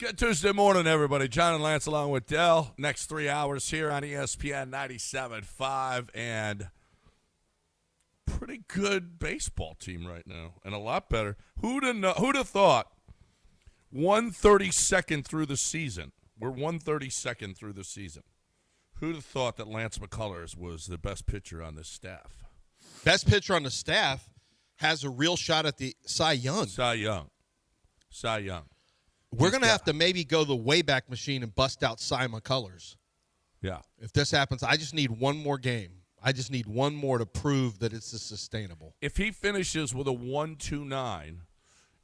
Good Tuesday morning, everybody. John and Lance along with Dell. Next 3 hours here on ESPN 97.5. And pretty good baseball team right now. And a lot better. Who'd have thought 132nd through the season? We're 132nd through the season. Who'd have thought that Lance McCullers was the best pitcher on this staff? Best pitcher on the staff has a real shot at the Cy Young. Cy Young. We're going to have to maybe go the Wayback Machine and bust out Cy McCullers. Yeah. If this happens, I just need one more game. I just need one more to prove that it's sustainable. If he finishes with a 1.29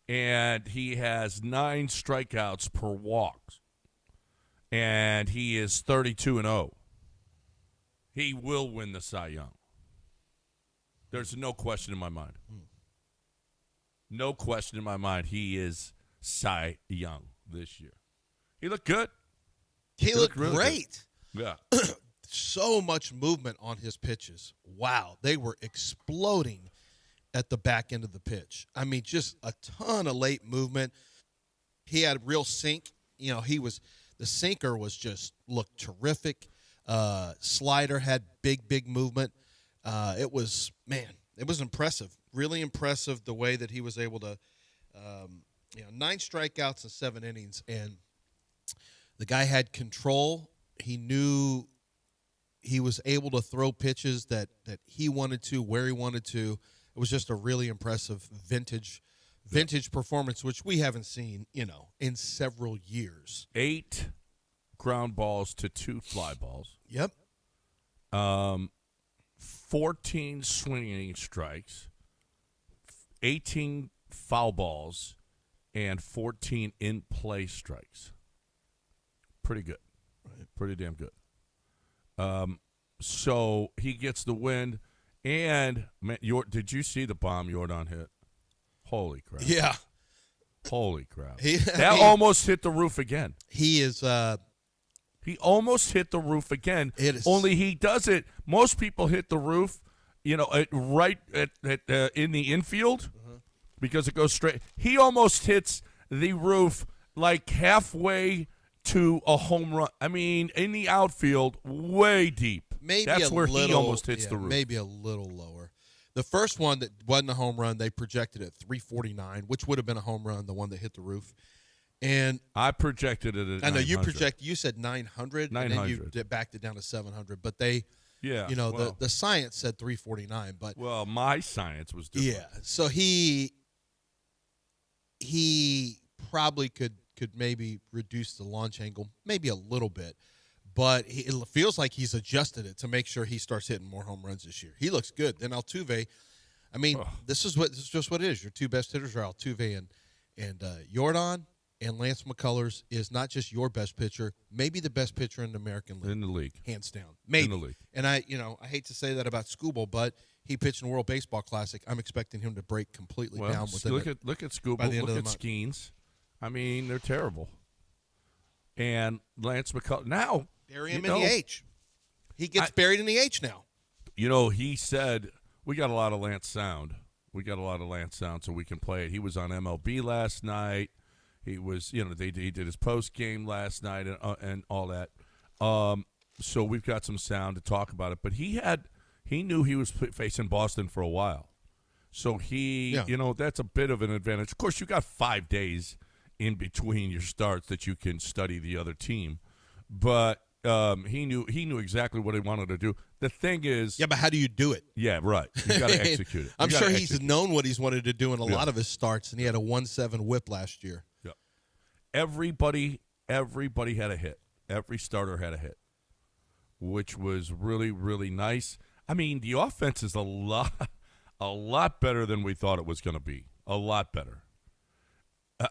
and he has 9 strikeouts per walk and he is 32-0, he will win the Cy Young. There's no question in my mind. No question in my mind. He is Cy Young this year. He looked good. He looked really great. Good. Yeah. So much movement on his pitches. Wow. They were exploding at the back end of the pitch. I mean, just a ton of late movement. He had real sink. You know, the sinker was just looked terrific. Slider had big movement. It was impressive. Really impressive the way that he was able to 9 strikeouts in 7 innings, and the guy had control. He knew he was able to throw pitches that he wanted to, where he wanted to. It was just a really impressive vintage performance, which we haven't seen, in several years. 8 ground balls to 2 fly balls. Yep. 14 swinging strikes, 18 foul balls, and 14 in-play strikes. Pretty good. Right. Pretty damn good. So he gets the win. And, man, did you see the bomb Jordan hit? Holy crap. Yeah. Holy crap. Almost hit the roof again. He is he almost hit the roof again. Only he does it. Most people hit the roof, right in the infield because it goes straight. He almost hits the roof like halfway to a home run. I mean, in the outfield, way deep. That's where he almost hits the roof. Maybe a little lower. The first one that wasn't a home run, they projected at 349, which would have been a home run, the one that hit the roof. And I projected it at 900. I know you said 900, and then you backed it down to 700. But the science said 349. But my science was different. Yeah, so he probably could maybe reduce the launch angle, maybe a little bit. But it feels like he's adjusted it to make sure he starts hitting more home runs this year. He looks good. Then Altuve, this is just what it is. Your 2 best hitters are Altuve and Jordan. And Lance McCullers is not just your best pitcher, maybe the best pitcher in the American League. In the league. Hands down. Maybe. In the league. And I hate to say that about Skubal, but he pitched in the World Baseball Classic. I'm expecting him to break completely down with look at Skubal, look at Skeens. I mean, they're terrible. And Lance McCullers. Now, bury him in the H. He gets buried in the H now. He said, we got a lot of Lance sound. So we can play it. He was on MLB last night. He was, he did his post game last night and all that. So we've got some sound to talk about it. But he knew he was facing Boston for a while. So that's a bit of an advantage. Of course, you got 5 days in between your starts that you can study the other team. But he knew exactly what he wanted to do. The thing is, but how do you do it? Yeah, right. You got to execute it. I'm sure he's known what he's wanted to do in a lot of his starts, and he had a 1.7 WHIP last year. Yeah, everybody had a hit. Every starter had a hit, which was really, really nice. I mean, the offense is a lot better than we thought it was going to be. A lot better.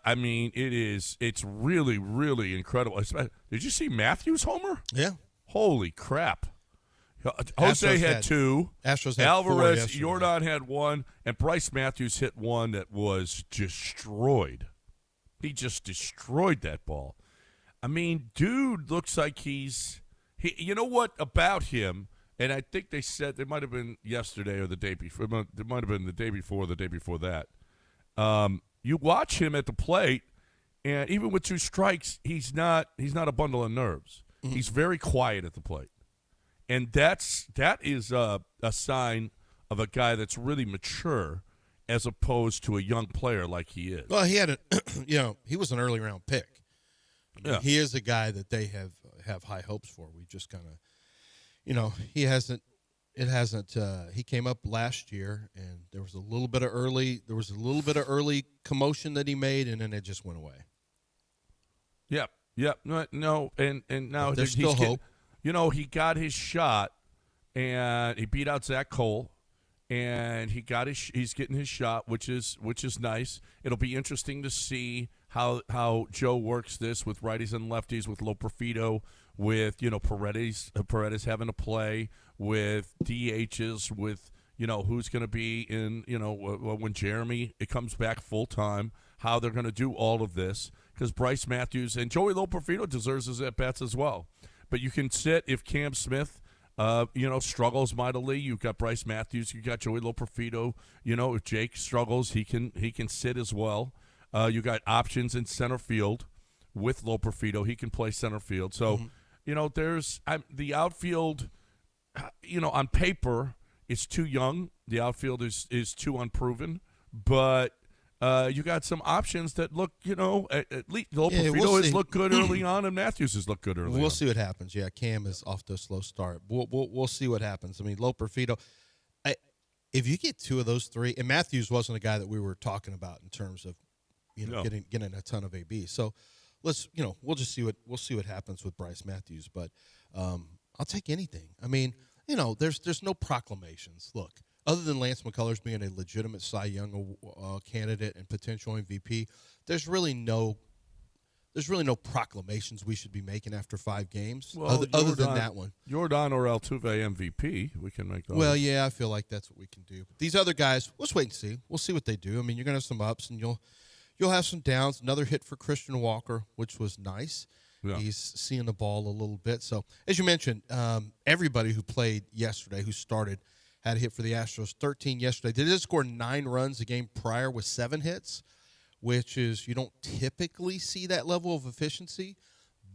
I mean, it's really, really incredible. Did you see Matthews' homer? Yeah. Holy crap. Jose had 2. Astros had Alvarez, 4 Jordan had 1, and Bryce Matthews hit 1 that was destroyed. He just destroyed that ball. I mean, dude looks like you know what about him, and I think they said it might have been yesterday or the day before. It might have been the day before or the day before that. You watch him at the plate, And even with 2 strikes, he's not a bundle of nerves. Mm-hmm. He's very quiet at the plate. And that is a sign of a guy that's really mature as opposed to a young player like he is. Well, he had he was an early round pick. Yeah. He is a guy that they have high hopes for. We just kind of, he hasn't. It hasn't. He came up last year, and there was a little bit of early commotion that he made, and then it just went away. Yep. No, and now there's still hope. He got his shot, and he beat out Zach Cole, and he's getting his shot, which is nice. It'll be interesting to see how Joe works this with righties and lefties, with Loperfido, with Paredes having to play, with DHs, with who's going to be in when Jeremy comes back full time, how they're going to do all of this, because Bryce Matthews and Joey Loperfido deserves his at bats as well. But you can sit if Cam Smith struggles mightily. You've got Bryce Matthews. You've got Joey Loperfido. If Jake struggles, he can sit as well. You got options in center field with Loperfido. He can play center field. So, there's the outfield, on paper, it's too young. The outfield is too unproven. But you got some options that look, at least Loperfido has looked good early on, and Matthews has looked good early on. We'll see what happens. Yeah, Cam is off to a slow start. We'll see what happens. I mean, Loperfido, if you get 2 of those 3, and Matthews wasn't a guy that we were talking about in terms of, getting a ton of AB. So let's, we'll see what happens with Bryce Matthews. But I'll take anything. I mean, there's no proclamations. Look, other than Lance McCullers being a legitimate Cy Young candidate and potential MVP, there's really no proclamations we should be making after 5 games. Well, other than that one, Jordan or Altuve MVP, we can make those. Well, yeah, I feel like that's what we can do. These other guys, let's wait and see. We'll see what they do. I mean, you're gonna have some ups and you'll have some downs. Another hit for Christian Walker, which was nice. Yeah. He's seeing the ball a little bit. So, as you mentioned, everybody who played yesterday, who started, had a hit for the Astros. 13 yesterday. They did score 9 runs the game prior with 7 hits, which is, you don't typically see that level of efficiency,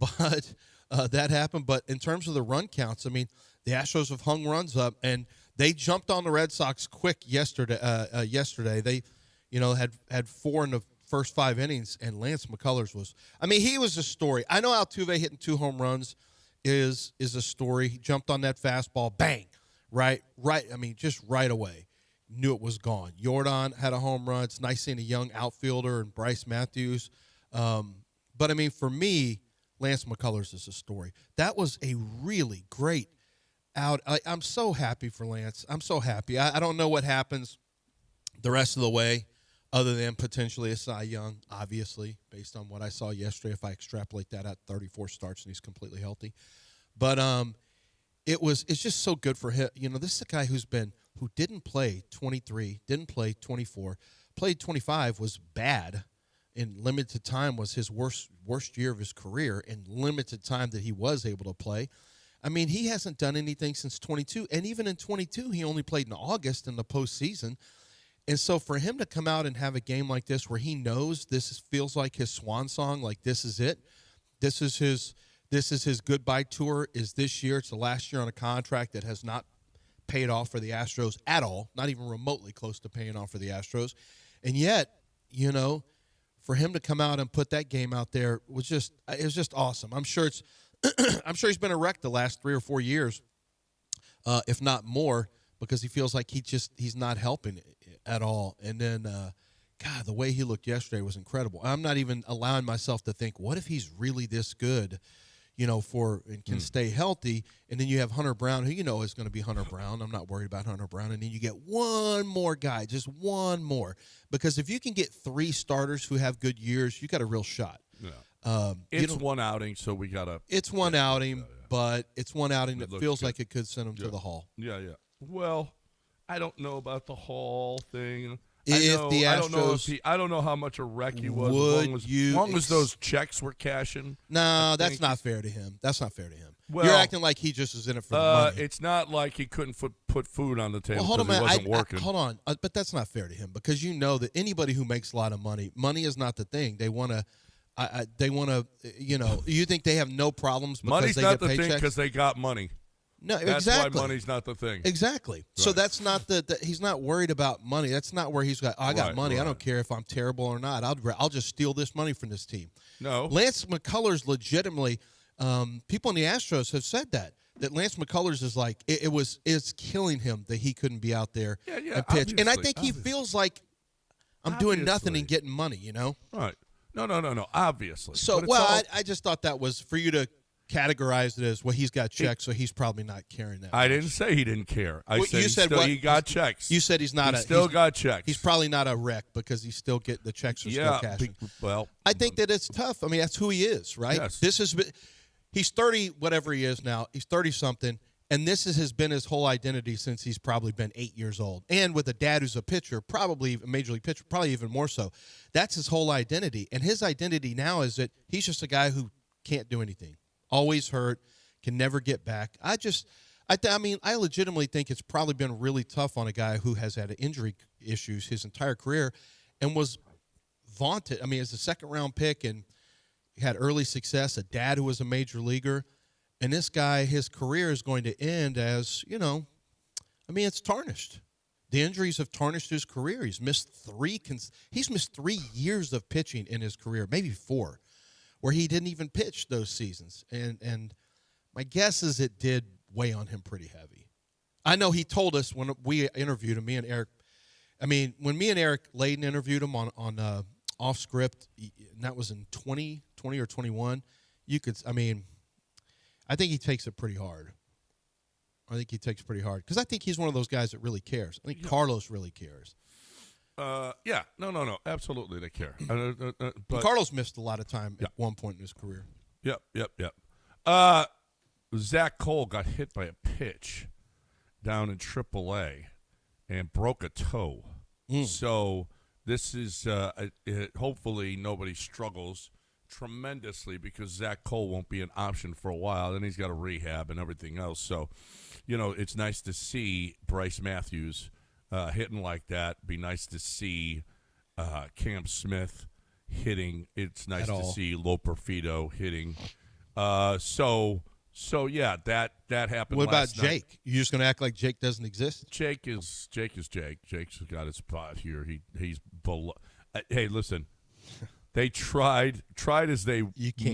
but that happened. But in terms of the run counts, I mean, the Astros have hung runs up, and they jumped on the Red Sox quick yesterday. They, had 4 in the first 5 innings, and Lance McCullers he was a story. I know Altuve hitting 2 home runs is a story. He jumped on that fastball, bang, right. I mean, just right away. Knew it was gone. Jordan had a home run. It's nice seeing a young outfielder and Bryce Matthews. But, I mean, for me, Lance McCullers is a story. That was a really great out. I'm so happy for Lance. I'm so happy. I don't know what happens the rest of the way other than potentially a Cy Young, obviously, based on what I saw yesterday, if I extrapolate that out 34 starts and he's completely healthy. But it's just so good for him. This is a guy who didn't play 23, didn't play 24, played 25, was bad in limited time, was his worst year of his career in limited time that he was able to play. I mean, he hasn't done anything since 22, and even in 22, he only played in August in the postseason. And so for him to come out and have a game like this where he knows feels like his swan song, like this is it, this is his goodbye tour, is this year. It's the last year on a contract that has not paid off for the Astros at all, not even remotely close to paying off for the Astros. And yet, for him to come out and put that game out there it was just awesome. I'm sure he's been a wreck the last 3 or 4 years, if not more, because he feels like he's not helping at all. And then, God, the way he looked yesterday was incredible. I'm not even allowing myself to think, what if he's really this good, and can stay healthy? And then you have Hunter Brown, who is going to be Hunter Brown. I'm not worried about Hunter Brown. And then you get one more guy, just one more. Because if you can get 3 starters who have good years, you got a real shot. Yeah. It's one outing, so we got to. It's one outing, but it's one outing that feels good. Like it could send him to the Hall. Yeah. Well, I don't know about the Hall thing. I don't know how much a wreck he was. As long as those checks were cashing. No, that's not fair to him. Well, you're acting like he just is in it for the money. It's not like he couldn't put food on the table because he wasn't working. Hold on, but that's not fair to him because you know that anybody who makes a lot of money is not the thing. They want to They want to, you think they have no problems because Money's they not get the thing paychecks? because they got money. No, That's exactly. why money's not the thing. Exactly. So Right. that's not he's not worried about money. That's not where he's got. I got Right, money. I right. don't care if I'm terrible or not. I'll just steal this money from this team. No. Lance McCullers legitimately. People in the Astros have said that Lance McCullers is like it's killing him that he couldn't be out there and pitch. And I think he feels like I'm doing nothing and getting money. Right. No. Obviously. So I just thought that was for you to categorize it as, well, he's got checks, so he's probably not carrying that. I didn't say he didn't care. I said, you said what? He got checks. You said he's not. He still got checks. He's probably not a wreck because he's still getting the checks. Still cashing. Well, I think that it's tough. I mean, that's who he is, right? Yes. He's 30, whatever he is now. He's 30 something, and this has been his whole identity since he's probably been 8 years old. And with a dad who's a pitcher, probably a major league pitcher, probably even more so. That's his whole identity, and his identity now is that he's just a guy who can't do anything, always hurt, can never get back. I legitimately think it's probably been really tough on a guy who has had injury issues his entire career and was vaunted. I mean, as a second-round pick and had early success, a dad who was a major leaguer, and this guy, his career is going to end as, it's tarnished. The injuries have tarnished his career. He's missed 3 years of pitching in his career, maybe 4, where he didn't even pitch those seasons. And my guess is it did weigh on him pretty heavy. I know he told us when we interviewed him, when me and Eric Layden interviewed him on off script, and that was in 2020 or 21, I think he takes it pretty hard. Because I think he's one of those guys that really cares. I think Carlos really cares. No, absolutely they care. But Carlos missed a lot of time at one point in his career. Yep. Zach Cole got hit by a pitch down in AAA and broke a toe. So this is hopefully nobody struggles tremendously because Zach Cole won't be an option for a while. Then he's got a rehab and everything else. So, it's nice to see Bryce Matthews hitting like that. Be nice to see Cam Smith hitting. It's nice to see Loper Fido hitting. So yeah, that happened. What about last night. Jake? You just gonna act like Jake doesn't exist? Jake is Jake. Jake's got his spot here. He's below. Hey, listen. They tried as they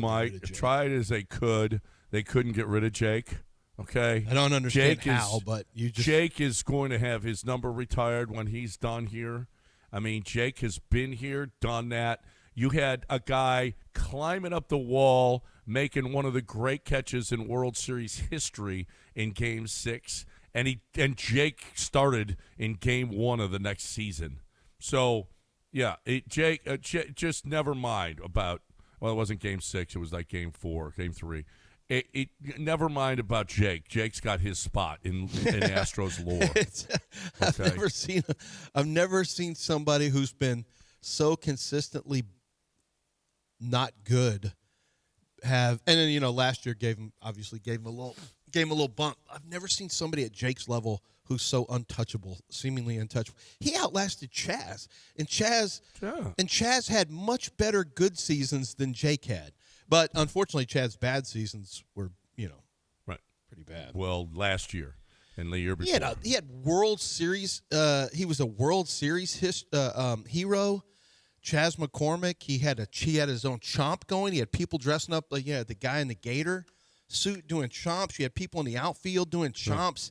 might, tried as they could. They couldn't get rid of Jake. Okay, I don't understand how, but Jake is going to have his number retired when he's done here. I mean, Jake has been here, done that. You had a guy climbing up the wall, making one of the great catches in World Series history in Game 6, and Jake started in Game 1 of the next season. So, yeah, Jake, just never mind about. Well, it wasn't Game 6; it was like Game 4, Game 3. Never mind about Jake. Jake's got his spot in Astros lore. I've never seen somebody who's been so consistently not good have, and then last year gave him a little bump. I've never seen somebody at Jake's level who's so untouchable, seemingly untouchable. He outlasted Chaz, and Chaz had much better good seasons than Jake had. But unfortunately, Chad's bad seasons were, right, pretty bad. Well, last year and the year before, he had World Series. He was a World Series hero. Chaz McCormick. He had his own chomp going. He had people dressing up like the guy in the Gator suit doing chomps. You had people in the outfield doing chomps. Right.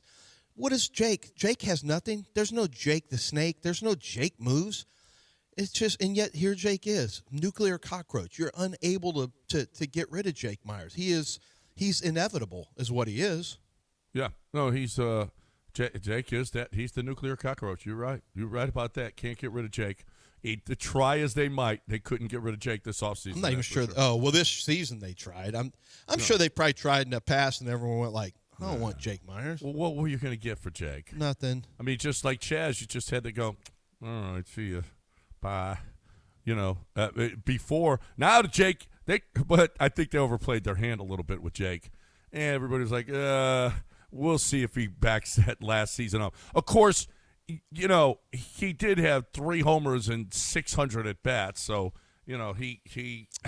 What is Jake? Jake has nothing. There's no Jake the Snake. There's no Jake moves. It's just, and yet here Jake is, nuclear cockroach. You're unable to get rid of Jake Myers. He's inevitable, is what he is. Yeah, no, he's Jake is that. He's the nuclear cockroach. You're right. You're right about that. Can't get rid of Jake. Try as they might, they couldn't get rid of Jake this offseason. I'm not even sure. Oh, well, this season they tried. I'm sure they probably tried in the past, and everyone went like, I don't want Jake Myers. Well, what were you going to get for Jake? Nothing. I mean, just like Chaz, you just had to go, all right, see you. Bye. Before now to Jake, but I think they overplayed their hand a little bit with Jake, and everybody's like, we'll see if he backs that last season up. Of course, he did have 3 homers and 600 at bats, so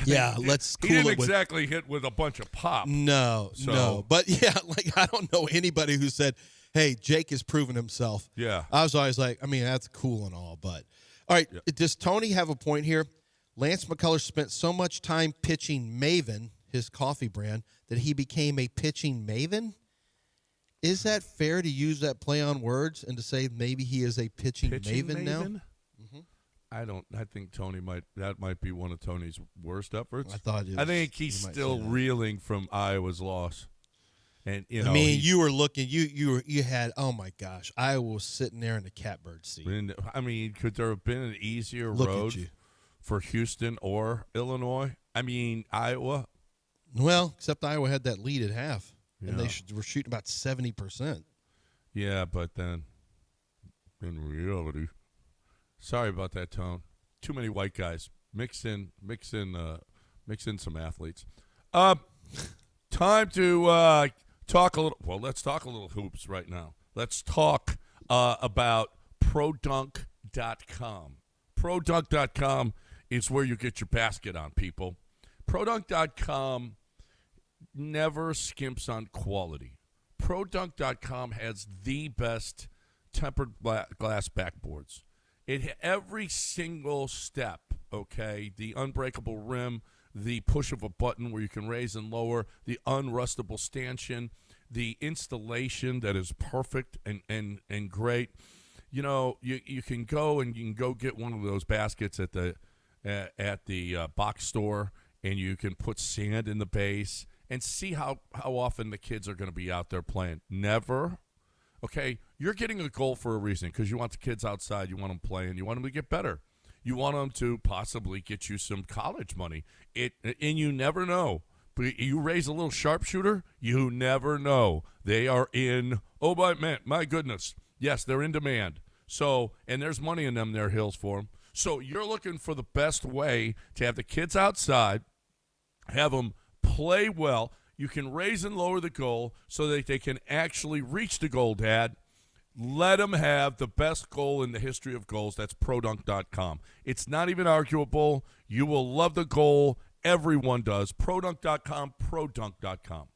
Yeah, let's he cool didn't it with. exactly hit with a bunch of pop. No, So- no. But yeah, like I don't know anybody who said, "Hey, Jake has proven himself." Yeah. I was always like, I mean, that's cool and all, but all right. Does Tony have a point here? Lance McCullers spent so much time pitching Maven, his coffee brand, that he became a pitching maven. Is that fair to use that play on words and to say maybe he is a pitching maven now? I think Tony might be one of Tony's worst efforts. I think he's still reeling from Iowa's loss. And I mean, you were looking. You had. Oh my gosh, Iowa was sitting there in the catbird seat. I mean, could there have been an easier Look road at you. for Houston or Illinois? I mean, Iowa. Well, except Iowa had that lead at half, and Yeah. they were shooting about 70%. Yeah, but then in reality, sorry about that, Tone. Too many white guys. Mix in some athletes. Time to talk a little. Well, let's talk a little hoops right now. Let's talk about ProDunk.com. ProDunk.com is where you get your basket on, people. ProDunk.com never skimps on quality. ProDunk.com has the best tempered glass backboards. Every single step, okay, the unbreakable rim, the push of a button where you can raise and lower, the unrustable stanchion, the installation that is perfect and great. You know, you can go get one of those baskets at the box store, and you can put sand in the base and see how often the kids are going to be out there playing. Never. Okay, you're getting a goal for a reason because you want the kids outside. You want them playing. You want them to get better. You want them to possibly get you some college money. And you never know. But you raise a little sharpshooter, you never know. They are in, my goodness. Yes, they're in demand. So, and there's money in them there hills for them. So you're looking for the best way to have the kids outside, have them play well. You can raise and lower the goal so that they can actually reach the goal, Dad. Let them have the best goal in the history of goals. That's ProDunk.com. It's not even arguable. You will love the goal. Everyone does. ProDunk.com, ProDunk.com.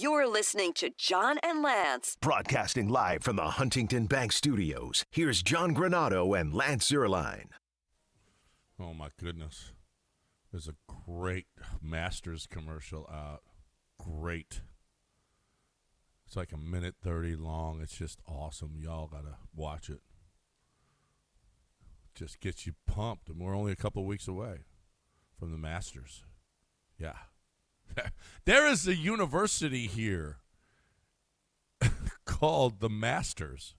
You're listening to John and Lance. Broadcasting live from the Huntington Bank Studios, here's John Granado and Lance Zierlein. Oh, my goodness. There's a great Masters commercial out. Great. It's like 1:30 long. It's just awesome. Y'all got to watch it. Just gets you pumped. And we're only a couple of weeks away from the Masters. Yeah. There is a university here called the Masters.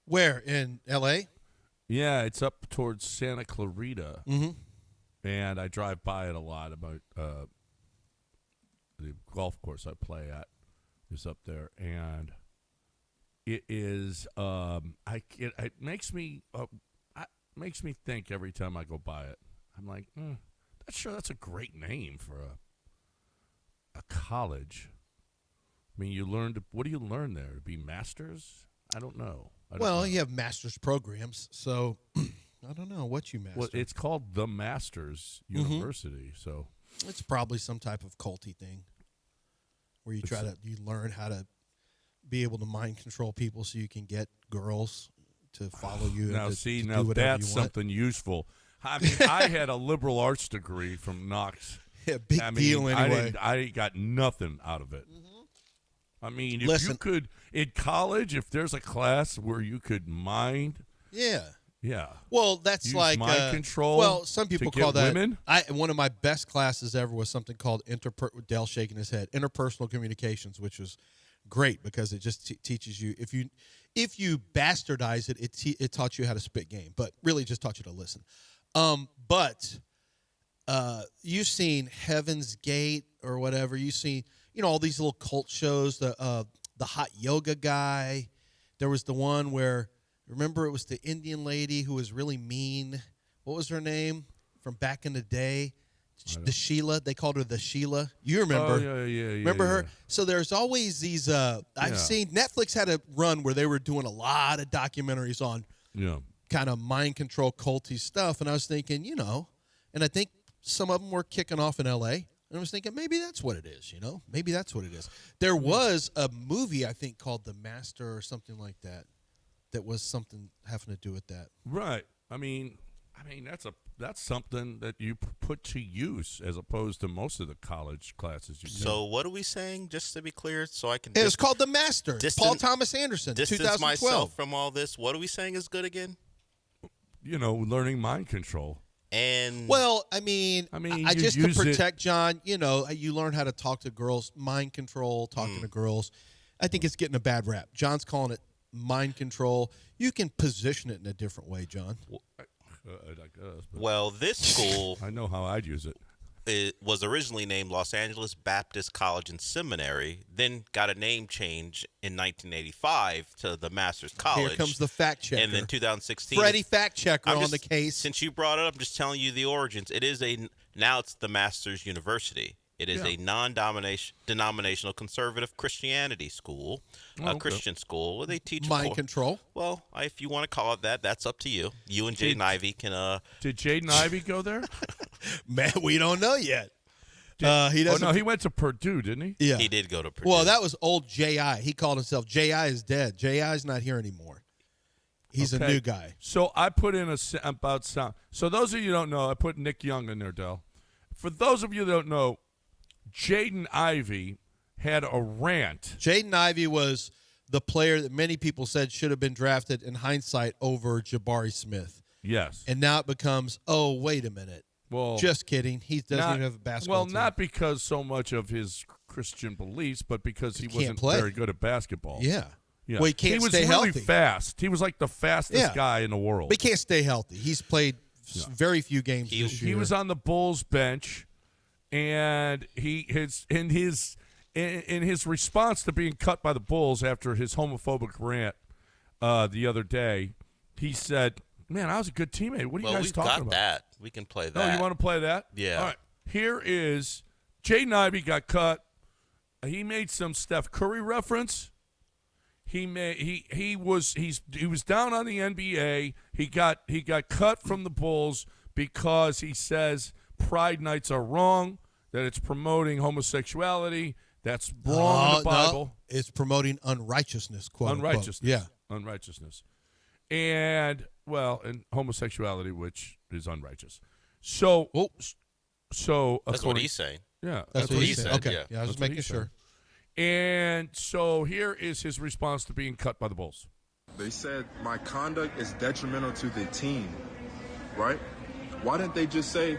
Where? In L.A.? Yeah, it's up towards Santa Clarita. Mm-hmm. And I drive by it a lot. About the golf course I play at is up there. And it is, it makes me think every time I go by it. I'm like, that's a great name for a college. I mean, what do you learn there? To be masters? I don't know. You have master's programs, so I don't know what you master. Well, it's called the Masters University, so it's probably some type of culty thing where you learn how to be able to mind control people so you can get girls to follow you. Now, do that's something useful. I mean, I had a liberal arts degree from Knox. Yeah, deal anyway. I got nothing out of it. I mean, if Listen, you could, in college, if there's a class where you could mind. Yeah. Yeah. Well, that's use like mind control. Well, some people to call get that. Women? One of my best classes ever was something called Dell shaking his head, interpersonal communications, which was great because it just teaches you if you bastardize it, it taught you how to spit game, but really just taught you to listen. But you've seen Heaven's Gate or whatever. You've seen all these little cult shows. The hot yoga guy. There was the one where. Remember, it was the Indian lady who was really mean. What was her name from back in the day? The Sheila. They called her the Sheila. You remember? Oh, yeah. Remember her? So there's always these. I've seen Netflix had a run where they were doing a lot of documentaries on kind of mind control culty stuff. And I was thinking, and I think some of them were kicking off in L.A. And I was thinking, maybe that's what it is, Maybe that's what it is. There was a movie, I think, called The Master or something like that. That was something having to do with that, right? I mean, that's something that you put to use as opposed to most of the college classes you take. So what are we saying? Just to be clear, so I can. It was called The Master. Paul Thomas Anderson, distance 2012. myself from all this. What are we saying is good again? Learning mind control. And I just to protect John. You learn how to talk to girls, mind control, talking to girls. I think it's getting a bad rap. John's calling it mind control. You can position it in a different way, John. I guess. Well, this school I know how I'd use it. It was originally named Los Angeles Baptist College and Seminary, then got a name change in 1985 to the Masters College. Here comes the fact checker. And then 2016. Freddie fact checker on the case. Since you brought it up, I'm just telling you the origins. Now it's the Masters University. It is a non-denominational conservative Christianity school, Christian school where they teach mind control. Well, if you want to call it that, that's up to you. You and Jaden Ivey can. Did Jaden Ivey go there? Man, we don't know yet. He doesn't. Oh no, he went to Purdue, didn't he? Yeah, he did go to Purdue. Well, that was old J.I. He called himself J.I. is dead. J.I. is not here anymore. He's a new guy. So I put in about sound. So those of you who don't know, I put Nick Young in there, Del. For those of you that don't know, Jaden Ivey had a rant. Jaden Ivey was the player that many people said should have been drafted in hindsight over Jabari Smith. Yes. And now it becomes, oh, wait a minute. Well, just kidding. He doesn't even have a basketball team. Not because so much of his Christian beliefs, but because he wasn't very good at basketball. Yeah. Well, he can't stay healthy. He was really fast. He was like the fastest guy in the world. But he can't stay healthy. He's played very few games this year. He was on the Bulls bench. And in his response to being cut by the Bulls after his homophobic rant the other day, he said, "Man, I was a good teammate. What are you guys talking about?" We've got that. We can play that. Oh, you want to play that? Yeah. All right. Here is Jaden Ivey got cut. He made some Steph Curry reference. He was down on the NBA. He got cut from the Bulls because he says Pride nights are wrong, that it's promoting homosexuality, That's wrong in the Bible. No, it's promoting unrighteousness, quote Unrighteousness. unquote. Yeah. Unrighteousness. And, and homosexuality, which is unrighteous. So, that's what he's saying. Yeah. That's what he said. Okay. Yeah, I was just making sure. And so here is his response to being cut by the Bulls. They said my conduct is detrimental to the team, right? Why didn't they just say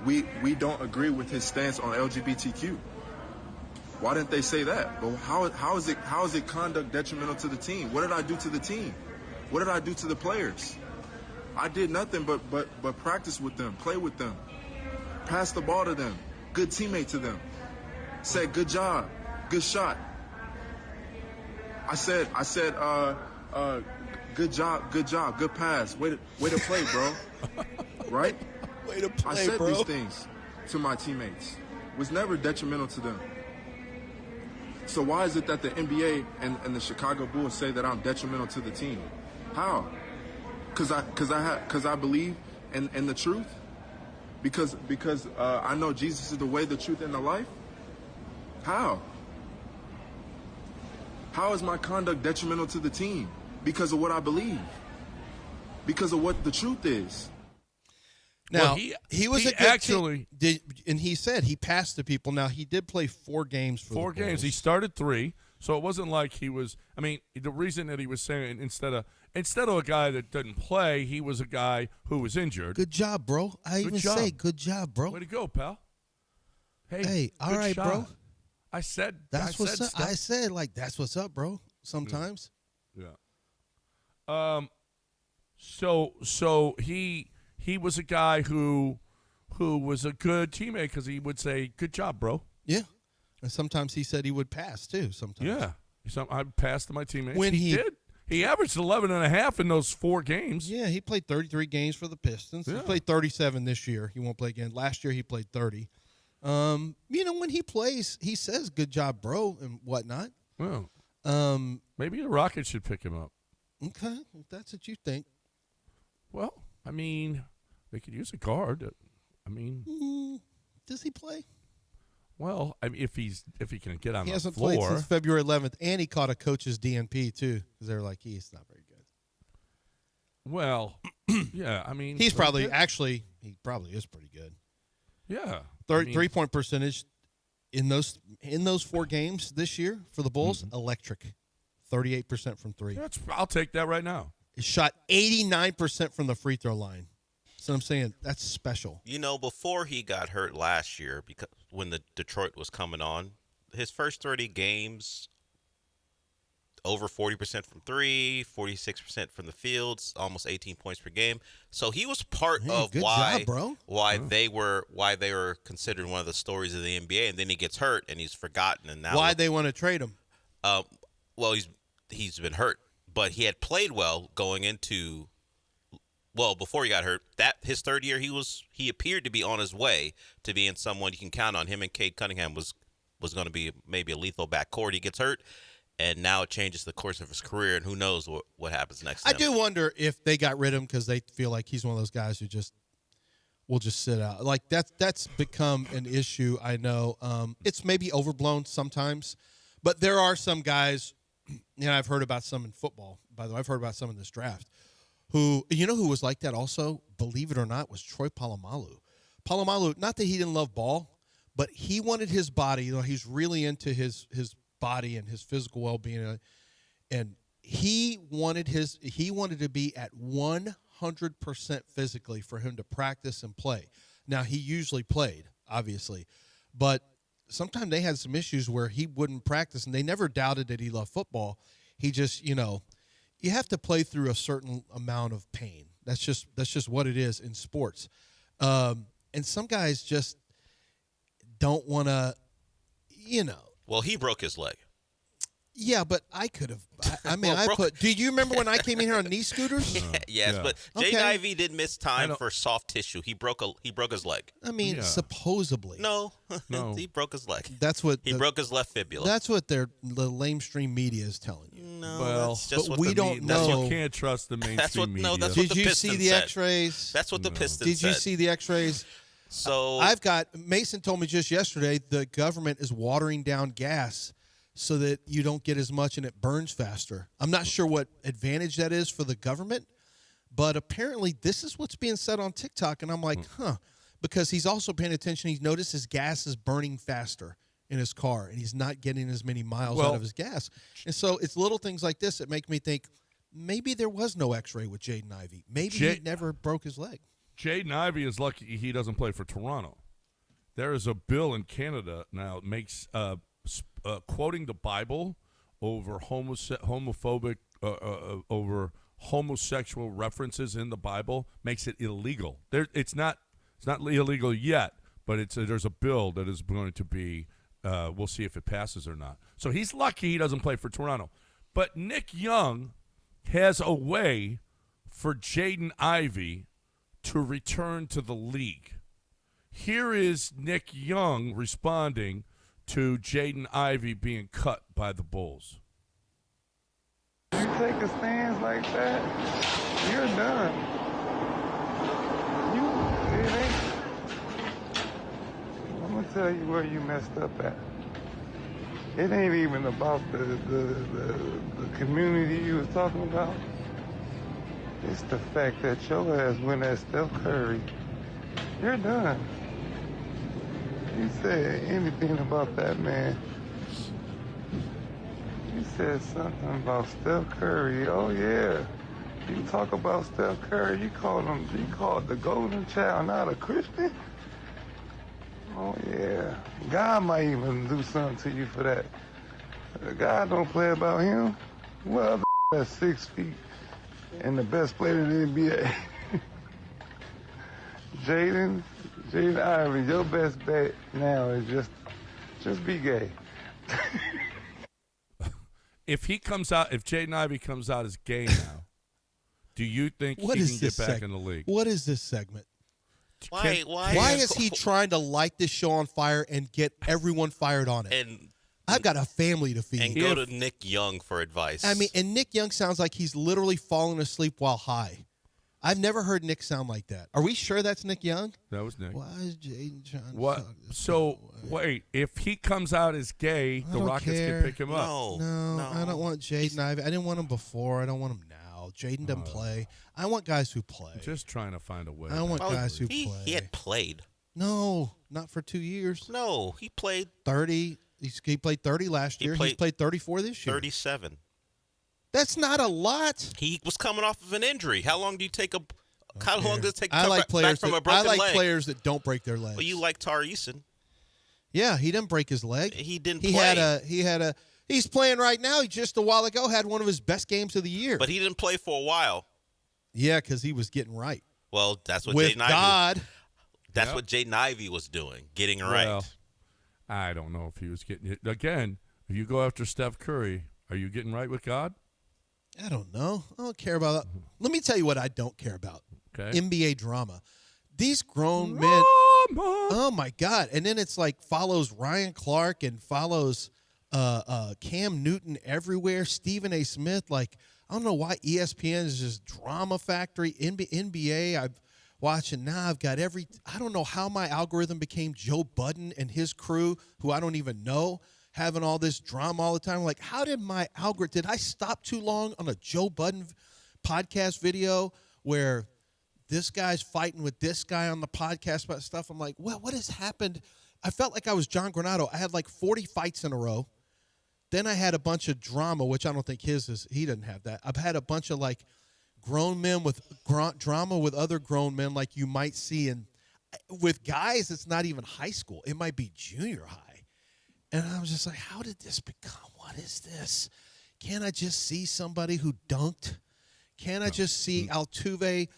we don't agree with his stance on LGBTQ? Why didn't they say that? But how is it conduct detrimental to the team? What did I do to the team? What did I do to the players? I did nothing but practice with them, play with them, pass the ball to them, good teammate to them. Said good job, good shot. I said good job, good pass. Way to play, bro. Right? Way to play, I said bro. these things to my teammates. Was never detrimental to them. So why is it that the NBA and the Chicago Bulls say that I'm detrimental to the team? How? Because I believe in the truth. Because I know Jesus is the way, the truth, and the life. How? How is my conduct detrimental to the team? Because of what I believe. Because of what the truth is. Now, Well, he was he a good actually- and he said he passed the people. Now, he did play 4 games for Four the Bulls. games. He started 3, so it wasn't like he was. I mean, the reason that he was saying instead of a guy that didn't play, he was a guy who was injured. Good job, bro. I Good even job. say good job, bro. Way to go, pal. Hey, all good right, shot. bro. I said That's what's up. stuff. I said, like, that's what's up, bro. Sometimes. Yeah. So he was a guy who was a good teammate because he would say, "Good job, bro." Yeah. And sometimes he said he would pass, too, sometimes. Yeah. So I passed to my teammates. When he he- did. He averaged 11.5 in those 4 games. Yeah, he played 33 games for the Pistons. Yeah. He played 37 this year. He won't play again. Last year he played 30. When he plays, he says good job, bro, and whatnot. Well, Um, maybe the Rockets should pick him up. okay, if that's what you think. Well, I mean, they could use a guard. I mean, Does he play? well, I mean, if he can get on He the hasn't floor. played since February 11th, and he caught a coach's DNP, too, because they were like, he's not very good. Well, yeah, I mean, He probably is pretty good. yeah. 3-point percentage in those 4 games this year for the Bulls, electric. 38% from 3. I'll take that right now. He shot 89% from the free throw line. So I'm saying that's special. You know, before he got hurt last year, because when the Detroit was coming on, his first 30 games, over 40% from 3, 46% from the fields, almost 18 points per game. So he was part of good why job, bro. they were considered one of the stories of the NBA. And then he gets hurt and he's forgotten. And now Why they want to trade him? well, he's been hurt, but he had played well going into. Well, before he got hurt, that his third year, he appeared to be on his way to being someone you can count on. Him and Cade Cunningham was going to be maybe a lethal backcourt. He gets hurt, and now it changes the course of his career, and who knows what happens next. I do wonder if they got rid of him because they feel like he's one of those guys who will just sit out. Like that's become an issue. I know it's maybe overblown sometimes, but there are some guys. I've heard about some in football. By the way, I've heard about some in this draft. Who was like that also, believe it or not, was Troy Polamalu. Polamalu, not that he didn't love ball, but he wanted his body. He's really into his body and his physical well-being, and he wanted to be at 100% physically for him to practice and play. Now, he usually played, obviously, but sometimes they had some issues where he wouldn't practice, and they never doubted that he loved football. He just, you have to play through a certain amount of pain. That's just what it is in sports. And some guys just don't want to, Well, he broke his leg. Yeah, but I could have. Well, Do you remember when I came in here on knee scooters? Yes, yeah. but Okay. Jaden Ivey did miss time for soft tissue. He broke his leg. I mean, Yeah. supposedly. No, No. he broke his leg. That's what He broke his left fibula. That's what the lamestream media is telling you. No, Well, that's just but what we the don't me- know. You can't trust the mainstream That's what media. no, that's Did what the you Pistons see the said. X-rays? That's what the Pistons Did you said. see the X-rays? So Mason told me just yesterday the government is watering down gas so that you don't get as much and it burns faster. I'm not sure what advantage that is for the government, but apparently this is what's being said on TikTok, and I'm like, because he's also paying attention. He's noticed his gas is burning faster in his car, and he's not getting as many miles out of his gas. And so it's little things like this that make me think maybe there was no X-ray with Jaden Ivey. Maybe he never broke his leg. Jaden Ivey is lucky he doesn't play for Toronto. There is a bill in Canada now that makes quoting the Bible over homophobic over homosexual references in the Bible makes it illegal. It's not illegal yet, but there's a bill that is going to be. We'll see if it passes or not. So he's lucky he doesn't play for Toronto. But Nick Young has a way for Jaden Ivey to return to the league. Here is Nick Young responding to Jaden Ivey being cut by the Bulls. You take a stance like that, you're done. I'm gonna tell you where you messed up at. It ain't even about the community you was talking about. It's the fact that your ass went at Steph Curry. You're done. You said anything about that man. You said something about Steph Curry. Oh yeah. You talk about Steph Curry, you called the golden child, not a Christian? Oh yeah. God might even do something to you for that. God don't play about him. Well, that's 6 feet and the best player in the NBA. Jaden Ivey, your best bet now is just be gay. If Jaden Ivey comes out as gay now, do you think he can get back in the league? What is this segment? Why is he trying to light this show on fire and get everyone fired on it? And I've got a family to feed. And go to Nick Young for advice. I mean, and Nick Young sounds like he's literally falling asleep while high. I've never heard Nick sound like that. Are we sure that's Nick Young? That was Nick. Why is Jaden trying to what? talk this So, way? wait, if he comes out as gay, the Rockets can pick him up. No, I don't want Jaden Ivey. I didn't want him before. I don't want him now. Jaden doesn't play. I want guys who play. I'm just trying to find a way. I want guys who play. He had played. No, not for 2 years. No, he played 30. He played 30 last year. He's played 34 this year. 37. That's not a lot. He was coming off of an injury. How long do you take How long does it take to I come like back from a broken leg? players that don't break their legs. Well, you like Tar Eason. Yeah, he didn't break his leg. He didn't play. He's playing right now. He just a while ago had one of his best games of the year. But he didn't play for a while. Yeah, because he was getting right. Well, that's what With Jaden Ivey. God. That's what Jaden Ivey was doing, getting right. Well, I don't know if he was getting it. Again, if you go after Steph Curry, are you getting right with God? I don't know. I don't care about that. Let me tell you what I don't care about. Okay. NBA drama. These grown men. Oh, my God. And then it's like follows Ryan Clark and follows Cam Newton everywhere, Stephen A. Smith. Like, I don't know why ESPN is just drama factory. NBA, I've watching now. I've got I don't know how my algorithm became Joe Budden and his crew, who I don't even know, having all this drama all the time. Like, how did my algorithm, did I stop too long on a Joe Budden podcast video where this guy's fighting with this guy on the podcast about stuff? I'm like, what has happened? I felt like I was John Granado. I had like 40 fights in a row. Then I had a bunch of drama, which I don't think he doesn't have that. I've had a bunch of like grown men with drama with other grown men like you might see with guys. It's not even high school. It might be junior high. And I was just like, how did this become? What is this? Can't I just see somebody who dunked? Can't I just see Altuve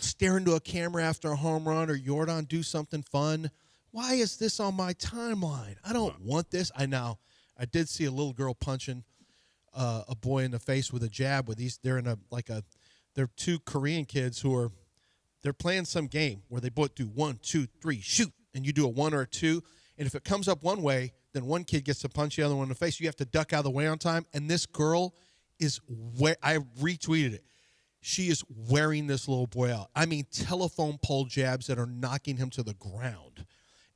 stare into a camera after a home run, or Jordan do something fun? Why is this on my timeline? I don't want this. I did see a little girl punching a boy in the face with a jab. They're two Korean kids they're playing some game where they both do 1, 2, 3, shoot, and you do a 1 or a 2, and if it comes up one way, then one kid gets to punch the other one in the face. You have to duck out of the way on time, and this girl I retweeted it. she is wearing this little boy out. I mean, telephone pole jabs that are knocking him to the ground.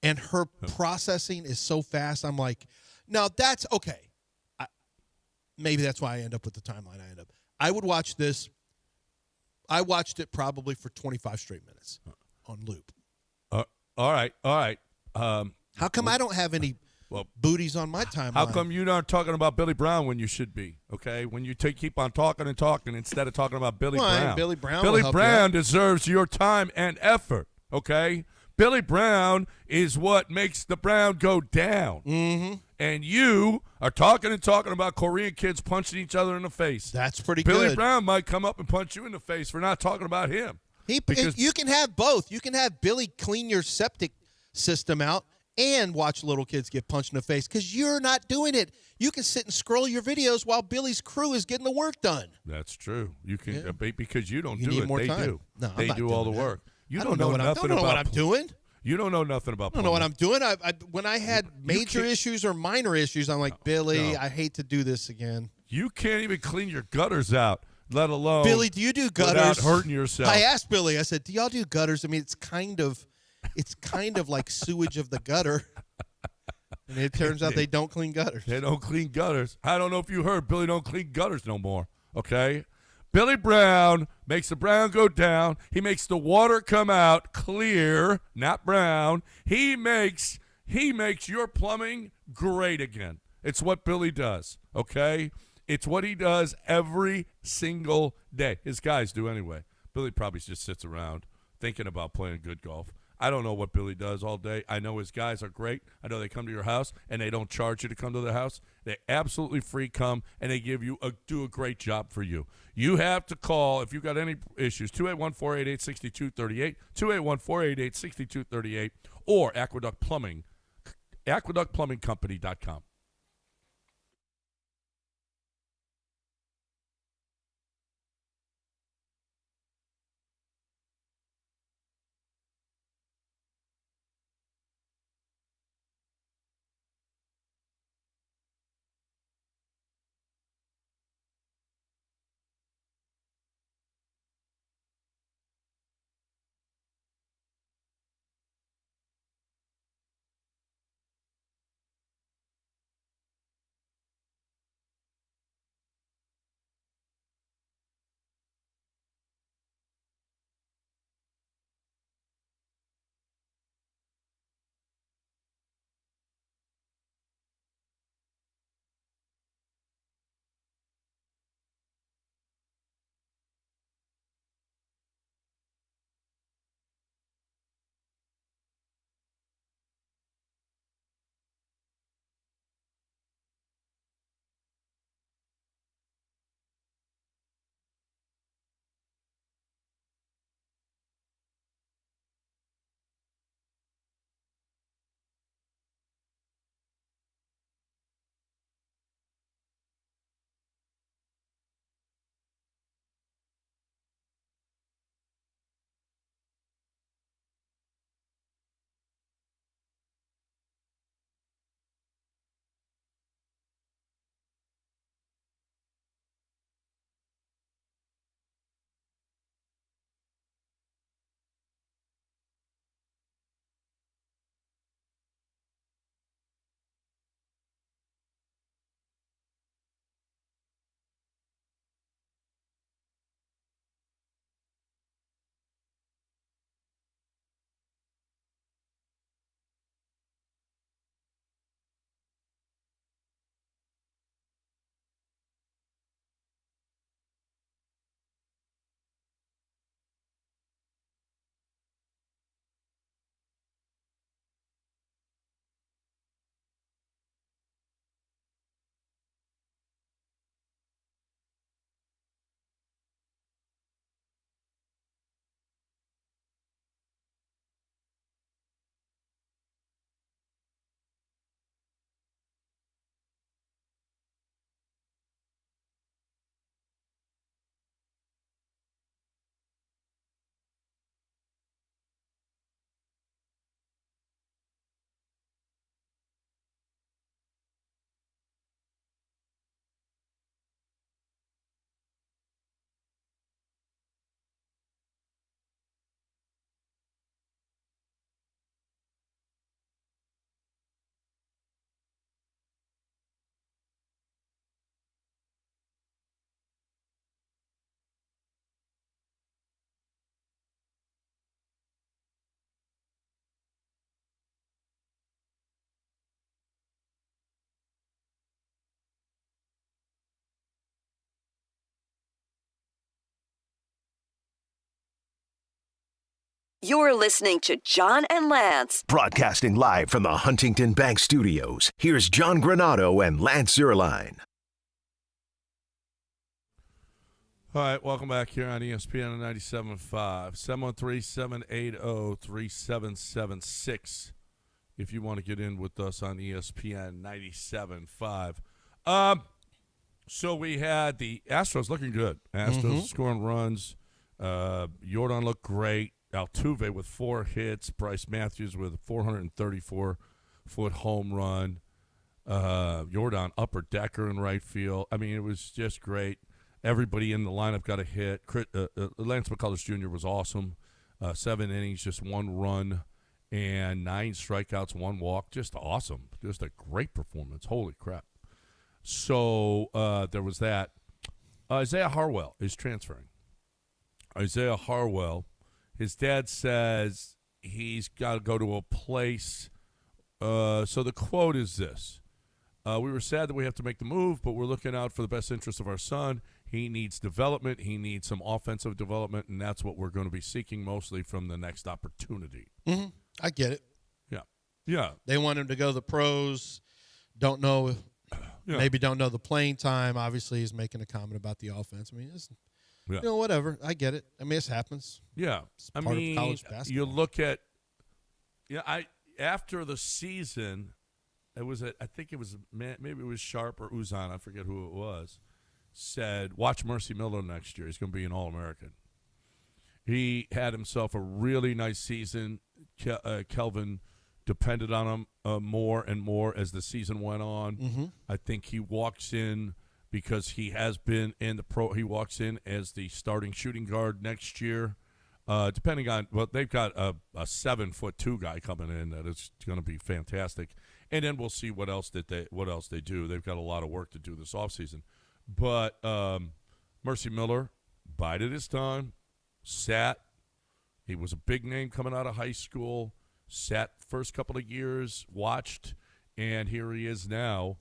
And her processing is so fast. I'm like, no, that's okay. Maybe that's why I end up with the timeline I end up. I would watch this. I watched it probably for 25 straight minutes on loop. All right. How come I don't have any booties on my timeline? How come you're not talking about Billy Brown when you should be? Okay, when you keep on talking and talking instead of talking about Billy Brown. Billy Brown. Billy Brown deserves your time and effort. Okay, Billy Brown is what makes the Brown go down. Mm-hmm. And you are talking and talking about Korean kids punching each other in the face. That's pretty Billy good. Brown might come up and punch you in the face for not talking about him. You can have both. You can have Billy clean your septic system out and watch little kids get punched in the face because you're not doing it. You can sit and scroll your videos while Billy's crew is getting the work done. That's true. You can because you don't You do need it. more They time. do. No, I'm they not do all the doing that. work. You I don't know nothing about what I'm doing. You don't know nothing about. I don't know what I'm doing. When I had major can't- issues or minor issues, I'm like, Billy, No. I hate to do this again. You can't even clean your gutters out, let alone Billy, do you do gutters? without hurting yourself. I asked Billy. I said, "Do y'all do gutters?" I mean, it's kind of like sewage of the gutter. And it turns out they don't clean gutters. They don't clean gutters. I don't know if you heard, Billy don't clean gutters no more. Okay, Billy Brown makes the brown go down. He makes the water come out clear, not brown. He makes your plumbing great again. It's what Billy does. Okay, it's what he does every single day. His guys do anyway. Billy probably just sits around thinking about playing good golf. I don't know what Billy does all day. I know his guys are great. I know they come to your house, and they don't charge you to come to their house. They absolutely free come, and they do a great job for you. You have to call if you've got any issues, 281-488-6238, 281-488-6238, or Aqueduct Plumbing, aqueductplumbingcompany.com. You're listening to John and Lance. Broadcasting live from the Huntington Bank Studios, here's John Granado and Lance Zierlein. All right, welcome back here on ESPN 97.5, 713-780-3776 if you want to get in with us on ESPN 97.5. So we had the Astros looking good. Astros scoring runs. Jordan looked great. Altuve with 4 hits. Bryce Matthews with a 434-foot home run. Jordan upper decker in right field. I mean, it was just great. Everybody in the lineup got a hit. Lance McCullers Jr. was awesome. 7 innings, just 1 run, and 9 strikeouts, 1 walk. Just awesome. Just a great performance. Holy crap. So there was that. Isaiah Harwell is transferring. Isaiah Harwell, his dad says he's got to go to a place. So the quote is this. We were sad that we have to make the move, but we're looking out for the best interest of our son. He needs development. He needs some offensive development, and that's what we're going to be seeking mostly from the next opportunity. Mm-hmm. I get it. Yeah. Yeah. They want him to go to the pros. Don't know. Maybe don't know the playing time. Obviously, he's making a comment about the offense. I mean, it's, whatever. I get it. I mean, this happens. Yeah. It's part of college basketball. You look at after the season, I think it was maybe it was Sharp or Uzan, I forget who it was, said, watch Mercy Miller next year. He's going to be an All-American. He had himself a really nice season. Kelvin depended on him more and more as the season went on. Mm-hmm. I think he walks in because he has been in the pro. He walks in as the starting shooting guard next year. Depending on, they've got a 7'2" guy coming in that is going to be fantastic. And then we'll see what else they do. They've got a lot of work to do this offseason. But Mercy Miller bided his time, sat. He was a big name coming out of high school, sat first couple of years, watched, and here he is now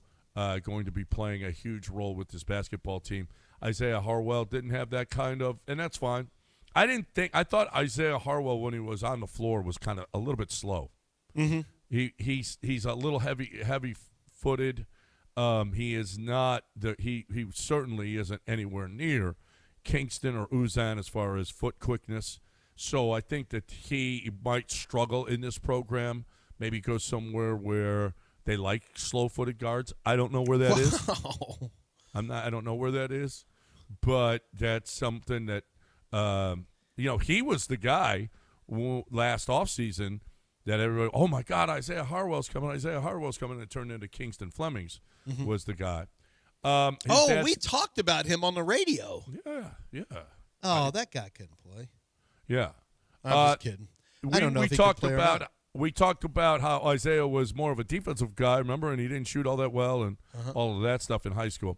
going to be playing a huge role with this basketball team. Isaiah Harwell didn't have that kind of, and that's fine. I thought Isaiah Harwell, when he was on the floor, was kind of a little bit slow. Mm-hmm. He's a little heavy-footed. He is not he certainly isn't anywhere near Kingston or Uzan as far as foot quickness. So I think that he might struggle in this program. Maybe go somewhere where they like slow-footed guards. I don't know where that is. I don't know where that is, but that's something that he was the guy last offseason that everybody, oh my God, Isaiah Harwell's coming. And it turned into Kingston Flemings was the guy. We talked about him on the radio. Yeah. Oh, that guy couldn't play. Yeah. I'm just kidding. I don't know if he could play or not. We talked about how Isaiah was more of a defensive guy, remember, and he didn't shoot all that well and all of that stuff in high school.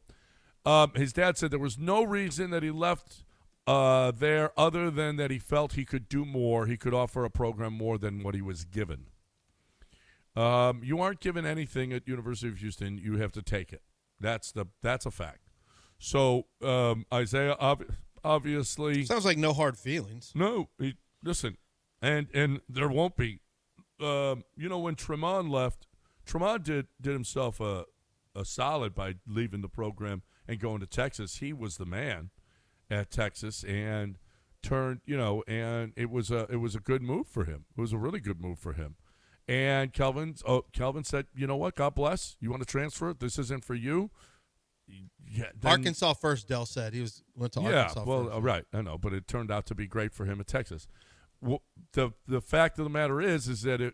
His dad said there was no reason that he left there other than that he felt he could do more. He could offer a program more than what he was given. You aren't given anything at University of Houston. You have to take it. That's a fact. So Isaiah obviously sounds like no hard feelings. No, listen, and there won't be. When Tremont left, Tremont did himself a solid by leaving the program and going to Texas. He was the man at Texas and turned, and it was a good move for him. It was a really good move for him. And Kelvin said, you know what, God bless. You want to transfer? This isn't for you. Yeah, Arkansas first, Dell said. He went to Arkansas first. Right, I know, but it turned out to be great for him at Texas. Well, the fact of the matter is that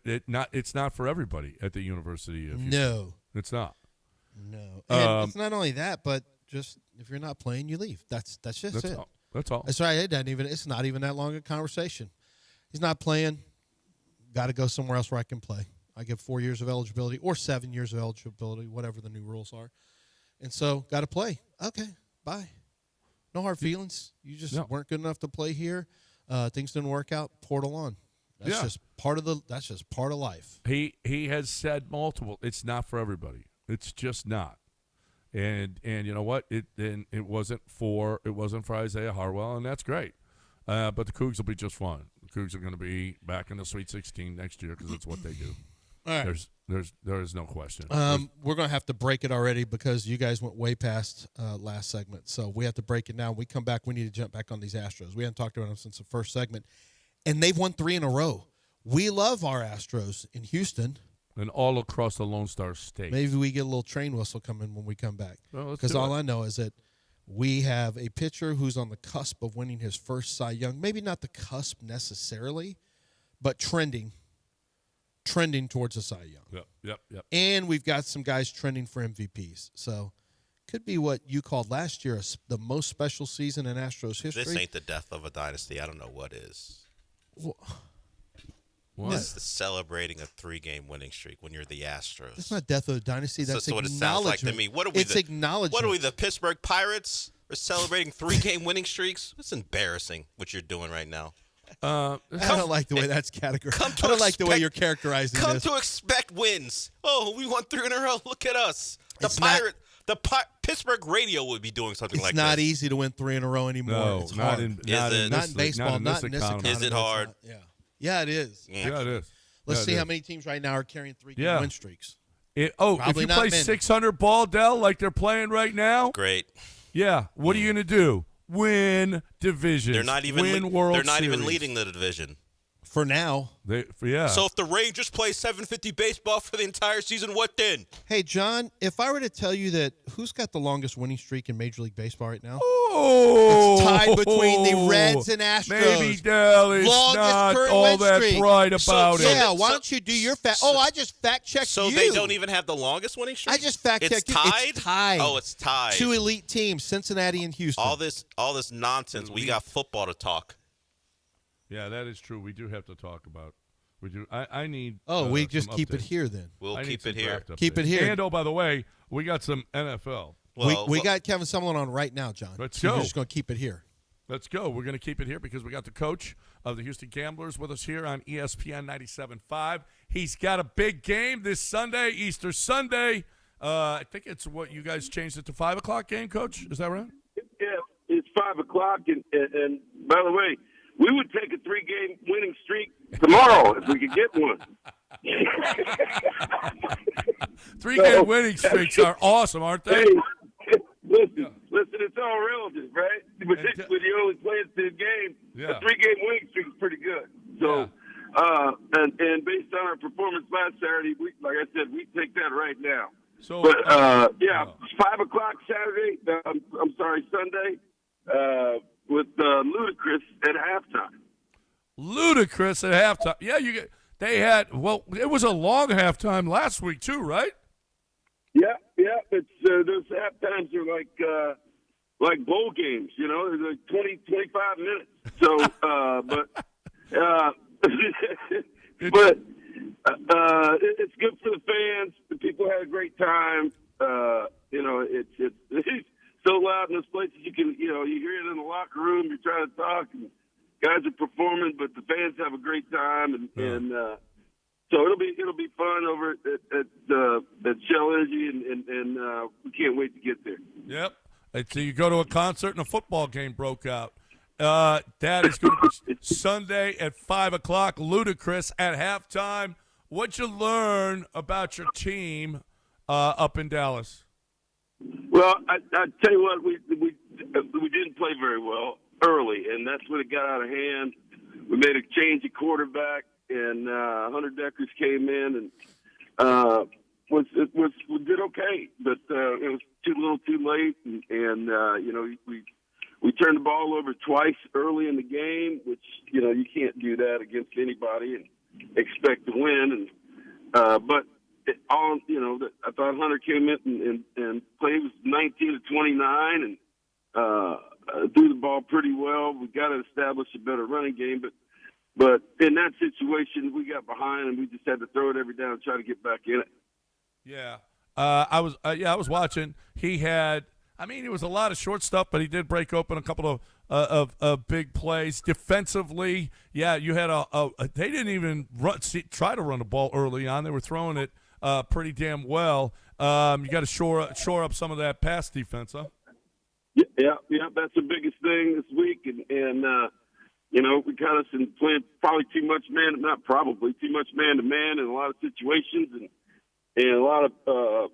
it's not for everybody at the University of Houston. No. It's not. No. And it's not only that, but just if you're not playing, you leave. That's just it. That's all. That's right. It's not even that long a conversation. He's not playing. Got to go somewhere else where I can play. I get 4 years of eligibility or 7 years of eligibility, whatever the new rules are. And so, got to play. Okay, bye. No hard feelings. You just weren't good enough to play here. Things didn't work out. Portal on. That's just part of life. He has said multiple. It's not for everybody. It's just not. And you know what? It wasn't for Isaiah Harwell, and that's great. But the Cougs will be just fine. Cougs are going to be back in the Sweet 16 next year because it's what they do. All right. There is no question. We're going to have to break it already because you guys went way past last segment. So we have to break it now. When we come back, we need to jump back on these Astros. We haven't talked about them since the first segment. And they've won 3 in a row. We love our Astros in Houston. And all across the Lone Star State. Maybe we get a little train whistle coming when we come back. Well, because all I know is that we have a pitcher who's on the cusp of winning his first Cy Young. Maybe not the cusp necessarily, but trending towards a Cy Young. Yep. And we've got some guys trending for MVPs. So could be what you called last year the most special season in Astros history. This ain't the death of a dynasty. I don't know what is. What? This is celebrating a 3-game winning streak when you're the Astros. That's not death of a dynasty. That's what it sounds like to me. What are we? It's acknowledgement. What are we, the Pittsburgh Pirates? We're celebrating 3-game winning streaks. It's embarrassing what you're doing right now. I don't like the way that's categorized. I don't like the way you're characterizing this. Come to expect wins. Oh, we won 3 in a row. Look at us. Pittsburgh radio would be doing something like this. It's not easy to win 3 in a row anymore. No, it's not hard. in baseball, not in this economy. Is it hard? Yeah, it is. Yeah, it is. Let's see how many teams right now are carrying 3-game win streaks. If Probably you not play many. 600 ball, Dell, like they're playing right now, Great. yeah, what are you going to do? Win divisions. They're not even win World They're not even Series. leading the division. For now. So if the Rangers play 750 baseball for the entire season, what then? Hey, John, if I were to tell you that who's got the longest winning streak in Major League Baseball right now? Oh, it's tied between the Reds and Astros. Maybe Dell is longest not current all win that streak. bright about it. Yeah, why don't you do your fact? I just fact-checked you. So they don't even have the longest winning streak? I just fact-checked you. It's tied? Oh, it's tied. 2 elite teams, Cincinnati and Houston. All this nonsense. We got football to talk. Yeah, that is true. We do have to talk about. We do. I need. We just some keep updates. it here then. We'll keep it here. Keep it here. And by the way, we got some NFL. We got Kevin Sumlin on right now, John. Let's so go. We're just going to keep it here. Let's go. We're going to keep it here because we got the coach of the Houston Gamblers with us here on ESPN 97.5. He's got a big game this Sunday, Easter Sunday. I think it's what you guys changed it to 5 o'clock game, Coach. Is that right? Yeah, it's 5 o'clock. And by the way, we would take a 3-game winning streak tomorrow if we could get one. 3-game winning streaks are awesome, aren't they? Hey, listen, it's all relative, right? When you only play 2 games, a 3-game winning streak is pretty good. So, and based on our performance last Saturday, like I said, we take that right now. So, but it's 5 o'clock Saturday. I'm sorry, Sunday. With Ludacris at halftime. Ludacris at halftime. Yeah, they had. Well, it was a long halftime last week too, right? Yeah. It's those halftimes are like bowl games. You know, they're like 20, 25 minutes. So, but it's good for the fans. The people had a great time. It's so loud in this place that you hear it in the locker room. You're trying to talk, and guys are performing, but the fans have a great time, and so it'll be fun over at Shell Energy, and we can't wait to get there. Yep. So you go to a concert and a football game broke out. That is going to be Sunday at 5 o'clock. Ludacris at halftime. What'd you learn about your team up in Dallas? Well, I tell you what, we didn't play very well early, and that's when it got out of hand. We made a change at quarterback, and Hunter Deckers came in and we did okay, but it was too little, too late, and we turned the ball over twice early in the game, which you can't do that against anybody and expect to win, but. I thought Hunter came in and played 19 to 29 and threw the ball pretty well. We got to establish a better running game, but in that situation, we got behind and we just had to throw it every down and try to get back in it. Yeah, I was watching. He was a lot of short stuff, but he did break open a couple of big plays defensively. Yeah, you had they didn't even try to run the ball early on. They were throwing it pretty damn well. You got to shore up some of that pass defense, huh? Yeah. That's the biggest thing this week, and We got us in playing probably too much man, not probably too much man to man in a lot of situations, and a lot of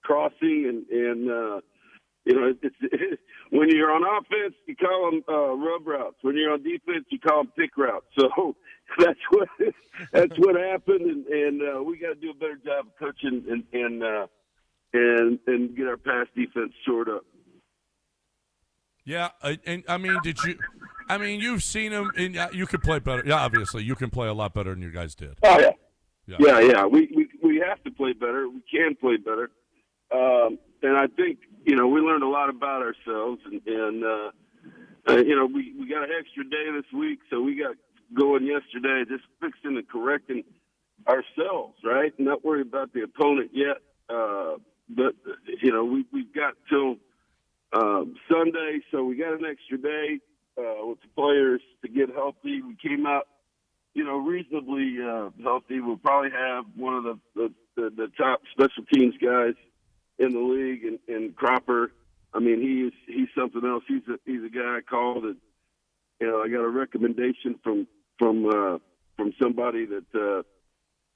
crossing and it's when you're on offense, you call them rub routes. When you're on defense, you call them pick routes. So that's what happened, and we got to do a better job of coaching and get our pass defense shored up. Yeah, and I mean, you've seen him, and you can play better. Yeah, obviously, you can play a lot better than you guys did. Oh yeah. We have to play better. We can play better, and I think we learned a lot about ourselves, and we got an extra day this week, so we got going yesterday, just fixing and correcting ourselves, right? Not worry about the opponent yet, but we've got till Sunday, so we got an extra day with the players to get healthy. We came out, reasonably healthy. We'll probably have one of the top special teams guys in the league, and Cropper. I mean, he's something else. He's a guy I called that. I got a recommendation from somebody that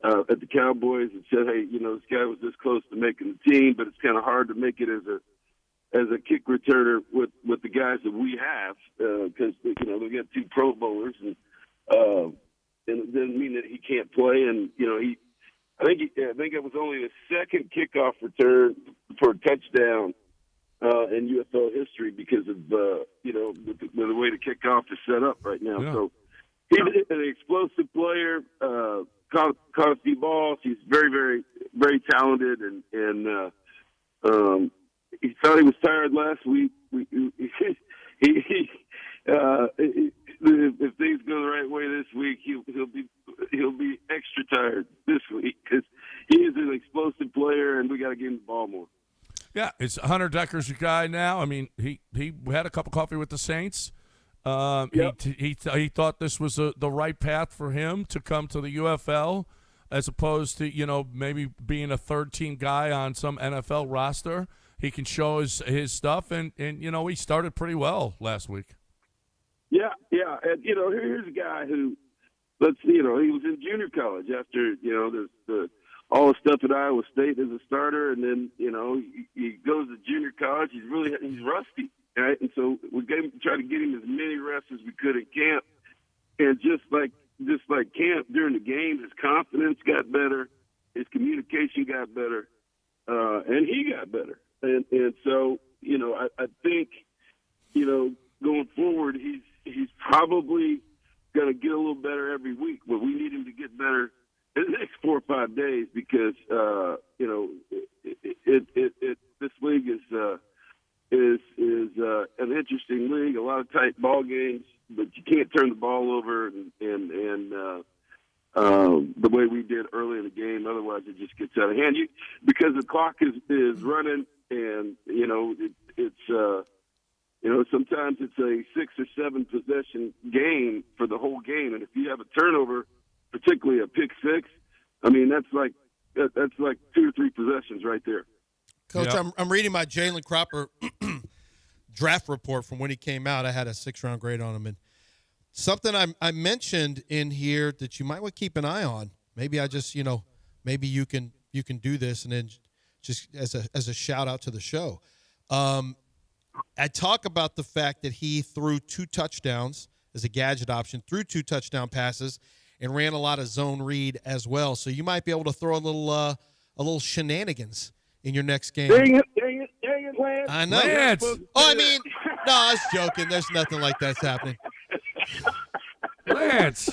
at the Cowboys that said, hey, this guy was this close to making the team, but it's kind of hard to make it as a kick returner with the guys that we have, because they got two Pro Bowlers, and it doesn't mean that he can't play. And I think it was only the second kickoff return for a touchdown in UFL history because of the way the kickoff is set up right now. Yeah. So he's an explosive player. Caught a few balls. He's very, very, very talented, and he thought he was tired last week. If things go the right way this week, he'll be extra tired this week because he is an explosive player, and we got to get him the ball more. Yeah, it's Hunter Decker's your guy now. I mean, he had a cup of coffee with the Saints. Yep. He thought this was the right path for him to come to the UFL, as opposed to maybe being a third-team guy on some NFL roster. He can show his stuff, and he started pretty well last week. Yeah, and here's a guy who, he was in junior college after all the stuff at Iowa State as a starter, and then he goes to junior college. He's rusty, right? And so we tried to get him as many reps as we could at camp, and just like camp during the game, his confidence got better, his communication got better, and he got better. And so, I think, going forward, he's probably going to get a little better every week, but we need him to get better in the next 4 or 5 days because, this league is an interesting league, a lot of tight ball games, but you can't turn the ball over and the way we did early in the game. Otherwise, it just gets out of hand. Because the clock is running. And sometimes it's a 6 or 7 possession game for the whole game, and if you have a turnover, particularly a pick six, I mean that's like 2 or 3 possessions right there. Coach, yep. I'm reading my Jalen Cropper draft report from when he came out. I had a 6-round grade on him, and something I mentioned in here that you might want to keep an eye on. Maybe I just maybe you can do this, and then. Just as a shout out to the show. I talk about the fact that he threw 2 touchdowns as a gadget option, threw 2 touchdown passes, and ran a lot of zone read as well. So you might be able to throw a little shenanigans in your next game. Dang it, Lance. I know. Lance. I mean, no, I was joking. There's nothing like that's happening. Lance.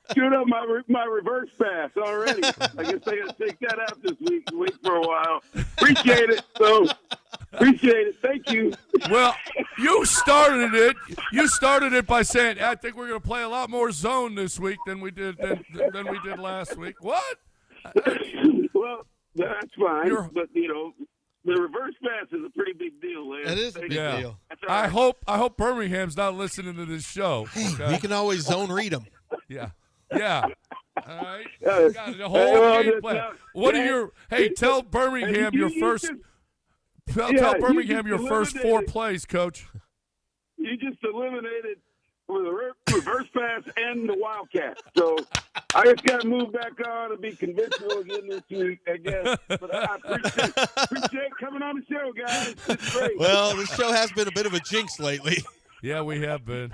Screwed up my reverse pass already. I guess I got to take that out this week and wait for a while. Appreciate it. Thank you. Well, you started it. You started it by saying, I think we're going to play a lot more zone this week than we did last week. What? Well, that's fine. But, the reverse pass is a pretty big deal, Lance. It is a big deal. Right. I hope Birmingham's not listening to this show. Hey, we can always zone read them. Yeah. All right. You got the whole game plan. Tell Birmingham your first. Tell Birmingham your first 4 plays, Coach. you just eliminated with a reverse pass and the Wildcat. So I just got to move back on and be conventional again this week, I guess. But I appreciate coming on the show, guys. It's great. Well, the show has been a bit of a jinx lately. Yeah, we have been.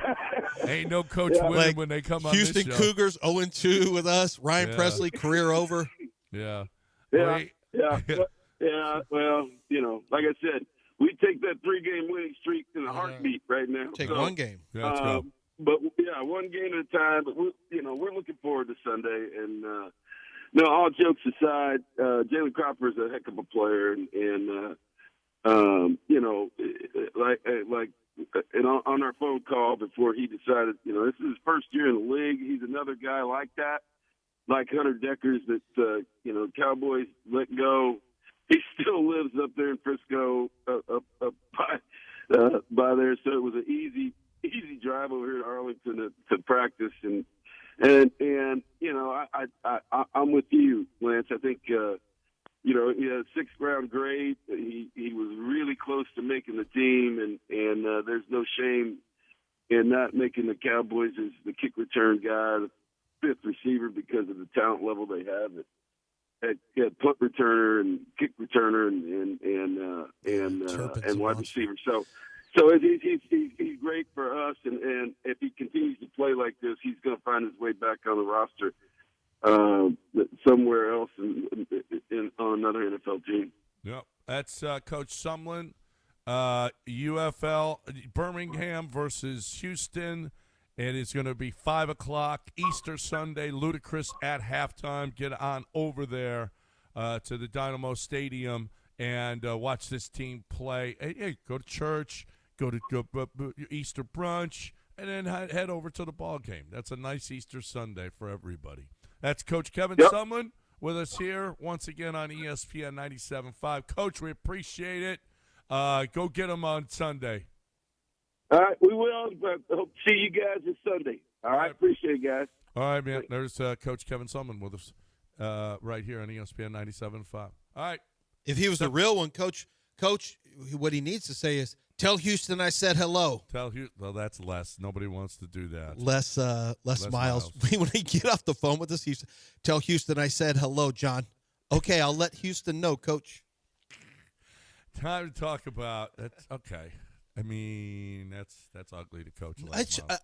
Ain't no coach winning Like when they come on Houston this show. Cougars 0-2 with us. Ryan Presley, career over. Yeah. Yeah. Well, like I said, we take that 3-game winning streak in a heartbeat right now. Take one game. Yeah, let's go. But one game at a time. But we're looking forward to Sunday. And all jokes aside, Jalen Cropper is a heck of a player, and on our phone call before he decided, this is his first year in the league. He's another guy like that, like Hunter Deckers that Cowboys let go. He still lives up there in Frisco, up by there. So it was an easy drive over here to Arlington to practice, and I'm with you, Lance. I think he had a 6th round grade. He was really close to making the team, and there's no shame in not making the Cowboys as the kick return guy, the 5th receiver, because of the talent level they have at punt returner and kick returner and wide receiver. So he's great for us, and if he continues to play like this, he's going to find his way back on the roster somewhere else on another NFL team. Yep, that's Coach Sumlin, UFL Birmingham versus Houston. And it's going to be 5 o'clock Easter Sunday, ludicrous at halftime. Get on over there to the Dynamo Stadium and watch this team play. Hey, go to church, go to Easter brunch, and then head over to the ball game. That's a nice Easter Sunday for everybody. That's Coach Kevin Sumlin with us here once again on ESPN 97.5. Coach, we appreciate it. Go get him on Sunday. All right, we will. But hope to see you guys this Sunday. All right, appreciate it, guys. All right, man. There's Coach Kevin Sumlin with us right here on ESPN 97.5. All right. If he was the real one, Coach, what he needs to say is, tell Houston I said hello. Tell Houston. Well, that's less. Nobody wants to do that. Less miles. When he get off the phone with us, tell Houston I said hello, John. Okay, I'll let Houston know, Coach. Time to talk about that's okay. I mean, that's ugly to coach.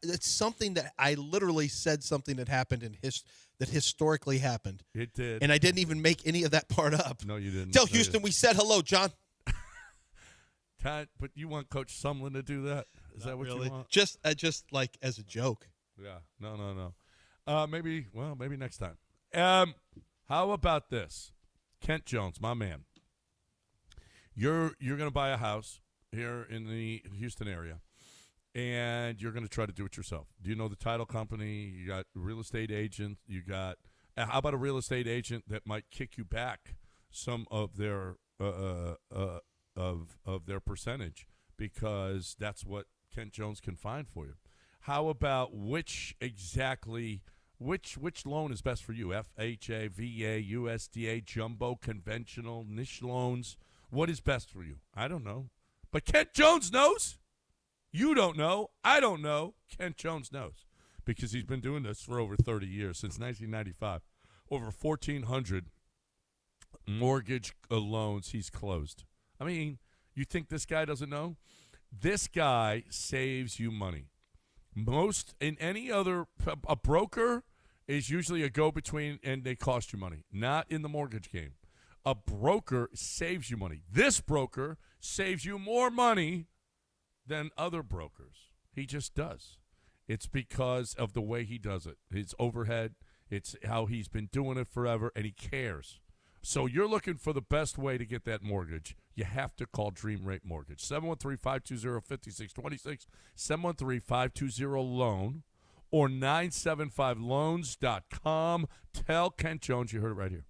It's something that I literally said something that happened that historically happened. It did. And I didn't even make any of that part up. No, you didn't. Tell Houston we said hello, John. But you want Coach Sumlin to do that? Is that what you want? Just like as a joke. Yeah. No. Maybe next time. How about this? Kent Jones, my man. You're going to buy a house here in the Houston area, and you're going to try to do it yourself. Do you know the title company? You got a real estate agent. You got how about a real estate agent that might kick you back some of their of their percentage, because that's what Kent Jones can find for you. How about which loan is best for you? FHA, VA, USDA, jumbo, conventional, niche loans. What is best for you? I don't know. But Kent Jones knows. You don't know. I don't know. Kent Jones knows, because he's been doing this for over 30 years, since 1995. Over 1,400 mortgage loans he's closed. I mean, you think this guy doesn't know? This guy saves you money. Most in any other, a broker is usually a go-between, and they cost you money. Not in the mortgage game. A broker saves you money. This broker saves you more money than other brokers. He just does. It's because of the way he does it. His overhead, it's how he's been doing it forever, and he cares. So you're looking for the best way to get that mortgage. You have to call Dream Rate Mortgage. 713-520-5626, 713-520-LOAN, or 975loans.com. Tell Kent Jones you heard it right here.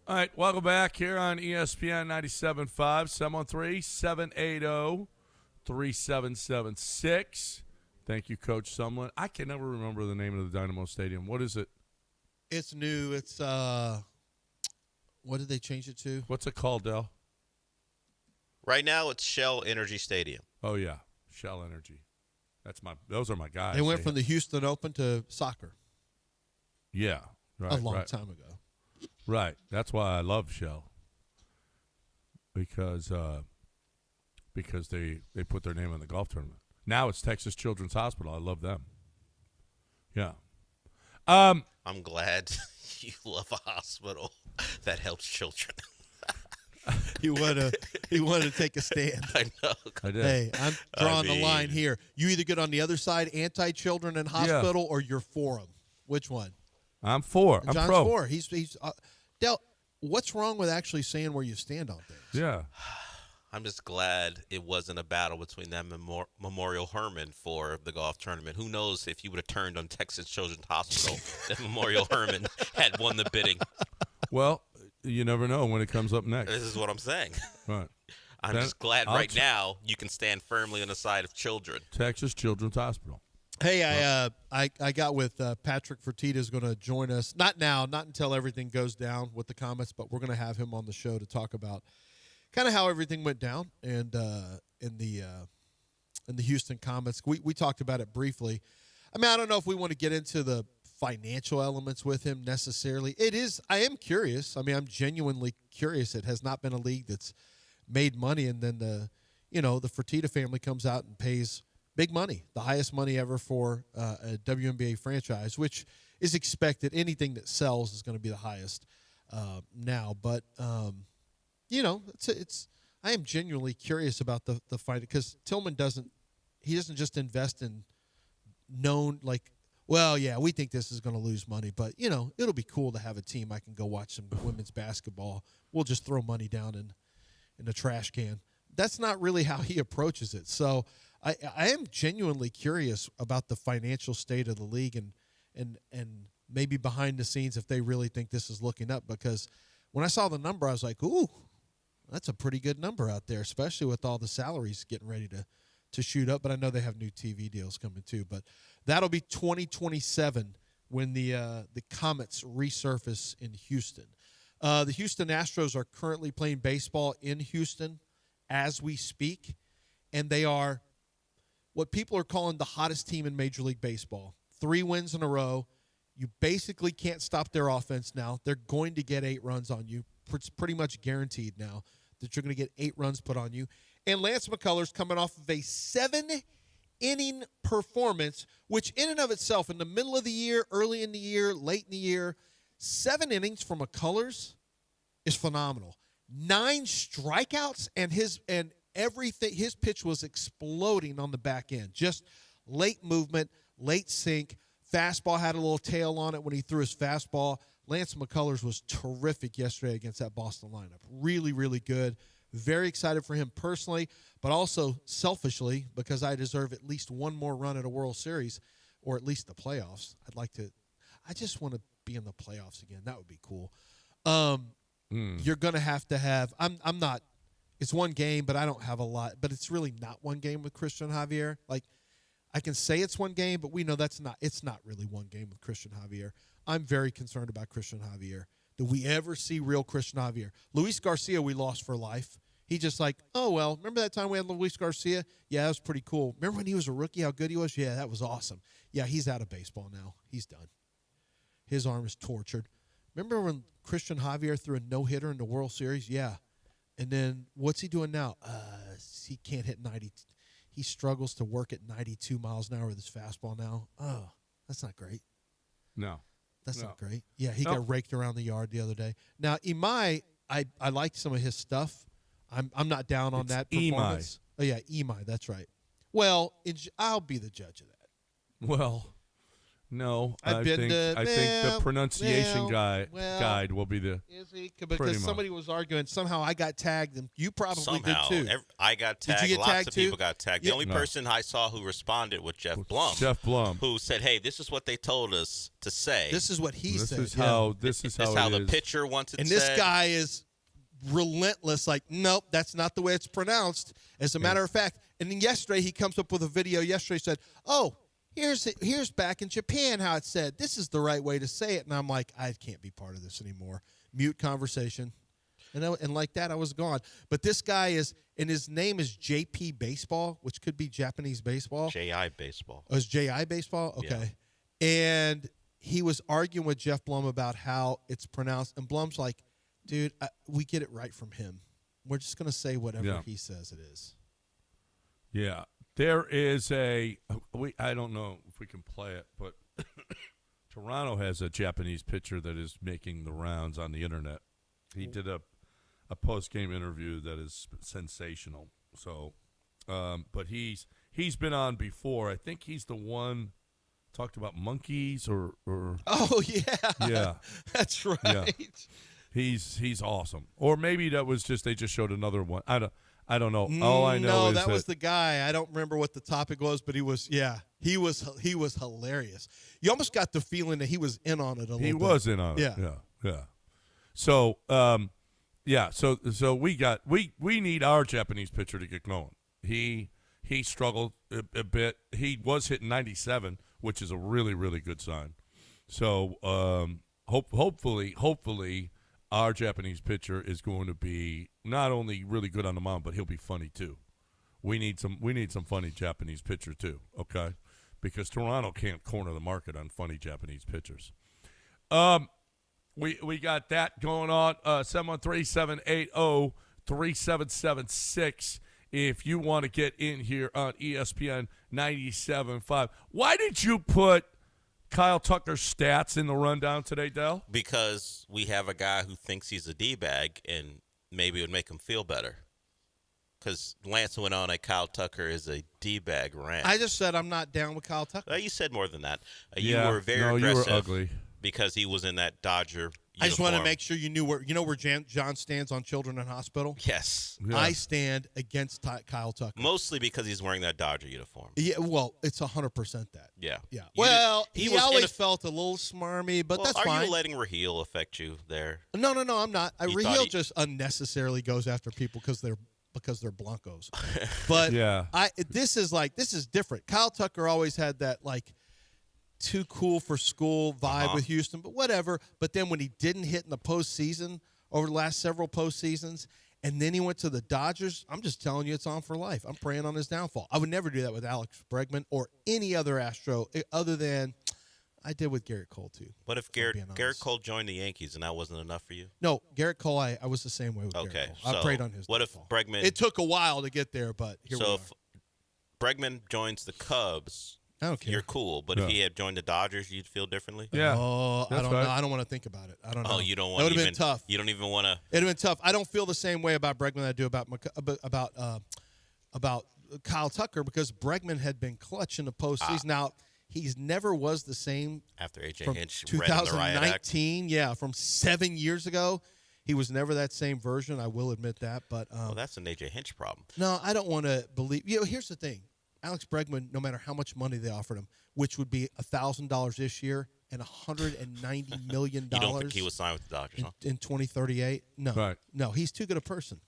All right, welcome back here on ESPN 97.5, 713-780-3776. Thank you, Coach Sumlin. I can never remember the name of the Dynamo Stadium. What is it? It's new. It's what did they change it to? What's it called, Del? Right now, it's Shell Energy Stadium. Oh yeah, Shell Energy. Those are my guys. They went from the Houston Open to soccer. Yeah, right, a long time ago. Right. That's why I love Shell. Because they put their name on the golf tournament. Now it's Texas Children's Hospital. I love them. Yeah. I'm glad you love a hospital that helps children. He wanted to take a stand. I know. I did. Hey, I'm drawing the line here. You either get on the other side, anti-children and hospital, or you're for them. Which one? I'm for. I'm John's pro. for. He's Del, what's wrong with actually saying where you stand on things? Yeah. I'm just glad it wasn't a battle between them and Memorial Hermann for the golf tournament. Who knows if you would have turned on Texas Children's Hospital if Memorial Hermann had won the bidding. Well, you never know when it comes up next. This is what I'm saying. Right. I'm just glad now you can stand firmly on the side of children. Texas Children's Hospital. Hey, I got with Patrick Fertitta is going to join us. Not now, not until everything goes down with the Comets, but we're going to have him on the show to talk about kind of how everything went down and in the Houston Comets. We talked about it briefly. I mean, I don't know if we want to get into the financial elements with him necessarily. I am curious. I mean, I'm genuinely curious. It has not been a league that's made money, and then the Fertitta family comes out and pays big money, the highest money ever for a WNBA franchise, which is expected. Anything that sells is going to be the highest now. But I am genuinely curious about the fight, because Tillman doesn't just invest in known, like, well, yeah, we think this is going to lose money, but it'll be cool to have a team I can go watch some women's basketball. We'll just throw money down in the trash can. That's not really how he approaches it. So I am genuinely curious about the financial state of the league and maybe behind the scenes if they really think this is looking up, because when I saw the number, I was like, ooh, that's a pretty good number out there, especially with all the salaries getting ready to shoot up. But I know they have new TV deals coming too. But that'll be 2027 when the Comets resurface in Houston. The Houston Astros are currently playing baseball in Houston as we speak, and they are what people are calling the hottest team in Major League Baseball. 3 wins in a row. You basically can't stop their offense now. They're going to get 8 runs on you. It's pretty much guaranteed now that you're going to get 8 runs put on you. And Lance McCullers coming off of a 7-inning performance, which in and of itself, in the middle of the year, early in the year, late in the year, 7 innings for McCullers is phenomenal. 9 strikeouts, and everything. His pitch was exploding on the back end. Just late movement, late sink. Fastball had a little tail on it when he threw his fastball. Lance McCullers was terrific yesterday against that Boston lineup. Really, really good. Very excited for him personally, but also selfishly because I deserve at least one more run at a World Series, or at least the playoffs. I just want to be in the playoffs again. That would be cool. You're going to have, I'm not, it's one game, but I don't have a lot, but it's really not one game with Christian Javier. Like, I can say it's one game, but we know it's not really one game with Christian Javier. I'm very concerned about Christian Javier. Do we ever see real Christian Javier? Luis Garcia, we lost for life. He just like, oh, well, remember that time we had Luis Garcia? Yeah, that was pretty cool. Remember when he was a rookie, how good he was? Yeah, that was awesome. Yeah, he's out of baseball now. He's done. His arm is tortured. Remember when Christian Javier threw a no-hitter in the World Series? Yeah. And then what's he doing now? He can't hit 90. He struggles to work at 92 miles an hour with his fastball now. Oh, that's not great. No. That's not great. Yeah, he got raked around the yard the other day. Now, Imai, I liked some of his stuff. I'm not down on that performance. Oh, yeah, Imai, that's right. Well, I'll be the judge of that. Well, No, I've I been think to- I think the pronunciation well, guide will be the. Is he? Pretty Because much. somebody was arguing. Somehow I got tagged, and you probably Somehow, did too. I got Did you tagged. get Lots tagged of too? people got tagged. Yeah. The only No. person I saw who responded was Jeff Blum. Jeff Blum. Who said, "Hey, this is what they told us to say. This is what he This said. is yeah. how. This is This how is how it the is. pitcher wants it And said." this guy is relentless. Like, nope, that's not the way it's pronounced. As a matter of fact, and then yesterday he comes up with a video. Yesterday said, "Oh, here's back in Japan how it's said. This is the right way to say it." And I'm like, I can't be part of this anymore. Mute conversation. And like that, I was gone. But this guy is, and his name is JP Baseball, which could be Japanese baseball. J.I. baseball. Oh, it's J.I. Baseball? Okay. And he was arguing with Jeff Blum about how it's pronounced. And Blum's like, dude, we get it right from him. We're just going to say whatever he says it is. Yeah, there is a. I don't know if we can play it, but Toronto has a Japanese pitcher that is making the rounds on the internet. He did a post-game interview that is sensational. So, but he's been on before. I think he's the one talked about monkeys or Oh, yeah. Yeah. That's right. Yeah. He's awesome. Or maybe that was just they just showed another one. I don't know. All I know is that was the guy. I don't remember what the topic was, but he was hilarious. You almost got the feeling that he was in on it a little bit. He was in on it. Yeah. So, so we need our Japanese pitcher to get going. He struggled a bit. He was hitting 97, which is a really, really good sign. So, hopefully our Japanese pitcher is going to be not only really good on the mound, but he'll be funny too. We need some funny Japanese pitcher too, okay? Because Toronto can't corner the market on funny Japanese pitchers. We got that going on. 713-780-3776 if you want to get in here on ESPN 97.5. Why did you put Kyle Tucker's stats in the rundown today, Del? Because we have a guy who thinks he's a D-bag, and maybe it would make him feel better. Because Lance went on that Kyle Tucker is a D-bag rant. I just said I'm not down with Kyle Tucker. You said more than that. Yeah, you were very no, aggressive. you were ugly. Because he was in that Dodger uniform. I just want to make sure you knew where John stands on Children in Hospital. Yes. Yeah. I stand against Kyle Tucker. Mostly because he's wearing that Dodger uniform. Yeah, well, it's 100% that. Yeah. Yeah. You Well, did- he was always in a- felt a little smarmy, but Well, that's are fine. you letting Raheel affect you there? No, I'm not. You thought Raheel he- just unnecessarily goes after people because they're Blancos. But Yeah. this is different. Kyle Tucker always had that like too cool for school vibe with Houston, but whatever. But then when he didn't hit in the postseason over the last several postseasons, and then he went to the Dodgers, I'm just telling you, it's on for life. I'm praying on his downfall. I would never do that with Alex Bregman or any other Astro other than I did with Garrett Cole too. What if being honest. Garrett Cole joined the Yankees and that wasn't enough for you? No, Garrett Cole, I was the same way with Okay, Garrett Cole. I so prayed on his what if downfall. Bregman- It took a while to get there, but here we So are. if Bregman joins the Cubs, I don't care. you're cool. But if he had joined the Dodgers, you'd feel differently? Yeah. Oh, I that's don't right. know. I don't want to think about it. I don't know. Oh, you don't want That would to have been tough. You don't even want to. It would have been tough. I don't feel the same way about Bregman that I do about Kyle Tucker because Bregman had been clutch in the postseason. Now, he's never was the same After A.J. from Hinch read in the riot act. 2019. Yeah, from 7 years ago. He was never that same version. I will admit that. But Well, that's an A.J. Hinch problem. no, I don't want to believe. Here's the thing. Alex Bregman, no matter how much money they offered him, which would be $1,000 this year and $190 million You don't think he was signed with the Dodgers, huh? in 2038? No. Right. No, he's too good a person.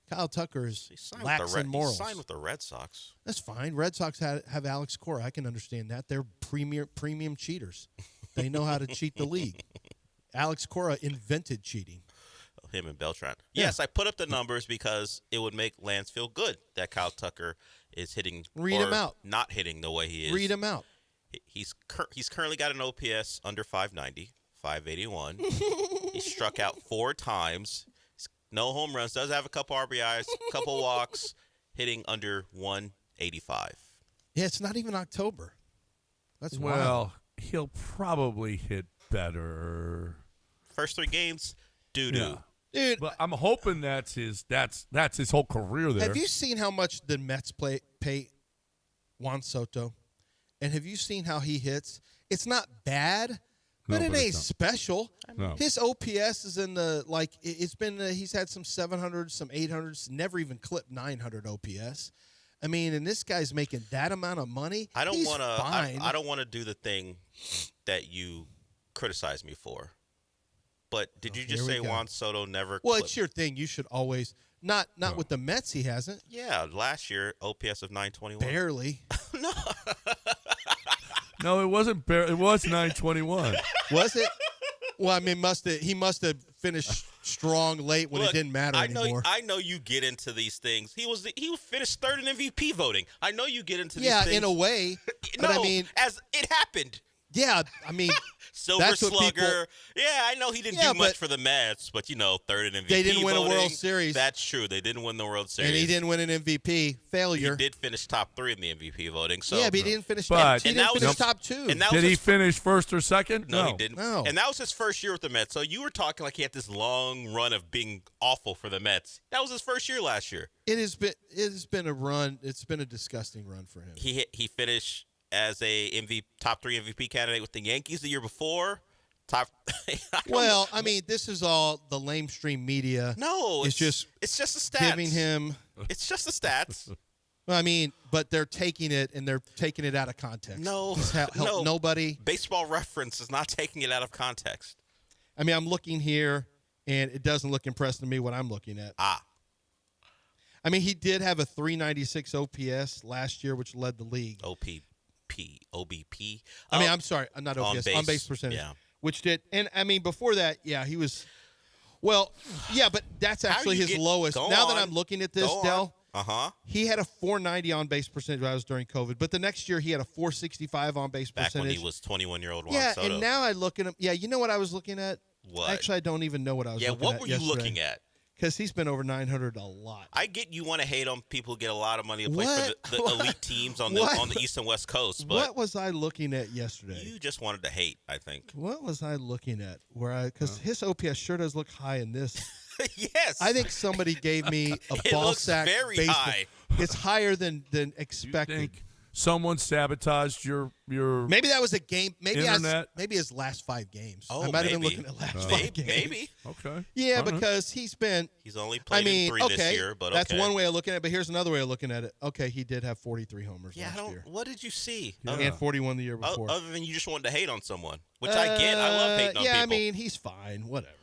Kyle Tucker is He signed lacks with the in morals. He signed with the Red Sox. That's fine. Red Sox have Alex Cora. I can understand that. They're premium cheaters. They know how to cheat the league. Alex Cora invented cheating. Him and Beltran. Yeah. Yes, I put up the numbers because it would make Lance feel good that Kyle Tucker is hitting Read or him out. not hitting the way he is. Read him out. He's currently got an OPS under 590, 581. He struck out 4 times. No home runs. Does have a couple RBIs, couple walks, hitting under 185. Yeah, it's not even October. That's wild. Well, he'll probably hit better. First 3 games, doo-doo. Yeah. Dude, But I'm hoping that's his whole career there. have you seen how much the Mets pay Juan Soto? And have you seen how he hits? It's not bad, but it but it's ain't not. special. No. His OPS is in the it's been he's had some 700s, some 800s, never even clipped 900 OPS. I mean, and this guy's making that amount of money. I don't He's want to. fine. I don't want to do the thing that you criticize me for. But did you just here we say go. Juan Soto never? Well, clipped? it's your thing. You should always not with the Mets. He hasn't Yeah, last year OPS of 921. barely. No, it wasn't. It was 921. Was it? Well, I mean, he must have finished strong late when Look, it didn't matter anymore. I know you get into these things. He finished third in MVP voting. I know you get into these yeah, things. in a way. No, But I mean, as it happened. yeah, I mean, Silver that's what Slugger. people- Yeah, I know he didn't Yeah, do much but for the Mets, but third in MVP. They didn't win a voting. World Series. That's true. They didn't win the World Series. and he didn't win an MVP. Failure. He did finish top 3 in the MVP voting. So yeah, but he didn't finish But- top. He And didn't that was finish his- top 2. And that Did was he his finish first or second? No, he didn't. No. And that was his first year with the Mets. So you were talking like he had this long run of being awful for the Mets. That was his first year last year. It has been a run. It's been a disgusting run for him. He finished as a top 3 MVP candidate with the Yankees the year before. Top. Well, I mean, this is all the lamestream media. No, it's just the stats. giving him. It's just the stats. I mean, but they're taking it out of context. No, He's helped no. nobody. Baseball Reference is not taking it out of context. I mean, I'm looking here, and it doesn't look impressive to me what I'm looking at. I mean, he did have a 396 OPS last year, which led the league. OBP. I mean, I'm sorry, not on OPS, base. on base percentage. Yeah. Which did, and I mean, before that, yeah, he was. Well, yeah, but that's actually his lowest. Now that I'm looking at this, Del, he had a 490 on base percentage when I was during COVID. But the next year, he had a 465 on base percentage. Back when he was 21-year-old Juan Yeah, Soto. and now I look at him. Yeah, you know what I was looking at? What? Actually, I don't even know what I was looking at. Yeah, what were you yesterday. looking at? Because he's been over 900 a lot. I get you want to hate on people who get a lot of money to play What? for the elite teams on the East and West Coast, but What was I looking at yesterday? you just wanted to hate, I think. What was I looking at? Because his OPS sure does look high in this. Yes. I think somebody gave me a It ball looks sack very baseball. high. It's higher than You expected. think someone sabotaged your Maybe that was a game. Maybe Internet? maybe his last 5 games. Oh, I might have been maybe. looking at last 5 Maybe. games. Maybe. Okay. Yeah, All right. because he's been. He's only played in 3 okay, this year, but that's okay. one way of looking at it. But here's another way of looking at it. Okay, he did have 43 homers Yeah, last year, what did you see? and 41 the year before. Other than you just wanted to hate on someone, which I get. I love hating on yeah, people. I mean, he's fine. Whatever.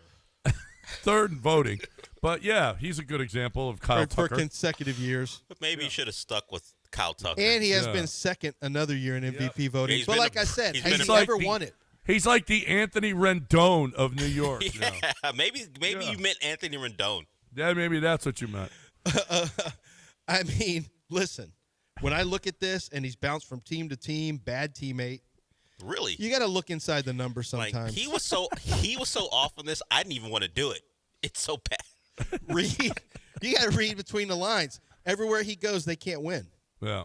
Third in voting. But, yeah, he's a good example of Kyle For Tucker. consecutive years. But maybe you should have stuck with Kyle Tucker. And he has Yeah. been second another year in MVP voting. He's But been like a- I said, he's he's been a- never like the- won it. He's like the Anthony Rendon of New York. yeah, maybe Yeah. you meant Anthony Rendon. Yeah, maybe that's what you meant. I mean, listen, when I look at this and he's bounced from team to team, bad teammate, Really? you got to look inside the numbers Like sometimes. he was so off on this. I didn't even want to do it. It's so bad. Read. You got to read between the lines. Everywhere he goes, they can't win. Yeah.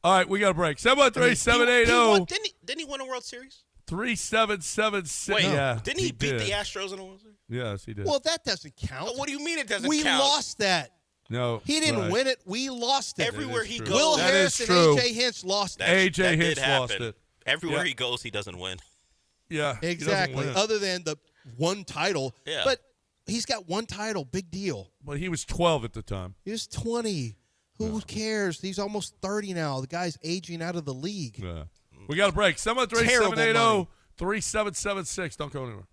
All right, we got a break. 713-780-3776. Didn't he win a World Series? Wait, Wait, didn't he beat did. the Astros in a World Series? Yes, he did. Well, that doesn't count. What do you mean it doesn't we count? lost that. No. He didn't right. win it. We lost it. Everywhere is he true. goes. Will That Harris is and true. A.J. Hinch lost it. A.J. that Hinch did lost happen. it. Everywhere Yeah. he goes, he doesn't win. Yeah. he doesn't Exactly. win. Other than the one title. Yeah. But he's got one title. Big deal. But he was 12 at the time. He was 20. Who cares? He's almost 30 now. The guy's aging out of the league. Yeah. We got a break. Terrible 713-780-3776. Don't go anywhere.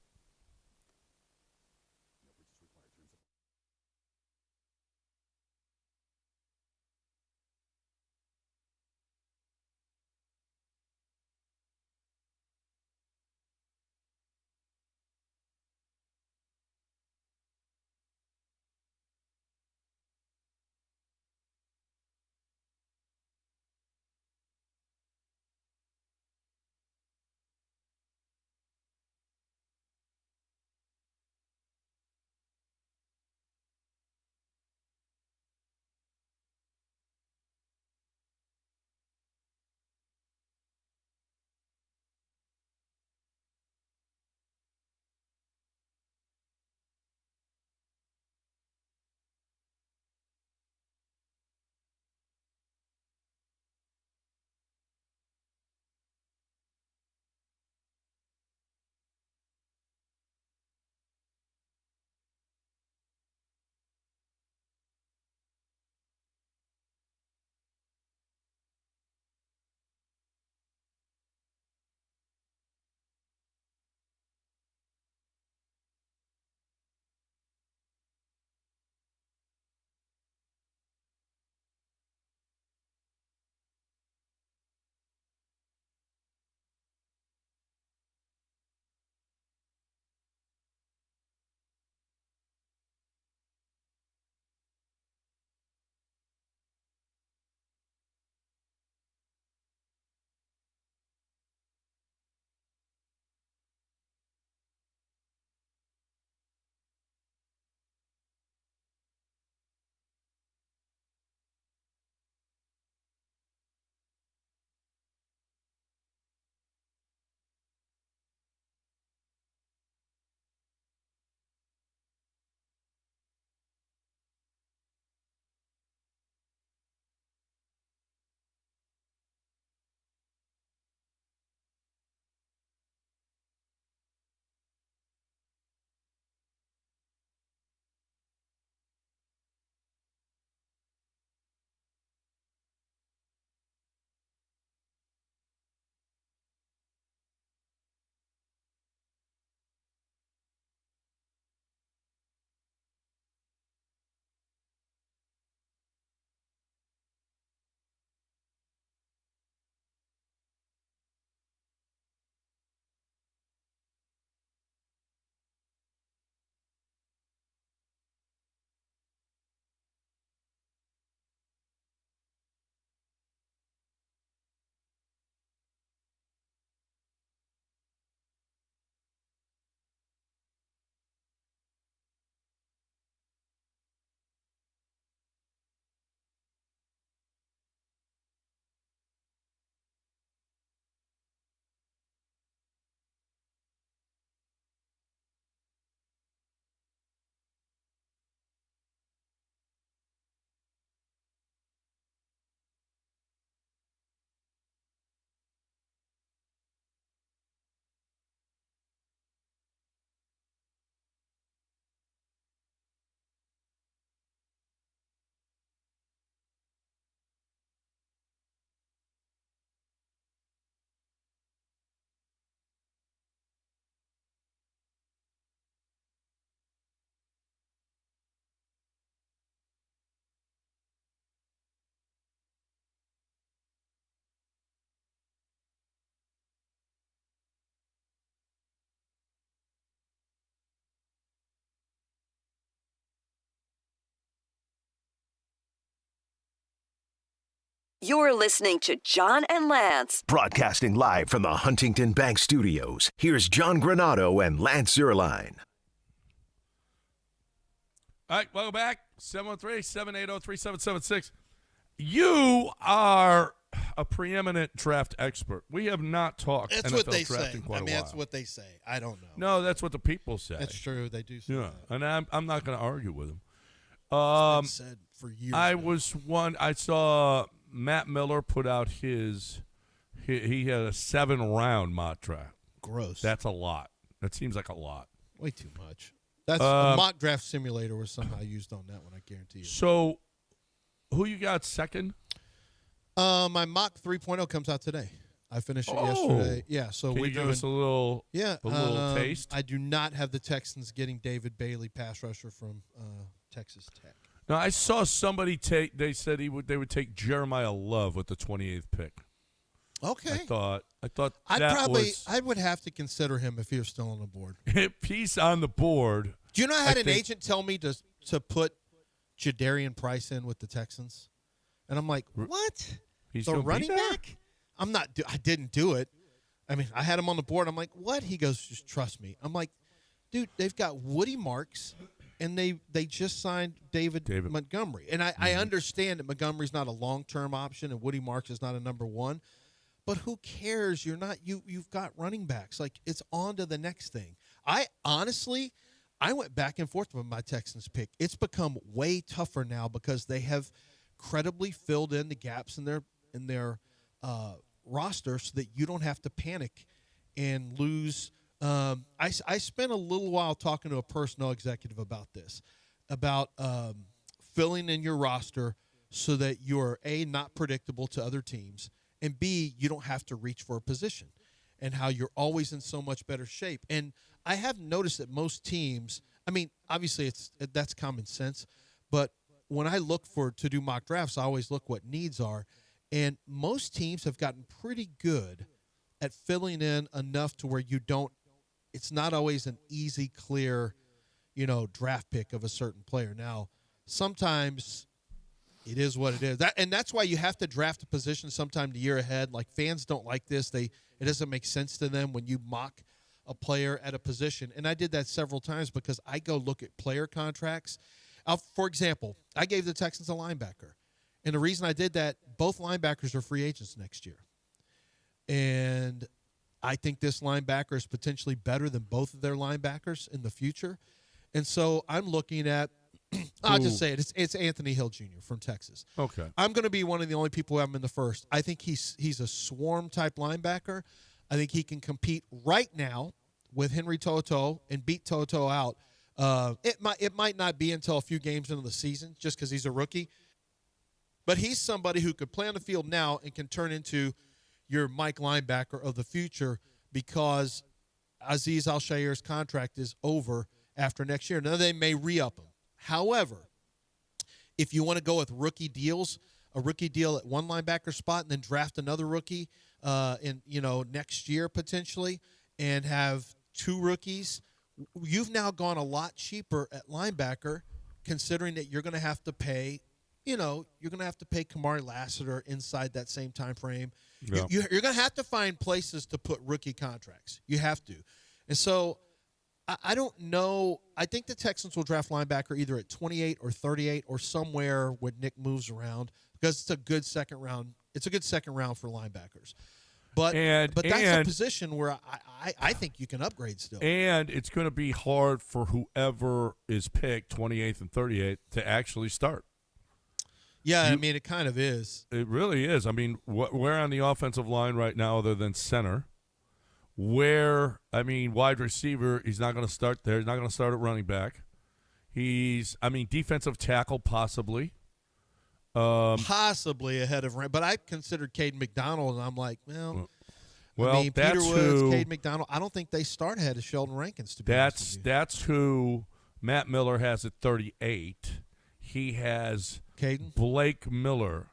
You're listening to John and Lance. Broadcasting live from the Huntington Bank Studios, here's John Granado and Lance Zierlein. All right, welcome back. 713-780-3776. You are a preeminent draft expert. We have not talked That's NFL what they draft say. in quite a while. That's what they say. I don't know. No, that's what the people say. That's true. They do say that. And I'm not going to argue with them. It's been said for years. I saw Matt Miller put out he had a 7-round mock draft. Gross. That's a lot. That seems like a lot. Way too much. That's a mock draft simulator was somehow used on that one, I guarantee you. So, who you got second? My mock 3.0 comes out today. I finished it yesterday. Yeah, so Can you give us a little taste? I do not have the Texans getting David Bailey, pass rusher from Texas Tech. Now, I saw somebody they said they would take Jeremiah Love with the 28th pick. Okay. I thought I would have to consider him if he was still on the board. If he's on the board. Do you know I had an agent tell me to put Jadarian Price in with the Texans? And I'm like, what? He's the running back? I didn't do it. I mean, I had him on the board. I'm like, what? He goes, just trust me. I'm like, dude, they've got Woody Marks, and they just signed David Montgomery. And I understand that Montgomery's not a long-term option and Woody Marks is not a number one. But who cares? You've got running backs. Like, it's on to the next thing. I went back and forth with my Texans pick. It's become way tougher now because they have credibly filled in the gaps in their roster so that you don't have to panic and lose. I spent a little while talking to a personnel executive about this, about filling in your roster so that you're, A, not predictable to other teams, and B, you don't have to reach for a position, and how you're always in so much better shape. And I have noticed that most teams, I mean, obviously that's common sense, but when I look to do mock drafts, I always look what needs are, and most teams have gotten pretty good at filling in enough to where it's not always an easy, clear, draft pick of a certain player. Now, sometimes it is what it is. That's why you have to draft a position sometime the year ahead. Like, fans don't like this. It doesn't make sense to them when you mock a player at a position. And I did that several times because I go look at player contracts. For example, I gave the Texans a linebacker. And the reason I did that, both linebackers are free agents next year. And I think this linebacker is potentially better than both of their linebackers in the future. And so I'm looking at, I'll just say it. It's Anthony Hill Jr. from Texas. Okay. I'm going to be one of the only people who have him in the first. I think he's a swarm-type linebacker. I think he can compete right now with Henry To'oTo'o and beat To'oTo'o out. It might not be until a few games into the season just because he's a rookie. But he's somebody who could play on the field now and can turn into your Mike linebacker of the future because Azeez Al-Shair's contract is over after next year. Now, they may re-up him. However, if you want to go with rookie deals, a rookie deal at one linebacker spot and then draft another rookie next year potentially and have two rookies, you've now gone a lot cheaper at linebacker considering that you're going to have to pay Kamari Lassiter inside that same time frame. Yeah. You're going to have to find places to put rookie contracts. You have to. And so I don't know. I think the Texans will draft linebacker either at 28 or 38 or somewhere when Nick moves around because it's a good second round. It's a good second round for linebackers. But that's a position where I think you can upgrade still. And it's going to be hard for whoever is picked 28th and 38th to actually start. Yeah, I mean, it kind of is. It really is. I mean, where on the offensive line right now other than center? Wide receiver, he's not going to start there. He's not going to start at running back. Defensive tackle possibly. Possibly ahead of – but I considered Caden McDonald, and I'm like, Peter Woods, Caden McDonald, I don't think they start ahead of Sheldon Rankins, to be honest with you. That's who Matt Miller has at 38. He has Caden? Blake Miller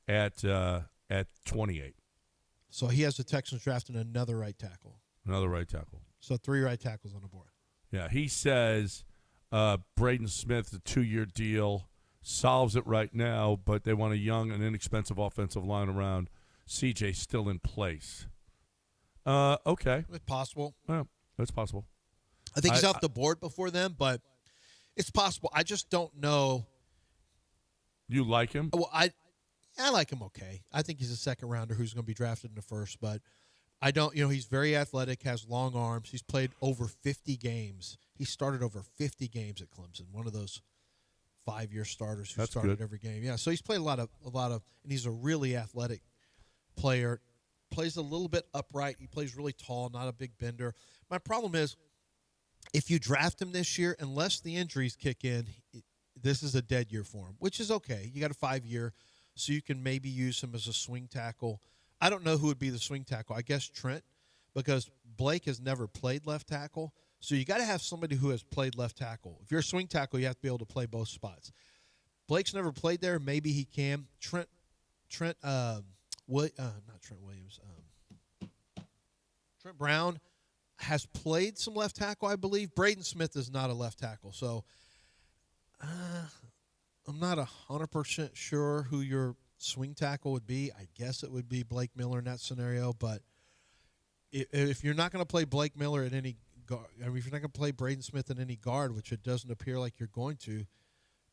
at 28. So he has the Texans drafting another right tackle. Another right tackle. So 3 right tackles on the board. Yeah, he says Braden Smith, a 2-year deal. solves it right now, but they want a young and inexpensive offensive line around CJ still in place. Okay. It's possible. Yeah, that's possible. I think he's off the board before then, but it's possible. I just don't know. You like him? Well, I like him okay. I think he's a second rounder who's going to be drafted in the first, but I don't, he's very athletic, has long arms. He's played over 50 games. He started over 50 games at Clemson, one of those 5-year starters who started every game. Yeah, so he's played a lot of, and he's a really athletic player. Plays a little bit upright. He plays really tall, not a big bender. My problem is, if you draft him this year, unless the injuries kick in, this is a dead year for him, which is okay. You got a 5-year, so you can maybe use him as a swing tackle. I don't know who would be the swing tackle. I guess Trent, because Blake has never played left tackle. So you got to have somebody who has played left tackle. If you're a swing tackle, you have to be able to play both spots. Blake's never played there. Maybe he can. Trent Brown has played some left tackle, I believe. Braden Smith is not a left tackle. So I'm not 100% sure who your swing tackle would be. I guess it would be Blake Miller in that scenario. But if you're not going to play Blake Miller at any guard, if you're not going to play Braden Smith in any guard, which it doesn't appear like you're going to,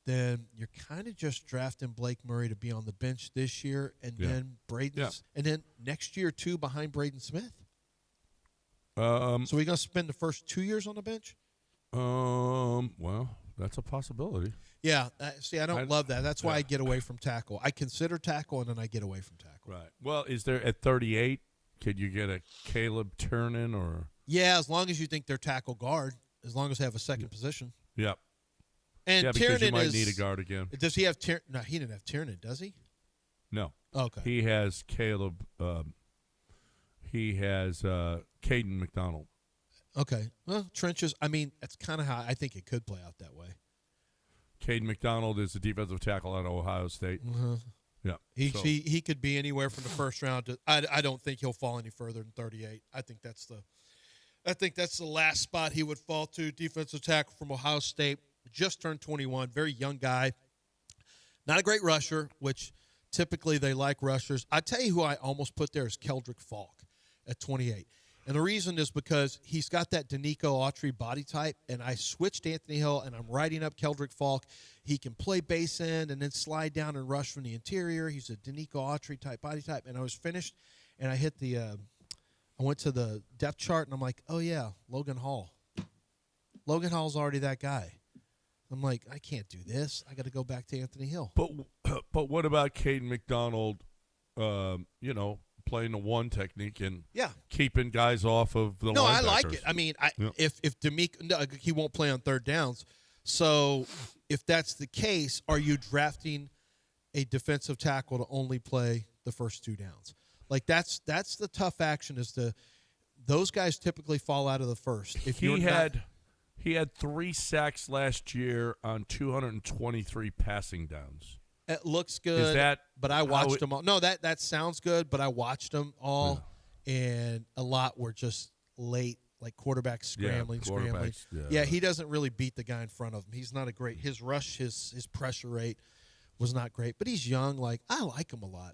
then you're kind of just drafting Blake Murray to be on the bench this year, and then and then next year too behind Braden Smith. So we're going to spend the first 2 years on the bench? Well, that's a possibility. Yeah. See, I don't love that. That's why I get away from tackle. I consider tackle, and then I get away from tackle. Right. Well, is there at 38? Could you get a Caleb Turnin or? Yeah, as long as you think they're tackle guard, as long as they have a second position. Yep. And because Tiernan you might need a guard again. Does he have Tiernan? No, he didn't have Tiernan, does he? No. Okay. He has Caleb. He has Caden McDonald. Okay. Well, trenches. I mean, that's kind of how I think it could play out that way. Caden McDonald is a defensive tackle out of Ohio State. Mm-hmm. Yeah. He could be anywhere from the first round. I don't think he'll fall any further than 38. I think that's the last spot he would fall to. Defensive tackle from Ohio State. Just turned 21. Very young guy. Not a great rusher, which typically they like rushers. I tell you who I almost put there is Keldrick Falk at 28. And the reason is because he's got that Danico Autry body type, and I switched Anthony Hill, and I'm writing up Keldrick Falk. He can play base end and then slide down and rush from the interior. He's a Danico Autry type body type. And I was finished, and I hit I went to the depth chart, and I'm like, oh, yeah, Logan Hall. Logan Hall's already that guy. I'm like, I can't do this. I got to go back to Anthony Hill. But what about Caden McDonald, playing the one technique and keeping guys off of the linebackers? No, I like it. I mean, if Demico, he won't play on third downs. So if that's the case, are you drafting a defensive tackle to only play the first 2 downs? Like that's the tough action. Those guys typically fall out of the first. If He had 3 sacks last year on 223 passing downs. It looks good, but I watched them all. No, that sounds good, but I watched them all, and a lot were just late, like quarterbacks scrambling. Yeah, he doesn't really beat the guy in front of him. He's not a great – his rush, his pressure rate was not great, but he's young. Like, I like him a lot.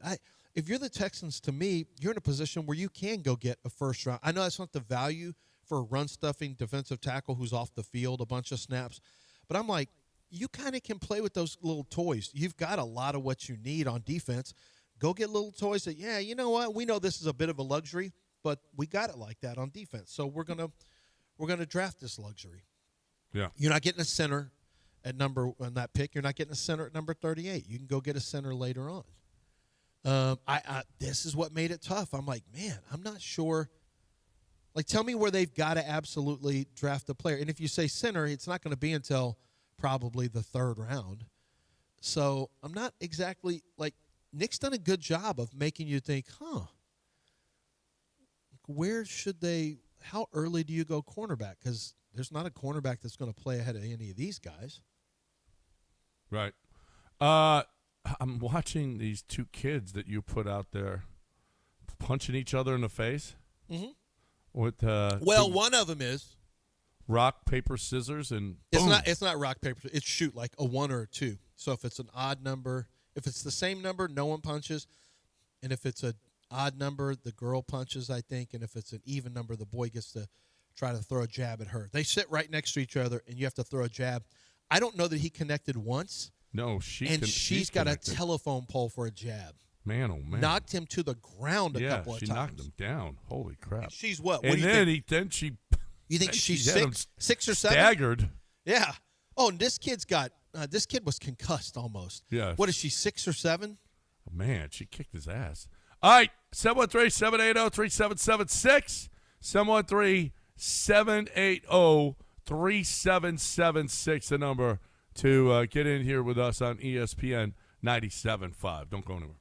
If you're the Texans, to me, you're in a position where you can go get a first round. I know that's not the value – for a run-stuffing defensive tackle who's off the field a bunch of snaps. But I'm like, you kind of can play with those little toys. You've got a lot of what you need on defense. Go get little toys that, you know what? We know this is a bit of a luxury, but we got it like that on defense. So we're gonna draft this luxury. Yeah. You're not getting a center on that pick. You're not getting a center at number 38. You can go get a center later on. This is what made it tough. I'm like, man, I'm not sure. Like, tell me where they've got to absolutely draft a player. And if you say center, it's not going to be until probably the 3rd round. So I'm not exactly – like, Nick's done a good job of making you think, where should they – how early do you go cornerback? Because there's not a cornerback that's going to play ahead of any of these guys. Right. I'm watching these 2 kids that you put out there punching each other in the face. Mm-hmm. With one of them is rock, paper, scissors, and boom. It's not rock, paper. It's shoot, like a 1 or a 2. So if it's an odd number, if it's the same number, no one punches. And if it's an odd number, the girl punches, I think. And if it's an even number, the boy gets to try to throw a jab at her. They sit right next to each other, and you have to throw a jab. I don't know that he connected once. No, she's got a telephone pole for a jab. Man, oh man! Knocked him to the ground a couple of times. Yeah, she knocked him down. Holy crap! She's what? And then she. You think she's six or seven? Staggered. Yeah. Oh, and this kid was concussed almost. Yeah. What is she, 6 or 7? Man, she kicked his ass. All right, 713-780-3776. 713-780-3776, the number to get in here with us on ESPN 97.5. Don't go anywhere.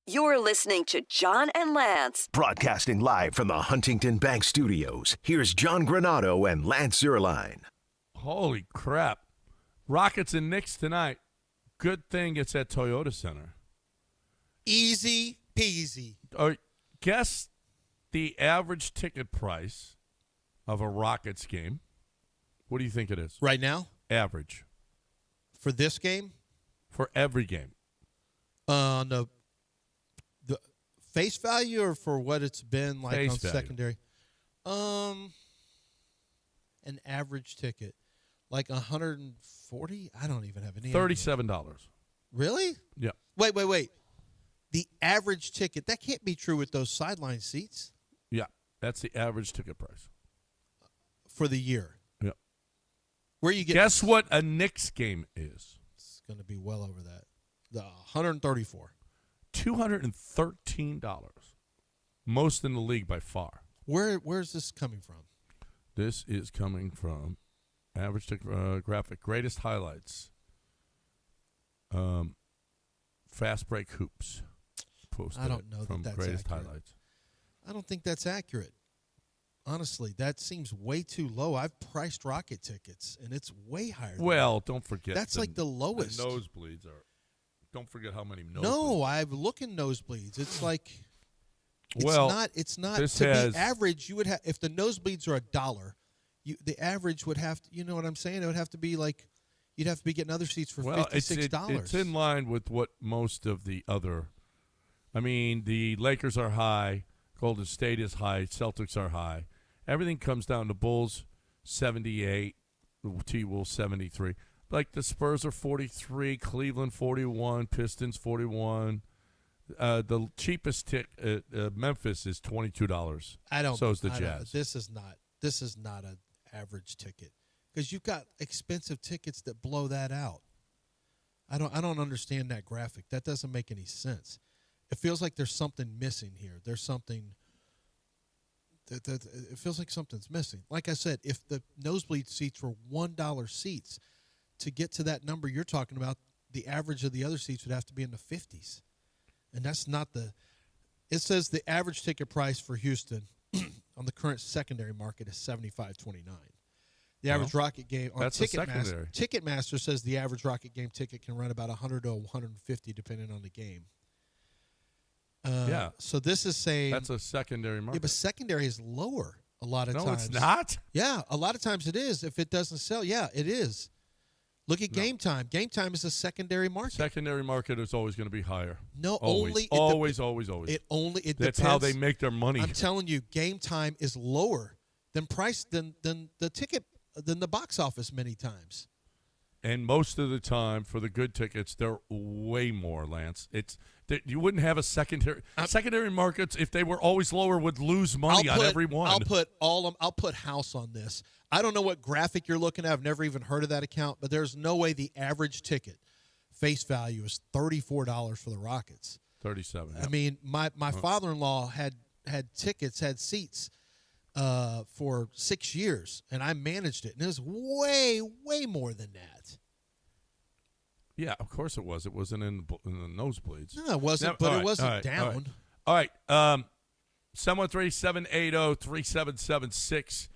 You're listening to John and Lance. Broadcasting live from the Huntington Bank Studios, here's John Granado and Lance Zierlein. Holy crap. Rockets and Knicks tonight. Good thing it's at Toyota Center. Easy peasy. Guess the average ticket price of a Rockets game. What do you think it is? Right now? Average. For this game? For every game. The face value or for what it's been like Face on value. secondary? An average ticket. Like 140? I don't even have any idea. $37. Really? Yeah. Wait. The average ticket, that can't be true with those sideline seats Yeah. That's the average ticket price. for the year. Yeah. Where you get Guess what a Knicks game is? It's going to be well over that. The 134. $213. Most in the league by far. Where's this coming from? This is coming from average ticket graphic. Greatest highlights. Fast break hoops. Posted I don't know from that's greatest accurate. highlights. I don't think that's accurate. Honestly, that seems way too low. I've priced Rocket tickets, and it's way higher. Well, don't forget. That's like the lowest. The nosebleeds are. Don't forget how many nosebleeds. No, I've looked in nosebleeds. It's like it's well, not. It's not this to has, be average. You would have if the nosebleeds are $1. The average would have to. You know what I'm saying? It would have to be like you'd have to be getting other seats for $56. It's in line with what most of the other. I mean, the Lakers are high. Golden State is high. Celtics are high. Everything comes down to Bulls 78, T-Wolves 73. Like the Spurs are 43, Cleveland 41, Pistons 41. The cheapest Memphis is $22. I don't. So is the I don't- Jazz. This is not an average ticket because you've got expensive tickets that blow that out. I don't understand that graphic. That doesn't make any sense. It feels like there's something missing here. There's something. It feels like something's missing. Like I said, if the nosebleed seats were $1 seats, to get to that number you're talking about, the average of the other seats would have to be in the 50s. And that's not the – it says the average ticket price for Houston on the current secondary market is $75.29. The average Rocket game on that's a secondary. Ticketmaster says the average Rocket game ticket can run about 100 to 150 depending on the game. Yeah. So this is saying That's a secondary market. yeah, but secondary is lower a lot of times. No, it's not. Yeah, a lot of times it is. If it doesn't sell, yeah, it is. Look at Game Time. Game Time is a secondary market. Secondary market is always going to be higher. No, always. always. That's depends. how they make their money. I'm telling you, Game Time is lower than the ticket than the box office many times. And most of the time, for the good tickets, they're way more, Lance. You wouldn't have a secondary markets if they were always lower would lose money on every one. I'll put house on this. I don't know what graphic you're looking at. I've never even heard of that account, but there's no way the average ticket face value is $34 for the Rockets. 37. I mean, my father-in-law had seats for 6 years, and I managed it, and it was way, way more than that. Yeah, of course it was. It wasn't in the nosebleeds. No, it wasn't, but it wasn't down. All right. 713-780-3776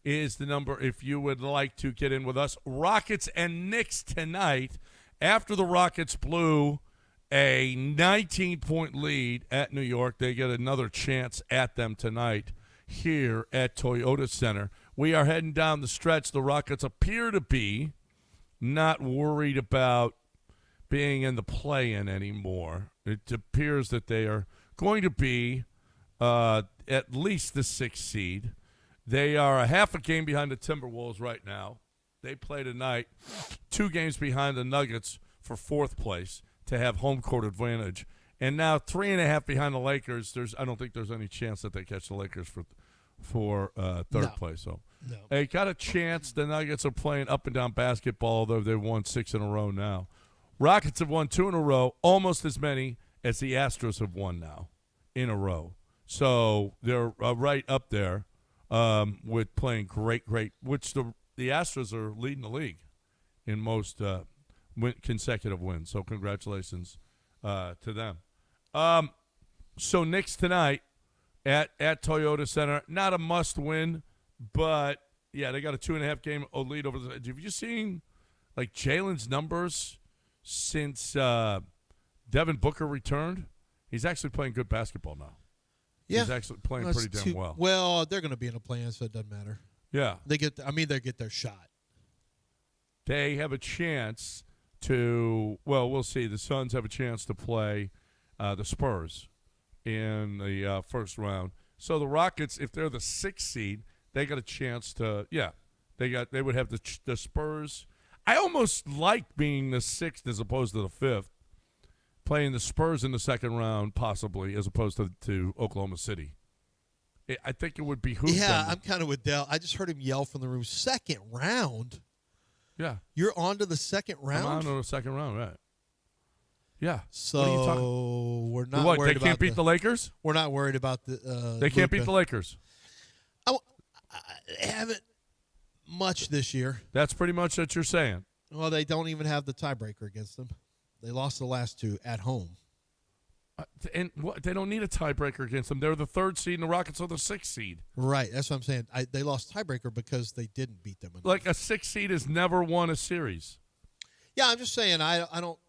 is the number if you would like to get in with us. Rockets and Knicks tonight. After the Rockets blew a 19-point lead at New York, they get another chance at them tonight here at Toyota Center. We are heading down the stretch. The Rockets appear to be not worried about being in the play-in anymore. It appears that they are going to be at least the 6th seed. They are a half a game behind the Timberwolves right now. They play tonight 2 games behind the Nuggets for 4th place to have home court advantage. And now 3.5 behind the Lakers. I don't think there's any chance that they catch the Lakers for 3rd place. So they got a chance. The Nuggets are playing up and down basketball, although they've won 6 in a row now. Rockets have won 2 in a row, almost as many as the Astros have won now in a row. So they're right up there with playing great, which the Astros are leading the league in most consecutive wins. So congratulations to them. So Knicks tonight at Toyota Center, not a must-win, but, yeah, they got a 2.5 game lead over the – have you seen, like, Jalen's numbers since Devin Booker returned? He's actually playing good basketball now. Yeah. He's actually playing pretty damn well. Well, they're going to be in a play-in, so it doesn't matter. Yeah. They get their shot. They have a chance we'll see. The Suns have a chance to play the Spurs in the first round. So the Rockets, if they're the 6th seed, they got a chance to, they would have the Spurs. I almost like being the 6th as opposed to the 5th, playing the Spurs in the second round possibly as opposed to Oklahoma City. I think it would behoove them. Yeah, I'm kind of with Dell. I just heard him yell from the room, second round? Yeah. You're on to the second round? I'm on to the second round, right. Yeah. So what are you talking? we're not What, worried they can't about beat the Lakers? We're not worried about the they can't beat the Lakers. I haven't much this year. That's pretty much what you're saying. Well, they don't even have the tiebreaker against them. They lost the last 2 at home. They don't need a tiebreaker against them. They're the 3rd seed, and the Rockets are the 6th seed. Right, that's what I'm saying. They lost tiebreaker because they didn't beat them enough. Like a 6th seed has never won a series. Yeah, I'm just saying. I don't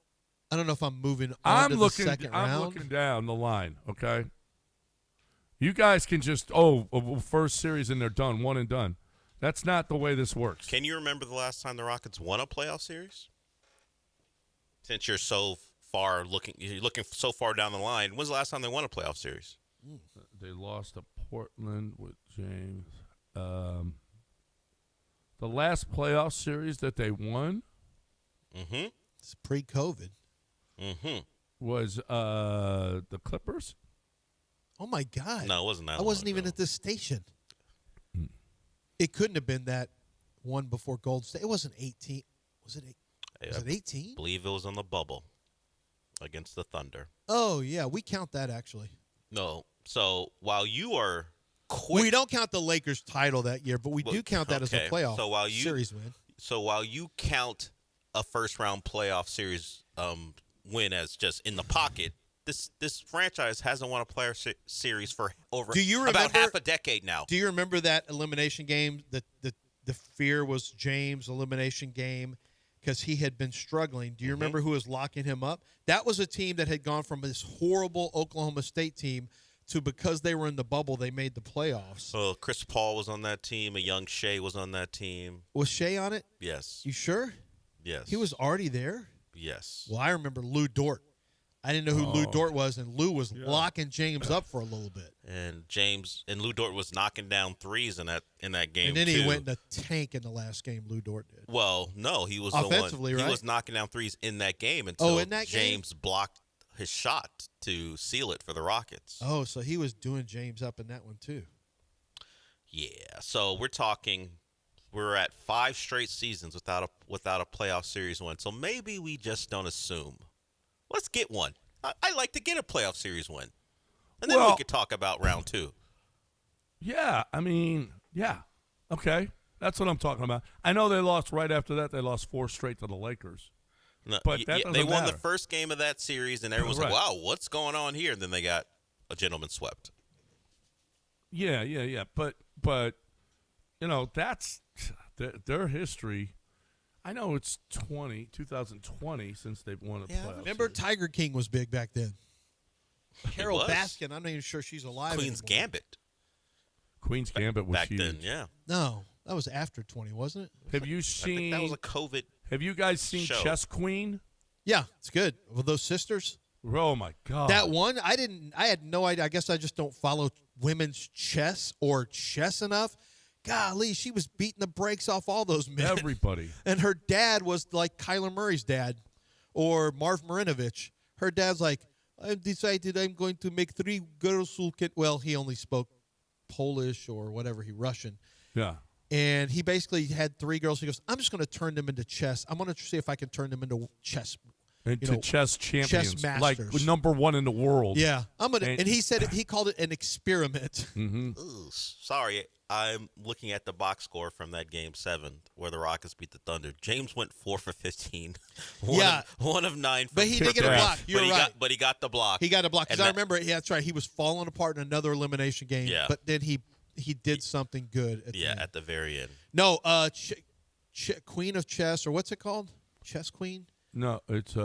know if I'm moving on to the second round. I'm looking down the line. Okay, you guys can just first series and they're done, one and done. That's not the way this works. Can you remember the last time the Rockets won a playoff series? Since you're so far you're looking so far down the line. When's the last time they won a playoff series? They lost to Portland with James. The last playoff series that they won, it's pre-COVID, was the Clippers. Oh my God! No, it wasn't that. I wasn't even ago. at this station. It couldn't have been that one before Gold State. It wasn't 18. Was it? Was it 18? I believe it was on the bubble against the Thunder. Oh yeah, we count that actually. No. So while you are quick, We don't count the Lakers title that year, but we do count that as a playoff series win. So while you count a first round playoff series win as just in the pocket, this franchise hasn't won a playoff series for over about half a decade now. Do you remember that elimination game? The fear was James' elimination game because he had been struggling. Do you remember who was locking him up? That was a team that had gone from this horrible Oklahoma State team to, because they were in the bubble, they made the playoffs. So Chris Paul was on that team. A young Shea was on that team. Was Shea on it? Yes. You sure? Yes. He was already there? Yes. Well, I remember Lou Dort. I didn't know who Lou Dort was, and Lou was locking James up for a little bit. And Lou Dort was knocking down threes in that game. And then he went in the tank in the last game. Lou Dort did. Well, no, he was offensively, the one. right? He was knocking down threes in that game until in that James blocked his shot to seal it for the Rockets. Oh, so he was doing James up in that one too. Yeah. So we're at 5 straight seasons without a playoff series win. So maybe we just don't assume. Let's get one. I like to get a playoff series win. And then we could talk about round 2. Yeah, I mean, yeah. Okay. That's what I'm talking about. I know they lost right after that. They lost 4 straight to the Lakers. No, but that doesn't they won matter. the first game of that series, and everyone's like, wow, what's going on here? And then they got a gentleman swept. Yeah. But that's their history. I know it's 2020 since they've won a playoff. Remember series. Tiger King was big back then. Carol was. Baskin, I'm not even sure she's alive Queen's anymore. Gambit. Queen's Gambit was back huge. then, yeah. No, that was after 20, wasn't it? Have you I seen? think that was a COVID Have you guys seen show. Chess Queen? Yeah, it's good. With those sisters. Oh my God! That one, I had no idea. I guess I just don't follow women's chess or chess enough. Golly, she was beating the brakes off all those men. Everybody. And her dad was like Kyler Murray's dad or Marv Marinovich. Her dad's like, I've decided I'm going to make 3 girls who can. Well, he only spoke Polish or whatever, Russian. Yeah. And he basically had 3 girls. He goes, I'm just going to turn them into chess. I'm going to see if I can turn them into chess. Into chess champions, chess like masters. #1 in the world. Yeah, I'm gonna. And he said he called it an experiment. Mm-hmm. Ooh, sorry, I'm looking at the box score from that game 7 where the Rockets beat the Thunder. James went 4 for 15. One of 9. But he did get a block. You're right. But he got the block. He got a block because I remember. Yeah, that's right. He was falling apart in another elimination game. Yeah. But then he did something good. At the very end. No, Queen of Chess, or what's it called? Chess Queen. No, it's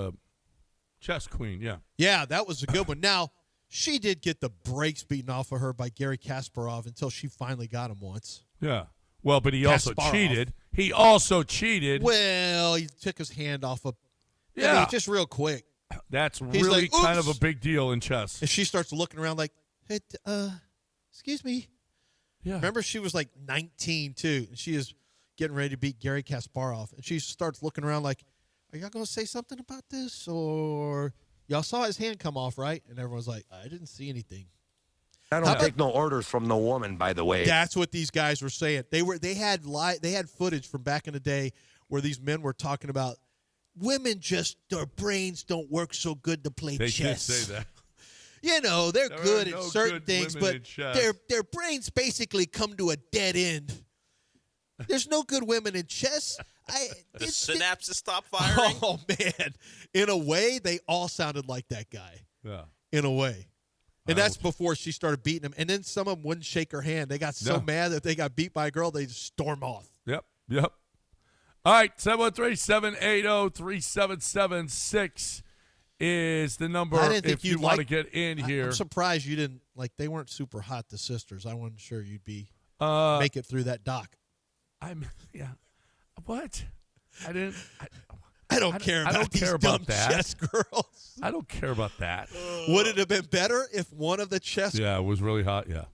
Chess Queen. Yeah. Yeah, that was a good one. Now, she did get the brakes beaten off of her by Gary Kasparov until she finally got him once. Yeah. Well, but he also Kasparov. cheated. He also cheated. Well, he took his hand off a Yeah. just real quick. That's He's really like, kind of a "Oops." big deal in chess. And she starts looking around like, hey, excuse me. Yeah. Remember, she was like 19, too, and she is getting ready to beat Gary Kasparov. And she starts looking around like, are y'all going to say something about this? Or y'all saw his hand come off, right? And everyone's like, I didn't see anything. I don't take no orders from no woman, by the way. That's what these guys were saying. They had footage from back in the day where these men were talking about women their brains don't work so good to play They chess. did say that. You know, they're There good are at no certain good things, women but in chess. their brains basically come to a dead end. There's no good women in chess. The synapses stop firing. Oh, man. In a way, they all sounded like that guy. Yeah. In a way. And that's before she started beating him. And then some of them wouldn't shake her hand. They got so mad that they got beat by a girl, they just storm off. Yep. All right, 713-780-3776 is the number I didn't think if you you'd want to like- get in here. I'm surprised you didn't, they weren't super hot, the sisters. I wasn't sure you'd be make it through that dock. What? I didn't. I don't care about I don't these care dumb about that. chess girls. I don't care about that. Would it have been better if one of the chess Yeah, it was really hot. Yeah.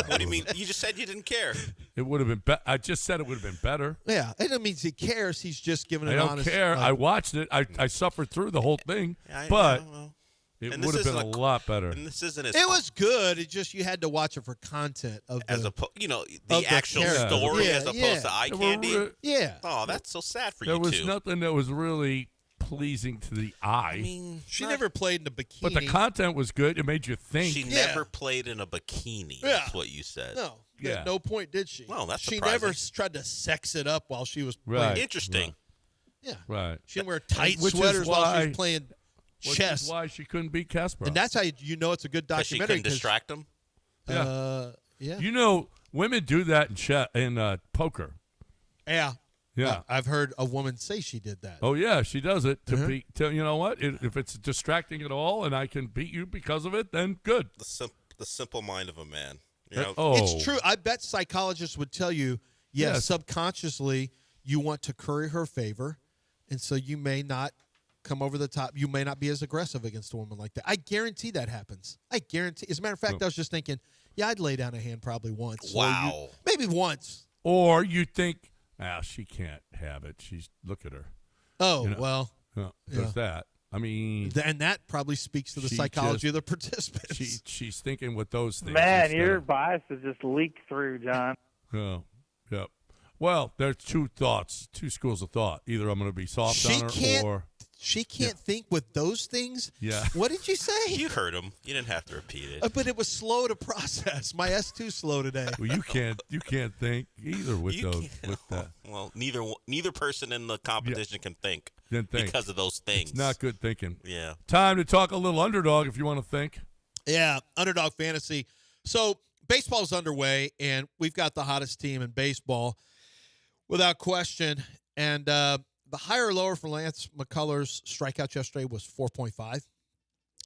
What do you mean? You just said you didn't care. It would have been I just said it would have been better. Yeah, it doesn't mean he cares. He's just giving I an don't honest. care. I watched it. I suffered through the whole thing, I but know, well. it And would this have been isn't a lot better. And this isn't as It was good. It just you had to watch it for content of as the, the actual character. story Yeah, as opposed yeah. to eye There candy. were- yeah. Oh, that's so sad for There you was two. nothing that was really pleasing to the eye. I mean, She never played in a bikini. but the content was good. It made you think. she Yeah. never played in a bikini. Yeah. That's what you said. No, Yeah. at no point did she. Well, that's she surprising. never tried to sex it up while she was Right. playing. Interesting. Yeah, Right. she didn't wear tight Which is sweaters while she why- was playing Which chess. is why she couldn't beat Kasparov. And that's how you know it's a good Because she documentary. couldn't distract him. Yeah. You know, women do that in poker. Yeah. Yeah. I've heard a woman say she did that. Oh yeah, she does it to beat. You know what? If it's distracting at all, and I can beat you because of it, then good. The simple mind of a man. You know, It's true. I bet psychologists would tell you, Yes. subconsciously you want to curry her favor, and so you may not come over the top. You may not be as aggressive against a woman like that. I guarantee that happens. I guarantee. As a matter of fact, I was just thinking, I'd lay down a hand probably once. Wow. Maybe once. Or you think, she can't have it. Look at her. Oh, You know, well. There's that. I mean, And that probably speaks to the She psychology just- of the participants. she's thinking with those things. Man, instead your of- bias has just leaked through, John. Oh, yep. Well, there's two schools of thought. Either I'm going to be soft She on her, can't- or She can't think with those things. Yeah. What did you say? you heard him. You didn't have to repeat it. But it was slow to process. My S2 slow today. well, you can't think either with You those can't- with that. Well, neither person in the competition can think Then think. because of those things. It's not good thinking. Yeah. Time to talk a little underdog if you want to think. Yeah, underdog fantasy. So baseball's underway, and we've got the hottest team in baseball without question. And the higher or lower for Lance McCullers' strikeouts yesterday was 4.5.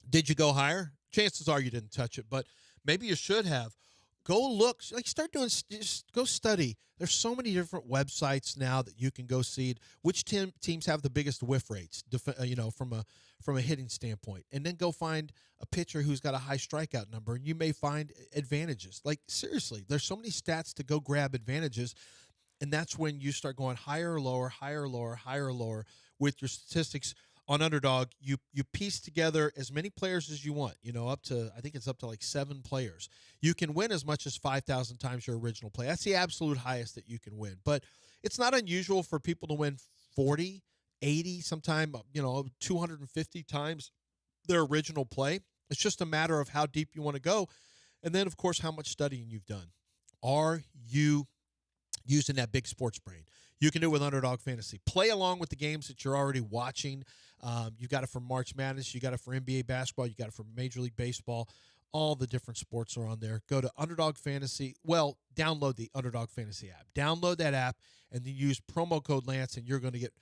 Did you go higher? Chances are you didn't touch it, but maybe you should have. Go look. Start doing. Just go study. There's so many different websites now that you can go see which teams have the biggest whiff rates. From a hitting standpoint, and then go find a pitcher who's got a high strikeout number, and you may find advantages. Seriously, there's so many stats to go grab advantages. And that's when you start going higher or lower, higher or lower, higher or lower with your statistics on Underdog. You piece together as many players as you want, up to, I think it's up to like 7 players. You can win as much as 5,000 times your original play. That's the absolute highest that you can win. But it's not unusual for people to win 40, 80, sometime, 250 times their original play. It's just a matter of how deep you want to go. And then, of course, how much studying you've done. Are you using that big sports brain? You can do it with Underdog Fantasy. Play along with the games that you're already watching. You got it for March Madness. You got it for NBA basketball. You got it for Major League Baseball. All the different sports are on there. Go to Underdog Fantasy. Well, download the Underdog Fantasy app. Download that app and then use promo code Lance, and you're going to get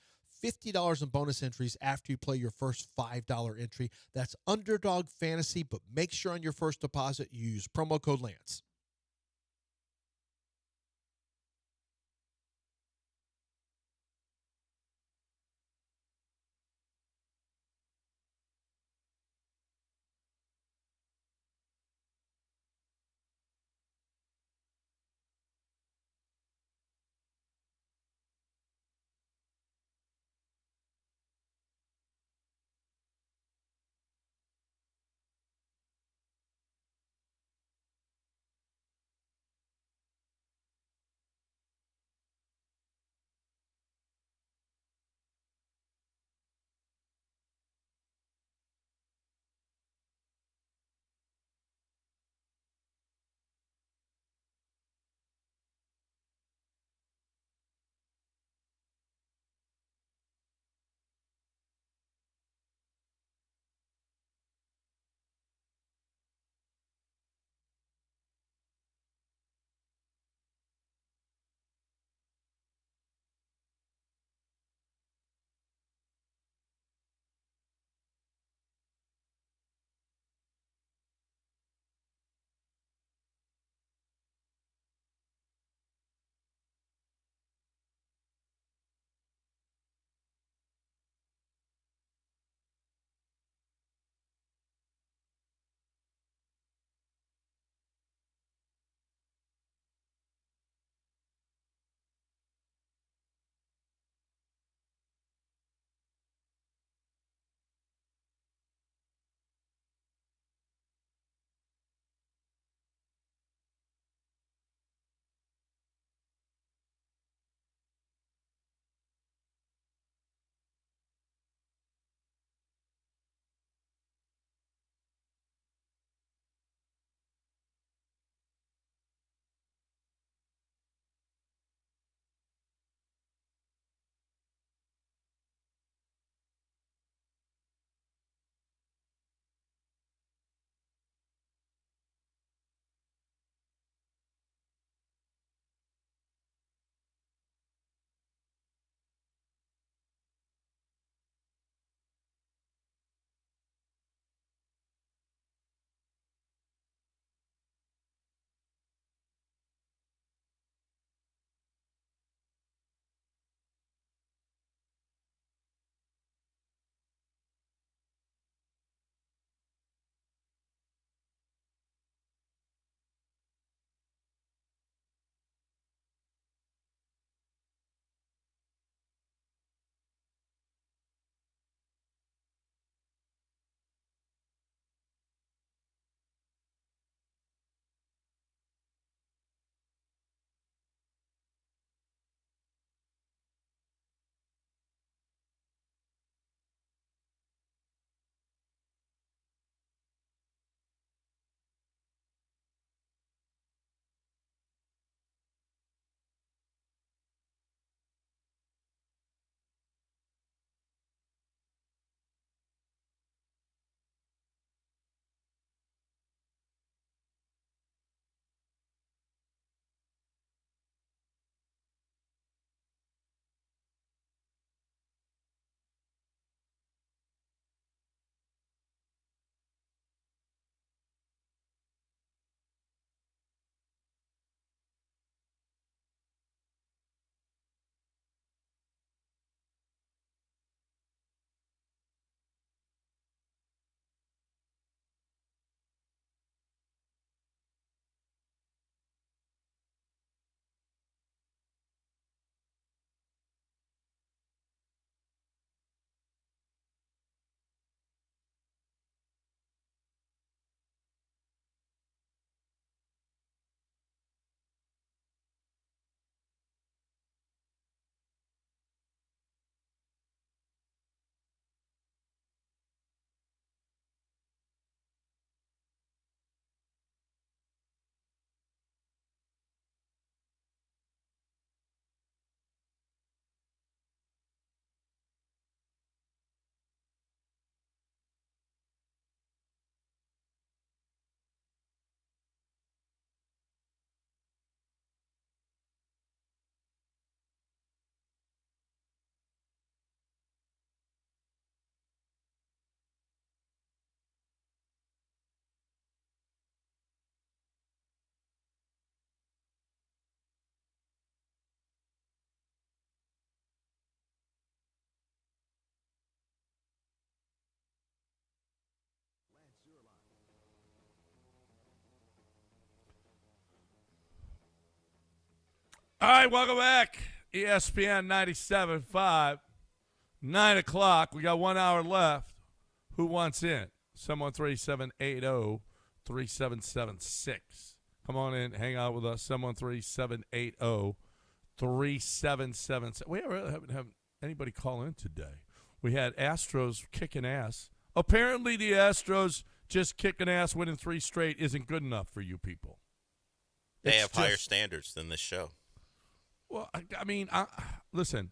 $50 in bonus entries after you play your first $5 entry. That's Underdog Fantasy, but make sure on your first deposit you use promo code Lance. All right, welcome back. ESPN 97.5, 9 o'clock. We got 1 hour left. Who wants in? 713-780-3776. Come on in, hang out with us. 713-780-3776. We haven't had anybody call in today. We had Astros kicking ass. Apparently the Astros just kicking ass, winning 3 straight isn't good enough for you people. They have higher standards than this show. Well, listen,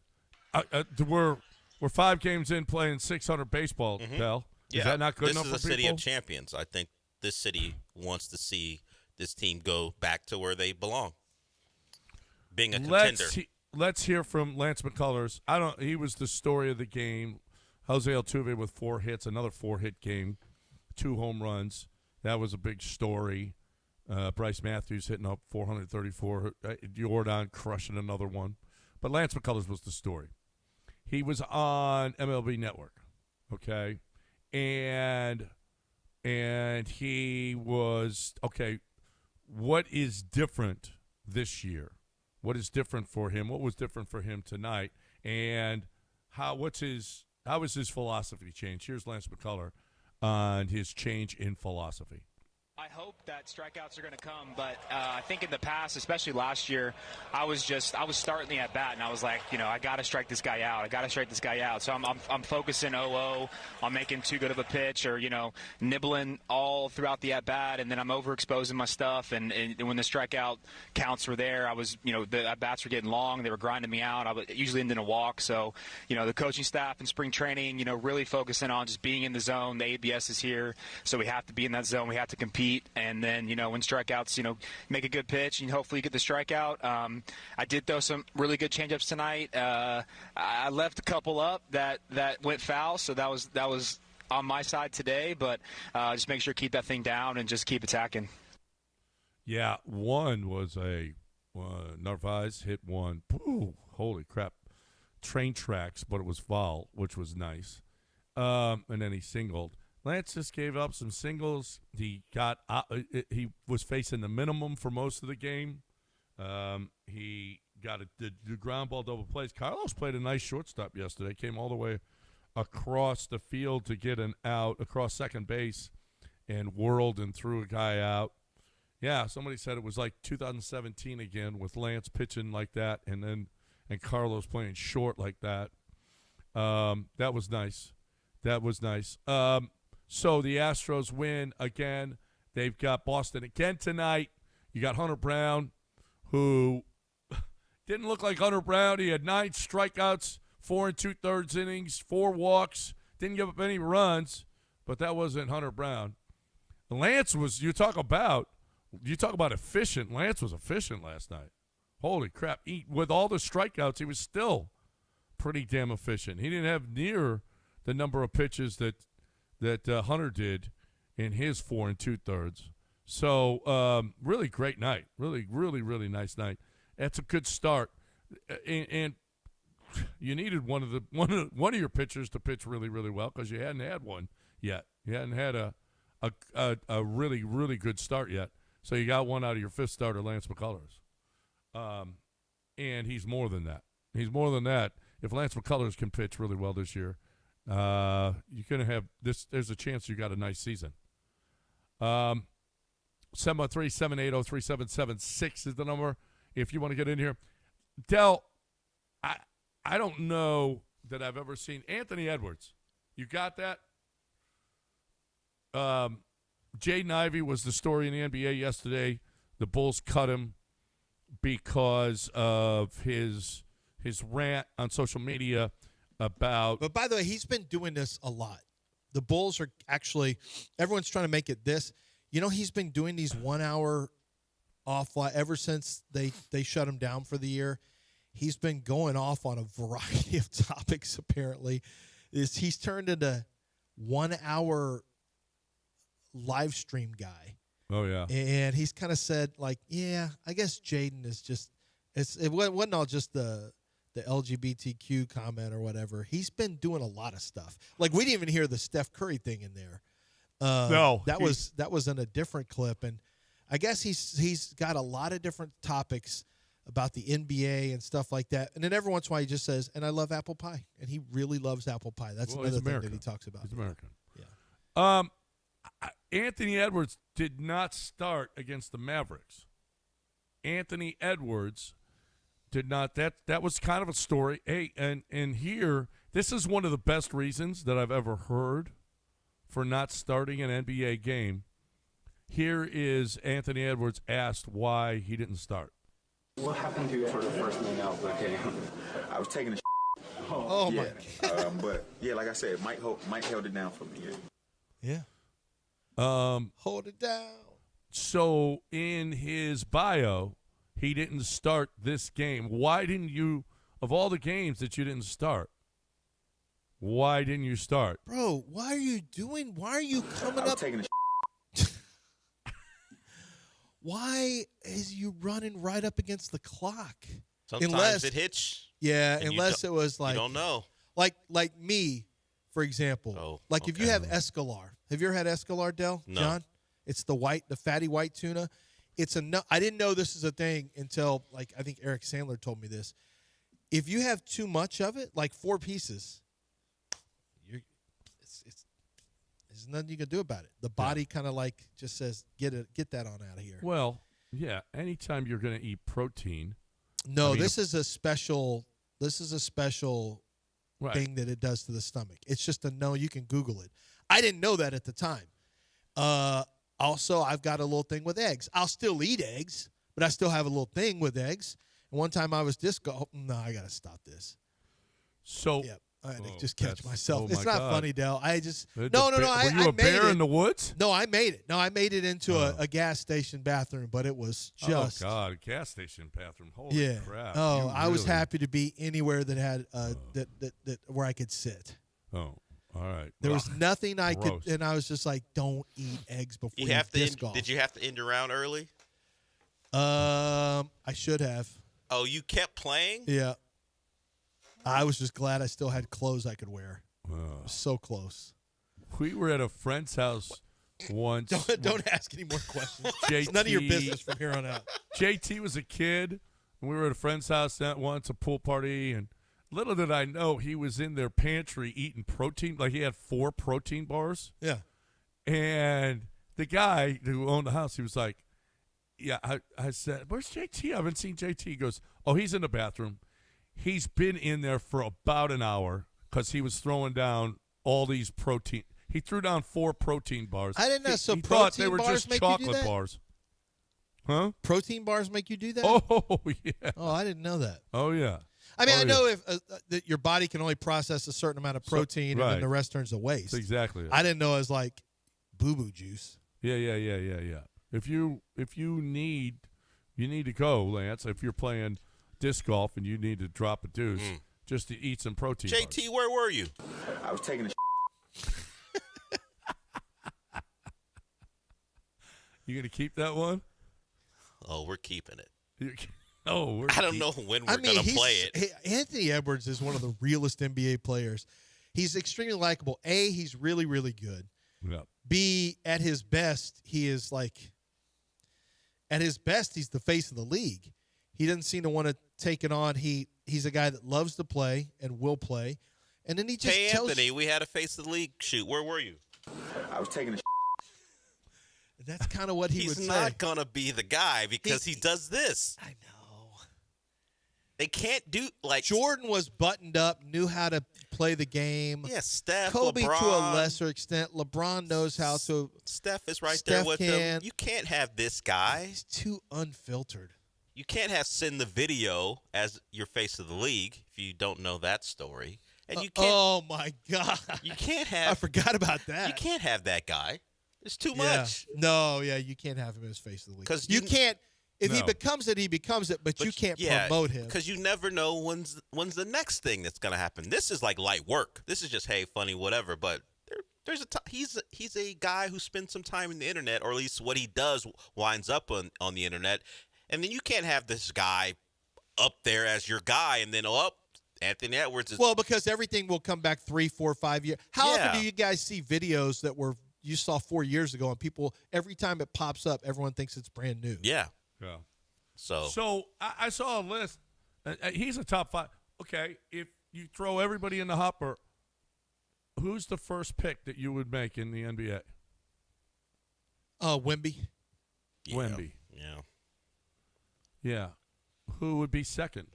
we're 5 games in playing 600 baseball, Bell. Is that not good enough for people? This is a city of champions. I think this city wants to see this team go back to where they belong, being a contender. Let's hear from Lance McCullers. He was the story of the game. Jose Altuve with 4 hits, another 4-hit game, 2 home runs. That was a big story. Bryce Matthews hitting up 434. Jordan crushing another one. But Lance McCullers was the story. He was on MLB Network, okay? And he was, okay, what is different this year? What is different for him? What was different for him tonight? And how is his philosophy change? Here's Lance McCullers on his change in philosophy. I hope that strikeouts are going to come, but I think in the past, especially last year, I was starting the at bat, and I was like, I got to strike this guy out. So I'm focusing 0-0 on making too good of a pitch, or nibbling all throughout the at bat, and then I'm overexposing my stuff. And when the strikeout counts were there, I was, the at bats were getting long, they were grinding me out. I was usually ending a walk. So, the coaching staff in spring training, really focusing on just being in the zone. The ABS is here, so we have to be in that zone. We have to compete. And then, when strikeouts, make a good pitch and hopefully you get the strikeout. I did throw some really good changeups tonight. I left a couple up that went foul, so that was on my side today. But just make sure to keep that thing down and just keep attacking. Yeah, one was Narvaez hit one. Ooh, holy crap. Train tracks, but it was foul, which was nice. And then he singled. Lance just gave up some singles. He was facing the minimum for most of the game. He got the ground ball double plays. Carlos played a nice shortstop yesterday. Came all the way across the field to get an out across second base and whirled and threw a guy out. Yeah, somebody said it was like 2017 again with Lance pitching like that and Carlos playing short like that. That was nice. So the Astros win again. They've got Boston again tonight. You got Hunter Brown, who didn't look like Hunter Brown. He had 9 strikeouts, 4 2/3 innings, 4 walks, didn't give up any runs, but that wasn't Hunter Brown. Lance was, you talk about efficient. Lance was efficient last night. Holy crap. With all the strikeouts, he was still pretty damn efficient. He didn't have near the number of pitches that Hunter did in his 4 2/3. So really great night. Really, really, really nice night. That's a good start. And you needed one of your pitchers to pitch really, really well because you hadn't had one yet. You hadn't had a really, really good start yet. So you got one out of your 5th starter, Lance McCullers. And he's more than that. If Lance McCullers can pitch really well this year, you're going to have this. There's a chance you got a nice season. 713-780-3776 is the number if you want to get in here. Del, I don't know that I've ever seen Anthony Edwards. You got that? Jaden Ivey was the story in the NBA yesterday. The Bulls cut him because of his rant on social media about. But by the way, he's been doing this a lot. The Bulls are actually, everyone's trying to make it this. He's been doing these 1 hour off ever since they shut him down for the year. He's been going off on a variety of topics, apparently. He's turned into 1 hour live stream guy. Oh, yeah. And he's kind of said, I guess Jaden is just, it wasn't all just the LGBTQ comment or whatever. He's been doing a lot of stuff. We didn't even hear the Steph Curry thing in there. No. That was in a different clip. And I guess he's got a lot of different topics about the NBA and stuff like that. And then every once in a while he just says, and I love apple pie. And he really loves apple pie. That's another thing that he talks about. He's American. Yeah. Anthony Edwards did not start against the Mavericks. Anthony Edwards did not. That was kind of a story. Hey, and here, this is one of the best reasons that I've ever heard for not starting an NBA game. Here is Anthony Edwards asked why he didn't start. What happened to you for the first minute of the game? I was taking a Oh, yeah. my God. But, yeah, like I said, Mike held it down for me. Yeah. Hold it down. So in his bio, he didn't start this game. Why didn't you, of all the games that you didn't start, why didn't you start? Bro, why are you coming up? Taking a Why is you running right up against the clock? Sometimes it hits. Yeah, unless it was like you don't know. Like me, for example. If you have Escalar. Have you ever had Escalar, Del? No. John? It's the fatty white tuna. I didn't know this is a thing until I think Eric Sandler told me this. If you have too much of it, like 4 pieces, there's nothing you can do about it. The body kind of just says, get that on out of here. Well, yeah, anytime you're going to eat protein. No, this is a special right. thing that it does to the stomach. It's just you can Google it. I didn't know that at the time. Also, I've got a little thing with eggs. I'll still eat eggs, but I still have a little thing with eggs. And one time I was no, I got to stop this. So yeah. I had to just catch myself. It's my not God. funny, Del. I just Were no. you a bear in the woods? No, I made it. No, I made it into a gas station bathroom, but it was just. Oh God, a gas station bathroom. Holy crap! Oh, I was happy to be anywhere that had that where I could sit. Oh, all right. There was nothing I could, and I was just like, "Don't eat eggs before you disc golf." Did you have to end your round early? I should have. Oh, you kept playing? Yeah. I was just glad I still had clothes I could wear. So close. We were at a friend's house once. Don't ask any more questions. JT, it's none of your business from here on out. JT was a kid, and we were at a friend's house once, a pool party, and little did I know he was in their pantry eating protein. Like he had 4 protein bars. Yeah. And the guy who owned the house, he was like, yeah, I said, where's JT? I haven't seen JT. He goes, oh, he's in the bathroom. He's been in there for about an hour because he was throwing down all these protein. He threw down 4 protein bars. I didn't know. So he thought they protein were bars just make you do chocolate that? bars. Huh? Protein bars make you do that? Oh, yeah. Oh, I didn't know that. Oh, yeah. I mean, I know if that your body can only process a certain amount of protein and then the rest turns to waste. That's exactly it. I didn't know it was like boo-boo juice. Yeah. If you need to go, Lance. If you're playing disc golf and you need to drop a deuce, just to eat some protein. JT, where were you? I was taking a You gonna keep that one? Oh, we're keeping it. I don't know when we're going to play it. Anthony Edwards is one of the realest NBA players. He's extremely likable. A, he's really, really good. Yeah. B, at his best, he's the face of the league. He doesn't seem to want to take it on. He's a guy that loves to play and will play. And then he just tells Anthony, we had a face of the league shoot. Where were you? I was taking a That's kind of what he would say. He's not going to be the guy because he does this. I know. They can't do Jordan was buttoned up, knew how to play the game. Yeah, Steph, Kobe LeBron, to a lesser extent. LeBron knows how to. Steph is right Steph there with them. You can't have this guy. He's too unfiltered. You can't have send the video as your face of the league if you don't know that story. And you can't. Oh my God! You can't have. I forgot about that. You can't have that guy. It's too much. No, you can't have him as face of the league. Because you can't. If he becomes it, he becomes it. But you can't promote him because you never know when's the next thing that's going to happen. This is like light work. This is just funny, whatever. But there's he's a guy who spends some time in the internet, or at least what he does winds up on the internet. And then you can't have this guy up there as your guy, and then Anthony Edwards is because everything will come back 3, 4, 5 years. How often do you guys see videos that you saw 4 years ago, and people every time it pops up, everyone thinks it's brand new? Yeah. So I saw a list. He's a top 5. Okay, if you throw everybody in the hopper, who's the first pick that you would make in the NBA? Wemby. Yeah. Wemby. Yeah. Yeah. Who would be second?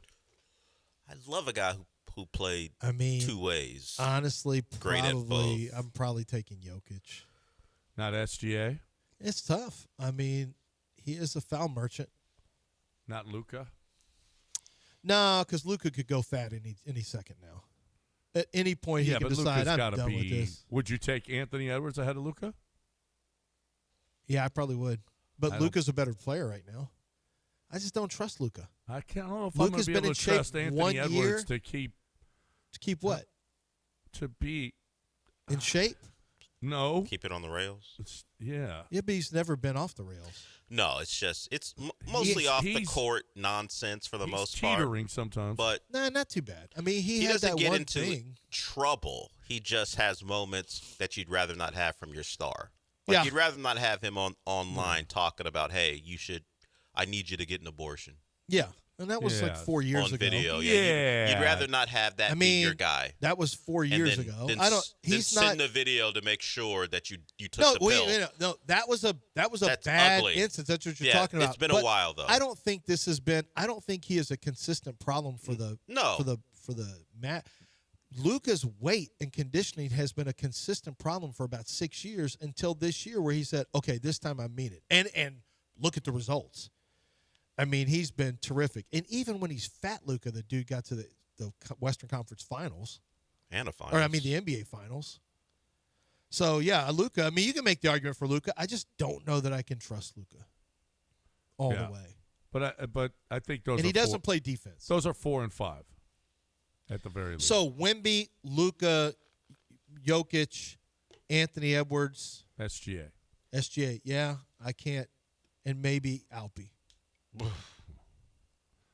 I love a guy who played two ways. Honestly, Great at both. I'm probably taking Jokic. Not SGA? It's tough. I mean, he is a foul merchant. Not Luka? No, because Luka could go fat any second now. At any point, he can decide, Luka's I'm done with this. Would you take Anthony Edwards ahead of Luka? Yeah, I probably would. But Luka's a better player right now. I just don't trust Luka. I don't know if Luka's I'm been going in to be shape able to trust Anthony 1 Edwards year. to keep. To keep what? To be. In shape? No. Keep it on the rails. Yeah. Yeah, but he's never been off the rails. No, it's mostly off the court nonsense for the most part. Teetering sometimes. But nah, not too bad. I mean, he had doesn't that get one into thing. trouble. He just has moments that you'd rather not have from your star. Like you'd rather not have him online talking about, hey, I need you to get an abortion. Yeah, and that was like 4 years on ago. video. Yeah. You'd rather not have that be your guy. That was 4 years and ago. then, I don't. He's then not. send the video to make sure that you took the pill. No, that was a That's bad ugly. instance. That's what you're Yeah, talking about. it's been a But while, though. I don't think this has been. I don't think he is a consistent problem for the for the mat. Luka's weight and conditioning has been a consistent problem for about 6 years until this year, where he said, "Okay, this time I mean it." And look at the results. I mean, he's been terrific. And even when he's fat, Luka, the dude got to the Western Conference Finals. And a finals. Or, I mean, the NBA Finals. So, yeah, Luka. I mean, you can make the argument for Luka. I just don't know that I can trust Luka all the way. But I think those and he doesn't play defense. Those are 4 and 5 at the very least. So, Wemby, Luka, Jokic, Anthony Edwards. SGA, yeah, I can't. And maybe Alpi.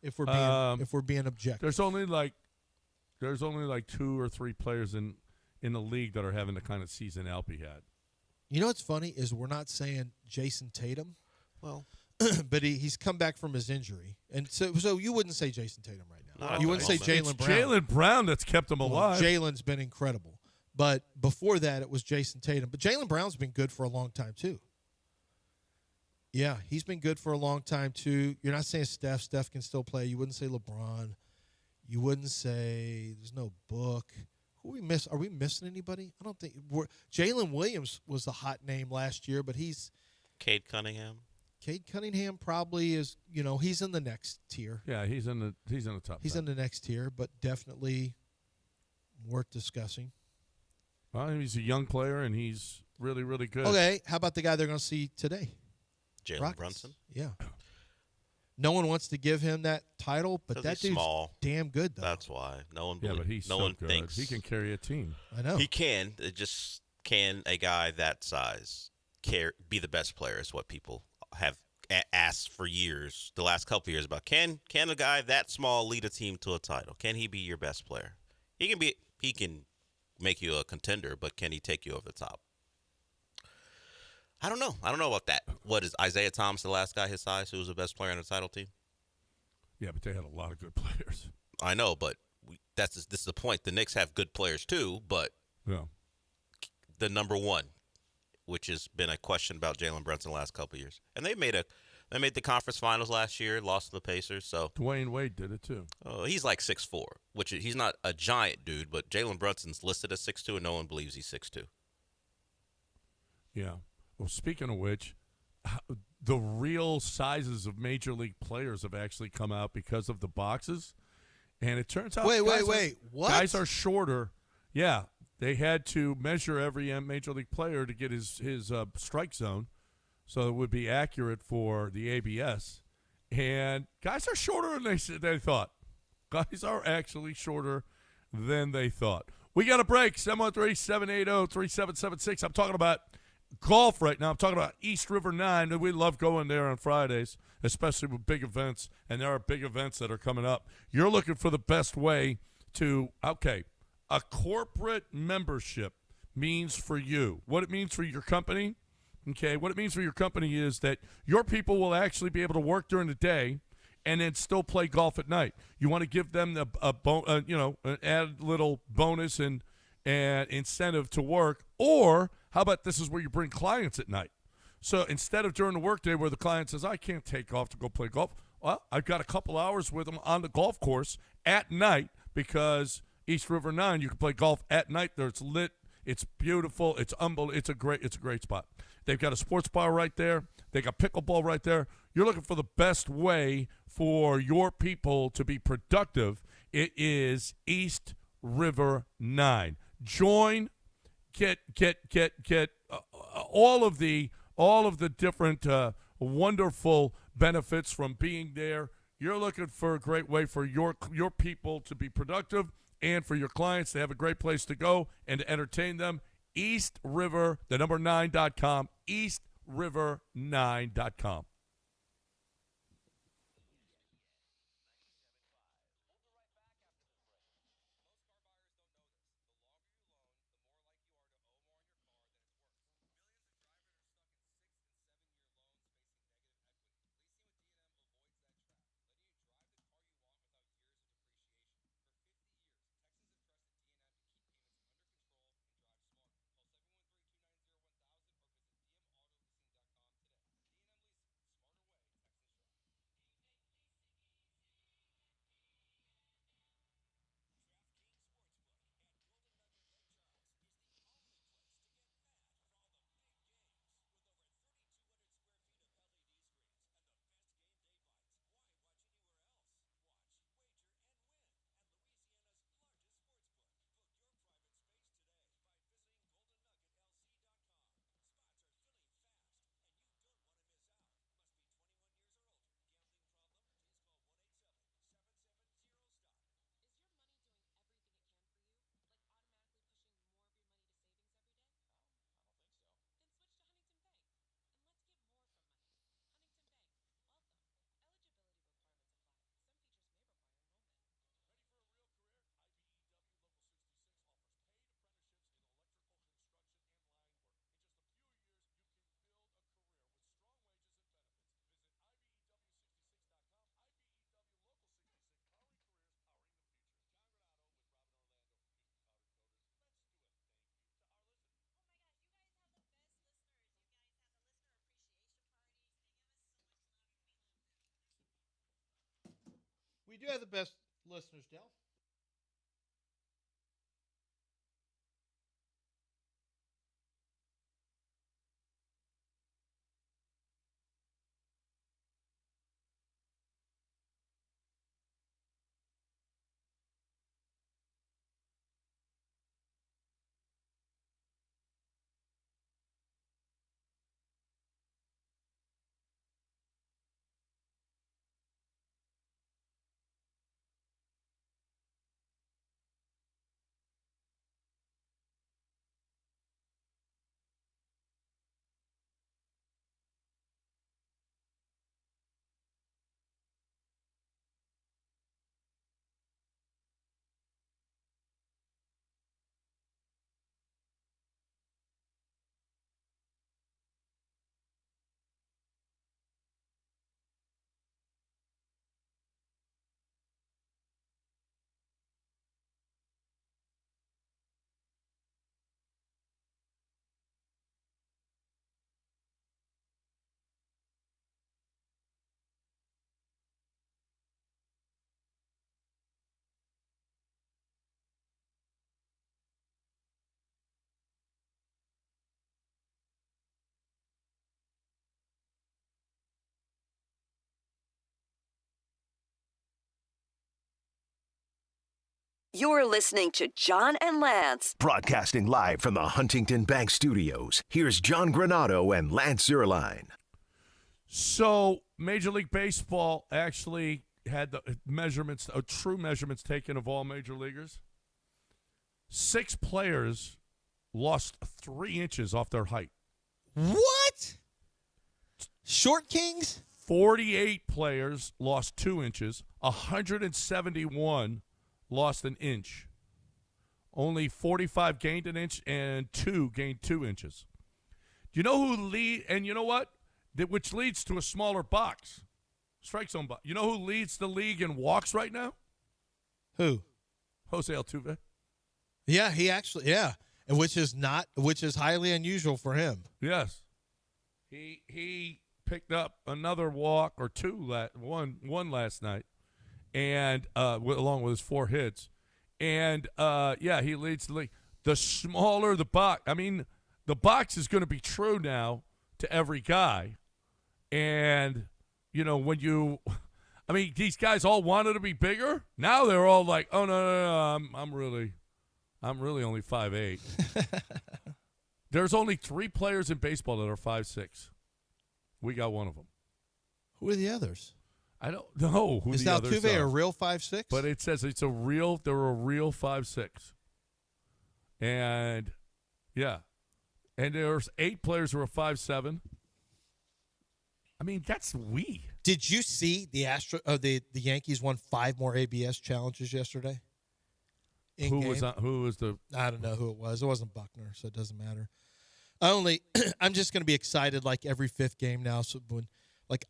If we're being objective. There's only like 2 or 3 players in the league that are having the kind of season Alpi had. You know what's funny is we're not saying Jason Tatum. Well, but he's come back from his injury, and so you wouldn't say Jason Tatum right now. No, You wouldn't say Jaylen Brown. Jaylen Brown that's kept him alive. Jaylen's been incredible, but before that it was Jason Tatum. But Jaylen Brown's been good for a long time too. Yeah, he's been good for a long time too. You're not saying Steph. Steph can still play. You wouldn't say LeBron. You wouldn't say there's no Book. Who we miss? Are we missing anybody? I don't think Jalen Williams was a hot name last year, but he's Cade Cunningham. Cade Cunningham probably is. He's in the next tier. Yeah, he's in the top. He's 10. in the next tier, but definitely worth discussing. Well, he's a young player and he's really, really good. Okay, how about the guy they're going to see today? Jalen Brunson. Yeah. No one wants to give him that title, but that dude's small. damn good, though. That's why. No one Yeah, believes. but he's no so one good. thinks He can carry a team. I know. He can. It just can a guy that size be the best player is what people have asked for years, the last couple of years about. Can a guy that small lead a team to a title? Can he be your best player? He can make you a contender, but can he take you over the top? I don't know. I don't know about that. What is Isaiah Thomas the last guy his size who was the best player on the title team? Yeah, but they had a lot of good players. I know, but this is the point. The Knicks have good players too, but the number one, which has been a question about Jalen Brunson the last couple of years, and they made the conference finals last year, lost to the Pacers. So Dwayne Wade did it too. Oh, he's like 6'4", which he's not a giant dude, but Jalen Brunson's listed as 6'2", and no one believes he's 6'2". Yeah. Well, speaking of which, the real sizes of major league players have actually come out because of the boxes, and it turns out Wait, what? Guys are shorter. Yeah, they had to measure every major league player to get his strike zone, so it would be accurate for the ABS. And guys are shorter than they thought. Guys are actually shorter than they thought. We got a break. 713-780-3776. I'm talking about golf right now. I'm talking about East River 9. We love going there on Fridays, especially with big events, and there are big events that are coming up. You're looking for the best way to, a corporate membership means for you. What it means for your company, what it means for your company is that your people will actually be able to work during the day, and then still play golf at night. You want to give them an added little bonus and incentive to work. Or how about this is where you bring clients at night? So instead of during the workday where the client says, I can't take off to go play golf, well, I've got a couple hours with them on the golf course at night because East River 9, you can play golf at night there. It's lit. It's beautiful. It's unbelievable. It's a great spot. They've got a sports bar right there. They got pickleball right there. You're looking for the best way for your people to be productive. It is East River 9. Join, get all of the different wonderful benefits from being there. You're looking for a great way for your people to be productive and for your clients to have a great place to go and to entertain them. East River, the number 9.com, eastriver9.com. We do have the best listeners, Dell. You're listening to John and Lance. Broadcasting live from the Huntington Bank Studios, here's John Granado and Lance Zierlein. So, Major League Baseball actually had the measurements, true measurements taken of all major leaguers. 6 players lost 3 inches off their height. What? Short Kings? 48 players lost 2 inches. 171 lost an inch. Only 45 gained an inch, and 2 gained 2 inches. Do you know who lead? And you know what? Which leads to a smaller box. Strike zone. You know who leads the league in walks right now? Who? Jose Altuve. Yeah, he actually. Yeah, and which is highly unusual for him. Yes. He picked up another walk or two. One last night, and along with his 4 hits, and he leads the league. The smaller the box, the box is going to be true now to every guy, and these guys all wanted to be bigger. Now they're all like, oh no, I'm really only 5'8". There's only 3 players in baseball that are 5'6". We got one of them. Who are the others? I don't know who is the others are. Is Altuve a real 5'6"? But it says they're a real 5'6". And and there's 8 players who are 5'7". That's we. Did you see the Yankees won 5 more ABS challenges yesterday? Who was the? I don't know who it was. It wasn't Buckner, so it doesn't matter. I'm just going to be excited like every 5th game now. So when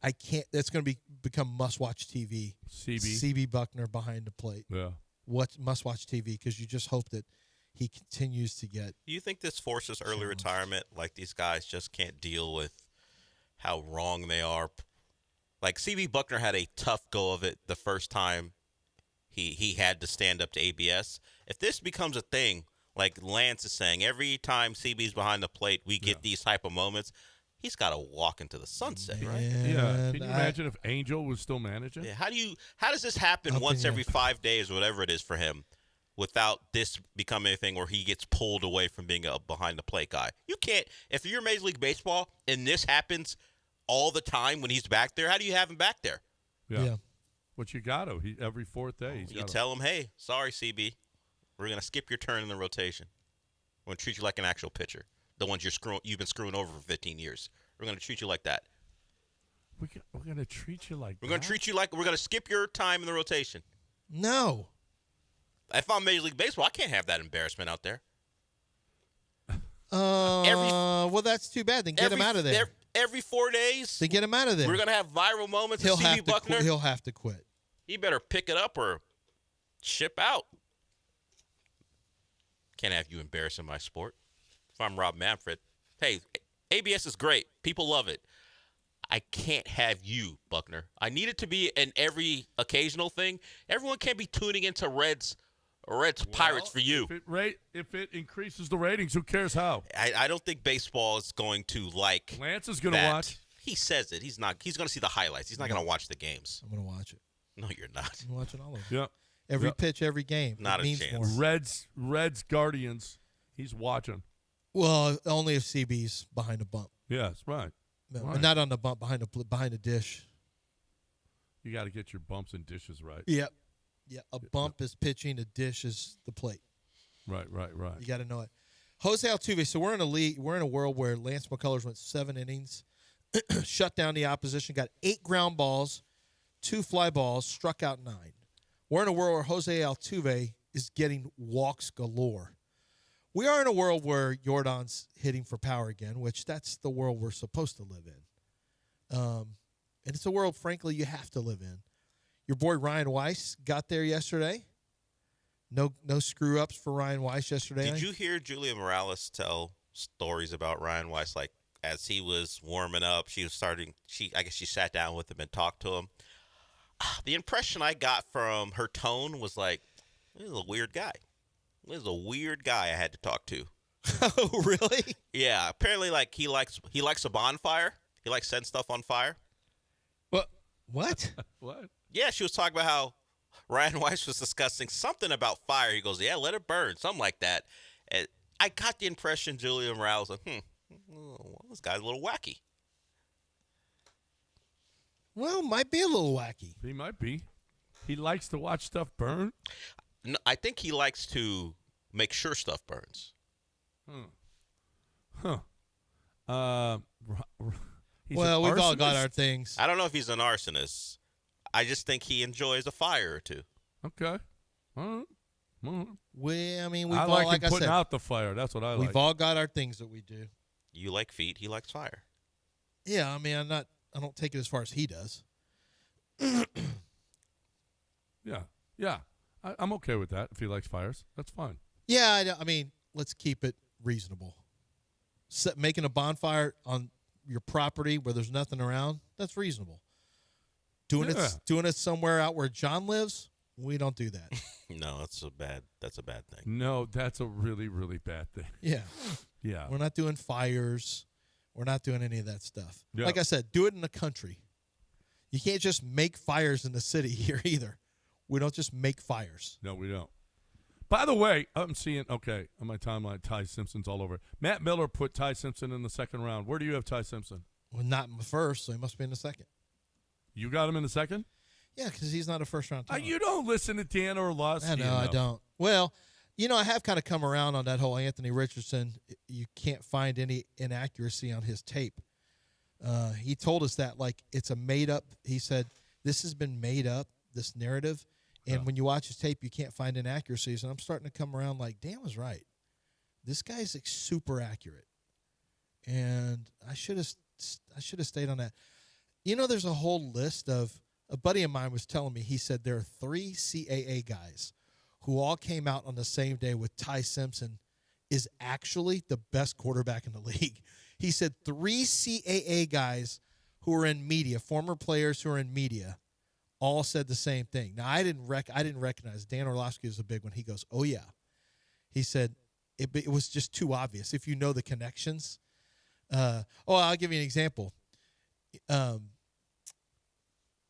I can't, that's going to become must-watch TV. CB Buckner behind the plate. Yeah. What must-watch TV? Because you just hope that he continues to get. Do you think this forces early retirement? Like these guys just can't deal with how wrong they are. Like CB Buckner had a tough go of it the first time he had to stand up to ABS. If this becomes a thing, like Lance is saying, every time CB's behind the plate, we get these type of moments. He's got to walk into the sunset, right? Yeah. Can you imagine if Angel was still managing? Yeah. How does this happen once every 5 days or whatever it is for him without this becoming a thing where he gets pulled away from being a behind the plate guy? You can't. If you're Major League Baseball and this happens all the time when he's back there, how do you have him back there? Yeah. But you got to. Every 4th day. You tell him, hey, sorry, CB. We're going to skip your turn in the rotation. We're going to treat you like an actual pitcher. The ones you've been screwing over for 15 years. We're going to treat you like that. We're going to treat you like We're going to treat you like we're going to skip your time in the rotation. No. If I'm Major League Baseball, I can't have that embarrassment out there. Well, that's too bad. Then get him out of there. Every 4 days. Then get him out of there. We're going to have viral moments of CB Buckner. He'll have to quit. He better pick it up or ship out. Can't have you embarrassing my sport. If I'm Rob Manfred, hey, ABS is great. People love it. I can't have you, Buckner. I need it to be an every occasional thing. Everyone can't be tuning into Reds Pirates for you. If it increases the ratings, who cares how? I don't think baseball is going to like Lance is going to watch. He says it. He's not. He's going to see the highlights. He's not going to watch the games. I'm going to watch it. No, you're not. I'm watching all of it. Yep. Every pitch, every game. Not a chance. More. Reds, Guardians. He's watching. Well, only if CB's behind a bump. Yes, right. No, right. Not on the bump, behind a dish. You got to get your bumps and dishes right. Yep. Yeah, a bump is pitching, a dish is the plate. Right. You got to know it. Jose Altuve. So we're in a league. We're in a world where Lance McCullers went 7 innings, shut down the opposition, got 8 ground balls, 2 fly balls, struck out 9. We're in a world where Jose Altuve is getting walks galore. We are in a world where Jordan's hitting for power again, which that's the world we're supposed to live in. And it's a world, frankly, you have to live in. Your boy Ryan Weiss got there yesterday. No screw-ups for Ryan Weiss yesterday. Did you hear Julia Morales tell stories about Ryan Weiss? Like, as he was warming up, I guess she sat down with him and talked to him. The impression I got from her tone was like, this is a weird guy. This is a weird guy I had to talk to. Oh, really? Yeah. Apparently, like, he likes a bonfire. He likes setting stuff on fire. What? What? Yeah, she was talking about how Ryan Weiss was discussing something about fire. He goes, yeah, let it burn, something like that. And I got the impression Julia Morales was like, well, this guy's a little wacky. Well, might be a little wacky. He might be. He likes to watch stuff burn? No, I think he likes to make sure stuff burns. Well, we've all got our things. I don't know if he's an arsonist. I just think he enjoys a fire or two. Okay. All right. We've I all, like him I putting said, out the fire. That's what I like. We've all got our things that we do. You like feet. He likes fire. Yeah, I don't take it as far as he does. Yeah. I'm okay with that if he likes fires. That's fine. Yeah, I mean, let's keep it reasonable. Making a bonfire on your property where there's nothing around, that's reasonable. Doing it somewhere out where John lives, we don't do that. No, that's a bad thing. No, that's a really, really bad thing. Yeah. Yeah. We're not doing fires. We're not doing any of that stuff. Yeah. Like I said, do it in the country. You can't just make fires in the city here either. We don't just make fires. No, we don't. By the way, I'm seeing, on my timeline, Ty Simpson's all over. Matt Miller put Ty Simpson in the second round. Where do you have Ty Simpson? Well, not in the first, so he must be in the second. You got him in the second? Yeah, because he's not a first-round talent. You don't listen to Dan Orlovsky. I know, I don't. Well, I have kind of come around on that whole Anthony Richardson. You can't find any inaccuracy on his tape. He told us that, like, it's a made-up. He said, this has been made up, this narrative. And when you watch his tape, you can't find inaccuracies. And I'm starting to come around like, Dan was right. This guy's like super accurate. And I should have stayed on that. There's a whole list of – a buddy of mine was telling me, he said there are 3 CAA guys who all came out on the same day with Ty Simpson is actually the best quarterback in the league. He said 3 CAA guys who are in media, former players who are in media, all said the same thing. Now, I didn't recognize. Dan Orlovsky was a big one. He goes, oh, yeah. He said it was just too obvious. If you know the connections. I'll give you an example.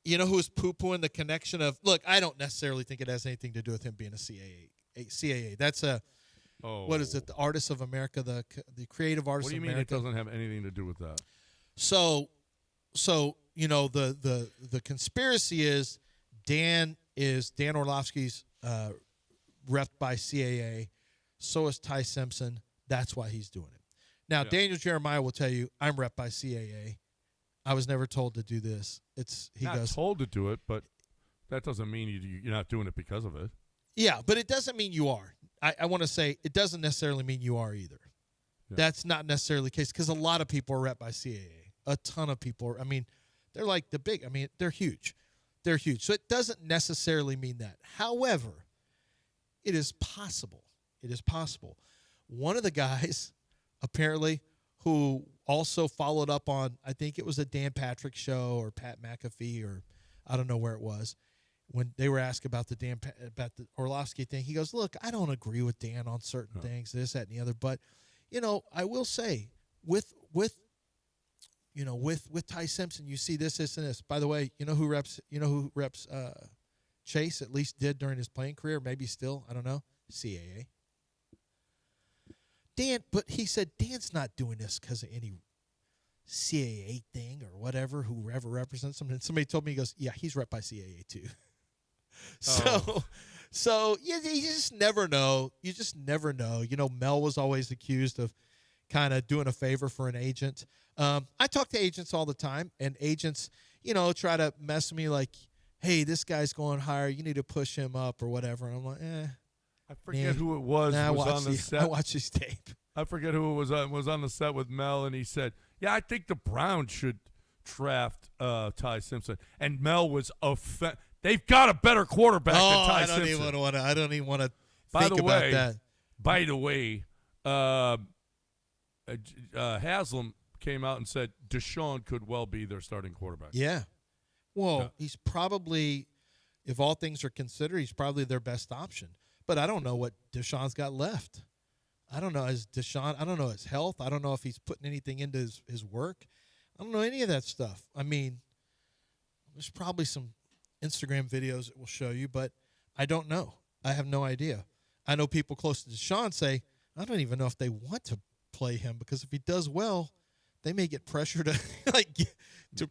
You know who's poo-pooing the connection of – look, I don't necessarily think it has anything to do with him being a CAA. That's what is it, the Artists of America, the Creative Artists of America. What do you mean it doesn't have anything to do with that? So the conspiracy is Dan Orlovsky's rep by CAA. So is Ty Simpson. That's why he's doing it. Now, Daniel Jeremiah will tell you, I'm rep by CAA. I was never told to do this. He not told to do it, but that doesn't mean you're not doing it because of it. Yeah, but it doesn't mean you are. I want to say it doesn't necessarily mean you are either. Yeah. That's not necessarily the case because a lot of people are rep by CAA. A ton of people are. They're like they're huge. They're huge. So it doesn't necessarily mean that. However, it is possible. It is possible. One of the guys, apparently, who also followed up on, I think it was a Dan Patrick show or Pat McAfee or I don't know where it was, when they were asked about the Orlovsky thing, he goes, look, I don't agree with Dan on certain things, this, that, and the other. But, I will say with Ty Simpson, you see this, and this. By the way, you know who reps Chase at least did during his playing career, maybe still, I don't know, CAA. Dan, but he said Dan's not doing this because of any CAA thing or whatever, whoever represents him. And somebody told me, he goes, yeah, he's rep by CAA too. So you just never know. You just never know. Mel was always accused of kind of doing a favor for an agent. I talk to agents all the time, and agents, try to mess with me like, hey, this guy's going higher. You need to push him up or whatever. And I'm like, I forget who it was. Nah, on the set. I watched his tape. I forget who it was on the set with Mel, and he said, yeah, I think the Browns should draft Ty Simpson. And Mel was they've got a better quarterback than Ty Simpson. I don't even want to think about that. By the way, Haslam came out and said Deshaun could well be their starting quarterback. Yeah. Well, he's probably, if all things are considered, he's probably their best option. But I don't know what Deshaun's got left. I don't know. I don't know his health. I don't know if he's putting anything into his work. I don't know any of that stuff. There's probably some Instagram videos that will show you, but I don't know. I have no idea. I know people close to Deshaun say, I don't even know if they want to play him because if he does well, they may get pressure to to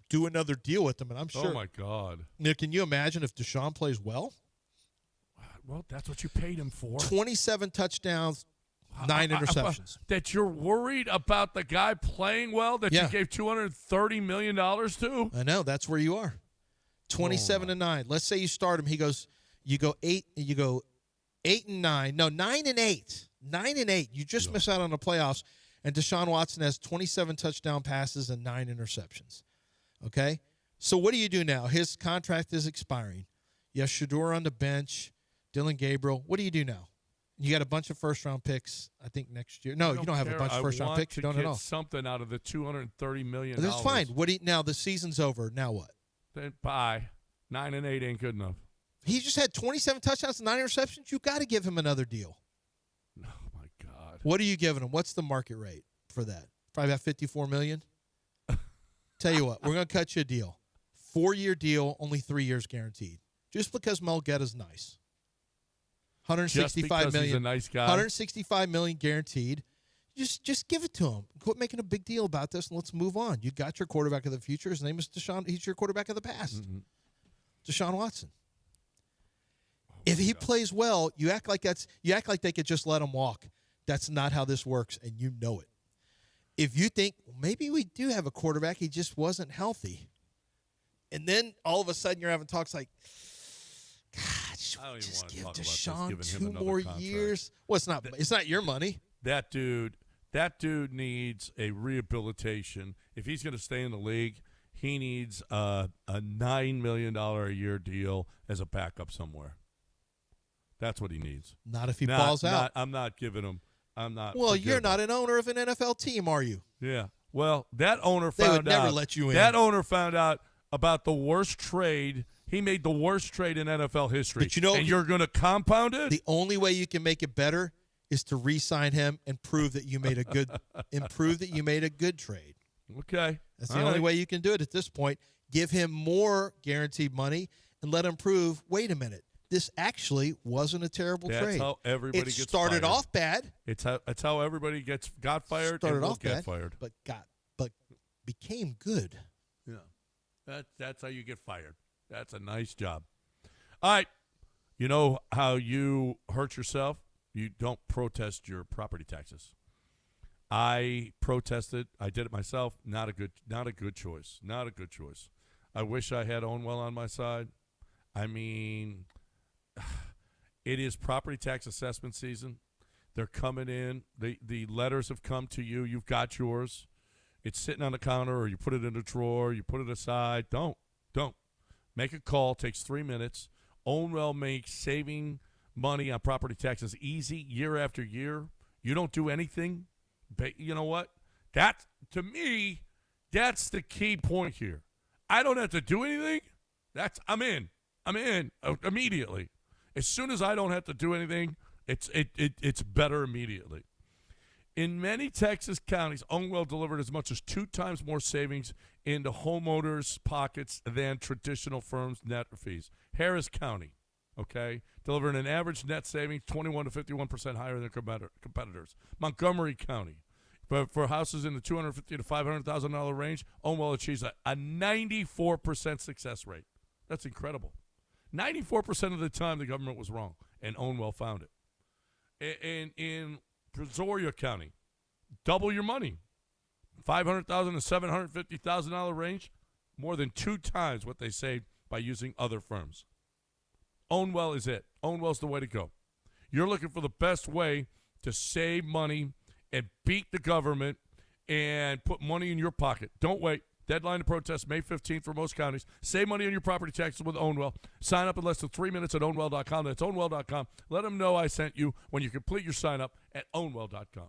do another deal with him. And I'm sure. Oh, my God. Now, can you imagine if Deshaun plays well? Well, that's what you paid him for. 27 touchdowns, 9 interceptions. That you're worried about the guy playing well that you gave $230 million to? I know. That's where you are. 27-9. Let's say you start him. You go 8-9. No, 9-8. 9-8. You just miss out on the playoffs. And Deshaun Watson has 27 touchdown passes and 9 interceptions. Okay? So what do you do now? His contract is expiring. You have Shador on the bench, Dylan Gabriel. What do you do now? You got a bunch of first-round picks, I think, next year. No, you don't have a bunch of first-round picks. You don't at all. Something out of the $230 million. That's fine. Now the season's over. Now what? Then bye. 9-8 ain't good enough. He just had 27 touchdowns and 9 interceptions. You got to give him another deal. Oh my God. What are you giving him? What's the market rate for that? Probably about $54 million. Tell you what, we're going to cut you a deal. 4-year deal, only 3 years guaranteed. Just because Melgetta's nice. $165 million. He's a nice guy. $165 million guaranteed. Just give it to him. Quit making a big deal about this, and let's move on. You got your quarterback of the future. His name is Deshaun. He's your quarterback of the past. Mm-hmm. Deshaun Watson. If he plays well, you act like they could just let him walk. That's not how this works, and you know it. If you think, well, maybe we do have a quarterback, he just wasn't healthy. And then all of a sudden you're having talks like, God, should we just give Deshaun 2 more years? Well, it's not your money. That dude needs a rehabilitation. If he's going to stay in the league, he needs a $9 million a year deal as a backup somewhere. That's what he needs. Not if he balls out. I'm not giving him. I'm not. Well, you're not an owner of an NFL team, are you? Yeah. Well, that owner they found would never out. Let you in. That owner found out about the worst trade. He made the worst trade in NFL history. But you know, and you're going to compound it? The only way you can make it better is to re-sign him and prove that you made a good trade. Okay. That's the only way you can do it at this point. Give him more guaranteed money and let him prove, wait a minute, this actually wasn't a terrible trade. That's how everybody gets started fired. off bad. That's how everybody got fired Started and will off get bad, fired. but became good. Yeah. That's how you get fired. That's a nice job. All right. You know how you hurt yourself? You don't protest your property taxes. I protested. I did it myself. Not a good choice. Not a good choice. I wish I had Ownwell on my side. I mean, it is property tax assessment season. They're coming in. The letters have come to you. You've got yours. It's sitting on the counter, or you put it in a drawer. You put it aside. Don't. Make a call. Takes 3 minutes. Ownwell makes saving money on property taxes easy year after year. You don't do anything. But you know what? That, to me, that's the key point here. I don't have to do anything. I'm in immediately. As soon as I don't have to do anything, it's better immediately. In many Texas counties, Ownwell delivered as much as 2 times more savings into homeowners' pockets than traditional firms' net fees. Harris County, okay, delivered an average net savings 21 to 51% higher than competitors. Montgomery County, for houses in the $250,000 to $500,000 range, Ownwell achieves a 94% success rate. That's incredible. 94% of the time, the government was wrong, and Ownwell found it. In Brazoria County, double your money, $500,000 to $750,000 range, more than 2 times what they saved by using other firms. Ownwell is it. Ownwell's the way to go. You're looking for the best way to save money and beat the government and put money in your pocket. Don't wait. Deadline to protest May 15th for most counties. Save money on your property taxes with Ownwell. Sign up in less than 3 minutes at ownwell.com. That's ownwell.com. Let them know I sent you when you complete your sign up at ownwell.com.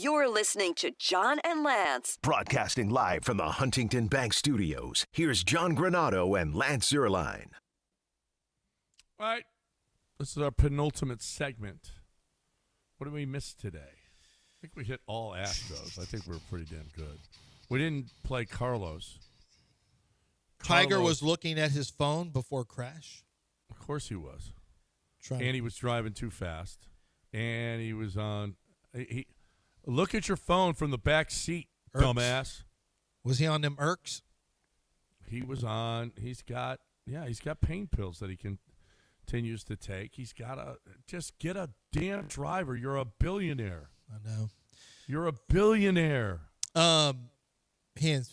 You're listening to John and Lance. Broadcasting live from the Huntington Bank Studios, here's John Granado and Lance Zierlein. All right. This is our penultimate segment. What did we miss today? I think we hit all Astros. I think we were pretty damn good. We didn't play Carlos. Tiger was looking at his phone before crash. Of course he was. And he was driving too fast. And he was on. Look at your phone from the back seat, dumbass. Was he on them irks? He was on. He's got pain pills that he continues to take. He's got to just get a damn driver. You're a billionaire. I know. You're a billionaire. He ain't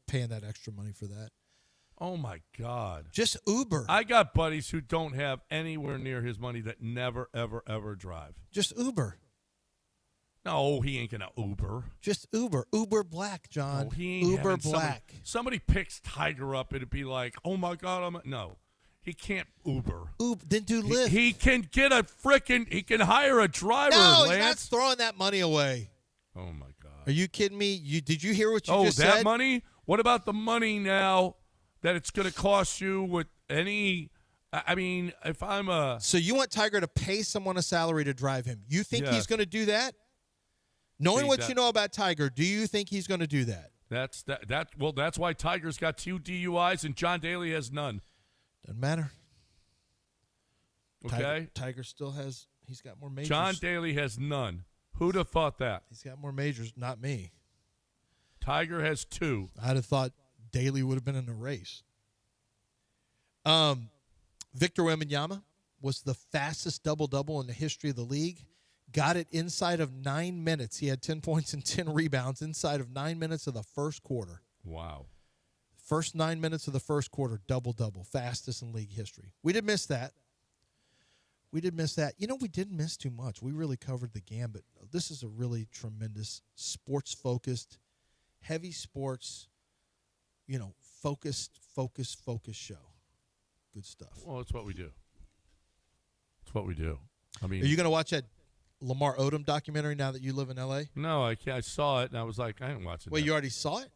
paying that extra money for that. Oh, my God. Just Uber. I got buddies who don't have anywhere near his money that never, ever, ever drive. Just Uber. No, he ain't going to Uber. Just Uber. Uber Black, John. No, he ain't Uber Black. Somebody picks Tiger up, it'd be like, oh, my God. No, he can't Uber. Then do Lyft. He can get he can hire a driver, No, Lance. he's not throwing that money away. Oh, my God. Are you kidding me? Did you hear what you just said? Oh, that money? What about the money now that it's going to cost you with any – I mean, if I'm a – So you want Tiger to pay someone a salary to drive him. You think he's going to do that? Knowing what you know about Tiger, do you think he's going to do that? That's why Tiger's got 2 DUIs and John Daly has none. Doesn't matter. Okay? Tiger still has – he's got more majors. John Daly has none. Who'd have thought that? He's got more majors, not me. Tiger has 2. I'd have thought Daly would have been in the race. Victor Wembanyama was the fastest double-double in the history of the league. Got it inside of 9 minutes. He had 10 points and 10 rebounds inside of 9 minutes of the first quarter. Wow. First 9 minutes of the first quarter, double-double. Fastest in league history. We did miss that. We didn't miss too much. We really covered the gambit. This is a really tremendous sports-focused, heavy sports, focused show. Good stuff. Well, it's what we do. It's what we do. I mean, are you going to watch that Lamar Odom documentary now that you live in L.A.? No, I can't. I saw it, and I was like, I ain't watching it. Wait, you already saw it?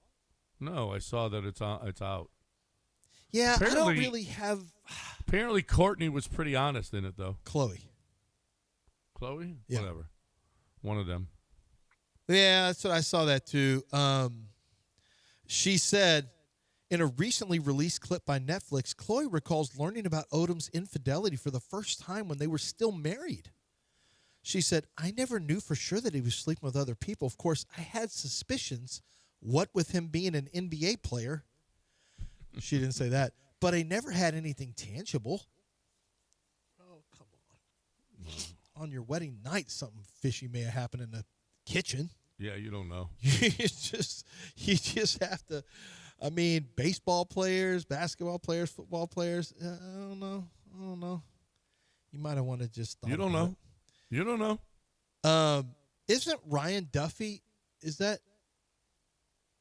No, I saw that it's out. Yeah, I don't really have... Apparently, Courtney was pretty honest in it, though. Chloe? Yeah. Whatever. One of them. Yeah, that's what I saw that, too. She said, in a recently released clip by Netflix, Chloe recalls learning about Odom's infidelity for the first time when they were still married. She said, I never knew for sure that he was sleeping with other people. Of course, I had suspicions, what with him being an NBA player. She didn't say that. But I never had anything tangible. Oh, come on. On your wedding night, something fishy may have happened in the kitchen. Yeah, you don't know. You just have to. I mean, baseball players, basketball players, football players. I don't know. You might have wanted to just. You don't know. You don't know. Isn't Ryan Duffy? Is that?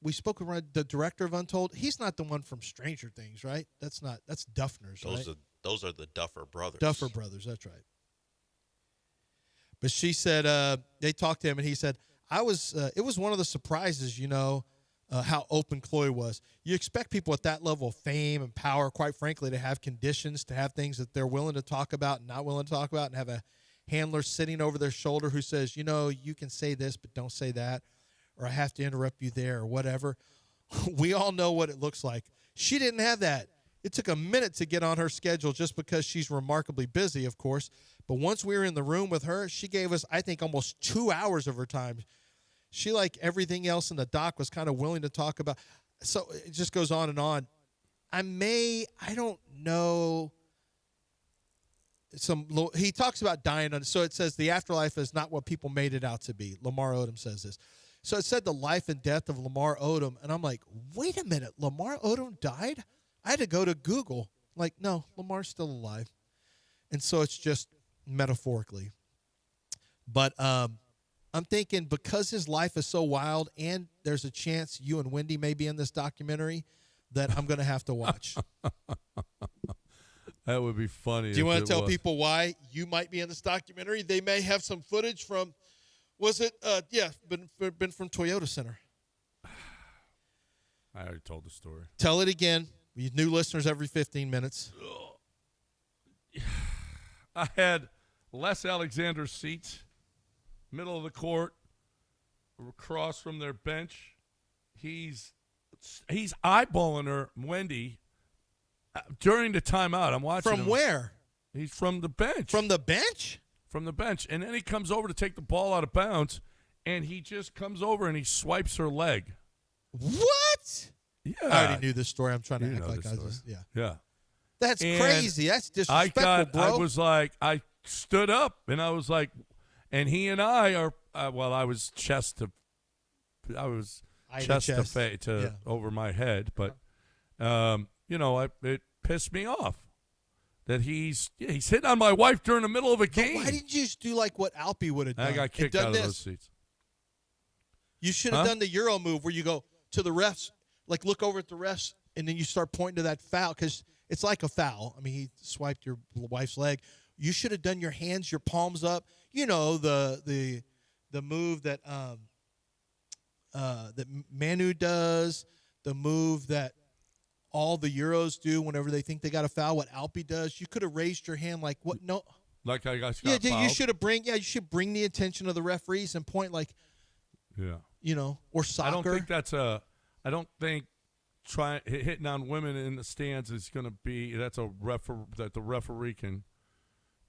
We spoke with the director of Untold. He's not the one from Stranger Things, right? That's Duffner's, right? Those are the Duffer brothers. Duffer brothers, that's right. But she said they talked to him, and he said, it was one of the surprises, how open Chloe was. You expect people at that level of fame and power, quite frankly, to have conditions, to have things that they're willing to talk about and not willing to talk about, and have a handler sitting over their shoulder who says, you can say this, but don't say that. Or I have to interrupt you there or whatever. We all know what it looks like. She didn't have that. It took a minute to get on her schedule just because she's remarkably busy, of course. But once we were in the room with her, she gave us, I think, almost 2 hours of her time. She, like everything else in the doc, was kind of willing to talk about. So it just goes on and on. I don't know. He talks about dying. So it says the afterlife is not what people made it out to be. Lamar Odom says this. So it said the life and death of Lamar Odom. And I'm like, wait a minute. Lamar Odom died? I had to go to Google. Like, no, Lamar's still alive. And so it's just metaphorically. But I'm thinking because his life is so wild and there's a chance you and Wendy may be in this documentary that I'm going to have to watch. That would be funny. Do you want to tell people why you might be in this documentary? They may have some footage from Was it? Yeah, been from Toyota Center. I already told the story. Tell it again. We new listeners every 15 minutes. I had Les Alexander's seats, middle of the court, across from their bench. He's eyeballing her, Wendy, during the timeout. I'm watching From him. where? He's from the bench. From the bench? From the bench. And then he comes over to take the ball out of bounds, and he just comes over and he swipes her leg. What? Yeah. I already knew this story. I'm trying to You act know like the I story. just, yeah. Yeah. That's And crazy. That's disrespectful, bro. I was like, I stood up, and I was like, and he and I are, I was chest to over my head, but, it pissed me off that he's hitting on my wife during the middle of a game. Why didn't you just do like what Alpy would have done? I got kicked out of those seats. You should have done the Euro move where you go to the refs, like look over at the refs, and then you start pointing to that foul because it's like a foul. I mean, he swiped your wife's leg. You should have done your hands, your palms up. You know the move that that Manu does, the move that all the Euros do whenever they think they got a foul. What Alpi does, you could have raised your hand like what? No, like I got yeah. fouled. You should have you should bring the attention of the referees and point like, or soccer. I don't think hitting on women in the stands is going to be that the referee can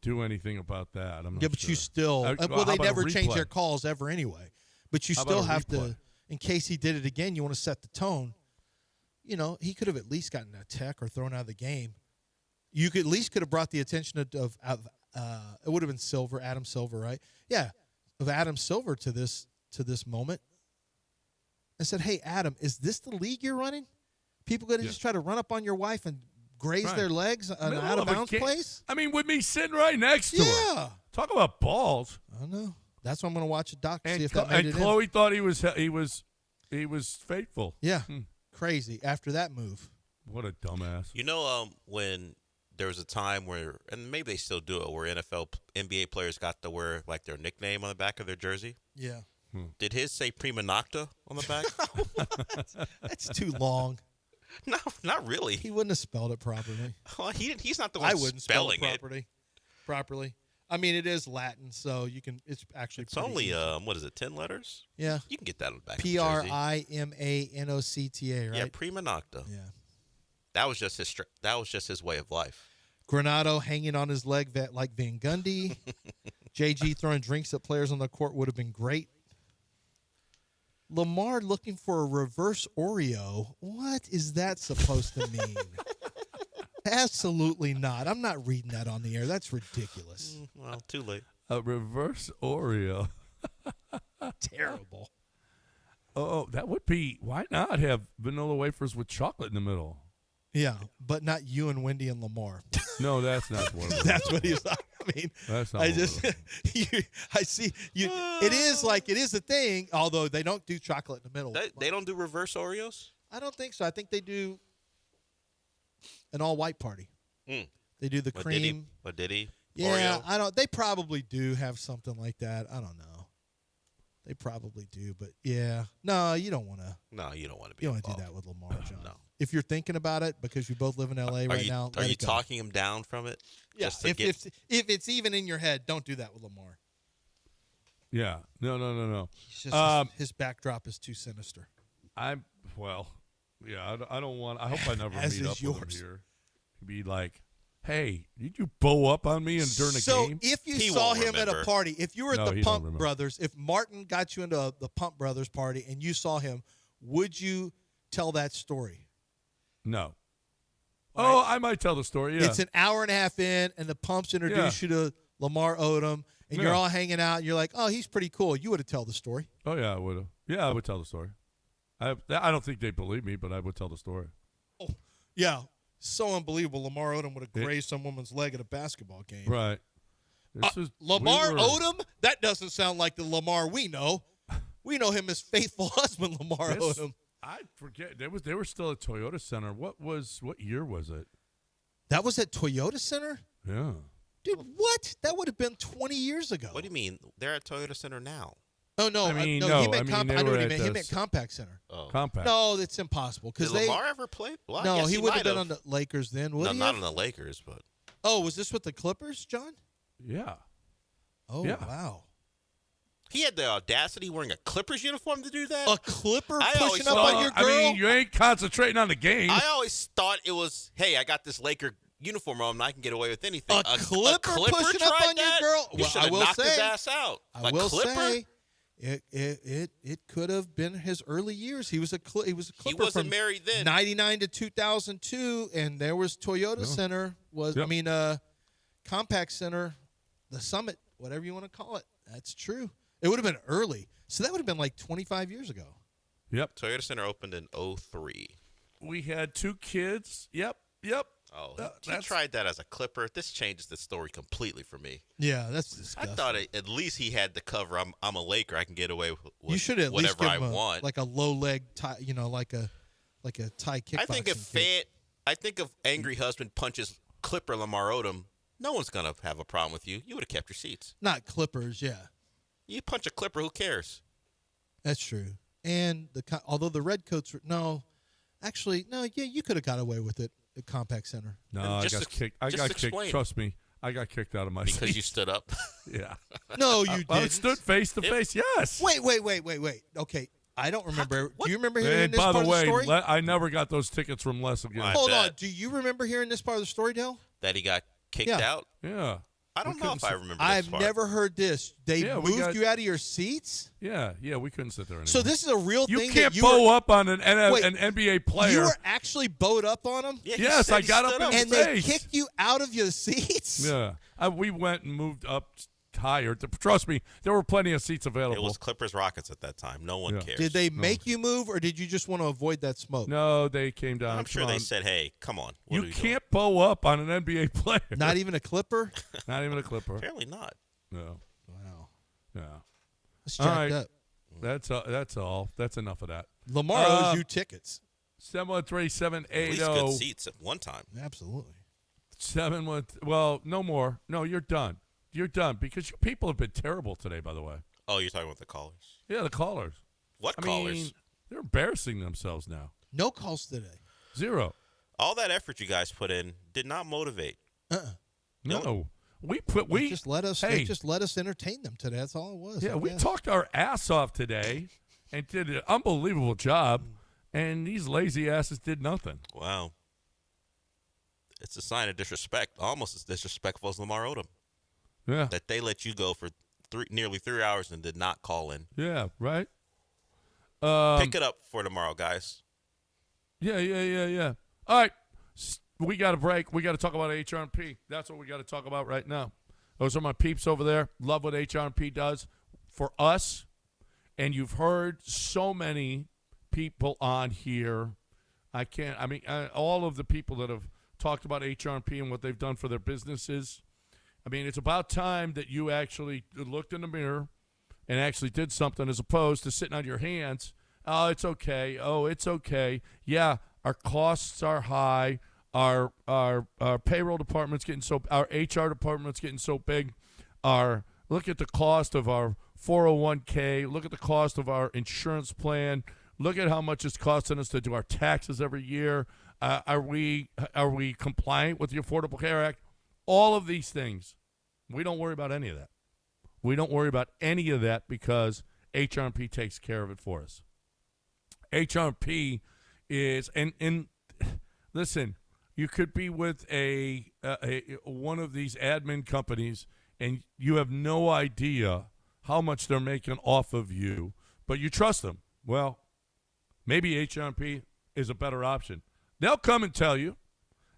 do anything about that. I'm not but sure. you still they never change their calls ever anyway. But you still have to, in case he did it again, you want to set the tone. He could have at least gotten a tech or thrown out of the game. You could have brought the attention of it would have been Adam Silver, right? Yeah, of Adam Silver to this moment. And said, "Hey, Adam, is this the league you're running? People going to just try to run up on your wife and graze their legs on an out-of-bounds place? I mean, with me sitting right next to her. Talk about balls. I know. That's why I'm going to watch a doc to and see if that made it Chloe thought he was faithful. Yeah, crazy after that move. What a dumbass. When there was a time where, and maybe they still do it, where NBA players got to wear like their nickname on the back of their jersey. Yeah. Did his say Prima Nocta on the back? That's too long. No, not really. He wouldn't have spelled it properly. Well, he's not the one spelling it properly. I mean, it is Latin, so you can. It's actually. It's only what is it? 10 letters. Yeah. You can get that on the back. Primanocta, right? Yeah, Prima Nocta. Yeah. That was just his way of life. Granado hanging on his leg like Van Gundy. JG throwing drinks at players on the court would have been great. Lamar looking for a reverse Oreo. What is that supposed to mean? Absolutely not. I'm not reading that on the air. That's ridiculous. Well, too late. A reverse Oreo. Terrible. Oh, that would be. Why not have vanilla wafers with chocolate in the middle? Yeah, but not you and Wendy and Lamar. No, that's not what it is. That's what he's like. I mean, that's not I see you. It is a thing, although they don't do chocolate in the middle. They don't do reverse Oreos? I don't think so. I think they do an all-white party. They do the cream. What did he? Yeah, Oreo? I don't. They probably do have something like that. I don't know. They probably do, but yeah. No, you don't want to. No, you don't want to be. You don't want to do that with Lamar, John. No. If you're thinking about it, because you both live in L.A. right now, are you talking him down from it? Yeah. If it's even in your head, don't do that with Lamar. Yeah. No. His backdrop is too sinister. I don't want. I hope I never meet up with him here. He'd be like, "Hey, did you bow up on me during a game?" So if you saw him at a party, if you were at the Pump Brothers, if Martin got you into the Pump Brothers party and you saw him, would you tell that story? No. Right? Oh, I might tell the story. Yeah. It's an hour and a half in, and the Pumps introduce you to Lamar Odom, and you're all hanging out, and you're like, "Oh, he's pretty cool." You would have told the story. Oh yeah, I would have. Yeah, I would tell the story. I don't think they believe me, but I would tell the story. Oh, yeah. So unbelievable. Lamar Odom would have grazed some woman's leg at a basketball game. Right. Lamar Odom? That doesn't sound like the Lamar we know. We know him as faithful husband Lamar Odom. I forget. They were still at Toyota Center. What year was it? That was at Toyota Center? Yeah. Dude, what? That would have been 20 years ago. What do you mean? They're at Toyota Center now. Oh no! I mean, no, no. he meant I mean, I know what he at meant. He the meant Compact Center. Oh. Compact. No, it's impossible because Did Lamar ever play? Well, no, yes, he wouldn't have might been on the Lakers then. Would No, he not have? on the Lakers, but Oh, was this with the Clippers, John? Yeah. Oh Yeah. wow! he had the audacity wearing a Clippers uniform to do that. A Clipper I always pushing up thought- on your girl. I mean, you ain't concentrating on the game. I always thought it was, hey, I got this Laker uniform on, and I can get away with anything. A Clipper pushing up tried on your that? girl? You Well, should I have will knocked his say- ass out. I A will Clipper? say, it could have been his early years. He was a Clipper He wasn't from married then. 99 to 2002, and there was Toyota Center. Compact Center, the Summit, whatever you want to call it. That's true. It would have been early, so that would have been like 25 years ago. Yep. Toyota Center opened in 03. We had 2 kids. Yep. Oh, he tried that as a Clipper. This changes the story completely for me. Yeah, that's disgusting. I thought at least he had the cover. I'm a Laker. I can get away with You should at least whatever give I him want. like a low leg tie, like a Thai kickboxing. I think if angry husband punches Clipper Lamar Odom, no one's gonna have a problem with you. You would have kept your seats. Not Clippers, yeah. You punch a Clipper, who cares? That's true. And although the Redcoats were you could have got away with it at Compact Center. No, I got kicked. Explain. Trust me, I got kicked out of my seat. Because you stood up. Yeah. No, you didn't. I stood face to face. Yes. Wait. Okay, I don't remember. Do you remember hearing And this by part the way, of the story? I never got those tickets from Les again. Hold on. Do you remember hearing this part of the story, Dale? That he got kicked Yeah. out? Yeah. I don't know if I remember this I've part. never heard this. They moved you out of your seats? Yeah, we couldn't sit there anymore. So this is a real you thing. can't that bow up on an NBA player. You were actually bowed up on them? Yeah, yes, I got up in his and face. they kicked you out of your seats? Yeah. We went and moved up higher. Trust me, there were plenty of seats available. It was Clippers Rockets at that time. No one cares. Did they make you move, or did you just want to avoid that smoke? No, they came down. I'm sure they said, hey, come on. You can't bow up on an NBA player. Not even a Clipper? Not even a Clipper. Apparently not. No. Wow. Yeah. That's all jacked right. up. That's all. That's enough of that. Lamar owes you tickets. 713-780. At least good seats at one time. Absolutely. 713. Well, no more. No, you're done. You're done because your people have been terrible today, by the way. Oh, you're talking about the callers? Yeah, the callers. What I callers? mean, they're embarrassing themselves now. No calls today. 0. All that effort you guys put in did not motivate. No. We just let us. They just let us entertain them today. That's all it was. Yeah, I we guess. talked our ass off today and did an unbelievable job, and these lazy asses did nothing. Wow. It's a sign of disrespect, almost as disrespectful as Lamar Odom. Yeah. That they let you go for nearly 3 hours and did not call in. Yeah, right? Pick it up for tomorrow, guys. Yeah. All right. We got a break. We got to talk about HRP. That's what we got to talk about right now. Those are my peeps over there. Love what HRP does for us. And you've heard so many people on here. All of the people that have talked about HRP and what they've done for their businesses. I mean, it's about time that you actually looked in the mirror and actually did something as opposed to sitting on your hands. Oh, it's okay. Oh, it's okay. Yeah, our costs are high. Our payroll department's getting our HR department's getting so big. Look at the cost of our 401k. Look at the cost of our insurance plan. Look at how much it's costing us to do our taxes every year. Are we compliant with the Affordable Care Act? All of these things. We don't worry about any of that. We don't worry about any of that because HRP takes care of it for us. HRP is and listen, you could be with a one of these admin companies and you have no idea how much they're making off of you, but you trust them. Well, maybe HRP is a better option. They'll come and tell you.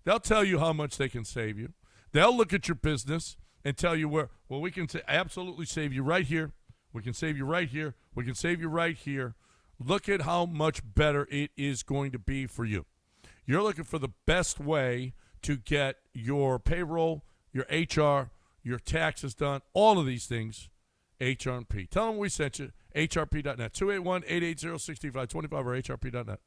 They'll tell you how much they can save you. They'll look at your business and tell you we can absolutely save you right here. We can save you right here. We can save you right here. Look at how much better it is going to be for you. You're looking for the best way to get your payroll, your HR, your taxes done, all of these things, HRP. Tell them we sent you, hrp.net, 281-880-6525 or hrp.net.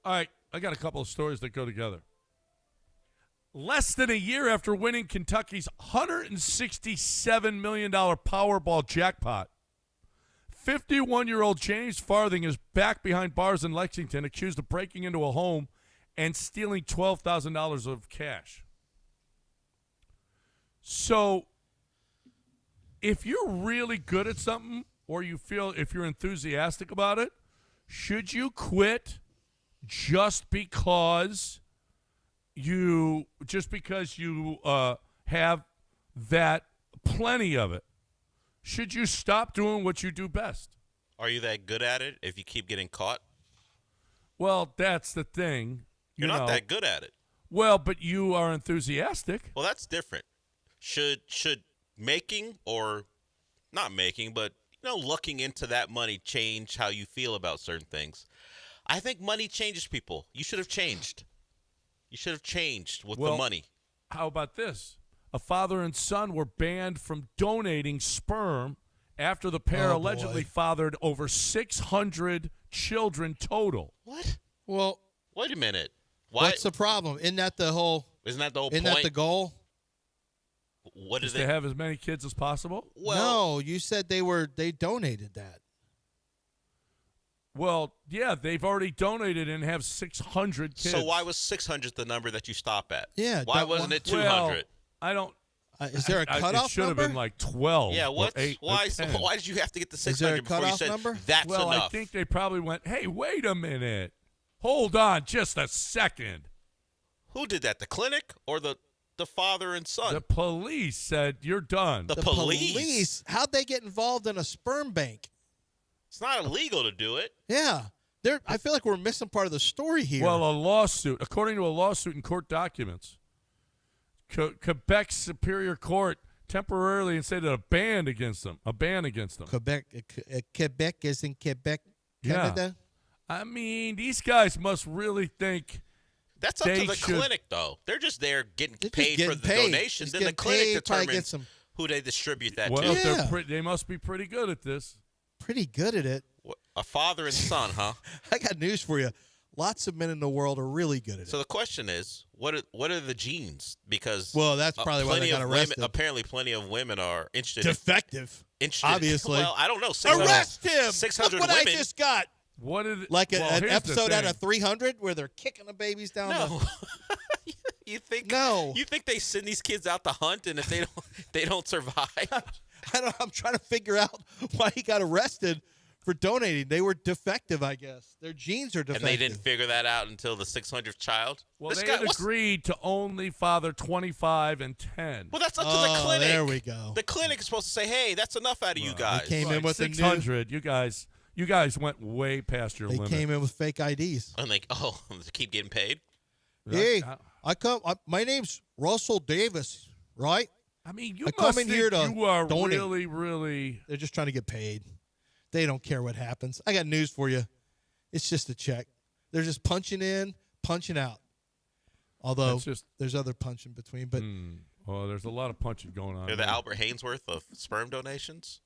All right, I got a couple of stories that go together. Less than a year after winning Kentucky's $167 million Powerball jackpot, 51-year-old James Farthing is back behind bars in Lexington, accused of breaking into a home and stealing $12,000 of cash. So, if you're really good at something, or you feel if you're enthusiastic about it, should you quit just because you have that plenty of it? Should you stop doing what you do best? Are you that good at it if you keep getting caught? Well, that's the thing. You're not that good at it. Well, but you are enthusiastic. Well, that's different. Should making or not making, but looking into that money change how you feel about certain things? I think money changes people. You should have changed. You should have changed with the money. How about this? A father and son were banned from donating sperm after the pair allegedly fathered over 600 children total. What? Well, wait a minute. What's the problem? Isn't that the whole point? Isn't that the goal? What is it? To have as many kids as possible? Well, no, you said they donated that. Well, yeah, they've already donated and have 600 kids. So why was 600 the number that you stop at? Yeah. Why wasn't it 200? Well, I don't. Is there a cutoff number? It should have been like 12. Yeah, or 8 why did you have to get to 600 before you said number? That's enough? I think they probably went, hey, wait a minute. Hold on just a second. Who did that, the clinic or the father and son? The police said, you're done. The police? How'd they get involved in a sperm bank? It's not illegal to do it. Yeah. I feel like we're missing part of the story here. Well, a lawsuit, according to a lawsuit in court documents, Quebec's Superior Court temporarily instated a ban against them. Quebec is in Quebec, Canada? Yeah. I mean, these guys must really think that's up to the clinic, though. They're just there getting paid for the donation. Then the clinic determines who they distribute that to. Well, they must be pretty good at this. Pretty good at it. A father and son, huh? I got news for you. Lots of men in the world are really good at it. So the question is, what are the genes? Because that's probably why they got arrested. Apparently, plenty of women are interested. Defective. Obviously. Well, I don't know. Arrest him. 600 Look what women. I just got. What is it? Like an episode out of 300 where they're kicking the babies down. No. You think? No. You think they send these kids out to hunt, and if they don't survive? I'm trying to figure out why he got arrested for donating. They were defective, I guess. Their genes are defective. And they didn't figure that out until the 600th child? Well, they had agreed to only father 25 and 10. Well, that's up to the clinic. There we go. The clinic is supposed to say, hey, that's enough out of you guys. They came in with 600. You guys went way past your limit. They came in with fake IDs. I'm like, to keep getting paid? Hey, my name's Russell Davis, right? I mean, I come in here to you are donate. really, really. They're just trying to get paid. They don't care what happens. I got news for you. It's just a check. They're just punching in, punching out. Although there's other punching between. But well, there's a lot of punching going on. They're the Albert Hainsworth of sperm donations.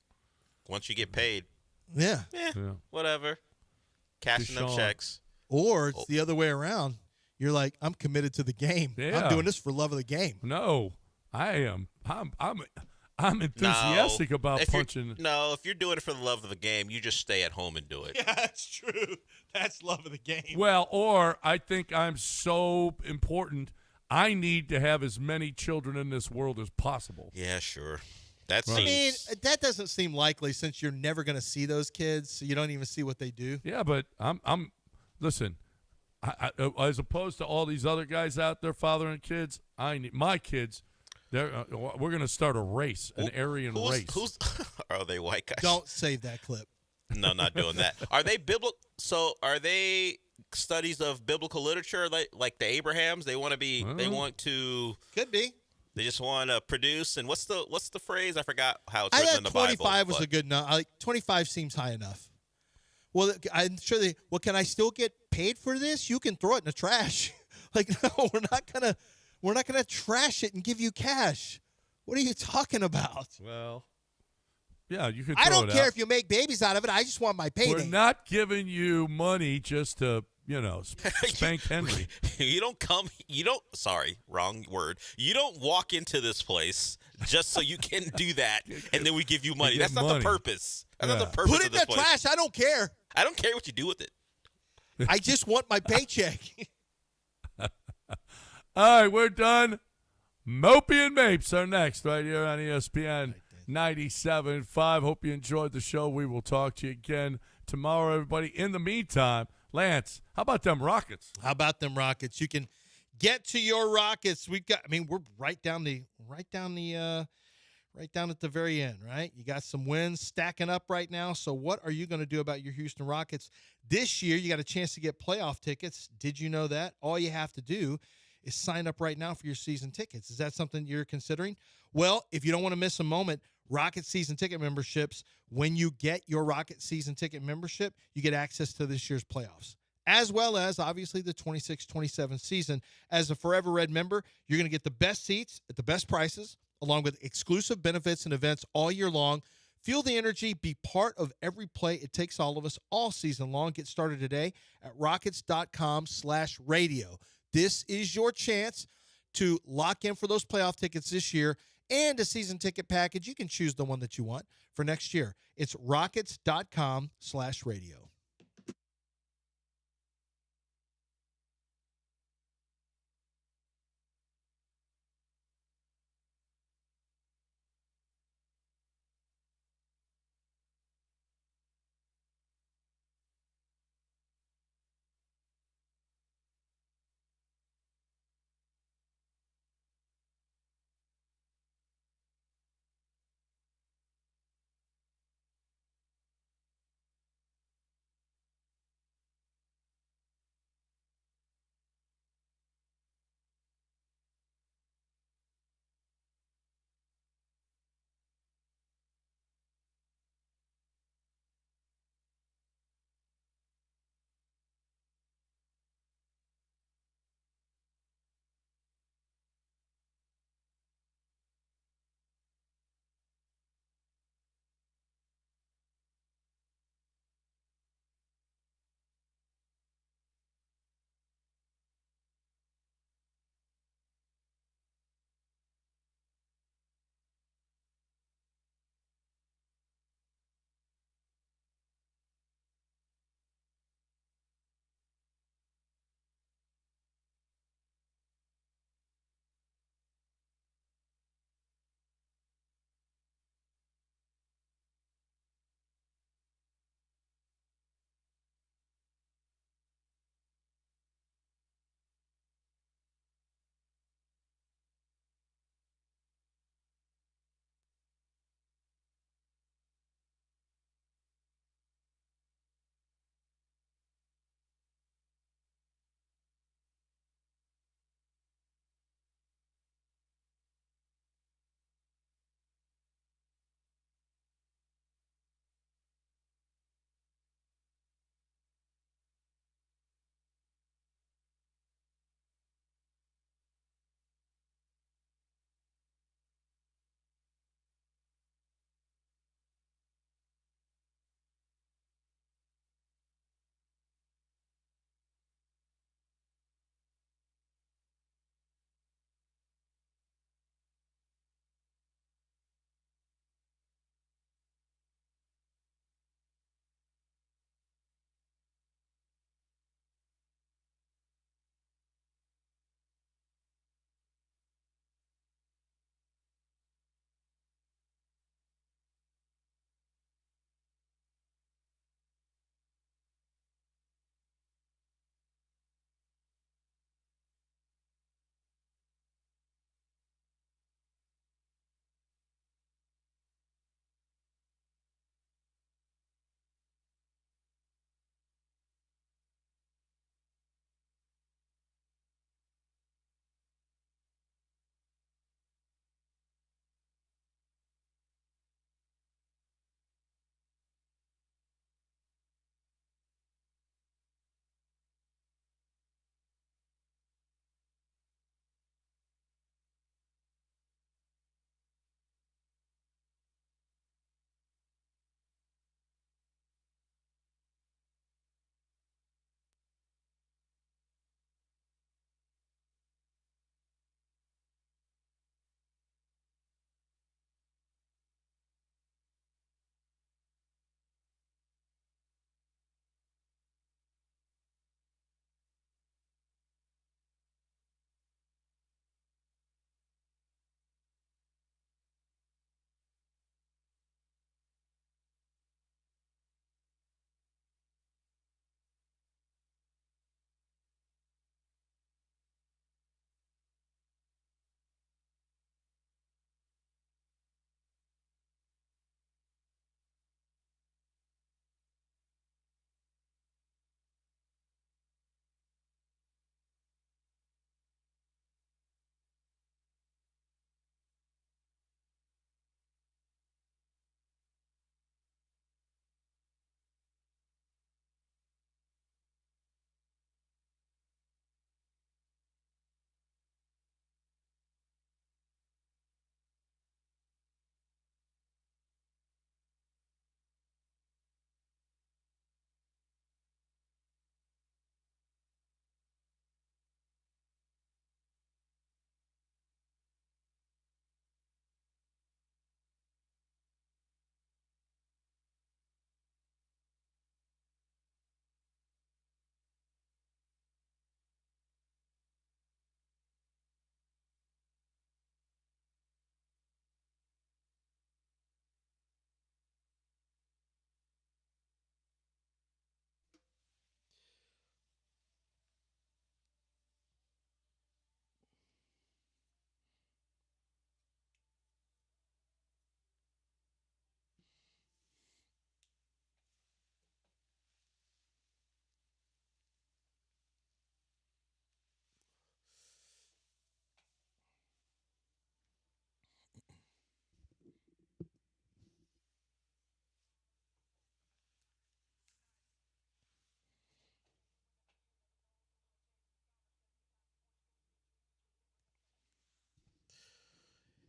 Once you get paid. Yeah. Whatever. Cashing them checks. Or it's the other way around. You're like, I'm committed to the game. Yeah. I'm doing this for love of the game. No, I am. I'm enthusiastic about punching. If you're doing it for the love of the game, you just stay at home and do it. Yeah, that's true. That's love of the game. Well, or I think I'm so important, I need to have as many children in this world as possible. Yeah, sure. I mean, that doesn't seem likely since you're never going to see those kids, so you don't even see what they do. Yeah, but listen, I, as opposed to all these other guys out there fathering kids, I need my kids. We're going to start a race, an Aryan race. Are they white guys? Don't save that clip. No, not doing that. Are they biblical? So are they studies of biblical literature, like the Abrahams? They want to be. They want to. Could be. They just want to produce. And what's the phrase? I forgot how it's written in the Bible. 25 was a good number. 25 seems high enough. Well, I'm sure can I still get paid for this? You can throw it in the trash. No, we're not gonna trash it and give you cash. What are you talking about? Well, yeah, you can. I don't care if you make babies out of it. I just want my payday. We're not giving you money just to spank Henry. Sorry, wrong word. You don't walk into this place just so you can do that, and then we give you money. That's not the purpose. That's not the purpose Put it of in this the place. trash. I don't care. I don't care what you do with it. I just want my paycheck. All right, we're done. Mopey and Mapes are next right here on ESPN 97.5. Hope you enjoyed the show. We will talk to you again tomorrow, everybody. In the meantime, Lance, how about them Rockets? How about them Rockets? You can get to your Rockets. We're right down at the very end, right? You got some wins stacking up right now. So what are you going to do about your Houston Rockets? This year, you got a chance to get playoff tickets. Did you know that? All you have to do is sign up right now for your season tickets. Is that something you're considering? Well, if you don't want to miss a moment, Rocket season ticket memberships, when you get your Rocket season ticket membership, you get access to this year's playoffs, as well as, obviously, the 26-27 season. As a Forever Red member, you're going to get the best seats at the best prices, along with exclusive benefits and events all year long. Feel the energy. Be part of every play. It takes all of us all season long. Get started today at rockets.com/radio. This is your chance to lock in for those playoff tickets this year and a season ticket package. You can choose the one that you want for next year. It's rockets.com/radio.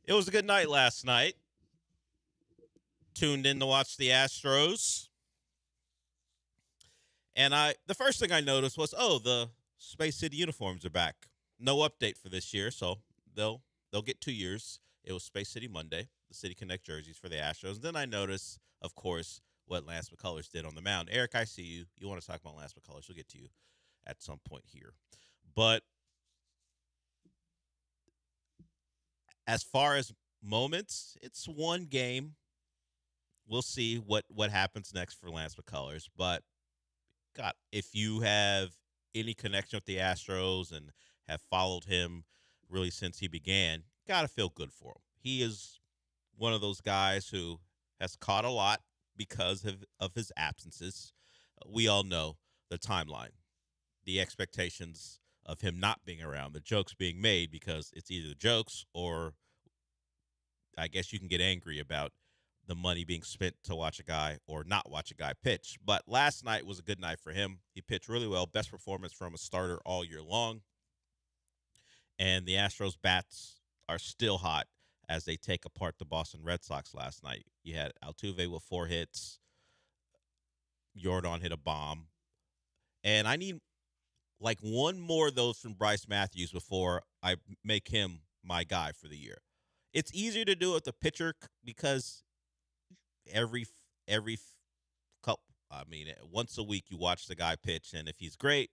It was a good night last night. Tuned in to watch the Astros. And the first thing I noticed was, the Space City uniforms are back. No update for this year, so they'll get 2 years. It was Space City Monday, the City Connect jerseys for the Astros. And then I noticed, of course, what Lance McCullers did on the mound. Eric, I see you. You want to talk about Lance McCullers. We'll get to you at some point here. But as far as moments, it's one game. We'll see what happens next for Lance McCullers. But, God, if you have any connection with the Astros and have followed him really since he began, got to feel good for him. He is one of those guys who has caught a lot because of his absences. We all know the timeline, the expectations of him not being around, the jokes being made because it's either jokes or I guess you can get angry about the money being spent to watch a guy or not watch a guy pitch. But last night was a good night for him. He pitched really well. Best performance from a starter all year long. And the Astros bats are still hot as they take apart the Boston Red Sox last night. You had Altuve with 4 hits. Jordan hit a bomb. And I need like one more of those from Bryce Matthews before I make him my guy for the year. It's easier to do it with the pitcher because once a week you watch the guy pitch, and if he's great,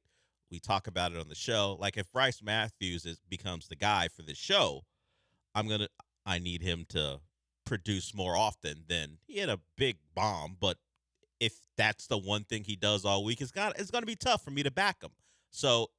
we talk about it on the show. Like if Bryce Matthews becomes the guy for the show, I need him to produce more often than he had a big bomb. But if that's the one thing he does all week, it's going to be tough for me to back him. So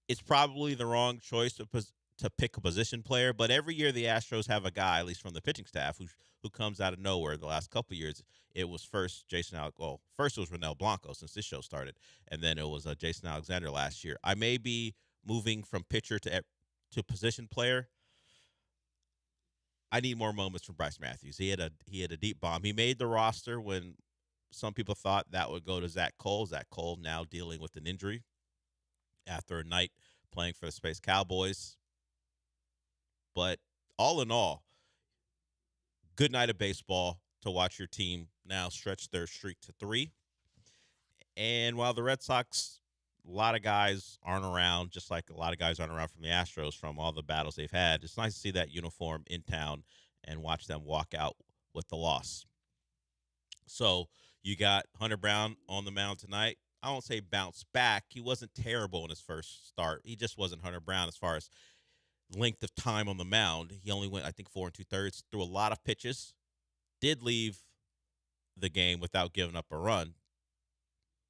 it's probably the wrong choice to pick a position player, but every year the Astros have a guy, at least from the pitching staff, who comes out of nowhere. The last couple of years, it was first it was Ronel Blanco since this show started, and then it was Jason Alexander last year. I may be moving from pitcher to position player. I need more moments from Bryce Matthews. He had a deep bomb. He made the roster when some people thought that would go to Zach Cole. Zach Cole now dealing with an injury after a night playing for the Space Cowboys. But all in all, good night of baseball to watch your team now stretch their streak to 3. And while the Red Sox, a lot of guys aren't around, just like a lot of guys aren't around from the Astros from all the battles they've had, it's nice to see that uniform in town and watch them walk out with the loss. So you got Hunter Brown on the mound tonight. I won't say bounce back. He wasn't terrible in his first start. He just wasn't Hunter Brown as far as length of time on the mound. He only went, I think, 4 2/3, threw a lot of pitches, did leave the game without giving up a run.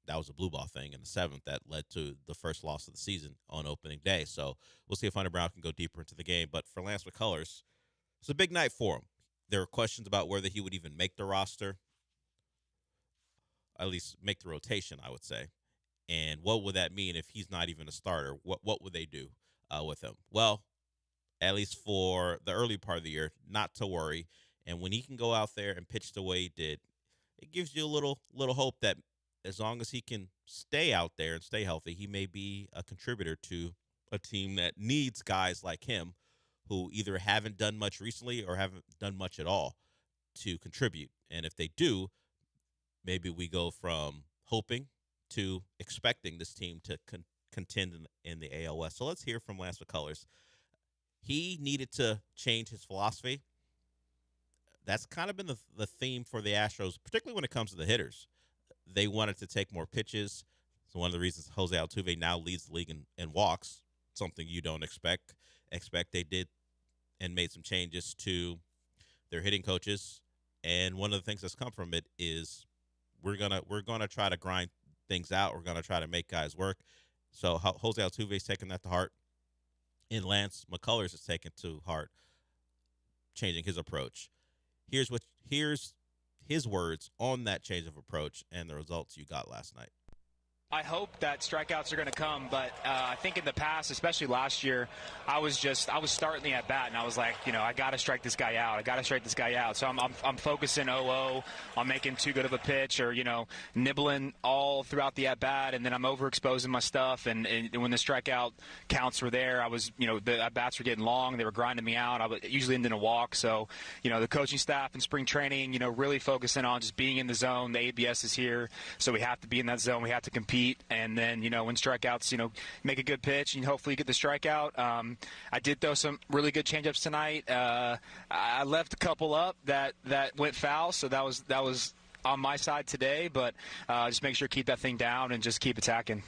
That was a blue ball thing in the 7th that led to the first loss of the season on opening day. So we'll see if Hunter Brown can go deeper into the game. But for Lance McCullers, it's a big night for him. There were questions about whether he would even make the roster, at least make the rotation, I would say. And what would that mean if he's not even a starter? What would they do with him? Well, at least for the early part of the year, not to worry. And when he can go out there and pitch the way he did, it gives you a little hope that as long as he can stay out there and stay healthy, he may be a contributor to a team that needs guys like him who either haven't done much recently or haven't done much at all to contribute. And if they do, maybe we go from hoping to expecting this team to contend in the AL West. So let's hear from Lance McCullers. He needed to change his philosophy. That's kind of been the theme for the Astros, particularly when it comes to the hitters. They wanted to take more pitches. So one of the reasons Jose Altuve now leads the league in walks, something you don't expect. They did and made some changes to their hitting coaches. And one of the things that's come from it is we're gonna try to grind things out. We're gonna try to make guys work. So Jose Altuve's taking that to heart. And Lance McCullers is taking to heart changing his approach. Here's his words on that change of approach and the results you got last night. I hope that strikeouts are going to come, but I think in the past, especially last year, I was starting the at bat, and I was like, I got to strike this guy out. I got to strike this guy out. So I'm focusing 0-0 on making too good of a pitch, or nibbling all throughout the at bat, and then I'm overexposing my stuff. And when the strikeout counts were there, I was the at bats were getting long. They were grinding me out. I would usually end in a walk. So the coaching staff and spring training, really focusing on just being in the zone. The ABS is here, so we have to be in that zone. We have to compete. And then, when strikeouts, make a good pitch and hopefully you get the strikeout. I did throw some really good changeups tonight. I left a couple up that went foul, so that was on my side today. But just make sure to keep that thing down and just keep attacking.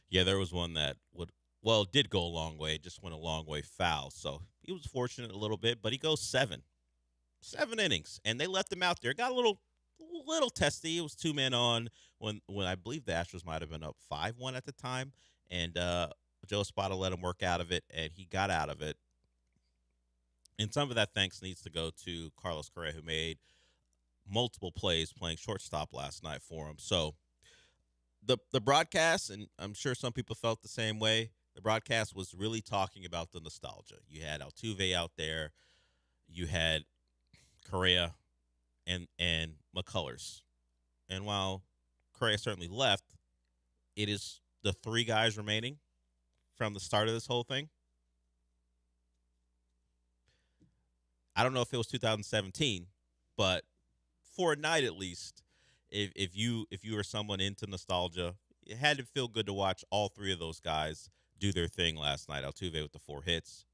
Yeah, there was one that did go a long way, just went a long way foul. So he was fortunate a little bit, but he goes 7 innings, and they left him out there. Got a little testy. It was 2 men on when I believe the Astros might have been up 5-1 at the time, and Joe Espada let him work out of it, and he got out of it. And some of that thanks needs to go to Carlos Correa, who made multiple plays playing shortstop last night for him. So the broadcast, and I'm sure some people felt the same way, the broadcast was really talking about the nostalgia. You had Altuve out there. You had Correa and McCullers. And while Correa certainly left, it is the 3 guys remaining from the start of this whole thing. I don't know if it was 2017, but for a night at least, if you were someone into nostalgia, it had to feel good to watch all 3 of those guys do their thing last night. Altuve with the 4 hits,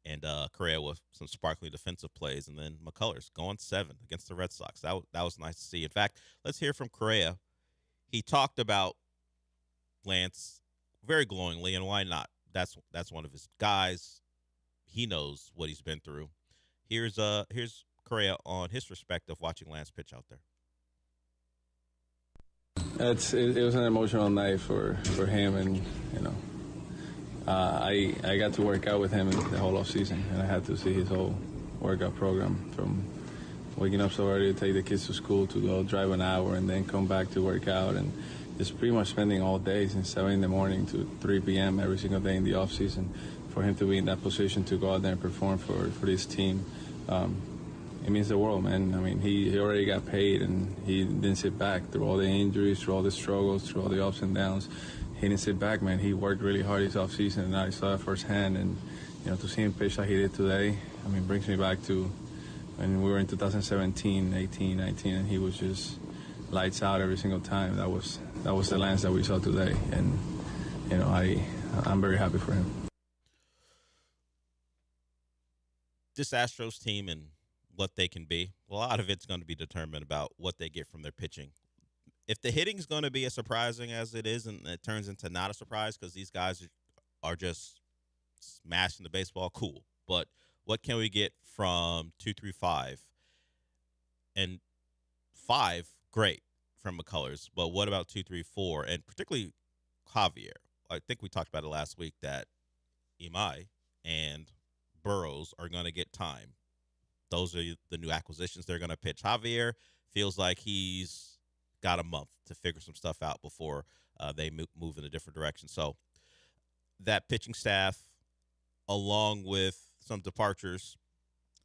and Correa with some sparkly defensive plays, and then McCullers going 7 against the Red Sox. That was nice to see. In fact, let's hear from Correa. He talked about Lance very glowingly, and why not? That's one of his guys. He knows what he's been through. Here's Correa on his perspective watching Lance pitch out there. It was an emotional night for him, and I got to work out with him the whole off season, and I had to see his whole workout program, from waking up so early to take the kids to school, to go drive an hour and then come back to work out, and just pretty much spending all day since 7 in the morning to 3 p.m. every single day in the off season. For him to be in that position to go out there and perform for this team, it means the world, man. I mean, he already got paid, and he didn't sit back through all the injuries, through all the struggles, through all the ups and downs. He didn't sit back, man. He worked really hard this offseason, and I saw it firsthand. And, to see him pitch like he did today, I mean, brings me back to when we were in 2017, 18, 19, and he was just lights out every single time. That was the Lance that we saw today. And, I'm very happy for him. This Astros team and what they can be, a lot of it's going to be determined about what they get from their pitching. If the hitting's going to be as surprising as it is, and it turns into not a surprise because these guys are just smashing the baseball, cool. But what can we get from 2, 3, 5? And 5, great from McCullers. But what about 2, 3, 4? And particularly Javier. I think we talked about it last week that Imai and Burrows are going to get time. Those are the new acquisitions they're going to pitch. Javier feels like he's got a month to figure some stuff out before they move in a different direction. So that pitching staff, along with some departures,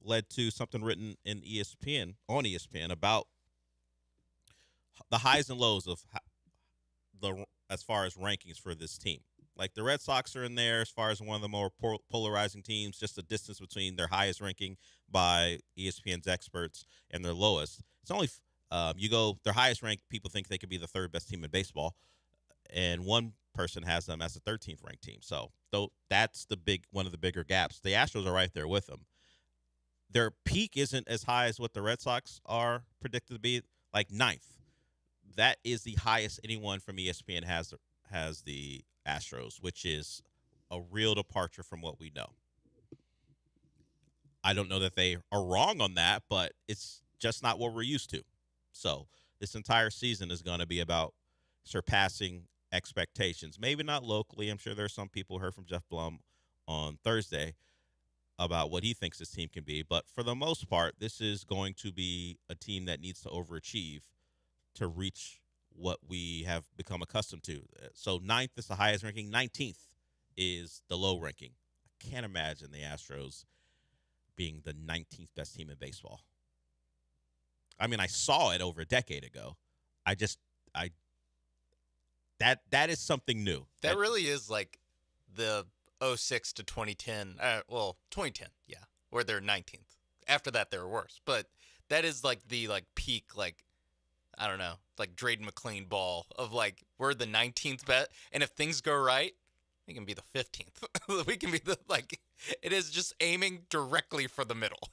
led to something written on ESPN about the highs and lows of as far as rankings for this team. Like the Red Sox are in there as far as one of the more polarizing teams, just the distance between their highest ranking by ESPN's experts and their lowest. It's only their highest ranked people think they could be the 3rd best team in baseball, and one person has them as the 13th ranked team. So that's one of the bigger gaps. The Astros are right there with them. Their peak isn't as high as what the Red Sox are predicted to be, like 9th. That is the highest anyone from ESPN has the Astros, which is a real departure from what we know. I don't know that they are wrong on that, but it's just not what we're used to. So this entire season is going to be about surpassing expectations. Maybe not locally. I'm sure there's some people who heard from Jeff Blum on Thursday about what he thinks this team can be. But for the most part, this is going to be a team that needs to overachieve to reach what we have become accustomed to. So 9th is the highest ranking. 19th is the low ranking. I can't imagine the Astros being the 19th best team in baseball. I mean, I saw it over a decade ago. That is something new. That really is like the 06 to 2010. 2010, yeah, where they're 19th. After that, they were worse. But that is like the peak, I don't know, like Drayden McClain ball of we're the 19th bet, and if things go right, we can be the 15th. We can be it is just aiming directly for the middle.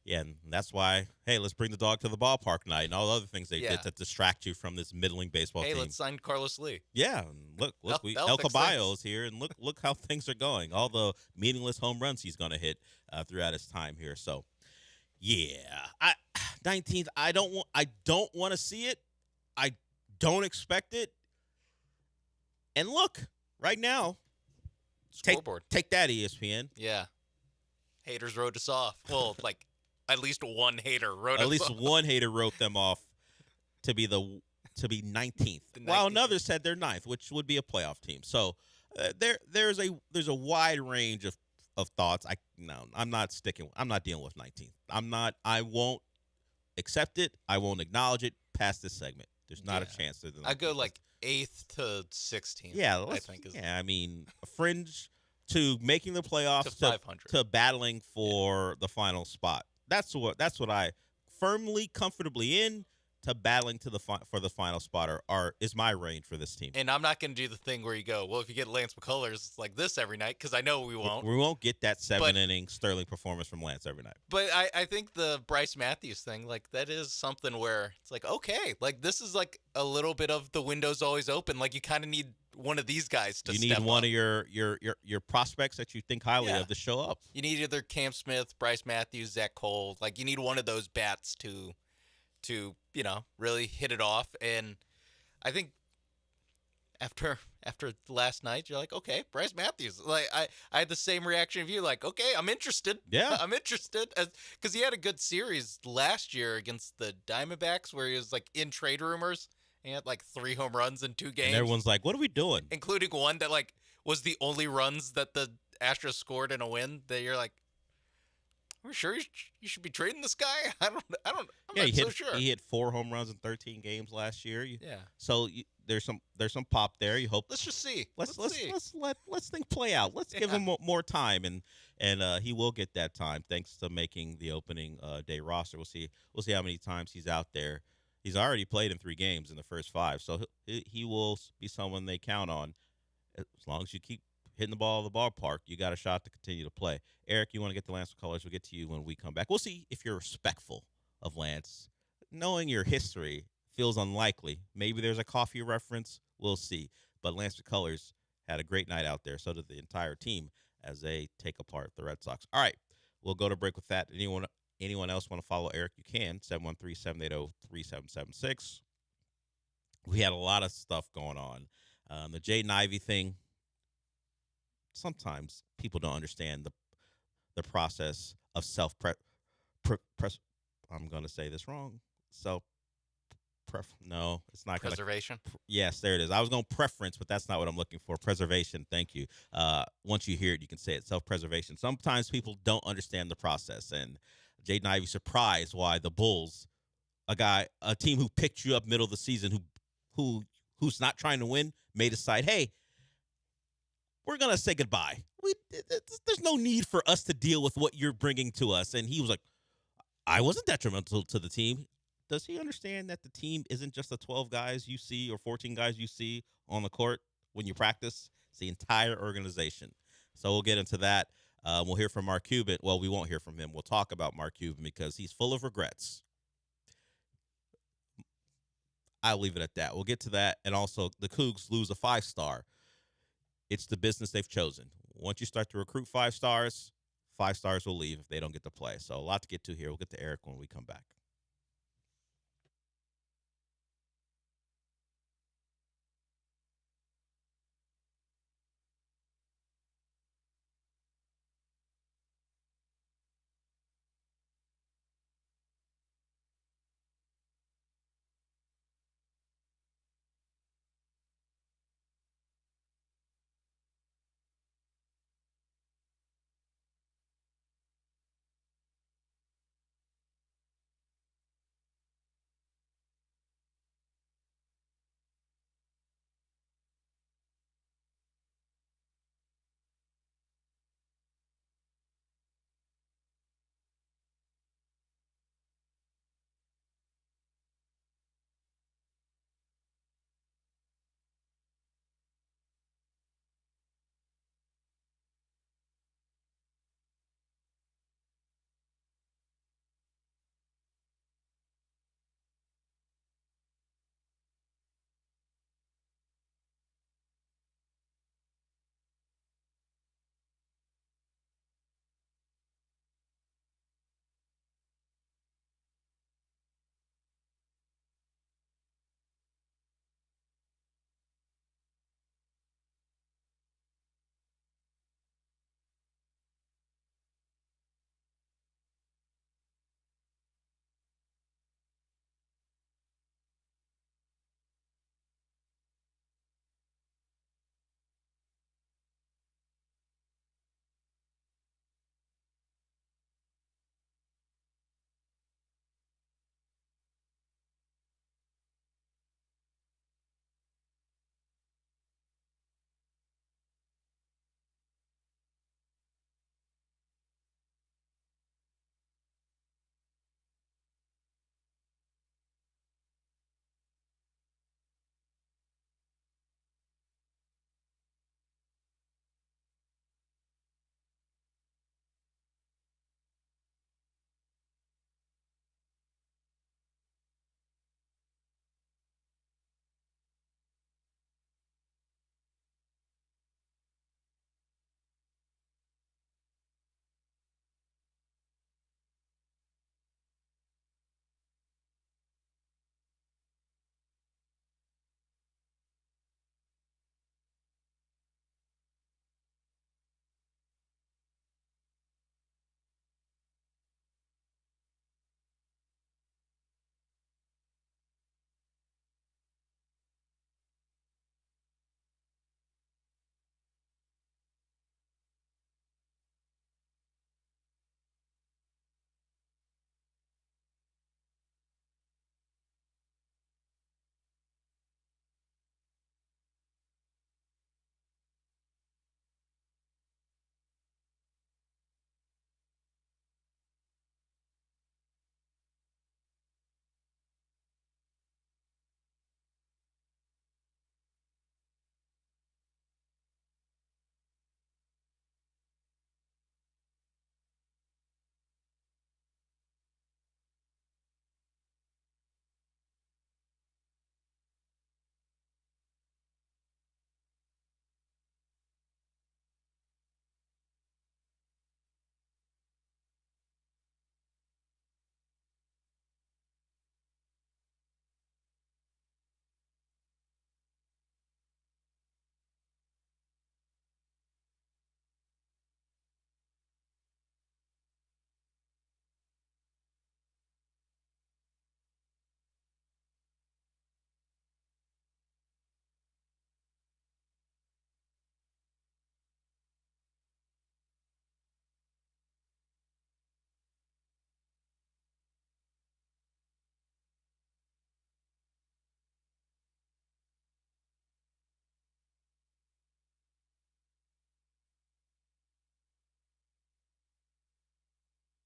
Yeah, and that's why, hey, let's bring the dog to the ballpark night and all the other things they did to distract you from this middling baseball team. Hey, let's sign Carlos Lee. Yeah, and look, El Caballo's here, and look how things are going. All the meaningless home runs he's going to hit throughout his time here. So, yeah, 19th. I don't want to see it. I don't expect it. And look, right now, scoreboard. Take that, ESPN. Yeah, haters wrote us off. Well, at least one hater wrote us off. At least one hater wrote them off to be 19th. While another said they're 9th, which would be a playoff team. So there's a wide range of thoughts. I'm not dealing with 19th. I won't accept it. I won't acknowledge it past this segment. There's not a chance. I go 8th to 16th. Yeah, I think is. Yeah, I mean, a fringe to making the playoffs to 500 to battling for the final spot. That's what I firmly, comfortably in to battling for the final spot is my range for this team. And I'm not going to do the thing where you go, well, if you get Lance McCullers, it's like this every night, because I know we won't. We won't get that 7-inning sterling performance from Lance every night. But I think the Bryce Matthews thing, that is something where it's okay, this is a little bit of the window's always open. You kind of need one of these guys to step up. You need one of your prospects that you think highly of to show up. You need either Cam Smith, Bryce Matthews, Zach Cole. You need one of those bats to really hit it off. And I think after last night, you're okay, Bryce Matthews. I had the same reaction of you. Okay, I'm interested. Yeah, I'm interested because he had a good series last year against the Diamondbacks where he was in trade rumors. He had 3 home runs in 2 games. And everyone's like, "What are we doing?" Including one that was the only runs that the Astros scored in a win. That you're we're sure you should be trading this guy. I'm not so sure. He hit 4 home runs in 13 games last year. Yeah. So there's some pop there. You hope. Let's just see. Let's things play out. Let's give him more time, and he will get that time thanks to making the opening day roster. We'll see how many times he's out there. He's already played in 3 games in the first 5, so he will be someone they count on. As long as you keep hitting the ball at the ballpark, you got a shot to continue to play. Eric, you want to get to Lance McCullers? We'll get to you when we come back. We'll see if you're respectful of Lance. Knowing your history feels unlikely. Maybe there's a coffee reference. We'll see. But Lance McCullers had a great night out there. So did the entire team as they take apart the Red Sox. All right, we'll go to break with that. Anyone else want to follow Eric? You can. 713-780-3776. We had a lot of stuff going on. The Jaden Ivey thing. Sometimes people don't understand the process of I'm going to say this wrong. No, it's not preservation. Yes, there it is. I was going preference, but that's not what I'm looking for. Preservation. Thank you. Once you hear it, you can say it. Self-preservation. Sometimes people don't understand the process, and Jaden Ivey surprised why the Bulls, a team who picked you up middle of the season, who's not trying to win, may decide, hey, we're going to say goodbye. There's no need for us to deal with what you're bringing to us. And he was like, I wasn't detrimental to the team. Does he understand that the team isn't just the 12 guys you see or 14 guys you see on the court when you practice? It's the entire organization. So we'll get into that. We'll hear from Mark Cuban. Well, we won't hear from him. We'll talk about Mark Cuban because he's full of regrets. I'll leave it at that. We'll get to that. And also, the Cougs lose a 5-star. It's the business they've chosen. Once you start to recruit 5 stars, 5 stars will leave if they don't get to play. So a lot to get to here. We'll get to Eric when we come back.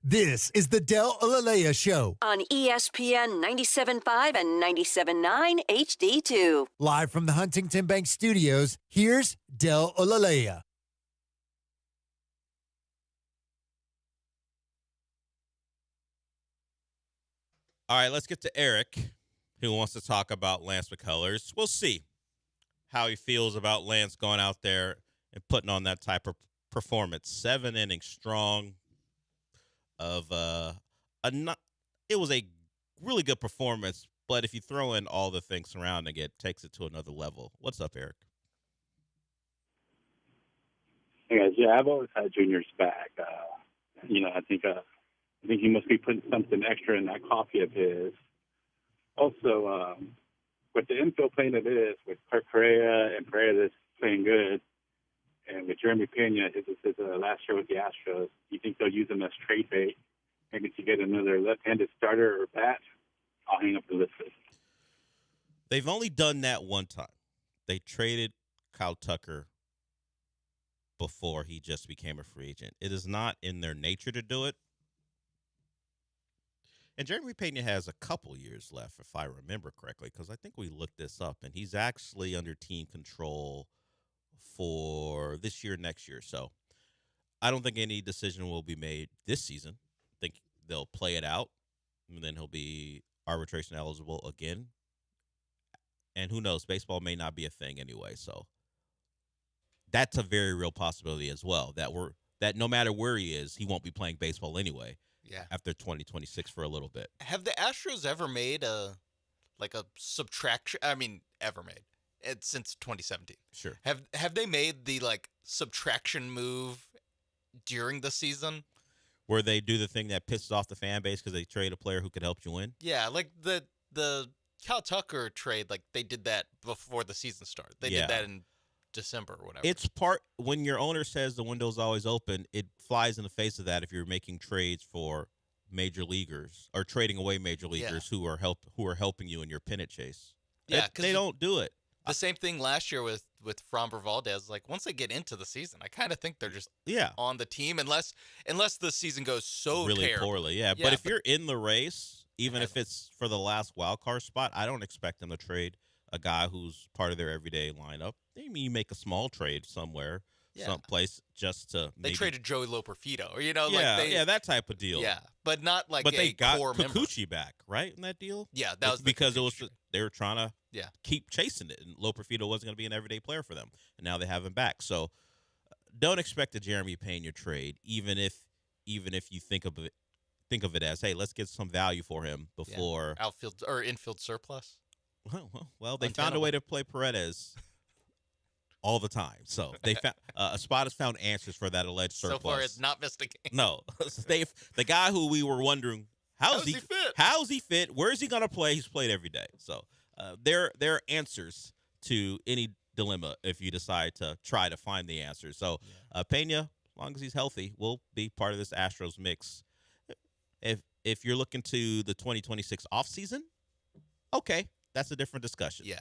This is the Del Alalea Show. On ESPN 97.5 and 97.9 HD2. Live from the Huntington Bank Studios, here's Del Alalea. All right, let's get to Eric, who wants to talk about Lance McCullers. We'll see how he feels about Lance going out there and putting on that type of performance. 7 innings strong of it was a really good performance, but if you throw in all the things surrounding it, takes it to another level. What's up, Eric? Hey guys, yeah, I've always had Junior's back. I think he must be putting something extra in that coffee of his. Also, with the infield playing it is, with Correa and Pereira that's playing good, and with Jeremy Pena, his last year with the Astros, you think they'll use him as trade bait? Maybe to get another left-handed starter or bat? I'll hang up the list. They've only done that one time. They traded Kyle Tucker before he just became a free agent. It is not in their nature to do it. And Jeremy Pena has a couple years left, if I remember correctly, because I think we looked this up, and he's actually under team control for this year, next year. So I don't think any decision will be made this season. I think they'll play it out, and then he'll be arbitration eligible again. And who knows, baseball may not be a thing anyway. So that's a very real possibility as well, that no matter where he is, he won't be playing baseball anyway. Yeah. After 2026 for a little bit. Have the Astros ever made a subtraction? I mean, ever made it since 2017? Sure. Have they made the subtraction move during the season? Where they do the thing that pisses off the fan base because they trade a player who could help you win? Yeah, like the Cal Tucker trade, they did that before the season started. They did that in December or whatever. It's when your owner says the window's always open, it flies in the face of that if you're making trades for major leaguers or trading away major leaguers who are helping you in your pennant chase. Yeah, they don't do it. The same thing last year with Framber Valdez. Once they get into the season, I kind of think they're just on the team unless the season goes so really terrible. Poorly. Yeah, but if you're in the race, even if it's for the last wild card spot, I don't expect them to trade a guy who's part of their everyday lineup. Maybe you make a small trade somewhere, someplace, just to they traded Joey Loperfido, or that type of deal. Yeah, but not but they got core member. Kikuchi back, right, in that deal. Yeah, that was because they were trying to keep chasing it, and Loperfido wasn't going to be an everyday player for them, and now they have him back. So don't expect a Jeremy Pena trade, even if you think of it as, hey, let's get some value for him before outfield or infield surplus. Well, they found a way to play Paredes all the time. So they found a spot has found answers for that alleged surplus. So far, it's not missed a game. No, the guy who we were wondering how's he fit? Where is he going to play? He's played every day. So there are answers to any dilemma if you decide to try to find the answers. So Pena, as long as he's healthy, will be part of this Astros mix. If you're looking to the 2026 offseason, okay. That's a different discussion. Yeah.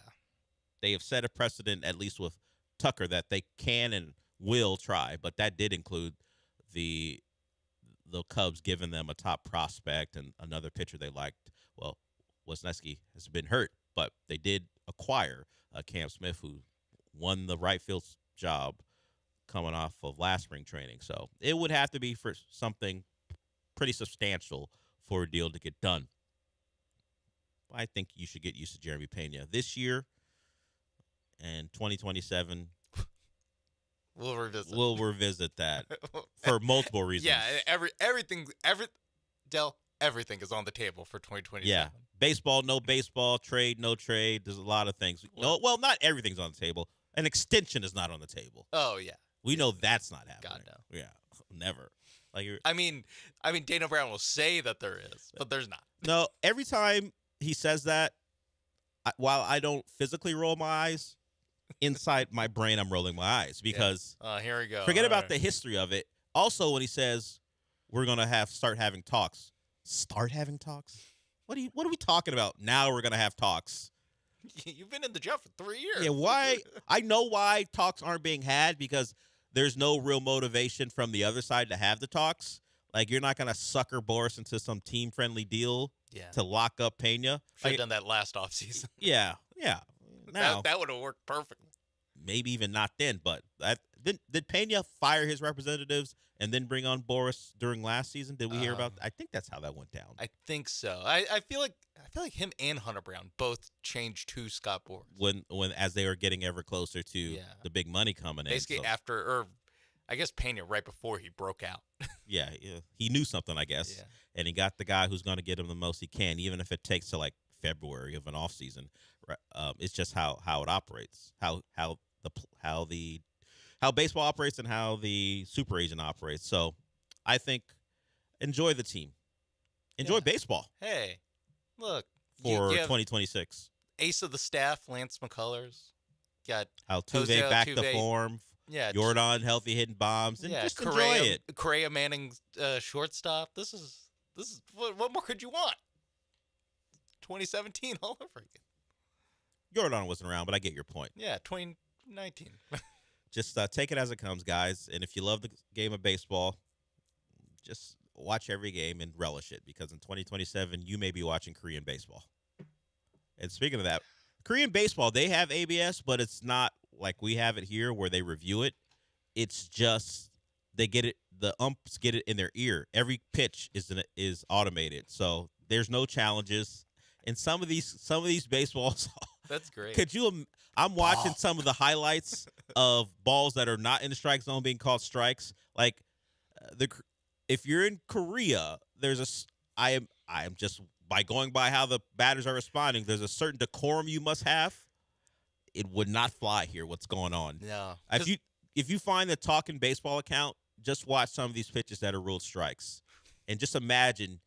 They have set a precedent, at least with Tucker, that they can and will try, but that did include the Cubs giving them a top prospect and another pitcher they liked. Well, Wisniewski has been hurt, but they did acquire Cam Smith, who won the right field job coming off of last spring training. So it would have to be for something pretty substantial for a deal to get done. I think you should get used to Jeremy Pena this year, and 2027. We'll revisit that for multiple reasons. Yeah, everything is on the table for 2027. Yeah, baseball, no baseball, trade, no trade. There's a lot of things. Well, not everything's on the table. An extension is not on the table. Oh yeah, we know that's not happening. God no. Yeah, never. I mean, Dana Brown will say that there is, but there's not. No, every time he says that, while I don't physically roll my eyes, inside my brain I'm rolling my eyes because here we go. Forget about the history of it. Also, when he says we're gonna start having talks, what are we talking about? Now we're gonna have talks. You've been in the job for 3 years. Yeah, why? I know why talks aren't being had because there's no real motivation from the other side to have the talks. Like, you're not going to sucker Boris into some team-friendly deal to lock up Pena. Should have done that last offseason. Yeah. Now, that would have worked perfectly. maybe even not then, but did Pena fire his representatives and then bring on Boris during last season? Did we hear about? I think that's how that went down. I think so. I feel like him and Hunter Brown both changed to Scott Boris when as they were getting ever closer to the big money coming in. Basically after, or I guess Pena right before he broke out. yeah, he knew something, I guess, and he got the guy who's going to get him the most he can, even if it takes to like February of an off season. It's just how it operates, how baseball operates and how the super agent operates. So I think enjoy the team. Enjoy baseball. Hey, look. For 2026. Ace of the staff, Lance McCullers. Got Altuve back to form. Yeah. Jordan healthy hitting bombs. And just enjoy it. Correa Manning shortstop. This is what more could you want? 2017 all over again. Jordan wasn't around, but I get your point. Yeah, 2019. Just take it as it comes, guys. And if you love the game of baseball, just watch every game and relish it, because in 2027, you may be watching Korean baseball. And speaking of that, Korean baseball, they have ABS, but it's not like we have it here where they review it. It's just they get it. The umps get it in their ear. Every pitch is automated, so there's no challenges. And some of these baseballs. That's great. Could you? I'm watching some of the highlights of balls that are not in the strike zone being called strikes. Like if you're in Korea, I am just by going by how the batters are responding. There's a certain decorum you must have. It would not fly here. What's going on? No. If you find the Talking Baseball account, just watch some of these pitches that are ruled strikes, and just imagine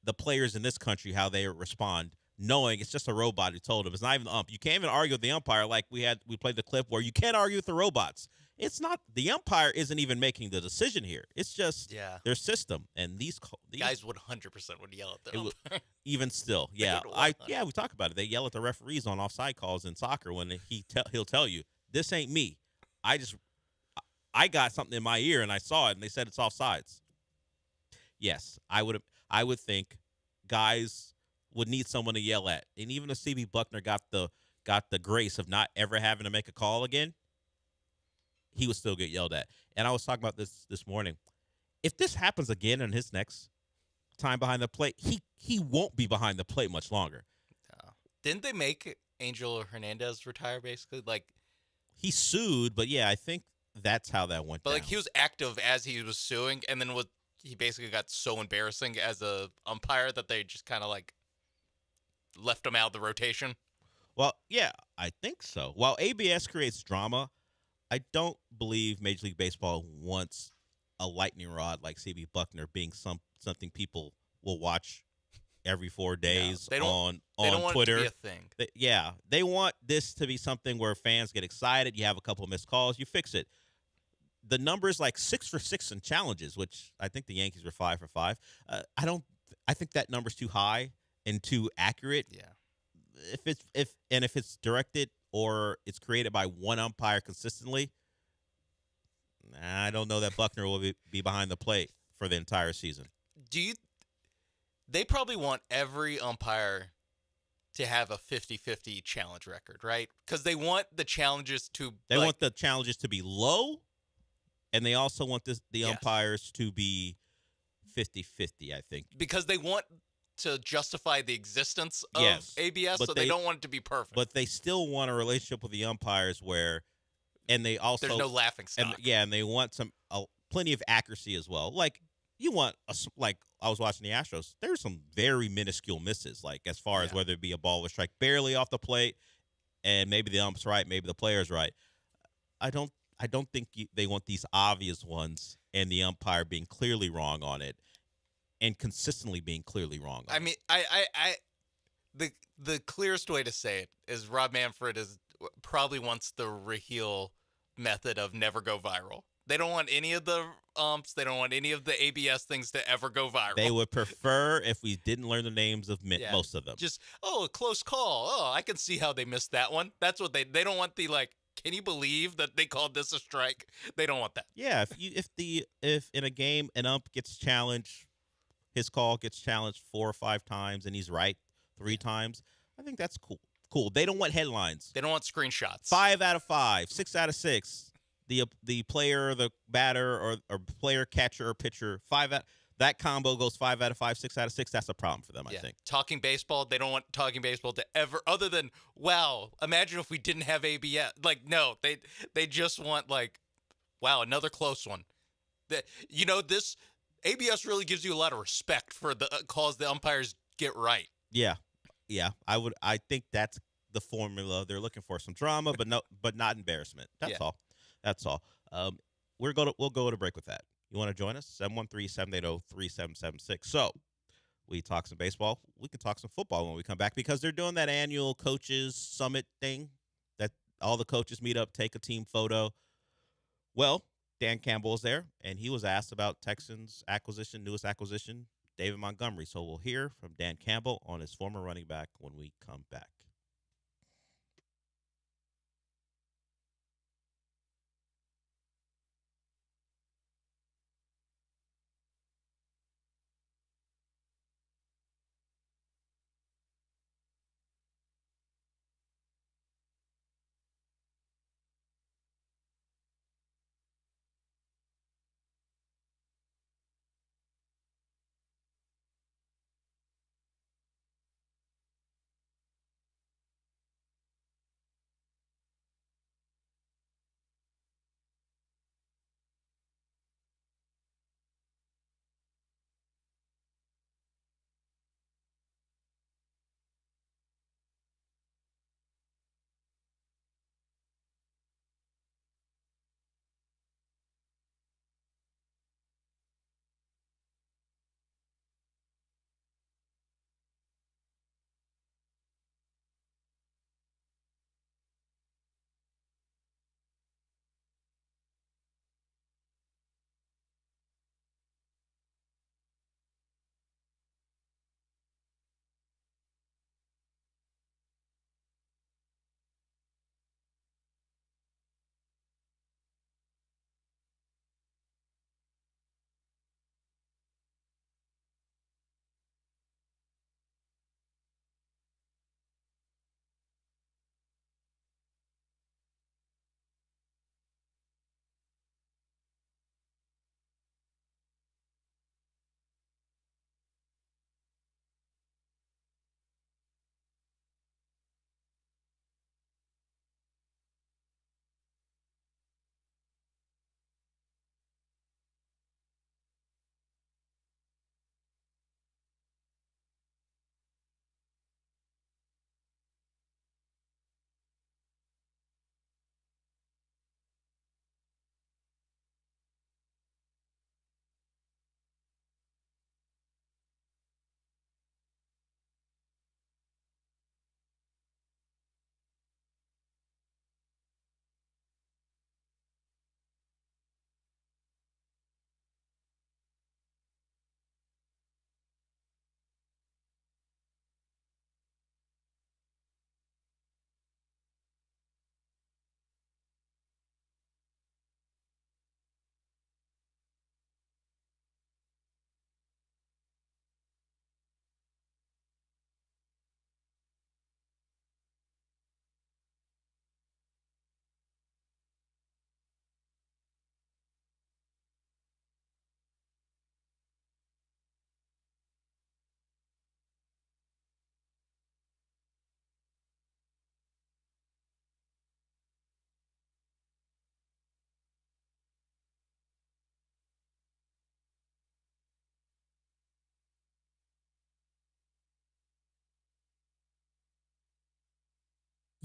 the players in this country how they respond, knowing it's just a robot who told them. It's not even the ump. You can't even argue with the umpire like we played the clip where you can't argue with the robots. It's not the umpire isn't even making the decision here. It's just their system, and these guys would 100% would yell at the umpire. Even still, we talk about it. They yell at the referees on offside calls in soccer when he'll tell you, this ain't me. I got something in my ear and I saw it and they said it's offsides. Yes, I would think guys would need someone to yell at. And even if CB Buckner got the grace of not ever having to make a call again, he would still get yelled at. And I was talking about this morning. If this happens again in his next time behind the plate, he won't be behind the plate much longer. Didn't they make Angel Hernandez retire basically? Like, he sued, but yeah, I think that's how that went down. Like, he was active as he was suing, and then he basically got so embarrassing as a umpire that they just kind of like left him out of the rotation. Well, yeah, I think so. While ABS creates drama, I don't believe Major League Baseball wants a lightning rod like CB Buckner being something people will watch every 4 days on Twitter. It to be a thing. They want this to be something where fans get excited. You have a couple of missed calls, you fix it. The number's like 6 for 6 in challenges, which I think the Yankees were 5 for 5. I think that number's too high and too accurate. Yeah. If it's directed or it's created by one umpire consistently, I don't know that Buckner will be behind the plate for the entire season. They probably want every umpire to have a 50-50 challenge record, right? Because they want the challenges to want the challenges to be low, and they also want the umpires to be 50-50, I think. Because they want to justify the existence of ABS, so they don't want it to be perfect. But they still want a relationship with the umpires and they also there's no laughing stock. And they want plenty of accuracy as well. Like you want like I was watching the Astros. There's some very minuscule misses, like as far as whether it be a ball or strike barely off the plate, and maybe the ump's right, maybe the player's right. I don't think they want these obvious ones and the umpire being clearly wrong on it. And consistently being clearly wrong. I mean, the clearest way to say it is Rob Manfred probably wants the Raheel method of never go viral. They don't want any of the umps. They don't want any of the ABS things to ever go viral. They would prefer if we didn't learn the names of most of them. Just, a close call. Oh, I can see how they missed that one. That's what they don't want the, like, can you believe that they called this a strike? They don't want that. Yeah, if in a game an ump gets challenged, his call gets challenged 4 or 5 times, and he's right 3 times, I think that's cool. Cool. They don't want headlines. They don't want screenshots. 5 out of 5, 6 out of 6. The player, the batter, or player, catcher, or pitcher, that combo goes 5 out of 5, 6 out of 6. That's a problem for them, I think. Talking baseball, they don't want talking baseball to ever, other than, wow, imagine if we didn't have ABS. Like, no, they just want, like, wow, another close one. This ABS really gives you a lot of respect for the calls the umpires get right. Yeah. I think that's the formula they're looking for. Some drama, but not embarrassment. That's all. We'll go to break with that. You want to join us? 713-780-3776. So we talk some baseball. We can talk some football when we come back, because they're doing that annual coaches summit thing that all the coaches meet up, take a team photo. Well, Dan Campbell is there, and he was asked about Texans' newest acquisition, David Montgomery. So we'll hear from Dan Campbell on his former running back when we come back.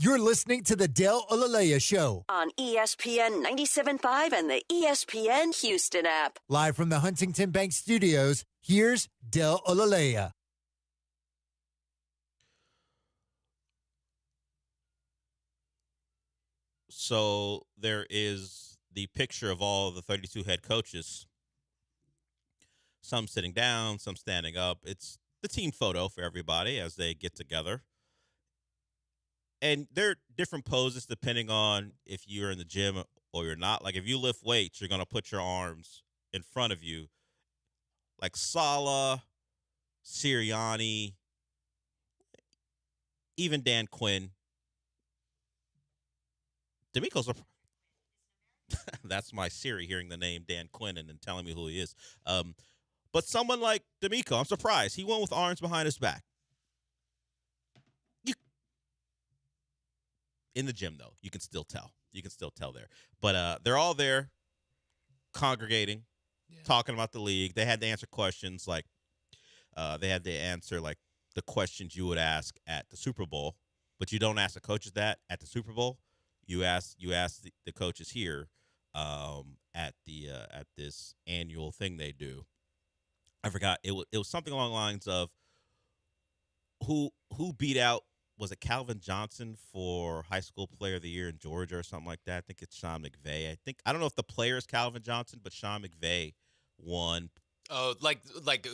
You're listening to the Del Olaleya Show on ESPN 97.5 and the ESPN Houston app. Live from the Huntington Bank Studios, here's Del Olaleya. So there is the picture of all the 32 head coaches, some sitting down, some standing up. It's the team photo for everybody as they get together. and they're different poses depending on if you're in the gym or you're not. Like if you lift weights, you're gonna put your arms in front of you, like Salah, Sirianni, even Dan Quinn. D'Amico's a that's my Siri hearing the name Dan Quinn and then telling me who he is. But someone like D'Amico, I'm surprised. He went with arms behind his back. In the gym, though, you can still tell. You can still tell there. But they're all there congregating, talking about the league. They had to answer questions like the questions you would ask at the Super Bowl, but you don't ask the coaches that at the Super Bowl. You ask the coaches here at this annual thing they do. I forgot. It was something along the lines of who beat out, was it Calvin Johnson for High School Player of the Year in Georgia or something like that? I think it's Sean McVay. I don't know if the player is Calvin Johnson, but Sean McVay won. Oh, like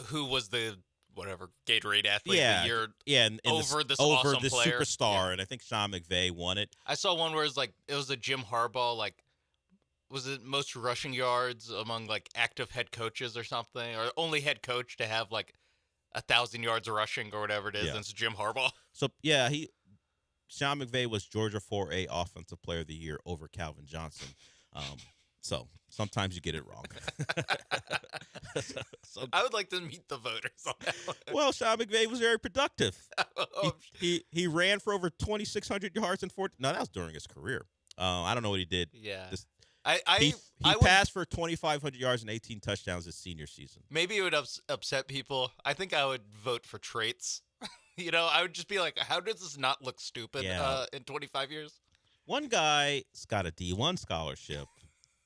who was the whatever Gatorade athlete of the year? Yeah, and over this awesome player, superstar, and I think Sean McVay won it. I saw one where it was a Jim Harbaugh, like, was it most rushing yards among like active head coaches or something, or only head coach to have like 1,000 yards rushing or whatever it is, and it's Jim Harbaugh. So Sean McVay was Georgia 4A Offensive Player of the Year over Calvin Johnson. So sometimes you get it wrong. I would like to meet the voters on that one. Well, Sean McVay was very productive. He ran for over 2,600 yards and 40. No, that was during his career. I don't know what he did. Yeah. He passed for 2,500 yards and 18 touchdowns his senior season. Maybe it would upset people. I think I would vote for traits. I would just be like, how does this not look stupid in 25 years? One guy's got a D1 scholarship.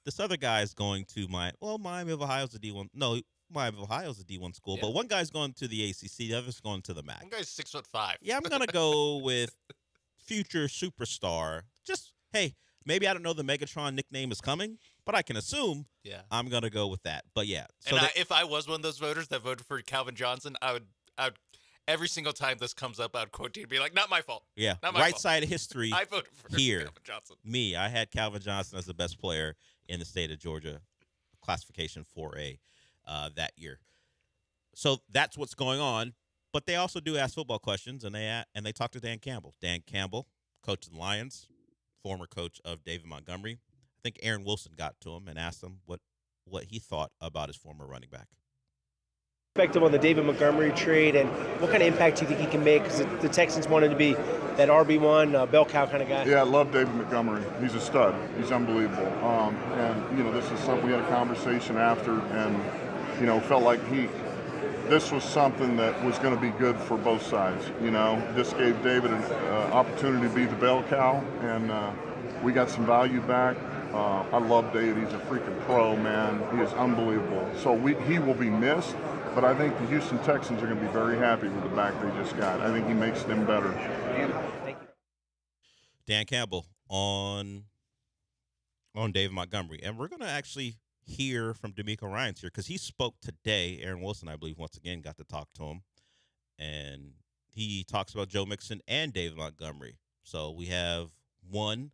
This other guy's going to Miami of Ohio's a D1. No, Miami of Ohio's a D1 school, but one guy's going to the ACC, the other's going to the MAC. One guy's 6'5". Yeah, I'm going to go with future superstar. Just, hey, maybe I don't know the Megatron nickname is coming, but I can assume I'm going to go with that. But yeah. So if I was one of those voters that voted for Calvin Johnson, I would every single time this comes up, I would quote you and be like, not my fault. Yeah. Not my right fault. side of history I voted for here. Calvin Johnson. I had Calvin Johnson as the best player in the state of Georgia, classification 4A that year. So that's what's going on. But they also do ask football questions, and they talk to Dan Campbell. Dan Campbell, coach of the Lions, former coach of David Montgomery. I think Aaron Wilson got to him and asked him what he thought about his former running back. Perspective on the David Montgomery trade, and what kind of impact do you think he can make? Because the Texans wanted to be that RB1, bell cow kind of guy. Yeah, I love David Montgomery. He's a stud. He's unbelievable. And this is something we had a conversation after, and felt like this was something that was going to be good for both sides. This gave David an opportunity to be the bell cow, and we got some value back. I love Dave. He's a freaking pro, man. He is unbelievable. So he will be missed, but I think the Houston Texans are going to be very happy with the back they just got. I think he makes them better. Thank you. Dan Campbell on David Montgomery. And we're going to actually hear from D'Amico Ryans here because he spoke today. Aaron Wilson, I believe, once again got to talk to him. And he talks about Joe Mixon and David Montgomery. So we have one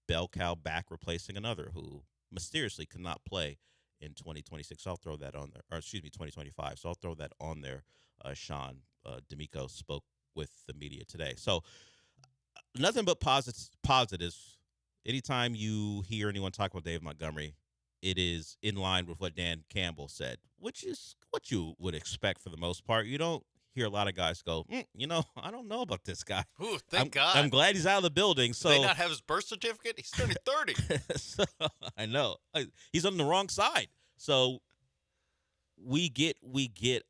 bell cow back replacing another who mysteriously could not play in 2026. So I'll throw that on there. Or 2025. So I'll throw that on there. Sean D'Amico spoke with the media today. So nothing but positives. Anytime you hear anyone talk about David Montgomery, it is in line with what Dan Campbell said, which is what you would expect for the most part. You don't hear a lot of guys go, I don't know about this guy. Ooh, thank God. I'm glad he's out of the building. So do they not have his birth certificate? He's turning 30. So, I know. He's on the wrong side. So we get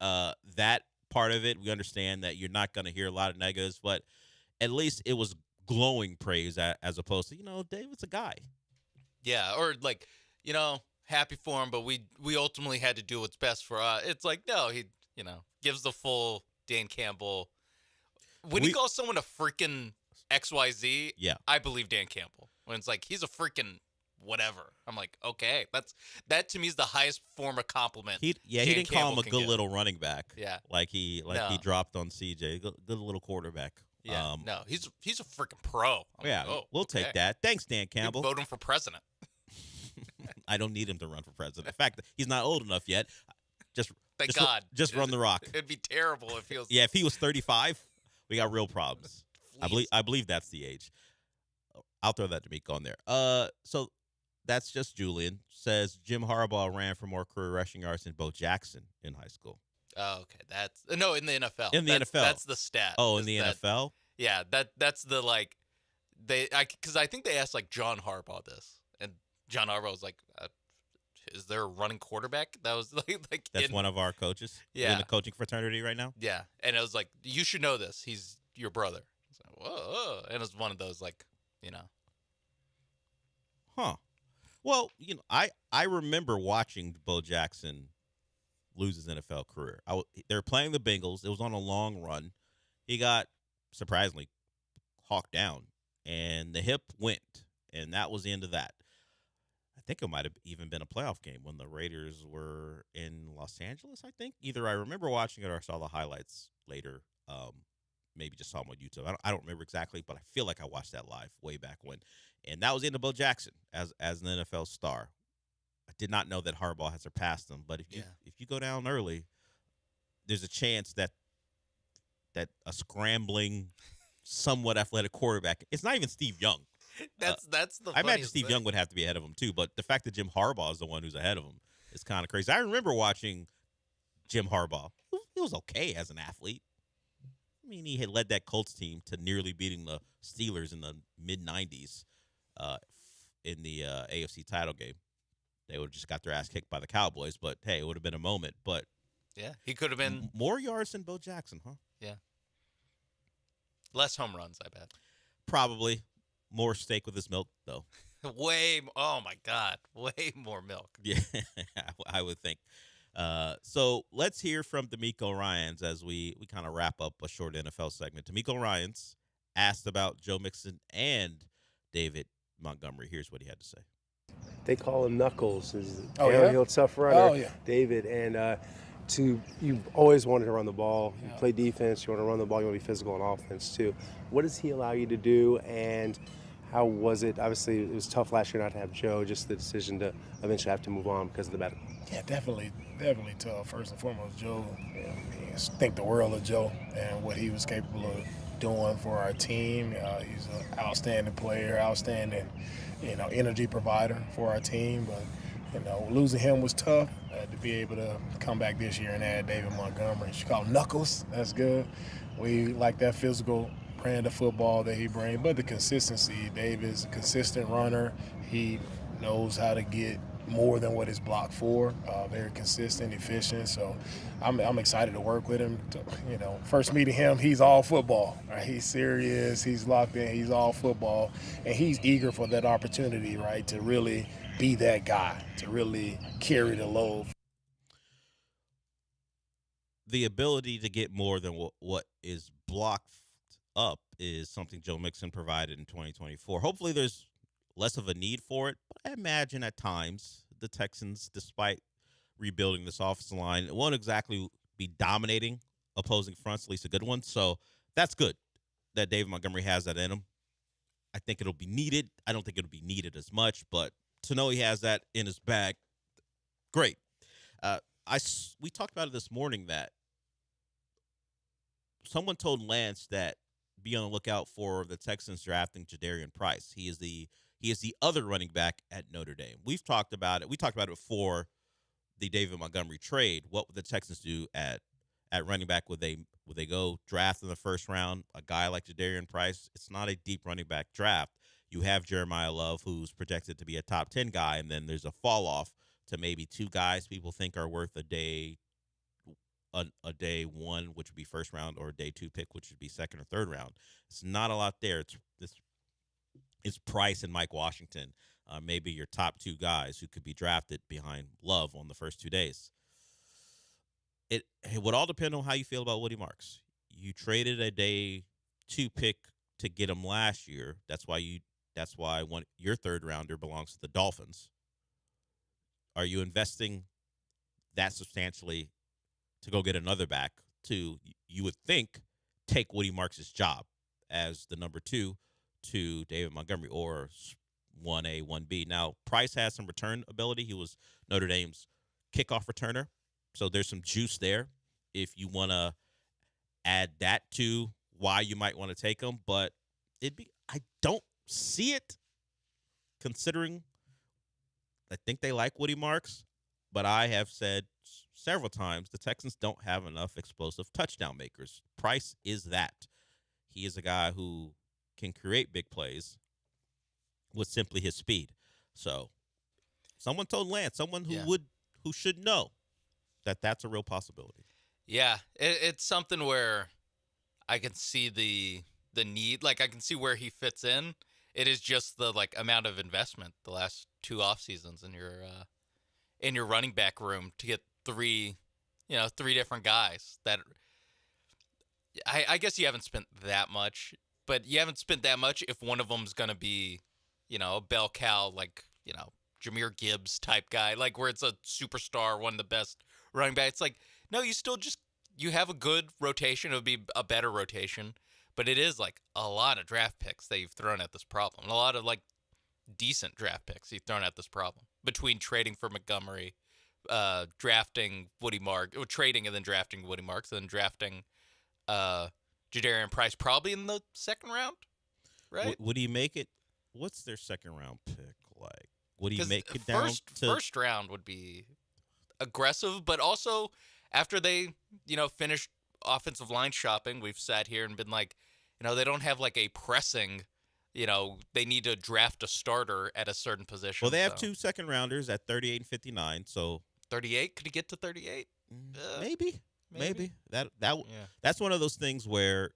that part of it. We understand that you're not going to hear a lot of negatives, but at least it was glowing praise as opposed to, David's a guy. Yeah, or happy for him, but we ultimately had to do what's best for us. It's like, no, he, gives the full Dan Campbell. When he calls someone a freaking XYZ, I believe Dan Campbell. When it's like, he's a freaking whatever. I'm like, okay, that to me is the highest form of compliment. He didn't call him a good little running back. Yeah. Like he dropped on CJ. Good little quarterback. Yeah, no, he's a freaking pro. We'll take that. Thanks, Dan Campbell. Vote him for president. I don't need him to run for president. In fact, he's not old enough yet. Thank God. Just run the rock. It'd be terrible if he was. Yeah, if he was 35, we got real problems. I believe that's the age. I'll throw that to D'Amico on there. So that's just Julian. Says Jim Harbaugh ran for more career rushing yards than Bo Jackson in high school. Oh, okay. That's in the NFL. In the NFL. That's the stat. Oh, in the NFL? Yeah, that's the because I think they asked like John Harbaugh this, and John Harbaugh was like, "Is there a running quarterback?" That was that's one of our coaches. Yeah, in the coaching fraternity right now. Yeah, and it was like, "You should know this. He's your brother." It's like, whoa, and it was one of those Huh. Well, I remember watching Bo Jackson lose his NFL career. They were playing the Bengals. It was on a long run. He got, surprisingly, hawked down, and the hip went, and that was the end of that. I think it might have even been a playoff game when the Raiders were in Los Angeles, I think. Either I remember watching it or I saw the highlights later. Maybe just saw them on YouTube. I don't remember exactly, but I feel like I watched that live way back when. And that was the end of Bo Jackson as an NFL star. I did not know that Harbaugh had surpassed him, but if you go down early, there's a chance that a scrambling, somewhat athletic quarterback. It's not even Steve Young. That's the. I imagine Steve Young would have to be ahead of him too, but the fact that Jim Harbaugh is the one who's ahead of him is kind of crazy. I remember watching Jim Harbaugh. He was okay as an athlete. I mean, he had led that Colts team to nearly beating the Steelers in the mid-'90s in the AFC title game. They would have just got their ass kicked by the Cowboys, but hey, it would have been a moment. But yeah, he could have been more yards than Bo Jackson, huh? Yeah, less home runs, I bet. Probably more steak with his milk, though. Oh my God, way more milk. Yeah, I would think. So let's hear from D'Amico Ryans as we kind of wrap up a short NFL segment. D'Amico Ryans asked about Joe Mixon and David Montgomery. Here's what he had to say. They call him Knuckles. He's a Oh, yeah? downhill tough runner, Oh, yeah. David. And you've always wanted to run the ball. You play defense, you want to run the ball, you want to be physical on offense too. What does he allow you to do, and how was it? Obviously, it was tough last year not to have Joe, just the decision to eventually have to move on because of the medical. Yeah, definitely tough. First and foremost, Joe, think the world of Joe and what he was capable of doing for our team. He's an outstanding player, outstanding, energy provider for our team. But, losing him was tough. To be able to come back this year and add David Montgomery. She called him Knuckles. That's good. We like that physical brand of football that he brings, but the consistency. David's a consistent runner. He knows how to get more than what he's blocked for. Very consistent, efficient. So I'm excited to work with him. First meeting him, he's all football. Right? He's serious. He's locked in. He's all football, and he's eager for that opportunity, right, to really be that guy, to really carry the load. The ability to get more than what is blocked up is something Joe Mixon provided in 2024. Hopefully there's less of a need for it, but I imagine at times the Texans, despite rebuilding this offensive line, won't exactly be dominating opposing fronts, at least a good one. So that's good that David Montgomery has that in him. I think it'll be needed. I don't think it'll be needed as much, but to know he has that in his bag, great. We talked about it this morning that someone told Lance that be on the lookout for the Texans drafting Jadarian Price. He is the other running back at Notre Dame. We've talked about it. We talked about it before the David Montgomery trade. What would the Texans do at running back? Would they go draft in the first round a guy like Jadarian Price? It's not a deep running back draft. You have Jeremiah Love, who's projected to be a top 10 guy, and then there's a fall off to maybe two guys people think are worth a day one, which would be first round, or a day two pick, which would be second or third round. It's not a lot there. It's Price and Mike Washington, maybe your top two guys who could be drafted behind Love on the first 2 days. It would all depend on how you feel about Woody Marks. You traded a day two pick to get him last year. That's why your third rounder belongs to the Dolphins. Are you investing that substantially to go get another back to, you would think, take Woody Marks' job? as the number 2 to David Montgomery, or 1A, 1B. Now, Price has some return ability. He was Notre Dame's kickoff returner, so there's some juice there if you want to add that to why you might want to take him. But I don't see it, considering I think they like Woody Marks, but I have said several times the Texans don't have enough explosive touchdown makers. Price is that. He is a guy who can create big plays with simply his speed. So someone told Lance, someone who should know that that's a real possibility. Yeah, it's something where I can see the need. Like, I can see where he fits in. It is just the amount of investment the last 2 off seasons in your running back room to get 3 different guys that I guess you haven't spent that much, but you haven't spent that much if one of them's going to be, a bell cow, Jahmyr Gibbs type guy, where it's a superstar, one of the best running backs. No, you have a good rotation. It would be a better rotation, but it is a lot of draft picks that you've thrown at this problem. A lot of decent draft picks you've thrown at this problem between trading for Montgomery, drafting Woody Marks, or trading and then drafting Woody Marks, and then drafting Jadarian Price probably in the second round, right? Would he make it? What's their second round pick like? Would he make it down to first round? Would be aggressive, but also after they finished offensive line shopping, we've sat here and been they don't have a pressing, they need to draft a starter at a certain position. Well, they have 2 second rounders at 38 and 59. So 38, could he get to 38? Maybe. That's one of those things where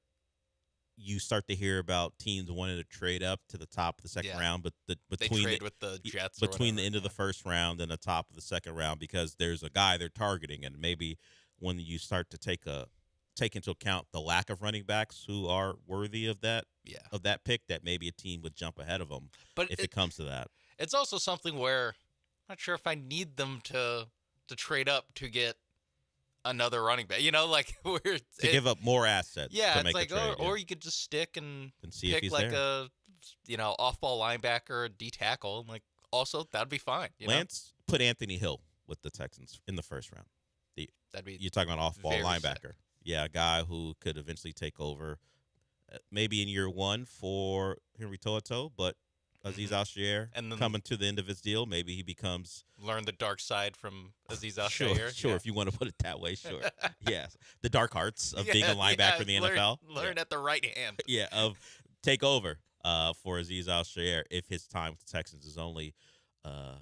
you start to hear about teams wanting to trade up to the top of the second round, but between they trade with the Jets between the end of the first round and the top of the second round, because there's a guy they're targeting, and maybe when you start to take into account the lack of running backs who are worthy of that pick, that maybe a team would jump ahead of them. But if it comes to that, it's also something where I'm not sure if I need them to trade up to get another running back, where to give up more assets. Yeah, to it's make a trade, or you could just stick and see pick if he's there. Off-ball linebacker, D tackle. Also that'd be fine. Lance put Anthony Hill with the Texans in the first round. You're talking about off-ball linebacker. Sick. Yeah, a guy who could eventually take over, maybe in year 1 for Henry To'oTo'o, but Azeez Al-Shaair coming to the end of his deal, maybe he becomes learn the dark side from Azeez Al-Shaair. Sure, if you want to put it that way, sure. Yes, the dark arts of being a linebacker in the NFL. Learn at the right hand. Yeah, of take over for Azeez Al-Shaair if his time with the Texans is only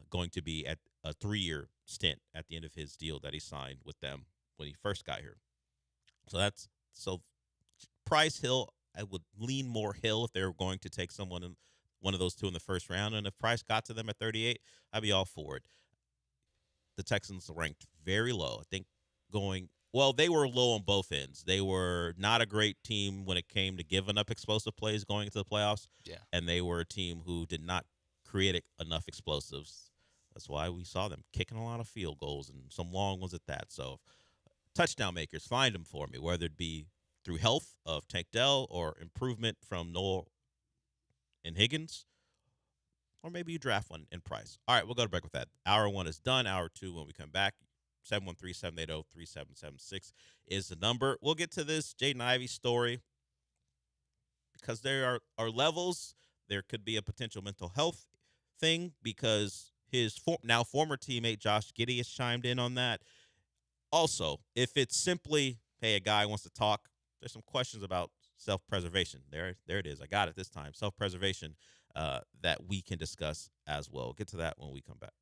going to be at a 3-year stint at the end of his deal that he signed with them when he first got here. So Price, Hill, I would lean more Hill if they were going to take someone in one of those 2 in the first round. And if Price got to them at 38, I'd be all for it. The Texans ranked very low. I think they were low on both ends. They were not a great team when it came to giving up explosive plays going into the playoffs. Yeah. And they were a team who did not create enough explosives. That's why we saw them kicking a lot of field goals and some long ones at that. So touchdown makers, find them for me, whether it be through health of Tank Dell or improvement from Noel and Higgins, or maybe you draft one in Price. All right, we'll go to break with that. Hour 1 is done. Hour 2, when we come back, 713-780-3776 is the number. We'll get to this Jaden Ivey story because there are levels. There could be a potential mental health thing because his now former teammate Josh Giddey has chimed in on that. Also, if it's simply, hey, a guy wants to talk, there's some questions about self-preservation. There it is. I got it this time. Self-preservation that we can discuss as well. We'll get to that when we come back.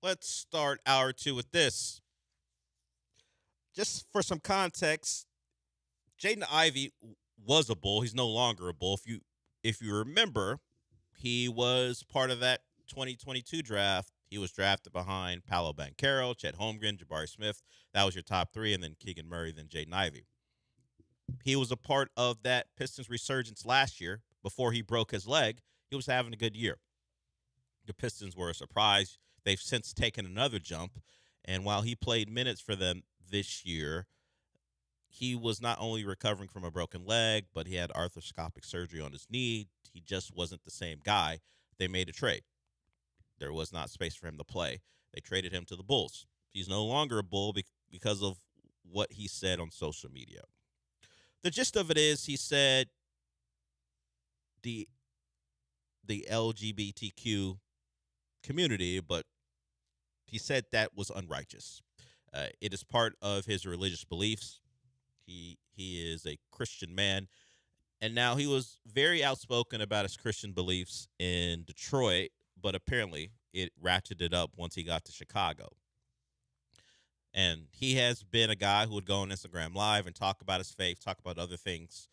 let's start hour 2 with this. Just for some context, Jaden Ivey was a Bull. He's no longer a Bull. If you remember, he was part of that 2022 draft. He was drafted behind Paolo Banchero, Chet Holmgren, Jabari Smith. That was your top 3, and then Keegan Murray, then Jaden Ivey. He was a part of that Pistons resurgence last year. Before he broke his leg, he was having a good year. The Pistons were a surprise. They've since taken another jump, and while he played minutes for them this year, he was not only recovering from a broken leg, but he had arthroscopic surgery on his knee. He just wasn't the same guy. They made a trade. There was not space for him to play. They traded him to the Bulls. He's no longer a Bull because of what he said on social media. The gist of it is he said the LGBTQ community, but he said that was unrighteous. It is part of his religious beliefs. He is a Christian man, and now he was very outspoken about his Christian beliefs in Detroit, but apparently it ratcheted up once he got to Chicago. And he has been a guy who would go on Instagram Live and talk about his faith, talk about other things,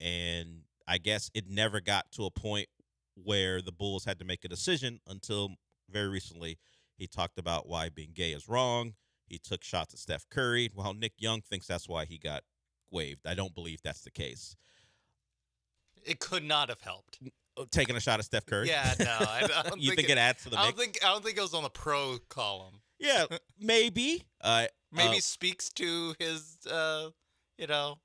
and I guess it never got to a point where the Bulls had to make a decision until very recently. He talked about why being gay is wrong. He took shots at Steph Curry, while Nick Young thinks that's why he got waived. I don't believe that's the case. It could not have helped. Taking a shot at Steph Curry? Yeah, no. I don't You think it adds to the mix? I don't think it was on the pro column. Yeah, maybe. Maybe speaks to his, the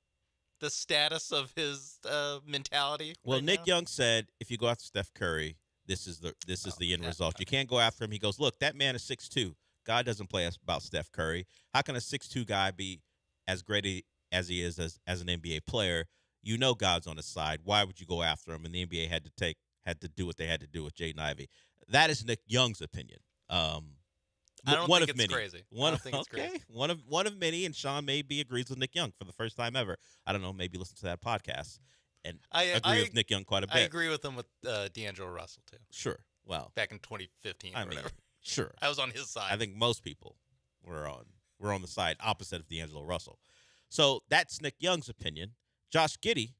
status of his mentality. Well, right Nick now. Young said, if you go after Steph Curry, this is the end result. You can't go after him. He goes, look, that man is 6'2". God doesn't play about Steph Curry. How can a 6'2" guy be as great as he is as an NBA player? You know God's on his side. Why would you go after him? And the NBA had to do what they had to do with Jaden Ivey. That is Nick Young's opinion. I don't think it's crazy. I don't think it's crazy. One of many, and Sean maybe agrees with Nick Young for the first time ever. I don't know, maybe listen to that podcast and agree with Nick Young quite a bit. I agree with him with D'Angelo Russell too. Sure. Well, back in 2015 or whatever. Sure. I was on his side. I think most people were on the side opposite of D'Angelo Russell. So that's Nick Young's opinion. Josh Giddey,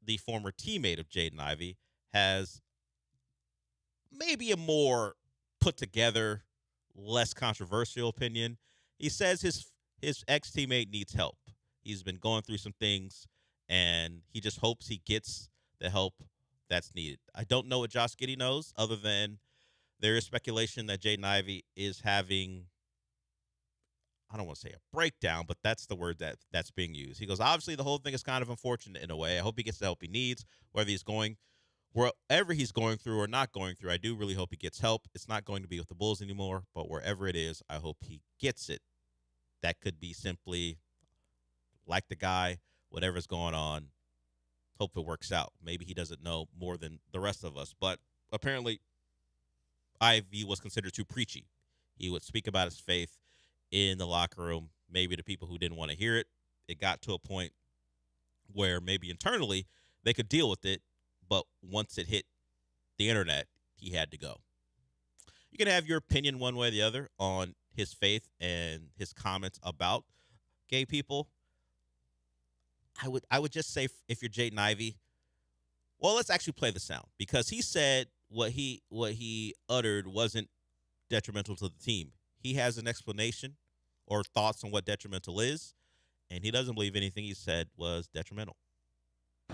the former teammate of Jaden Ivey, has maybe a more put together, less controversial opinion. He says his ex-teammate needs help. He's been going through some things, and he just hopes he gets the help that's needed. I don't know what Josh Giddey knows, other than there is speculation that Jaden Ivey is having, I don't want to say a breakdown, but that's the word that's being used. He goes, obviously the whole thing is kind of unfortunate in a way. I hope he gets the help he needs, wherever he's going through or not going through. I do really hope he gets help. It's not going to be with the Bulls anymore, but wherever it is, I hope he gets it. That could be simply like the guy, whatever's going on, hope it works out. Maybe he doesn't know more than the rest of us, but apparently Ivey was considered too preachy. He would speak about his faith in the locker room, maybe to people who didn't want to hear it. It got to a point where maybe internally they could deal with it, but once it hit the internet, he had to go. You can have your opinion one way or the other on his faith and his comments about gay people. I would just say, if you're Jaden Ivey, well, let's actually play the sound, because he said what he uttered wasn't detrimental to the team. He has an explanation or thoughts on what detrimental is, and he doesn't believe anything he said was detrimental.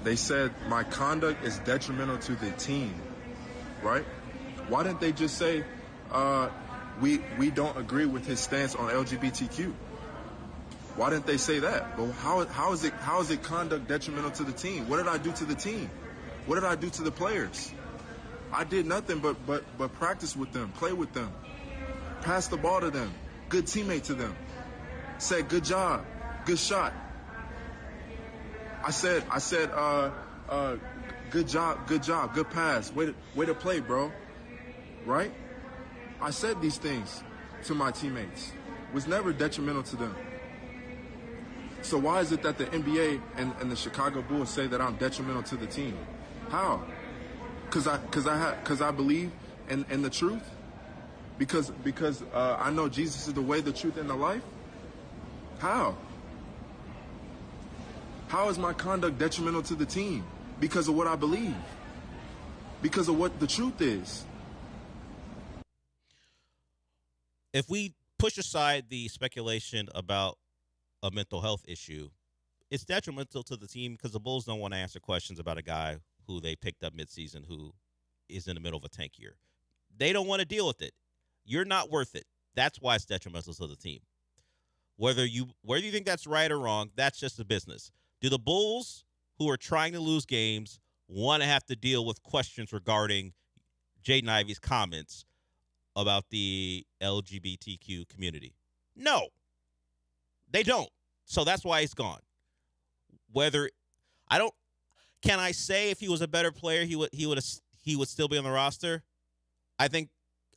They said my conduct is detrimental to the team, right? Why didn't they just say we don't agree with his stance on LGBTQ? Why didn't they say that? Well, how is it conduct detrimental to the team? What did I do to the team? What did I do to the players? I did nothing but practice with them, play with them, pass the ball to them, good teammate to them, said good job, good shot. I said, good job, good pass, way to play, bro. Right? I said these things to my teammates. Was never detrimental to them. So why is it that the NBA and the Chicago Bulls say that I'm detrimental to the team? How? Because I believe in the truth. Because I know Jesus is the way, the truth, and the life? How? How is my conduct detrimental to the team? Because of what I believe. Because of what the truth is. If we push aside the speculation about a mental health issue, it's detrimental to the team because the Bulls don't want to answer questions about a guy who they picked up midseason who is in the middle of a tank year. They don't want to deal with it. You're not worth it. That's why it's detrimental to the team. Whether you think that's right or wrong, that's just the business. Do the Bulls, who are trying to lose games, want to have to deal with questions regarding Jaden Ivey's comments about the LGBTQ community? No, they don't. So that's why he's gone. Can I say if he was a better player, he would still be on the roster? I think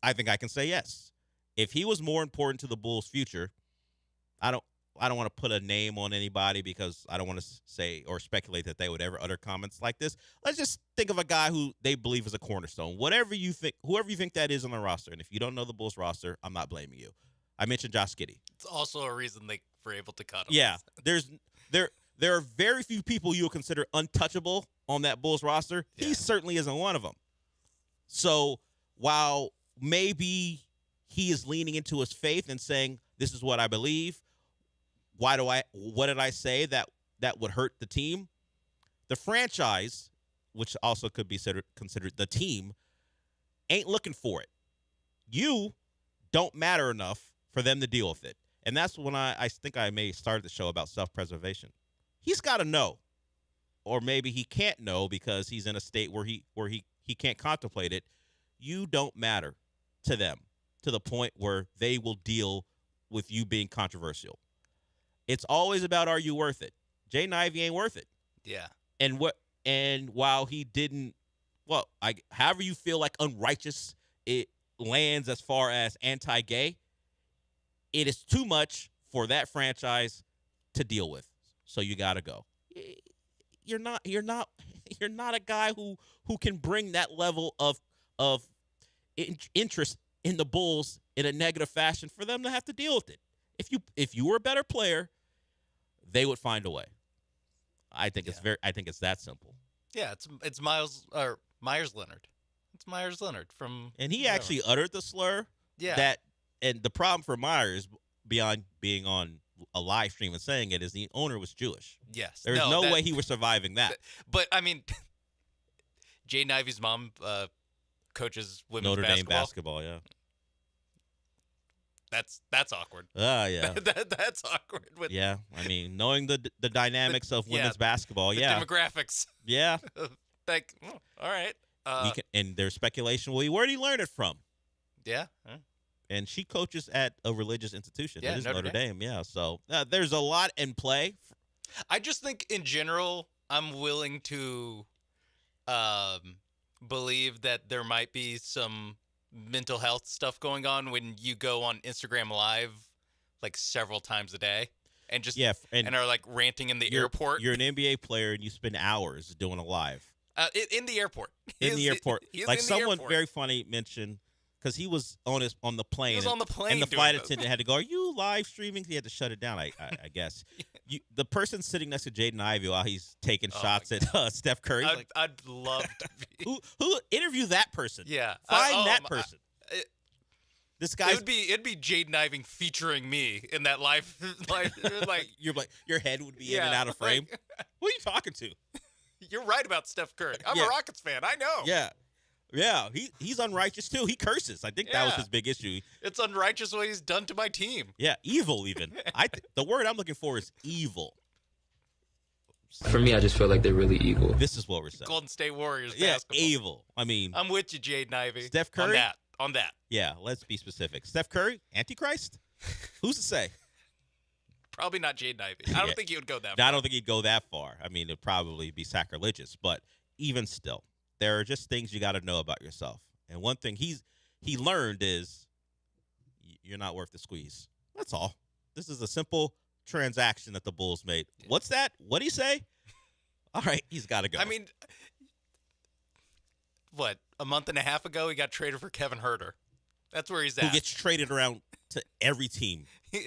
I can say yes. If he was more important to the Bulls' future, I don't want to put a name on anybody because I don't want to say or speculate that they would ever utter comments like this. Let's just think of a guy who they believe is a cornerstone. Whoever you think that is on the roster, and if you don't know the Bulls roster, I'm not blaming you. I mentioned Josh Giddey. It's also a reason they were able to cut him. Yeah, there are very few people you would consider untouchable on that Bulls roster. Yeah. He certainly isn't one of them. So while maybe he is leaning into his faith and saying, this is what I believe, what did I say that would hurt the team? The franchise, which also could be considered the team, ain't looking for it. You don't matter enough for them to deal with it. And that's when I think I may start the show about self-preservation. He's got to know. Or maybe he can't know because he's in a state where he can't contemplate it. You don't matter to them to the point where they will deal with you being controversial. It's always about, are you worth it? Jaden Ivey ain't worth it. Yeah. And while he didn't, however you feel like unrighteous it lands as far as anti-gay, it is too much for that franchise to deal with. So you got to go. You're not a guy who can bring that level of interest in the Bulls in a negative fashion for them to have to deal with it. If you were a better player, they would find a way. I think it's that simple. Yeah, it's Myers Leonard. It's Myers Leonard from. And he actually uttered the slur. Yeah. And the problem for Myers, beyond being on a live stream and saying it, is the owner was Jewish. Yes. There's no way he was surviving that. But I mean, Jaden Ivey's mom coaches women's Notre Dame basketball. Yeah. That's awkward. Yeah. That's awkward. Yeah, I mean, knowing the dynamics of women's basketball, the demographics. Yeah. All right. And there's speculation. Well, where did he learn it from? Yeah. And she coaches at a religious institution. Yeah, it is Notre Dame. Yeah. So there's a lot in play. I just think in general, I'm willing to believe that there might be some mental health stuff going on when you go on Instagram Live like several times a day and just and are like ranting in the airport. You're an NBA player and you spend hours doing a live. In the airport. In the airport. Like someone airport. very funny mentioned, because he was on the plane. He was on the plane. And the flight attendant had to go, are you live streaming? He had to shut it down, I guess. The person sitting next to Jaden Ivey while he's taking shots at Steph Curry. I'd love to be. Who interview that person? Yeah. Find that person. This guy. It'd be Jaden Ivey featuring me in that live. like your head would be in and out of frame. Who are you talking to? You're right about Steph Curry. I'm a Rockets fan. I know. Yeah. Yeah, he's unrighteous too. He curses. I think that was his big issue. It's unrighteous what he's done to my team. Yeah, evil even. The word I'm looking for is evil. For me, I just feel like they're really evil. This is what we're saying. Golden State Warriors basketball. Evil. I mean, I'm with you, Jaden Ivey. Steph Curry? On that. Yeah, let's be specific. Steph Curry, Antichrist? Who's to say? Probably not Jaden Ivey. I don't think he would go that far. I don't think he'd go that far. I mean, it'd probably be sacrilegious, but even still, there are just things you got to know about yourself. And one thing he learned is you're not worth the squeeze. That's all. This is a simple transaction that the Bulls made. What's that? What'd he say? All right, he's got to go. I mean, a month and a half ago, he got traded for Kevin Huerter. That's where he's who at. gets traded around to every team.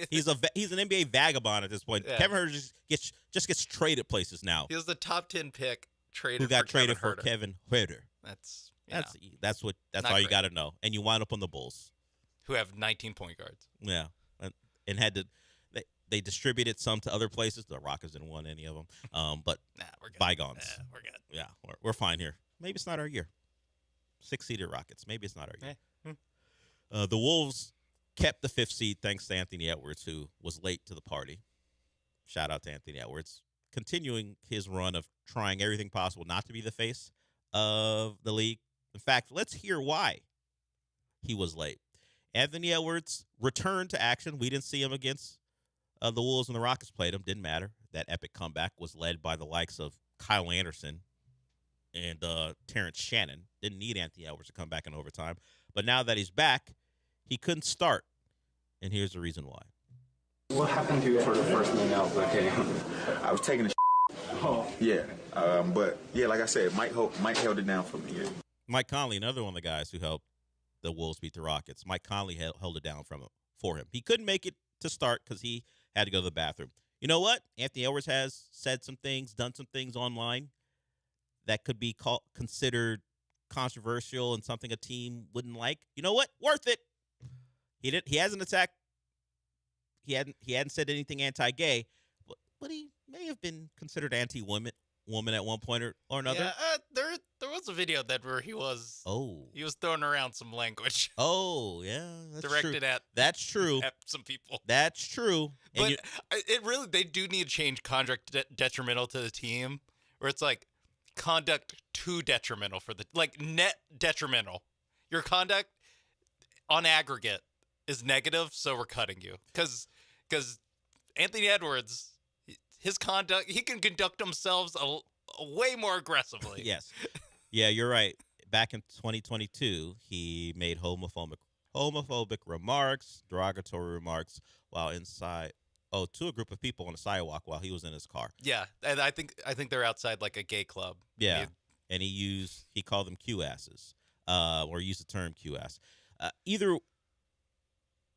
He's an NBA vagabond at this point. Yeah. Kevin Herter just gets traded places now. He was the top 10 pick traded Who got for traded Kevin for Kevin Herter. That's That's Not all you great. got to know. And you wind up on the Bulls. who have 19 point guards. Yeah, and had to they distributed some to other places. The Rockets didn't want any of them. But we're good. bygones. We're good. Yeah, we're fine here. Maybe it's not our year. 6-seeded Rockets. Maybe it's not our year. The Wolves kept the 5th seed thanks to Anthony Edwards, who was late to the party. Shout out to Anthony Edwards. Continuing his run of trying everything possible not to be the face of the league. In fact, let's hear why he was late. Anthony Edwards returned to action. We didn't see him against the Wolves when the Rockets played him. Didn't matter. That epic comeback was led by the likes of Kyle Anderson and Terrence Shannon. Didn't need Anthony Edwards to come back in overtime. But now that he's back, he couldn't start. And here's the reason why. What happened to you for the first minute of the game? I was taking a Oh. Yeah. But, yeah, like I said, Mike held it down for me, yeah. Mike Conley, another one of the guys who helped the Wolves beat the Rockets. Mike Conley held it down for him. He couldn't make it to start because he had to go to the bathroom. You know what? Anthony Edwards has said some things, done some things online that could be considered controversial and something a team wouldn't like. You know what? Worth it. He hasn't attacked. He hadn't said anything anti-gay, but he may have been considered anti-woman at one point or another. Yeah, there was a video where he was throwing around some language. Oh, yeah, that's directed true. at true. At some people. That's true. But they do need to change conduct detrimental to the team, where it's like conduct too detrimental for the net detrimental. Your conduct on aggregate is negative, so we're cutting you because Anthony Edwards, his conduct, he can conduct himself way more aggressively. Yes. Yeah, you're right. Back in 2022, he made homophobic remarks, derogatory remarks while inside to a group of people on the sidewalk while he was in his car. Yeah, and I think they're outside like a gay club. Yeah. And he called them Q asses. Or used the term Q ass. Either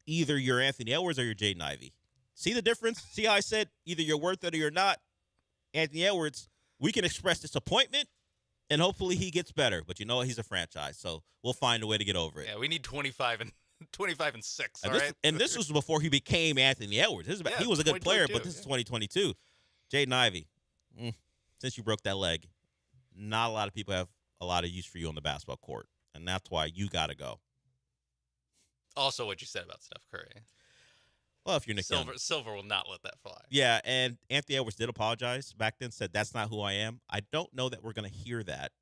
you're Anthony Edwards or you're Jaden Ivey. See the difference? See how I said either you're worth it or you're not? Anthony Edwards, we can express disappointment, and hopefully he gets better. But you know what? He's a franchise, so we'll find a way to get over it. Yeah, we need 25 and 6. And this was before he became Anthony Edwards. He was a good player, but this is 2022. Jaden Ivey, since you broke that leg, not a lot of people have a lot of use for you on the basketball court, and that's why you got to go. Also, what you said about Steph Curry. Well, if you're Nick Young. Silver will not let that fly. Yeah, and Anthony Edwards did apologize back then, said that's not who I am. I don't know that we're going to hear that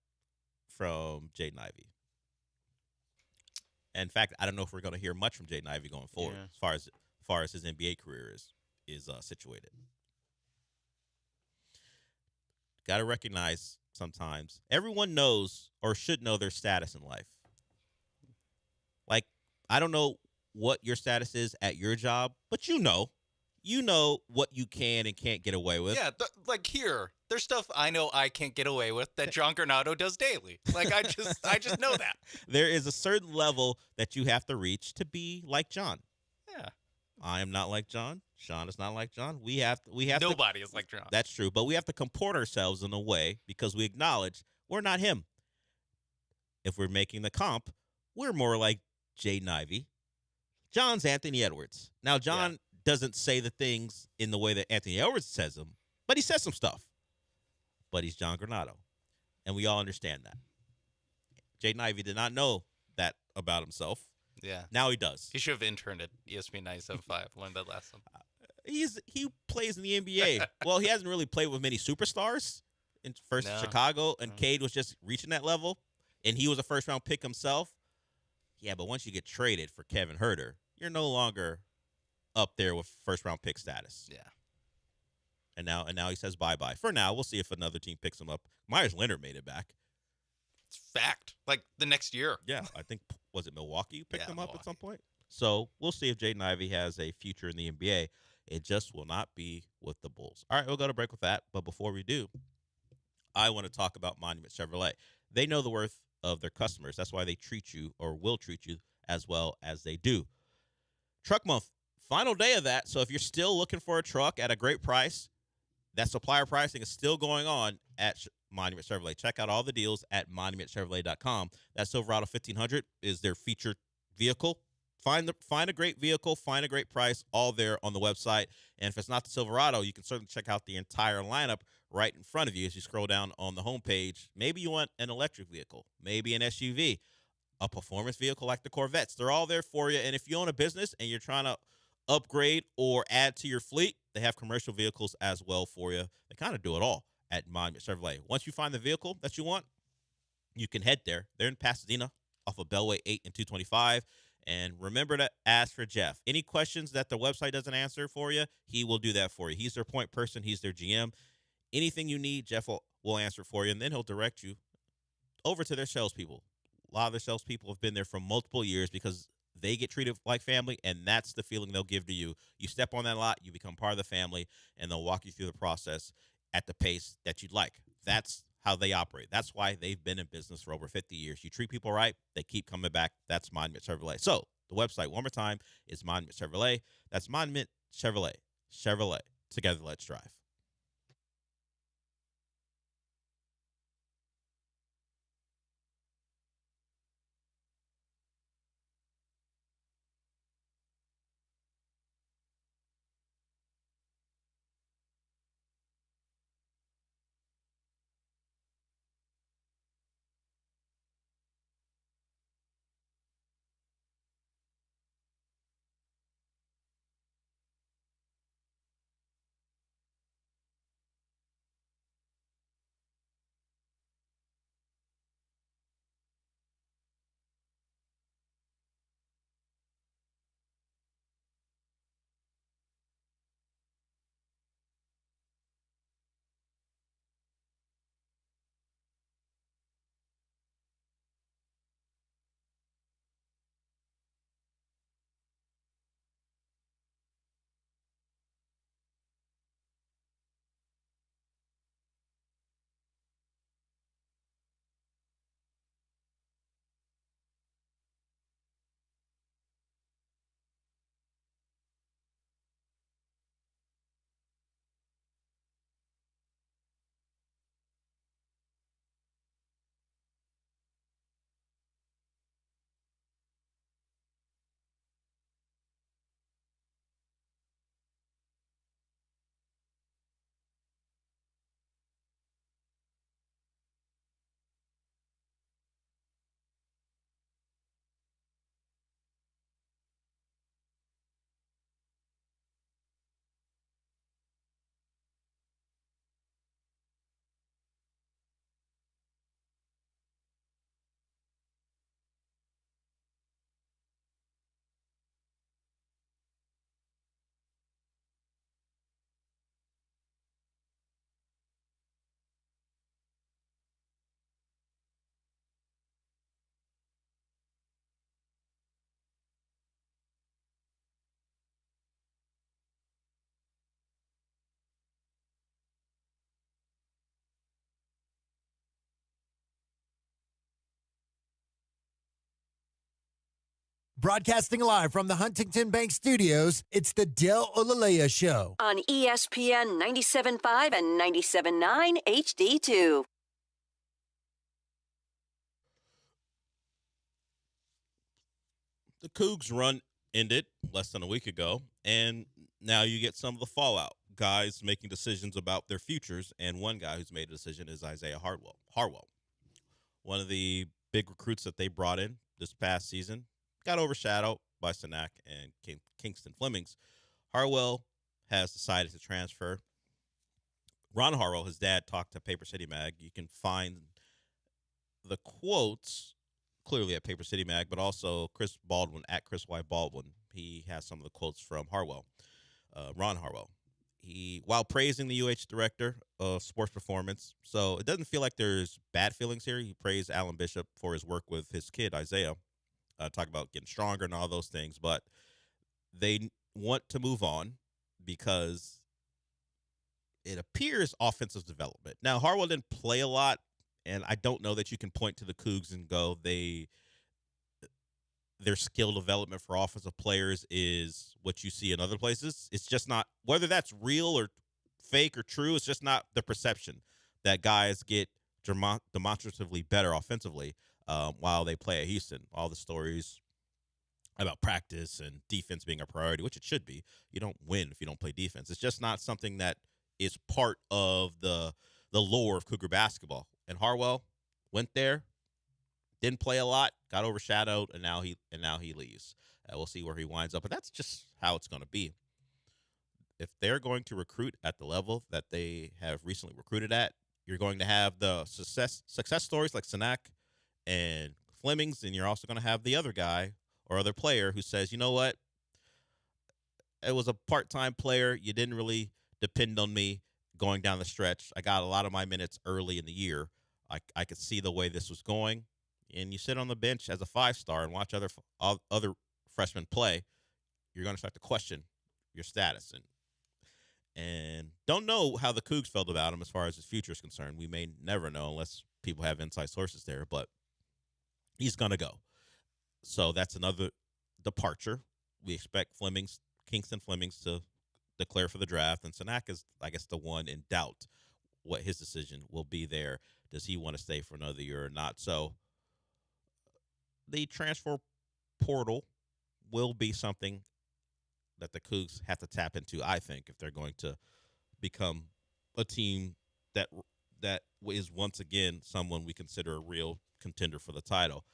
from Jaden Ivey. In fact, I don't know if we're going to hear much from Jaden Ivey going forward as far as his NBA career is situated. Got to recognize sometimes everyone knows or should know their status in life. Like, I don't know what your status is at your job, but you know what you can and can't get away with. Yeah, there's stuff I know I can't get away with that John Granado does daily. Like I just know that. There is a certain level that you have to reach to be like John. Yeah. I am not like John. Sean is not like John. Nobody is like John. That's true, but we have to comport ourselves in a way because we acknowledge we're not him. If we're making the comp, we're more like Jaden Ivey. John's Anthony Edwards. Now, John doesn't say the things in the way that Anthony Edwards says them, but he says some stuff. But he's John Granado, and we all understand that. Jaden Ivey did not know that about himself. Yeah. Now he does. He should have interned at ESPN 97.5. Learned that last time. He plays in the NBA. Well, he hasn't really played with many superstars. In Chicago, and Cade was just reaching that level, and he was a first-round pick himself. Yeah, but once you get traded for Kevin Herter, you're no longer up there with first-round pick status. Yeah. And now he says bye-bye. For now, we'll see if another team picks him up. Myers Leonard made it back. It's fact. Like the next year. Yeah, I think, was it Milwaukee who picked him up at some point? So we'll see if Jaden Ivey has a future in the NBA. It just will not be with the Bulls. All right, we'll go to break with that. But before we do, I want to talk about Monument Chevrolet. They know the worth of their customers. That's why they treat you or will treat you as well as they do. Truck month, final day of that. So if you're still looking for a truck at a great price, that supplier pricing is still going on at Monument Chevrolet. Check out all the deals at monumentchevrolet.com. That Silverado 1500 is their featured vehicle. Find a great vehicle, find a great price, all there on the website. And if it's not the Silverado, you can certainly check out the entire lineup right in front of you as you scroll down on the homepage. Maybe you want an electric vehicle, maybe an SUV, a performance vehicle like the Corvettes. They're all there for you. And if you own a business and you're trying to upgrade or add to your fleet, they have commercial vehicles as well for you. They kind of do it all at Monument Chevrolet. Once you find the vehicle that you want, you can head there. They're in Pasadena off of Bellway 8 and 225. And remember to ask for Jeff. Any questions that the website doesn't answer for you, he will do that for you. He's their point person. He's their GM. Anything you need, Jeff will answer for you, and then he'll direct you over to their salespeople. A lot of their salespeople have been there for multiple years because they get treated like family, and that's the feeling they'll give to you. You step on that lot, you become part of the family, and they'll walk you through the process at the pace that you'd like. That's how they operate. That's why they've been in business for over 50 years. You treat people right, they keep coming back. That's Monument Chevrolet. So the website, one more time, is Monument Chevrolet. That's Monument Chevrolet. Chevrolet. Together, let's drive. Broadcasting live from the Huntington Bank Studios, it's the Del Olalea Show. On ESPN 97.5 and 97.9 HD2. The Cougs run ended less than a week ago, and now you get some of the fallout. Guys making decisions about their futures, and one guy who's made a decision is Isaiah Harwell. One of the big recruits that they brought in this past season got overshadowed by Sanak and Kingston Flemings. Harwell has decided to transfer. Ron Harwell, his dad, talked to Paper City Mag. You can find the quotes clearly at Paper City Mag, but also Chris Baldwin at Chris Y. Baldwin. He has some of the quotes from Harwell, Ron Harwell. While praising the UH director of sports performance, so it doesn't feel like there's bad feelings here. He praised Alan Bishop for his work with his kid, Isaiah. Talk about getting stronger and all those things, but they want to move on because it appears offensive development. Now, Harwell didn't play a lot, and I don't know that you can point to the Cougs and go, they their skill development for offensive players is what you see in other places. It's just not, whether that's real or fake or true, it's just not the perception that guys get demonstratively better offensively while they play at Houston. All the stories about practice and defense being a priority, which it should be. You don't win if you don't play defense. It's just not something that is part of the lore of Cougar basketball. And Harwell went there, didn't play a lot, got overshadowed, and now he leaves. We'll see where he winds up, but that's just how it's going to be. If they're going to recruit at the level that they have recently recruited at, you're going to have the success stories like Sanak and Flemings, and you're also going to have the other guy or other player who says, you know what, it was a part-time player. You didn't really depend on me going down the stretch. I got a lot of my minutes early in the year. I could see the way this was going. And you sit on the bench as a 5-star and watch other freshmen play, you're going to start to question your status. And don't know how the Cougs felt about him as far as his future is concerned. We may never know unless people have inside sources there, but he's going to go. So that's another departure. We expect Kingston Flemings to declare for the draft, and Sanak is, I guess, the one in doubt what his decision will be there. Does he want to stay for another year or not? So the transfer portal will be something that the Cougs have to tap into, I think, if they're going to become a team that is once again someone we consider a real contender for the title.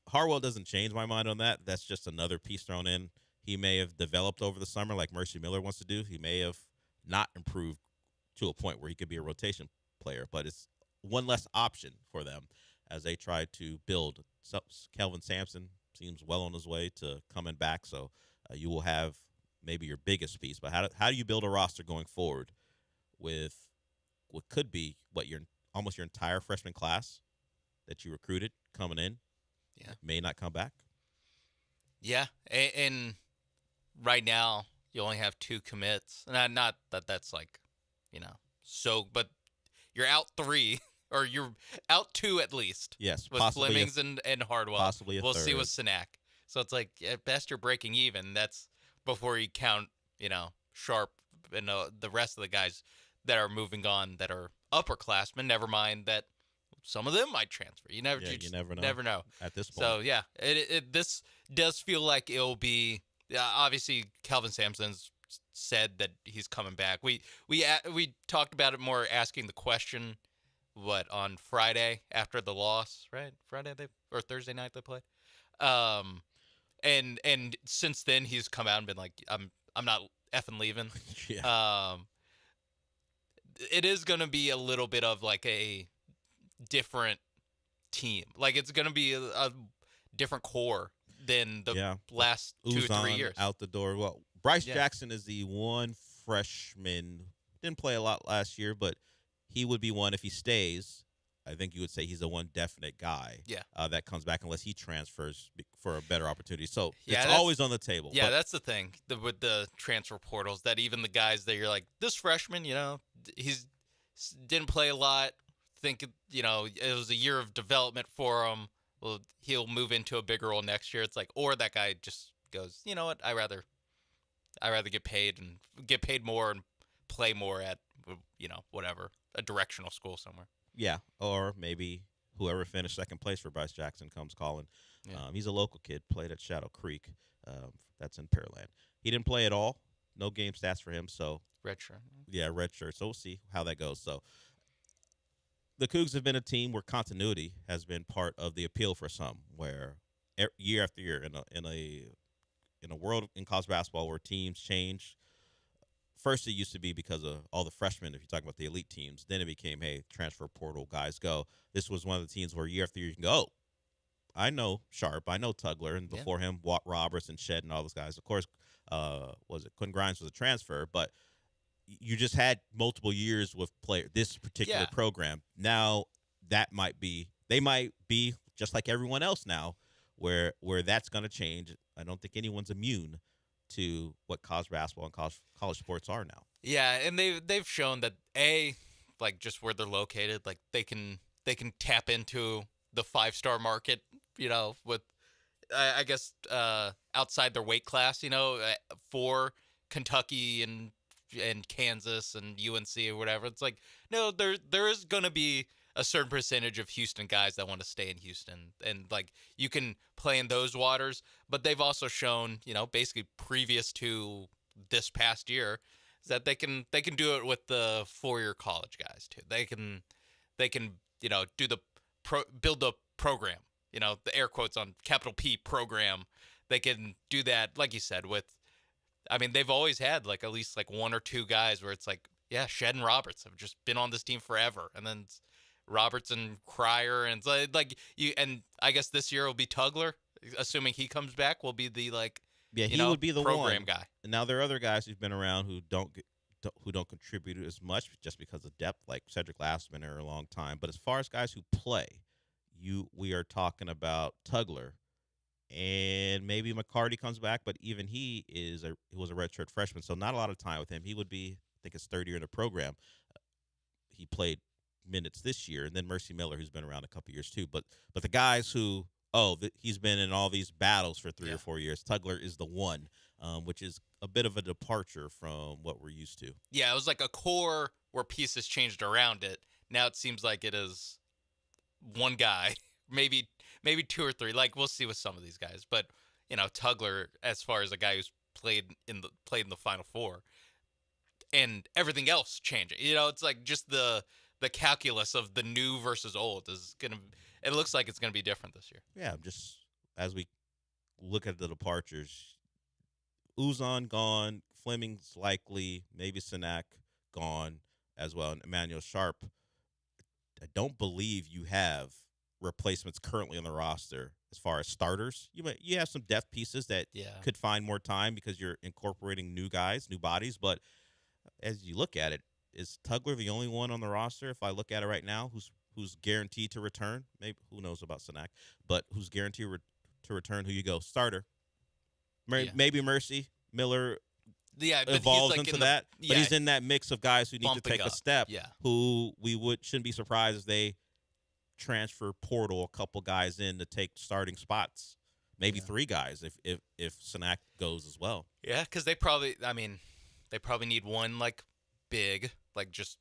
Harwell doesn't change my mind on that. That's just another piece thrown in. He may have developed over the summer like Mercy Miller wants to do. He may have not improved to a point where he could be a rotation player, but it's one less option for them as they try to build. So Kelvin Sampson seems well on his way to coming back, so you will have maybe your biggest piece. But how do you build a roster going forward with what could be almost your entire freshman class that you recruited coming in? Yeah, may not come back. Yeah, and right now you only have 2 commits. Not that that's like, but you're out 3 or you're out 2 at least. Yes, with Flemings and Hardwell. Possibly we'll third. See with Sanak. So it's like at best you're breaking even. That's before you count, Sharp and the rest of the guys that are moving on that are upperclassmen. Never mind that some of them might transfer. You never know at this point. So yeah, this does feel like it'll be. Obviously, Kelvin Sampson's said that he's coming back. We talked about it more, asking the question. What, on Friday after the loss, right? Or Thursday night they played. And since then he's come out and been like, I'm not effing leaving. Yeah. It is going to be a little bit of like a different team. Like it's going to be a different core than the last 2 or 3 years. Out the door. Well, Bryce Jackson is the one freshman. Didn't play a lot last year, but he would be one if he stays. I think you would say he's the one definite guy that comes back unless he transfers for a better opportunity. So it's always on the table. Yeah, that's the thing with the transfer portals, that even the guys that you're like, this freshman, he's didn't play a lot. Think, it was a year of development for him. Well, he'll move into a bigger role next year. It's like, or that guy just goes, you know what, I rather get paid more and play more at, whatever, a directional school somewhere. Yeah, or maybe whoever finished second place for Bryce Jackson comes calling. Yeah. He's a local kid, played at Shadow Creek. That's in Pearland. He didn't play at all. No game stats for him. So red shirt. Yeah, red shirt. So we'll see how that goes. So the Cougs have been a team where continuity has been part of the appeal for some, where year after year in a world in college basketball where teams change. First, it used to be because of all the freshmen, if you're talking about the elite teams. Then it became, hey, transfer portal guys go. This was one of the teams where year after year you can go, oh, I know Sharp, I know Tugler, and before him, Watt Roberts and Shed and all those guys. Of course, Quinn Grimes was a transfer, but you just had multiple years with this particular program. Now they might be just like everyone else now, where that's going to change. I don't think anyone's immune to what college basketball and college sports are now. Yeah, and they've shown that like just where they're located, like they can tap into the 5-star market, with I guess outside their weight class, for Kentucky and Kansas and UNC or whatever. It's like, no, there is going to be a certain percentage of Houston guys that want to stay in Houston, and like you can play in those waters, but they've also shown, basically previous to this past year, is that they can do it with the 4-year college guys too. They can do the build the program, the air quotes on capital P program. They can do that, like you said, they've always had like at least like one or two guys where it's like, yeah, Shed and Roberts have just been on this team forever, and then it's Roberts and Cryer, and it's like you. And I guess this year will be Tugler, assuming he comes back. Will be the he would be the program one guy. And now there are other guys who've been around who don't contribute as much just because of depth, like Cedric Last's been there a long time. But as far as guys who play, we are talking about Tugler. And maybe McCarty comes back, but even he was a redshirt freshman, so not a lot of time with him. He would be, I think, his third year in the program. He played minutes this year, and then Mercy Miller, who's been around a couple years too. But the guys who, he's been in all these battles for 3 or 4 years. Tugler is the one, which is a bit of a departure from what we're used to. Yeah, it was like a core where pieces changed around it. Now it seems like it is one guy, maybe 2 or 3. Like we'll see with some of these guys, but Tugler, as far as a guy who's played in the Final Four, and everything else changing. It's like just the calculus of the new versus old is gonna. It looks like it's gonna be different this year. Yeah, just as we look at the departures, Uzan gone, Fleming's likely, maybe Sinak gone as well, and Emmanuel Sharp. I don't believe you have replacements currently on the roster as far as starters. You have some depth pieces that could find more time because you're incorporating new guys, new bodies. But as you look at it, is Tugler the only one on the roster? If I look at it right now, who's guaranteed to return? Maybe who knows about Sinak, but who's guaranteed to return? Who you go starter? Maybe Mercy Miller. Yeah, but evolves he's like into that, but he's in that mix of guys who need to take a step. Yeah. Who shouldn't be surprised if they transfer portal a couple guys in to take starting spots, maybe 3 guys if Sinak goes as well. Yeah, because they probably need one like big, like just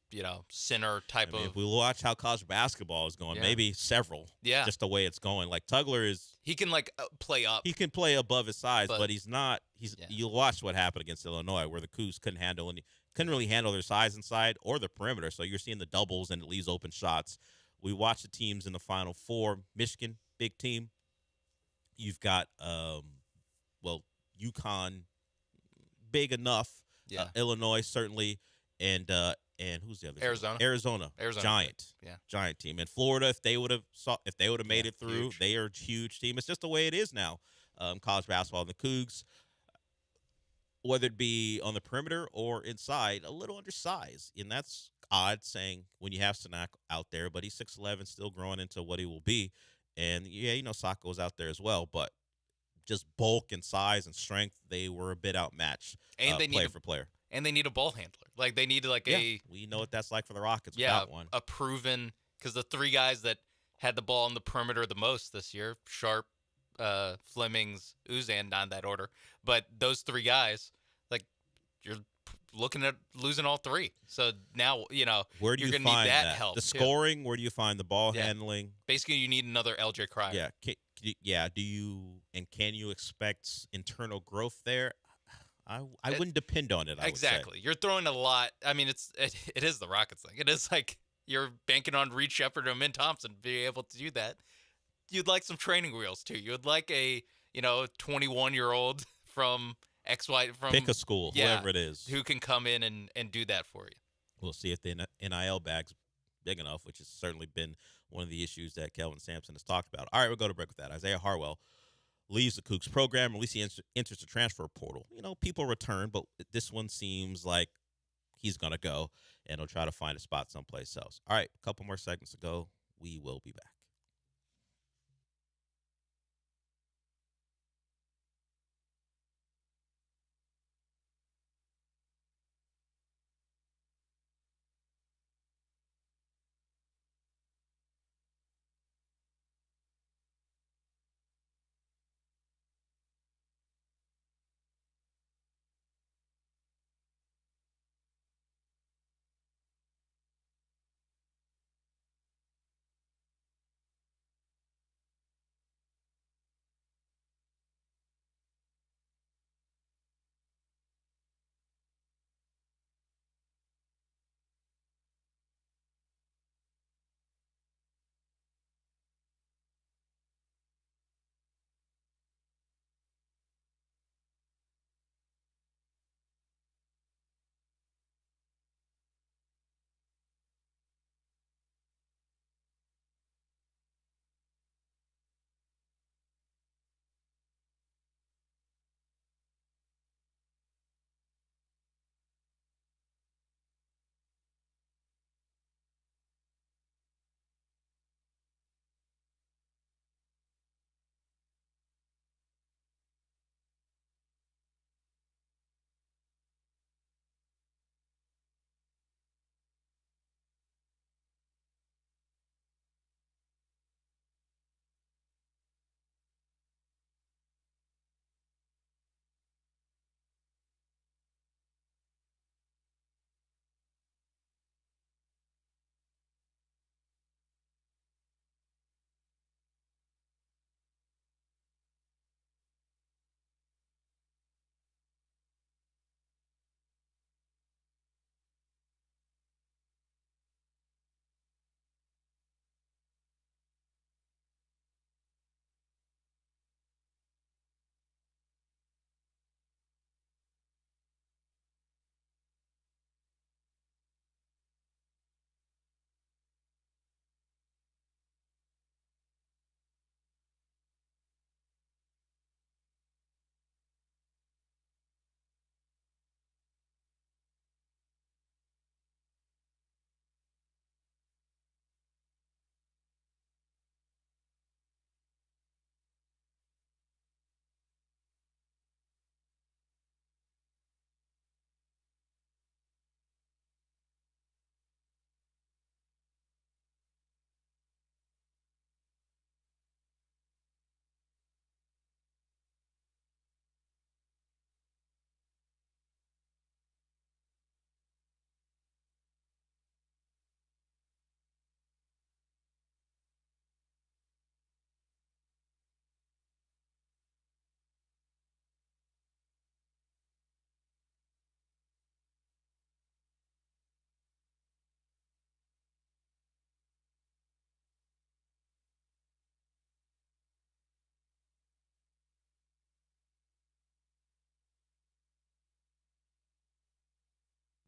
center type of. If we watch how college basketball is going, maybe several. Yeah, just the way it's going. Like Tugler he can like play up. He can play above his size, but he's not. You'll watch what happened against Illinois, where the Cougs couldn't really handle their size inside or the perimeter. So you're seeing the doubles and it leaves open shots. We watch the teams in the Final Four. Michigan, big team. You've got, UConn, big enough. Yeah. Illinois, certainly. And who's the other? Arizona. Giant. Yeah. Giant team. And Florida, if they would have made it through, huge. they are a huge team. It's just the way it is now. College basketball and the Cougs, whether it be on the perimeter or inside, a little undersized. And that's odd saying when you have Sinak out there, but he's 6'11", still growing into what he will be. And Sacco's out there as well, but just bulk and size and strength, they were a bit outmatched. And they player for player. And they need a ball handler. Like they need we know what that's like for the Rockets. Yeah, without one. A proven, because the 3 guys that had the ball on the perimeter the most this year, Sharp, Flemings, Uzan, not in that order, but those 3 guys, like you're looking at losing all 3. So now where do you're you gonna find need that that? help. The too. scoring, where do you find the ball handling? Basically, you need another LJ Cryer. Yeah. Can you expect internal growth there? I wouldn't depend on it. Exactly. You're throwing a lot. I mean, it is the Rockets thing. It is like you're banking on Reed Shepherd and Min Thompson to be able to do that. You'd like some training wheels too. You'd like a 21-year-old from XY from pick a school, whoever it is, who can come in and do that for you. We'll see if the NIL bag's big enough, which has certainly been one of the issues that Kelvin Sampson has talked about. All right, we'll go to break with that. Isaiah Harwell leaves the Cougs program, at least he enters the transfer portal. People return, but this one seems like he's going to go, and he'll try to find a spot someplace else. All right, a couple more segments to go. We will be back.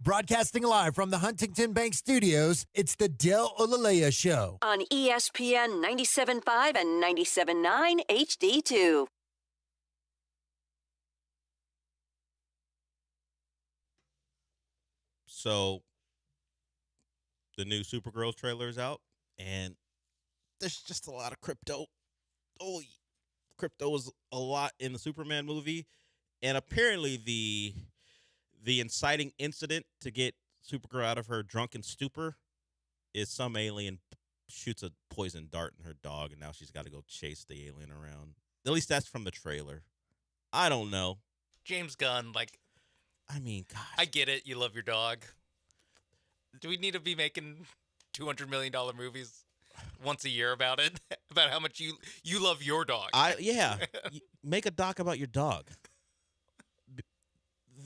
Broadcasting live from the Huntington Bank Studios, it's the Del Olalea Show. On ESPN 97.5 and 97.9 HD2. So the new Supergirl trailer is out, and there's just a lot of crypto. Oh, crypto is a lot in the Superman movie, and apparently the inciting incident to get Supergirl out of her drunken stupor is some alien shoots a poison dart in her dog, and now she's got to go chase the alien around. At least that's from the trailer. I don't know. James Gunn, I mean, gosh. I get it. You love your dog. Do we need to be making $200 million movies once a year about it? About how much you love your dog? Yeah. Make a doc about your dog.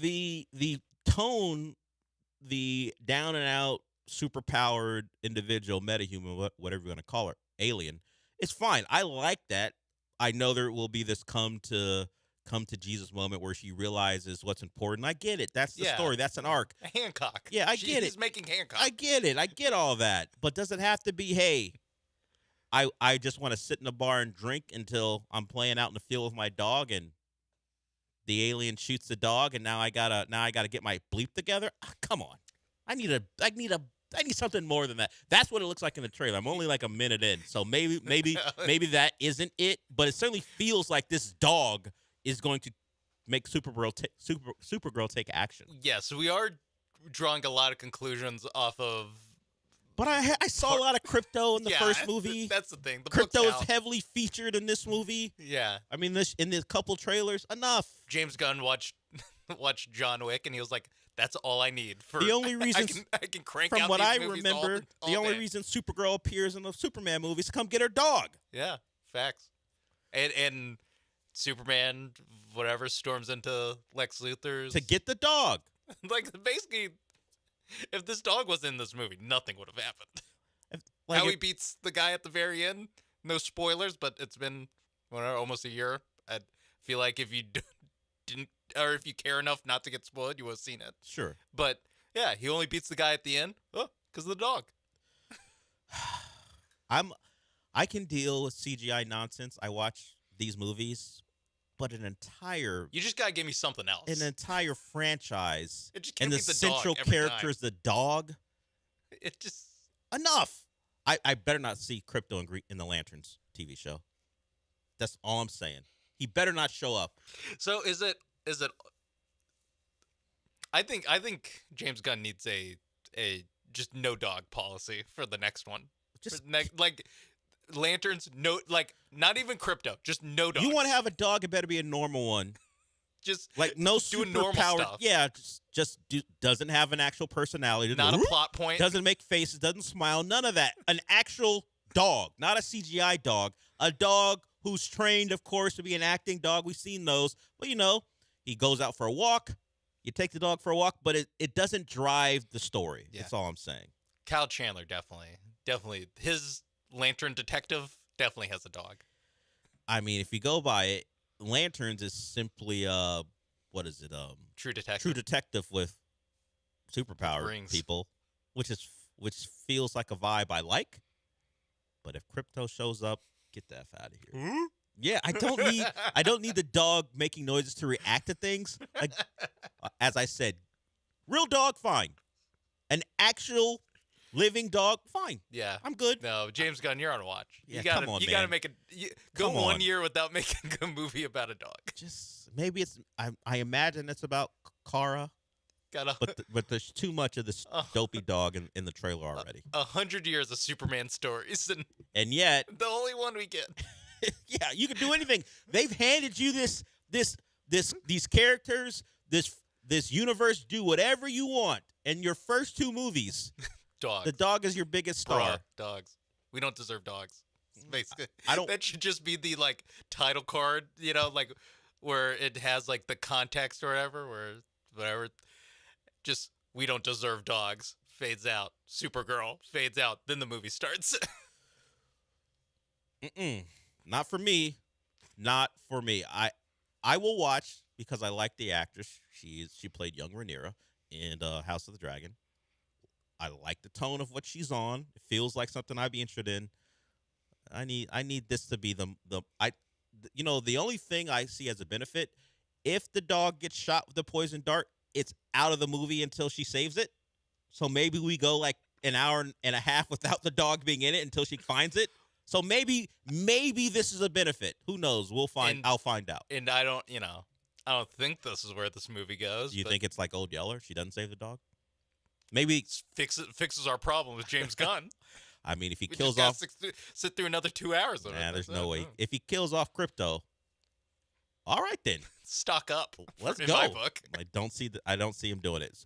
The tone, the down and out, superpowered individual, metahuman, whatever you want to call her, alien, it's fine. I like that. I know there will be this come to Jesus moment where she realizes what's important. I get it. That's the story. That's an arc. Hancock. Yeah, I get it. She's making Hancock. I get it. I get all that. But does it have to be, hey, I just want to sit in a bar and drink until I'm playing out in the field with my dog and the alien shoots the dog and now I gotta get my bleep together? Come on. I need something more than that. That's what it looks like in the trailer. I'm only like a minute in. So maybe that isn't it, but it certainly feels like this dog is going to make Supergirl take action. Yes, we are drawing a lot of conclusions off of. But I saw a lot of crypto in the first movie. That's the thing. The crypto is book's out. heavily featured in this movie. Yeah. I mean, in this couple trailers, enough. James Gunn watched John Wick, and he was like, "That's all I need." For the only reason I can crank from out what these I movies remember, all the only day. reason Supergirl appears in the Superman movies is to come get her dog. Yeah, facts. And Superman, whatever, storms into Lex Luthor's to get the dog. Basically, if this dog was in this movie, nothing would have happened. How he beats the guy at the very end. No spoilers, but it's been almost a year. I feel like if you didn't, or if you care enough not to get spoiled, you would have seen it. Sure. But yeah, he only beats the guy at the end because of the dog. I can deal with CGI nonsense. I watch these movies, but an entire you just gotta give me something else. An entire franchise, it just can't and the be the central dog every character time. is the dog. It just enough. I better not see Crypto in the Lanterns TV show. That's all I'm saying. He better not show up. So is it? I think James Gunn needs a just no dog policy for the next one. Just like Lanterns, no, like not even Crypto, just no dogs. You want to have a dog? It better be a normal one. Just like no doing normal superpowered stuff. Yeah, doesn't have an actual personality. Not a plot point. Doesn't make faces. Doesn't smile. None of that. An actual dog, not a CGI dog. A dog who's trained, of course, to be an acting dog. We've seen those. But he goes out for a walk. You take the dog for a walk, but it doesn't drive the story. Yeah. That's all I'm saying. Kyle Chandler definitely. His Lantern detective definitely has a dog. I mean, if you go by it, Lanterns is simply what is it? True Detective. True Detective with superpower Rings. people, which feels like a vibe I like. But if Crypto shows up, get the F out of here. Yeah, I don't need the dog making noises to react to things. Like, as I said, real dog, fine. An actual living dog, fine. Yeah, I'm good. No, James Gunn, you're on watch. Yeah, you come on, you man. gotta make go Come 1 on. year without making a movie about a dog. Just maybe it's. I imagine it's about Kara. But there's too much of this dopey dog in the trailer already. 100 years of Superman stories, And yet, the only one we get. yeah, you can do anything. They've handed you these characters, this universe. Do whatever you want. And your first two movies, Dogs. The dog is your biggest star. Dogs. We don't deserve dogs. Basically, I don't. That should just be the title card. Where it has the context or whatever. Whatever. Just we don't deserve dogs. Fades out. Supergirl fades out. Then the movie starts. Not for me. Not for me. I will watch because I like the actress. She played young Rhaenyra, in House of the Dragon. I like the tone of what she's on. It feels like something I'd be interested in. I need this to be the only thing I see as a benefit, if the dog gets shot with the poison dart, it's out of the movie until she saves it. So maybe we go like an hour and a half without the dog being in it until she finds it. So maybe this is a benefit. Who knows? I'll find out. And I don't think this is where this movie goes. You think it's like Old Yeller? She doesn't save the dog? Maybe fixes our problem with James Gunn. I mean, if he we kills just off, sit through another 2 hours of it. there's no way. If he kills off Crypto, all right then, stock up. Let's in go. my book. I don't see him doing it.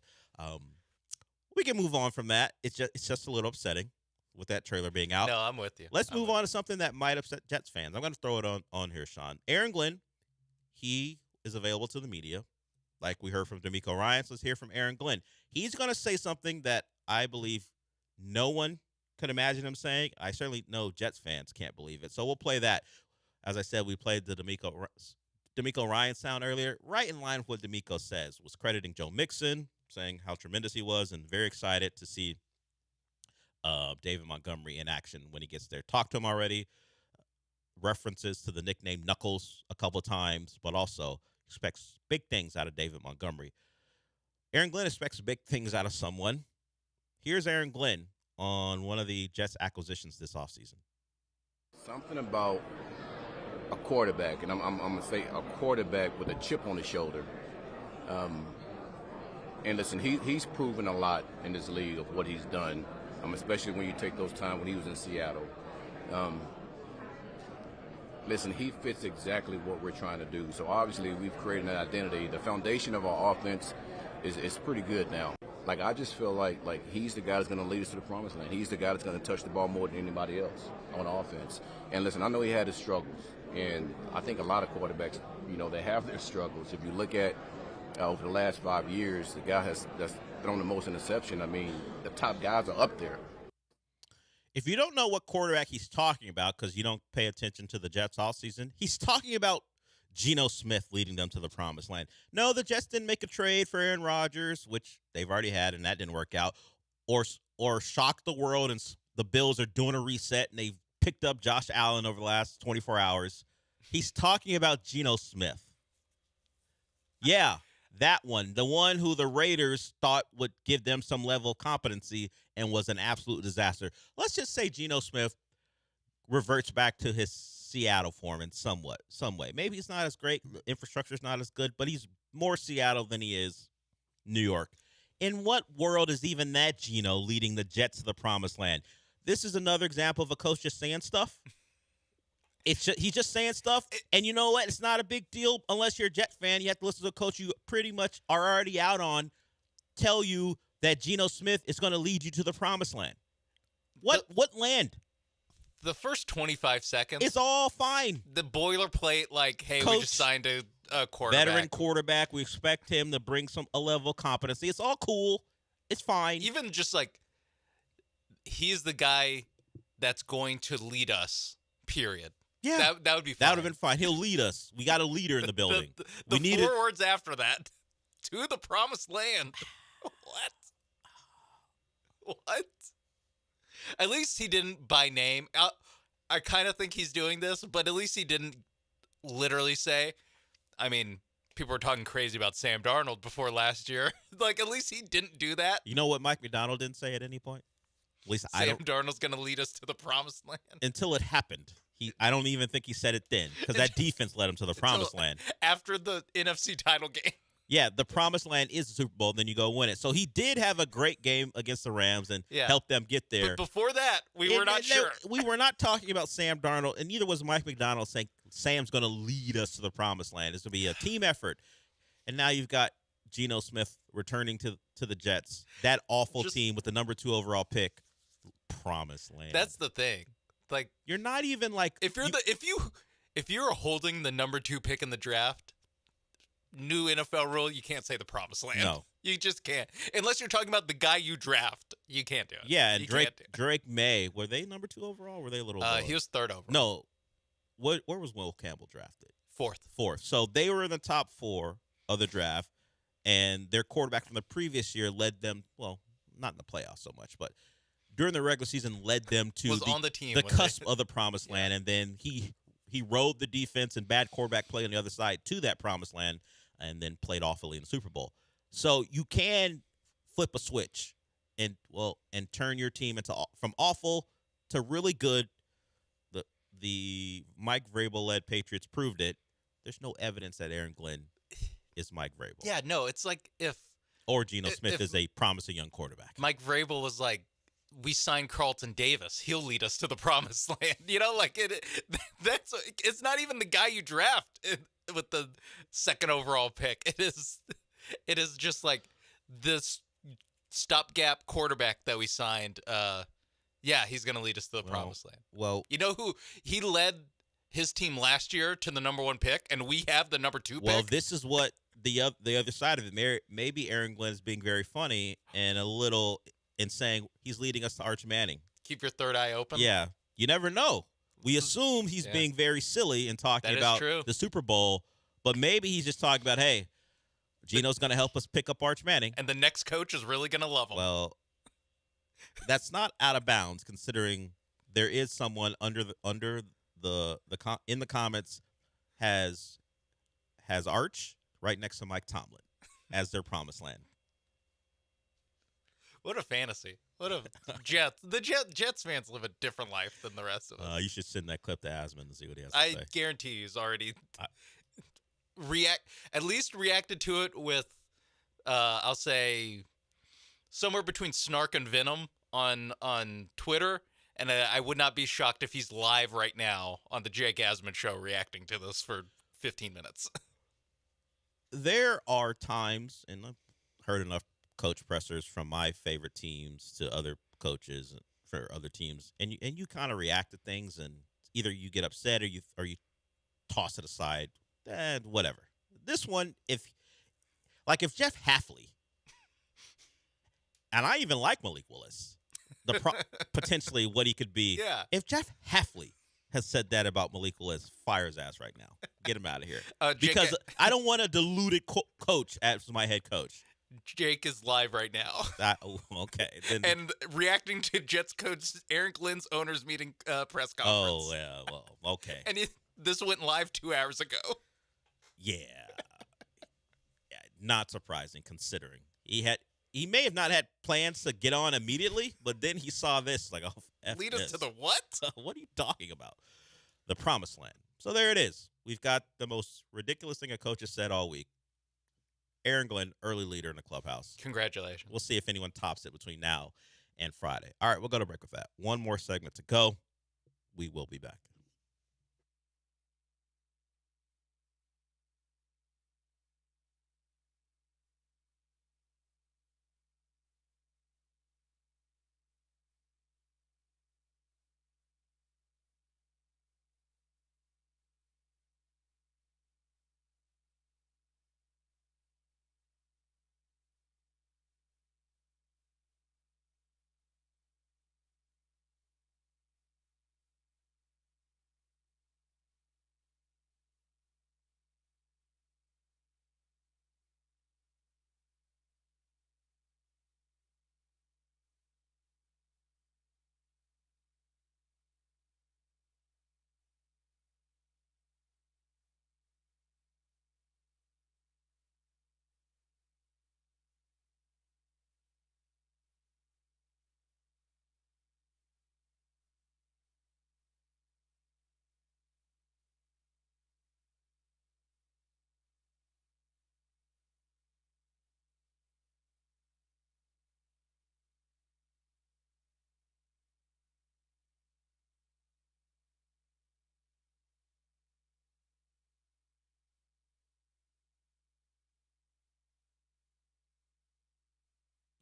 We can move on from that. It's just a little upsetting with that trailer being out. No, I'm with you. Let's move on to something that might upset Jets fans. I'm going to throw it on here, Sean. Aaron Glenn, he is available to the media. Like we heard from D'Amico Ryans, let's hear from Aaron Glenn. He's going to say something that I believe no one could imagine him saying. I certainly know Jets fans can't believe it. So we'll play that. As I said, we played the D'Amico Ryans sound earlier. Right in line with what D'Amico says, was crediting Joe Mixon, saying how tremendous he was, and very excited to see David Montgomery in action when he gets there. Talked to him already. References to the nickname Knuckles a couple times, but also expects big things out of David Montgomery. Aaron Glenn expects big things out of someone. Here's Aaron Glenn on one of the Jets acquisitions this offseason. Something about a quarterback, and I'm going to say a quarterback with a chip on his shoulder. And listen, he's proven a lot in this league of what he's done, especially when you take those times when he was in Seattle. Listen, he fits exactly what we're trying to do. So obviously we've created an identity. The foundation of our offense is pretty good now. Like, I just feel like he's the guy that's going to lead us to the promised land. He's the guy that's going to touch the ball more than anybody else on offense. And listen, I know he had his struggles, and I think a lot of quarterbacks, they have their struggles. If you look at over the last 5 years, the guy that's thrown the most interception. I mean, the top guys are up there. If you don't know what quarterback he's talking about because you don't pay attention to the Jets all season, he's talking about Geno Smith leading them to the promised land. No, the Jets didn't make a trade for Aaron Rodgers, which they've already had, and that didn't work out, or shock the world and the Bills are doing a reset and they've picked up Josh Allen over the last 24 hours. He's talking about Geno Smith. Yeah, that one, the one who the Raiders thought would give them some level of competency and was an absolute disaster. Let's just say Geno Smith reverts back to his Seattle form in some way. Maybe he's not as great, infrastructure's not as good, but he's more Seattle than he is New York. In what world is even that Geno leading the Jets to the promised land? This is another example of a coach just saying stuff. He's just saying stuff, and you know what? It's not a big deal unless you're a Jet fan. You have to listen to a coach you pretty much are already out on tell you that Geno Smith is going to lead you to the promised land. What land? The first 25 seconds. It's all fine. The boilerplate, like, hey, coach, we just signed a quarterback. Veteran quarterback. We expect him to bring a level of competency. It's all cool. It's fine. Even just like, he's the guy that's going to lead us, period. Yeah. That would be fine. That would have been fine. He'll lead us. We got a leader in the building. the four words after that, to the promised land. What? At least he didn't by name. I kind of think he's doing this, but at least he didn't literally say. I mean, people were talking crazy about Sam Darnold before last year. Like, at least he didn't do that. You know what Mike McDonald didn't say at any point? At least Sam Darnold's going to lead us to the promised land. Until it happened. I don't even think he said it then, because that defense led him to the promised land. After the NFC title game. Yeah, the promised land is the Super Bowl, then you go win it. So he did have a great game against the Rams and helped them get there. But before that, we were not sure. We were not talking about Sam Darnold, and neither was Mike McDonald saying Sam's going to lead us to the promised land. It's going to be a team effort. And now you've got Geno Smith returning to the Jets. That awful team with the number 2 overall pick. Promised land. That's the thing. Like, you're not even like if you're holding the number 2 pick in the draft, new NFL rule, you can't say the promised land. No. You just can't. Unless you're talking about the guy you draft, you can't do it. Yeah, and Drake May, were they number 2 overall? Or were they a little lower? He was 3rd overall. No. Where was Will Campbell drafted? 4th. So they were in the top 4 of the draft. and their quarterback from the previous year led them, well, not in the playoffs so much, but during the regular season led them to on the team the when cusp of the promised land, and then he rode the defense and bad quarterback play on the other side to that promised land and then played awfully in the Super Bowl. So you can flip a switch and turn your team into from awful to really good. The Mike Vrabel-led Patriots proved it. There's no evidence that Aaron Glenn is Mike Vrabel. Yeah, no, it's like or Geno Smith is a promising young quarterback. Mike Vrabel was like, we signed Carlton Davis. He'll lead us to the promised land. Like it's not even the guy you draft with the second overall pick. It is just like this stopgap quarterback that we signed. He's going to lead us to the promised land. Well, you know who he led his team last year to the number 1 pick, and we have the number 2 pick. Well, this is what the other side of it. Maybe Aaron Glenn is being very funny and saying he's leading us to Arch Manning. Keep your third eye open. Yeah, you never know. We assume he's being very silly and talking about the Super Bowl, but maybe he's just talking about, hey, Geno's going to help us pick up Arch Manning, and the next coach is really going to love him. Well, that's not out of bounds, considering there is someone in the comments has Arch right next to Mike Tomlin as their promised land. What a fantasy! What a Jets! The Jets fans live a different life than the rest of us. You should send that clip to Asman and see what he has to say. I guarantee he's already reacted to it with, I'll say, somewhere between snark and venom on Twitter, and I would not be shocked if he's live right now on the Jake Asman show reacting to this for 15 minutes. There are times, and I've heard enough coach pressers from my favorite teams to other coaches for other teams, and you kind of react to things, and either you get upset or you toss it aside, whatever. This one, if Jeff Hafley, and I even like Malik Willis, potentially what he could be. Yeah. If Jeff Hafley has said that about Malik Willis, fire his ass right now. Get him out of here. Because I don't want a deluded coach as my head coach. Jake is live right now. Okay. And reacting to Jets coach Aaron Glenn's owners meeting press conference. Oh, yeah. Well, okay. And this went live 2 hours ago. Yeah. Not surprising, considering he may have not had plans to get on immediately, but then he saw this like, lead us to the what? What are you talking about? The promised land. So there it is. We've got the most ridiculous thing a coach has said all week. Aaron Glenn, early leader in the clubhouse. Congratulations. We'll see if anyone tops it between now and Friday. All right, we'll go to break with that. One more segment to go. We will be back.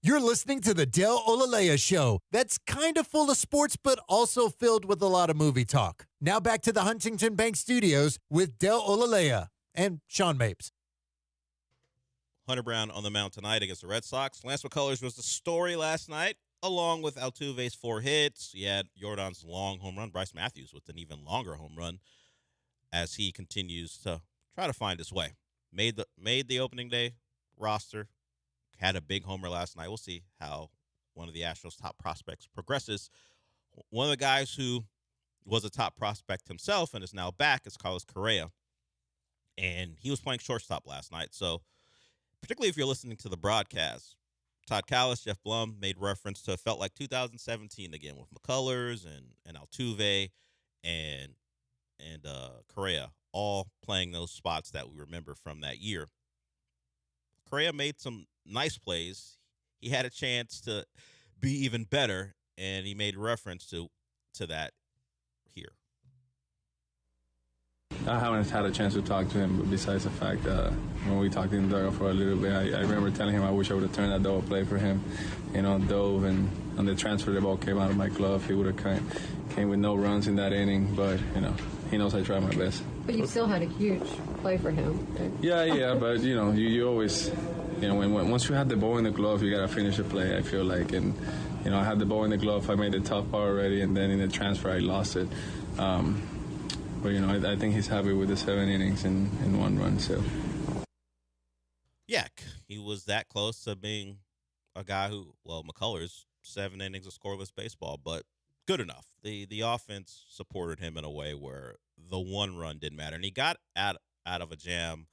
You're listening to the Del Olalea Show. That's kind of full of sports, but also filled with a lot of movie talk. Now back to the Huntington Bank Studios with Del Olalea and Sean Mapes. Hunter Brown on the mound tonight against the Red Sox. Lance McCullers was the story last night, along with Altuve's 4 hits. You had Jordan's long home run. Bryce Matthews with an even longer home run as he continues to try to find his way. Made the opening day roster. Had a big homer last night. We'll see how one of the Astros' top prospects progresses. One of the guys who was a top prospect himself and is now back is Carlos Correa. And he was playing shortstop last night. So particularly if you're listening to the broadcast, Todd Callis, Jeff Blum made reference to it felt like 2017 again with McCullers and Altuve and Correa all playing those spots that we remember from that year. Correa made some nice plays. He had a chance to be even better, and he made reference to that here. I haven't had a chance to talk to him, but besides the fact that when we talked in the dugout for a little bit, I remember telling him I wish I would have turned that double play for him, dove, and on the transfer, the ball came out of my glove. He would have came with no runs in that inning, but, he knows I tried my best. But you still had a huge play for him. Yeah, but, you always, once you have the ball in the glove, you got to finish the play, I feel like. And, I had the ball in the glove, I made the tough part already, and then in the transfer, I lost it. But, I think he's happy with the 7 innings and 1 run, so. Yeah, he was that close to being a guy who, McCullers, 7 innings of scoreless baseball, but good enough. The offense supported him in a way where the 1 run didn't matter. And he got out of a jam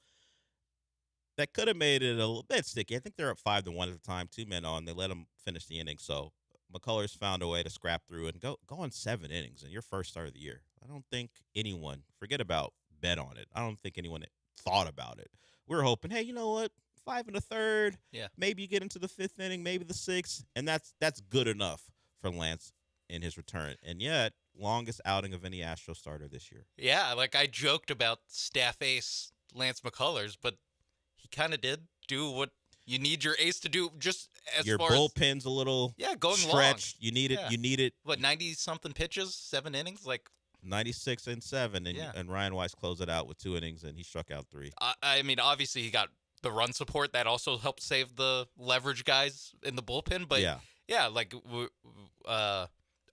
that could have made it a little bit sticky. I think they're up 5-1 at the time, 2 men on. They let him finish the inning. So McCullers found a way to scrap through and go on 7 innings in your first start of the year. I don't think anyone, forget about bet on it. I don't think anyone thought about it. We were hoping, hey, you know what? 5 1/3. Yeah. Maybe you get into the 5th inning, maybe the 6th, and that's good enough for Lance in his return. And yet, longest outing of any Astro starter this year. Yeah, like I joked about staff ace Lance McCullers, but he kind of did do what you need your ace to do. Just as your far bullpen's a little going stretched. Long. You need it. Yeah. You need it. What 90-something pitches, 7 innings, like 96 and 7, and Ryan Weiss closed it out with 2 innings, and he struck out 3. I mean, obviously he got the run support that also helped save the leverage guys in the bullpen, but like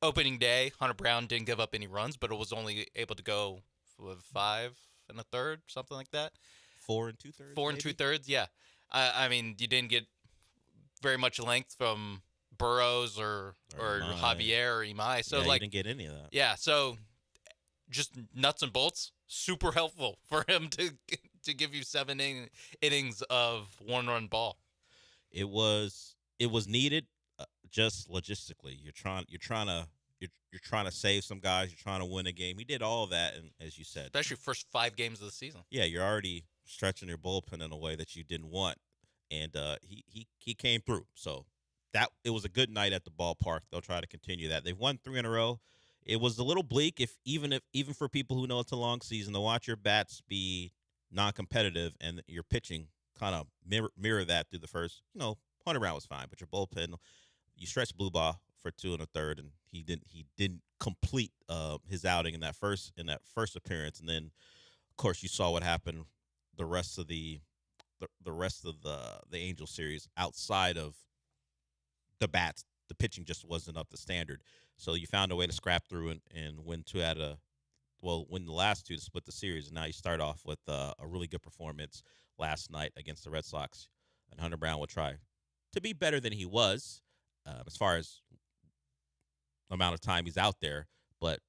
opening day, Hunter Brown didn't give up any runs, but it was only able to go with 5 1/3, something like that. 4 2/3. 4 2/3, yeah. I mean, you didn't get very much length from Burrows or Javier or Imai, so you didn't get any of that. Yeah, so just nuts and bolts, super helpful for him to give you 7 innings of 1-run ball. It was needed, just logistically. You're trying to save some guys. You're trying to win a game. He did all of that, and as you said, especially first 5 games of the season. Yeah, you're already stretching your bullpen in a way that you didn't want, and he came through. So it was a good night at the ballpark. They'll try to continue that. They've won 3 in a row. It was a little bleak, even for people who know it's a long season, to watch your bats be non-competitive and your pitching kind of mirror that through the first. Hunter Brown was fine, but your bullpen, you stretched Blue Ball for 2 1/3, and he didn't complete his outing in that first appearance, and then of course you saw what happened the rest of the Angel series outside of the bats. The pitching just wasn't up to standard. So you found a way to scrap through and win win the last 2 to split the series. And now you start off with a really good performance last night against the Red Sox. And Hunter Brown will try to be better than he was as far as amount of time he's out there, but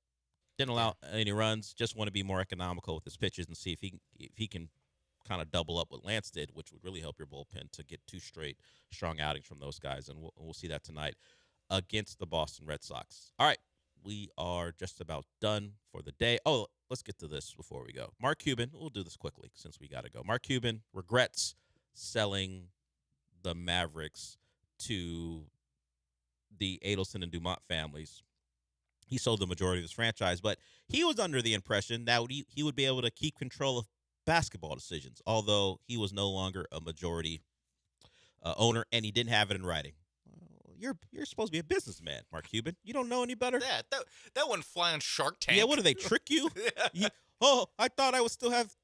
didn't allow any runs. Just want to be more economical with his pitches and see if he can kind of double up what Lance did, which would really help your bullpen to get 2 straight strong outings from those guys. And we'll see that tonight against the Boston Red Sox. All right, we are just about done for the day. Oh, let's get to this before we go. Mark Cuban, we'll do this quickly since we got to go. Mark Cuban regrets selling the Mavericks to the Adelson and Dumont families. He sold the majority of his franchise, but he was under the impression that he would be able to keep control of basketball decisions, although he was no longer a majority owner, and he didn't have it in writing. You're supposed to be a businessman, Mark Cuban. You don't know any better? Yeah, that wouldn't fly on Shark Tank. Yeah, what do they trick you? I thought I would still have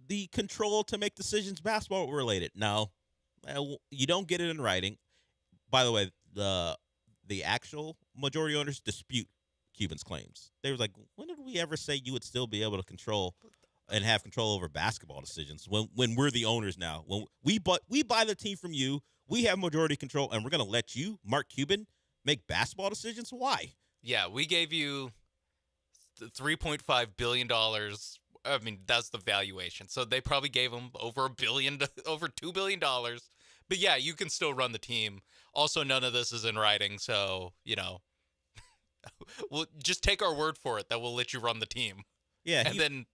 the control to make decisions basketball related. No, you don't get it in writing. By the way, the actual majority owners dispute Cuban's claims. They were like, when did we ever say you would still be able to control and have control over basketball decisions when we're the owners now. When we buy the team from you, we have majority control, and we're going to let you, Mark Cuban, make basketball decisions? Why? Yeah, we gave you $3.5 billion. I mean, that's the valuation. So they probably gave him over $2 billion. But yeah, you can still run the team. Also, none of this is in writing, so, we'll just take our word for it that we'll let you run the team. Yeah. And then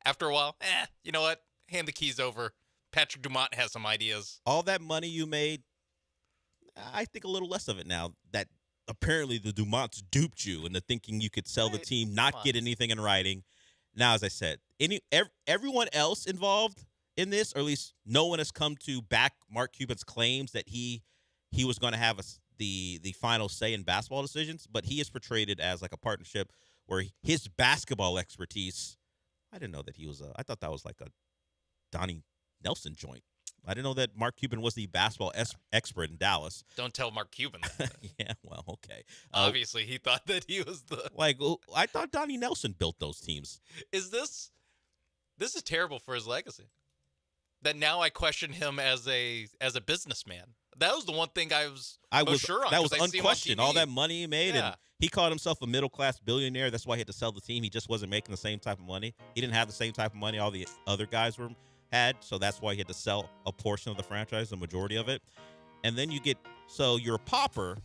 after a while, you know what? Hand the keys over. Patrick Dumont has some ideas. All that money you made, I think a little less of it now that apparently the Dumonts duped you into thinking you could sell the team, not get anything in writing. Now, as I said, everyone else involved in this, or at least no one has come to back Mark Cuban's claims that he was going to have the final say in basketball decisions, but he is portrayed it as like a partnership where his basketball expertise, I didn't know that he was I thought that was like a Donnie Nelson joint. I didn't know that Mark Cuban was the basketball expert in Dallas. Don't tell Mark Cuban that. Yeah, well, okay. Obviously, he thought that he was the... I thought Donnie Nelson built those teams. This is terrible for his legacy. That now I question him as a businessman. That was the one thing I was sure on. That was unquestioned. All that money he made, Yeah. and he called himself a middle-class billionaire. That's why he had to sell the team. He just wasn't making the same type of money. He didn't have the same type of money all the other guys had, so that's why he had to sell a portion of the franchise, the majority of it. And then you're a pauper,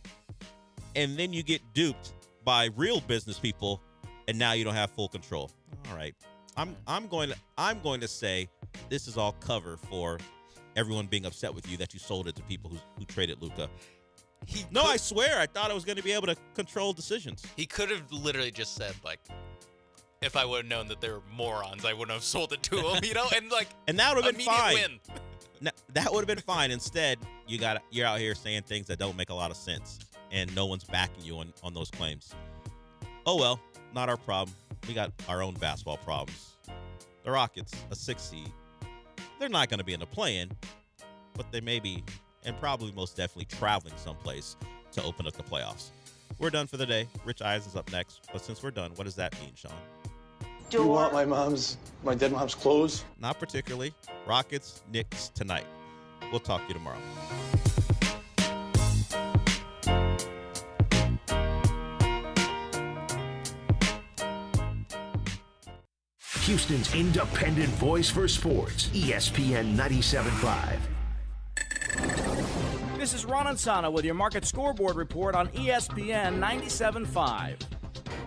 and then you get duped by real business people, and now you don't have full control. All right. I'm going to say this is all cover for everyone being upset with you that you sold it to people who traded Luka. I swear, I thought I was going to be able to control decisions. He could have literally just said, like, if I would have known that they were morons, I wouldn't have sold it to him, and that would have been fine. Win. That would have been fine. Instead, you're out here saying things that don't make a lot of sense, and no one's backing you on those claims. Oh well, not our problem. We got our own basketball problems. The Rockets, a 6 seed, they're not going to be in the play-in, but they may be, and probably most definitely traveling someplace to open up the playoffs. We're done for the day. Rich Eisen's up next, but since we're done, what does that mean, Sean? Do you want my dead mom's clothes? Not particularly. Rockets, Knicks tonight. We'll talk to you tomorrow. Houston's independent voice for sports, ESPN 97.5. This is Ron Ansana with your market scoreboard report on ESPN 97.5.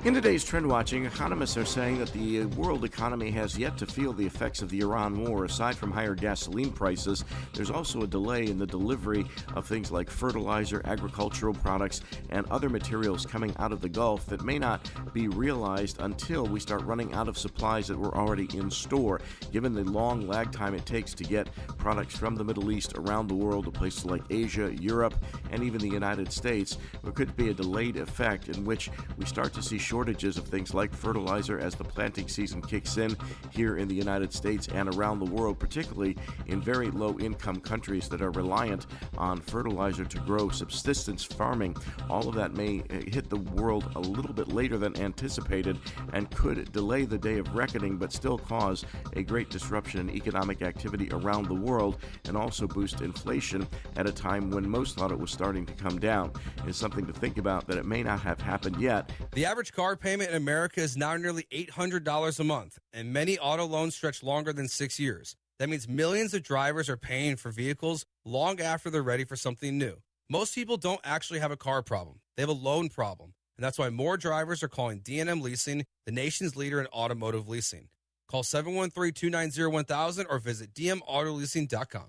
In today's trend watching, economists are saying that the world economy has yet to feel the effects of the Iran war. Aside from higher gasoline prices, there's also a delay in the delivery of things like fertilizer, agricultural products, and other materials coming out of the Gulf that may not be realized until we start running out of supplies that were already in store. Given the long lag time it takes to get products from the Middle East around the world to places like Asia, Europe, and even the United States, there could be a delayed effect in which we start to see shortages of things like fertilizer as the planting season kicks in here in the United States and around the world, particularly in very low-income countries that are reliant on fertilizer to grow subsistence farming. All of that may hit the world a little bit later than anticipated and could delay the day of reckoning, but still cause a great disruption in economic activity around the world and also boost inflation at a time when most thought it was starting to come down. It's something to think about that it may not have happened yet. The average car payment in America is now nearly $800 a month, and many auto loans stretch longer than 6 years. That means millions of drivers are paying for vehicles long after they're ready for something new. Most people don't actually have a car problem. They have a loan problem, and that's why more drivers are calling D&M Leasing, the nation's leader in automotive leasing. Call 713-290-1000 or visit dmautoleasing.com.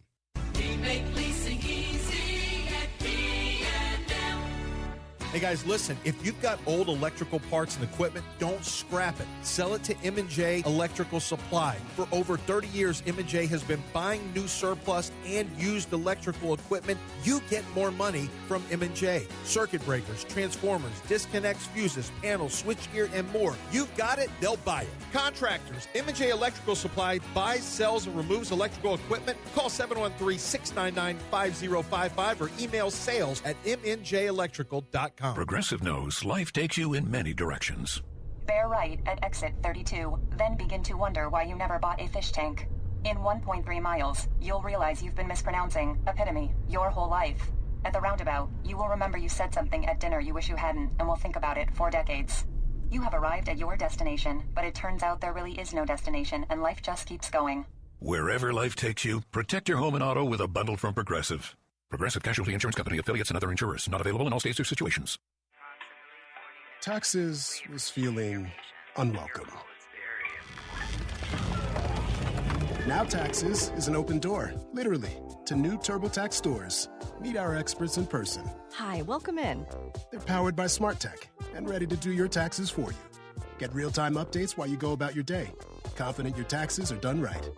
We make leasing easy at D&M. Hey guys, listen, if you've got old electrical parts and equipment, don't scrap it. Sell it to M&J Electrical Supply. For over 30 years, M&J has been buying new surplus and used electrical equipment. You get more money from M&J. Circuit breakers, transformers, disconnects, fuses, panels, switchgear, and more. You've got it, they'll buy it. Contractors, M&J Electrical Supply buys, sells, and removes electrical equipment. Call 713-699-5055 or email sales@mnjelectrical.com. Progressive knows life takes you in many directions. Bear right at exit 32, then begin to wonder why you never bought a fish tank. In 1.3 miles, you'll realize you've been mispronouncing epitome your whole life. At the roundabout, you will remember you said something at dinner you wish you hadn't, and will think about it for decades. You have arrived at your destination, but it turns out there really is no destination, and life just keeps going. Wherever life takes you, protect your home and auto with a bundle from Progressive. Progressive Casualty Insurance Company, affiliates, and other insurers. Not available in all states or situations. Taxes was feeling unwelcome. Now Taxes is an open door, literally, to new TurboTax stores. Meet our experts in person. Hi, welcome in. They're powered by smart tech and ready to do your taxes for you. Get real-time updates while you go about your day. Confident your taxes are done right.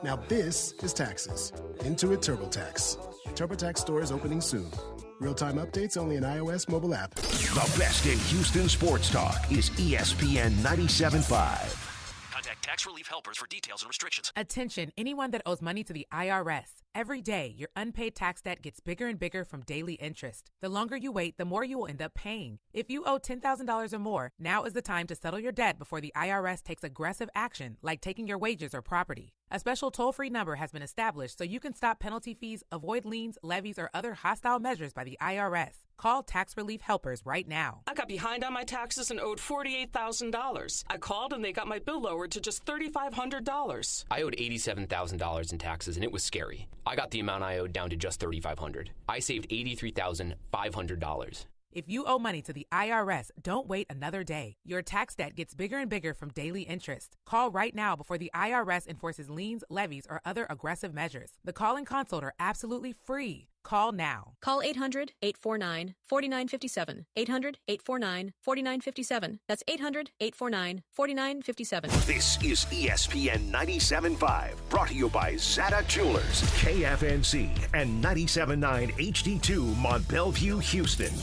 Now this is Taxes. Intuit TurboTax. TurboTax stores opening soon. Real-time updates only in iOS mobile app. The best in Houston sports talk is ESPN 97.5. Contact Tax Relief Helpers for details and restrictions. Attention, anyone that owes money to the IRS. Every day, your unpaid tax debt gets bigger and bigger from daily interest. The longer you wait, the more you will end up paying. If you owe $10,000 or more, now is the time to settle your debt before the IRS takes aggressive action, like taking your wages or property. A special toll-free number has been established so you can stop penalty fees, avoid liens, levies, or other hostile measures by the IRS. Call Tax Relief Helpers right now. I got behind on my taxes and owed $48,000. I called and they got my bill lowered to just $3,500. I owed $87,000 in taxes and it was scary. I got the amount I owed down to just $3,500. I saved $83,500. If you owe money to the IRS, don't wait another day. Your tax debt gets bigger and bigger from daily interest. Call right now before the IRS enforces liens, levies, or other aggressive measures. The call and consult are absolutely free. Call now. Call 800-849-4957. 800-849-4957. That's 800-849-4957. This is ESPN 97.5, brought to you by Zata Jewelers, KFNC, and 97.9 HD2 Mont Belvieu, Houston.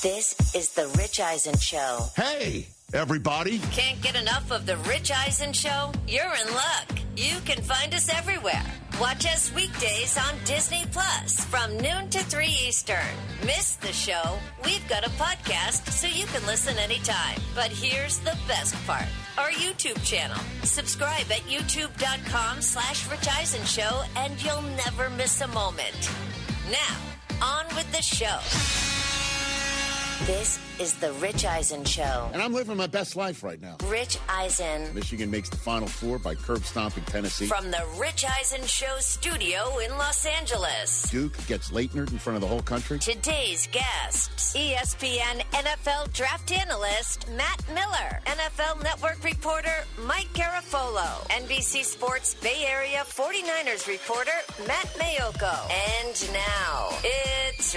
This is the Rich Eisen Show. Hey, everybody. Can't get enough of the Rich Eisen Show? You're in luck. You can find us everywhere. Watch us weekdays on Disney Plus from noon to 3 Eastern. Miss the show? We've got a podcast so you can listen anytime. But here's the best part. Our YouTube channel. Subscribe at youtube.com/Rich Eisen Show and you'll never miss a moment. Now, on with the show. This is the Rich Eisen Show. And I'm living my best life right now. Rich Eisen. Michigan makes the Final Four by curb stomping Tennessee. From the Rich Eisen Show studio in Los Angeles. Duke gets Leitner in front of the whole country. Today's guests, ESPN NFL draft analyst Matt Miller, NFL Network reporter Mike Garafolo, NBC Sports Bay Area 49ers reporter Matt Mayoko. And now, it's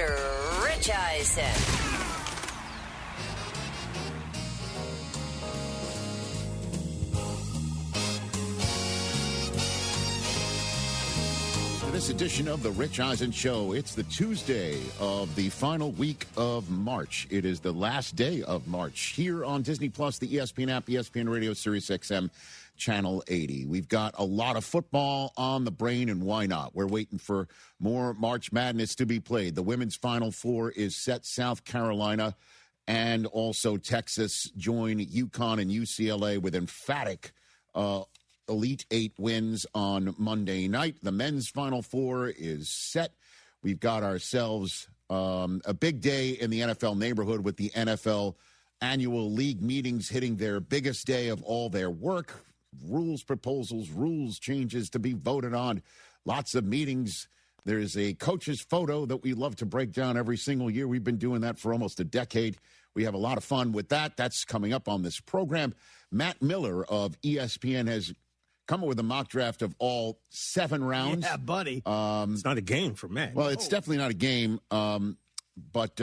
Rich Eisen. This edition of the Rich Eisen Show. It's the Tuesday of the final week of March. It is the last day of March here on Disney Plus, the ESPN app, ESPN Radio, Sirius XM, Channel 80. We've got a lot of football on the brain, and why not? We're waiting for more March Madness to be played. The women's Final Four is set. South Carolina and also Texas join UConn and UCLA with emphatic Elite Eight wins on Monday night. The men's Final Four is set. We've got ourselves a big day in the NFL neighborhood with the NFL annual league meetings hitting their biggest day of all their work. Rules proposals, rules changes to be voted on. Lots of meetings. There's a coach's photo that we love to break down every single year. We've been doing that for almost a decade. We have a lot of fun with that. That's coming up on this program. Matt Miller of ESPN has come up with a mock draft of all 7 rounds. Yeah, buddy. It's not a game for Matt. Well, it's definitely not a game, but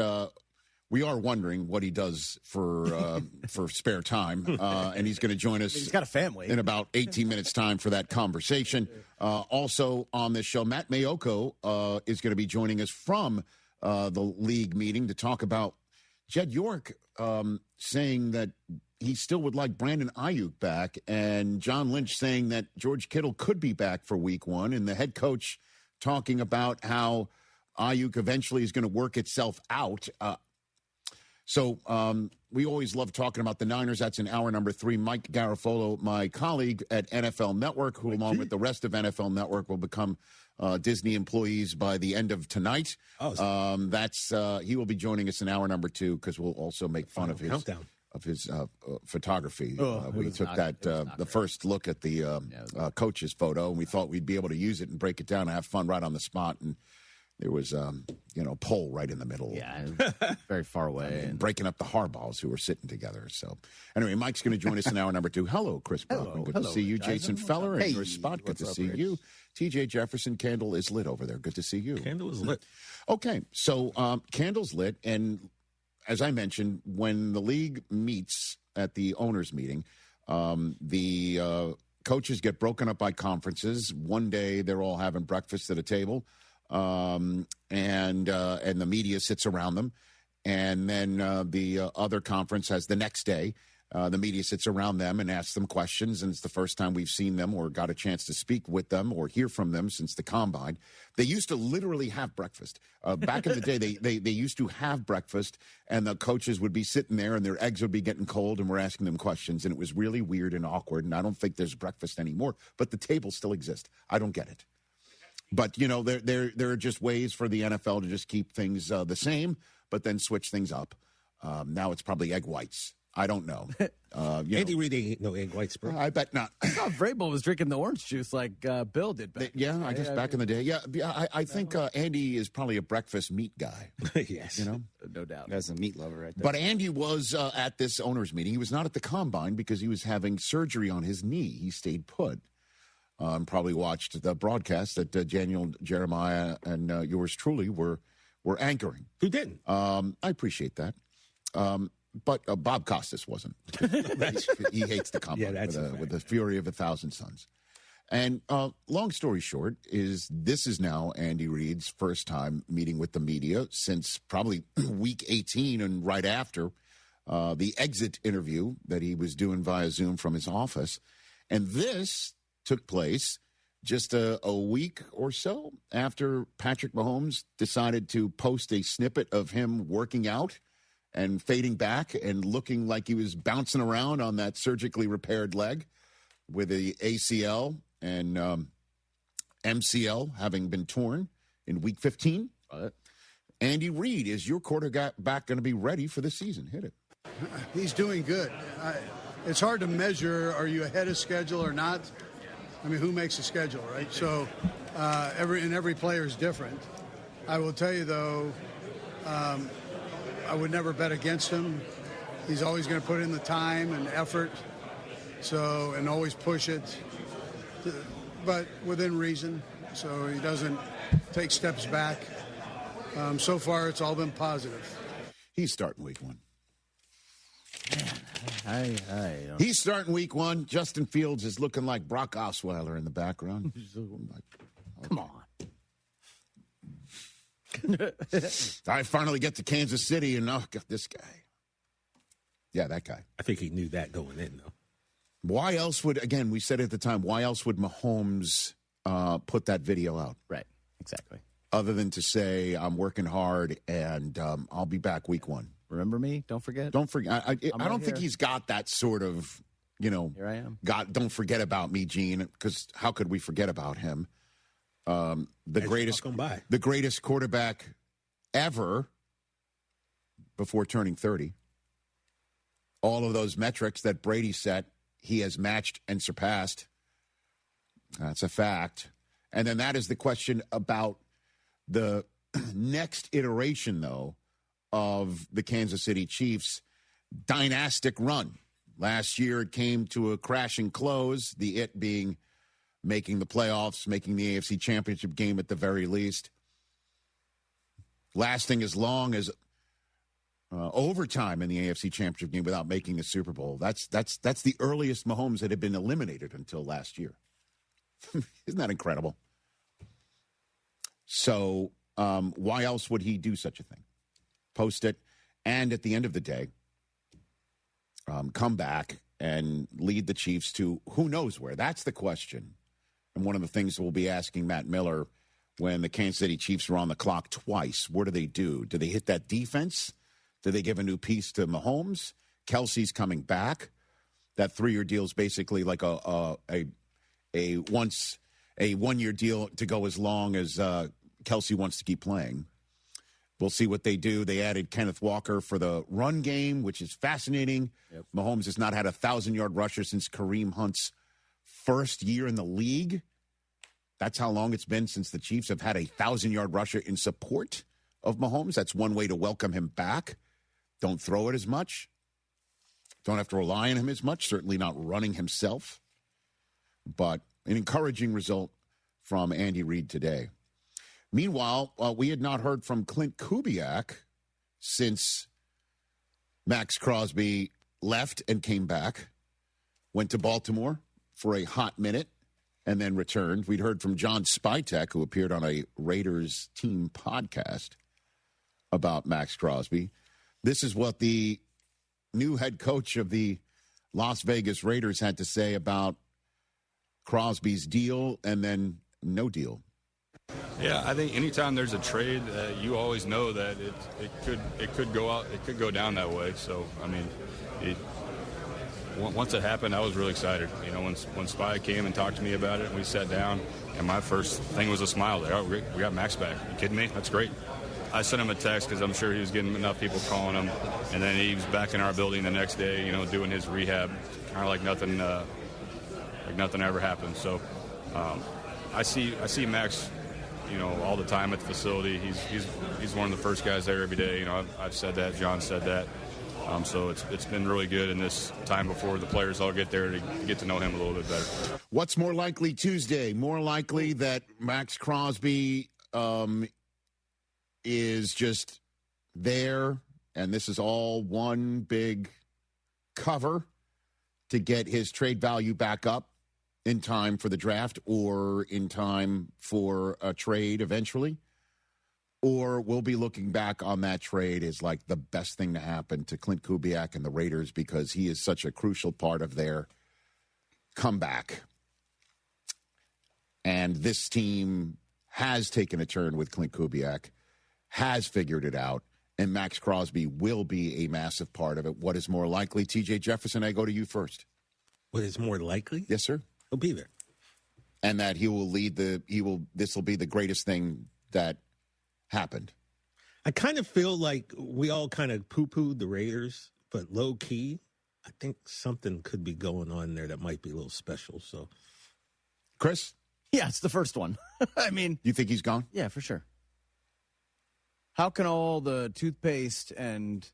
we are wondering what he does for spare time, and he's going to join us. He's got a family. In about 18 minutes' time for that conversation. Also on this show, Matt Mayoko is going to be joining us from the league meeting to talk about Jed York saying that he still would like Brandon Ayuk back, and John Lynch saying that George Kittle could be back for week 1, and the head coach talking about how Ayuk eventually is going to work itself out. So we always love talking about the Niners. That's in hour number 3. Mike Garafolo, my colleague at NFL Network, who along with the rest of NFL Network will become Disney employees by the end of tonight. He will be joining us in hour number 2 because we'll also make fun of his countdown. Of his photography. We took the first look at the coach's photo, and we thought we'd be able to use it and break it down and have fun right on the spot. And there was, pole right in the middle. Yeah, very far away. And breaking up the Harbaughs who were sitting together. So, anyway, Mike's going to join us in hour number 2. Hello, Chris Brockman. Good to see you. Jason Feller in your spot. Good to see you. TJ Jefferson, candle is lit over there. Good to see you. Candle is lit. Okay, so candle's lit, and as I mentioned, when the league meets at the owners' meeting, the coaches get broken up by conferences. One day they're all having breakfast at a table, and the media sits around them. And then the other conference has the next day. The media sits around them and asks them questions, and it's the first time we've seen them or got a chance to speak with them or hear from them since the Combine. They used to literally have breakfast. Back in the day, they used to have breakfast, and the coaches would be sitting there, and their eggs would be getting cold, and we're asking them questions, and it was really weird and awkward, and I don't think there's breakfast anymore, but the tables still exist. I don't get it. But, there are just ways for the NFL to just keep things the same, but then switch things up. Now it's probably egg whites. I don't know. Andy Reid ain't no egg whites, bro. I bet not. I thought Vrabel was drinking the orange juice like Bill did back. I guess back in the day. Yeah, I think Andy is probably a breakfast meat guy. Yes. No doubt. That's a meat lover right there. But Andy was at this owners' meeting. He was not at the Combine because he was having surgery on his knee. He stayed put. Probably watched the broadcast that Daniel, Jeremiah, and yours truly were anchoring. Who didn't? I appreciate that. But Bob Costas wasn't. He hates the Combine with the fury of 1,000 suns. And long story short this is now Andy Reid's first time meeting with the media since probably week 18 and right after the exit interview that he was doing via Zoom from his office. And this took place just a week or so after Patrick Mahomes decided to post a snippet of him working out and fading back and looking like he was bouncing around on that surgically repaired leg with the ACL and MCL having been torn in week 15. Andy Reid, is your quarterback going to be ready for the season? Hit it. He's doing good. It's hard to measure, are you ahead of schedule or not? I mean, who makes a schedule, right? So every player is different. I will tell you, though, I would never bet against him. He's always going to put in the time and effort, and always push it, but within reason, so he doesn't take steps back. So far, it's all been positive. He's starting week 1. He's starting week 1. Justin Fields is looking like Brock Osweiler in the background. Come on. I finally get to Kansas City, and got this guy. Yeah, that guy. I think he knew that going in, though. Why else would, again, we said at the time, why else would Mahomes put that video out? Right, exactly. Other than to say, I'm working hard, and I'll be back week 1. Remember me? Don't forget. Don't forget. I don't think he's got that sort of, Here I am. Don't forget about me, Gene, because how could we forget about him? The greatest quarterback ever before turning 30. All of those metrics that Brady set, he has matched and surpassed. That's a fact. And then that is the question about the next iteration, though, of the Kansas City Chiefs' dynastic run. Last year, it came to a crashing close, the it being making the playoffs, making the AFC Championship game at the very least. Lasting as long as overtime in the AFC Championship game without making the Super Bowl. That's the earliest Mahomes that had been eliminated until last year. Isn't that incredible? So why else would he do such a thing? Post it, and at the end of the day, come back and lead the Chiefs to who knows where. That's the question. And one of the things we'll be asking Matt Miller when the Kansas City Chiefs are on the clock twice, what do? Do they hit that defense Do they give a new piece to Mahomes? Kelsey's coming back. That 3-year deal is basically like a 1-year deal to go as long as Kelsey wants to keep playing. We'll see what they do. They added Kenneth Walker for the run game, which is fascinating. Yep. Mahomes has not had a 1,000-yard rusher since Kareem Hunt's first year in the league. That's how long it's been since the Chiefs have had a 1,000-yard rusher in support of Mahomes. That's one way to welcome him back. Don't throw it as much. Don't have to rely on him as much. Certainly not running himself. But an encouraging result from Andy Reid today. Meanwhile, we had not heard from Clint Kubiak since Max Crosby left and came back, went to Baltimore for a hot minute, and then returned. We'd heard from John Spytek, who appeared on a Raiders team podcast about Max Crosby. This is what the new head coach of the Las Vegas Raiders had to say about Crosby's deal and then no deal. Yeah, I think anytime there's a trade, you always know that it could go out, it could go down that way. So I mean, once it happened, I was really excited. You know, when Spy came and talked to me about it, and we sat down, and my first thing was a smile. There, oh, we got Max back. You kidding me? That's great. I sent him a text because I'm sure he was getting enough people calling him, and then he was back in our building the next day, you know, doing his rehab, kind of like nothing ever happened. So I see Max, you know, all the time at the facility. He's one of the first guys there every day. You know, I've said that. John said that. So it's been really good in this time before the players all get there to get to know him a little bit better. What's more likely Tuesday? More likely that Max Crosby is just there, and this is all one big cover to get his trade value back up in time for the draft or in time for a trade eventually? Or we'll be looking back on that trade as like the best thing to happen to Clint Kubiak and the Raiders because he is such a crucial part of their comeback. And this team has taken a turn with Clint Kubiak, has figured it out, and Max Crosby will be a massive part of it. What is more likely? TJ Jefferson, I go to you first. What is more likely? Yes, sir. He'll be there. And that he will this will be the greatest thing that happened. I kind of feel like we all kind of poo-pooed the Raiders, but low-key, I think something could be going on there that might be a little special. So, Chris? Yeah, it's the first one. I mean. You think he's gone? Yeah, for sure. How can all the toothpaste and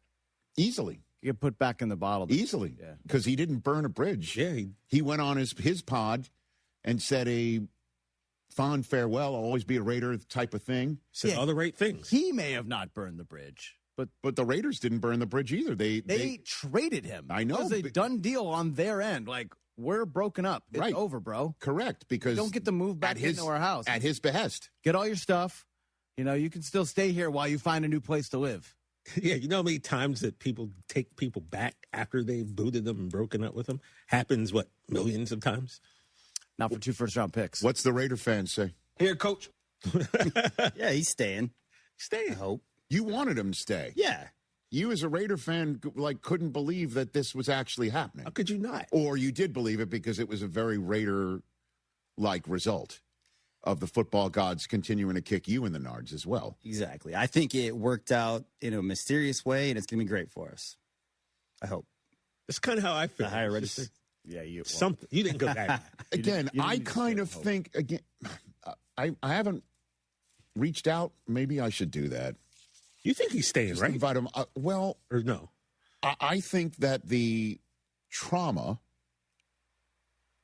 easily get put back in the bottle? Easily. Because he didn't burn a bridge. Yeah. He went on his pod and said a fond farewell, I'll always be a Raider type of thing. Said all the right things. He may have not burned the bridge. But the Raiders didn't burn the bridge either. They traded him. I know. It was a done deal on their end. Like, we're broken up. It's right. over, bro. Correct. Because you don't get to move back into our house. At his behest. Get all your stuff. You know, you can still stay here while you find a new place to live. Yeah, you know how many times that people take people back after they've booted them and broken up with them? Happens, millions of times? Not for 2 first-round picks. What's the Raider fans say? Here, coach. Yeah, he's staying. Staying. I hope. You wanted him to stay. Yeah. You as a Raider fan, couldn't believe that this was actually happening. How could you not? Or you did believe it because it was a very Raider-like result of the football gods continuing to kick you in the nards as well. Exactly. I think it worked out in a mysterious way, and it's going to be great for us. I hope. That's kind of how I feel. The higher register. Yeah, something. You didn't go back. Again, I kind of think, I haven't reached out. Maybe I should do that. You think he's staying, right? Invite him. Or no? I think that the trauma,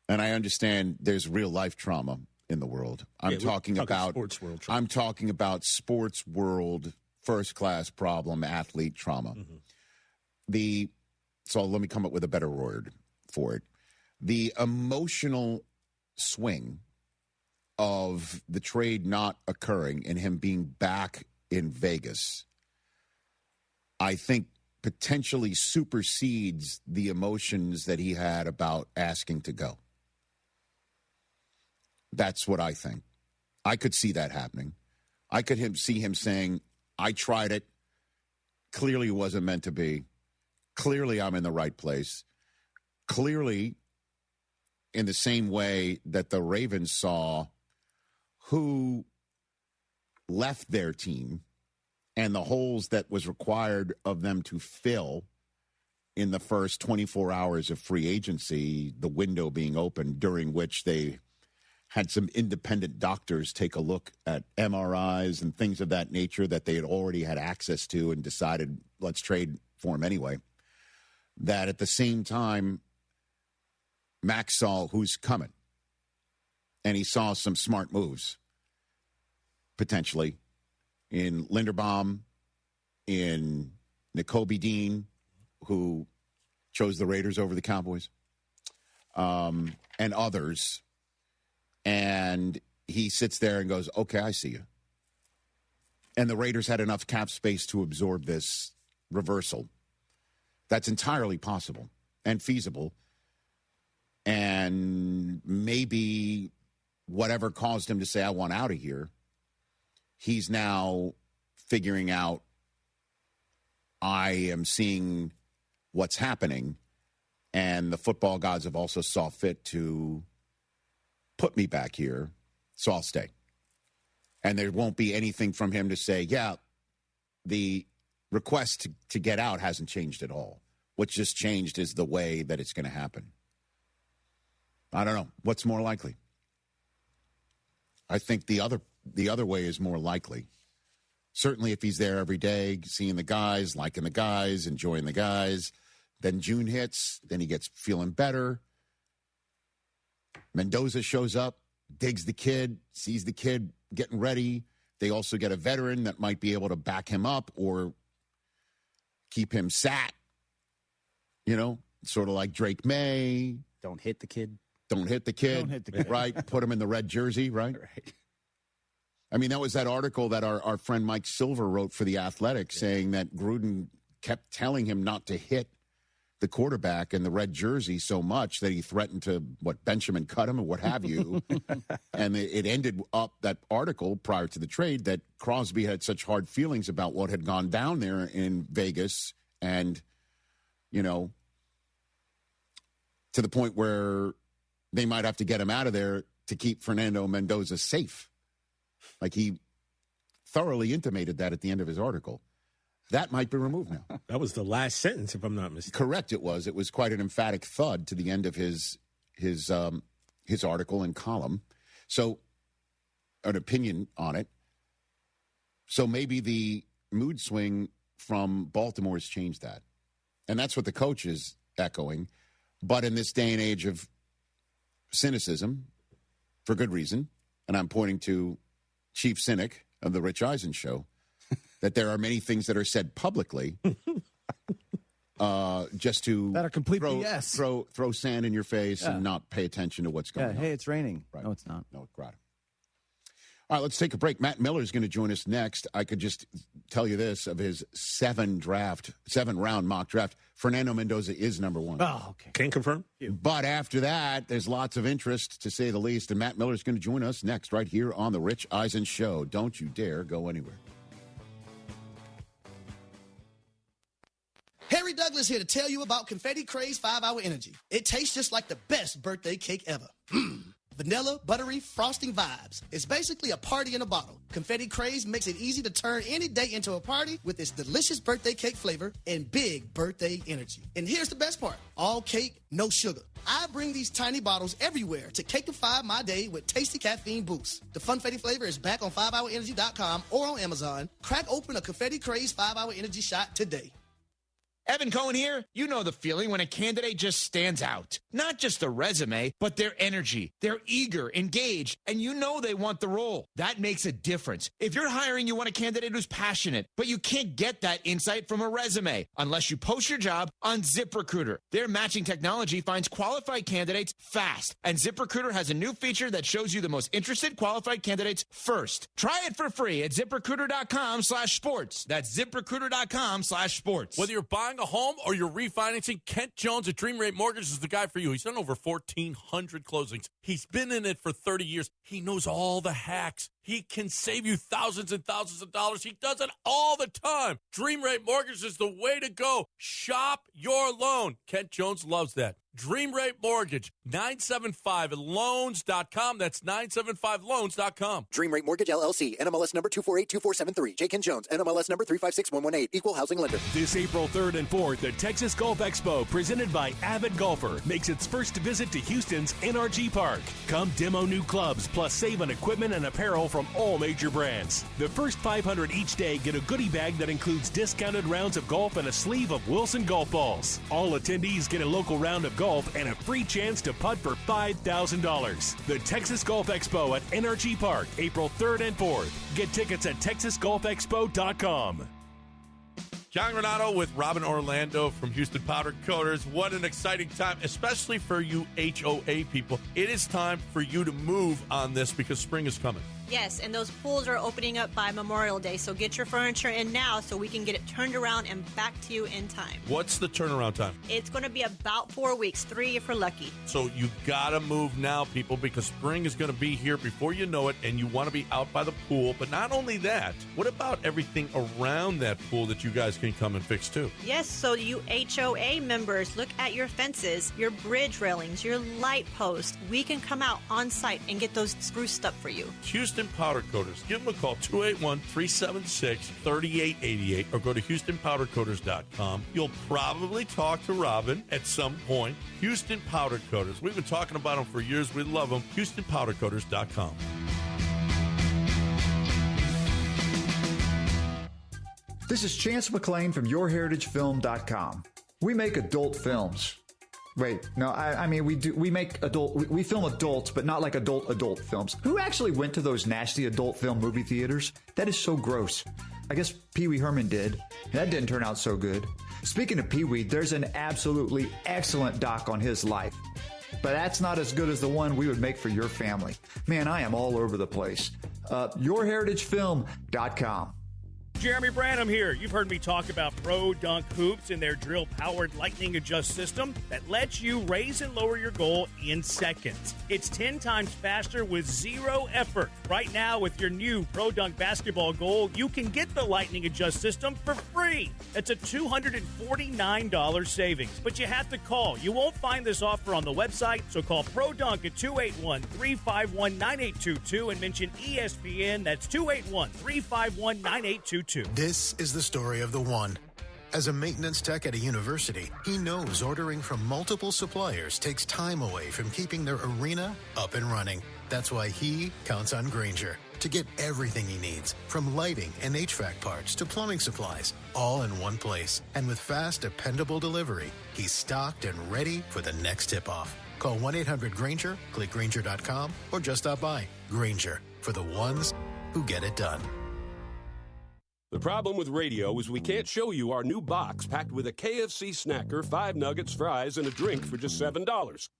and I understand there's real life trauma in the world. I'm talking about sports world trauma. I'm talking about sports world first class problem, athlete trauma. Mm-hmm. So let me come up with a better word for it. The emotional swing of the trade not occurring and him being back in Vegas, I think potentially supersedes the emotions that he had about asking to go. That's what I think. I could see that happening. I could see him saying, I tried it. clearly wasn't meant to be. Clearly I'm in the right place. Clearly, in the same way that the Ravens saw who left their team and the holes that was required of them to fill in the first 24 hours of free agency, the window being open, during which they had some independent doctors take a look at MRIs and things of that nature that they had already had access to and decided, let's trade for him anyway. That at the same time, Max saw who's coming. And he saw some smart moves, potentially, in Linderbaum, in Nakobe Dean, who chose the Raiders over the Cowboys, and others. And he sits there and goes, okay, I see you. And the Raiders had enough cap space to absorb this reversal. That's entirely possible and feasible. And maybe whatever caused him to say, I want out of here, he's now figuring out, I am seeing what's happening, and the football gods have also saw fit to put me back here, so I'll stay. And there won't be anything from him to say, yeah, the request to get out hasn't changed at all. What's just changed is the way that it's going to happen. I don't know. What's more likely? I think the other way is more likely. Certainly if he's there every day, seeing the guys, liking the guys, enjoying the guys, then June hits, then he gets feeling better. Mendoza shows up, digs the kid, sees the kid getting ready. They also get a veteran that might be able to back him up or keep him sat, sort of like Drake May. Don't hit the kid. Don't hit the kid, right? Put him in the red jersey, right? Right. I mean, that was that article that our friend Mike Silver wrote for The Athletic, saying that Gruden kept telling him not to hit the quarterback in the red jersey so much that he threatened to, bench him and cut him or what have you. And it ended up, that article prior to the trade, that Crosby had such hard feelings about what had gone down there in Vegas and, to the point where they might have to get him out of there to keep Fernando Mendoza safe. Like he thoroughly intimated that at the end of his article. That might be removed now. That was the last sentence, if I'm not mistaken. Correct, it was. It was quite an emphatic thud to the end of his article and column. So, an opinion on it. So maybe the mood swing from Baltimore has changed that. And that's what the coach is echoing. But in this day and age of cynicism, for good reason, and I'm pointing to Chief Cynic of the Rich Eisen Show, that there are many things that are said publicly just to that are complete BS. Throw sand in your face and not pay attention to what's going on. Hey, it's raining. Right. No, it's not. No, it's got it. All right, let's take a break. Matt Miller is going to join us next. I could just tell you this, of his 7-round mock draft, Fernando Mendoza is number one. Oh, okay. Can confirm. But after that, there's lots of interest, to say the least, and Matt Miller is going to join us next right here on The Rich Eisen Show. Don't you dare go anywhere. Harry Douglas here to tell you about Confetti Craze 5-Hour Energy. It tastes just like the best birthday cake ever. Vanilla, buttery, frosting vibes. It's basically a party in a bottle. Confetti Craze makes it easy to turn any day into a party with its delicious birthday cake flavor and big birthday energy. And here's the best part. All cake, no sugar. I bring these tiny bottles everywhere to cakeify my day with tasty caffeine boosts. The Funfetti flavor is back on 5hourenergy.com or on Amazon. Crack open a Confetti Craze 5-Hour Energy shot today. Evan Cohen here. You know the feeling when a candidate just stands out. Not just their resume, but their energy. They're eager, engaged, and you know they want the role. That makes a difference. If you're hiring, you want a candidate who's passionate, but you can't get that insight from a resume unless you post your job on ZipRecruiter. Their matching technology finds qualified candidates fast, and ZipRecruiter has a new feature that shows you the most interested qualified candidates first. Try it for free at ZipRecruiter.com/sports. That's ZipRecruiter.com/sports. Whether you're buying a home or you're refinancing, Kent Jones at Dream Rate Mortgage is the guy for you. He's done over 1,400 closings. He's been in it for 30 years. He knows all the hacks. He can save you thousands and thousands of dollars. He does it all the time. Dream Rate Mortgage is the way to go. Shop your loan. Kent Jones loves that. Dream Rate Mortgage, 975loans.com. That's 975loans.com. Dream Rate Mortgage, LLC, NMLS number 2482473. J. Ken Jones, NMLS number 356118. Equal housing lender. This April 3rd and 4th, the Texas Golf Expo, presented by Avid Golfer, makes its first visit to Houston's NRG Park. Come demo new clubs, plus save on equipment and apparel from all major brands. The first 500 each day get a goodie bag that includes discounted rounds of golf and a sleeve of Wilson golf balls. All attendees get a local round of golf and a free chance to putt for $5,000. The Texas Golf Expo at NRG Park, April 3rd and 4th. Get tickets at TexasGolfExpo.com. John Renato with Robin Orlando from Houston Powder Coaters. What an exciting time, especially for you HOA people. It is time for you to move on this because spring is coming. Yes, and those pools are opening up by Memorial Day, so get your furniture in now so we can get it turned around and back to you in time. What's the turnaround time? It's going to be about 4 weeks, 3 if we're lucky. So you got to move now, people, because spring is going to be here before you know it, and you want to be out by the pool. But not only that, what about everything around that pool that you guys can come and fix too? Yes, so you HOA members, look at your fences, your bridge railings, your light posts. We can come out on site and get those spruced up for you. Houston Powder Coaters. Give them a call, 281-376-3888, or go to HoustonPowderCoaters.com. You'll probably talk to Robin at some point. Houston Powder Coaters. We've been talking about them for years. We love them. HoustonPowderCoaters.com. This is Chance McClain from YourHeritageFilm.com. We make adult films. Wait, no, I mean, we film adults, but not like adult films. Who actually went to those nasty adult film movie theaters? That is so gross. I guess Pee Wee Herman did. That didn't turn out so good. Speaking of Pee Wee, there's an absolutely excellent doc on his life. But that's not as good as the one we would make for your family. Man, I am all over the place. YourHeritageFilm.com. Jeremy Branham here. You've heard me talk about Pro Dunk Hoops and their drill-powered lightning adjust system that lets you raise and lower your goal in seconds. It's 10 times faster with zero effort. Right now, with your new Pro Dunk basketball goal, you can get the lightning adjust system for free. That's a $249 savings, but you have to call. You won't find this offer on the website, so call Pro Dunk at 281-351-9822 and mention ESPN. That's 281-351-9822. This is the story of the one. As a maintenance tech at a university, he knows ordering from multiple suppliers takes time away from keeping their arena up and running. That's why he counts on Grainger to get everything he needs, from lighting and HVAC parts to plumbing supplies, all in one place. And with fast, dependable delivery, he's stocked and ready for the next tip-off. Call 1-800-GRAINGER, click Grainger.com, or just stop by. Grainger, for the ones who get it done. The problem with radio is we can't show you our new box packed with a KFC snacker, 5 nuggets, fries, and a drink for just $7.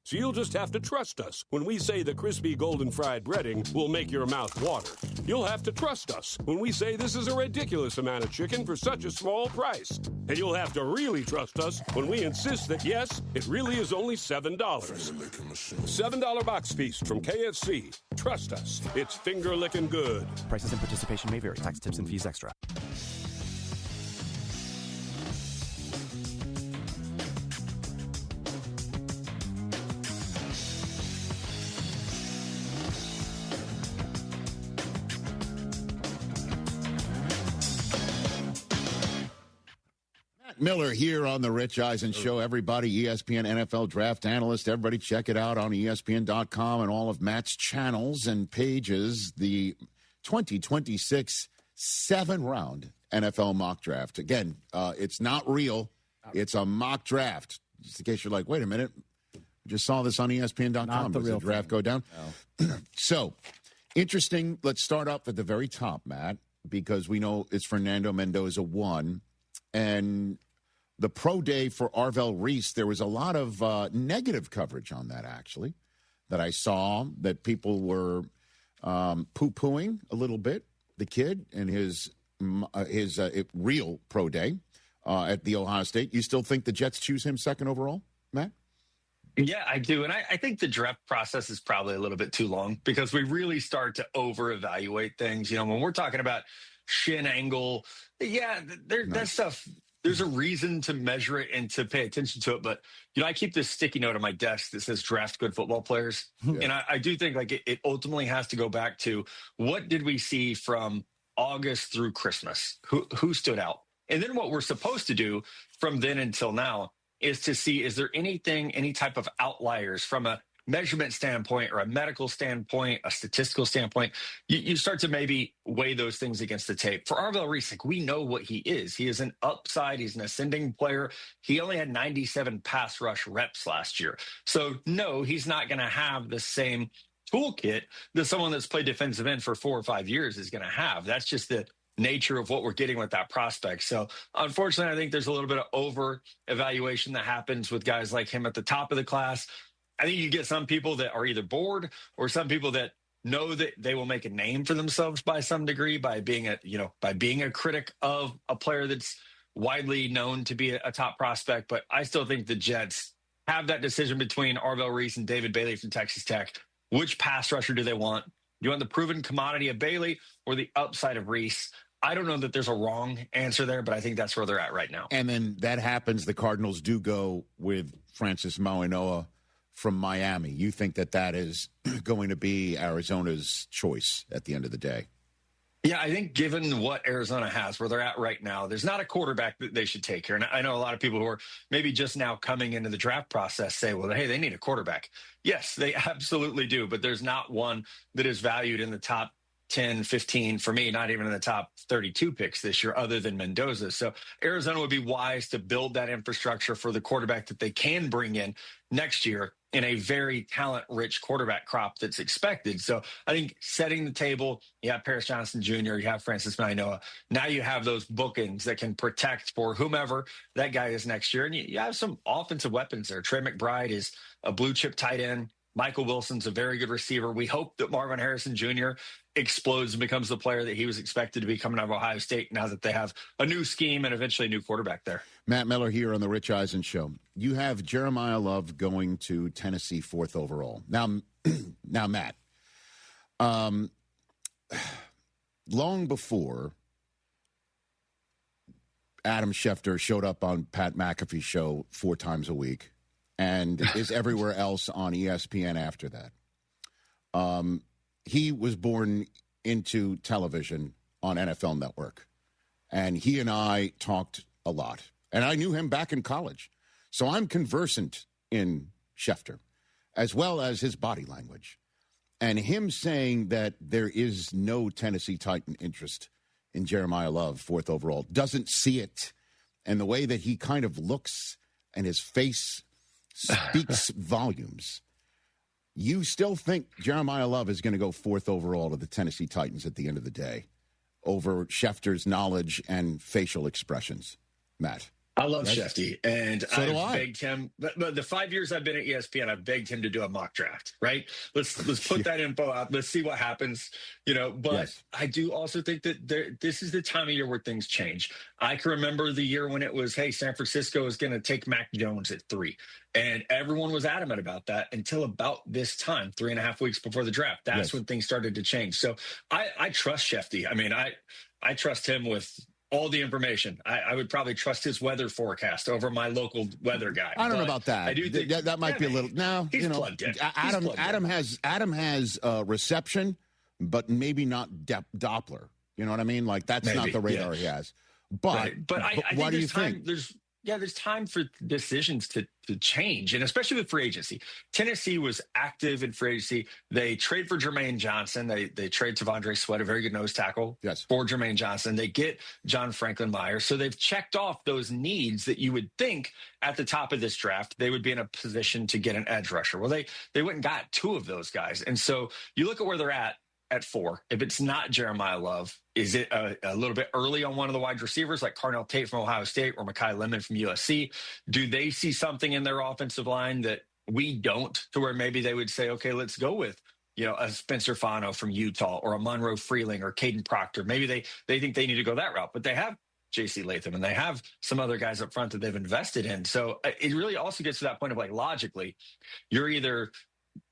So you'll just have to trust us when we say the crispy golden fried breading will make your mouth water. You'll have to trust us when we say this is a ridiculous amount of chicken for such a small price. And you'll have to really trust us when we insist that, yes, it really is only $7. $7 box feast from KFC. Trust us. It's finger-licking good. Prices and participation may vary. Tax, tips, and fees extra. Miller here on the Rich Eisen Show. Everybody, ESPN NFL draft analyst. Everybody check it out on ESPN.com and all of Matt's channels and pages. The 2026 7-round NFL mock draft. Again, it's not real. It's a mock draft. Just in case you're like, wait a minute. I just saw this on ESPN.com. Does the draft go down? No. So, interesting. Let's start up at the very top, Matt, because we know it's Fernando Mendoza 1. And the pro day for Arvell Reese, there was a lot of negative coverage on that, actually, that I saw, that people were poo-pooing a little bit, the kid and his real pro day. at the Ohio State. You still think the Jets choose him second overall, Matt? Yeah, I do. And I think the draft process is probably a little bit too long because we really start to over-evaluate things. When we're talking about shin angle, that stuff, there's a reason to measure it and to pay attention to it. But, I keep this sticky note on my desk that says draft good football players. Yeah. And I do think it ultimately has to go back to what did we see from August through Christmas? Who stood out? And then what we're supposed to do from then until now is to see, is there any type of outliers from a measurement standpoint or a medical standpoint, a statistical standpoint? You start to maybe weigh those things against the tape. For Arvell Reese, we know what he is. He is an upside. He's an ascending player. He only had 97 pass rush reps last year. So, no, he's not going to have the same toolkit that someone that's played defensive end for 4 or 5 years is going to have. That's just the nature of what we're getting with that prospect. So unfortunately, I think there's a little bit of over evaluation that happens with guys like him at the top of the class. I think you get some people that are either bored or some people that know that they will make a name for themselves by some degree by being a critic of a player that's widely known to be a top prospect. But I still think the Jets have that decision between Arvell Reese and David Bailey from Texas Tech. Which pass rusher do they want? Do you want the proven commodity of Bailey or the upside of Reese? I don't know that there's a wrong answer there, but I think that's where they're at right now. And then that happens. The Cardinals do go with Francis Mauigoa from Miami. You think that is going to be Arizona's choice at the end of the day? Yeah, I think given what Arizona has, where they're at right now, there's not a quarterback that they should take here. And I know a lot of people who are maybe just now coming into the draft process say, well, hey, they need a quarterback. Yes, they absolutely do. But there's not one that is valued in the top 10, 15, for me, not even in the top 32 picks this year, other than Mendoza. So Arizona would be wise to build that infrastructure for the quarterback that they can bring in next year in a very talent-rich quarterback crop that's expected. So I think setting the table, you have Paris Johnson Jr., you have Francis Mauigoa. Now you have those bookends that can protect for whomever that guy is next year. And you have some offensive weapons there. Trey McBride is a blue-chip tight end. Michael Wilson's a very good receiver. We hope that Marvin Harrison Jr. explodes and becomes the player that he was expected to be coming out of Ohio State now that they have a new scheme and eventually a new quarterback there. Matt Miller here on the Rich Eisen Show. You have Jeremiah Love going to Tennessee 4th overall. Now Matt, long before Adam Schefter showed up on Pat McAfee's show 4 times a week and is everywhere else on ESPN after that, he was born into television on NFL Network. And he and I talked a lot. And I knew him back in college. So I'm conversant in Schefter, as well as his body language. And him saying that there is no Tennessee Titan interest in Jeremiah Love, 4th overall, doesn't see it. And the way that he kind of looks and his face speaks volumes. You still think Jeremiah Love is going to go 4th overall to the Tennessee Titans at the end of the day over Schefter's knowledge and facial expressions, Matt? I love Shefty, and so I've begged him. But the 5 years I've been at ESPN, I've begged him to do a mock draft. Right? Let's put that info out. Let's see what happens. But yes. I do also think that this is the time of year where things change. I can remember the year when it was, hey, San Francisco is going to take Mac Jones at 3, and everyone was adamant about that until about this time, 3.5 weeks before the draft. That's when things started to change. So I trust Shefty. I mean, I trust him with all the information. I would probably trust his weather forecast over my local weather guy. I don't know about that. I do think that might be a little. No, he's plugged in. Adam has reception, but maybe not Doppler. You know what I mean? Like that's not the radar he has. But I think what do you think? There's time for decisions to change, and especially with free agency. Tennessee was active in free agency. They trade for Jermaine Johnson. They trade Tavondre Sweat, a very good nose tackle, for Jermaine Johnson. They get John Franklin Myers. So they've checked off those needs that you would think at the top of this draft they would be in a position to get an edge rusher. Well, they went and got 2 of those guys. And so you look at where they're at 4. If it's not Jeremiah Love, is it a little bit early on one of the wide receivers like Carnell Tate from Ohio State or Mekhi Lemon from USC? Do they see something in their offensive line that we don't, to where maybe they would say, okay, let's go with, a Spencer Fano from Utah or a Monroe Freeling or Caden Proctor? Maybe they think they need to go that route, but they have J.C. Latham, and they have some other guys up front that they've invested in. So it really also gets to that point of like, logically, you're either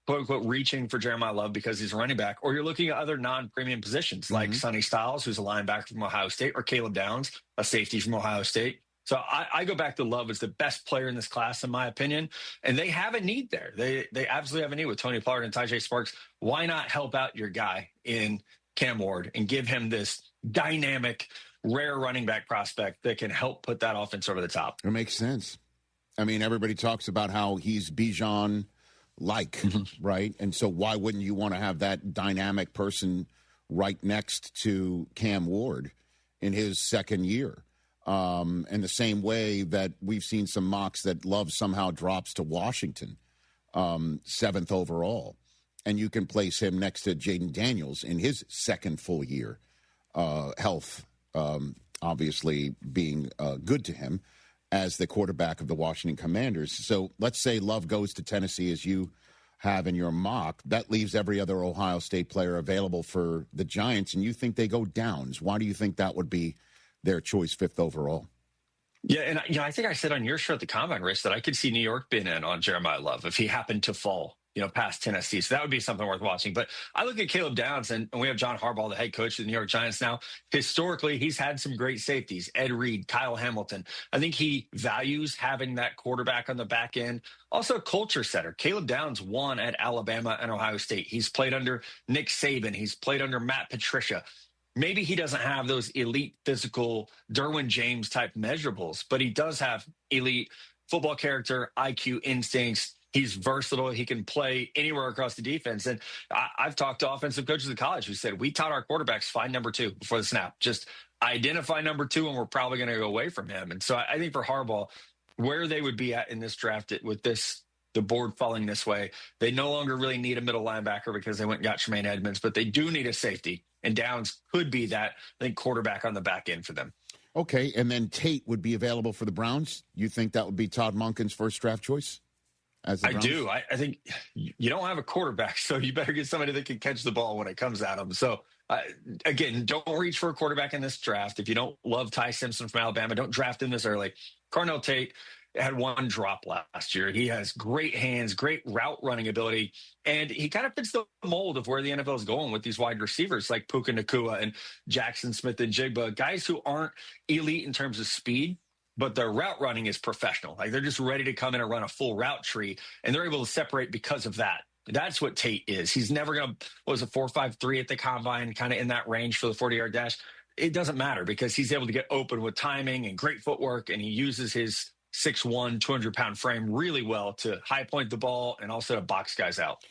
quote unquote reaching for Jeremiah Love because he's a running back, or you're looking at other non-premium positions like Sonny Styles, who's a linebacker from Ohio State, or Caleb Downs, a safety from Ohio State. So I go back to Love as the best player in this class, in my opinion, and they have a need there. They absolutely have a need with Tony Pollard and Tajay Sparks. Why not help out your guy in Cam Ward and give him this dynamic, rare running back prospect that can help put that offense over the top? It makes sense. I mean, everybody talks about how he's Bijan-like, right? And so why wouldn't you want to have that dynamic person right next to Cam Ward in his second year? In the same way that we've seen some mocks that Love somehow drops to Washington, 7th overall. And you can place him next to Jaden Daniels in his second full year. Health obviously being good to him as the quarterback of the Washington Commanders. So let's say Love goes to Tennessee as you have in your mock. That leaves every other Ohio State player available for the Giants, and you think they go Downs. Why do you think that would be their choice 5th overall? Yeah, and I think I said on your show at the Combine, Rich, that I could see New York being in on Jeremiah Love if he happened to fall, past Tennessee. So that would be something worth watching. But I look at Caleb Downs, and we have John Harbaugh, the head coach of the New York Giants now. Historically, he's had some great safeties, Ed Reed, Kyle Hamilton. I think he values having that quarterback on the back end. Also a culture setter. Caleb Downs won at Alabama and Ohio State. He's played under Nick Saban. He's played under Matt Patricia. Maybe he doesn't have those elite physical Derwin James type measurables, but he does have elite football character, IQ, instincts. He's versatile. He can play anywhere across the defense. And I've talked to offensive coaches in college who said, we taught our quarterbacks find number 2 before the snap. Just identify number 2, and we're probably going to go away from him. And so I think for Harbaugh, where they would be at in this draft with the board falling this way, they no longer really need a middle linebacker because they went and got Tremaine Edmonds, but they do need a safety. And Downs could be that, I think, quarterback on the back end for them. Okay, and then Tate would be available for the Browns. You think that would be Todd Monken's first draft choice? I do. I think you don't have a quarterback, so you better get somebody that can catch the ball when it comes at them. So, again, don't reach for a quarterback in this draft. If you don't love Ty Simpson from Alabama, don't draft him this early. Carnell Tate had one drop last year. He has great hands, great route running ability, and he kind of fits the mold of where the NFL is going with these wide receivers like Puka Nacua and Jackson Smith and Jigba, guys who aren't elite in terms of speed, but their route running is professional. Like they're just ready to come in and run a full route tree, and they're able to separate because of that. That's what Tate is. He's never going to, 4.53 at the combine, kind of in that range for the 40-yard dash. It doesn't matter because he's able to get open with timing and great footwork, and he uses his 6'1", 200-pound frame really well to high point the ball and also to box guys out.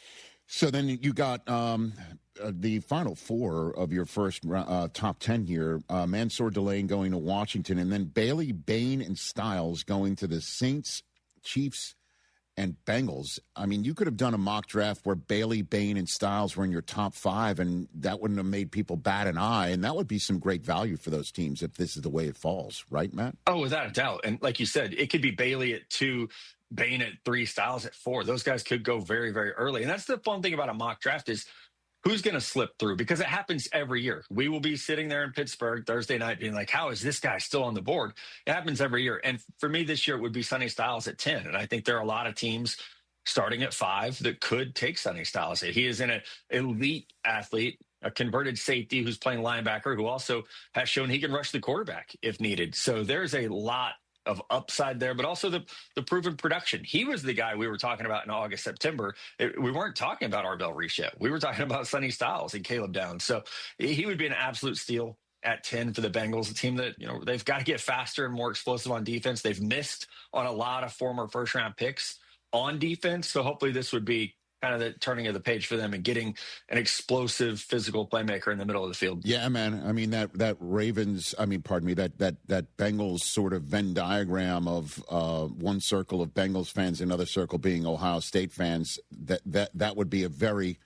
So then you got the final 4 of your first top 10 here. Mansour Delane going to Washington, and then Bailey, Bain, and Styles going to the Saints, Chiefs, and Bengals. I mean, you could have done a mock draft where Bailey, Bain, and Styles were in your top 5, and that wouldn't have made people bat an eye, and that would be some great value for those teams if this is the way it falls, right, Matt? Oh, without a doubt. And like you said, it could be Bailey at 2, Bain at 3, Styles at 4. Those guys could go very, very early. And that's the fun thing about a mock draft is who's going to slip through, because it happens every year. We will be sitting there in Pittsburgh Thursday night being like, how is this guy still on the board? It happens every year. And for me this year, it would be Sonny Styles at 10. And I think there are a lot of teams starting at 5 that could take Sonny Styles. He is an elite athlete, a converted safety who's playing linebacker, who also has shown he can rush the quarterback if needed. So there's a lot of upside there, but also the proven production. He was the guy we were talking about in August, September. We weren't talking about Arbel Reese yet. We were talking about Sonny Styles and Caleb Downs. So he would be an absolute steal at 10 for the Bengals, a team that, they've got to get faster and more explosive on defense. They've missed on a lot of former first-round picks on defense. So hopefully this would be kind of the turning of the page for them and getting an explosive physical playmaker in the middle of the field. Yeah, man. I mean, that Bengals sort of Venn diagram of one circle of Bengals fans, another circle being Ohio State fans, that would be a very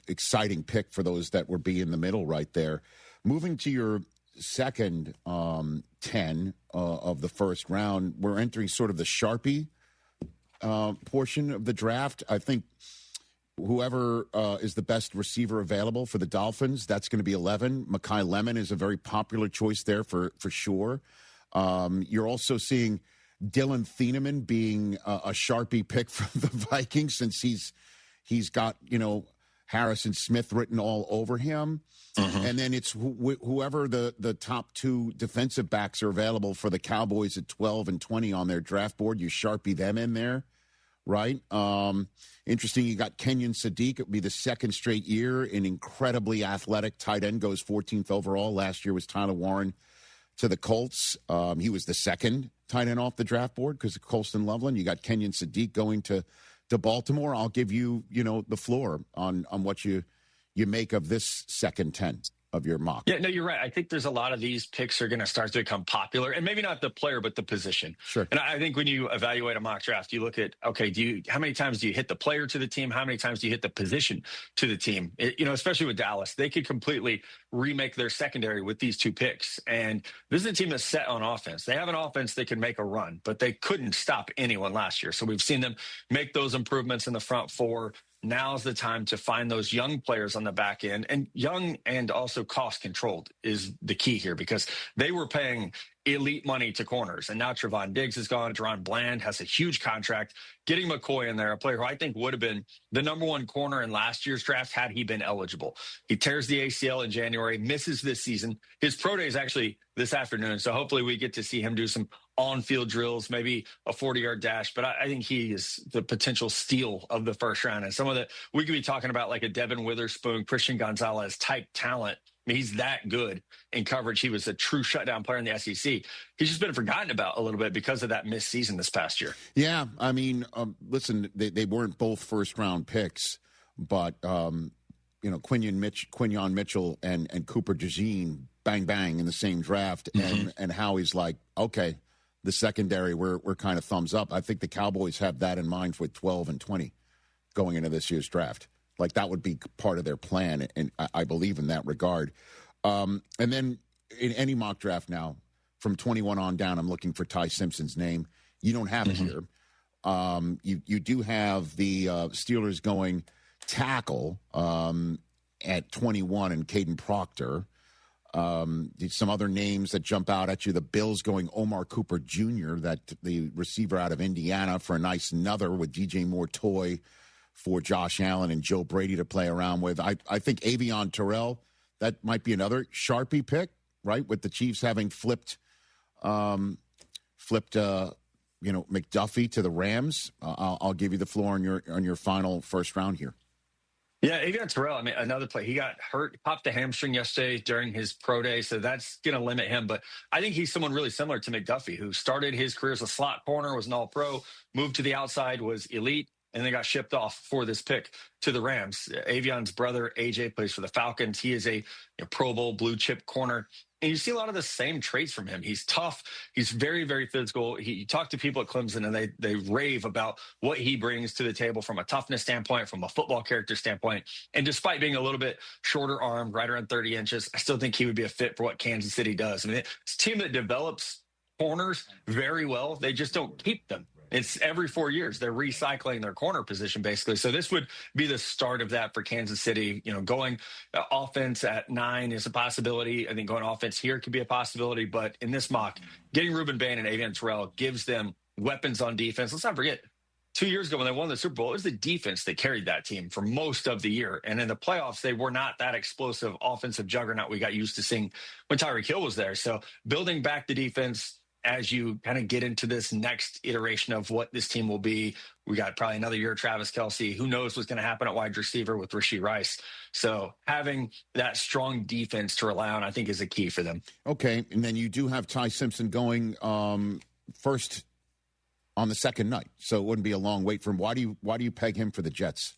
exciting pick for those that would be in the middle right there. Moving to your second 10 of the first round, we're entering sort of the Sharpie portion of the draft. I think whoever is the best receiver available for the Dolphins, that's going to be 11. Mekhi Lemon is a very popular choice there for sure. You're also seeing Dylan Thieneman being a Sharpie pick for the Vikings since he's got, Harrison Smith written all over him. And then it's whoever the top two defensive backs are available for the Cowboys at 12 and 20 on their draft board. You Sharpie them in there, right? Interesting, you got Kenyon Sadiq. It would be the second straight year. An incredibly athletic tight end, goes 14th overall. Last year was Tyler Warren to the Colts. He was the second tight end off the draft board because of Colston Loveland. You got Kenyon Sadiq going to Baltimore. I'll give you, the floor on what you make of this second 10 of your mock. Yeah, no, you're right. I think there's a lot of these picks are going to start to become popular, and maybe not the player, but the position. Sure. And I think when you evaluate a mock draft, you look at, okay, how many times do you hit the player to the team? How many times do you hit the position to the team? Especially with Dallas, they could completely remake their secondary with these two picks. And this is a team that's set on offense. They have an offense that can make a run, but they couldn't stop anyone last year. So we've seen them make those improvements in the front four. Now's the time to find those young players on the back end, and young and also cost controlled is the key here because they were paying elite money to corners. And now Trevon Diggs is gone. Deron Bland has a huge contract. Getting McCoy in there, a player who I think would have been the number one corner in last year's draft had he been eligible. He tears the ACL in January, misses this season. His pro day is actually this afternoon. So hopefully we get to see him do some on-field drills, maybe a 40-yard dash. But I think he is the potential steal of the first round. And some of that, we could be talking about like a Devin Witherspoon, Christian Gonzalez type talent. I mean, he's that good in coverage. He was a true shutdown player in the SEC. He's just been forgotten about a little bit because of that missed season this past year. Yeah, I mean, listen, they weren't both first-round picks, but, Quinyon Mitchell and Cooper DeJean, bang, bang in the same draft, and Howie's like, okay, the secondary, we're kind of thumbs up. I think the Cowboys have that in mind for 12 and 20 going into this year's draft. Like that would be part of their plan, and I believe in that regard. And then in any mock draft now, from 21 on down, I'm looking for Ty Simpson's name. You don't have it here. You do have the Steelers going tackle at 21 and Caden Proctor. Some other names that jump out at you. The Bills going Omar Cooper Jr., the receiver out of Indiana, for a nice another with DJ Moore-Toy for Josh Allen and Joe Brady to play around with. I think Avion Terrell, that might be another Sharpie pick, right? With the Chiefs having flipped McDuffie to the Rams. I'll give you the floor on your final first round here. Yeah, Avion Terrell, I mean, another play. He got hurt, popped the hamstring yesterday during his pro day, so that's going to limit him. But I think he's someone really similar to McDuffie, who started his career as a slot corner, was an all-pro, moved to the outside, was elite, and then got shipped off for this pick to the Rams. Avion's brother, AJ, plays for the Falcons. He is a Pro Bowl blue-chip corner. And you see a lot of the same traits from him. He's tough. He's very, very physical. You talk to people at Clemson, and they rave about what he brings to the table from a toughness standpoint, from a football character standpoint. And despite being a little bit shorter armed, right around 30 inches, I still think he would be a fit for what Kansas City does. I mean, it's a team that develops corners very well. They just don't keep them. It's every 4 years they're recycling their corner position, basically. So this would be the start of that for Kansas City. Going offense at 9 is a possibility. I think going offense here could be a possibility. But in this mock, getting Ruben Bain and Avion Terrell gives them weapons on defense. Let's not forget, 2 years ago when they won the Super Bowl, it was the defense that carried that team for most of the year. And in the playoffs, they were not that explosive offensive juggernaut we got used to seeing when Tyreek Hill was there. So building back the defense as you kind of get into this next iteration of what this team will be. We got probably another year of Travis Kelce. Who knows what's going to happen at wide receiver with Rashee Rice. So having that strong defense to rely on, I think, is a key for them. Okay, and then you do have Ty Simpson going first on the second night, so it wouldn't be a long wait for him. Why do you peg him for the Jets?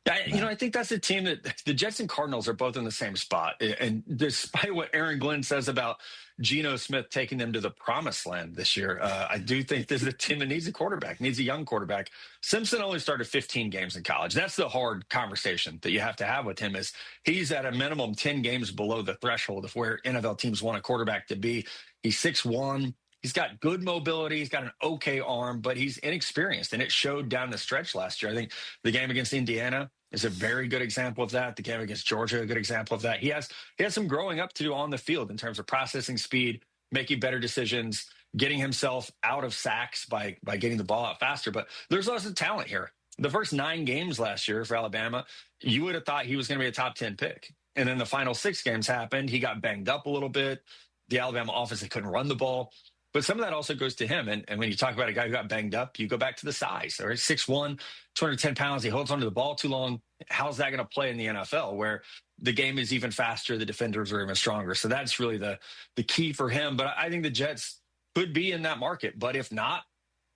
I think that's a team that the Jets and Cardinals are both in the same spot. And despite what Aaron Glenn says about Geno Smith taking them to the promised land this year, I do think this is a team that needs a quarterback, needs a young quarterback. Simpson only started 15 games in college. That's the hard conversation that you have to have with him, is he's at a minimum 10 games below the threshold of where NFL teams want a quarterback to be. He's 6'1". He's got good mobility. He's got an okay arm, but he's inexperienced, and it showed down the stretch last year. I think the game against Indiana is a very good example of that. The game against Georgia, a good example of that. He has some growing up to do on the field in terms of processing speed, making better decisions, getting himself out of sacks by getting the ball out faster. But there's lots of talent here. The first 9 games last year for Alabama, you would have thought he was going to be a top 10 pick. And then the final 6 games happened. He got banged up a little bit. The Alabama offense, they couldn't run the ball. But some of that also goes to him. And when you talk about a guy who got banged up, you go back to the size. All right, 6'1", 210 pounds. He holds onto the ball too long. How's that going to play in the NFL where the game is even faster, the defenders are even stronger? So that's really the key for him. But I think the Jets could be in that market. But if not,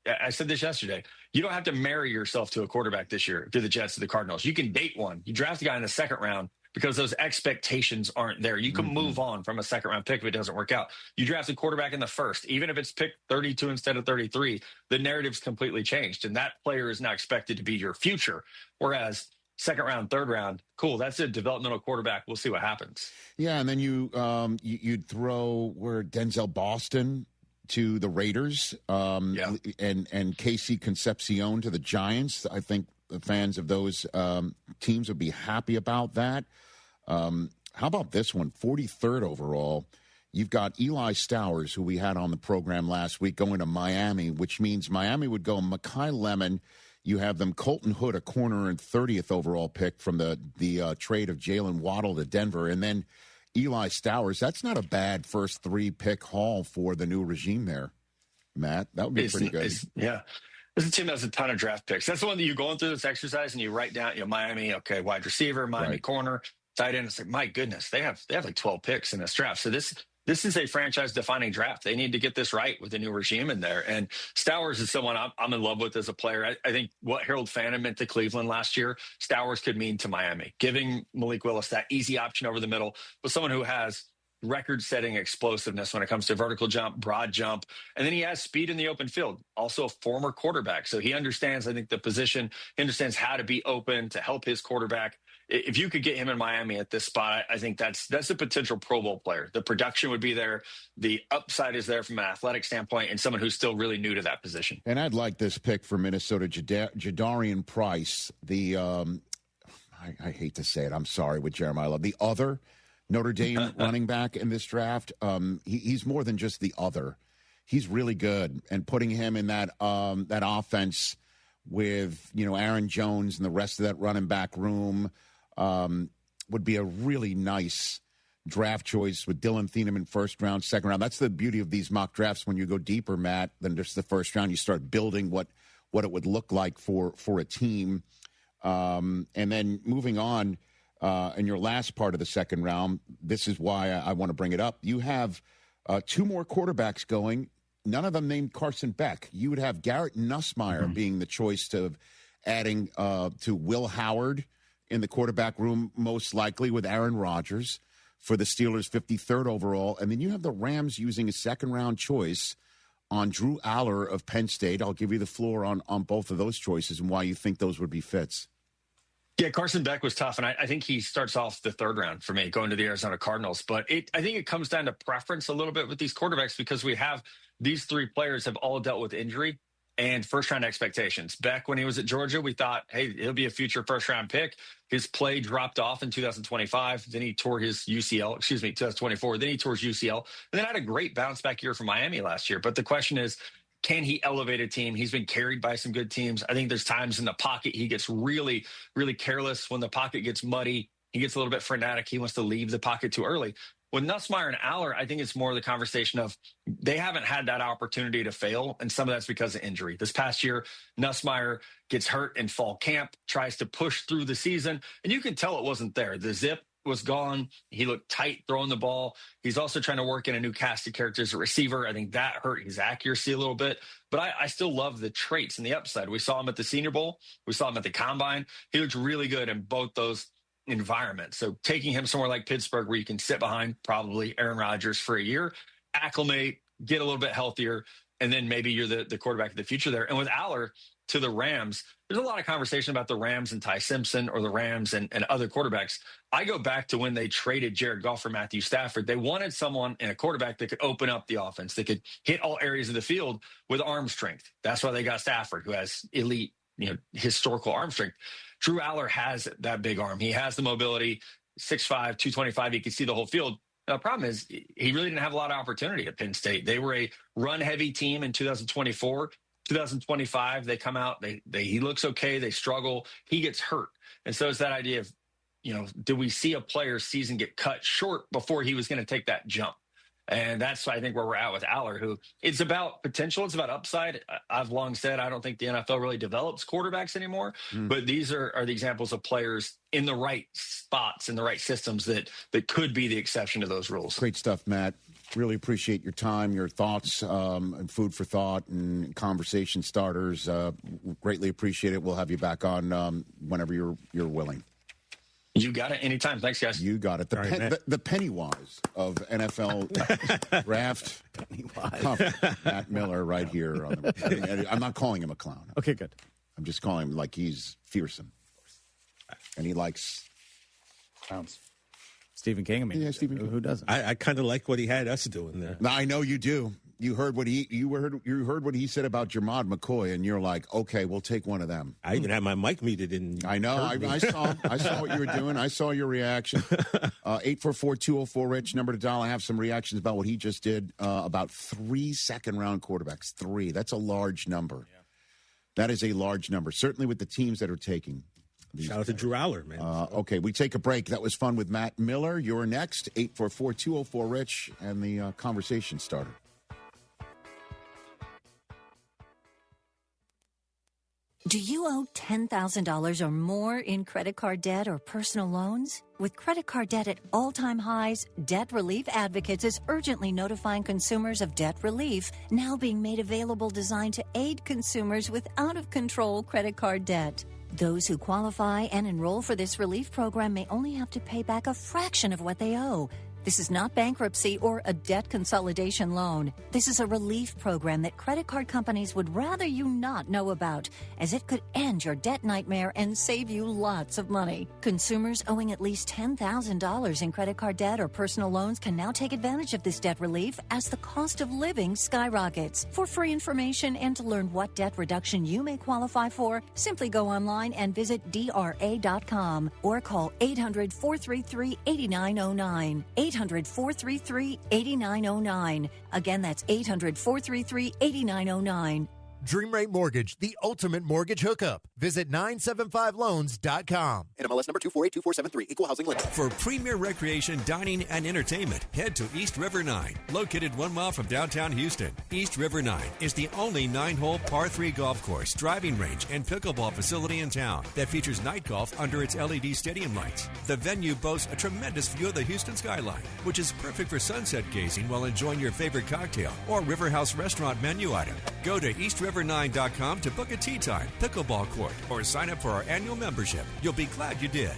I said this yesterday, you don't have to marry yourself to a quarterback this year, to the Jets, to the Cardinals. You can date one. You draft a guy in the second round because those expectations aren't there. You can move on from a second-round pick if it doesn't work out. You draft a quarterback in the first, even if it's picked 32 instead of 33, the narrative's completely changed, and that player is now expected to be your future. Whereas second round, third round, cool, that's a developmental quarterback. We'll see what happens. Yeah, and then you'd throw Denzel Boston to the Raiders, and Casey Concepcion to the Giants. I think the fans of those teams would be happy about that. How about this one? 43rd overall. You've got Eli Stowers, who we had on the program last week, going to Miami, which means Miami would go Mekhi Lemon. You have them Colton Hood, a corner, and 30th overall pick from the trade of Jalen Waddle to Denver. And then Eli Stowers. That's not a bad first 3-pick haul for the new regime there, Matt. That would be pretty good. Yeah. This is a team that has a ton of draft picks. That's the one that you're going through this exercise and you write down, Miami, okay, wide receiver, Miami corner, tight end. It's like, my goodness, they have like 12 picks in this draft. So this is a franchise-defining draft. They need to get this right with the new regime in there. And Stowers is someone I'm in love with as a player. I think what Harold Fannin meant to Cleveland last year, Stowers could mean to Miami, giving Malik Willis that easy option over the middle, but someone who has record-setting explosiveness when it comes to vertical jump, broad jump, and then he has speed in the open field. Also a former quarterback, so he understands, I think, the position. He understands how to be open to help his quarterback. If you could get him in Miami at this spot, I think that's a potential Pro Bowl player. The production would be there. The upside is there from an athletic standpoint, and someone who's still really new to that position. And I'd like this pick for Minnesota, Jadarian Price, the I hate to say it, I'm sorry, with Jeremiah Love, the other Notre Dame running back in this draft. He's more than just the other. He's really good, and putting him in that offense with Aaron Jones and the rest of that running back room would be a really nice draft choice with Dylan Thieneman first round, second round. That's the beauty of these mock drafts. When you go deeper, Matt, than just the first round, you start building what it would look like for a team. And then moving on, in your last part of the second round, this is why I want to bring it up. You have 2 more quarterbacks going, none of them named Carson Beck. You would have Garrett Nussmeier being the choice to adding to Will Howard in the quarterback room, most likely with Aaron Rodgers for the Steelers' 53rd overall. And then you have the Rams using a second-round choice on Drew Aller of Penn State. I'll give you the floor on both of those choices and why you think those would be fits. Yeah, Carson Beck was tough, and I think he starts off the third round for me, going to the Arizona Cardinals. But I think it comes down to preference a little bit with these quarterbacks because we have these 3 players have all dealt with injury and first-round expectations. Beck, when he was at Georgia, we thought, hey, he'll be a future first-round pick. His play dropped off in 2025. Then he tore his UCL, 2024. Then he tore his UCL. And then had a great bounce-back year for Miami last year. But the question is, can he elevate a team? He's been carried by some good teams. I think there's times in the pocket he gets really, really careless. When the pocket gets muddy, he gets a little bit frenetic. He wants to leave the pocket too early. With Nussmeier and Aller, I think it's more the conversation of they haven't had that opportunity to fail, and some of that's because of injury. This past year, Nussmeier gets hurt in fall camp, tries to push through the season, and you can tell it wasn't there. The zip was gone. He looked tight throwing the ball. He's also trying to work in a new cast of characters as a receiver. I think that hurt his accuracy a little bit, but I still love the traits and the upside. We saw him at the Senior Bowl. We saw him at the Combine. He looked really good in both those environment. So taking him somewhere like Pittsburgh where you can sit behind probably Aaron Rodgers for a year, acclimate, get a little bit healthier, and then maybe you're the quarterback of the future there. And with Aller, to the Rams, there's a lot of conversation about the Rams and Ty Simpson or the Rams and other quarterbacks. I go back to when they traded Jared Goff for Matthew Stafford. They wanted someone in a quarterback that could open up the offense, that could hit all areas of the field with arm strength. That's why they got Stafford, who has elite, historical arm strength. Drew Aller has that big arm. He has the mobility, 6'5", 225. He can see the whole field. Now, the problem is he really didn't have a lot of opportunity at Penn State. They were a run-heavy team in 2024. 2025, they come out, he looks okay, they struggle, he gets hurt. And so it's that idea of, do we see a player's season get cut short before he was going to take that jump? And that's, I think, where we're at with Aller, who it's about potential, it's about upside. I've long said I don't think the NFL really develops quarterbacks anymore, but these are the examples of players in the right spots, in the right systems that could be the exception to those rules. Great stuff, Matt. Really appreciate your time, your thoughts, and food for thought and conversation starters. Greatly appreciate it. We'll have you back on whenever you're willing. You got it. Anytime. Thanks, guys. You got it. The Pennywise of NFL draft. Pennywise. Matt Miller right here. I'm not calling him a clown. Okay, good. I'm just calling him like he's fearsome. And he likes clowns. Stephen King. I mean, yeah, Stephen King. Who doesn't? I kind of like what he had us doing there. No, I know you do. You heard what you heard what he said about Jermod McCoy, and you're like, okay, we'll take one of them. I even had my mic muted in. I know. I saw what you were doing. I saw your reaction. 844-204-RICH, number to dial. I have some reactions about what he just did about 3 second-round quarterbacks. 3. That's a large number. Yeah. That is a large number, certainly with the teams that are taking. Shout out to Drew Aller, man. Okay, we take a break. That was fun with Matt Miller. You're next, 844-204-RICH, and the conversation starter. Do you owe $10,000 or more in credit card debt or personal loans? With credit card debt at all-time highs, Debt Relief Advocates is urgently notifying consumers of debt relief now being made available designed to aid consumers with out-of-control credit card debt. Those who qualify and enroll for this relief program may only have to pay back a fraction of what they owe. This is not bankruptcy or a debt consolidation loan. This is a relief program that credit card companies would rather you not know about, as it could end your debt nightmare and save you lots of money. Consumers owing at least $10,000 in credit card debt or personal loans can now take advantage of this debt relief as the cost of living skyrockets. For free information and to learn what debt reduction you may qualify for, simply go online and visit DRA.com or call 800-433-8909. 800-433-8909. Again, that's 800-433-8909. Dream Rate Mortgage, the ultimate mortgage hookup. Visit 975loans.com. NMLS number 248247, equal housing lender. For premier recreation, dining, and entertainment, head to East River 9. Located 1 mile from downtown Houston, East River 9 is the only 9-hole par 3 golf course, driving range, and pickleball facility in town that features night golf under its LED stadium lights. The venue boasts a tremendous view of the Houston skyline, which is perfect for sunset gazing while enjoying your favorite cocktail or River House restaurant menu item. Go to eastriver9.com to book a tee time, pickleball court, or sign up for our annual membership. You'll be glad you did.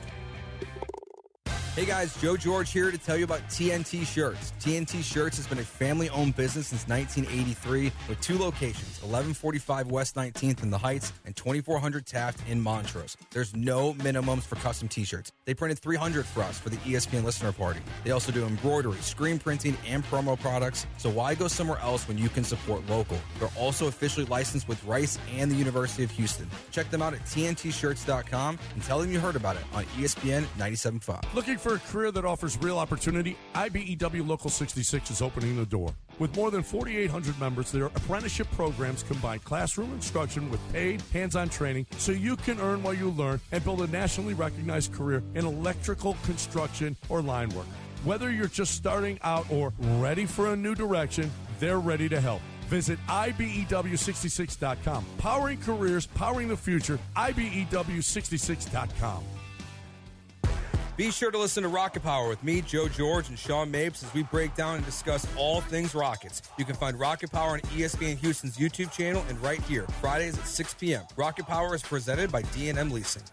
Hey guys, Joe George here to tell you about TNT Shirts. TNT Shirts has been a family-owned business since 1983 with 2 locations, 1145 West 19th in the Heights and 2400 Taft in Montrose. There's no minimums for custom t-shirts. They printed 300 for us for the ESPN listener party. They also do embroidery, screen printing, and promo products, so why go somewhere else when you can support local? They're also officially licensed with Rice and the University of Houston. Check them out at TNTshirts.com and tell them you heard about it on ESPN 97.5. Looking for a career that offers real opportunity? IBEW Local 66 is opening the door. With more than 4,800 members, their apprenticeship programs combine classroom instruction with paid, hands-on training so you can earn while you learn and build a nationally recognized career in electrical, construction, or line work. Whether you're just starting out or ready for a new direction, they're ready to help. Visit IBEW66.com. Powering careers, powering the future, IBEW66.com. Be sure to listen to Rocket Power with me, Joe George, and Sean Mapes as we break down and discuss all things Rockets. You can find Rocket Power on ESPN Houston's YouTube channel and right here, Fridays at 6 p.m. Rocket Power is presented by D&M Leasing.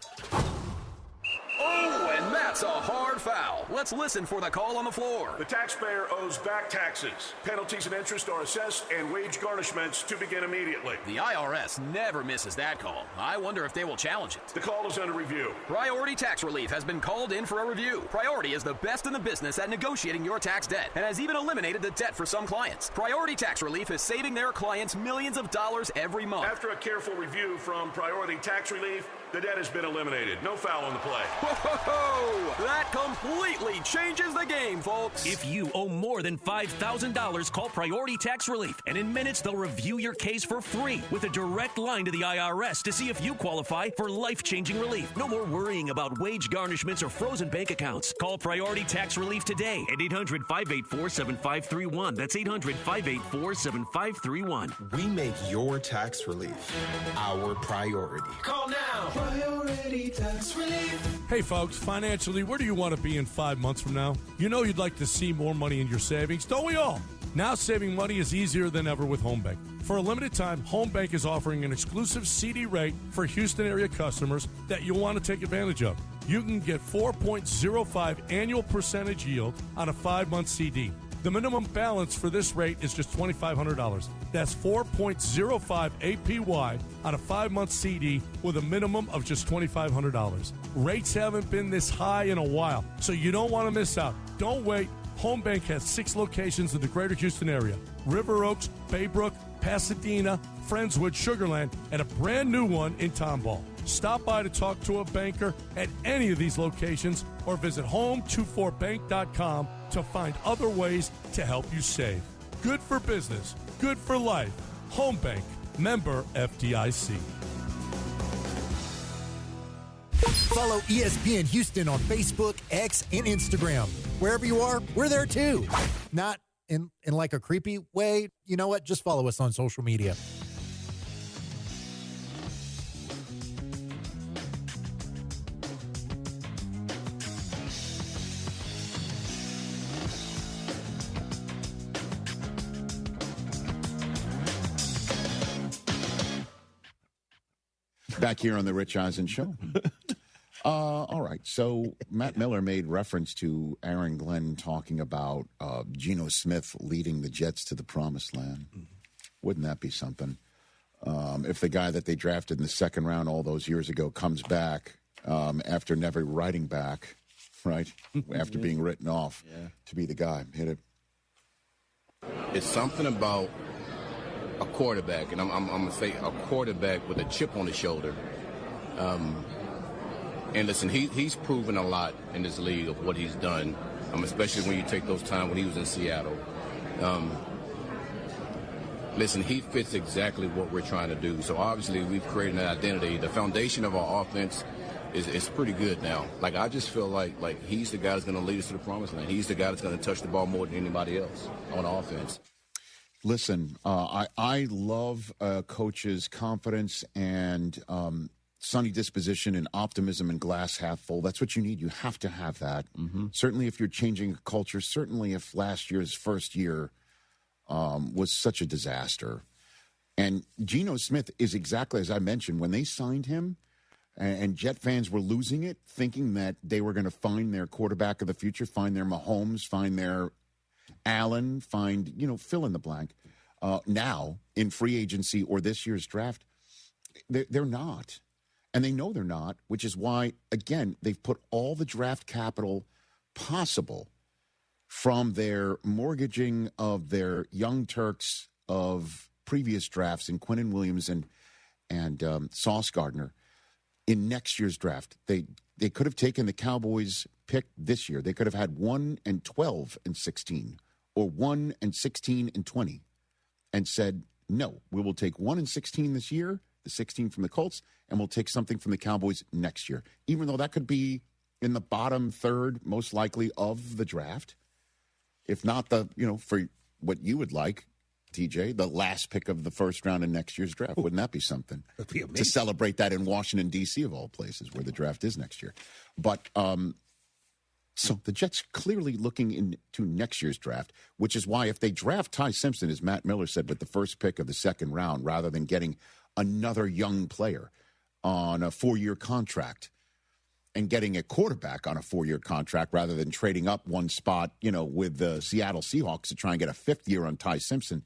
Oh, and that's a hard foul? Let's listen for the call on the floor. The taxpayer owes back taxes. Penalties and interest are assessed and wage garnishments to begin immediately. The IRS never misses that call. I wonder if they will challenge it. The call is under review. Priority Tax Relief has been called in for a review. Priority is the best in the business at negotiating your tax debt and has even eliminated the debt for some clients. Priority Tax Relief is saving their clients millions of dollars every month. After a careful review from Priority Tax Relief, the debt has been eliminated. No foul on the play. Whoa! That completely changes the game, folks. If you owe more than $5,000, call Priority Tax Relief, and in minutes they'll review your case for free with a direct line to the IRS to see if you qualify for life-changing relief. No more worrying about wage garnishments or frozen bank accounts. Call Priority Tax Relief today at 800-584-7531. That's 800-584-7531. We make your tax relief our priority. Call now. Priority Tax Relief. Hey folks, financially, where do you want to be in 5 months from now? You know you'd like to see more money in your savings, don't we all? Now saving money is easier than ever with Home Bank. For a limited time, Home Bank is offering an exclusive CD rate for Houston area customers that you'll want to take advantage of. You can get 4.05 annual percentage yield on a 5-month CD. The minimum balance for this rate is just $2,500. That's 4.05 APY on a 5-month CD with a minimum of just $2,500. Rates haven't been this high in a while, so you don't want to miss out. Don't wait. Home Bank has 6 locations in the greater Houston area: River Oaks, Baybrook, Pasadena, Friendswood, Sugarland, and a brand new one in Tomball. Stop by to talk to a banker at any of these locations or visit home24bank.com to find other ways to help you save. Good for business, good for life. Home Bank, member FDIC. Follow ESPN Houston on Facebook, X, and Instagram. Wherever you are, we're there too. Not in like a creepy way. You know what? Just follow us on social media. Back here on the Rich Eisen Show. All right. So Matt Miller made reference to Aaron Glenn talking about Geno Smith leading the Jets to the promised land. Wouldn't that be something? If the guy that they drafted in the second round all those years ago comes back after never writing back, right? After being written off to be the guy. Hit it. It's something about a quarterback, and I'm going to say a quarterback with a chip on his shoulder. And listen, he's proven a lot in this league of what he's done, especially when you take those times when he was in Seattle. Listen, he fits exactly what we're trying to do. So obviously we've created an identity. The foundation of our offense is pretty good now. Like, I just feel like he's the guy that's going to lead us to the promised land. He's the guy that's going to touch the ball more than anybody else on offense. Listen, I love coach's confidence and sunny disposition and optimism and glass half full. That's what you need. You have to have that. Certainly if you're changing a culture, certainly if last year's first year was such a disaster. And Geno Smith is exactly as I mentioned. When they signed him and Jet fans were losing it, thinking that they were going to find their quarterback of the future, find their Mahomes, find their Allen, find, fill in the blank. Now, in free agency or this year's draft, they're not. And they know they're not, which is why, again, they've put all the draft capital possible from their mortgaging of their young Turks of previous drafts in Quinnen Williams and Sauce Gardner in next year's draft. They could have taken the Cowboys pick this year. They could have had 1 and 12 and 16 or 1 and 16 and 20 and said, no, we will take 1 and 16 this year, the 16 from the Colts, and we'll take something from the Cowboys next year, even though that could be in the bottom third, most likely, of the draft. If not the, for what you would like, TJ, the last pick of the first round in next year's draft. Wouldn't that be something? That'd be amazing. To celebrate that in Washington, D.C., of all places, where the draft is next year. But so the Jets clearly looking into next year's draft, which is why if they draft Ty Simpson, as Matt Miller said, with the first pick of the second round, rather than getting another young player on a 4-year contract and getting a quarterback on a 4-year contract rather than trading up one spot, with the Seattle Seahawks to try and get a 5th year on Ty Simpson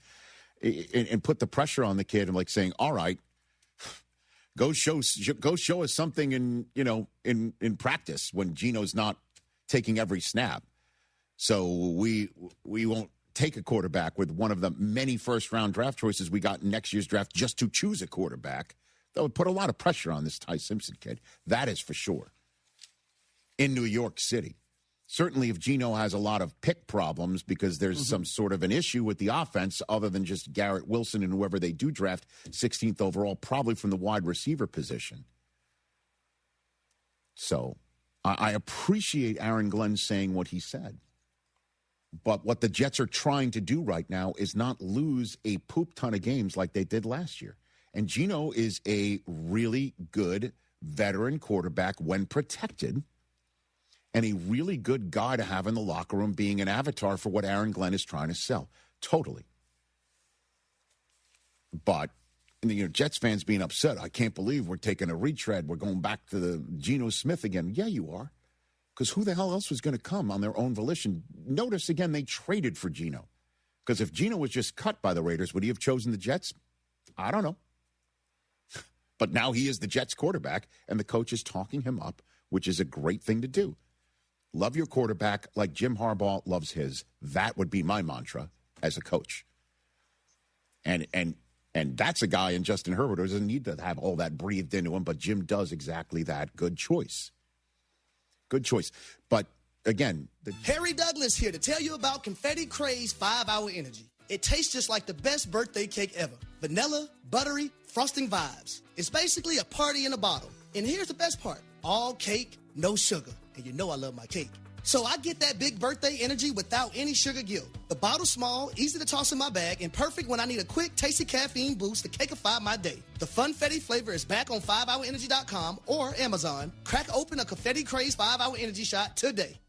and put the pressure on the kid and saying, all right, go show us something in practice when Gino's not taking every snap. So we won't take a quarterback with one of the many first-round draft choices we got in next year's draft just to choose a quarterback. That would put a lot of pressure on this Ty Simpson kid. That is for sure. In New York City. Certainly if Gino has a lot of pick problems because there's some sort of an issue with the offense other than just Garrett Wilson and whoever they do draft 16th overall, probably from the wide receiver position. So I appreciate Aaron Glenn saying what he said. But what the Jets are trying to do right now is not lose a poop ton of games like they did last year. And Gino is a really good veteran quarterback when protected and a really good guy to have in the locker room being an avatar for what Aaron Glenn is trying to sell. Totally. But, Jets fans being upset, I can't believe we're taking a retread. We're going back to the Geno Smith again. Yeah, you are. Because who the hell else was going to come on their own volition? Notice, again, they traded for Geno. Because if Geno was just cut by the Raiders, would he have chosen the Jets? I don't know. But now he is the Jets quarterback, and the coach is talking him up, which is a great thing to do. Love your quarterback like Jim Harbaugh loves his. That would be my mantra as a coach. And that's a guy in Justin Herbert who doesn't need to have all that breathed into him, but Jim does exactly that. Good choice. Good choice. But, again... Harry Douglas here to tell you about Confetti Craze 5-Hour Energy. It tastes just like the best birthday cake ever. Vanilla, buttery, frosting vibes. It's basically a party in a bottle. And here's the best part. All cake, no sugar. And you know I love my cake. So I get that big birthday energy without any sugar guilt. The bottle's small, easy to toss in my bag, and perfect when I need a quick, tasty caffeine boost to cakeify my day. The Funfetti flavor is back on 5hourenergy.com or Amazon. Crack open a Confetti Craze 5-Hour Energy shot today.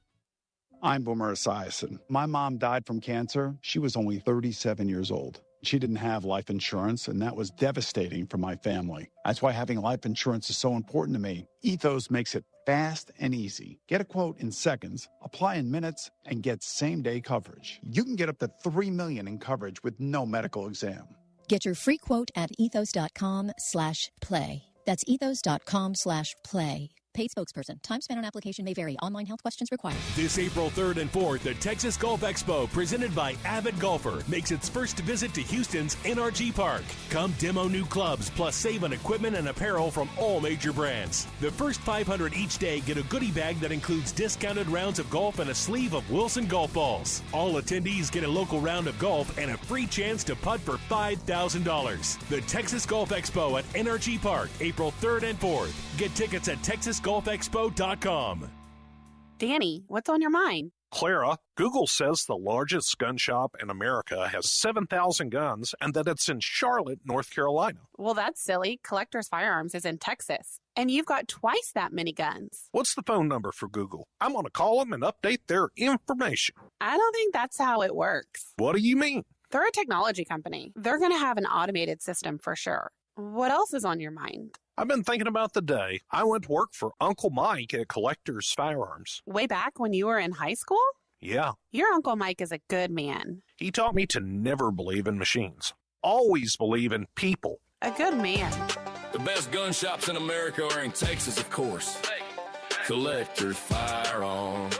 I'm Boomer Esiason. My mom died from cancer. She was only 37 years old. She didn't have life insurance, and that was devastating for my family. That's why having life insurance is so important to me. Ethos makes it fast and easy. Get a quote in seconds, apply in minutes, and get same-day coverage. You can get up to $3 million in coverage with no medical exam. Get your free quote at ethos.com/play. That's ethos.com/play. Paid spokesperson. Time spent on application may vary. Online health questions required. This April 3rd and 4th, the Texas Golf Expo, presented by Avid Golfer, makes its first visit to Houston's NRG Park. Come demo new clubs, plus save on equipment and apparel from all major brands. The first 500 each day get a goodie bag that includes discounted rounds of golf and a sleeve of Wilson golf balls. All attendees get a local round of golf and a free chance to putt for $5,000. The Texas Golf Expo at NRG Park, April 3rd and 4th. Get tickets at TexasGolfExpo.com. Danny, what's on your mind? Clara, Google says the largest gun shop in America has 7,000 guns and that it's in Charlotte, North Carolina. Well, that's silly. Collectors Firearms is in Texas, and you've got twice that many guns. What's the phone number for Google? I'm going to call them and update their information. I don't think that's how it works. What do you mean? They're a technology company. They're going to have an automated system for sure. What else is on your mind? I've been thinking about the day I went to work for Uncle Mike at Collectors Firearms. Way back when you were in high school? Yeah. Your Uncle Mike is a good man. He taught me to never believe in machines. Always believe in people. A good man. The best gun shops in America are in Texas, of course. Collectors Firearms.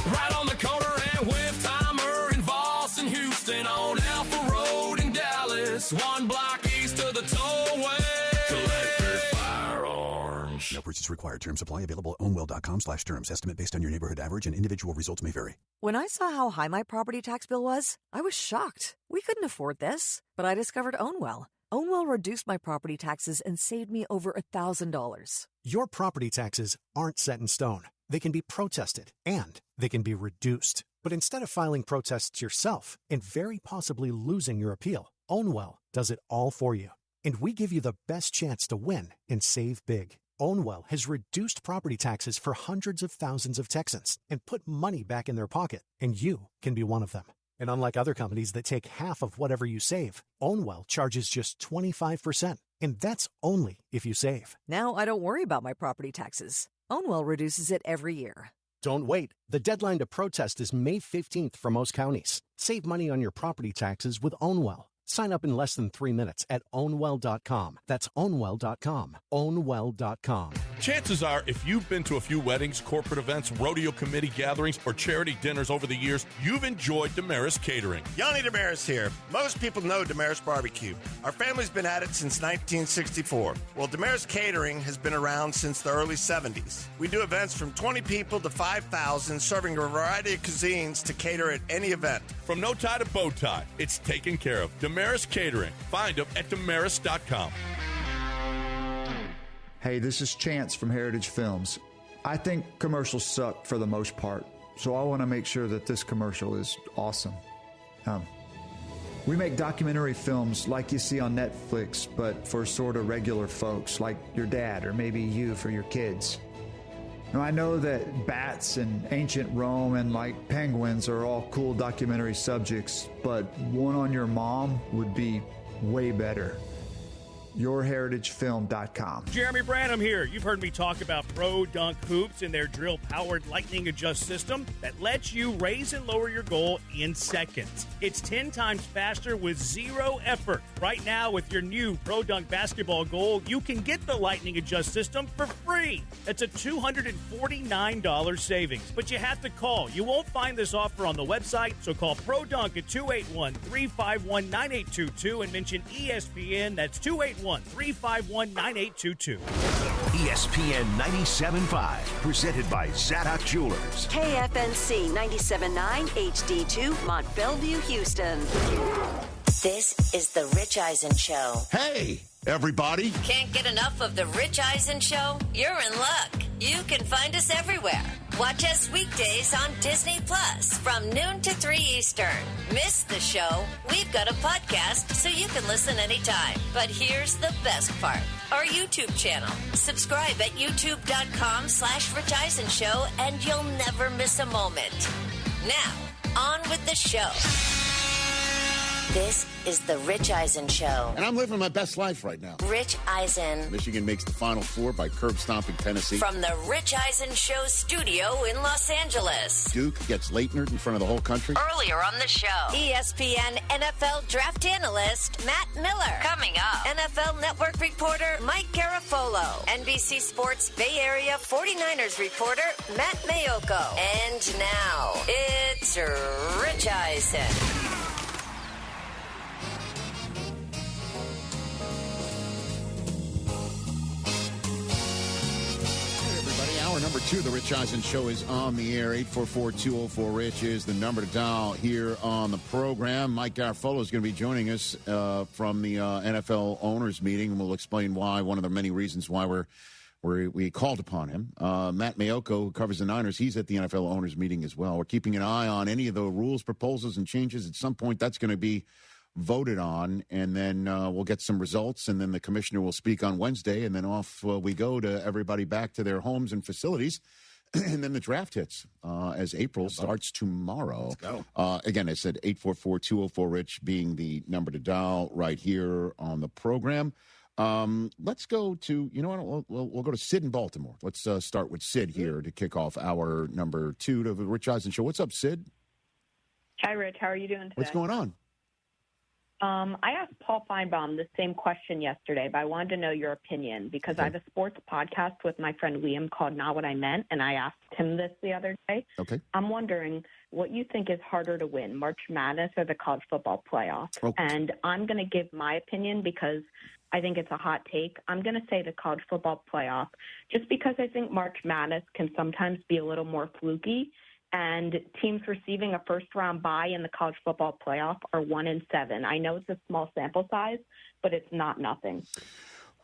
Right on the corner at With Timer in Voss and Houston on Alpha Road in Dallas. One block east of the tollway. Collectors Firearms. No purchase required. Terms apply. Available at ownwell.com/terms. Estimate based on your neighborhood average and individual results may vary. When I saw how high my property tax bill was, I was shocked. We couldn't afford this. But I discovered Ownwell. Ownwell reduced my property taxes and saved me over $1,000. Your property taxes aren't set in stone. They can be protested, and they can be reduced. But instead of filing protests yourself and very possibly losing your appeal, Ownwell does it all for you. And we give you the best chance to win and save big. Ownwell has reduced property taxes for hundreds of thousands of Texans and put money back in their pocket, and you can be one of them. And unlike other companies that take half of whatever you save, Ownwell charges just 25%. And that's only if you save. Now I don't worry about my property taxes. Ownwell reduces it every year. Don't wait. The deadline to protest is May 15th for most counties. Save money on your property taxes with Ownwell. Sign up in less than 3 minutes at ownwell.com. That's ownwell.com. Ownwell.com. Chances are, if you've been to a few weddings, corporate events, rodeo committee gatherings, or charity dinners over the years, you've enjoyed Damaris Catering. Yanni Damaris here. Most people know Damaris Barbecue. Our family's been at it since 1964. Well, Damaris Catering has been around since the early 70s. We do events from 20 people to 5,000, serving a variety of cuisines to cater at any event. From no tie to bow tie, it's taken care of. Damaris Catering. Find them at damaris.com. Hey, this is Chance from Heritage Films. I think commercials suck for the most part, so I want to make sure that this commercial is awesome. We make documentary films like you see on Netflix, but for sort of regular folks like your dad or maybe you for your kids. Now, I know that bats and ancient Rome and like penguins are all cool documentary subjects, but one on your mom would be way better. YourHeritageFilm.com. Jeremy Branham here. You've heard me talk about Pro Dunk Hoops and their drill-powered lightning adjust system that lets you raise and lower your goal in seconds. It's 10 times faster with zero effort. Right now, with your new Pro Dunk basketball goal, you can get the lightning adjust system for free. That's a $249 savings, but you have to call. You won't find this offer on the website, so call Pro Dunk at 281-351-9822 and mention ESPN. That's 281-351-9822. ESPN 97.5, presented by Zadok Jewelers. KFNC 97.9 HD2, Mont Bellevue, Houston. This is The Rich Eisen Show. Hey, everybody. Can't get enough of The Rich Eisen Show? You're in luck. You can find us everywhere. Watch us weekdays on Disney Plus from noon to 3 Eastern. Miss the show? We've got a podcast so you can listen anytime. But here's the best part. Our YouTube channel. Subscribe at youtube.com/Rich Eisen Show and you'll never miss a moment. Now, on with the show. This is The Rich Eisen Show. And I'm living my best life right now. Rich Eisen. Michigan makes the Final Four by curb stomping Tennessee. From The Rich Eisen Show studio in Los Angeles. Duke gets Leitnered in front of the whole country. Earlier on the show, ESPN NFL draft analyst Matt Miller. Coming up, NFL Network reporter Mike Garafolo. NBC Sports Bay Area 49ers reporter Matt Mayoko. And now, it's Rich Eisen. Hour number 2, The Rich Eisen Show is on the air. 844-204-RICH is the number to dial here on the program. Mike Garafolo is going to be joining us from the NFL owners meeting, and we'll explain why, one of the many reasons why we called upon him. Matt Mayoko, who covers the Niners, he's at the NFL owners meeting as well. We're keeping an eye on any of the rules, proposals, and changes. At some point, that's going to be voted on, and then we'll get some results, and then the commissioner will speak on Wednesday, and then off we go to everybody back to their homes and facilities, and then the draft hits as April starts tomorrow. Let's go. Again, I said 844-204-RICH being the number to dial right here on the program. Let's go to, we'll go to Sid in Baltimore. Let's start with Sid here to kick off our number 2 to the Rich Eisen Show. What's up, Sid? Hi, Rich. How are you doing today? What's going on? I asked Paul Feinbaum the same question yesterday, but I wanted to know your opinion because I have a sports podcast with my friend Liam called Not What I Meant, and I asked him this the other day. Okay. I'm wondering what you think is harder to win, March Madness or the college football playoff? Okay. And I'm going to give my opinion because I think it's a hot take. I'm going to say the college football playoff just because I think March Madness can sometimes be a little more fluky. And teams receiving a first-round bye in the college football playoff are 1-7. I know it's a small sample size, but it's not nothing.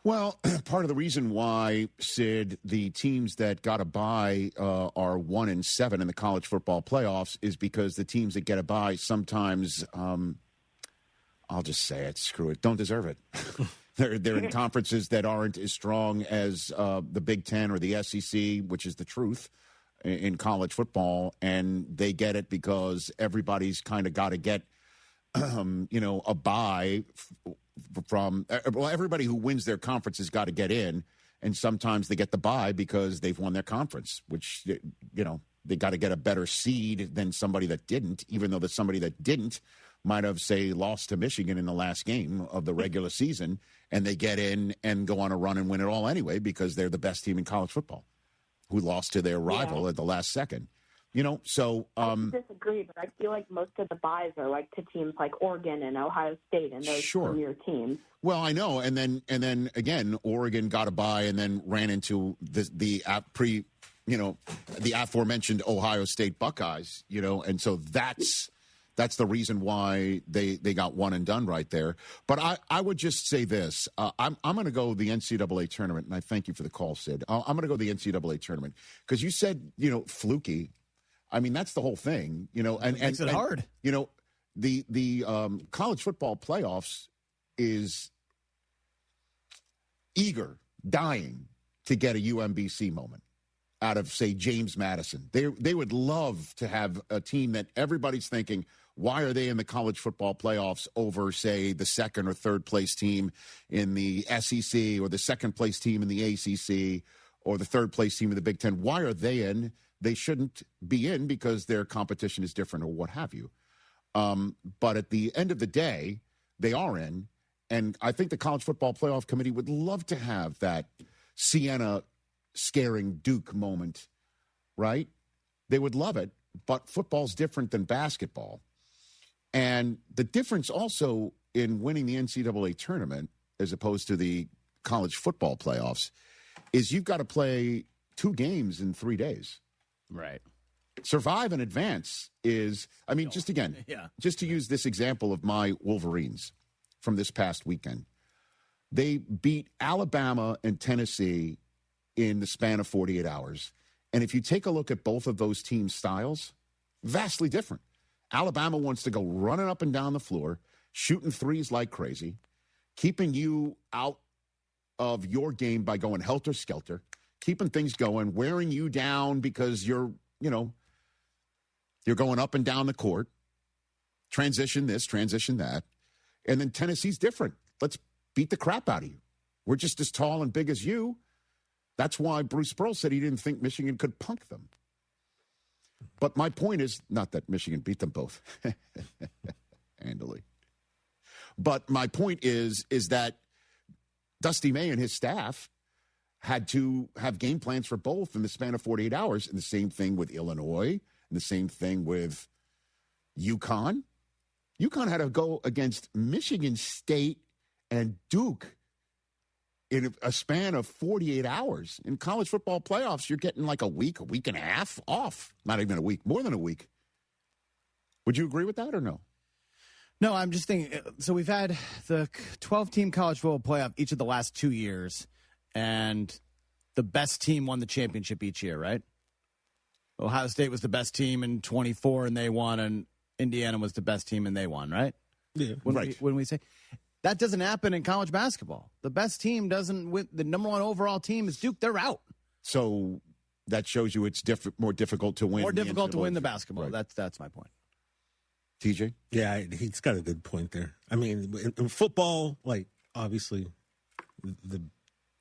Well, part of the reason why, Sid, the teams that got a bye are 1-7 in the college football playoffs is because the teams that get a bye sometimes, I'll just say it, screw it, don't deserve it. They're in conferences that aren't as strong as the Big Ten or the SEC, which is the truth. in college football, and they get it because everybody's kind of got to get, a bye from everybody who wins their conference has got to get in, and sometimes they get the bye because they've won their conference, which, they got to get a better seed than somebody that didn't, even though somebody that didn't might have, say, lost to Michigan in the last game of the regular season, and they get in and go on a run and win it all anyway because they're the best team in college football who lost to their rival at the last second. So I disagree, but I feel like most of the buys are like to teams like Oregon and Ohio State and those premier teams. Well, I know, and then again, Oregon got a bye and then ran into the aforementioned Ohio State Buckeyes. And so that's the reason why they got one and done right there. But I would just say this: I'm going to go the NCAA tournament, and I thank you for the call, Sid. I'm going to go the NCAA tournament because you said fluky. I mean, that's the whole thing, and makes it hard. The college football playoffs is dying to get a UMBC moment out of, say, James Madison. They would love to have a team that everybody's thinking, why are they in the college football playoffs over, say, the second or third place team in the SEC or the second place team in the ACC or the third place team in the Big Ten? Why are they in? They shouldn't be in because their competition is different or what have you. But at the end of the day, they are in. And I think the College Football Playoff Committee would love to have that Siena scaring Duke moment, right? They would love it. But football's different than basketball. And the difference also in winning the NCAA tournament as opposed to the college football playoffs is you've got to play 2 games in 3 days. Right. Survive and advance is, just to use this example of my Wolverines from this past weekend. They beat Alabama and Tennessee in the span of 48 hours. And if you take a look at both of those team styles, vastly different. Alabama wants to go running up and down the floor, shooting threes like crazy, keeping you out of your game by going helter-skelter, keeping things going, wearing you down because you're going up and down the court, transition this, transition that. And then Tennessee's different. Let's beat the crap out of you. We're just as tall and big as you. That's why Bruce Pearl said he didn't think Michigan could punk them. But my point is not that Michigan beat them both handily. But my point is that Dusty May and his staff had to have game plans for both in the span of 48 hours. And the same thing with Illinois, and the same thing with UConn. UConn had to go against Michigan State and Duke in a span of 48 hours. In college football playoffs, you're getting like a week and a half off. Not even a week, more than a week. Would you agree with that or no? No, I'm just thinking, so we've had the 12-team college football playoff each of the last 2 years, and the best team won the championship each year, right? Ohio State was the best team in 24, and they won, and Indiana was the best team, and they won, right? Yeah, when we say that doesn't happen in college basketball. The best team doesn't win. The number one overall team is Duke. They're out. So that shows you it's more difficult to win. More difficult to win the basketball. Right. That's my point. TJ? Yeah, he's got a good point there. I mean, in football, like, obviously, the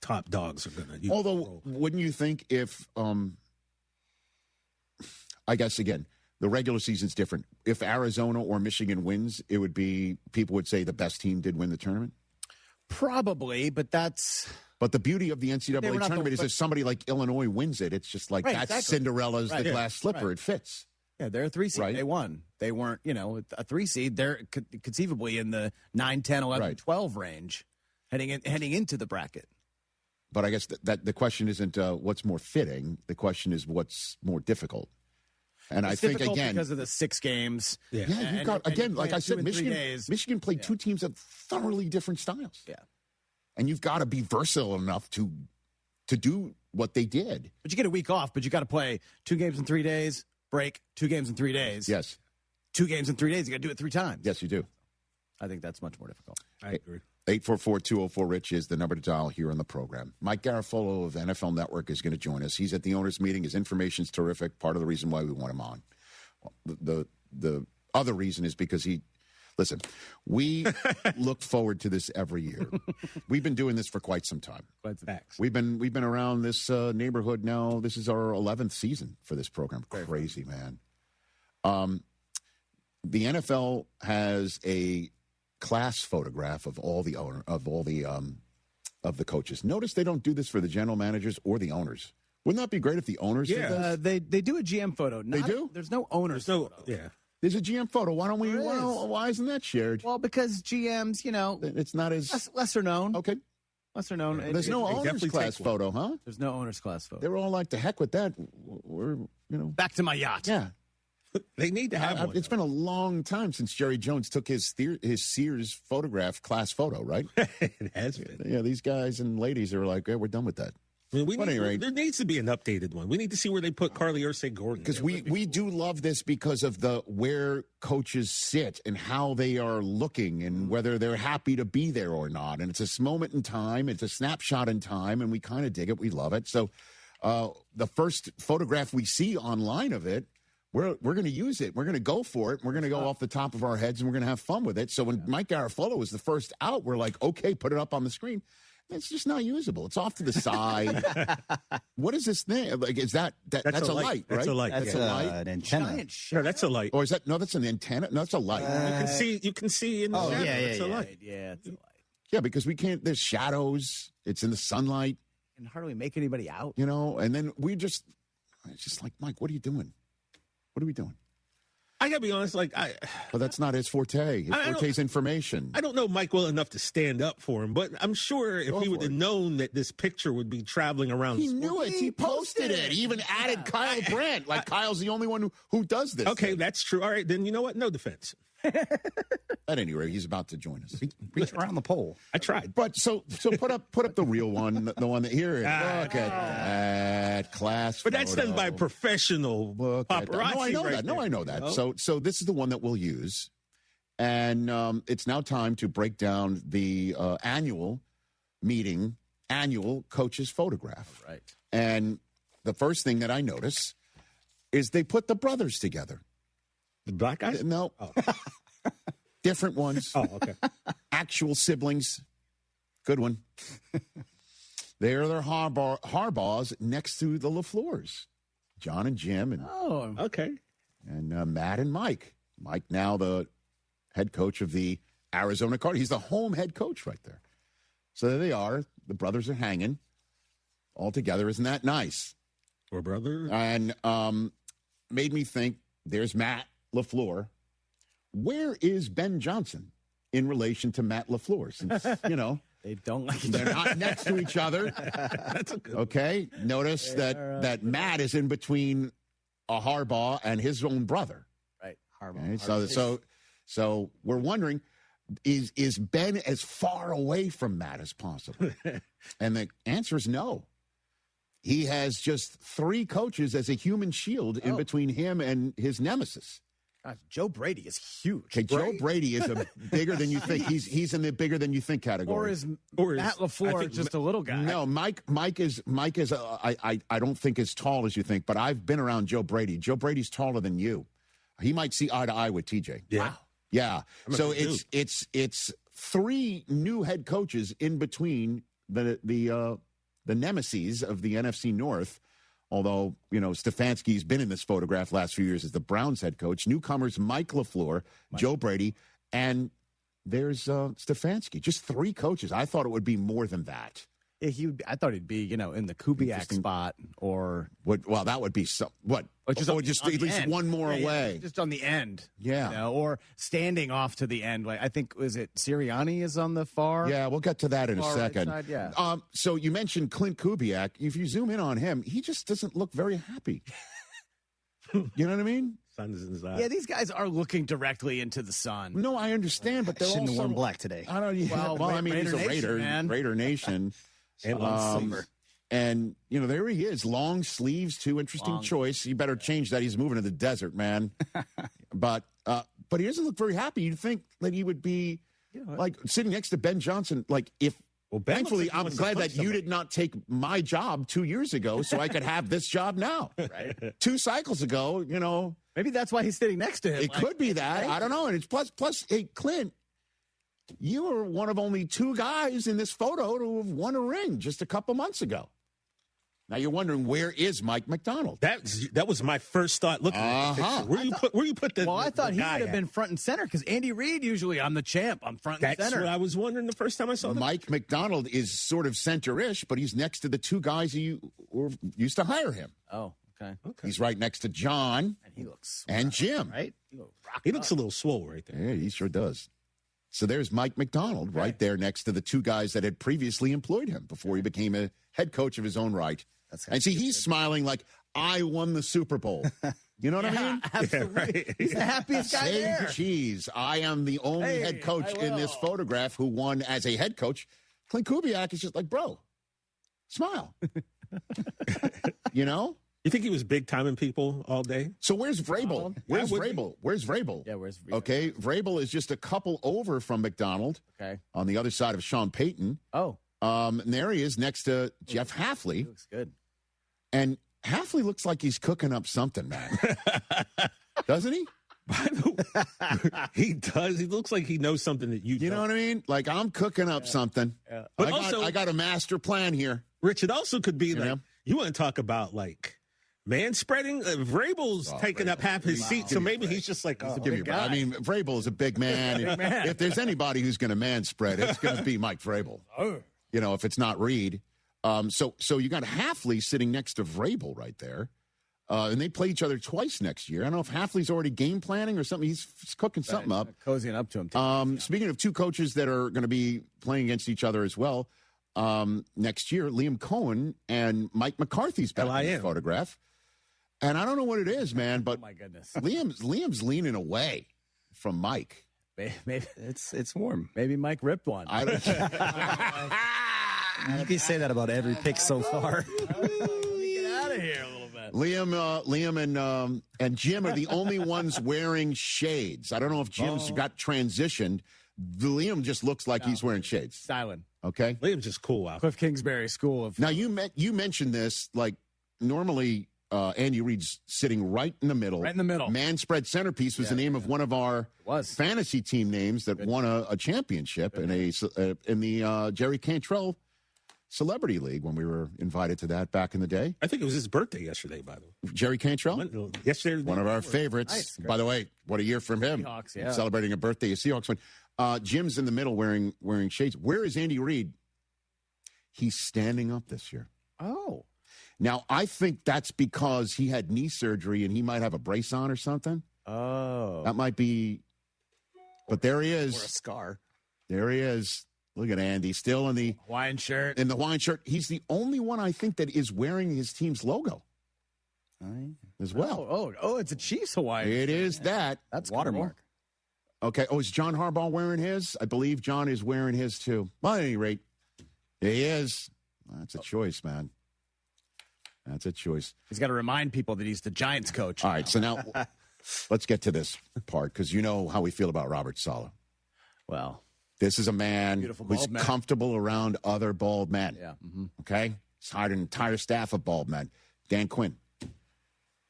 top dogs are going to. Although, wouldn't you think if, I guess, again, the regular season's different. If Arizona or Michigan wins, it would be, people would say the best team did win the tournament? Probably, but that's... But the beauty of the NCAA tournament is if somebody like Illinois wins it, it's just like, that's exactly. Cinderella's the glass slipper. It fits. Yeah, they're a 3 seed. Right. They won. They weren't, a 3 seed. They're conceivably in the 9, 10, 11, 12 range heading into the bracket. But I guess that the question isn't what's more fitting. The question is what's more difficult. And it's I think, again, because of the 6 games. Yeah, you've got, again, like I said, Michigan played 2 teams of thoroughly different styles. Yeah. And you've got to be versatile enough to do what they did. But you get a week off, but you got to play 2 games in 3 days. Break, 2 games in 3 days. Yes. 2 games in 3 days. You got to do it 3 times. Yes, you do. I think that's much more difficult. I agree. 844-204-RICH is the number to dial here on the program. Mike Garafolo of NFL Network is going to join us. He's at the owners' meeting. His information's terrific. Part of the reason why we want him on. The other reason is because listen, we look forward to this every year. We've been doing this for quite some time. Facts. We've been around this neighborhood now. This is our 11th season for this program. Crazy, man. The NFL has a class photograph of all the coaches. Notice they don't do this for the general managers or the owners. Wouldn't that be great if the owners did this? They do a GM photo. They do? There's no owners. There's a GM photo. Why isn't that shared? Well, because GMs, it's not as lesser known. Okay. Lesser known. There's no owners class photo, huh? There's no owners class photo. They're all like, the heck with that. We're, back to my yacht. Yeah. They need to have one. It's been a long time since Jerry Jones took his Sears photograph class photo, right? It has been. Yeah, these guys and ladies are like, we're done with that. I mean, there needs to be an updated one. We need to see where they put Carly Ursay-Gordon. Because we do love this because of where coaches sit and how they are looking and whether they're happy to be there or not. And it's a moment in time. It's a snapshot in time, and we kind of dig it. We love it. So the first photograph we see online of it, we're going to use it. We're going to go for it. We're going to go off the top of our heads, and we're going to have fun with it. So when Mike Garafolo was the first out, we're like, okay, put it up on the screen. It's just not usable. It's off to the side. What is this thing? Like, is that's a light, right? That's a light. That's an antenna. No, that's a light. Or is that? No, that's an antenna. No, that's a light. You can see in the shadow. It's a light. Yeah, it's a light. Yeah, because we can't. There's shadows. It's in the sunlight. And how do we make anybody out? And then it's just like, Mike, what are you doing? What are we doing? I gotta be honest, well, that's not his forte. His forte's information. I don't know Mike well enough to stand up for him, but I'm sure if he would have known that this picture would be traveling around, he knew it. He posted it. He even added Kyle Brandt. Like Kyle's the only one who does this. Okay, that's true. All right, then you know what? No defense. At any rate, he's about to join us. Reach around the pole. I tried, but so put up the real one, the one that here. Look at that class. But that's done by professional paparazzi. No, I know that. No, I know that. So this is the one that we'll use, and it's now time to break down the annual coaches photograph. Right. And the first thing that I notice is they put the brothers together. The black guys? No. Oh. Different ones. Oh, okay. Actual siblings. Good one. They're their Harbaughs next to the LaFleurs. John and Jim. And, okay. And Matt and Mike. Mike now the head coach of the Arizona Cardinals. He's the home head coach right there. So there they are. The brothers are hanging all together. Isn't that nice? We're brothers. And made me think, there's Matt LaFleur. Where is Ben Johnson in relation to Matt LaFleur? Since, they don't like they're not next to each other. That's a good okay. Notice that Matt is in between a Harbaugh and his own brother. Right. Harbaugh. Okay? So we're wondering, is Ben as far away from Matt as possible? And the answer is no. He has just 3 coaches as a human shield in between him and his nemesis. God, Joe Brady is huge. Okay, Joe Brady is bigger than you think. He's in the bigger than you think category. Or is Matt LaFleur just a little guy? No, Mike is I don't think as tall as you think, but I've been around Joe Brady. Joe Brady's taller than you. He might see eye to eye with TJ. Yeah. Wow. Yeah. So it's 3 new head coaches in between the nemesis of the NFC North. Although, Stefanski's been in this photograph last few years as the Browns head coach. Newcomers, Mike LaFleur, Joe Brady, and there's Stefanski. Just 3 coaches. I thought it would be more than that. Yeah, I thought he'd be, in the Kubiak spot or... Well, that would be what? Just at least end. One more away. Just on the end. Yeah. Or standing off to the end. Like I think, was it Sirianni is on the far? Yeah, we'll get to that in a second. Right side, yeah. So you mentioned Clint Kubiak. If you zoom in on him, he just doesn't look very happy. You know what I mean? Sun's in his eyes. Yeah, these guys are looking directly into the sun. No, I understand, but they're shouldn't also have worn black today. I don't. Well, I mean, he's a Raider, man. Raider Nation. And, there he is. Long sleeves, too. Interesting choice. You better change that. He's moving to the desert, man. But he doesn't look very happy. You'd think that he would be like sitting next to Ben Johnson. Like thankfully, I'm glad that you did not take my job 2 years ago, so I could have this job now. Right. 2 cycles ago, maybe that's why he's sitting next to him. It could be that. I don't know. And it's plus. Hey, Clint, you were one of only 2 guys in this photo to have won a ring just a couple months ago. Now you're wondering, where is Mike McDonald? That was my first thought. Looking at the picture. Where you put the? Well, I thought he would guy have been front and center because Andy Reid usually, I'm the champ, I'm front and That's center. what I was wondering the first time I saw that. Mike McDonald is sort of center-ish, but he's next to the 2 guys who used to hire him. Oh, okay. He's right next to John And he looks and Jim. right. He looks a little swole right there. Yeah, he sure does. So there's Mike McDonald right there next to the 2 guys that had previously employed him before he became a head coach of his own right. And see, he's smiling like, I won the Super Bowl. You know what I mean? Absolutely. Yeah, right. He's the happiest guy Say there. cheese. I am the only head coach in this photograph who won as a head coach. Clint Kubiak is just like, bro, smile. You think he was big timing people all day? So where's Vrabel? Where's Vrabel? Where's Vrabel? Yeah, where's Vrabel? Okay, Vrabel is just a couple over from McDonald. Okay. On the other side of Sean Payton. Oh. And there he is next to Jeff Hafley. He looks good. And Hafley looks like he's cooking up something, man. Doesn't he? He does. He looks like he knows something that you know what I mean? Like, I'm cooking up something. Yeah. But I got a master plan here. Rich, it also could be like, you want to talk about like man spreading? Vrabel's taking up half his seat, so maybe he's just like, I mean, Vrabel is a big man. If there's anybody who's going to man spread, it's going to be Mike Vrabel. If it's not Reed. So you got Hafley sitting next to Vrabel right there. And they play each other twice next year. I don't know if Hafley's already game planning or something. He's cooking something up. Cozying up to him. Speaking of 2 coaches that are going to be playing against each other as well next year, Liam Cohen and Mike McCarthy's back in this photograph. And I don't know what it is, man, but my goodness. Liam's leaning away from Mike. Maybe it's warm. Maybe Mike ripped one. You can say that about every pick so far. Get out of here a little bit. Liam and Jim are the only ones wearing shades. I don't know if Jim's got transitioned. Liam just looks like he's wearing shades. Styling. Okay. Liam's just cool out. Cliff Kingsbury School of. Now you mentioned this, like normally Andy Reid's sitting right in the middle. Right in the middle. Man spread centerpiece was the name of one of our fantasy team names that won a championship in the Jerry Cantrell Celebrity League when we were invited to that back in the day. I think it was his birthday yesterday, by the way. Jerry Cantrell? Yesterday. One of our favorites. Nice. By the way, what a year from him. Seahawks, yeah. Celebrating a birthday, a Seahawks win. Jim's in the middle wearing shades. Where is Andy Reid? He's standing up this year. Oh. Now, I think that's because he had knee surgery and he might have a brace on or something. Oh. That might be. But there he is. Or a scar. There he is. Look at Andy, still in the Hawaiian shirt. In the Hawaiian shirt. He's the only one, I think, that is wearing his team's logo as well. Oh, it's a Chiefs Hawaiian. It is that. That's watermark. Cool. Okay. Oh, is John Harbaugh wearing his? I believe John is wearing his, too. Well, at any rate, he is. That's a choice, man. That's a choice. He's got to remind people that he's the Giants coach. All right, so now let's get to this part because you know how we feel about Robert Saleh. Well, this is a man who's comfortable around other bald men. Yeah. Mm-hmm. Okay? He's hired an entire staff of bald men. Dan Quinn,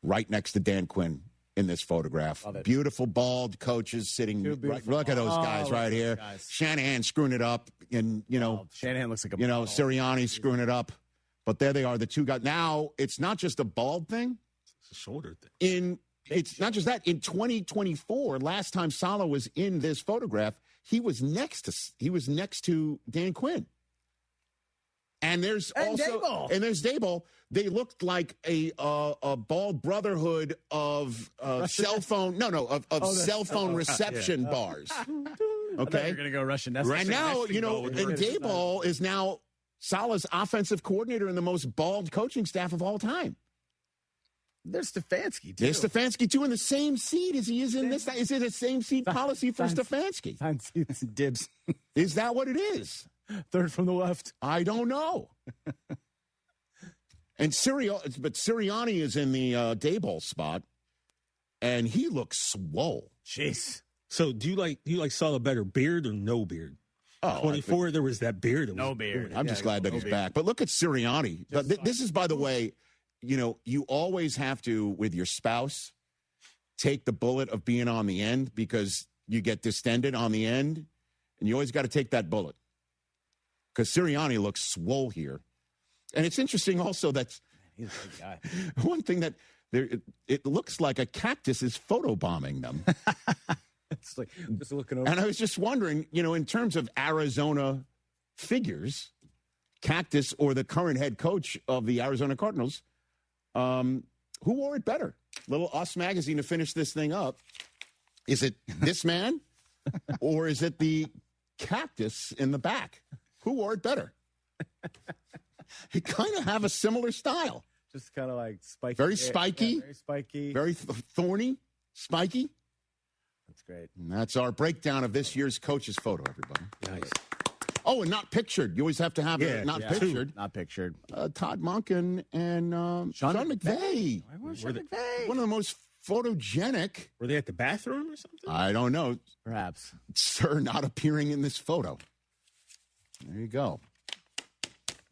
right next to Dan Quinn in this photograph. Beautiful bald coaches sitting. Right, look at those guys right here. Guys. Shanahan screwing it up, and Shanahan looks like a Sirianni screwing it up. But there they are, the 2 guys. Now, it's not just a bald thing. It's a shoulder thing. It's not just that. In 2024, last time Saleh was in this photograph, he was next to Dan Quinn. And there's Daboll. They looked like a bald brotherhood of cell phone cell phone reception bars. Okay, you're gonna go Russian. And now and Daboll is now Saleh's offensive coordinator and the most bald coaching staff of all time. There's Stefanski, too. There's Stefanski, too, in the same seat as he is in this. Is it a same seat policy for Stefanski? Dibs. Is that what it is? Third from the left. I don't know. But Sirianni is in the Daboll spot, and he looks swole. Jeez. So do you like Saul better, beard or no beard? Oh, 24, there was that beard. No beard. I'm just glad that he's back. But look at Sirianni. This is, by the way, you always have to, with your spouse, take the bullet of being on the end because you get distended on the end, and you always got to take that bullet. Because Sirianni looks swole here. And it's interesting also that he's a big guy. One thing that it looks like a cactus is photobombing them. It's like just looking over. And I was just wondering, in terms of Arizona figures, Cactus or the current head coach of the Arizona Cardinals, who wore it better? Little Us magazine to finish this thing up. Is it this man or is it the cactus in the back? Who wore it better? They kind of have a similar style. Just kind of like spiky. Very spiky. Yeah, very spiky. Very thorny, spiky. That's great. And that's our breakdown of this year's coach's photo, everybody. Nice. Oh, and not pictured. You always have to have it not pictured. Not pictured. Todd Monken and Sean McVay. One of the most photogenic. Were they at the bathroom or something? I don't know. Perhaps. Sir not appearing in this photo. There you go.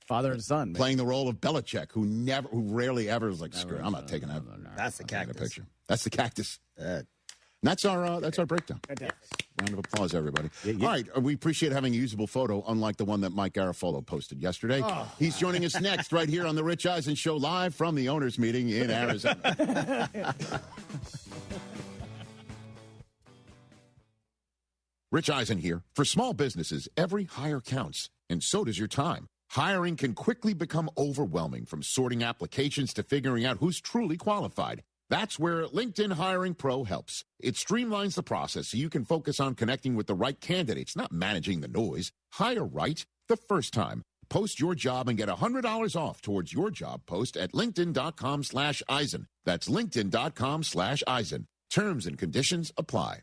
Father and son. Playing the role of Belichick, who rarely ever is like, screw it, I'm not taking that. That's the cactus. Picture. That's the cactus. That's our breakdown. Round of applause, everybody. All right, we appreciate having a usable photo, unlike the one that Mike Garafolo posted yesterday. He's joining us next right here on the Rich Eisen Show, live from the owners' meeting in Arizona. Rich Eisen here. For small businesses, every hire counts, and so does your time. Hiring can quickly become overwhelming, from sorting applications to figuring out who's truly qualified. That's where LinkedIn Hiring Pro helps. It streamlines the process so you can focus on connecting with the right candidates, not managing the noise. Hire right the first time. Post your job and get $100 off towards your job post at linkedin.com/Eisen. That's linkedin.com/Eisen. Terms and conditions apply.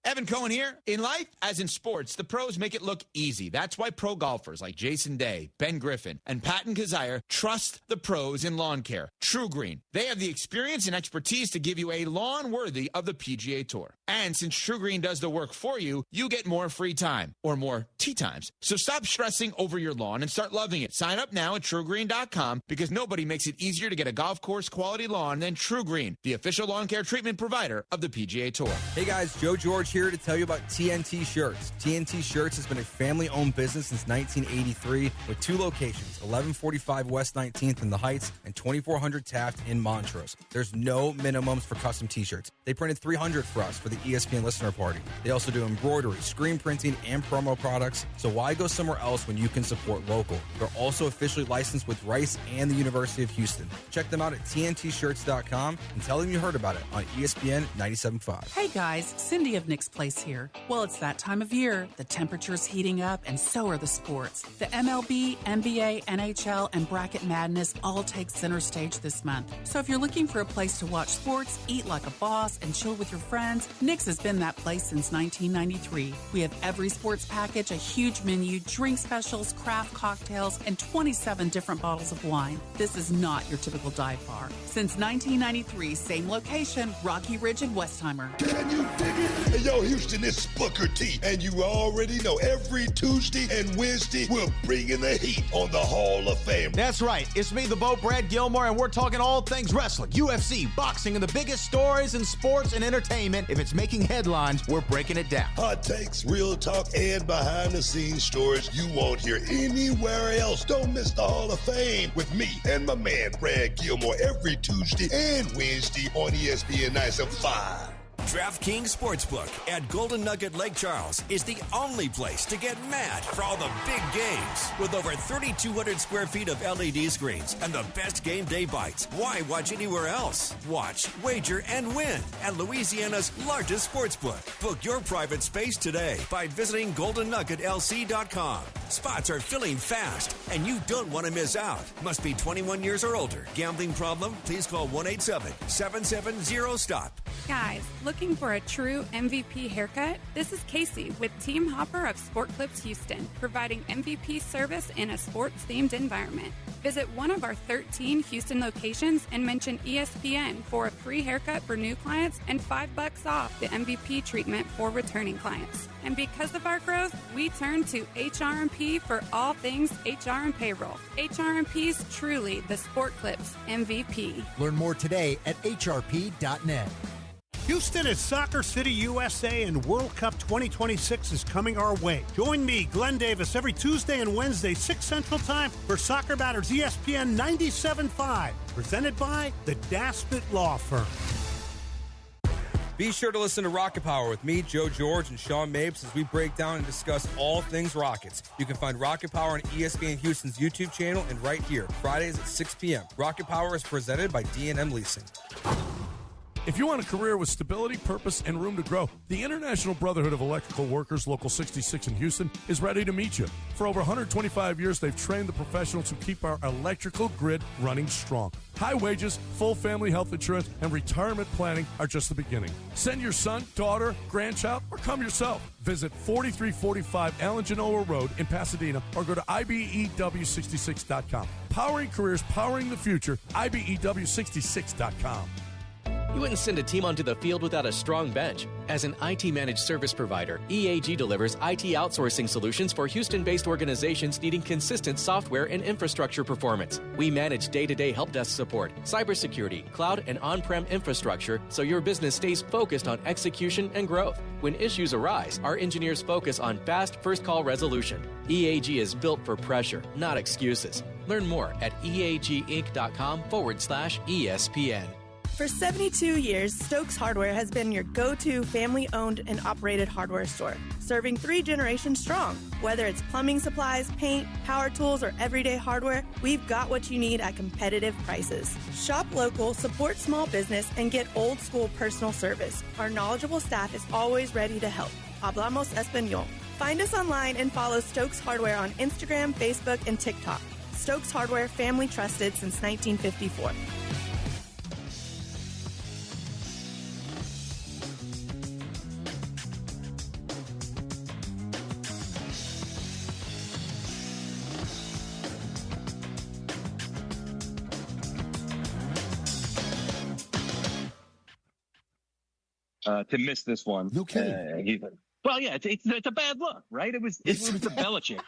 Evan Cohen here. In life, as in sports, the pros make it look easy. That's why pro golfers like Jason Day, Ben Griffin, and Patton Kazire trust the pros in lawn care. True Green. They have the experience and expertise to give you a lawn worthy of the PGA Tour. And since True Green does the work for you, you get more free time, or more tee times. So stop stressing over your lawn and start loving it. Sign up now at TrueGreen.com, because nobody makes it easier to get a golf course quality lawn than True Green, the official lawn care treatment provider of the PGA Tour. Hey guys, Joe George here to tell you about TNT Shirts. TNT Shirts has been a family-owned business since 1983 with 2 locations, 1145 West 19th in the Heights and 2400 Taft in Montrose. There's no minimums for custom t-shirts. They printed 300 for us for the ESPN listener party. They also do embroidery, screen printing, and promo products, so why go somewhere else when you can support local? They're also officially licensed with Rice and the University of Houston. Check them out at TNTshirts.com and tell them you heard about it on ESPN 97.5. Hey guys, Cindy of Nick's Place here. Well, it's that time of year. The temperature's heating up, and so are the sports. The MLB, NBA, NHL, and Bracket Madness all take center stage this month. So if you're looking for a place to watch sports, eat like a boss, and chill with your friends, Nick's has been that place since 1993. We have every sports package, a huge menu, drink specials, craft cocktails, and 27 different bottles of wine. This is not your typical dive bar. Since 1993, same location, Rocky Ridge and Westheimer. Can you dig it? Hey, yo, Houston, it's Booker T, and you already know every Tuesday and Wednesday we're bringing the heat on the Hall of Fame. That's right. It's me, the Bo Brad Gilmore, and we're talking all things wrestling, UFC, boxing, and the biggest stories in sports and entertainment. If it's making headlines, we're breaking it down. Hot takes, real talk, and behind-the-scenes stories you won't hear anywhere else. Don't miss the Hall of Fame with me and my man Brad Gilmore every Tuesday and Wednesday on ESPN 97.5. DraftKings Sportsbook at Golden Nugget Lake Charles is the only place to get mad for all the big games. With over 3,200 square feet of LED screens and the best game day bites, why watch anywhere else? Watch, wager, and win at Louisiana's largest sportsbook. Book your private space today by visiting GoldenNuggetLC.com. Spots are filling fast, and you don't want to miss out. Must be 21 years or older. Gambling problem? Please call 1-877-770-STOP. Guys, looking for a true MVP haircut? This is Casey with Team Hopper of Sport Clips Houston, providing MVP service in a sports-themed environment. Visit one of our 13 Houston locations and mention ESPN for a free haircut for new clients and $5 off the MVP treatment for returning clients. And because of our growth, we turn to HRMP for all things HR and payroll. HRMP's truly the Sport Clips MVP. Learn more today at hrp.net. Houston is Soccer City, USA, and World Cup 2026 is coming our way. Join me, Glenn Davis, every Tuesday and Wednesday, 6 Central Time, for Soccer Matters ESPN 97.5, presented by the Daspit Law Firm. Be sure to listen to Rocket Power with me, Joe George, and Sean Mapes as we break down and discuss all things Rockets. You can find Rocket Power on ESPN Houston's YouTube channel and right here, Fridays at 6 p.m. Rocket Power is presented by D&M Leasing. If you want a career with stability, purpose, and room to grow, the International Brotherhood of Electrical Workers, Local 66 in Houston, is ready to meet you. For over 125 years, they've trained the professionals who keep our electrical grid running strong. High wages, full family health insurance, and retirement planning are just the beginning. Send your son, daughter, grandchild, or come yourself. Visit 4345 Allen Genoa Road in Pasadena or go to IBEW66.com. Powering careers, powering the future, IBEW66.com. You wouldn't send a team onto the field without a strong bench. As an IT managed service provider, EAG delivers IT outsourcing solutions for Houston-based organizations needing consistent software and infrastructure performance. We manage day-to-day help desk support, cybersecurity, cloud, and on-prem infrastructure so your business stays focused on execution and growth. When issues arise, our engineers focus on fast first-call resolution. EAG is built for pressure, not excuses. Learn more at eaginc.com/ESPN. For 72 years, Stokes Hardware has been your go-to family-owned and operated hardware store, serving 3 generations strong. Whether it's plumbing supplies, paint, power tools, or everyday hardware, we've got what you need at competitive prices. Shop local, support small business, and get old-school personal service. Our knowledgeable staff is always ready to help. Hablamos Español. Find us online and follow Stokes Hardware on Instagram, Facebook, and TikTok. Stokes Hardware, family trusted since 1954. To miss this one. No kidding. Well, yeah, it's a bad look, right? It was the Belichick.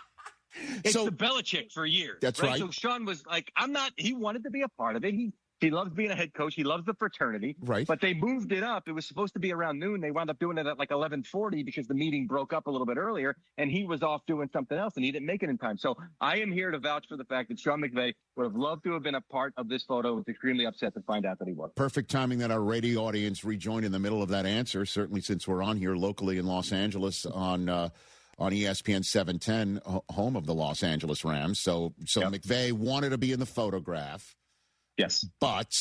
It's the Belichick for years. That's right. So Sean was like, he wanted to be a part of it. He loves being a head coach. He loves the fraternity. Right. But they moved it up. It was supposed to be around noon. They wound up doing it at like 11:40 because the meeting broke up a little bit earlier, and he was off doing something else, and he didn't make it in time. So I am here to vouch for the fact that Sean McVay would have loved to have been a part of this photo. Was extremely upset to find out that he was. Perfect timing that our radio audience rejoined in the middle of that answer, certainly since we're on here locally in Los Angeles on ESPN 710, home of the Los Angeles Rams. So yep. McVay wanted to be in the photograph. Yes. But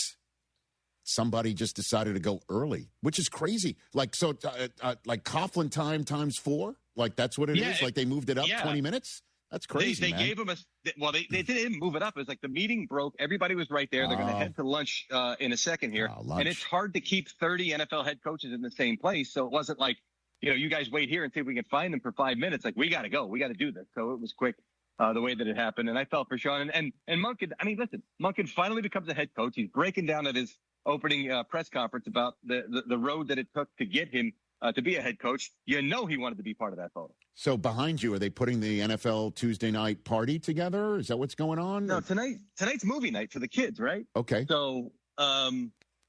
somebody just decided to go early, which is crazy. Like Coughlin time times 4? Like that's what it is? Like they moved it up 20 minutes? That's crazy, They gave him they didn't move it up. It was like the meeting broke. Everybody was right there. They're going to head to lunch in a second here. And it's hard to keep 30 NFL head coaches in the same place. So it wasn't like, you guys wait here and see if we can find them for 5 minutes. Like, we got to go. We got to do this. So it was quick. The way that it happened. And I felt for Sean. And Monken, listen, Monken finally becomes a head coach. He's breaking down at his opening press conference about the road that it took to get him to be a head coach. He wanted to be part of that photo. So behind you, are they putting the NFL Tuesday night party together? Is that what's going on? No, tonight's movie night for the kids, right? Okay. So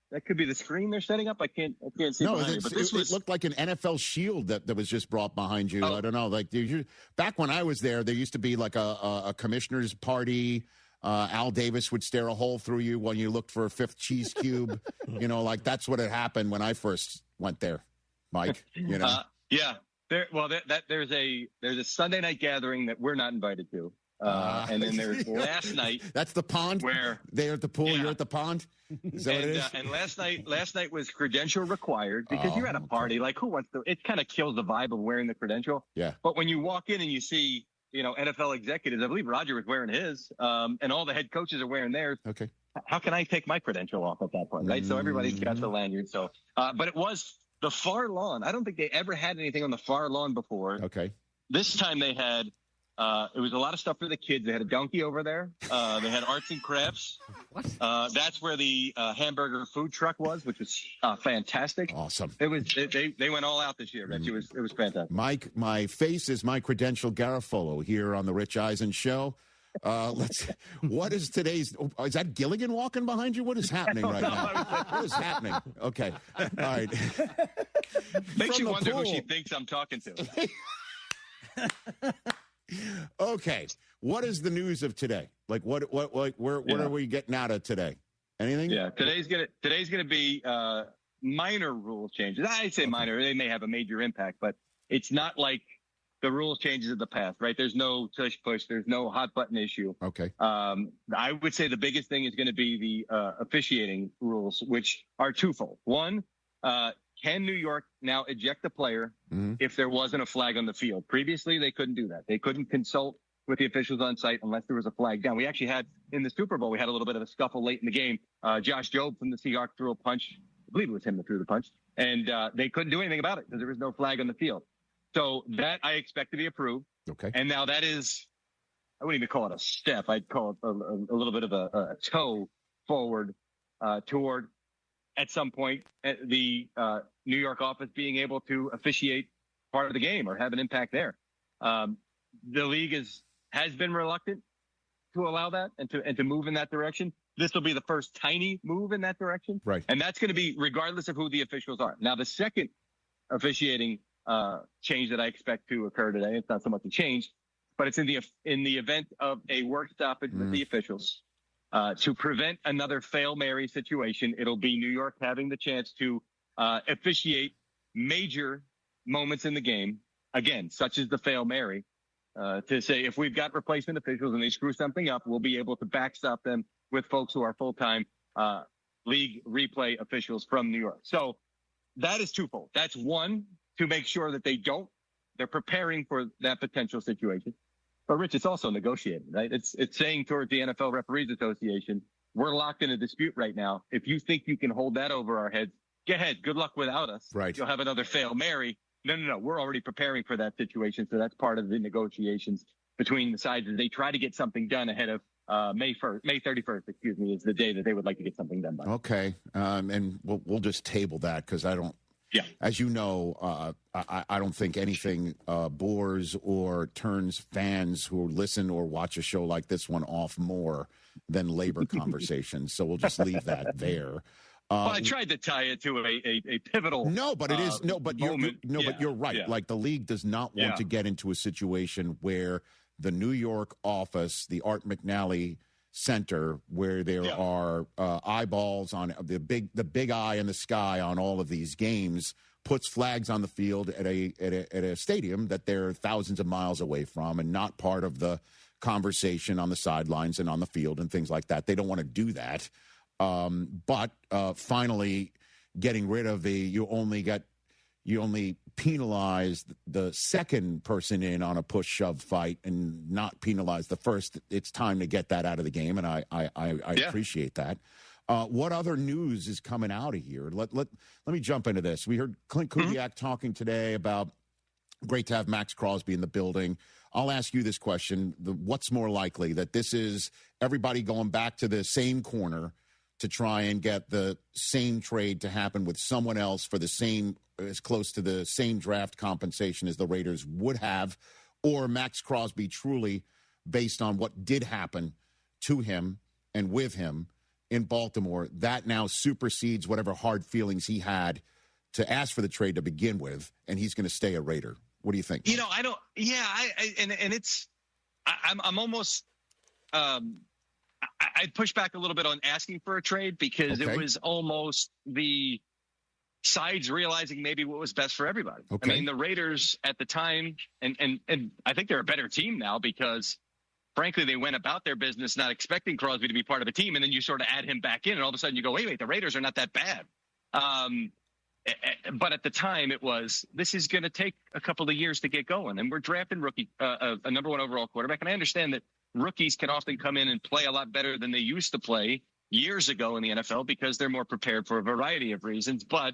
that could be the screen they're setting up. I can't see. No, it looked like an NFL shield that was just brought behind you. I don't know. Like back when I was there used to be like a commissioner's party. Al Davis would stare a hole through you when you looked for a 5th cheese cube. Like that's what had happened when I first went there, Mike. Yeah. There's a Sunday night gathering that we're not invited to. And then there's last night. That's the pond where they're at the pool. You're at the pond. Is that what it is? And last night was credential required because you're at a party. Like, who wants to? It kind of kills the vibe of wearing the credential. Yeah. But when you walk in and you see, NFL executives, I believe Roger was wearing his, and all the head coaches are wearing theirs. Okay. how can I take my credential off at that point, right? So everybody's got the lanyard. So, but it was the far lawn. I don't think they ever had anything on the far lawn before. Okay. This time they had, it was a lot of stuff for the kids. They had a donkey over there. They had arts and crafts. That's where the hamburger food truck was, which was fantastic. Awesome. It was. They went all out this year, Rich. It was fantastic. Mike, my face is my credential Garofalo here on the Rich Eisen Show. What is today's? Is that Gilligan walking behind you? What is happening right now? What is happening? Okay. All right. Makes you wonder who she thinks I'm talking to. Okay. What is the news of today? Like where are we getting out of today? Anything? Yeah. Today's gonna be minor rule changes. I say minor. They may have a major impact, but it's not like the rule changes of the past, right? There's no tush push. There's no hot button issue. Okay. I would say the biggest thing is going to be the officiating rules, which are twofold. One, can New York now eject a player if there wasn't a flag on the field? Previously, they couldn't do that. They couldn't consult with the officials on site unless there was a flag down. We actually had, in the Super Bowl, we had a little bit of a scuffle late in the game. Josh Jobe from the Seahawks threw a punch. I believe it was him that threw the punch. And they couldn't do anything about it because there was no flag on the field. So that I expect to be approved. Okay. And now that is, I wouldn't even call it a step. I'd call it a little bit of a toe forward toward, at some point, the New York office being able to officiate part of the game or have an impact there. The league has been reluctant to allow that and to move in that direction. This will be the first tiny move in that direction. Right. And that's going to be regardless of who the officials are. Now, the second officiating change that I expect to occur today, it's not so much a change, but it's in the event of a work stoppage with the officials to prevent another Fail Mary situation. It'll be New York having the chance to officiate major moments in the game, again, such as the Fail Mary, to say if we've got replacement officials and they screw something up, we'll be able to backstop them with folks who are full-time league replay officials from New York. So that is twofold. That's one, to make sure that they're preparing for that potential situation. But Rich, it's also negotiating, right? It's saying towards the NFL Referees Association, we're locked in a dispute right now. If you think you can hold that over our heads, go ahead. Good luck without us. Right. You'll have another Fail Mary. No. We're already preparing for that situation. So that's part of the negotiations between the sides as they try to get something done ahead of May 31st, is the day that they would like to get something done by. Okay. And we'll just table that because I don't. Yeah. As you know, I don't think anything bores or turns fans who listen or watch a show like this one off more than labor conversations. So we'll just leave that there. Well, I tried to tie it to a pivotal. No, but it is but you're right. Yeah. Like the league does not want to get into a situation where the New York office, the Art McNally Center, where there are eyeballs on the big eye in the sky on all of these games, puts flags on the field at a stadium that they're thousands of miles away from and not part of the conversation on the sidelines and on the field and things like that. They don't want to do that. But finally getting rid of you only penalize the second person in on a push-shove fight and not penalize the first. It's time to get that out of the game, and I appreciate that. What other news is coming out of here? Let me jump into this. We heard Clint Kubiak talking today about great to have Max Crosby in the building. I'll ask you this question. What's more likely, that this is everybody going back to the same corner to try and get the same trade to happen with someone else for the same, as close to the same draft compensation as the Raiders would have, or Max Crosby truly, based on what did happen to him and with him in Baltimore, that now supersedes whatever hard feelings he had to ask for the trade to begin with, and he's going to stay a Raider? What do you think? I don't. Yeah, I'm almost. I'd push back a little bit on asking for a trade because it was almost the sides realizing maybe what was best for everybody. Okay. I mean, the Raiders at the time, and I think they're a better team now because, frankly, they went about their business not expecting Crosby to be part of a team, and then you sort of add him back in, and all of a sudden you go, wait, the Raiders are not that bad. But at the time, this is going to take a couple of years to get going, and we're drafting a number one overall quarterback, and I understand that rookies can often come in and play a lot better than they used to play years ago in the NFL because they're more prepared for a variety of reasons. But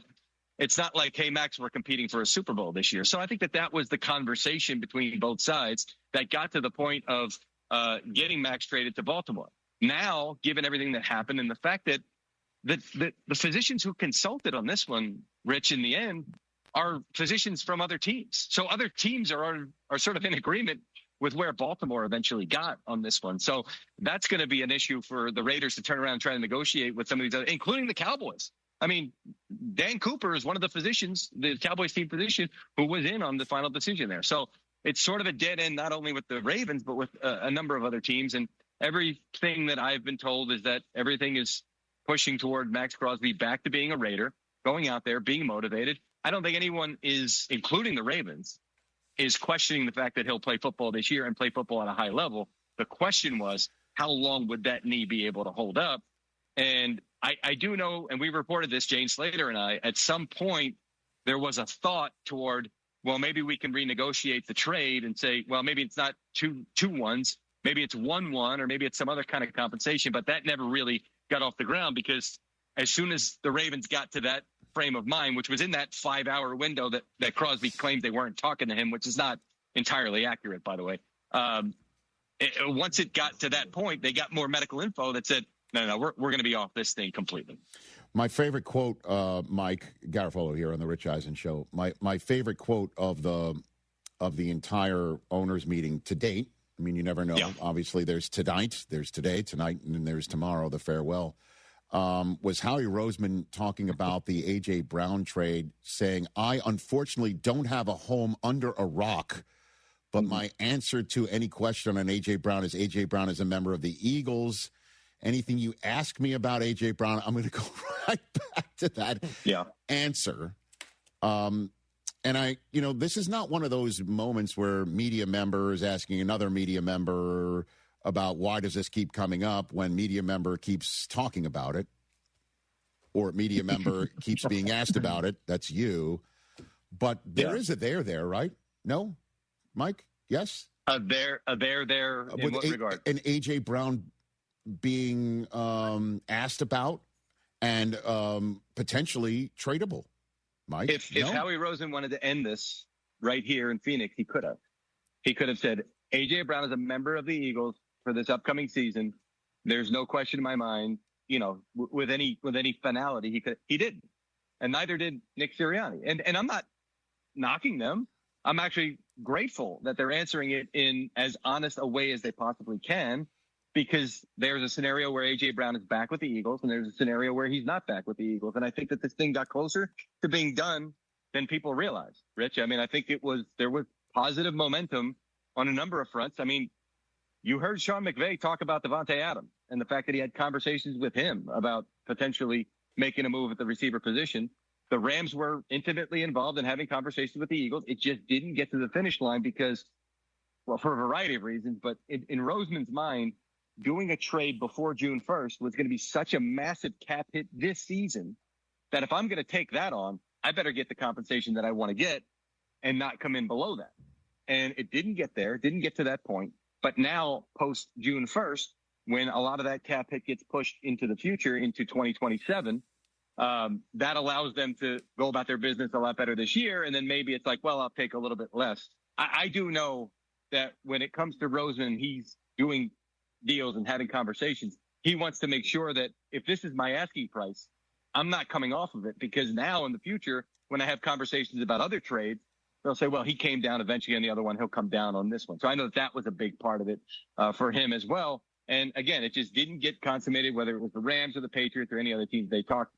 it's not like, hey, Max, we're competing for a Super Bowl this year. So I think that was the conversation between both sides that got to the point of getting Max traded to Baltimore. Now, given everything that happened and the fact that the physicians who consulted on this one, Rich, in the end, are physicians from other teams. So other teams are sort of in agreement with where Baltimore eventually got on this one. So that's going to be an issue for the Raiders to turn around and try to negotiate with some of these other, including the Cowboys. I mean, Dan Cooper is one of the physicians, the Cowboys team physician, who was in on the final decision there. So it's sort of a dead end, not only with the Ravens, but with a number of other teams. And everything that I've been told is that everything is pushing toward Max Crosby back to being a Raider, going out there, being motivated. I don't think anyone is, including the Ravens, is questioning the fact that he'll play football this year and play football at a high level. The question was, how long would that knee be able to hold up? And I do know, and we reported this, Jane Slater and I, at some point there was a thought toward, well, maybe we can renegotiate the trade and say, well, maybe it's not two ones, maybe it's 1-1, or maybe it's some other kind of compensation. But that never really got off the ground, because as soon as the Ravens got to that frame of mind, which was in that 5-hour window that Crosby claimed they weren't talking to him, which is not entirely accurate, by the way. Once it got to that point, they got more medical info that said, no, we're going to be off this thing completely. My favorite quote, Mike Garofalo here on the Rich Eisen Show. My favorite quote of the entire owners meeting to date. I mean, you never know. Yeah. Obviously, there's tonight, there's today, tonight, and then there's tomorrow, the farewell. Was Howie Roseman talking about the A.J. Brown trade, saying, I unfortunately don't have a home under a rock, but my answer to any question on A.J. Brown is A.J. Brown is a member of the Eagles. Anything you ask me about A.J. Brown, I'm going to go right back to that answer. And this is not one of those moments where media member is asking another media member about why does this keep coming up when media member keeps talking about it, or media member keeps being asked about it. That's you. But there is a there, right? No? Mike? Yes? A there in what regard? An A.J. Brown being asked about and potentially tradable. Mike? If Howie Roseman wanted to end this right here in Phoenix, he could have. He could have said, A.J. Brown is a member of the Eagles for this upcoming season. There's no question in my mind, with any finality, he didn't. And neither did Nick Sirianni. And I'm not knocking them. I'm actually grateful that they're answering it in as honest a way as they possibly can, because there's a scenario where A.J. Brown is back with the Eagles, and there's a scenario where he's not back with the Eagles. And I think that this thing got closer to being done than people realize, Rich. I mean, I think there was positive momentum on a number of fronts. I mean, you heard Sean McVay talk about Devontae Adams and the fact that he had conversations with him about potentially making a move at the receiver position. The Rams were intimately involved in having conversations with the Eagles. It just didn't get to the finish line because, well, for a variety of reasons, but in Roseman's mind, doing a trade before June 1st was going to be such a massive cap hit this season that if I'm going to take that on, I better get the compensation that I want to get and not come in below that. And it didn't get there, didn't get to that point. But now, post June 1st, when a lot of that cap hit gets pushed into the future, into 2027, that allows them to go about their business a lot better this year. And then maybe it's like, well, I'll take a little bit less. I do know that when it comes to Roseman, he's doing deals and having conversations. He wants to make sure that if this is my asking price, I'm not coming off of it, because now in the future, when I have conversations about other trades, they'll say, well, he came down eventually on the other one. He'll come down on this one. So I know that was a big part of it for him as well. And again, it just didn't get consummated, whether it was the Rams or the Patriots or any other teams they talked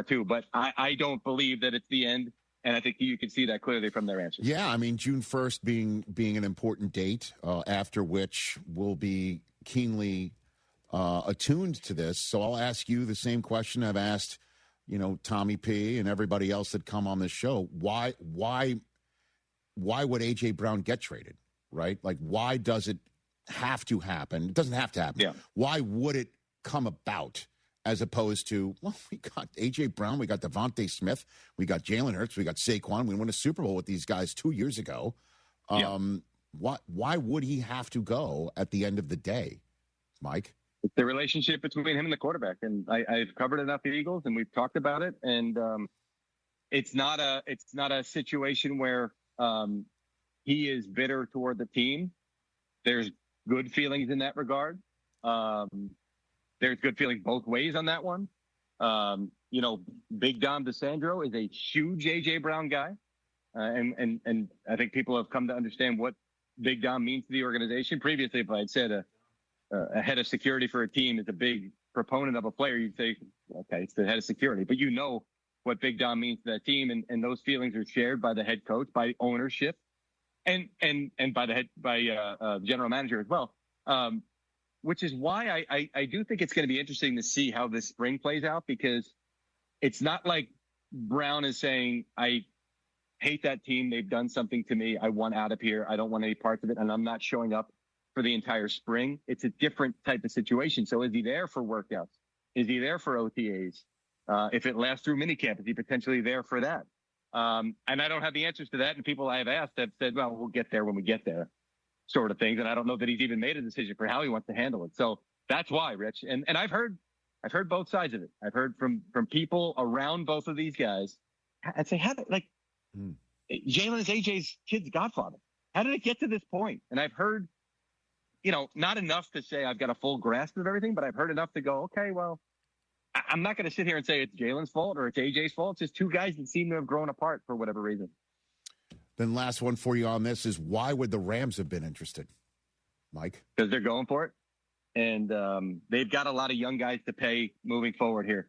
to. But I don't believe that it's the end. And I think you can see that clearly from their answers. Yeah, I mean, June 1st being an important date, after which we'll be keenly attuned to this. So I'll ask you the same question I've asked, Tommy P. and everybody else that come on this show. Why would A.J. Brown get traded, right? Like, why does it have to happen? It doesn't have to happen. Yeah. Why would it come about as opposed to, well, we got A.J. Brown, we got Devontae Smith, we got Jalen Hurts, we got Saquon. We won a Super Bowl with these guys 2 years ago. Why would he have to go at the end of the day, Mike? It's the relationship between him and the quarterback. And I've covered enough Eagles, and we've talked about it. And it's not a situation where he is bitter toward the team. There's good feelings in that regard. There's good feelings both ways on that one. Big Dom DeSandro is a huge A.J. Brown guy. And I think people have come to understand what Big Dom means to the organization. Previously, if I had said a head of security for a team is a big proponent of a player, you'd say, okay, it's the head of security. But you know what Big Dom means to that team, and those feelings are shared by the head coach, by ownership, and by the general manager as well. Which is why I do think it's going to be interesting to see how this spring plays out, because it's not like Brown is saying, I hate that team. They've done something to me. I want out of here. I don't want any parts of it. And I'm not showing up for the entire spring. It's a different type of situation. So is he there for workouts? Is he there for OTAs? If it lasts through minicamp, is he potentially there for that? And I don't have the answers to that. And people I have asked have said, well, we'll get there when we get there, sort of things. And I don't know that he's even made a decision for how he wants to handle it. So that's why, Rich. And I've heard both sides of it. I've heard from people around both of these guys. I'd say, Jalen is AJ's kid's godfather. How did it get to this point? And I've heard, not enough to say I've got a full grasp of everything, but I've heard enough to go, okay, well, I'm not going to sit here and say it's Jalen's fault or it's AJ's fault. It's just two guys that seem to have grown apart for whatever reason. Then last one for you on this is, why would the Rams have been interested, Mike? Because they're going for it. And they've got a lot of young guys to pay moving forward here.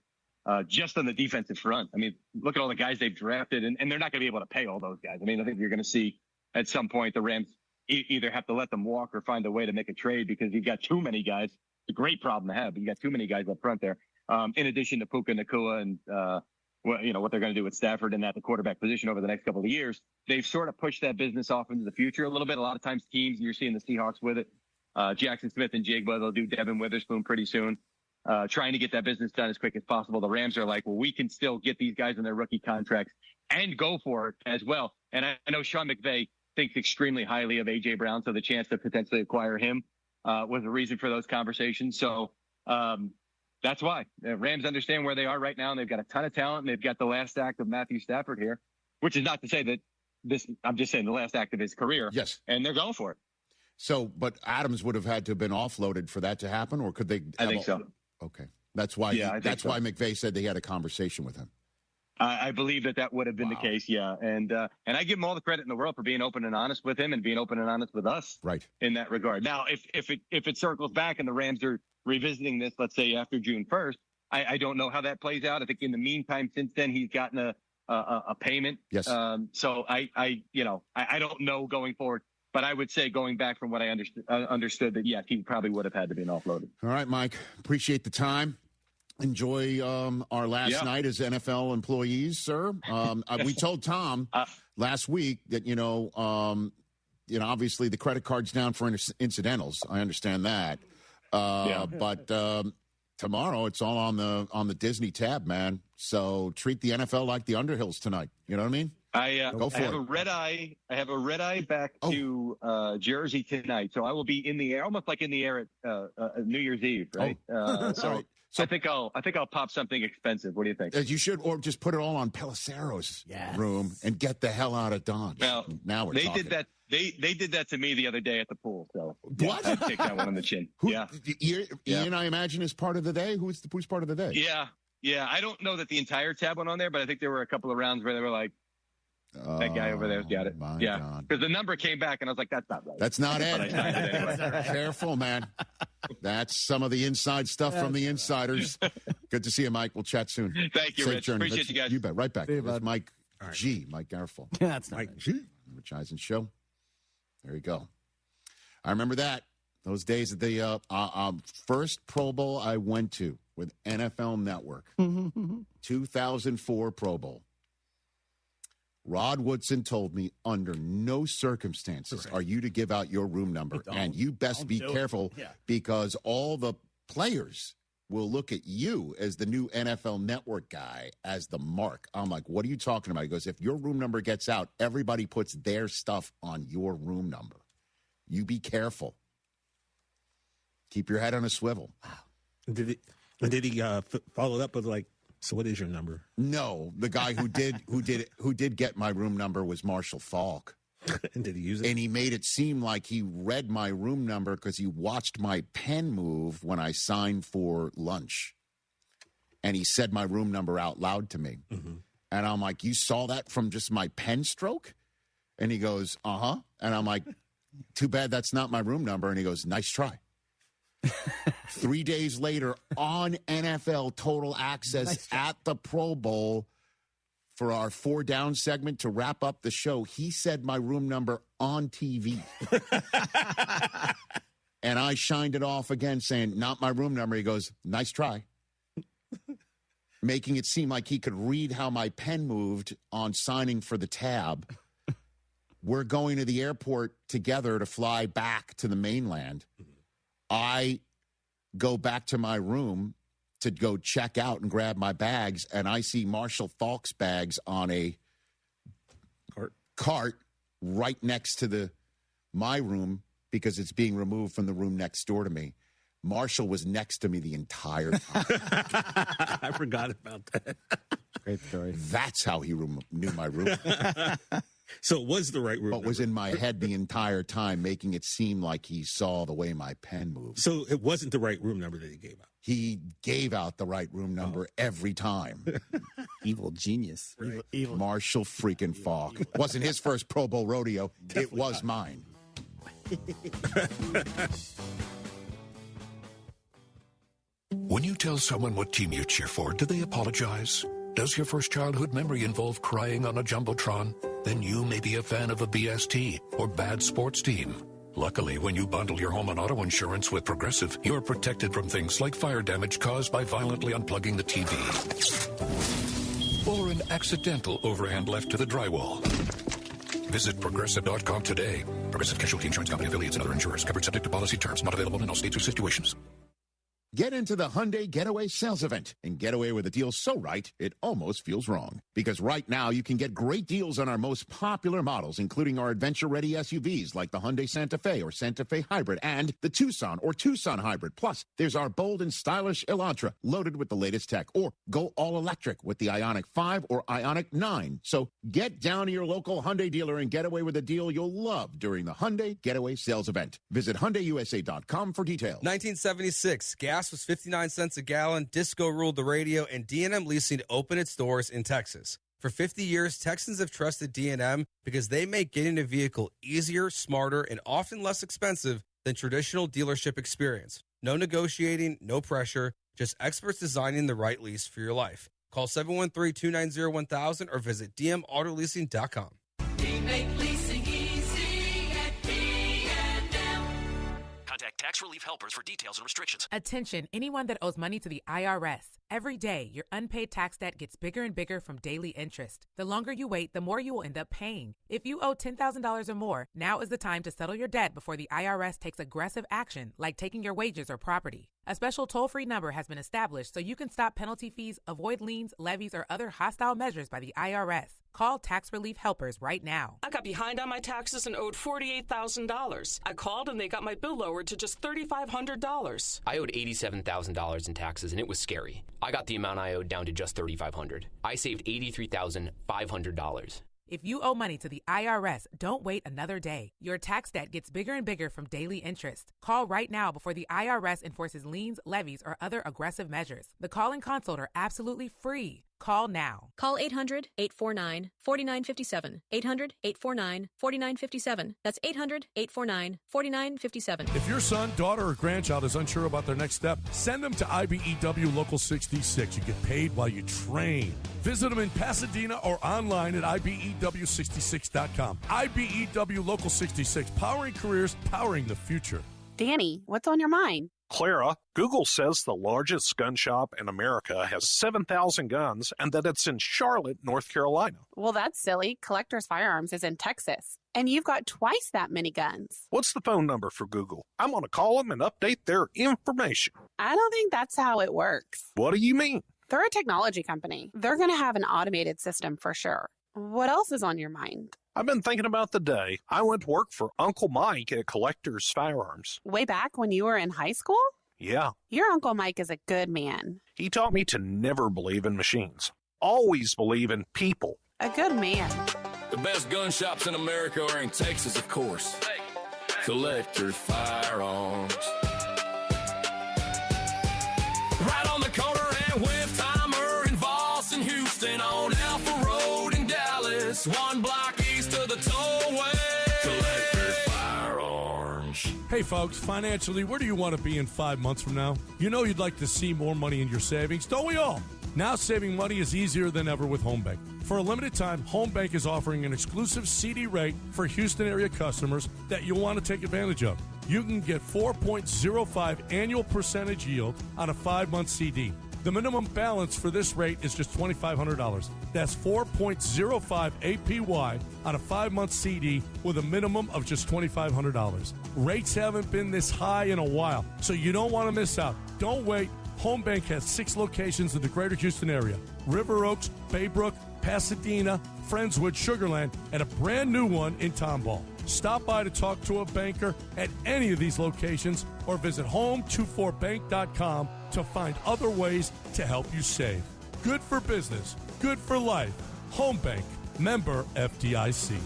Just on the defensive front. I mean, look at all the guys they've drafted, and they're not going to be able to pay all those guys. I mean, I think you're going to see at some point the Rams either have to let them walk or find a way to make a trade, because you've got too many guys. It's a great problem to have, but you got too many guys up front there. In addition to Puka Nacua and what they're going to do with Stafford and at the quarterback position over the next couple of years, they've sort of pushed that business off into the future a little bit. A lot of times teams, and you're seeing the Seahawks with it. Jackson Smith and Jigba, they'll do Devin Witherspoon pretty soon. Trying to get that business done as quick as possible. The Rams are like, well, we can still get these guys in their rookie contracts and go for it as well. And I know Sean McVay thinks extremely highly of A.J. Brown, so the chance to potentially acquire him was a reason for those conversations. So that's why. The Rams understand where they are right now, and they've got a ton of talent, and they've got the last act of Matthew Stafford here, which is not to say that I'm just saying the last act of his career. Yes. And they're going for it. So, but Adams would have had to have been offloaded for that to happen, or could they? I think so. Okay. That's why. Yeah, that's why McVay said they had a conversation with him. I believe that would have been the case. Yeah. And I give him all the credit in the world for being open and honest with him and being open and honest with us. Right. In that regard. Now, if it circles back and the Rams are revisiting this, let's say after June 1st, I don't know how that plays out. I think in the meantime, since then, he's gotten a payment. Yes. So I don't know going forward. But I would say, going back from what I understood that, yes, he probably would have had to be offloaded. All right, Mike. Appreciate the time. Enjoy our last night as NFL employees, sir. We told Tom last week that, obviously the credit card's down for incidentals. I understand that. But tomorrow it's all on the Disney tab, man. So treat the NFL like the Underhills tonight. You know what I mean? I have a red eye. I have a red eye back to Jersey tonight, so I will be in the air, almost like in the air at New Year's Eve, right? So I think I'll pop something expensive. What do you think? You should, or just put it all on Pelissero's room and get the hell out of Dodge. Well, now we're talking. Did that. They did that to me the other day at the pool. So what? I'd take that one on the chin. Ian, I imagine, is part of the day. Who's part of the day? Yeah. I don't know that the entire tab went on there, but I think there were a couple of rounds where they were like, that guy over there's got it. Because the number came back, and I was like, that's not right. That's not it. Careful, man. That's some of the inside stuff from the insiders. Good to see you, Mike. We'll chat soon. Thank you, Safe Rich. journey. Appreciate you guys. You bet. Right back. You, It's Mike G. Mike Garful. Yeah, that's Mike G. Rich Eisen Show. There you go. I remember that. Those days at the first Pro Bowl I went to with NFL Network. 2004 Pro Bowl. Rod Woodson told me under no circumstances are you to give out your room number. And you best be careful because all the players will look at you as the new NFL Network guy as the mark. I'm like, what are you talking about? He goes, if your room number gets out, everybody puts their stuff on your room number. You be careful. Keep your head on a swivel. Did he follow up with like, so what is your number? No, the guy who did get my room number was Marshall Falk. And did he use it? And he made it seem like he read my room number because he watched my pen move when I signed for lunch. And he said my room number out loud to me. Mm-hmm. And I'm like, you saw that from just my pen stroke? And he goes, uh-huh. And I'm like, too bad that's not my room number. And he goes, nice try. 3 days later, on NFL Total Access at the Pro Bowl, for our 4 Down segment to wrap up the show, he said my room number on TV. And I shined it off again, saying, not my room number. He goes, nice try. Making it seem like he could read how my pen moved on signing for the tab. We're going to the airport together to fly back to the mainland. I go back to my room to go check out and grab my bags, and I see Marshall Falk's bags on a cart right next to my room because it's being removed from the room next door to me. Marshall was next to me the entire time. I forgot about that. Great story. That's how he knew my room. So it was the right room But was in my head the entire time, making it seem like he saw the way my pen moved. So it wasn't the right room number that he gave out. He gave out the right room number every time. Evil genius. Right. Evil. Marshall freaking Falk. Wasn't his first Pro Bowl rodeo. It was mine. When you tell someone what team you cheer for, do they apologize? Does your first childhood memory involve crying on a Jumbotron? Then you may be a fan of a BST or bad sports team. Luckily, when you bundle your home and auto insurance with Progressive, you're protected from things like fire damage caused by violently unplugging the TV. Or an accidental overhand left to the drywall. Visit Progressive.com today. Progressive Casualty Insurance Company, affiliates, and other insurers. Covered subject to policy terms. Not available in all states or situations. Get into the Hyundai Getaway Sales Event and get away with a deal so right, it almost feels wrong. Because right now, you can get great deals on our most popular models, including our adventure-ready SUVs like the Hyundai Santa Fe or Santa Fe Hybrid and the Tucson or Tucson Hybrid. Plus, there's our bold and stylish Elantra, loaded with the latest tech. Or go all-electric with the Ioniq 5 or Ioniq 9. So get down to your local Hyundai dealer and get away with a deal you'll love during the Hyundai Getaway Sales Event. Visit HyundaiUSA.com for details. 1976, gas was 59 cents a gallon, disco ruled the radio, and D&M Leasing opened its doors in Texas. For 50 years, Texans have trusted D&M because they make getting a vehicle easier, smarter, and often less expensive than traditional dealership experience. No negotiating, no pressure, just experts designing the right lease for your life. Call 713-290-1000 or visit dmautoleasing.com. We make leasing easy at D&M. Contact Tax Relief Helpers for details and restrictions. Attention, anyone that owes money to the IRS. Every day, your unpaid tax debt gets bigger and bigger from daily interest. The longer you wait, the more you will end up paying. If you owe $10,000 or more, now is the time to settle your debt before the IRS takes aggressive action, like taking your wages or property. A special toll-free number has been established so you can stop penalty fees, avoid liens, levies, or other hostile measures by the IRS. Call Tax Relief Helpers right now. I got behind on my taxes and owed $48,000. I called and they got my bill lowered to just $3,500. I owed $87,000 in taxes and it was scary. I got the amount I owed down to just $3,500. I saved $83,500. If you owe money to the IRS, don't wait another day. Your tax debt gets bigger and bigger from daily interest. Call right now before the IRS enforces liens, levies, or other aggressive measures. The call and consult are absolutely free. Call now. Call 800-849-4957. 800-849-4957. That's 800-849-4957. If your son, daughter, or grandchild is unsure about their next step, send them to IBEW Local 66. You get paid while you train. Visit them in Pasadena or online at IBEW66.com. IBEW Local 66, powering careers, powering the future. Danny, what's on your mind? Clara, Google says the largest gun shop in America has 7,000 guns and that it's in Charlotte, North Carolina. Well, that's silly. Collectors Firearms is in Texas. And you've got twice that many guns. What's the phone number for Google? I'm going to call them and update their information. I don't think that's how it works. What do you mean? They're a technology company. They're going to have an automated system for sure. What else is on your mind? I've been thinking about the day I went to work for Uncle Mike at Collector's Firearms. Way back when you were in high school? Yeah. Your Uncle Mike is a good man. He taught me to never believe in machines. Always believe in people. A good man. The best gun shops in America are in Texas, of course. Collector's Firearms. Right on the corner at West-Timer in Voss and Houston on Alpha Road in Dallas. One block east of the tollway. Collector's Firearms. Hey folks, financially, where do you want to be in 5 months from now? You know you'd like to see more money in your savings, don't we all? Now saving money is easier than ever with Home Bank. For a limited time, Home Bank is offering an exclusive CD rate for Houston area customers that you'll want to take advantage of. You can get 4.05 annual percentage yield on a 5-month CD. The minimum balance for this rate is just $2,500. That's 4.05 APY on a 5-month CD with a minimum of just $2,500. Rates haven't been this high in a while, so you don't want to miss out. Don't wait. Home Bank has 6 locations in the greater Houston area: River Oaks, Baybrook, Pasadena, Friendswood, Sugarland, and a brand new one in Tomball. Stop by to talk to a banker at any of these locations or visit home24bank.com to find other ways to help you save. Good for business, good for life. Home Bank, member FDIC.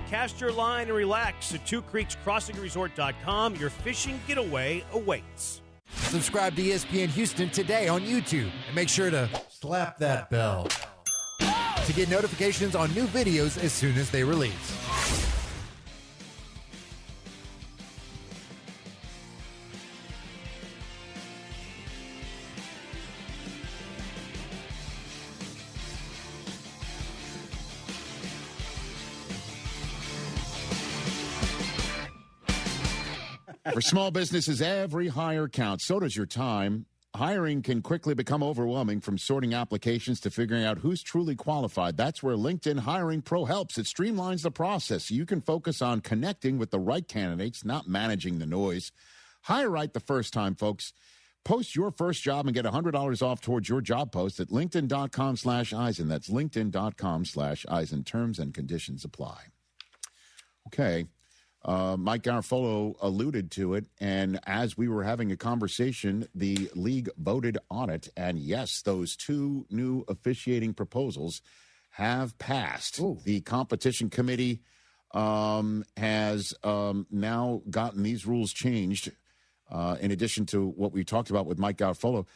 Cast your line and relax at twocreekscrossingresort.com. Your fishing getaway awaits. Subscribe to ESPN Houston today on YouTube and make sure to slap that bell to get notifications on new videos as soon as they release. For small businesses, every hire counts. So does your time. Hiring can quickly become overwhelming, from sorting applications to figuring out who's truly qualified. That's where LinkedIn Hiring Pro helps. It streamlines the process so you can focus on connecting with the right candidates, not managing the noise. Hire right the first time, folks. Post your first job and get $100 off towards your job post at linkedin.com/Eisen. That's linkedin.com/Eisen. Terms and conditions apply. Okay. Mike Garafolo alluded to it, and as we were having a conversation, the league voted on it, and yes, those 2 new officiating proposals have passed. Ooh. The competition committee has now gotten these rules changed, in addition to what we talked about with Mike Garafolo.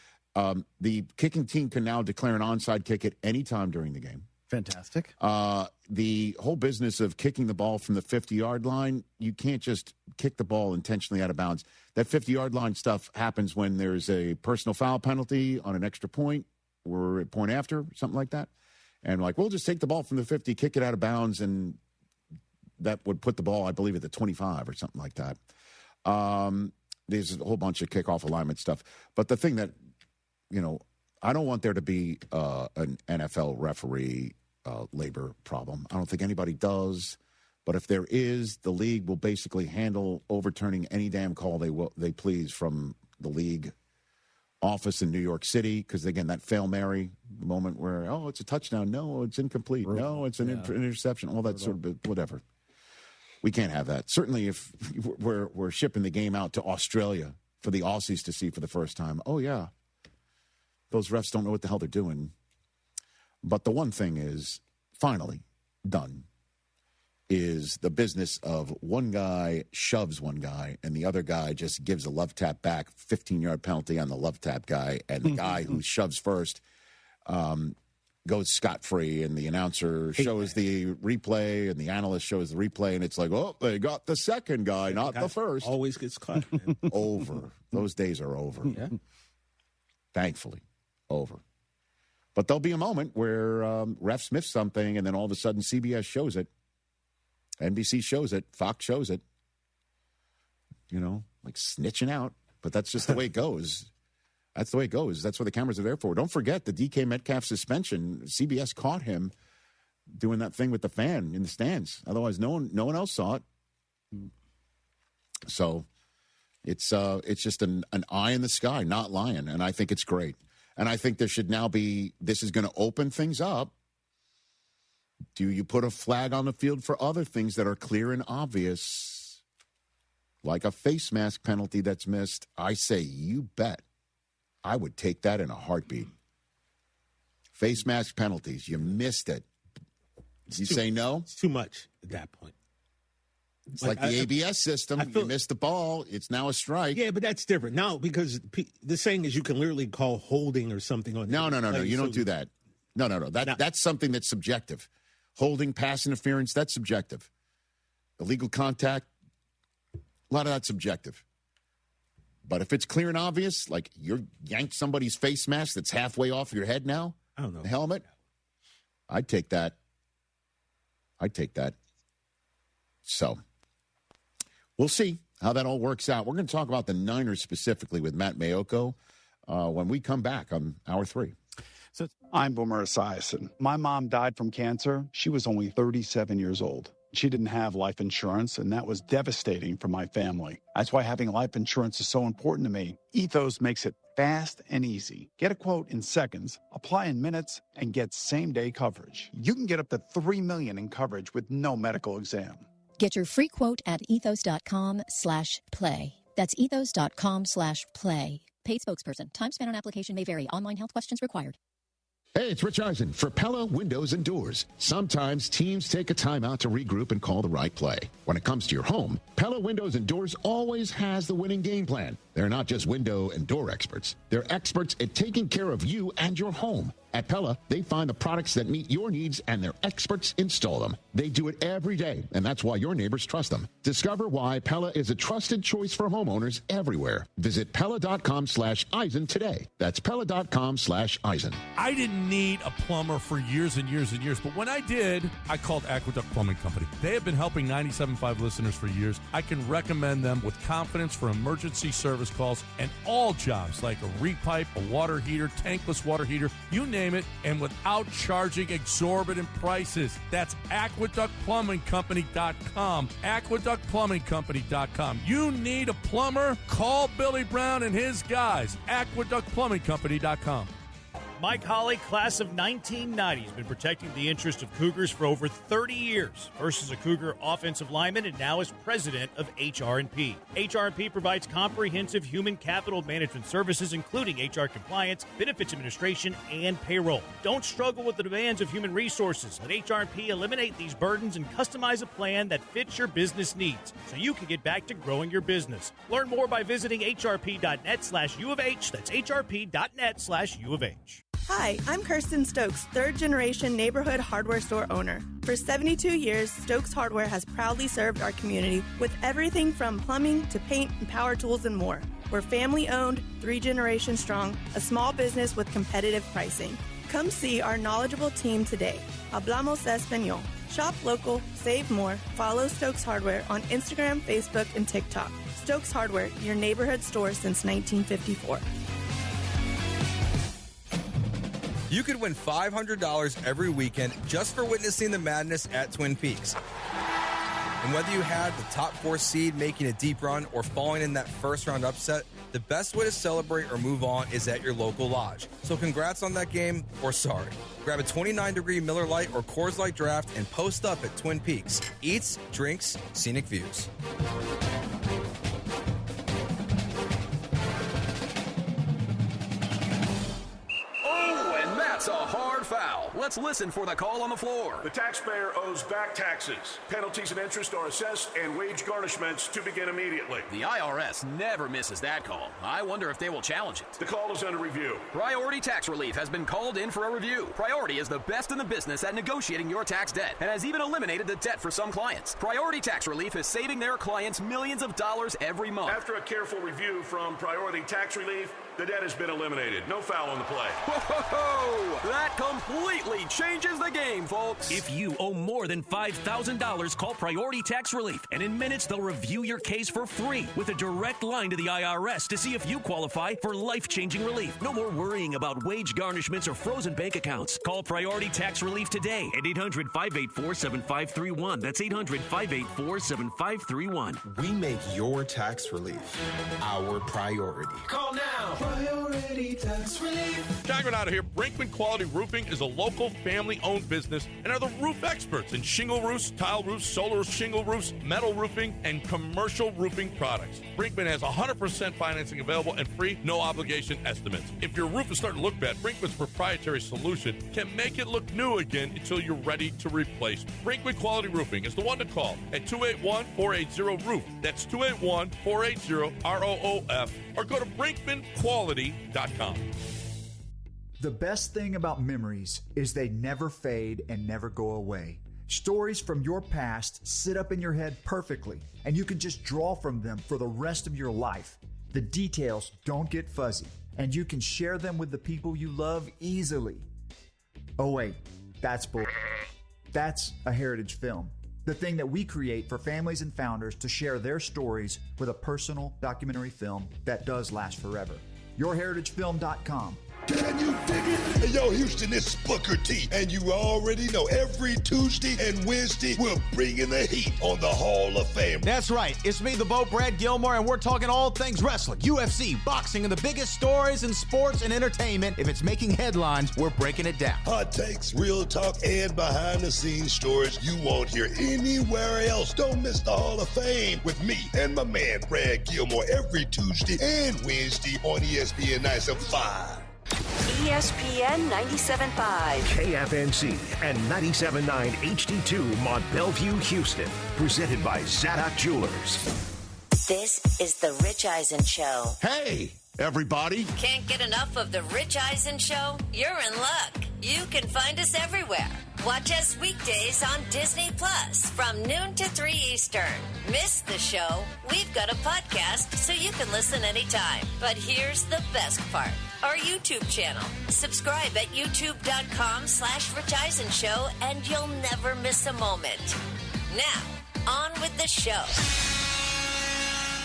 The kicking team can now declare an onside kick at any time during the game. Fantastic. The whole business of kicking the ball from the 50-yard line, you can't just kick the ball intentionally out of bounds. That 50-yard line stuff happens when there's a personal foul penalty on an extra point or a point after, something like that. And we'll just take the ball from the 50, kick it out of bounds, and that would put the ball, I believe, at the 25 or something like that. There's a whole bunch of kickoff alignment stuff. But the thing that, I don't want there to be an NFL referee labor problem. I don't think anybody does. But if there is, the league will basically handle overturning any damn call they please from the league office in New York City. Because, again, that Fail Mary moment where, it's a touchdown. No, it's incomplete. No, it's an interception. All that sort of whatever. We can't have that. Certainly if we're shipping the game out to Australia for the Aussies to see for the first time. Oh, yeah. Those refs don't know what the hell they're doing. But the one thing is, finally, done, is the business of one guy shoves one guy and the other guy just gives a love tap back, 15-yard penalty on the love tap guy, and the guy who shoves first goes scot-free, and the announcer shows the replay and the analyst shows the replay, and it's like, they got the second guy, not the first. Always gets caught. Over. Those days are over. Yeah. Thankfully. Over. But there'll be a moment where refs miss something, and then all of a sudden CBS shows it. NBC shows it. Fox shows it. Snitching out. But that's just the way it goes. That's the way it goes. That's what the cameras are there for. Don't forget the DK Metcalf suspension. CBS caught him doing that thing with the fan in the stands. Otherwise, no one else saw it. So it's just an eye in the sky, not lying, and I think it's great. And I think this is going to open things up. Do you put a flag on the field for other things that are clear and obvious, like a face mask penalty that's missed? I say, you bet. I would take that in a heartbeat. Face mask penalties, you missed it. You say no? It's too much at that point. It's like the ABS system. You missed the ball. It's now a strike. Yeah, but that's different. Now, because the saying is you can literally call holding or something on. No. You don't do that. No. That's something that's subjective. Holding, pass interference, that's subjective. Illegal contact, a lot of that's subjective. But if it's clear and obvious, like you're yanked somebody's face mask that's halfway off your head now, I don't know. The helmet, I'd take that. So we'll see how that all works out. We're going to talk about the Niners specifically with Matt Mayoko when we come back on Hour 3. I'm Boomer Esiason. My mom died from cancer. She was only 37 years old. She didn't have life insurance, and that was devastating for my family. That's why having life insurance is so important to me. Ethos makes it fast and easy. Get a quote in seconds, apply in minutes, and get same-day coverage. You can get up to $3 million in coverage with no medical exam. Get your free quote at ethos.com/play. That's ethos.com/play. Paid spokesperson. Time spent on application may vary. Online health questions required. Hey, it's Rich Eisen for Pella Windows and Doors. Sometimes teams take a timeout to regroup and call the right play. When it comes to your home, Pella Windows and Doors always has the winning game plan. They're not just window and door experts. They're experts at taking care of you and your home. At Pella, they find the products that meet your needs, and their experts install them. They do it every day, and that's why your neighbors trust them. Discover why Pella is a trusted choice for homeowners everywhere. Visit Pella.com/Eisen today. That's Pella.com/Eisen. I didn't need a plumber for years and years and years, but when I did, I called Aqueduct Plumbing Company. They have been helping 97.5 listeners for years. I can recommend them with confidence for emergency service calls and all jobs like a repipe, a water heater, tankless water heater, you name it, and without charging exorbitant prices. That's AqueductPlumbingCompany.com. AqueductPlumbingCompany.com. You need a plumber? Call Billy Brown and his guys. AqueductPlumbingCompany.com. Mike Holly, class of 1990, has been protecting the interest of Cougars for over 30 years. First as a Cougar offensive lineman and now as president of HR&P. HR&P provides comprehensive human capital management services, including HR compliance, benefits administration, and payroll. Don't struggle with the demands of human resources. Let HR&P eliminate these burdens and customize a plan that fits your business needs so you can get back to growing your business. Learn more by visiting hrp.net/U of H. That's hrp.net/U of H. Hi, I'm Kirsten Stokes, third-generation neighborhood hardware store owner. For 72 years, Stokes Hardware has proudly served our community with everything from plumbing to paint and power tools and more. We're family-owned, 3 generations strong, a small business with competitive pricing. Come see our knowledgeable team today. Hablamos Español. Shop local, save more. Follow Stokes Hardware on Instagram, Facebook, and TikTok. Stokes Hardware, your neighborhood store since 1954. You could win $500 every weekend just for witnessing the madness at Twin Peaks. And whether you had the top 4 seed making a deep run or falling in that first round upset, the best way to celebrate or move on is at your local lodge. So congrats on that game, or sorry. Grab a 29-degree Miller Lite or Coors Light draft and post up at Twin Peaks. Eats, drinks, scenic views. That's a hard foul. Let's listen for the call on the floor. The taxpayer owes back taxes. Penalties and interest are assessed and wage garnishments to begin immediately. The IRS never misses that call. I wonder if they will challenge it. The call is under review. Priority Tax Relief has been called in for a review. Priority is the best in the business at negotiating your tax debt and has even eliminated the debt for some clients. Priority Tax Relief is saving their clients millions of dollars every month. After a careful review from Priority Tax Relief, the debt has been eliminated. No foul on the play. Whoa! That completely changes the game, folks. If you owe more than $5,000, call Priority Tax Relief, and in minutes they'll review your case for free with a direct line to the IRS to see if you qualify for life-changing relief. No more worrying about wage garnishments or frozen bank accounts. Call Priority Tax Relief today at 800-584-7531. That's 800-584-7531. We make your tax relief our priority. Call now. Priority Tax Relief. Jagged out of here. Brinkman Quality Roofing is a local family-owned business and are the roof experts in shingle roofs, tile roofs, solar shingle roofs, metal roofing, and commercial roofing products. Brinkman has 100% financing available and free, no-obligation estimates. If your roof is starting to look bad, Brinkman's proprietary solution can make it look new again until you're ready to replace. Brinkman Quality Roofing is the one to call at 281-480-ROOF. That's 281-480-ROOF. Or go to brinkmanquality.com. The best thing about memories is they never fade and never go away. Stories from your past sit up in your head perfectly, and you can just draw from them for the rest of your life. The details don't get fuzzy, and you can share them with the people you love easily. Oh wait, that's bull. That's a heritage film. The thing that we create for families and founders to share their stories with a personal documentary film that does last forever. YourHeritageFilm.com. Can you dig it? Hey, yo, Houston, it's Booker T. And you already know every Tuesday and Wednesday, we're bringing the heat on the Hall of Fame. That's right. It's me, the Boat, Brad Gilmore, and we're talking all things wrestling, UFC, boxing, and the biggest stories in sports and entertainment. If it's making headlines, we're breaking it down. Hot takes, real talk, and behind-the-scenes stories you won't hear anywhere else. Don't miss the Hall of Fame with me and my man, Brad Gilmore, every Tuesday and Wednesday on ESPN 97.5. ESPN 97.5. KFNC and 97.9 HD2 Mont Bellevue, Houston. Presented by Zadok Jewelers. This is the Rich Eisen Show. Hey, everybody. Can't get enough of the Rich Eisen Show? You're in luck. You can find us everywhere. Watch us weekdays on Disney Plus from noon to 3 Eastern. Miss the show? We've got a podcast so you can listen anytime. But here's the best part. Our YouTube channel. Subscribe at youtube.com/Rich Eisen Show and you'll never miss a moment. Now, on with the show.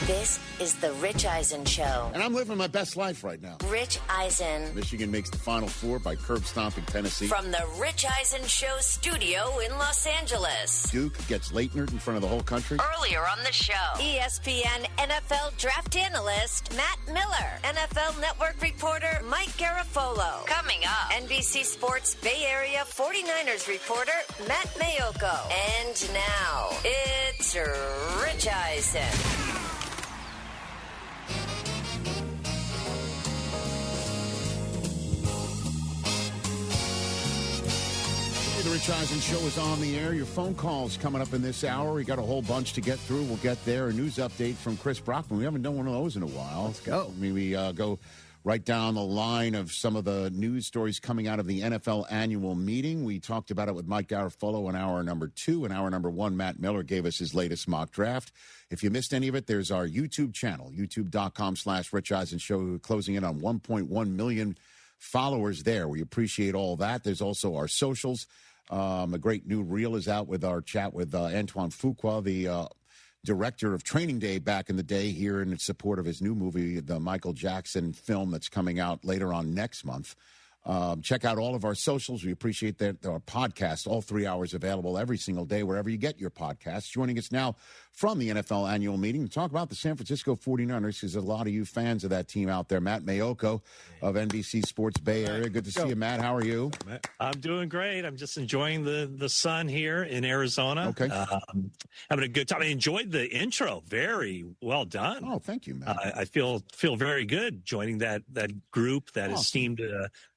This is the Rich Eisen Show. And I'm living my best life right now. Rich Eisen. Michigan makes the Final Four by curb stomping Tennessee. From the Rich Eisen Show studio in Los Angeles. Duke gets Leitner in front of the whole country. Earlier on the show, ESPN NFL draft analyst Matt Miller, NFL Network reporter Mike Garafolo. Coming up, NBC Sports Bay Area 49ers reporter Matt Mayoko. And now, it's Rich Eisen. The Rich Eisen Show is on the air. Your phone calls coming up in this hour. We got a whole bunch to get through. We'll get there. A news update from Chris Brockman. We haven't done one of those in a while. Let's go. I mean, we go right down the line of some of the news stories coming out of the NFL annual meeting. We talked about it with Mike Garafolo in hour number 2. In hour number 1, Matt Miller gave us his latest mock draft. If you missed any of it, there's our YouTube channel, youtube.com/Rich Eisen Show, closing in on 1.1 million followers there. We appreciate all that. There's also our socials. A great new reel is out with our chat with Antoine Fuqua, the director of Training Day back in the day, here in support of his new movie, the Michael Jackson film that's coming out later on next month. Check out all of our socials. We appreciate that. Our podcast, all 3 hours available every single day, wherever you get your podcasts. Joining us now from the NFL annual meeting to talk about the San Francisco 49ers, because a lot of you fans of that team out there. Matt Mayoko of NBC Sports Bay Area. Good to see you, Matt. How are you? I'm doing great. I'm just enjoying the sun here in Arizona. Okay. Having a good time. I enjoyed the intro. Very well done. Oh, thank you, Matt. I feel very good joining that group, that esteemed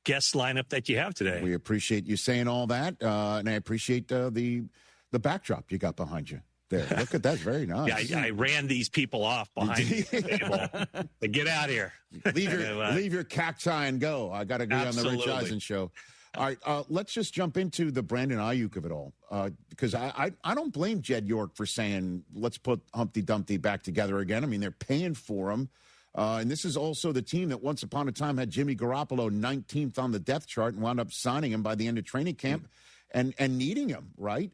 guest lineup that you have today. We appreciate you saying all that, and I appreciate the backdrop you got behind you there. Look at that. Very nice. Yeah, I ran these people off behind me. To get out of here. Leave your cacti and go. I got to agree on the Rich Eisen Show. All right, let's just jump into the Brandon Ayuk of it all, because I don't blame Jed York for saying, let's put Humpty Dumpty back together again. I mean, they're paying for him. And this is also the team that once upon a time had Jimmy Garoppolo 19th on the depth chart and wound up signing him by the end of training camp and needing him, right?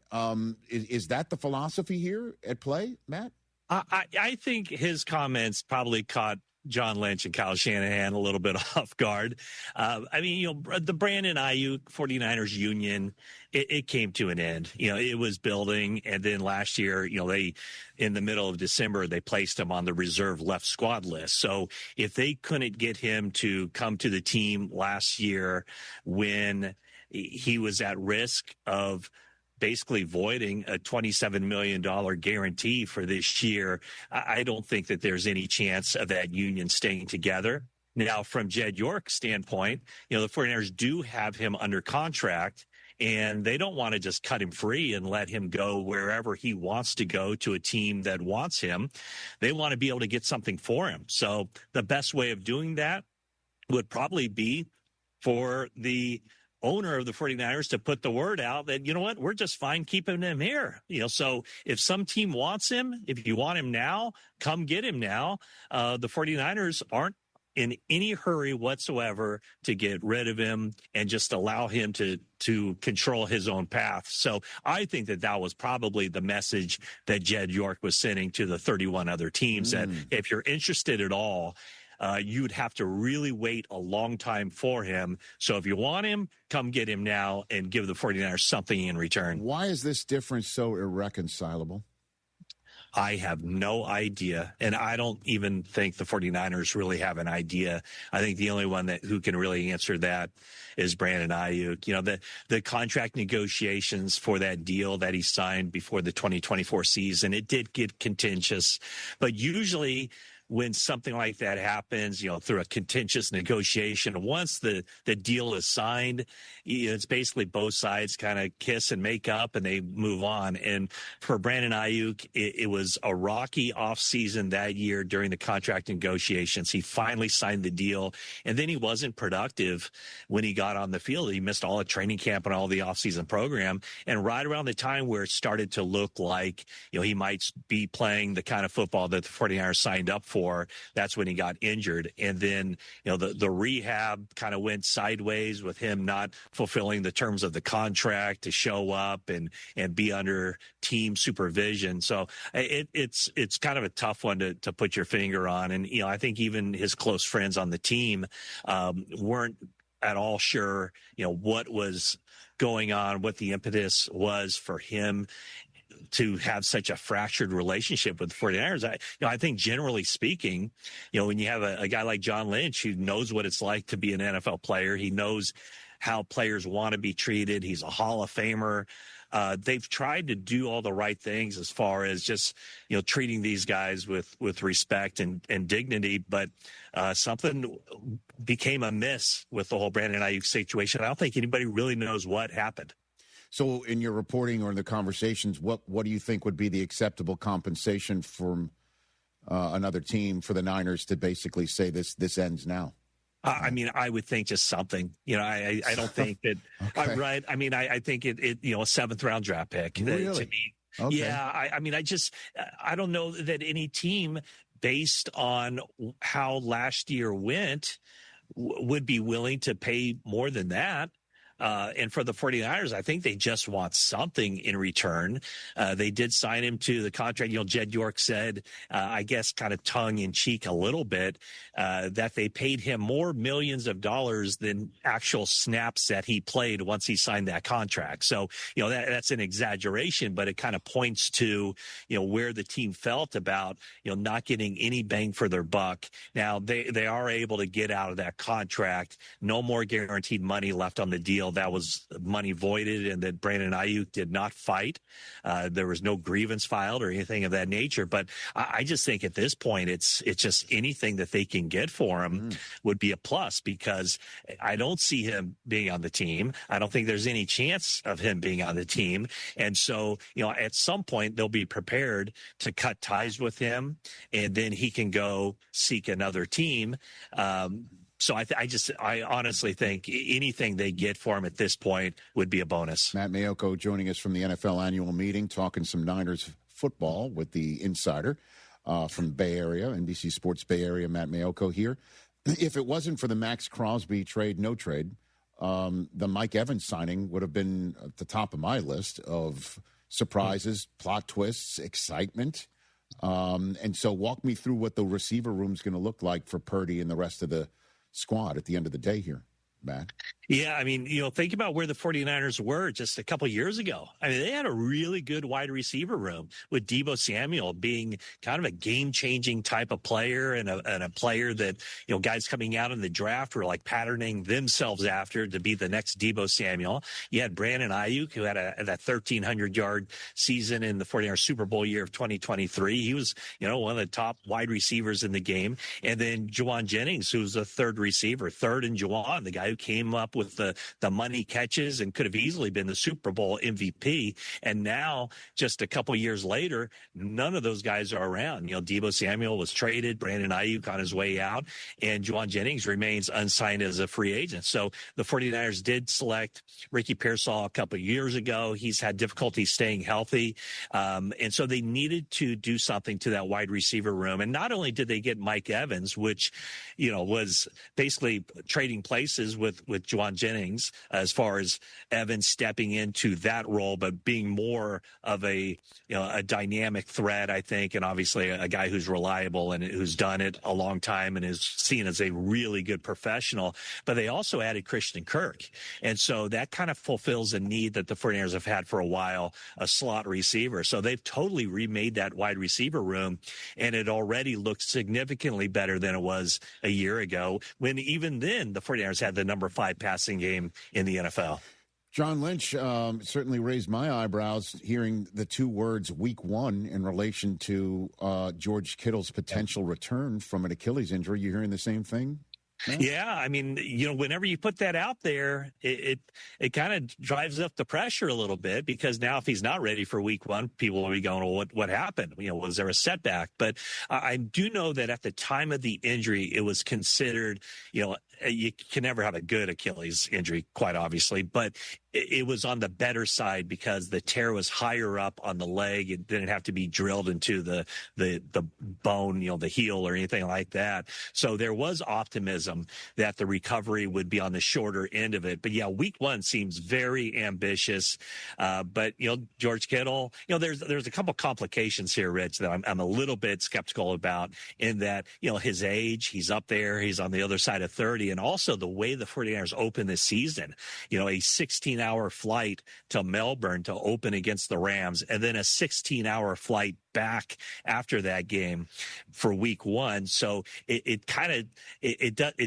Is that the philosophy here at play, Matt? I think his comments probably caught John Lynch and Kyle Shanahan a little bit off guard. The Brandon Ayuk 49ers union, it came to an end. It was building, and then last year, they, in the middle of December, they placed him on the reserve left squad list. So if they couldn't get him to come to the team last year when he was at risk of basically voiding a $27 million guarantee for this year, I don't think that there's any chance of that union staying together. Now, from Jed York's standpoint, the 49ers do have him under contract, and they don't want to just cut him free and let him go wherever he wants to go to a team that wants him. They want to be able to get something for him. So the best way of doing that would probably be for the owner of the 49ers to put the word out that, you know what, we're just fine keeping him here. So if some team wants him, if you want him now, come get him now. The 49ers aren't in any hurry whatsoever to get rid of him and just allow him to control his own path. So I think that was probably the message that Jed York was sending to the 31 other teams, that if you're interested at all, you'd have to really wait a long time for him. So if you want him, come get him now and give the 49ers something in return. Why is this difference so irreconcilable? I have no idea, and I don't even think the 49ers really have an idea. I think the only one who can really answer that is Brandon Ayuk. The contract negotiations for that deal that he signed before the 2024 season, it did get contentious, but usually when something like that happens, through a contentious negotiation, once the deal is signed, it's basically both sides kind of kiss and make up and they move on. And for Brandon Ayuk, it was a rocky offseason that year during the contract negotiations. He finally signed the deal, and then he wasn't productive when he got on the field. He missed all the training camp and all the offseason program. And right around the time where it started to look like, he might be playing the kind of football that the 49ers signed up for, that's when he got injured. And then, the rehab kind of went sideways with him not fulfilling the terms of the contract to show up and be under team supervision. So it's kind of a tough one to put your finger on. And, I think even his close friends on the team weren't at all sure, what was going on, what the impetus was for him to have such a fractured relationship with the 49ers. I think generally speaking, when you have a guy like John Lynch who knows what it's like to be an NFL player, he knows how players want to be treated. He's a Hall of Famer. They've tried to do all the right things as far as just, treating these guys with respect and dignity. But something became amiss with the whole Brandon Ayuk situation. I don't think anybody really knows what happened. So in your reporting or in the conversations, what do you think would be the acceptable compensation from another team for the Niners to basically say this ends now? I would think just something. I don't think that. Okay. Right. I think it a seventh-round draft pick. Really? To me. Okay. Yeah. I don't know that any team, based on how last year went, would be willing to pay more than that. And for the 49ers, I think they just want something in return. They did sign him to the contract. Jed York said, I guess kind of tongue in cheek a little bit, that they paid him more millions of dollars than actual snaps that he played once he signed that contract. So, that's an exaggeration, but it kind of points to, where the team felt about, not getting any bang for their buck. Now they are able to get out of that contract. No more guaranteed money left on the deal. That was money voided, and that Brandon Ayuk did not fight. There was no grievance filed or anything of that nature. But I just think at this point, it's just anything that they can get for him would be a plus, because I don't see him being on the team. I don't think there's any chance of him being on the team. And so, at some point they'll be prepared to cut ties with him, and then he can go seek another team. So I honestly think anything they get for him at this point would be a bonus. Matt Mayoko joining us from the NFL annual meeting, talking some Niners football with the insider from the Bay Area, NBC Sports Bay Area, Matt Mayoko here. If it wasn't for the Max Crosby trade, no trade, the Mike Evans signing would have been at the top of my list of surprises, plot twists, excitement. And so walk me through what the receiver room's going to look like for Purdy and the rest of the squad at the end of the day here, Matt. Yeah, I mean, think about where the 49ers were just a couple years ago. I mean, they had a really good wide receiver room with Deebo Samuel being kind of a game-changing type of player and a player that, guys coming out in the draft were like patterning themselves after to be the next Deebo Samuel. You had Brandon Ayuk, who had that 1,300-yard season in the 49ers Super Bowl year of 2023. He was, one of the top wide receivers in the game. And then Juwan Jennings, who was the third receiver, third in Juwan, the guy who came up with the money catches and could have easily been the Super Bowl MVP. And now, just a couple years later, none of those guys are around. Deebo Samuel was traded, Brandon Ayuk on his way out, and Juwan Jennings remains unsigned as a free agent. So the 49ers did select Ricky Pearsall a couple of years ago. He's had difficulty staying healthy. And so they needed to do something to that wide receiver room. And not only did they get Mike Evans, which, was basically trading places with Juwan Jennings as far as Evans stepping into that role, but being more of a dynamic threat, I think, and obviously a guy who's reliable and who's done it a long time and is seen as a really good professional. But they also added Christian Kirk. And so that kind of fulfills a need that the 49ers have had for a while, a slot receiver. So they've totally remade that wide receiver room, and it already looks significantly better than it was a year ago, when even then the 49ers had the number 5 passing game in the NFL. John Lynch certainly raised my eyebrows hearing the two words week one in relation to George Kittle's potential return from an Achilles injury. You hearing the same thing? Yeah, I mean, whenever you put that out there, it kind of drives up the pressure a little bit, because now if he's not ready for week one, people will be going, well, what happened? Was there a setback? But I do know that at the time of the injury, it was considered, you can never have a good Achilles injury, quite obviously, but it was on the better side because the tear was higher up on the leg. It didn't have to be drilled into the bone, the heel or anything like that. So there was optimism that the recovery would be on the shorter end of it. But yeah, week one seems very ambitious. But George Kittle, there's a couple complications here, Rich, that I'm a little bit skeptical about, in that, his age, he's up there, he's on the other side of 30. And also the way the 49ers open this season, a 16-hour flight to Melbourne to open against the Rams, and then a 16-hour flight back after that game for week one. So it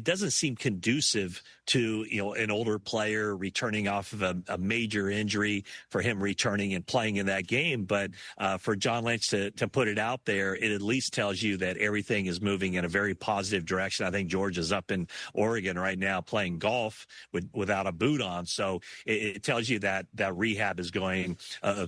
doesn't seem conducive to, an older player returning off of a major injury, for him returning and playing in that game. But for John Lynch to put it out there, it at least tells you that everything is moving in a very positive direction. I think George is up in Oregon right now playing golf without a boot on. So it tells you that rehab is going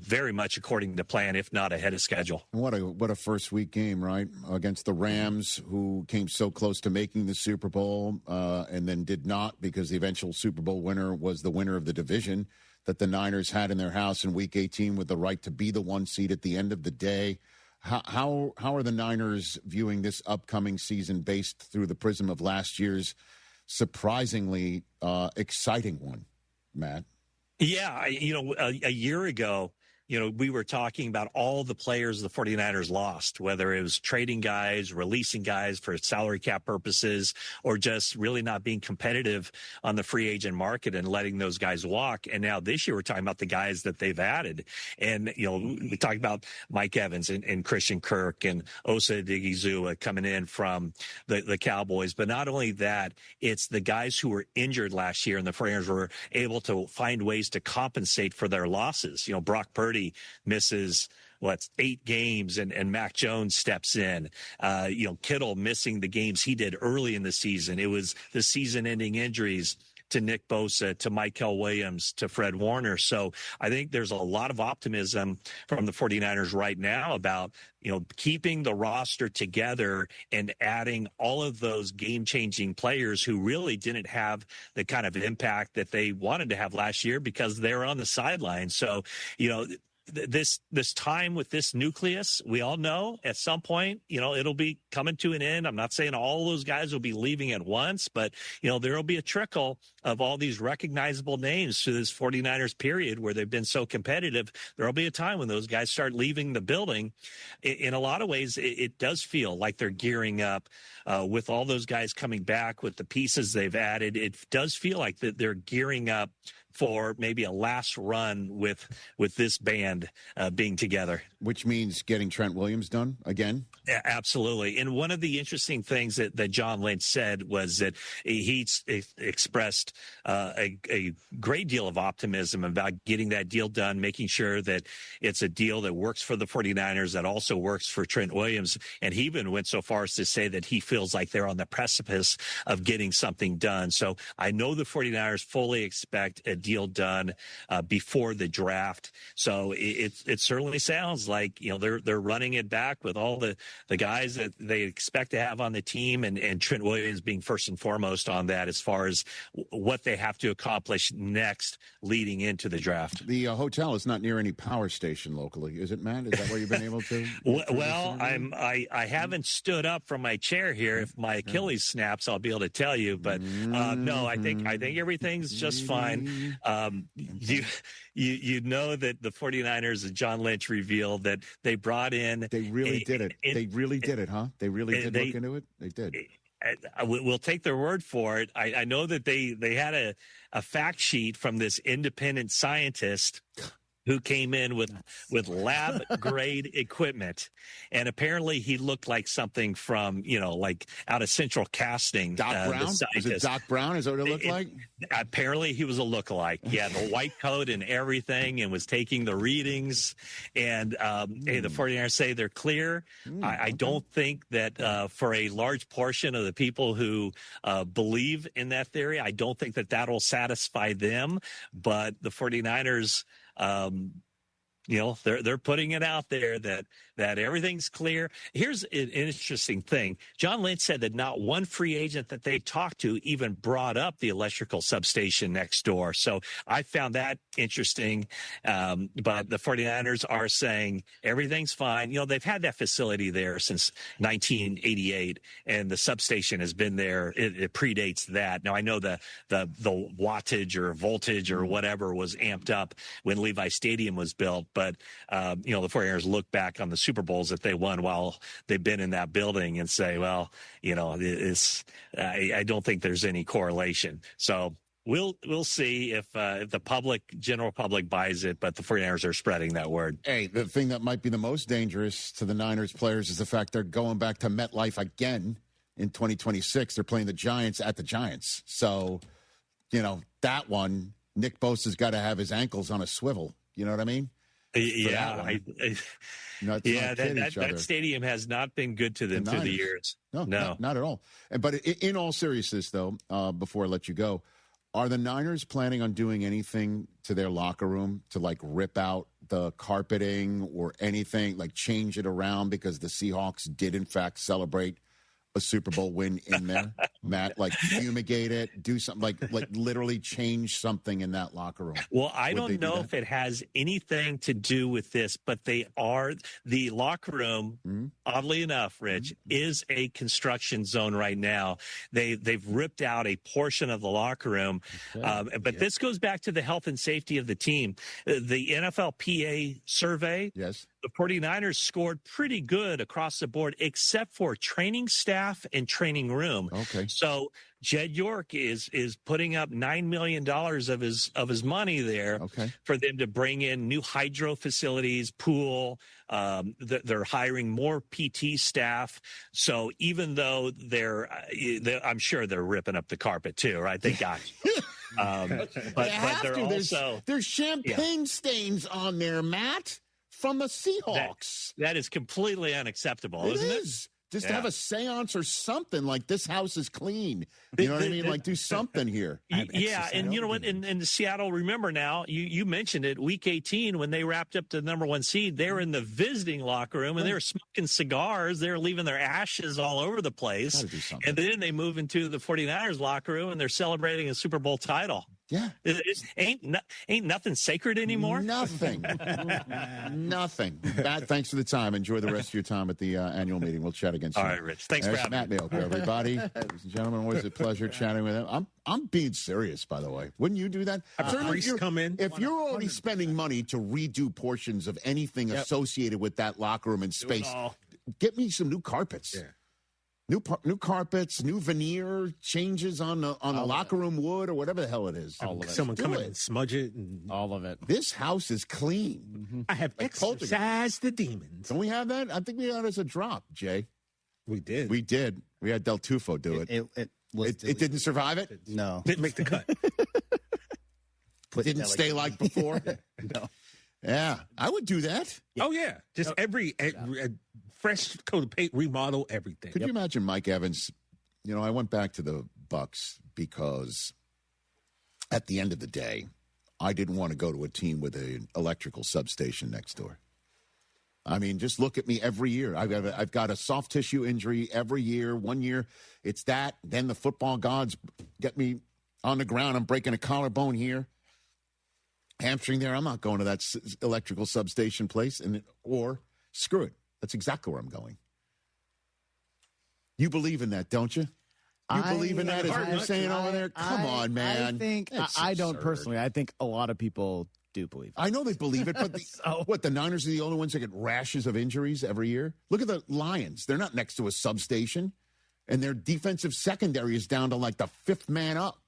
very much according to plan, if not ahead of schedule. What a first week game, right? Against the Rams, who came so close to making the Super Bowl and then did not, because the eventual Super Bowl winner was the winner of the division that the Niners had in their house in Week 18 with the right to be the 1 seed at the end of the day. How are the Niners viewing this upcoming season based through the prism of last year's surprisingly exciting one, Matt? Yeah, a year ago, we were talking about all the players the 49ers lost, whether it was trading guys, releasing guys for salary cap purposes, or just really not being competitive on the free agent market and letting those guys walk. And now this year we're talking about the guys that they've added. And, we talked about Mike Evans and Christian Kirk and Osa Odighizuwa coming in from the Cowboys. But not only that, it's the guys who were injured last year, and the 49ers were able to find ways to compensate for their losses. Brock Purdy misses 8 games and Mac Jones steps in. Kittle missing the games he did early in the season. It was the season-ending injuries to Nick Bosa, to Michael Williams, to Fred Warner. So I think there's a lot of optimism from the 49ers right now about, keeping the roster together and adding all of those game-changing players who really didn't have the kind of impact that they wanted to have last year because they're on the sideline. So, this time with this nucleus, we all know at some point, it'll be coming to an end. I'm not saying all those guys will be leaving at once, but, there will be a trickle of all these recognizable names through this 49ers period where they've been so competitive. There will be a time when those guys start leaving the building. In a lot of ways, it does feel like they're gearing up with all those guys coming back with the pieces they've added. It does feel like that they're gearing up for maybe a last run with this band being together. Which means getting Trent Williams done again? Yeah, absolutely. And one of the interesting things that John Lynch said was that he expressed a great deal of optimism about getting that deal done, making sure that it's a deal that works for the 49ers, that also works for Trent Williams. And he even went so far as to say that he feels like they're on the precipice of getting something done. So I know the 49ers fully expect a deal done before the draft. So it certainly sounds like they're running it back with all the guys that they expect to have on the team, and Trent Williams being first and foremost on that as far as what they have to accomplish next leading into the draft. The hotel is not near any power station locally, is it, Matt? Is that where you've been able to? Well, I haven't stood up from my chair here. If my Achilles snaps, I'll be able to tell you. But no, I think everything's just fine. You know that the 49ers and John Lynch revealed that they brought in. They really did it. They really did it, huh? They really did look into it. They did. We'll take their word for it. I know that they had a fact sheet from this independent scientist who came in with lab grade equipment, and apparently he looked like something from like out of Central Casting. Doc Brown? Is it Doc Brown? Is that what it looked like? Apparently he was a lookalike. He had the white coat and everything, and was taking the readings. And hey, the 49ers say they're clear. I don't think that for a large portion of the people who believe in that theory, I don't think that that'll satisfy them. But the 49ers. They're putting it out there that everything's clear. Here's an interesting thing. John Lynch said that not one free agent that they talked to even brought up the electrical substation next door. So I found that interesting. But the 49ers are saying everything's fine. They've had that facility there since 1988, and the substation has been there. It predates that. Now, I know the wattage or voltage or whatever was amped up when Levi Stadium was built, but the 49ers look back on the Super Bowls that they won while they've been in that building and say, well, I don't think there's any correlation. So we'll see if the general public buys it, but the 49ers are spreading that word. Hey, the thing that might be the most dangerous to the Niners players is the fact they're going back to MetLife again in 2026. They're playing the Giants at the Giants. So, that one, Nick Bosa's got to have his ankles on a swivel. You know what I mean? Yeah, that stadium has not been good to them through the years. No. Not at all. But in all seriousness, though, before I let you go, are the Niners planning on doing anything to their locker room to rip out the carpeting or anything, change it around because the Seahawks did in fact celebrate a Super Bowl win in there? Matt, fumigate it, do something like literally change something in that locker room. Well, I don't know if it has anything to do with this, but the locker room, oddly enough, Rich, is a construction zone right now. They've ripped out a portion of the locker room, but this goes back to the health and safety of the team. The NFLPA survey. Yes. The 49ers scored pretty good across the board, except for training staff and training room. Okay. So Jed York is putting up $9 million of his money there for them to bring in new hydro facilities, pool. They're hiring more PT staff. So even though I'm sure they're ripping up the carpet too, right? They got you. But they're also there's champagne stains on there, Matt. From the Seahawks. That is completely unacceptable, isn't it? Just to have a seance or something this house is clean. You know what I mean? Do something here. Yeah, and you know what? In Seattle, remember now, you mentioned it, Week 18, when they wrapped up the number 1 seed, they were in the visiting locker room, and they were smoking cigars. They were leaving their ashes all over the place. And then they move into the 49ers locker room, and they're celebrating a Super Bowl title. Yeah. Ain't nothing sacred anymore? Nothing. Nothing. Matt, thanks for the time. Enjoy the rest of your time at the annual meeting. We'll chat again soon. All right, Rich. Thanks for having Matt me. Milk, everybody. Ladies and gentlemen, always a pleasure chatting with him. I'm being serious, by the way. Wouldn't you do that? If you're already spending money to redo portions of anything associated with that locker room and space, get me some new carpets. Yeah. New carpets, new veneer, changes on the locker room wood or whatever the hell it is. All of it. Someone come in and smudge it. And all of it. This house is clean. Mm-hmm. I have exorcised the demons. Don't we have that? I think we had it as a drop, Jay. We did. We did. We had Del Tufo do it. It didn't survive it? No. Didn't make the cut. Didn't stay like before? No. Yeah, I would do that. Oh, yeah. Just every fresh coat of paint, remodel everything. Could you imagine Mike Evans? You know, I went back to the Bucks because at the end of the day, I didn't want to go to a team with an electrical substation next door. I mean, just look at me every year. I've got a soft tissue injury every year. 1 year, it's that. Then the football gods get me on the ground. I'm breaking a collarbone here. Hamstring there. I'm not going to that electrical substation place. Or screw it. That's exactly where I'm going. You believe in that, don't you? You believe in that, as you're saying over there? Come on, man. I don't personally. I think a lot of people do believe it. I know they believe it, but the Niners are the only ones that get rashes of injuries every year? Look at the Lions. They're not next to a substation, and their defensive secondary is down to like the fifth man up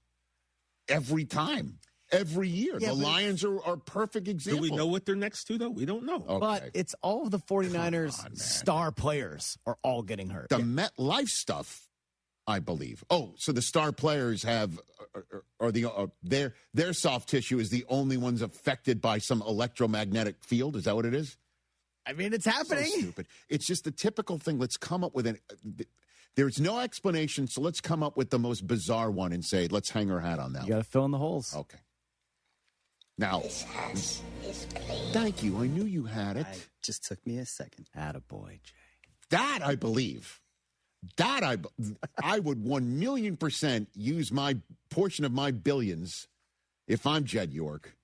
every time. Every year. Yeah, the Lions are perfect example. Do we know what they're next to, though? We don't know. Okay. But it's all of the 49ers star players are all getting hurt. The MetLife stuff, I believe. Oh, so the star players have, their soft tissue is the only ones affected by some electromagnetic field? Is that what it is? I mean, it's happening. So stupid. It's just the typical thing. Let's come up with there's no explanation, so let's come up with the most bizarre one and say, let's hang our hat on that. You got to fill in the holes. Okay. Now, thank you. I knew you had it. Just took me a second. Attaboy, Jay. That I believe. That I would 1,000,000% use my portion of my billions if I'm Jed York,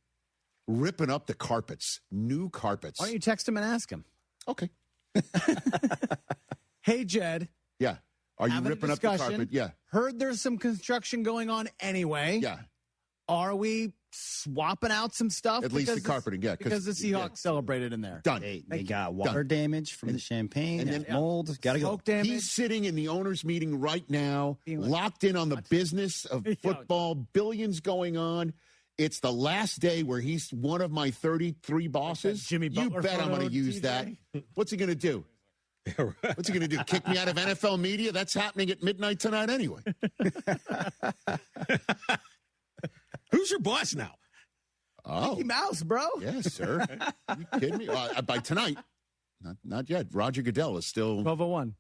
ripping up the carpets, new carpets. Why don't you text him and ask him? Okay. Hey, Jed. Yeah. Are you ripping up the carpet? Yeah. Heard there's some construction going on anyway. Yeah. Are we swapping out some stuff? At least the carpeting, yeah. Because the Seahawks celebrated in there. Done. They got water damage from the champagne, and then mold. Got to go. Damage. He's sitting in the owner's meeting right now, locked in on the business of football, billions going on. It's the last day where he's one of my 33 bosses. Jimmy Butler, you bet I'm going to use that. What's he going to do? What's he going to do? Kick me out of NFL media? That's happening at midnight tonight anyway. Who's your boss now? Oh, Mickey Mouse, bro. Yes, sir. Are you kidding me? By tonight, not yet. Roger Goodell is still 12:01.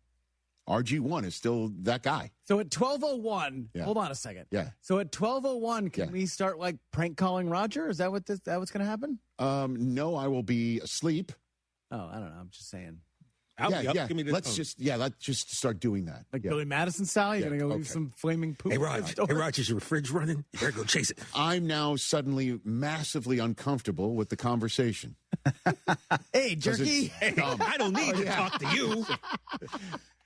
RG1 is still that guy. So at 12:01, hold on a second. Yeah. So at 12:01, can we start like prank calling Roger? Is that what's going to happen? No, I will be asleep. Oh, I don't know. I'm just saying. Give me let's just start doing that. Like Billy Madison style? You're going to go leave some flaming poop? Hey, Raj, is your fridge running? You better go chase it. I'm now suddenly massively uncomfortable with the conversation. Hey, jerky. I don't need to talk to you.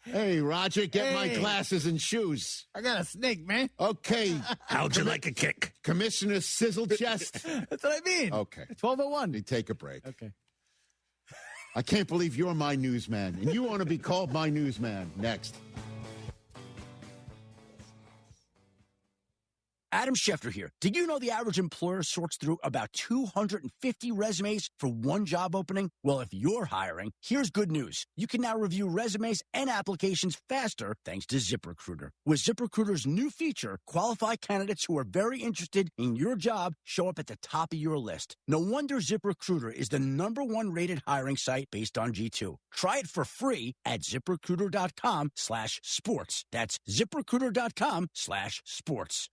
Hey, Roger, get my glasses and shoes. I got a snake, man. Okay. How'd you like a kick? Commissioner Sizzle Chest. That's what I mean. Okay. 12:01. We take a break. Okay. I can't believe you're my newsman, and you want to be called my newsman. Next. Adam Schefter here. Did you know the average employer sorts through about 250 resumes for one job opening? Well, if you're hiring, here's good news. You can now review resumes and applications faster thanks to ZipRecruiter. With ZipRecruiter's new feature, qualified candidates who are very interested in your job show up at the top of your list. No wonder ZipRecruiter is the #1 rated hiring site based on G2. Try it for free at ZipRecruiter.com/sports. That's ZipRecruiter.com/sports.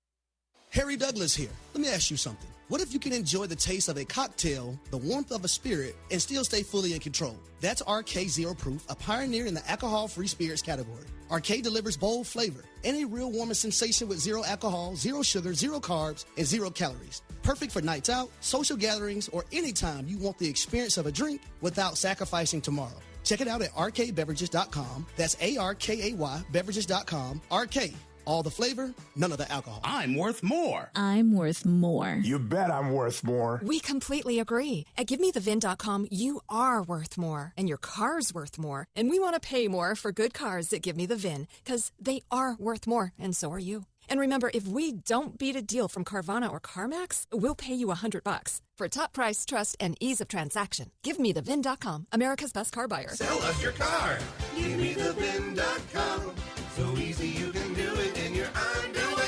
Harry Douglas here. Let me ask you something. What if you can enjoy the taste of a cocktail, the warmth of a spirit, and still stay fully in control? That's RK Zero Proof, a pioneer in the alcohol-free spirits category. RK delivers bold flavor and a real warming sensation with zero alcohol, zero sugar, zero carbs, and 0 calories. Perfect for nights out, social gatherings, or anytime you want the experience of a drink without sacrificing tomorrow. Check it out at rkbeverages.com. That's ARKAY beverages.com. RK. All the flavor, none of the alcohol. I'm worth more. I'm worth more. You bet I'm worth more. We completely agree. At GiveMeTheVIN.com, you are worth more, and your car's worth more. And we want to pay more for good cars at Give Me the VIN, because they are worth more, and so are you. And remember, if we don't beat a deal from Carvana or CarMax, we'll pay you $100. For top price, trust, and ease of transaction, GiveMeTheVIN.com, America's best car buyer. Sell us your car. GiveMeTheVIN.com. So easy you can do it in your underwear.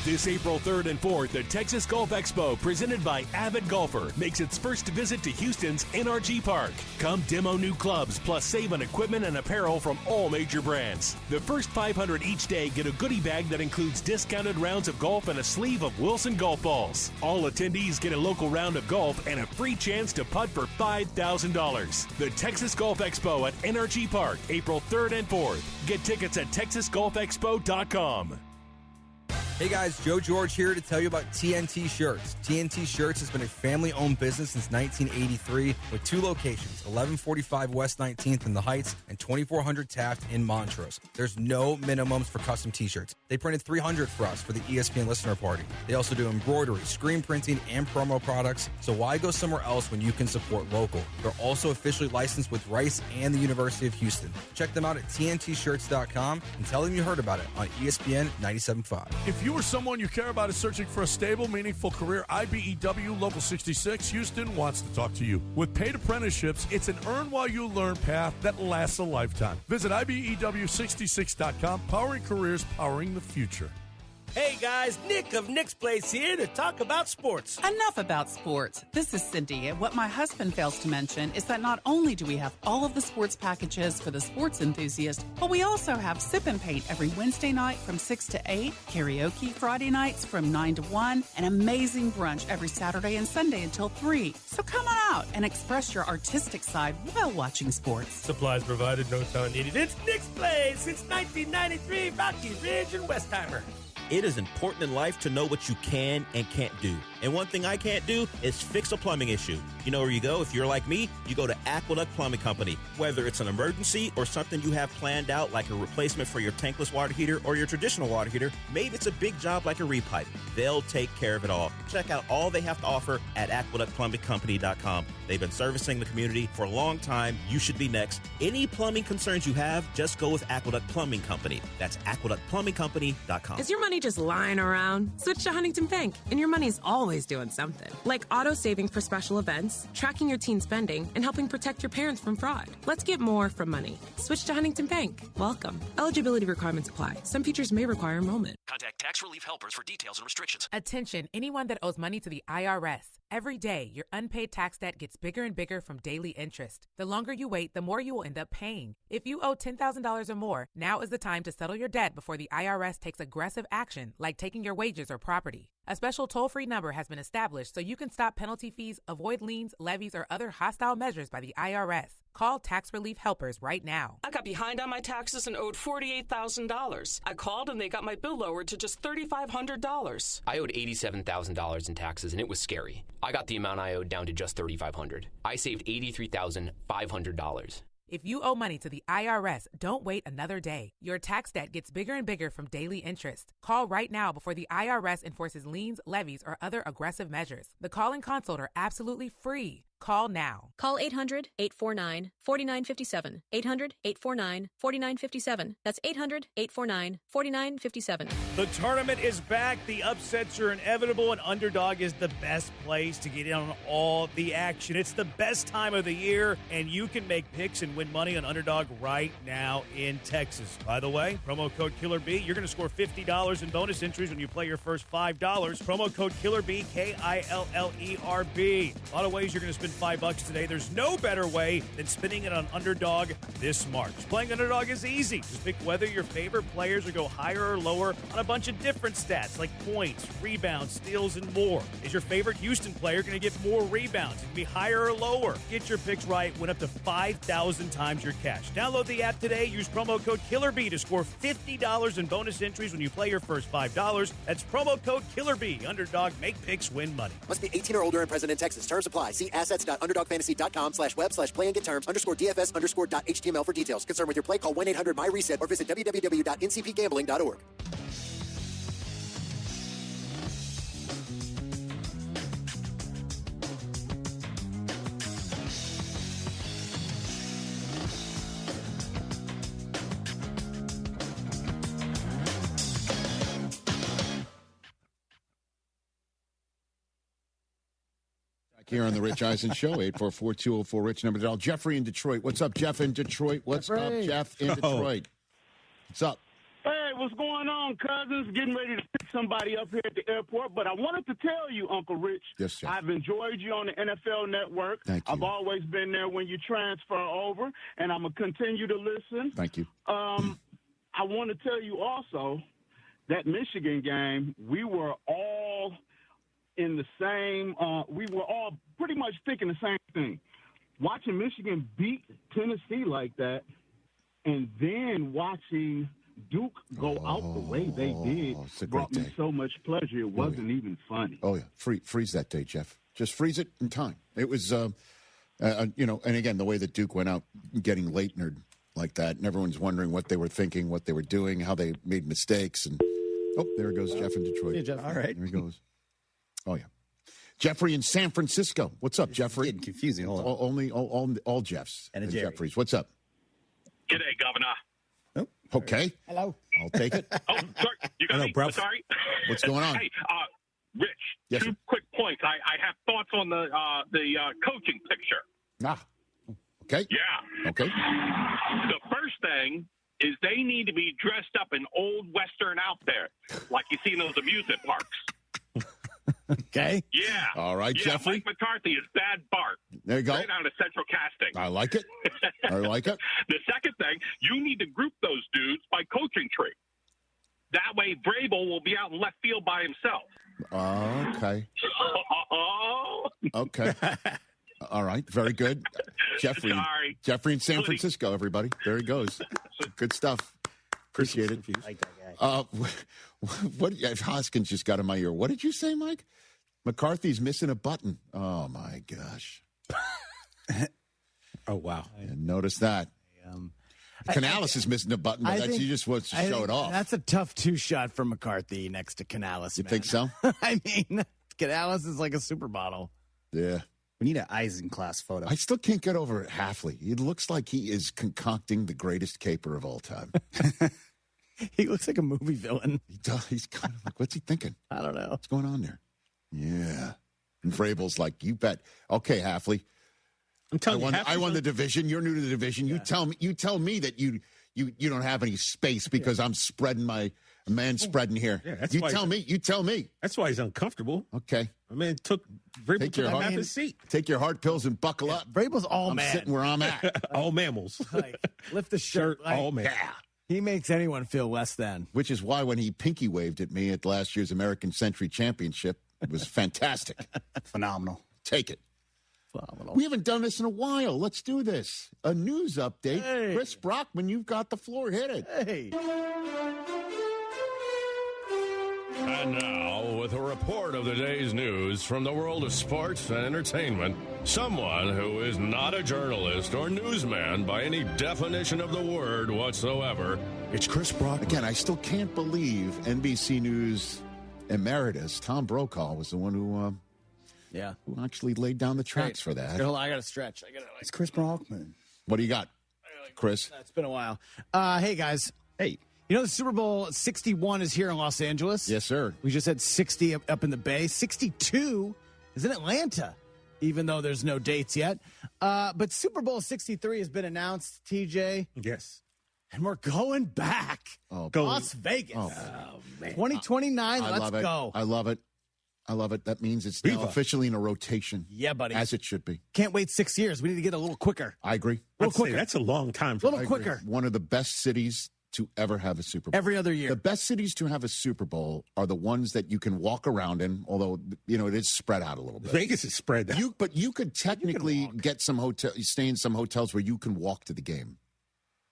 This April 3rd and 4th, the Texas Golf Expo, presented by Avid Golfer, makes its first visit to Houston's NRG Park. Come demo new clubs, plus save on equipment and apparel from all major brands. The first 500 each day get a goodie bag that includes discounted rounds of golf and a sleeve of Wilson golf balls. All attendees get a local round of golf and a free chance to putt for $5,000. The Texas Golf Expo at NRG Park, April 3rd and 4th. Get tickets at TexasGolfExpo.com. Hey guys, Joe George here to tell you about TNT Shirts. TNT Shirts has been a family-owned business since 1983 with 2 locations, 1145 West 19th in the Heights and 2400 Taft in Montrose. There's no minimums for custom t-shirts. They printed 300 for us for the ESPN listener party. They also do embroidery, screen printing, and promo products, so why go somewhere else when you can support local? They're also officially licensed with Rice and the University of Houston. Check them out at TNTshirts.com and tell them you heard about it on ESPN 97.5. If you or someone you care about is searching for a stable, meaningful career, IBEW Local 66 Houston wants to talk to you. With paid apprenticeships, it's an earn-while-you-learn path that lasts a lifetime. Visit IBEW66.com, powering careers, powering the future. Hey guys, Nick of Nick's Place here to talk about sports. Enough about sports. This is Cindy, and what my husband fails to mention is that not only do we have all of the sports packages for the sports enthusiast, but we also have Sip and Paint every Wednesday night from 6 to 8, karaoke Friday nights from 9 to 1, and amazing brunch every Saturday and Sunday until 3. So come on out and express your artistic side while watching sports. Supplies provided, no time needed. It's Nick's Place since 1993, Rocky Ridge and Westheimer. It is important in life to know what you can and can't do. And one thing I can't do is fix a plumbing issue. You know where you go? If you're like me, you go to Aqueduct Plumbing Company. Whether it's an emergency or something you have planned out, like a replacement for your tankless water heater or your traditional water heater, maybe it's a big job like a repipe. They'll take care of it all. Check out all they have to offer at aqueductplumbingcompany.com. They've been servicing the community for a long time. You should be next. Any plumbing concerns you have, just go with Aqueduct Plumbing Company. That's aqueductplumbingcompany.com. Is your money just lying around? Switch to Huntington Bank, and your money's always doing something. Like auto saving for special events, tracking your teen spending, and helping protect your parents from fraud. Let's get more from money. Switch to Huntington Bank. Welcome. Eligibility requirements apply. Some features may require enrollment. Contact Tax Relief Helpers for details and restrictions. Attention, anyone that owes money to the IRS. Every day, your unpaid tax debt gets bigger and bigger from daily interest. The longer you wait, the more you will end up paying. If you owe $10,000 or more, now is the time to settle your debt before the IRS takes aggressive action, like taking your wages or property. A special toll-free number has been established so you can stop penalty fees, avoid liens, levies, or other hostile measures by the IRS. Call Tax Relief Helpers right now. I got behind on my taxes and owed $48,000. I called and they got my bill lowered to just $3,500. I owed $87,000 in taxes and it was scary. I got the amount I owed down to just $3,500. I saved $83,500. If you owe money to the IRS, don't wait another day. Your tax debt gets bigger and bigger from daily interest. Call right now before the IRS enforces liens, levies, or other aggressive measures. The call and consult are absolutely free. Call now. Call 800-849-4957. 800-849-4957. That's 800-849-4957. The tournament is back. The upsets are inevitable, and Underdog is the best place to get in on all the action. It's the best time of the year, and you can make picks and win money on Underdog right now in Texas. By the way, promo code KillerB, you're going to score $50 in bonus entries when you play your first $5. Promo code KillerB, KILLERB. A lot of ways you're going to spend $5 today. There's no better way than spending it on Underdog this March. Playing Underdog is easy. Just pick whether your favorite players will go higher or lower on a bunch of different stats like points, rebounds, steals, and more. Is your favorite Houston player going to get more rebounds? It can be higher or lower. Get your picks right. Win up to 5,000 times your cash. Download the app today. Use promo code KILLERB to score $50 in bonus entries when you play your first $5. That's promo code KILLERB. Underdog, make picks, win money. Must be 18 or older and present in Texas. Terms apply. See assets.underdogfantasy.com/web/play-and-get-terms_DFS_.html for details. Concerned with your play, call 1-800-MY-RESET or visit www.ncpgambling.org. Here on the Rich Eisen Show, 844-204-RICH, number to dial. Jeffrey in Detroit. What's up, Jeff in Detroit? What's up, Jeff in Detroit? What's up? Hey, what's going on, cousins? Getting ready to pick somebody up here at the airport. But I wanted to tell you, Uncle Rich, yes, sir. I've enjoyed you on the NFL Network. Thank you. I've always been there when you transfer over, and I'm going to continue to listen. Thank you. I want to tell you also that Michigan game, we were all in the same we were all pretty much thinking the same thing. Watching Michigan beat Tennessee like that, and then watching Duke go out the way they did brought me so much pleasure. It wasn't even funny. Oh, yeah. Freeze that day, Jeff. Just freeze it in time. It was, and again, the way that Duke went out getting Leitner like that, and everyone's wondering what they were thinking, what they were doing, how they made mistakes. And, there goes Jeff in Detroit. Hey, Jeff. All right. There he goes. Oh, yeah. Jeffrey in San Francisco. What's up, Jeffrey? Getting confusing. Hold on. All Jeffs and Jeffreys. What's up? G'day, Governor. Oh, okay. Hello. I'll take it. Oh, sorry. You got me? bruv. Sorry. What's going on? Hey, Rich, yes, two quick points. I have thoughts on the coaching picture. Okay. Yeah. Okay. The first thing is they need to be dressed up in old Western outfit, like you see in those amusement parks. Okay. Yeah. All right, yeah, Jeffrey. Mike McCarthy is Bad Bart. There you go. Right out of Central Casting. I like it. I like it. The second thing, you need to group those dudes by coaching tree. That way, Vrabel will be out in left field by himself. Okay. Okay. All right. Very good. Jeffrey. Sorry. Jeffrey in San Francisco, everybody. There he goes. Good stuff. Appreciate it. I like that guy. What Hoskins just got in my ear. What did you say, Mike? McCarthy's missing a button. Oh, my gosh. Oh, wow. Notice that. Canales is missing a button, but he just wants to show it off. That's a tough two-shot for McCarthy next to Canales. You think so? I mean, Canales is like a supermodel. Yeah. We need an Eisen class photo. I still can't get over Halfley. It looks like he is concocting the greatest caper of all time. He looks like a movie villain. He does. He's kind of like, what's he thinking? I don't know. What's going on there? Yeah. And Vrabel's like, you bet. Okay, Halfley. I'm telling you, I won the division. You're new to the division. Yeah. You tell me that you don't have any space because I'm spreading spreading here. Yeah, You tell me. That's why he's uncomfortable. Okay. I mean, Vrabel took half his seat. Take your heart pills and buckle up. Vrabel's I'm sitting where I'm at. All mammals. Like, lift the shirt. All mammals. Yeah. He makes anyone feel less than. Which is why when he pinky waved at me at last year's American Century Championship, it was fantastic. Phenomenal. Take it. Phenomenal. We haven't done this in a while. Let's do this. A news update. Hey. Chris Brockman, you've got the floor. Hit it. Hey. And now, with a report of the day's news from the world of sports and entertainment, someone who is not a journalist or newsman by any definition of the word whatsoever, it's Chris Brockman. Again, I still can't believe NBC News emeritus Tom Brokaw was the one who actually laid down the tracks for that. Hold on, I got to stretch. It's Chris Brockman. What do you got, Chris? It's been a while. Hey, guys. Hey. You know the Super Bowl 61 is here in Los Angeles? Yes, sir. We just had 60 up in the Bay. 62 is in Atlanta, even though there's no dates yet. But Super Bowl 63 has been announced, TJ. Yes. And we're going back. Las Vegas. Oh, man. 2029, let's love it. go. I love it. I love it. That means it's now officially in a rotation. Yeah, buddy. As it should be. Can't wait 6 years. We need to get a little quicker. I agree. A little quicker. That's a long time. A little quicker. One of the best cities to ever have a Super Bowl. Every other year. The best cities to have a Super Bowl are the ones that you can walk around in, although, it is spread out a little bit. Vegas is spread out. But you could technically get some stay in some hotels where you can walk to the game.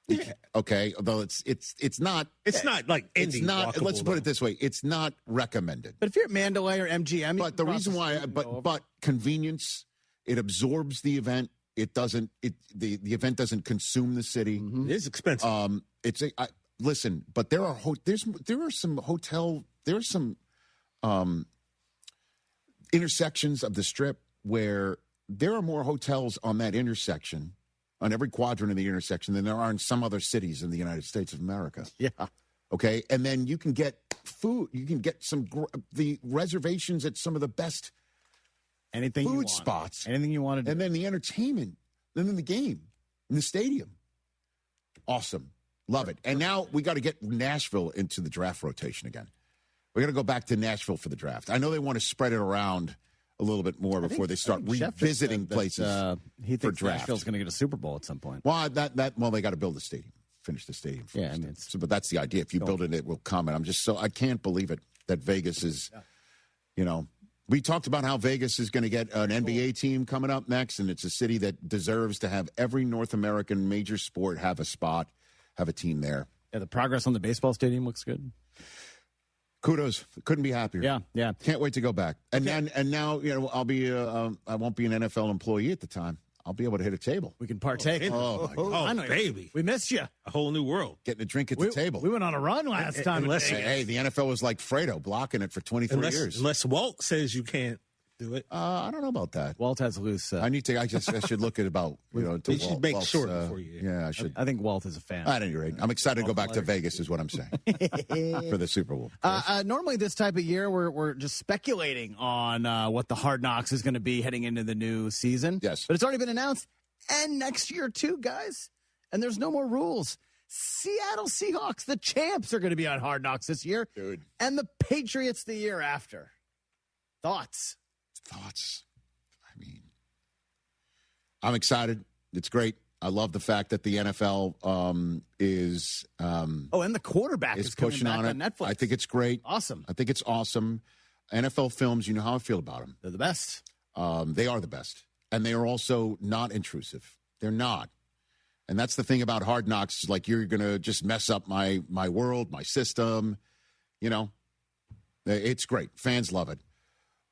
Yeah. Okay, although it's not. It's not like it's Indy not. walkable, Let's put it this way: it's not recommended. But if you're at Mandalay or MGM, but the reason why, but convenience, it absorbs the event. It doesn't. The event doesn't consume the city. It is expensive. Listen, but there are some intersections of the Strip where there are more hotels on that intersection, on every quadrant of the intersection, than there are in some other cities in the United States of America. Yeah. Okay, and then you can get food. You can get the reservations at some of the best food spots. Anything you want to do. And then the entertainment, and then the game, in the stadium. Awesome. Love it. And now we got to get Nashville into the draft rotation again. We're going to go back to Nashville for the draft. I know they want to spread it around a little bit more before they start revisiting places he for thinks draft. Nashville's going to get a Super Bowl at some point. Well, they got to build the stadium, finish the stadium first. But that's the idea. If you build it, it will come. And I can't believe it that Vegas is, we talked about how Vegas is going to get an NBA team coming up next, and it's a city that deserves to have every North American major sport have a spot, have a team there. Yeah, the progress on the baseball stadium looks good. Kudos. Couldn't be happier. Yeah. Can't wait to go back. And now, I'll be, I won't be an NFL employee at the time. I'll be able to hit a table. We can partake. Oh, my God. I know, baby. We missed you. A whole new world. Getting a drink at the table. We went on a run last time. Hey, the NFL was like Fredo, blocking it for 23 years. Unless Walt says you can't do it. I don't know about that. Walt has loose. I should look at about, to you should make sure before you. Yeah, I should. I think Walt is a fan. At any rate, I'm excited to go back to Vegas, is what I'm saying, for the Super Bowl. Normally this type of year, we're just speculating on what the Hard Knocks is going to be heading into the new season. Yes. But it's already been announced. And next year, too, guys. And there's no more rules. Seattle Seahawks, the champs, are going to be on Hard Knocks this year. Dude. And the Patriots the year after. Thoughts? I mean, I'm excited. It's great. I love the fact that the NFL is and the quarterback is pushing coming back on Netflix. I think it's great. Awesome. I think it's awesome. NFL films, you know how I feel about them. They're the best. They are the best. And they are also not intrusive. They're not. And that's the thing about Hard Knocks, like you're going to just mess up my world, my system. It's great. Fans love it.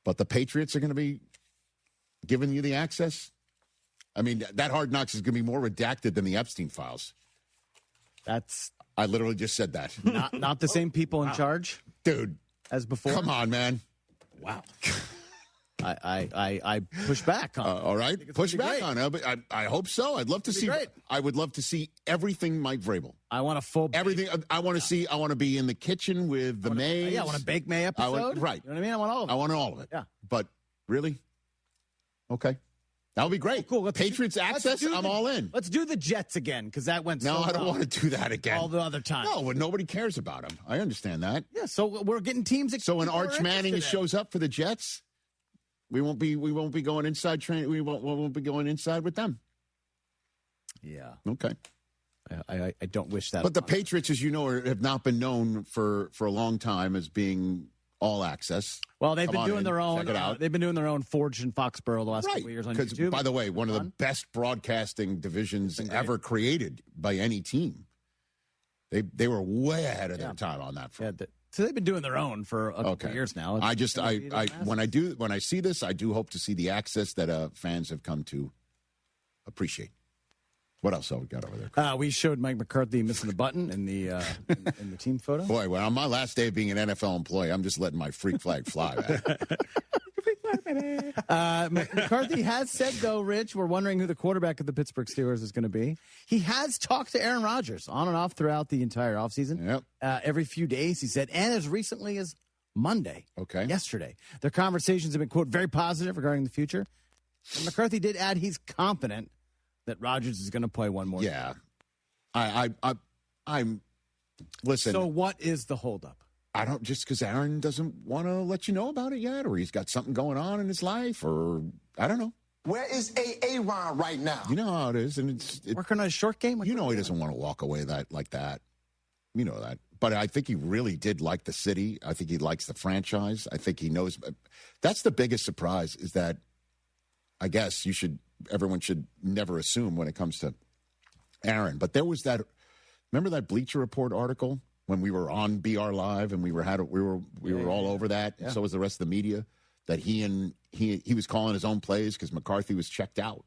But the Patriots are going to be giving you the access. I mean, that Hard Knocks is going to be more redacted than the Epstein files. I literally just said that. Not the same people in charge? Dude. As before? Come on, man. Wow. I push back on it. All right, push back on it. But I hope so. I'd love to see. Great. I would love to see everything Mike Vrabel. I want a full everything. I want to see. I want to be in the kitchen with the Mays. Yeah, I want a Bake May episode. Right. You know what I mean? I want all of it. I want all of it. Yeah. But really, okay, that would be great. Oh, cool. Patriots access. I'm all in. Let's do the Jets again because that went. No, so I don't well want to do that again. all the other time. No, but nobody cares about him. I understand that. Yeah. So we're getting teams. So when Arch Manning shows up for the Jets. We won't be going inside training. We won't be going inside with them. Yeah. Okay. I don't wish that. But the Patriots, as you know, have not been known for a long time as being all access. Well, they've been doing their own. Check it out. They've been doing their own Forge in Foxborough the last couple of years on YouTube. By the way, one of the best broadcasting divisions ever created by any team. They were way ahead of their time on that front. Yeah, so they've been doing their own for a couple of years now. When I see this, I do hope to see the access that fans have come to appreciate. What else have we got over there? We showed Mike McCarthy missing the button in the in the team photo. Boy, well, on my last day of being an NFL employee, I'm just letting my freak flag fly. McCarthy has said, though, Rich, we're wondering who the quarterback of the Pittsburgh Steelers is going to be. He has talked to Aaron Rodgers on and off throughout the entire offseason. Yep. Every few days, he said, and as recently as Monday, yesterday. Their conversations have been, quote, very positive regarding the future. And McCarthy did add he's confident that Rodgers is going to play one more. Yeah. I'm listen. So what is the holdup? I don't, just because Aaron doesn't want to let you know about it yet, or he's got something going on in his life, or I don't know. Where is Aaron right now? You know how it is, and it's working on a short game. You know he doesn't want to walk away like that. You know that. But I think he really did like the city. I think he likes the franchise. I think he knows. That's the biggest surprise, is that I guess everyone should never assume when it comes to Aaron. But there was that. Remember that Bleacher Report article when we were on BR Live and we were all over that. Yeah. So was the rest of the media, that he was calling his own plays because McCarthy was checked out.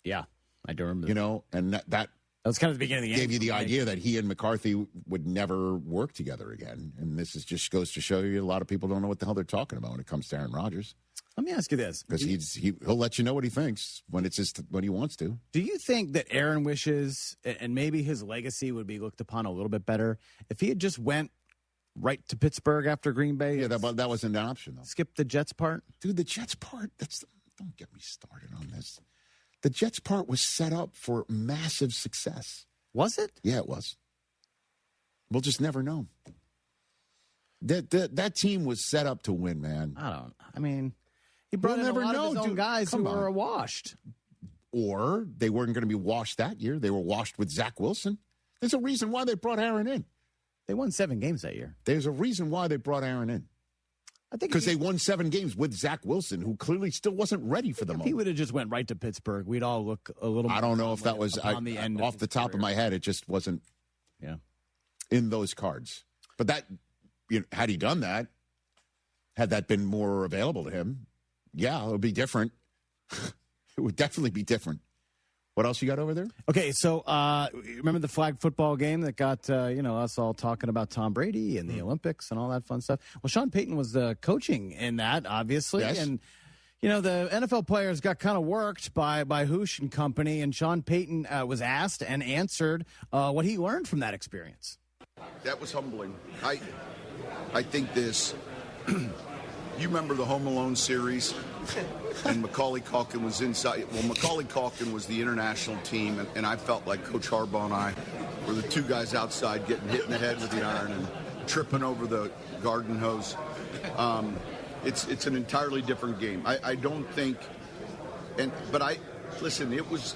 Yeah, I do remember. You know, and that was kind of the beginning of the gave you the idea that he and McCarthy would never work together again. And this just goes to show you a lot of people don't know what the hell they're talking about when it comes to Aaron Rodgers. Let me ask you this, because he'll let you know what he thinks when he wants to. Do you think that Aaron wishes, and maybe his legacy would be looked upon a little bit better if he had just went right to Pittsburgh after Green Bay? Yeah, that wasn't an option, though. Skip the Jets part? Dude, the Jets part, don't get me started on this. The Jets part was set up for massive success. Was it? Yeah, it was. We'll just never know. That team was set up to win, man. He brought in a lot of his own guys who were washed. Or they weren't going to be washed that year. They were washed with Zach Wilson. There's a reason why they brought Aaron in. They won 7 games that year. There's a reason why they brought Aaron in. I think because they won 7 games with Zach Wilson, who clearly still wasn't ready for the moment. If he would have just went right to Pittsburgh, we'd all look a little. I don't know if that was on the end. Off the top of my head, it just wasn't. Yeah. In those cards, but that, had he done that, had that been more available to him, yeah, it would be different. It would definitely be different. What else you got over there? Okay, so remember the flag football game that got us all talking about Tom Brady and the Olympics and all that fun stuff? Well, Sean Payton was coaching in that, obviously, yes. And the NFL players got kind of worked by Hoosh and company, and Sean Payton was asked and answered what he learned from that experience. That was humbling. I think this. You remember the Home Alone series? And Macaulay Culkin was inside. Well, Macaulay Culkin was the international team, and I felt like Coach Harbaugh and I were the 2 guys outside getting hit in the head with the iron and tripping over the garden hose. It's an entirely different game. I don't think, but listen. It was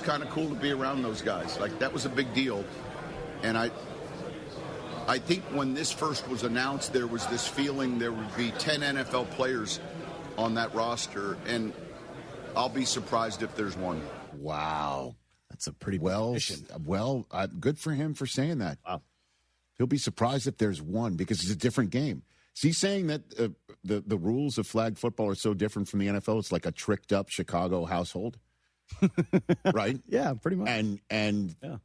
kind of cool to be around those guys. Like, that was a big deal, and I think when this first was announced, there was this feeling there would be 10 NFL players on that roster, and I'll be surprised if there's 1. Wow. That's a pretty well, good for him for saying that. Wow. He'll be surprised if there's 1 because it's a different game. Is he saying that the rules of flag football are so different from the NFL? It's like a tricked-up Chicago household, right? Yeah, pretty much. And yeah.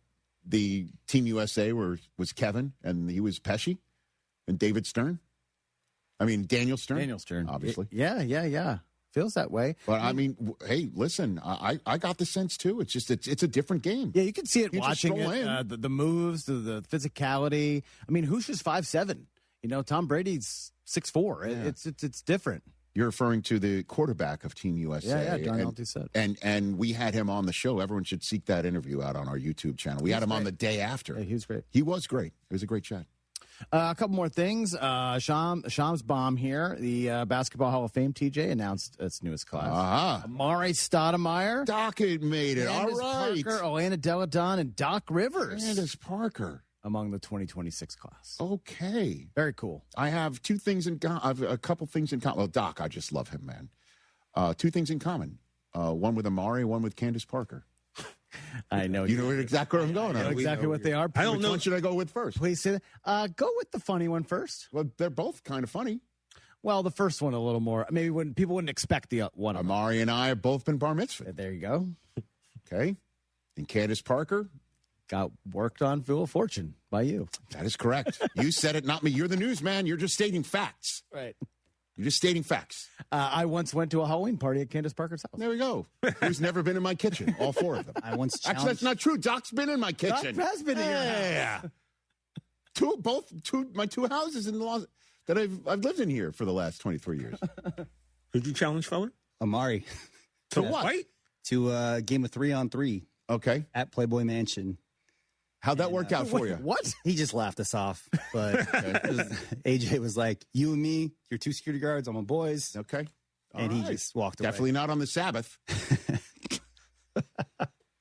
The Team USA was Kevin, and he was Pesci, and David Stern. I mean, Daniel Stern, obviously. Yeah. Feels that way. But I mean, hey, listen, I got the sense too. It's just it's a different game. Yeah, you can see it watching it. The moves, the physicality. I mean, Hoosh is 5'7". Tom Brady's 6'4". Yeah. It's different. You're referring to the quarterback of Team USA. Yeah, Darnell Doucette. And we had him on the show. Everyone should seek that interview out on our YouTube channel. We had him on the day after. Yeah, he was great. He was great. It was a great chat. A couple more things. Shams Bomb here. The Basketball Hall of Fame, TJ, announced its newest class. Amare Stoudemire. Doc made it. Candace All right. Parker, Elena Deladon, and Doc Rivers. Candace Parker. Among the 2026 class. Okay. Very cool. I have 2 things in common. I have a couple things in common. Well, Doc, I just love him, man. 2 things in common. One with Amari, one with Candace Parker. I know. You know exactly where I'm going. I know exactly what they are. I don't know. Which one should I go with first? Please say that. Go with the funny one first. Well, they're both kind of funny. Well, the first one a little more. Maybe people wouldn't expect the one. Amari and I have both been bar mitzvah. There you go. Okay. And Candace Parker got worked on Wheel of Fortune by you. That is correct. You said it, not me. You're the newsman. You're just stating facts. Right. You're just stating facts. I once went to a Halloween party at Candace Parker's house. There we go. Who's never been in my kitchen? All 4 of them. I once Actually, that's not true. Doc's been in my kitchen. Doc has been in your house. My 2 houses in law that I've lived in here for the last 23 years. Who'd you challenge, fella? Amari. To what? To a game of 3-on-3. Okay. At Playboy Mansion. How'd that work out for you? What? He just laughed us off. But AJ was like, you and me, you're two security guards. I'm a boys. Okay. And he just walked away. Definitely not on the Sabbath.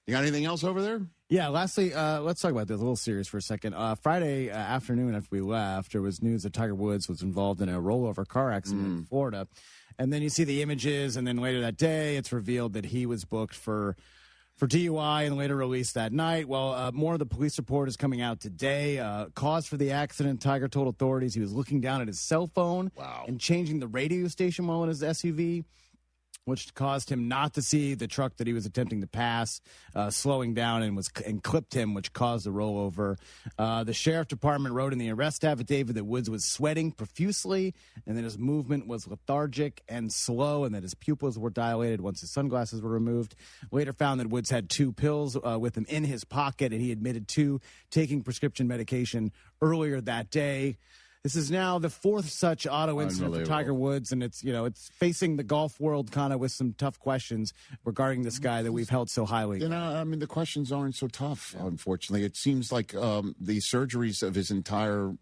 You got anything else over there? Yeah, lastly, let's talk about this a little serious for a second. Friday afternoon after we left, there was news that Tiger Woods was involved in a rollover car accident in Florida. And then you see the images, and then later that day, it's revealed that he was booked for DUI and later released that night. Well, more of the police report is coming out today. Cause for the accident, Tiger told authorities he was looking down at his cell phone and changing the radio station while in his SUV, which caused him not to see the truck that he was attempting to pass, slowing down and clipped him, which caused the rollover. The sheriff department wrote in the arrest affidavit that Woods was sweating profusely and that his movement was lethargic and slow and that his pupils were dilated once his sunglasses were removed. Later found that Woods had 2 pills with him in his pocket, and he admitted to taking prescription medication earlier that day. This is now the 4th such auto incident for Tiger Woods, and it's facing the golf world kind of with some tough questions regarding this guy that we've held so highly. I mean, the questions aren't so tough, unfortunately. It seems like the surgeries of his entire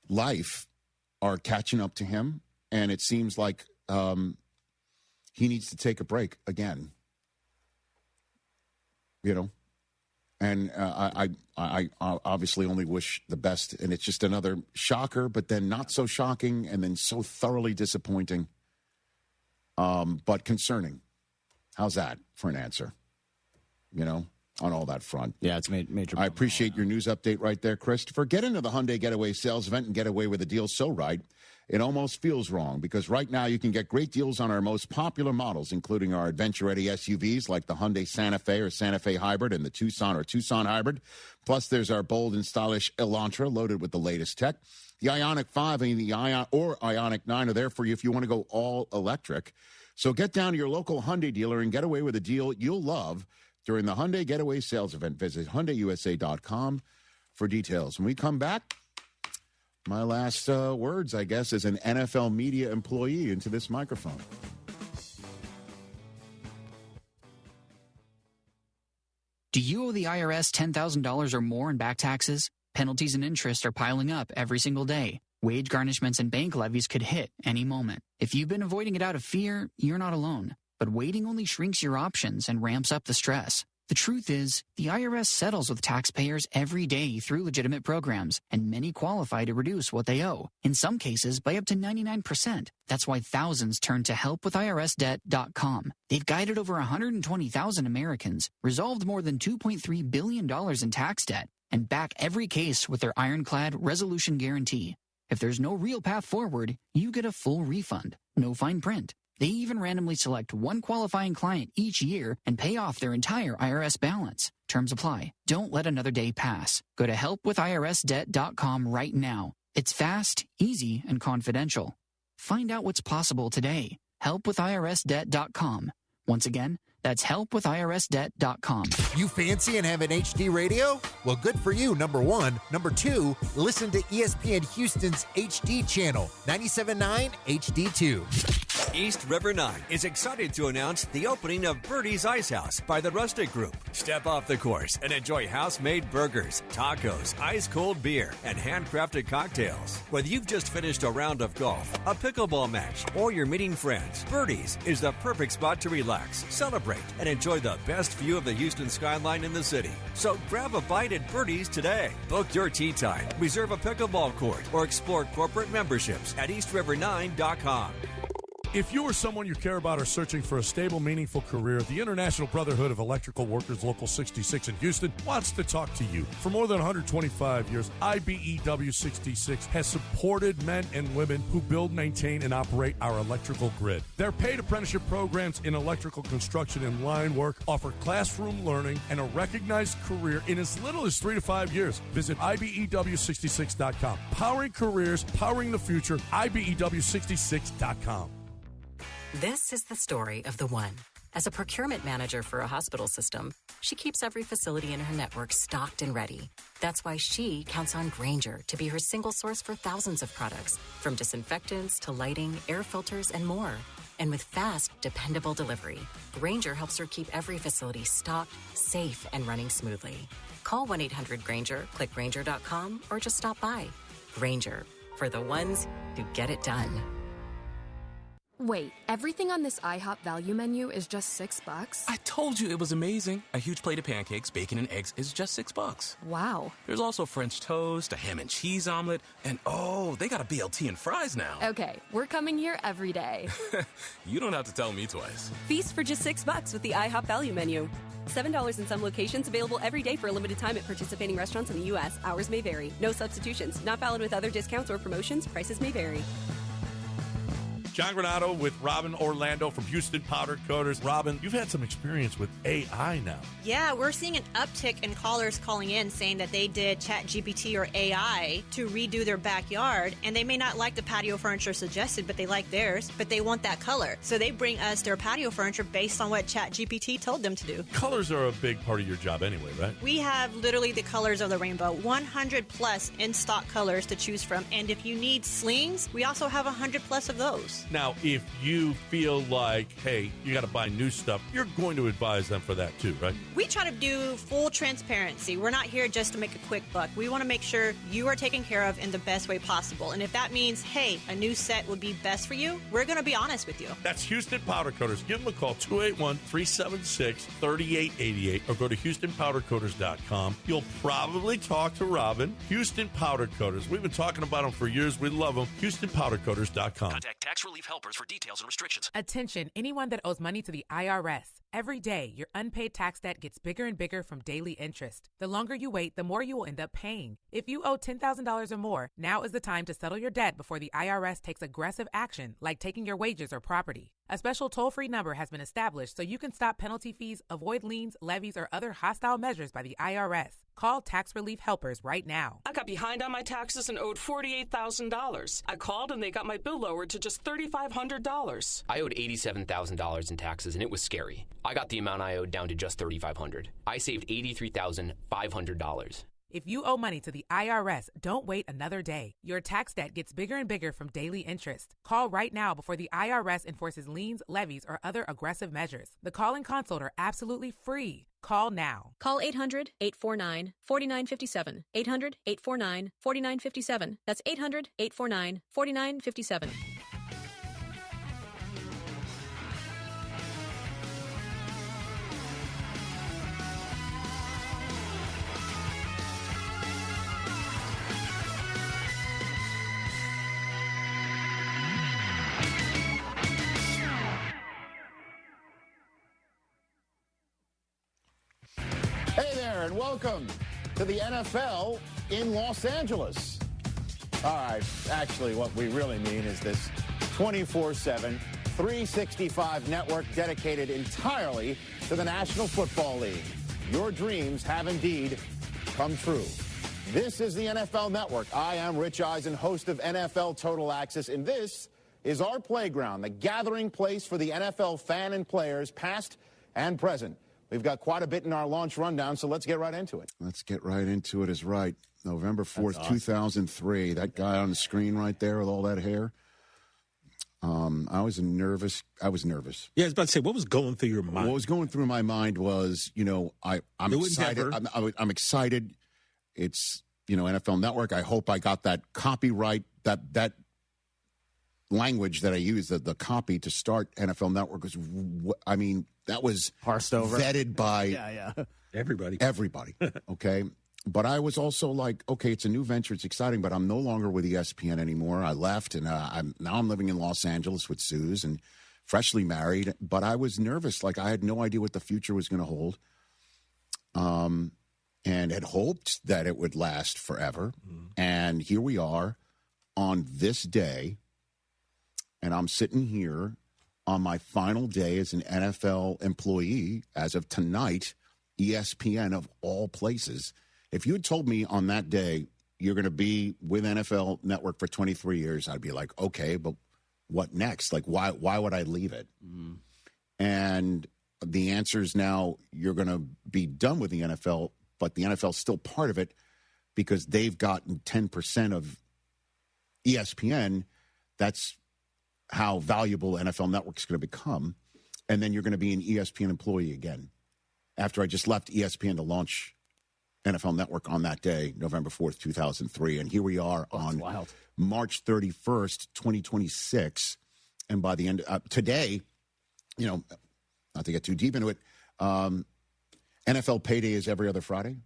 life are catching up to him, and it seems like he needs to take a break again. And I obviously only wish the best, and it's just another shocker, but then not so shocking, and then so thoroughly disappointing, but concerning. How's that for an answer? On all that front. Yeah, it's major. I appreciate your news update right there, Christopher. Get into the Hyundai Getaway sales event and get away with a deal so right, it almost feels wrong, because right now you can get great deals on our most popular models, including our adventure-ready SUVs like the Hyundai Santa Fe or Santa Fe Hybrid and the Tucson or Tucson Hybrid. Plus, there's our bold and stylish Elantra loaded with the latest tech. The Ioniq 5 and the Ioniq 9 are there for you if you want to go all electric. So get down to your local Hyundai dealer and get away with a deal you'll love during the Hyundai Getaway sales event. Visit HyundaiUSA.com for details. When we come back, my last words, I guess, as an NFL media employee into this microphone. Do you owe the IRS $10,000 or more in back taxes? Penalties and interest are piling up every single day. Wage garnishments and bank levies could hit any moment. If you've been avoiding it out of fear, you're not alone. But waiting only shrinks your options and ramps up the stress. The truth is, the IRS settles with taxpayers every day through legitimate programs, and many qualify to reduce what they owe, in some cases by up to 99%. That's why thousands turn to helpwithirsdebt.com. They've guided over 120,000 Americans, resolved more than $2.3 billion in tax debt, and back every case with their ironclad resolution guarantee. If there's no real path forward, you get a full refund, no fine print. They even randomly select one qualifying client each year and pay off their entire IRS balance. Terms apply. Don't let another day pass. Go to helpwithirsdebt.com right now. It's fast, easy, and confidential. Find out what's possible today. Helpwithirsdebt.com. Once again, that's helpwithirsdebt.com. You fancy and have an HD radio? Well, good for you, number one. Number two, listen to ESPN Houston's HD channel, 97.9 HD2. East River 9 is excited to announce the opening of Birdie's Ice House by the Rustic Group. Step off the course and enjoy house-made burgers, tacos, ice-cold beer, and handcrafted cocktails. Whether you've just finished a round of golf, a pickleball match, or you're meeting friends, Birdie's is the perfect spot to relax, celebrate, and enjoy the best view of the Houston skyline in the city. So grab a bite at Birdie's today. Book your tee time, reserve a pickleball court, or explore corporate memberships at eastriver9.com. If you or someone you care about are searching for a stable, meaningful career, the International Brotherhood of Electrical Workers Local 66 in Houston wants to talk to you. For more than 125 years, IBEW 66 has supported men and women who build, maintain, and operate our electrical grid. Their paid apprenticeship programs in electrical construction and line work offer classroom learning and a recognized career in as little as 3 to 5 years. Visit IBEW66.com. Powering careers, powering the future, IBEW66.com. This is the story of the one. As a procurement manager for a hospital system, she keeps every facility in her network stocked and ready. That's why she counts on Grainger to be her single source for thousands of products, from disinfectants to lighting, air filters, and more. And with fast, dependable delivery, Grainger helps her keep every facility stocked, safe, and running smoothly. Call 1-800-GRANGER, click Grainger.com, or just stop by. Grainger, for the ones who get it done. Wait, everything on this IHOP value menu is just $6? I told you it was amazing. A huge plate of pancakes, bacon, and eggs is just $6. Wow. There's also French toast, a ham and cheese omelet, and oh, they got a BLT and fries now. Okay, we're coming here every day. You don't have to tell me twice. Feast for just $6 with the IHOP value menu. $7 in some locations, available every day for a limited time at participating restaurants in the U.S. Hours may vary. No substitutions. Not valid with other discounts or promotions. Prices may vary. John Granato with Robin Orlando from Houston Powder Coaters. Robin, you've had some experience with AI now. Yeah, we're seeing an uptick in callers calling in saying that they did ChatGPT or AI to redo their backyard, and they may not like the patio furniture suggested, but they like theirs, but they want that color. So they bring us their patio furniture based on what ChatGPT told them to do. Colors are a big part of your job anyway, right? We have literally the colors of the rainbow, 100 plus in-stock colors to choose from, and if you need slings, we also have 100 plus of those. Now, if you feel like, hey, you got to buy new stuff, you're going to advise them for that too, right? We try to do full transparency. We're not here just to make a quick buck. We want to make sure you are taken care of in the best way possible. And if that means, hey, a new set would be best for you, we're going to be honest with you. That's Houston Powder Coaters. Give them a call, 281-376-3888, or go to HoustonPowderCoaters.com. You'll probably talk to Robin. Houston Powder Coaters. We've been talking about them for years. We love them. HoustonPowderCoaters.com. Contact Tax Relief Helpers for details and restrictions. Attention, anyone that owes money to the IRS. Every day, your unpaid tax debt gets bigger and bigger from daily interest. The longer you wait, the more you will end up paying. If you owe $10,000 or more, now is the time to settle your debt before the IRS takes aggressive action, like taking your wages or property. A special toll-free number has been established so you can stop penalty fees, avoid liens, levies, or other hostile measures by the IRS. Call Tax Relief Helpers right now. I got behind on my taxes and owed $48,000. I called and they got my bill lowered to just $3,500. I owed $87,000 in taxes, and it was scary. I got the amount I owed down to just $3,500. I saved $83,500. If you owe money to the IRS, don't wait another day. Your tax debt gets bigger and bigger from daily interest. Call right now before the IRS enforces liens, levies, or other aggressive measures. The call and consult are absolutely free. Call now. Call 800-849-4957. 800-849-4957. That's 800-849-4957. Hey there, and welcome to the NFL in Los Angeles. All right, actually, what we really mean is this 24/7, 365 network dedicated entirely to the National Football League. Your dreams have indeed come true. This is the NFL Network. I am Rich Eisen, host of NFL Total Access, and this is our playground, the gathering place for the NFL fan and players, past and present. We've got quite a bit in our launch rundown, so let's get right into it. Let's get right into it is right. November 4th, awesome. 2003. That guy on the screen right there with all that hair. I was nervous. Yeah, I was about to say, what was going through your mind? What was going through my mind was, I'm excited. I'm excited. It's, NFL Network. I hope I got that copyright, that language that I used, the copy to start NFL Network was, that was parsed over, vetted by everybody. Okay. But I was also like, okay, it's a new venture. It's exciting, but I'm no longer with ESPN anymore. I left, and I'm living in Los Angeles with Suze and freshly married. But I was nervous. Like, I had no idea what the future was going to hold. And had hoped that it would last forever. Mm. And here we are on this day. And I'm sitting here on my final day as an NFL employee, as of tonight, ESPN of all places. If you had told me on that day you're going to be with NFL Network for 23 years, I'd be like, okay, but what next? Like, why would I leave it? Mm. And the answer is now you're going to be done with the NFL, but the NFL is still part of it because they've gotten 10% of ESPN. That's how valuable NFL Network is going to become. And then you're going to be an ESPN employee again after I just left ESPN to launch NFL Network on that day, November 4th, 2003. And here we are on March 31st, 2026. And by the end today, not to get too deep into it, NFL payday is every other Friday.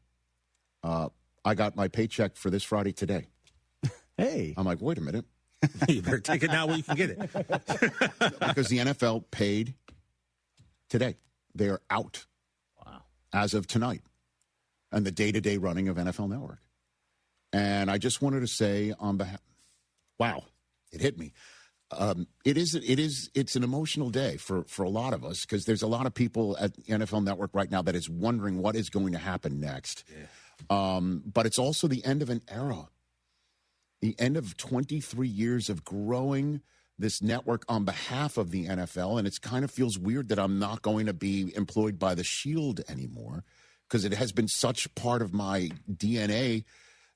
I got my paycheck for this Friday today. Hey. I'm like, wait a minute. You better take it now while you can get it. Because the NFL paid today. They are out. Wow. As of tonight. And the day-to-day running of NFL Network. And I just wanted to say on behalf, wow, it hit me. It's an emotional day for a lot of us because there's a lot of people at NFL Network right now that is wondering what is going to happen next. Yeah. But it's also the end of an era. The end of 23 years of growing this network on behalf of the NFL. And it kind of feels weird that I'm not going to be employed by the Shield anymore because it has been such part of my DNA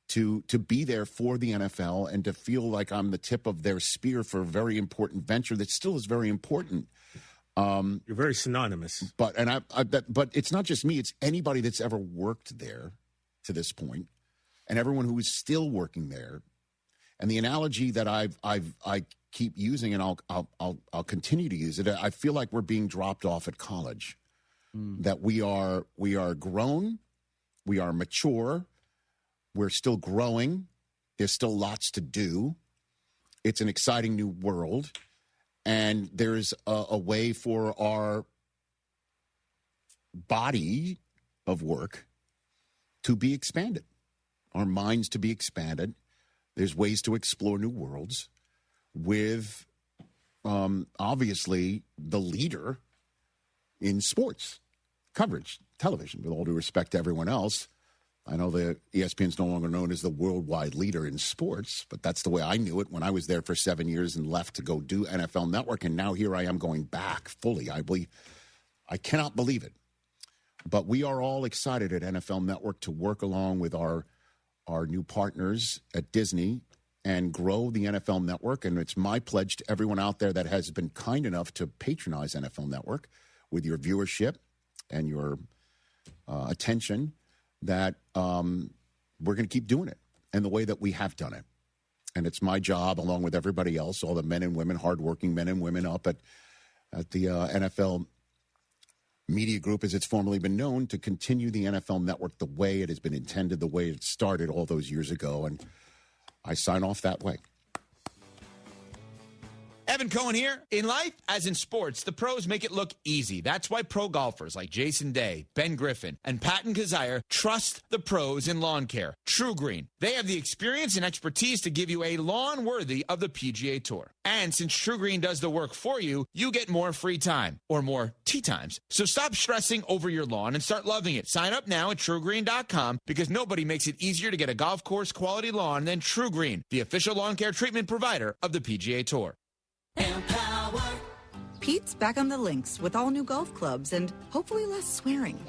to be there for the NFL and to feel like I'm the tip of their spear for a very important venture that still is very important. You're very synonymous. But it's not just me. It's anybody that's ever worked there to this point and everyone who is still working there. And the analogy that I keep using, and I'll continue to use it. I feel like we're being dropped off at college. That we are grown, we are mature, we're still growing. There's still lots to do. It's an exciting new world, and there's a way for our body of work to be expanded, our minds to be expanded. There's ways to explore new worlds with, obviously, the leader in sports coverage, television, with all due respect to everyone else. I know the ESPN's no longer known as the worldwide leader in sports, but that's the way I knew it when I was there for 7 years and left to go do NFL Network, and now here I am going back fully. I cannot believe it. But we are all excited at NFL Network to work along with our new partners at Disney and grow the NFL Network. And it's my pledge to everyone out there that has been kind enough to patronize NFL Network with your viewership and your attention that we're going to keep doing it in the way that we have done it. And it's my job, along with everybody else, all the men and women, hardworking men and women up at the NFL Media Group, as it's formerly been known, to continue the NFL Network the way it has been intended, the way it started all those years ago. And I sign off that way. Evan Cohen here. In life, as in sports, the pros make it look easy. That's why pro golfers like Jason Day, Ben Griffin, and Patton Kazire trust the pros in lawn care. True Green. They have the experience and expertise to give you a lawn worthy of the PGA Tour. And since True Green does the work for you, you get more free time, or more tee times. So stop stressing over your lawn and start loving it. Sign up now at TrueGreen.com because nobody makes it easier to get a golf course quality lawn than True Green, the official lawn care treatment provider of the PGA Tour. Empower. Pete's back on the links with all new golf clubs and hopefully less swearing.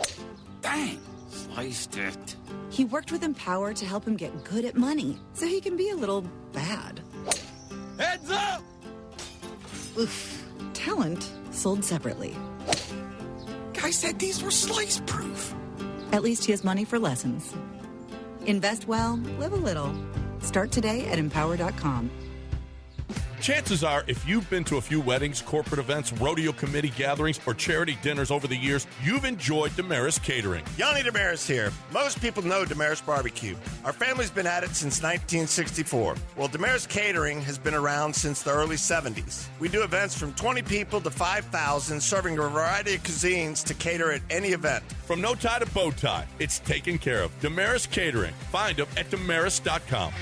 Dang, sliced it. He worked with Empower to help him get good at money so he can be a little bad. Heads up! Oof. Talent sold separately. Guy said these were slice proof. At least he has money for lessons. Invest well, live a little. Start today at Empower.com. Chances are, if you've been to a few weddings, corporate events, rodeo committee gatherings, or charity dinners over the years, you've enjoyed Damaris Catering. Yanni Damaris here. Most people know Damaris Barbecue. Our family's been at it since 1964. Well, Damaris Catering has been around since the early 70s. We do events from 20 people to 5,000, serving a variety of cuisines to cater at any event. From no tie to bow tie, it's taken care of. Damaris Catering. Find them at Damaris.com.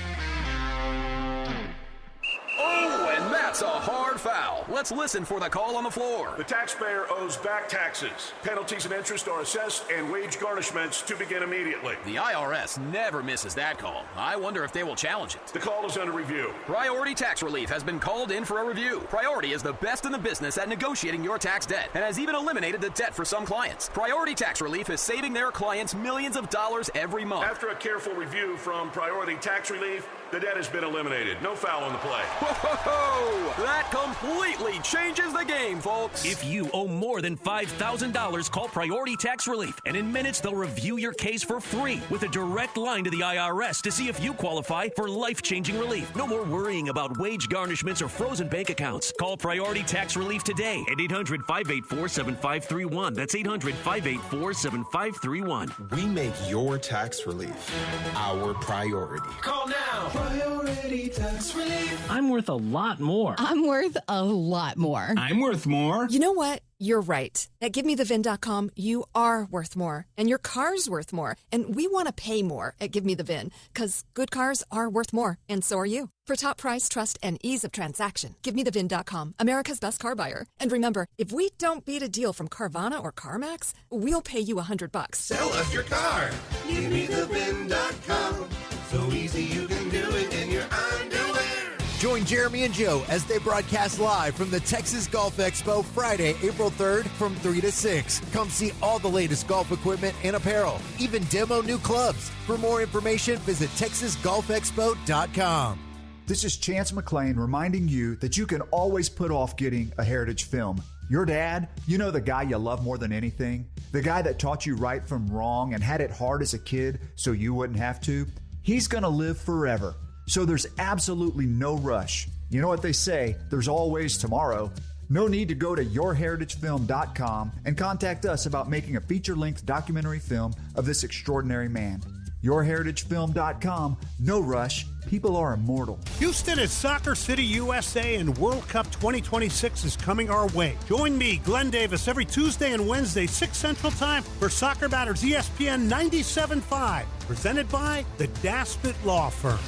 Oh, and that's a hard foul. Let's listen for the call on the floor. The taxpayer owes back taxes. Penalties and interest are assessed and wage garnishments to begin immediately. The IRS never misses that call. I wonder if they will challenge it. The call is under review. Priority Tax Relief has been called in for a review. Priority is the best in the business at negotiating your tax debt and has even eliminated the debt for some clients. Priority Tax Relief is saving their clients millions of dollars every month. After a careful review from Priority Tax Relief, the debt has been eliminated. No foul on the play. Whoa! That call completely changes the game, folks. If you owe more than $5,000, call Priority Tax Relief, and in minutes they'll review your case for free with a direct line to the IRS to see if you qualify for life-changing relief. No more worrying about wage garnishments or frozen bank accounts. Call Priority Tax Relief today at 800-584-7531. That's 800-584-7531. We make your tax relief our priority. Call now. Priority Tax Relief. I'm worth a lot more. I'm worth a lot more. I'm worth more. You know what? You're right. At GiveMeTheVin.com, you are worth more. And your car's worth more. And we want to pay more at GiveMeTheVin. Because good cars are worth more. And so are you. For top price, trust, and ease of transaction, GiveMeTheVin.com, America's best car buyer. And remember, if we don't beat a deal from Carvana or CarMax, we'll pay you $100. Sell us your car. GiveMeTheVin.com. So easy you can do it in your underwear. Join Jeremy and Joe as they broadcast live from the Texas Golf Expo Friday, April 3rd from 3 to 6. Come see all the latest golf equipment and apparel, even demo new clubs. For more information, visit TexasGolfExpo.com. This is Chance McClain reminding you that you can always put off getting a heritage film. Your dad, you know, the guy you love more than anything, the guy that taught you right from wrong and had it hard as a kid so you wouldn't have to, he's going to live forever. So there's absolutely no rush. You know what they say, there's always tomorrow. No need to go to yourheritagefilm.com and contact us about making a feature-length documentary film of this extraordinary man. Yourheritagefilm.com, no rush. People are immortal. Houston is Soccer City, USA, and World Cup 2026 is coming our way. Join me, Glenn Davis, every Tuesday and Wednesday, 6 Central Time for Soccer Matters ESPN 97.5, presented by the Daspit Law Firm.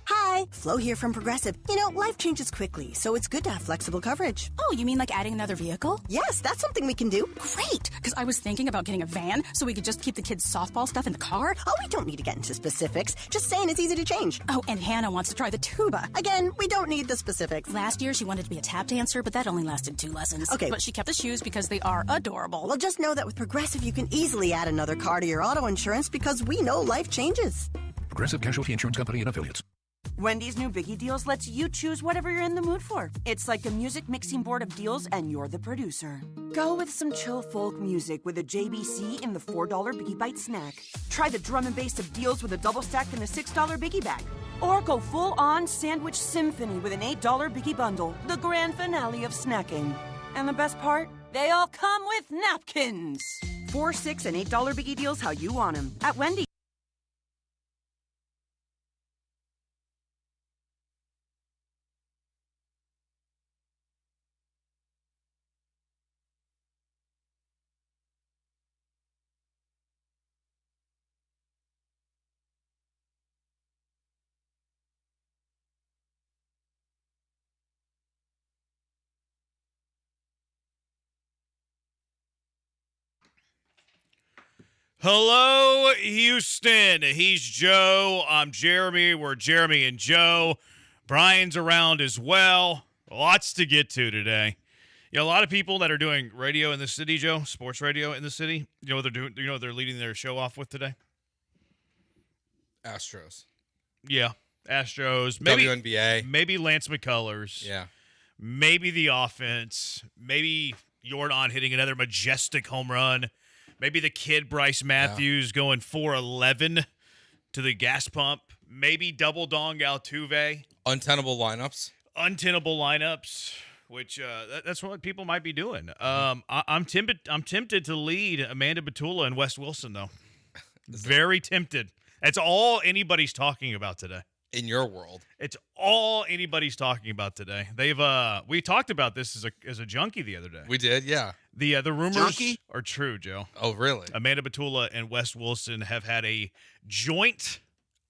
Hi, Flo here from Progressive. You know, life changes quickly, so it's good to have flexible coverage. Oh, you mean like adding another vehicle? Yes, that's something we can do. Great, because I was thinking about getting a van so we could just keep the kids' softball stuff in the car. Oh, we don't need to get into specifics. Just saying it's easy to change. Oh, and Hannah wants to try the tuba. Again, we don't need the specifics. Last year, she wanted to be a tap dancer, but that only lasted 2 lessons. Okay. But she kept the shoes because they are adorable. Well, just know that with Progressive, you can easily add another car to your auto insurance because we know life changes. Progressive Casualty Insurance Company and Affiliates. Wendy's new Biggie Deals lets you choose whatever you're in the mood for. It's like a music mixing board of deals, and you're the producer. Go with some chill folk music with a JBC in the $4 Biggie Bite snack. Try the drum and bass of deals with a double stack in the $6 Biggie Bag. Or go full-on sandwich symphony with an $8 Biggie Bundle, the grand finale of snacking. And the best part? They all come with napkins. $4, $6, and $8 Biggie Deals how you want them at Wendy's. Hello, Houston. He's Joe. I'm Jeremy. We're Jeremy and Joe. Brian's around as well. Lots to get to today. You know, a lot of people that are doing radio in the city, Joe, sports radio in the city. You know what they're doing? You know what they're leading their show off with today? Astros. Yeah, Astros. Maybe WNBA. Maybe Lance McCullers. Yeah. Maybe the offense. Maybe Jordan hitting another majestic home run. Maybe the kid Bryce Matthews going 4-11 to the gas pump. Maybe double dong Altuve. Untenable lineups, which that's what people might be doing. I'm tempted to lead Amanda Batula and Wes Wilson, though. Very tempted. That's all anybody's talking about today. In your world. It's all anybody's talking about today. We talked about this as a junkie the other day. We did, yeah. The rumors are true, Joe. Oh, really? Amanda Batula and Wes Wilson have had a joint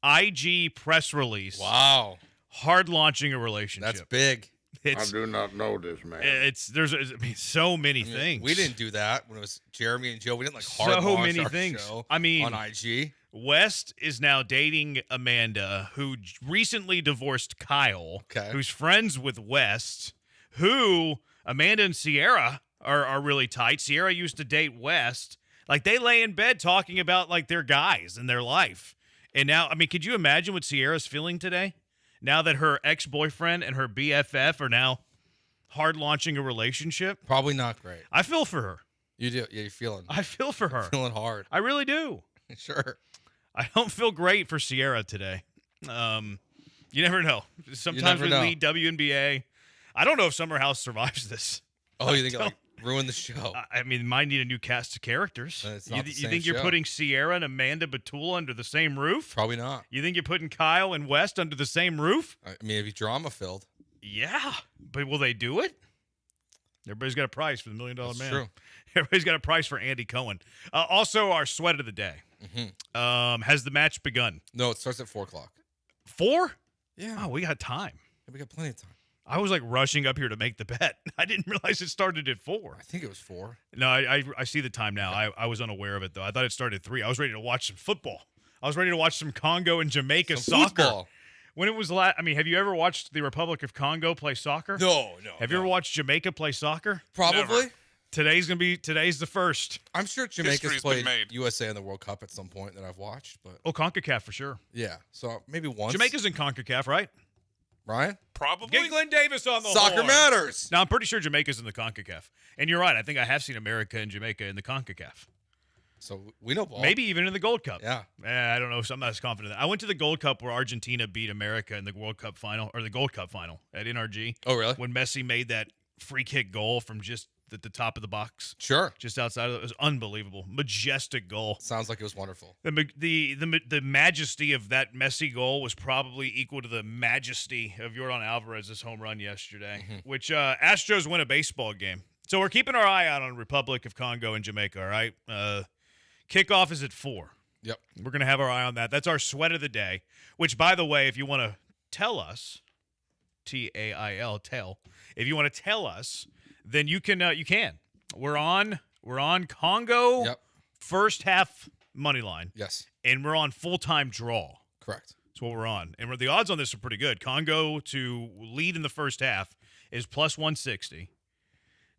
IG press release. Wow. Hard launching a relationship. That's big. I do not know this, man. There's so many things. We didn't do that when it was Jeremy and Joe. We didn't hard launch our show on IG. West is now dating Amanda, who recently divorced Kyle, who's friends with West, who Amanda and Sierra are really tight. Sierra used to date West. Like, they lay in bed talking about, like, their guys and their life. And now, I mean, could you imagine what Sierra's feeling today? now that her ex-boyfriend and her BFF are now hard launching a relationship? Probably not great. I feel for her. You do. Yeah, you're feeling. I feel for her. Feeling hard. I really do. Sure. I don't feel great for Sierra today. You never know. Sometimes we lead WNBA. I don't know if Summer House survives this. Oh, you think it'll ruin the show? I mean, might need a new cast of characters. You think you're putting Sierra and Amanda Batul under the same roof? Probably not. You think you're putting Kyle and West under the same roof? I mean, it'd be drama-filled. Yeah, but will they do it? Everybody's got a price for the $1 Million Man. That's true. Everybody's got a price for Andy Cohen. Also, our sweat of the day. Has the match begun? No, it starts at 4 o'clock. 4? Yeah. Oh, we got time. Yeah, we got plenty of time. I was like rushing up here to make the bet. I didn't realize it started at 4. I think it was 4. No, I see the time now. I was unaware of it, though. I thought it started at 3. I was ready to watch some football. I was ready to watch some Congo and Jamaica soccer. Football. When it was have you ever watched the Republic of Congo play soccer? No. Have you ever watched Jamaica play soccer? Probably. Never. Today's the first. I'm sure Jamaica's played USA in the World Cup at some point that I've watched, but CONCACAF for sure. Yeah, so maybe once. Jamaica's in CONCACAF, right? Ryan? Probably. Get Glenn Davis on the Soccer horn. matters. No, I'm pretty sure Jamaica's in the CONCACAF. And you're right. I think I have seen America and Jamaica in the CONCACAF. So we know ball. Maybe even in the Gold Cup. Yeah. I don't know. So I'm not as confident. I went to the Gold Cup where Argentina beat America in the World Cup final, or the Gold Cup final at NRG. Oh, really? When Messi made that free kick goal from just at the top of the box. Sure. Just outside of it. It was unbelievable. Majestic goal. Sounds like it was wonderful. The majesty of that Messi goal was probably equal to the majesty of Yordan Alvarez's home run yesterday, which Astros win a baseball game. So we're keeping our eye out on Republic of Congo and Jamaica, all right? Kickoff is at 4. Yep. We're going to have our eye on that. That's our sweat of the day, which, by the way, if you want to tell us, TAIL, tell, if you want to tell us, then you can. We're on Congo first half money line. Yes. And we're on full-time draw. Correct. That's what we're on. And the odds on this are pretty good. Congo to lead in the first half is plus 160.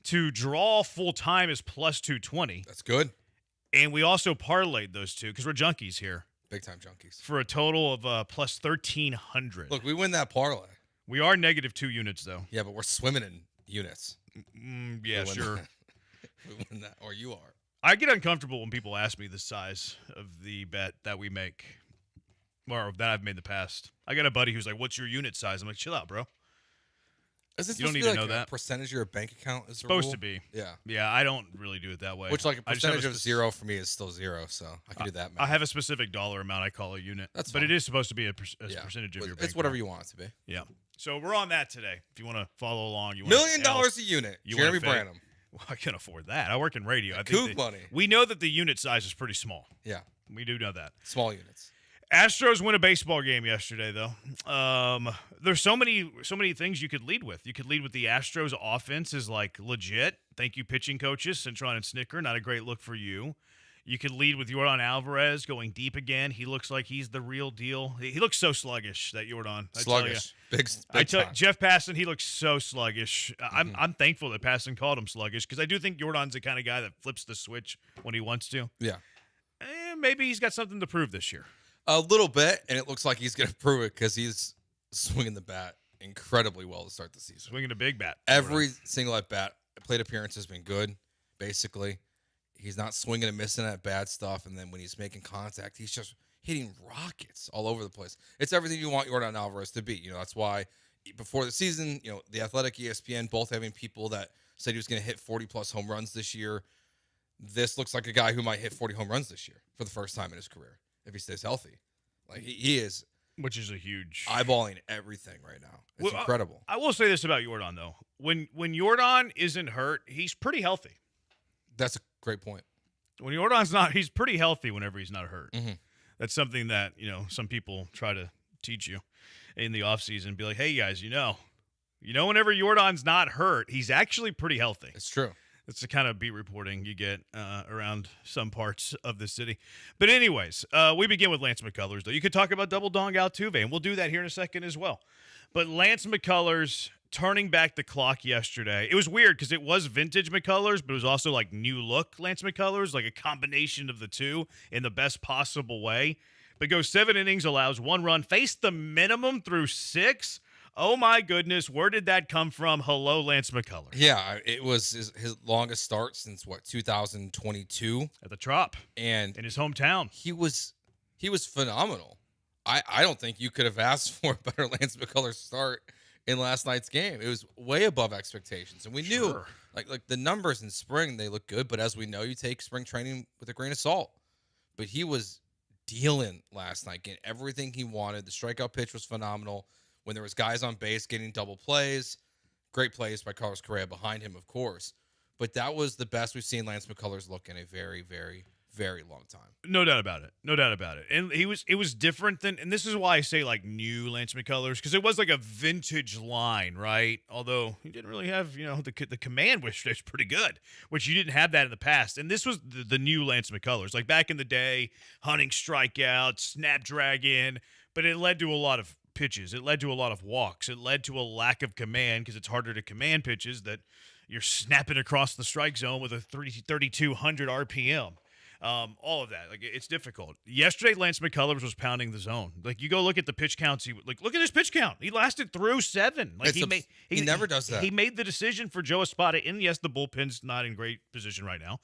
To draw full-time is plus 220. That's good. And we also parlayed those two because we're junkies here. Big-time junkies. For a total of plus 1,300. Look, we win that parlay. We are -2 units, though. Yeah, but we're swimming in units. Yeah, sure. We win that, or you are. I get uncomfortable when people ask me the size of the bet that we make, or that I've made in the past. I got a buddy who's like, "What's your unit size?" I'm like, "Chill out, bro. You don't need to know that. Percentage of your bank account is supposed to be. Yeah. Yeah, I don't really do it that way. Which, like, a percentage of 0 for me is still 0, so I can do that math. I have a specific dollar amount I call a unit. That's but fine. it is supposed to be a percentage of your bank. It's whatever you want it to be. Yeah. So we're on that today. If you want to follow along, $1 million a unit. Jeremy Branham. Well, I can't afford that. I work in radio. Coop money. We know that the unit size is pretty small. Yeah. We do know that. Small units. Astros win a baseball game yesterday, though. There's so many things you could lead with. You could lead with the Astros offense is like legit. Thank you, pitching coaches, Cintron and Snicker. Not a great look for you. You could lead with Yordan Alvarez going deep again. He looks like he's the real deal. He looks so sluggish, that Yordan. Sluggish. Big time. Jeff Passan, he looks so sluggish. I'm thankful that Passan called him sluggish because I do think Yordan's the kind of guy that flips the switch when he wants to. Yeah. Maybe he's got something to prove this year. A little bit, and it looks like he's going to prove it because he's swinging the bat incredibly well to start the season. Swinging a big bat. Every single at-bat, plate appearance has been good, basically. He's not swinging and missing at bad stuff, and then when he's making contact, he's just hitting rockets all over the place. It's everything you want Yordan Alvarez to be. You know, that's why before the season, you know, The Athletic, ESPN, both having people that said he was going to hit 40-plus home runs this year. This looks like a guy who might hit 40 home runs this year for the first time in his career if he stays healthy. Like, he is. Which is a huge. Eyeballing everything right now. It's incredible. I will say this about Yordan, though. When Yordan isn't hurt, he's pretty healthy. That's a great point. When Yordan's not, he's pretty healthy whenever he's not hurt. Mm-hmm. That's something that, you know, some people try to teach you in the offseason. Be like, hey, guys, you know, whenever Yordan's not hurt, he's actually pretty healthy. It's true. That's the kind of beat reporting you get around some parts of the city. But anyways, we begin with Lance McCullers, though. You could talk about Double Dong Altuve, and we'll do that here in a second as well. But Lance McCullers turning back the clock yesterday. It was weird because it was vintage McCullers, but it was also like new look Lance McCullers, like a combination of the two in the best possible way. but goes 7 innings, allows 1 run, faced the minimum through 6. Oh, my goodness. Where did that come from? Hello, Lance McCullers. Yeah, it was his longest start since, 2022? At the Trop. And in his hometown. He was phenomenal. I don't think you could have asked for a better Lance McCullers start in last night's game. It was way above expectations. And we knew, like the numbers in spring, they look good. But as we know, you take spring training with a grain of salt. But he was dealing last night, getting everything he wanted. The strikeout pitch was phenomenal. When there was guys on base getting double plays, great plays by Carlos Correa behind him, of course. But that was the best we've seen Lance McCullers look in a very, very, very long time. No doubt about it. No doubt about it. And it was different than, and this is why I say like new Lance McCullers, because it was like a vintage line, right? Although he didn't really have, the command was pretty good, which you didn't have that in the past. And this was the new Lance McCullers. Like back in the day, hunting strikeouts, snapdragon, but it led to a lot of pitches. It led to a lot of walks. It led to a lack of command because it's harder to command pitches that you're snapping across the strike zone with a 3,200 RPM. All of that, like it's difficult. Yesterday, Lance McCullers was pounding the zone. Like you go look at the pitch counts. Look at his pitch count. He lasted through 7. Like he never does that. He made the decision for Joe Espada. And yes, the bullpen's not in great position right now,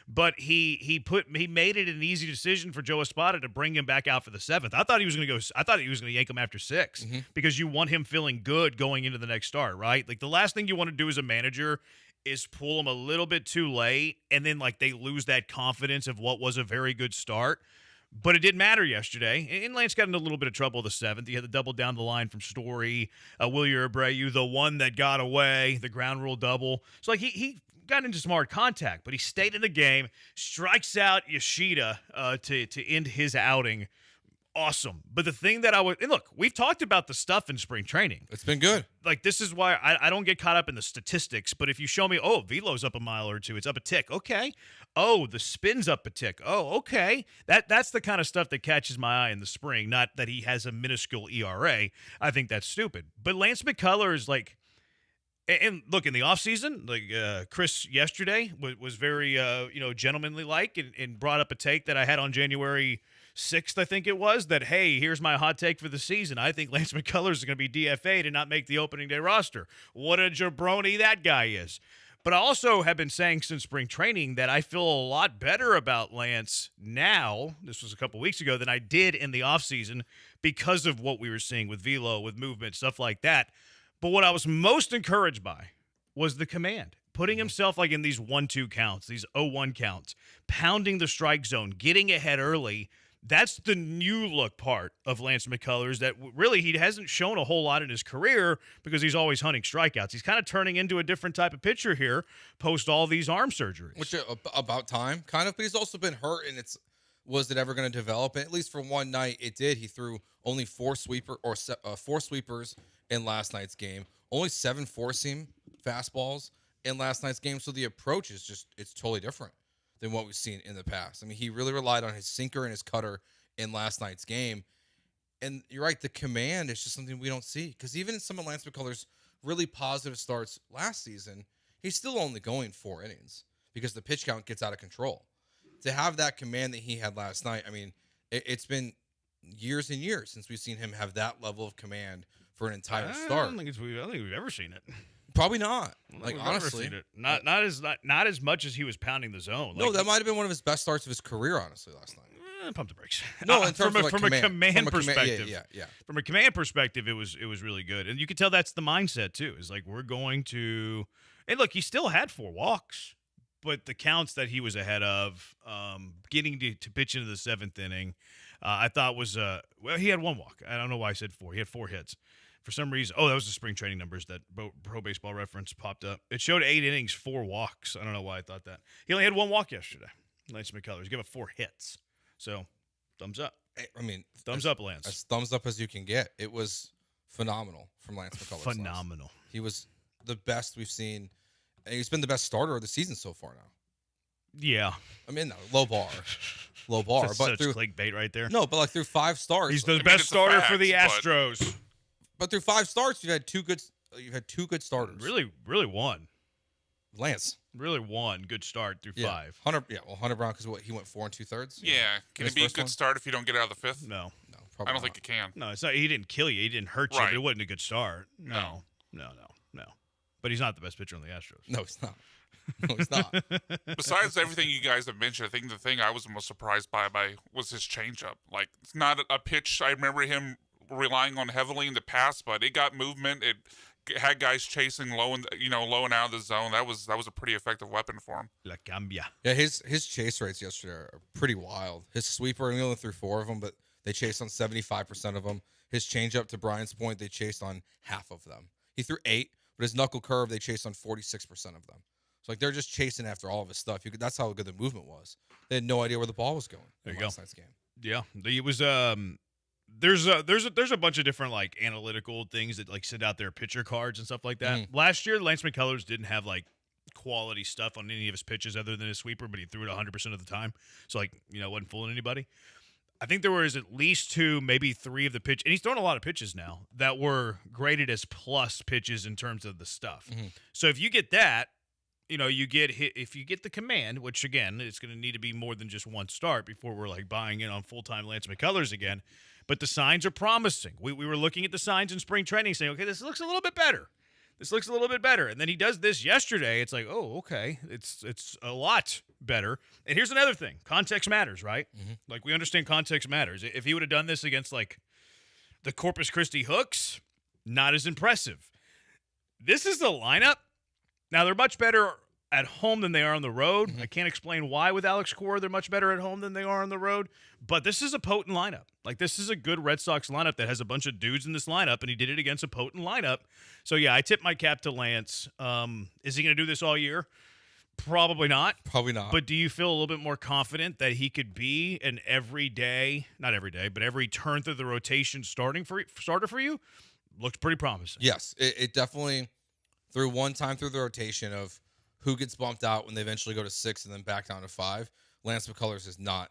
but he made it an easy decision for Joe Espada to bring him back out for the 7th. I thought he was going to yank him after 6 because you want him feeling good going into the next start, right? Like the last thing you want to do as a manager is pull them a little bit too late, and then like they lose that confidence of what was a very good start. But it didn't matter yesterday, and Lance got into a little bit of trouble the 7th. He had to double down the line from Story, Wilyer Abreu, the one that got away, the ground rule double. So like he got into some hard contact, but he stayed in the game, strikes out Yoshida to end his outing. Awesome. But the thing that and look, we've talked about the stuff in spring training. It's been good. Like, this is why I don't get caught up in the statistics. But if you show me, velo's up a mile or two, it's up a tick. Okay. Oh, the spin's up a tick. Oh, okay. That's the kind of stuff that catches my eye in the spring, not that he has a minuscule ERA. I think that's stupid. But Lance McCullers, like, and look, in the offseason, like Chris yesterday was very, gentlemanly-like and brought up a take that I had on January 6th, I think it was, that, hey, here's my hot take for the season. I think Lance McCullers is going to be DFA'd and not make the opening day roster. What a jabroni that guy is. But I also have been saying since spring training that I feel a lot better about Lance now, this was a couple weeks ago, than I did in the offseason because of what we were seeing with velo, with movement, stuff like that. But what I was most encouraged by was the command. Putting himself like in these 1-2 counts, these 0-1 counts, pounding the strike zone, getting ahead early. That's the new look part of Lance McCullers that really he hasn't shown a whole lot in his career because he's always hunting strikeouts. He's kind of turning into a different type of pitcher here post all these arm surgeries. Which about time, kind of, but he's also been hurt, and was it ever going to develop? And at least for one night, it did. He threw only 4 sweepers in last night's game, only 7 four-seam fastballs in last night's game. So the approach is it's totally different than what we've seen in the past. I mean, he really relied on his sinker and his cutter in last night's game. And you're right, the command is just something we don't see. Because even in some of Lance McCullers' really positive starts last season, he's still only going 4 innings because the pitch count gets out of control. To have that command that he had last night, I mean, it's been years and years since we've seen him have that level of command for an entire start. I don't think we've ever seen it. Probably not. Like, honestly, not as much as he was pounding the zone. No, that might have been one of his best starts of his career, honestly, last night. Pump the brakes. No, in terms from a command perspective. Yeah. From a command perspective, it was really good, and you could tell that's the mindset too. Is like we're going to, and look, he still had 4 walks, but the counts that he was ahead of, getting to pitch into the 7th inning, I thought was he had 1 walk. I don't know why I said 4. He had 4 hits. For some reason, that was the spring training numbers that Pro Baseball Reference popped up. It showed 8 innings, 4 walks. I don't know why I thought that. He only had 1 walk yesterday. Lance McCullers gave up 4 hits. So, thumbs up. I mean, thumbs up, Lance. As thumbs up as you can get. It was phenomenal from Lance McCullers. Phenomenal. He was the best we've seen. And he's been the best starter of the season so far now. Yeah. I mean, no, low bar. That's but such clickbait right there. No, but like through 5 starts. He's the best starter for the Astros. But through 5 starts, you've had 2 good starters. Really one. Lance. Really one good start through 5. Hunter Brown, because he went 4 2/3. Yeah. Can it be a good start if you don't get out of the 5th? No, I don't think it can. No, it's not. He didn't kill you. He didn't hurt you. Right. But it wasn't a good start. No. But he's not the best pitcher on the Astros. No, he's not. No, he's not. Besides everything you guys have mentioned, I think the thing I was most surprised by was his changeup. Like, it's not a pitch I remember him relying on heavily in the past, but it got movement. It had guys chasing low and out of the zone. That was a pretty effective weapon for him. La cambia. Yeah, his chase rates yesterday are pretty wild. His sweeper, he only threw 4 of them, but they chased on 75% of them. His changeup, to Brian's point, they chased on half of them. He threw 8, but his knuckle curve, they chased on 46% of them. So, like, they're just chasing after all of his stuff. That's how good the movement was. They had no idea where the ball was going in last night's game. Yeah, it was. There's a bunch of different like analytical things that like send out their pitcher cards and stuff like that. Last year, Lance McCullers didn't have like quality stuff on any of his pitches other than his sweeper, but he threw it 100% of the time. So like wasn't fooling anybody. I think there was at least 2, maybe 3 of the pitch, and he's thrown a lot of pitches now that were graded as plus pitches in terms of the stuff. So if you get that, you get hit. If you get the command, which again, it's going to need to be more than just one start before we're like buying in on full-time Lance McCullers again. But the signs are promising. We were looking at the signs in spring training saying, okay, this looks a little bit better. And then he does this yesterday. It's like, oh, okay. It's a lot better. And here's another thing. Context matters, right? Like, we understand context matters. If he would have done this against, like, the Corpus Christi Hooks, not as impressive. This is the lineup. Now, they're much better at home than they are on the road. I can't explain why with Alex Cora they're much better at home than they are on the road. But this is a potent lineup. Like, this is a good Red Sox lineup that has a bunch of dudes in this lineup, and he did it against a potent lineup. So, yeah, I tip my cap to Lance. Is he going to do this all year? Probably not. But do you feel a little bit more confident that he could be an everyday, not every day, but every turn through the rotation starter for you? Looks pretty promising. Yes, it definitely, through one time through the rotation of who gets bumped out when they eventually go to 6 and then back down to 5, Lance McCullers is not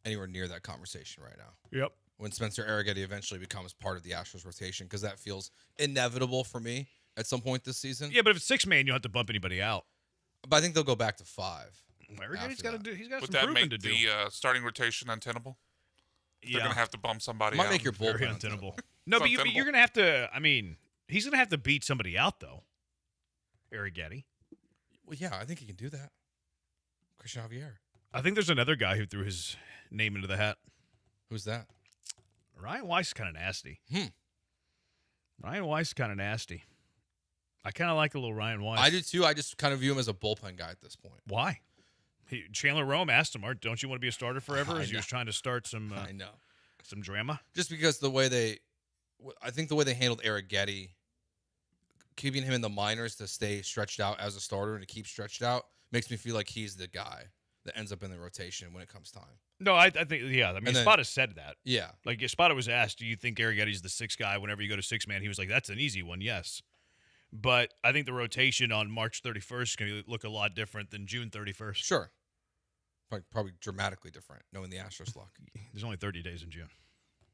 anywhere near that conversation right now. Yep. When Spencer Arrighetti eventually becomes part of the Astros rotation, because that feels inevitable for me at some point this season. Yeah, but if it's 6-man, you don't have to bump anybody out. But I think they'll go back to 5. Arrighetti's got to do. He's got Would some that proving make to do. the starting rotation untenable? They're going to have to bump somebody Might out. make your bullpen Very untenable. No, but you're going to have to. I mean, he's going to have to beat somebody out though. Arrighetti. Well, yeah, I think he can do that. Christian Javier. I think there's another guy who threw his name into the hat. Who's that? Ryan Weiss is kind of nasty. Ryan Weiss is kind of nasty. I kind of like the little Ryan Weiss. I do too. I just kind of view him as a bullpen guy at this point. Why? Chandler Rome asked him, "Don't you want to be a starter forever?" As he was trying to start some. I know. Some drama. Just because I think the way they handled Arrighetti, keeping him in the minors to stay stretched out as a starter and to keep stretched out, makes me feel like he's the guy that ends up in the rotation when it comes time. No, I think, yeah. I mean, Spada said that. Yeah. Like, Spada was asked, do you think Arrighetti's the 6th guy whenever you go to 6-man? He was like, that's an easy one, yes. But I think the rotation on March 31st is going to look a lot different than June 31st. Sure. Probably dramatically different, knowing the Astros luck. There's only 30 days in June.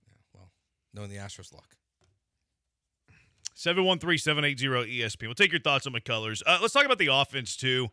Yeah, well, knowing the Astros luck. 713-780-ESPN. We'll take your thoughts on McCullers. Let's talk about the offense, too.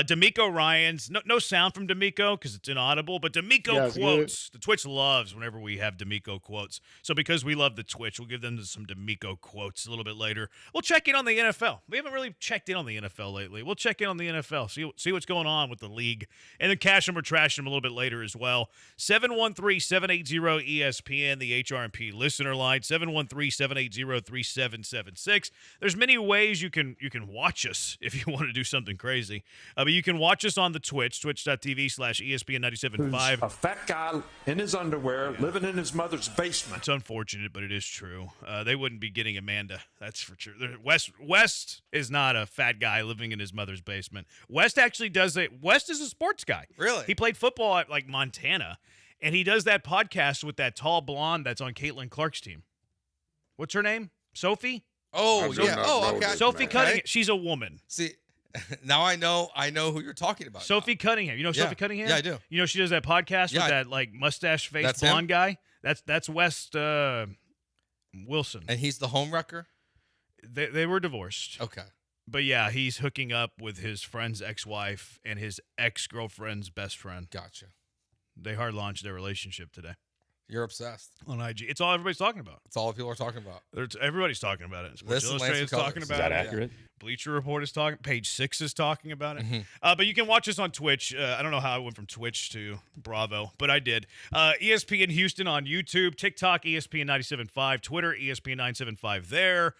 D'Amico Ryans. No sound from D'Amico because it's inaudible, but D'Amico quotes. The Twitch loves whenever we have D'Amico quotes. So because we love the Twitch, we'll give them some D'Amico quotes a little bit later. We'll check in on the NFL. We haven't really checked in on the NFL lately. We'll check in on the NFL, see what's going on with the league, and then cash them or trash them a little bit later as well. 713-780-ESPN, the HRMP listener line, 713-780-3776. There's many ways you can watch us if you want to do something crazy. But you can watch us on the Twitch, twitch.tv/ESPN97.5. A fat guy in his underwear living in his mother's basement. It's unfortunate, but it is true. They wouldn't be getting Amanda. That's for sure. West is not a fat guy living in his mother's basement. West actually does it. West is a sports guy. Really? He played football at, like, Montana, and he does that podcast with that tall blonde that's on Caitlin Clark's team. What's her name? Sophie? Oh, yeah. Oh, okay. Sophie Cunningham. She's a woman. See, now I know who you're talking about. Sophie Cunningham. You know Sophie Cunningham? Yeah, I do. You know she does that podcast with that like mustache faced blonde guy? That's West Wilson. And he's the home wrecker? They were divorced. Okay. But yeah, he's hooking up with his friend's ex-wife and his ex-girlfriend's best friend. Gotcha. They hard launched their relationship today. You're obsessed. On IG. It's all everybody's talking about. It's all people are talking about. Everybody's talking about it. Sports This Illustrated is talking about Is that it. accurate? Bleacher Report is talking. Page 6 is talking about it. But you can watch us on Twitch. I don't know how I went from Twitch to Bravo, but I did. ESPN Houston on YouTube, TikTok, ESPN 97.5, Twitter, ESPN 975 there.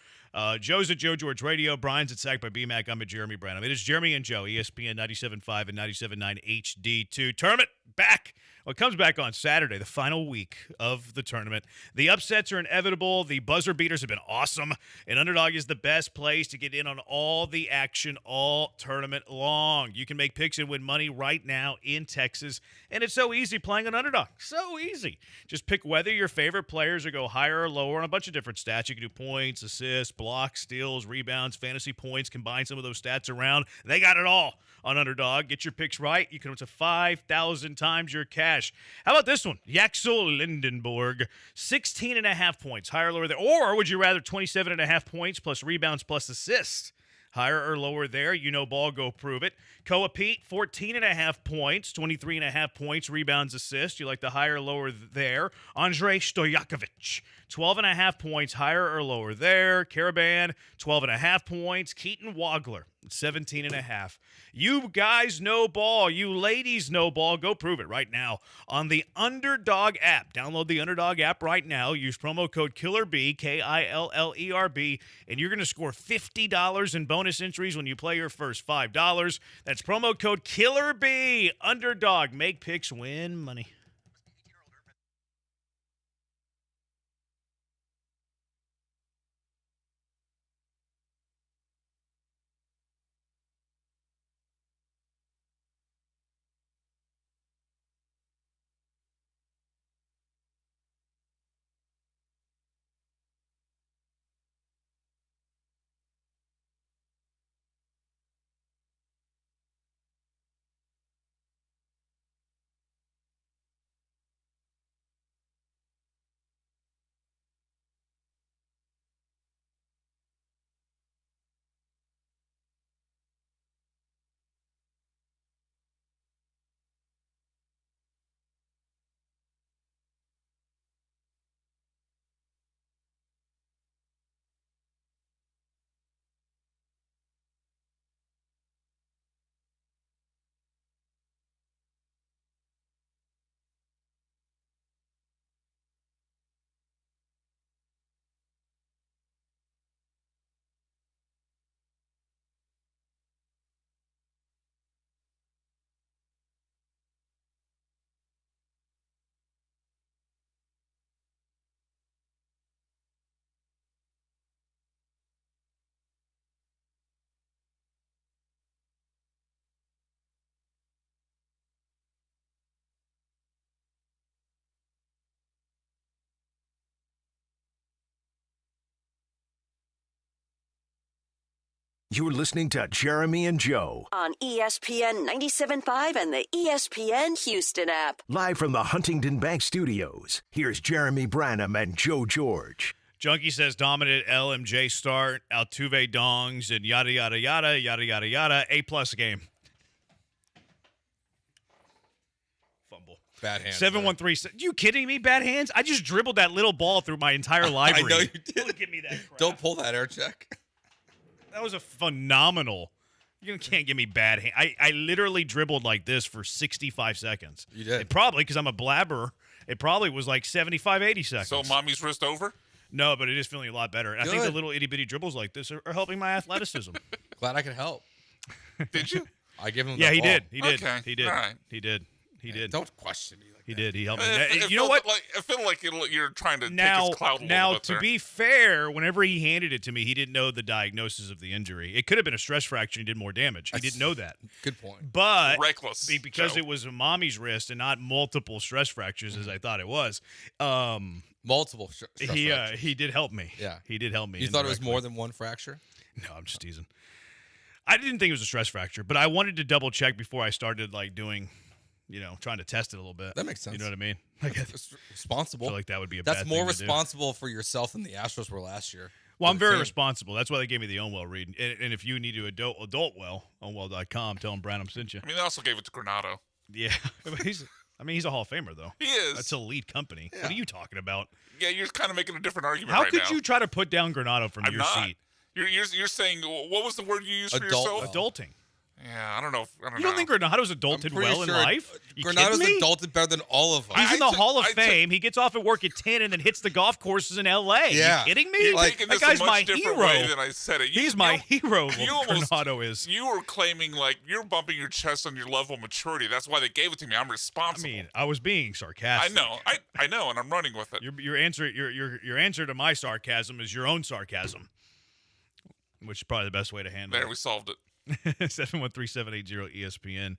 Joe's at Joe George Radio. Brian's at Sacked by BMAC. I'm at Jeremy Branham. It is Jeremy and Joe, ESPN 97.5 and 97.9 HD2. Tournament back. Well, it comes back on Saturday, the final week of the tournament. The upsets are inevitable. The buzzer beaters have been awesome. And Underdog is the best place to get in on all the action all tournament long. You can make picks and win money right now in Texas. And it's so easy playing on Underdog. So easy. Just pick whether your favorite players or go higher or lower on a bunch of different stats. You can do points, assists, blocks, steals, rebounds, fantasy points. Combine some of those stats around. They got it all on Underdog. Get your picks right. You can win to 5,000 times your cash. How about this one? Yaxel Lindenborg, 16.5 points. Higher or lower there. Or would you rather 27.5 points plus rebounds plus assists? Higher or lower there, you know ball, go prove it. Koa Pete, 14.5 points, 23.5 points, rebounds, assists. You like the higher or lower there. Andrei Stojakovic, 12.5 points, higher or lower there. Caravan, 12.5 points. Keaton Wagler, 17.5. You guys know ball. You ladies know ball. Go prove it right now on the Underdog app. Download the Underdog app right now. Use promo code KILLERB, KILLERB, and you're going to score $50 in bonus entries when you play your first $5. That's promo code KILLERB. Underdog. Make picks, win money. You're listening to Jeremy and Joe on ESPN 97.5 and the ESPN Houston app. Live from the Huntington Bank Studios, here's Jeremy Branham and Joe George. Junkie says dominant LMJ start, Altuve dongs, and yada, yada, yada, yada, yada, yada. A-plus game. Fumble. Bad hands. 713. You kidding me? Bad hands? I just dribbled that little ball through my entire library. I know you did. Don't give me that crap. Don't pull that air check. That was a phenomenal. You can't give me bad hand. I literally dribbled like this for 65 seconds. You did. It probably, because I'm a blabber, it probably was like 75, 80 seconds. So mommy's wrist over? No, but it is feeling a lot better. And I think the little itty-bitty dribbles like this are helping my athleticism. Glad I could help. Did you? I give him Yeah, the he ball. did. He did. Okay. He did. All right. He did. He did. Don't question me like He that. did. He helped me. It You know what? I feel like you're trying to Now, take his clout a little now bit to there. be fair, whenever he handed it to me, he didn't know the diagnosis of the injury. It could have been a stress fracture and did more damage. He didn't know that. Good point. But Reckless, because Joe. it was a mommy's wrist and not multiple stress fractures as I thought it was. Multiple stress fractures. He did help me. Yeah. He did help me. You thought it was indirectly. more than one fracture? No, I'm just teasing. I didn't think it was a stress fracture, but I wanted to double check before I started doing, trying to test it a little bit. That makes sense. You know what I mean? Responsible. I feel like that would be a That's bad more thing to do. responsible for yourself than the Astros were last year. Well, I'm very responsible. That's why they gave me the Ownwell read. And if you need to adult well, Ownwell.com, tell them Branham sent you. I mean, they also gave it to Granado. Yeah. He's a Hall of Famer, though. He is. That's a lead company. Yeah. What are you talking about? Yeah, you're kind of making a different argument How right could now. you try to put down Granado from your seat? You're saying, what was the word you used for yourself? Adulting. Yeah, I don't know. You don't think Granado's adulted well in life? Granado's adulted better than all of us. He's in the Hall of Fame. He gets off at work at 10 and then hits the golf courses in L.A. Yeah. You kidding me? That guy's my hero. Way than I said it. He's my hero. Granado is. You were claiming like you're bumping your chest on your level of maturity. That's why they gave it to me. I'm responsible. I mean, I was being sarcastic. I know, and I'm running with it. Your answer to my sarcasm is your own sarcasm, which is probably the best way to handle it. There, we solved it. 713-780 ESPN.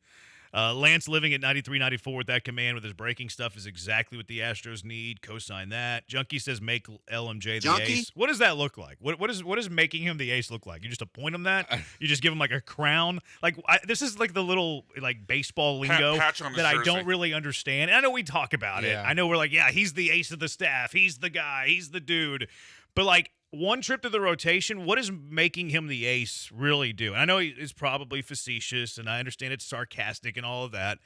Lance living at 93-94 with that command with his breaking stuff is exactly what the Astros need. Co-sign that. Junkie says make LMJ the ace. What does that look like? What is making him the ace look like? You just appoint him that? You just give him like a crown? Like this is like the little like baseball lingo patch on his that jersey. I don't really understand. And I know we talk about it. I know we're like, yeah, he's the ace of the staff. He's the guy. He's the dude. But like one trip to the rotation, what is making him the ace really do? And I know it's probably facetious, and I understand it's sarcastic and all of that.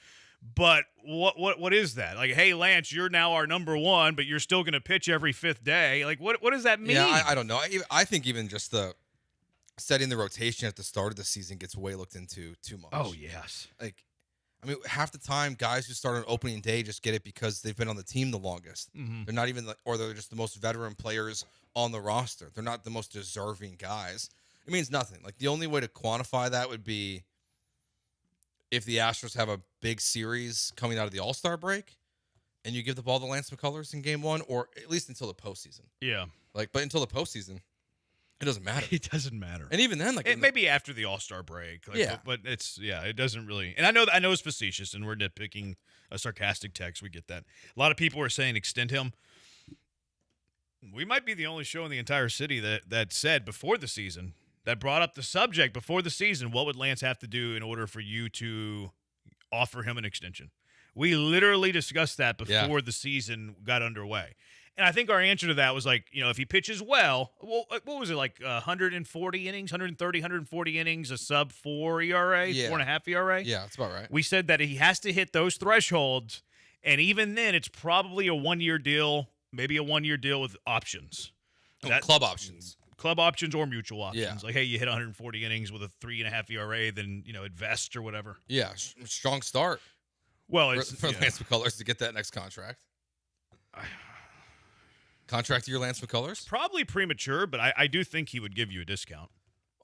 But what is that? Like, hey, Lance, you're now our number one, but you're still going to pitch every fifth day. Like, what does that mean? Yeah, I don't know. I think even just the setting the rotation at the start of the season gets way looked into too much. Oh, yes. Like, I mean, half the time, guys who start on opening day just get it because they've been on the team the longest. Mm-hmm. They're not even, or they're just the most veteran players on the roster. They're not the most deserving guys. It means nothing. Like, the only way to quantify that would be if the Astros have a big series coming out of the All-Star break and you give the ball to Lance McCullers in game one, or at least until the postseason. Yeah. Like, but until the postseason, it doesn't matter. It doesn't matter. And even then, like, maybe after the All-Star break. Like, yeah. But it doesn't really. And I know it's facetious, and we're nitpicking a sarcastic text. We get that. A lot of people are saying extend him. We might be the only show in the entire city that said before the season, that brought up the subject before the season, what would Lance have to do in order for you to offer him an extension? We literally discussed that before the season got underway. And I think our answer to that was like, if he pitches well, what was it, like 140 innings, 130, 140 innings, a sub-4 ERA, 4.5 ERA? Yeah, that's about right. We said that he has to hit those thresholds, and even then it's probably a one-year deal, maybe a one-year deal with options. Club options. Club options or mutual options. Yeah. Like, hey, you hit 140 innings with a 3.5 ERA, then, invest or whatever. Yeah, strong start. Well, it's for Lance McCullers to get that next contract. Contract year, Lance McCullers? Probably premature, but I do think he would give you a discount.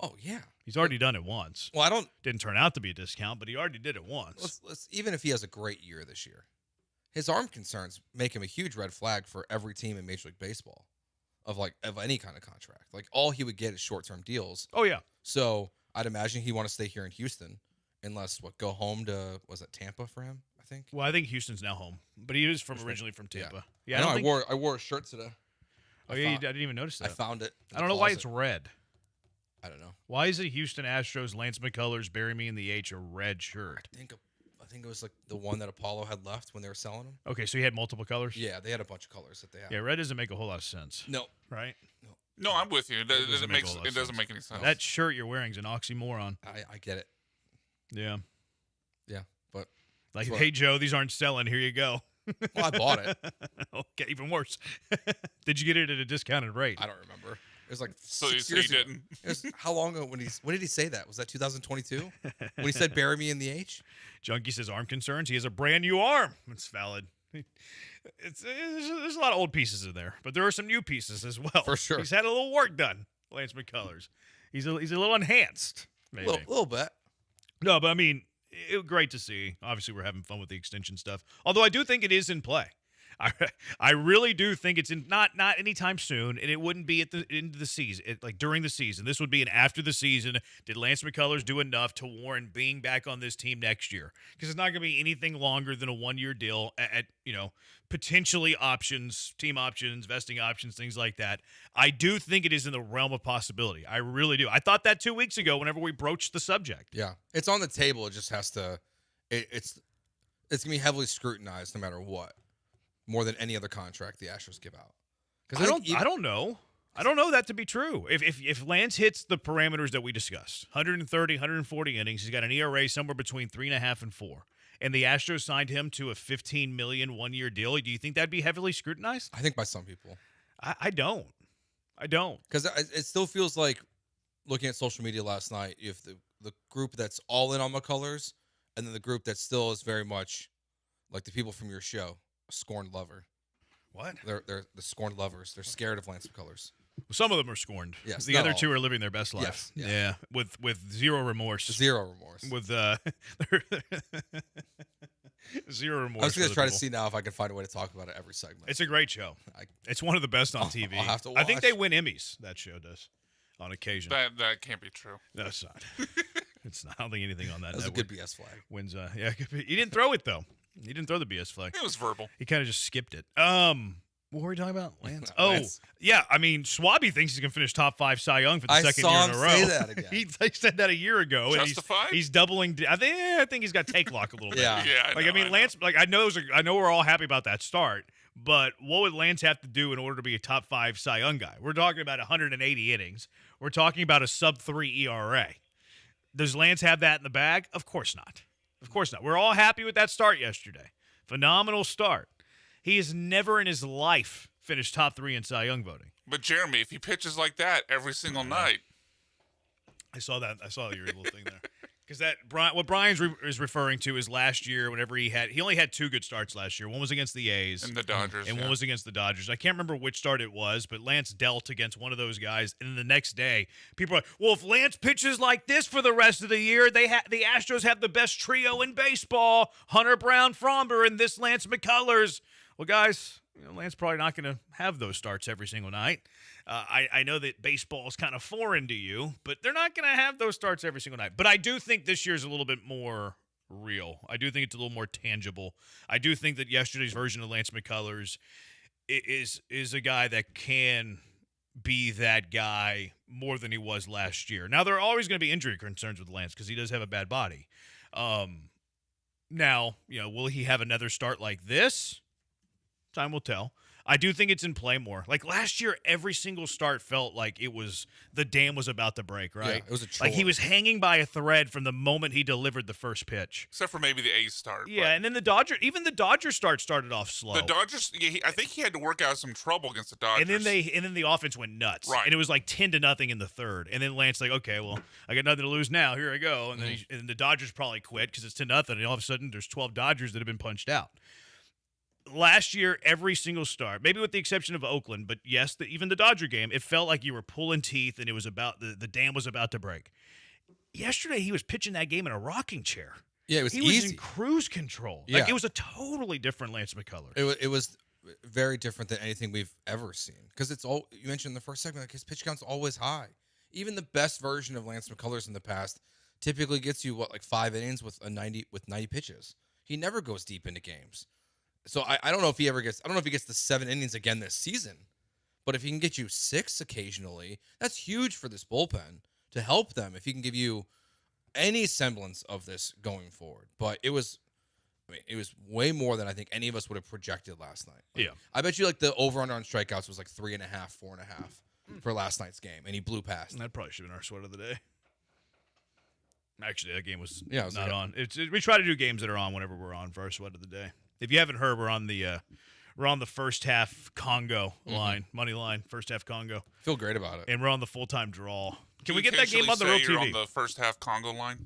Oh, yeah. He's already done it once. Well, Didn't turn out to be a discount, but he already did it once. Even if he has a great year this year, his arm concerns make him a huge red flag for every team in Major League Baseball of any kind of contract. Like, all he would get is short-term deals. Oh, yeah. So I'd imagine he'd want to stay here in Houston unless, go home to, was it Tampa for him, I think? Well, I think Houston's now home, but he was originally from Tampa. Yeah, I wore a shirt today. I didn't even notice that. I found it. I don't know why it's red. I don't know. Why is a Houston Astros Lance McCullers bury me in the H a red shirt? I think it was like the one that Apollo had left when they were selling them. Okay, so he had multiple colors? Yeah, they had a bunch of colors that they had. Yeah, red doesn't make a whole lot of sense. No. Right? No, I'm with you. It doesn't make any sense. That shirt you're wearing is an oxymoron. I get it. Yeah. Yeah, but like, hey Joe, these aren't selling. Here you go. Well, I bought it. Okay, even worse. Did you get it at a discounted rate? I don't remember. It was like so 6 you years ago. didn't. It was, how long ago? When did he say that? Was that 2022? When he said bury me in the H? Junkie says arm concerns. He has a brand new arm. It's valid. There's a lot of old pieces in there, but there are some new pieces as well. For sure. He's had a little work done, Lance McCullers. He's a little enhanced, maybe. A little bit. No, but I mean, great to see. Obviously, we're having fun with the extension stuff. Although I do think it is in play. I really do think it's in not anytime soon, and it wouldn't be at the end of the season, like during the season. This would be an after the season. Did Lance McCullers do enough to warrant being back on this team next year? Because it's not going to be anything longer than a one-year deal at potentially options, team options, vesting options, things like that. I do think it is in the realm of possibility. I really do. I thought that 2 weeks ago whenever we broached the subject. Yeah, it's on the table. It just has to. It's going to be heavily scrutinized no matter what. More than any other contract the Astros give out. I don't know. I don't know that to be true. If Lance hits the parameters that we discussed, 130, 140 innings, he's got an ERA somewhere between 3.5 and 4, and the Astros signed him to a $15 million one-year deal, do you think that'd be heavily scrutinized? I think by some people. I don't. Because it still feels like, looking at social media last night, you have the group that's all in on McCullers, and then the group that still is very much like the people from your show, a scorned lover. What? They're the scorned lovers. They're scared of Lance McCullers. Some of them are scorned. Yes, the other two are living their best life. Yes, yeah, with zero remorse. Zero remorse. With zero remorse. I was going to try to see now if I can find a way to talk about it every segment. It's a great show. It's one of the best on TV. I'll have to watch. I think they win Emmys. That show does, on occasion. That can't be true. No, it's not. It's not. I don't think anything on that. That was a good BS flag. Wins. Yeah, he didn't throw it though. He didn't throw the BS flag. It was verbal. He kind of just skipped it. What were we talking about? Lance? Lance. Yeah. I mean, Swabby thinks he's going to finish top 5 Cy Young for the second year in a row. I saw him say that again. He said that a year ago. Justified? And he's doubling. I think he's got take lock a little bit. Yeah. Lance. Like I know we're all happy about that start, but what would Lance have to do in order to be a top 5 Cy Young guy? We're talking about 180 innings. We're talking about a sub-3 ERA. Does Lance have that in the bag? Of course not. Of course not. We're all happy with that start yesterday. Phenomenal start. He has never in his life finished top 3 in Cy Young voting. But Jeremy, if he pitches like that every single night, I saw that. I saw your little thing there. Because what Brian's is referring to is last year. Whenever he only had 2 good starts last year. One was against the A's and the Dodgers, and one was against the Dodgers. I can't remember which start it was, but Lance dealt against one of those guys. And then the next day, people are like, "Well, if Lance pitches like this for the rest of the year, the Astros have the best trio in baseball: Hunter Brown, Fromber, and this Lance McCullers." Well, guys, Lance probably not going to have those starts every single night. I know that baseball is kind of foreign to you, but they're not going to have those starts every single night. But I do think this year's a little bit more real. I do think it's a little more tangible. I do think that yesterday's version of Lance McCullers is a guy that can be that guy more than he was last year. Now, there are always going to be injury concerns with Lance because he does have a bad body. Now, will he have another start like this? Time will tell. I do think it's in play more. Like last year, every single start felt like the dam was about to break, right? Yeah, it was a chore. Like he was hanging by a thread from the moment he delivered the first pitch. except for maybe the A's start. Yeah, and then the Dodger start started off slow. The Dodgers, I think he had to work out some trouble against the Dodgers. And then the offense went nuts. Right. And it was like 10-0 in the third. And then Lance like, okay, well, I got nothing to lose now. Here I go. And then and the Dodgers probably quit because it's 10-0. And all of a sudden, there's 12 Dodgers that have been punched out. Last year, every single start, maybe with the exception of Oakland, but yes, even the Dodger game, it felt like you were pulling teeth and it was about the dam was about to break. Yesterday, he was pitching that game in a rocking chair. Yeah, it was easy. He was in cruise control. Yeah. Like, it was a totally different Lance McCullers. It was very different than anything we've ever seen. Because you mentioned in the first segment, like his pitch count's always high. Even the best version of Lance McCullers in the past typically gets you, 5 innings with 90 pitches. He never goes deep into games. So I don't know if he gets the 7 innings again this season, but if he can get you 6 occasionally, that's huge for this bullpen to help them. If he can give you any semblance of this going forward, but it was way more than I think any of us would have projected last night. Yeah, I bet you the over under on strikeouts was 3.5, 4.5 for last night's game, and he blew past. That probably should have been our sweat of the day. Actually, that game was not on. We try to do games that are on whenever we're on for our sweat of the day. If you haven't heard, we're on the first half Congo line, money line, first half Congo. Feel great about it. And we're on the full-time draw. Can we You get that game on the real you're TV? on the first half Congo line?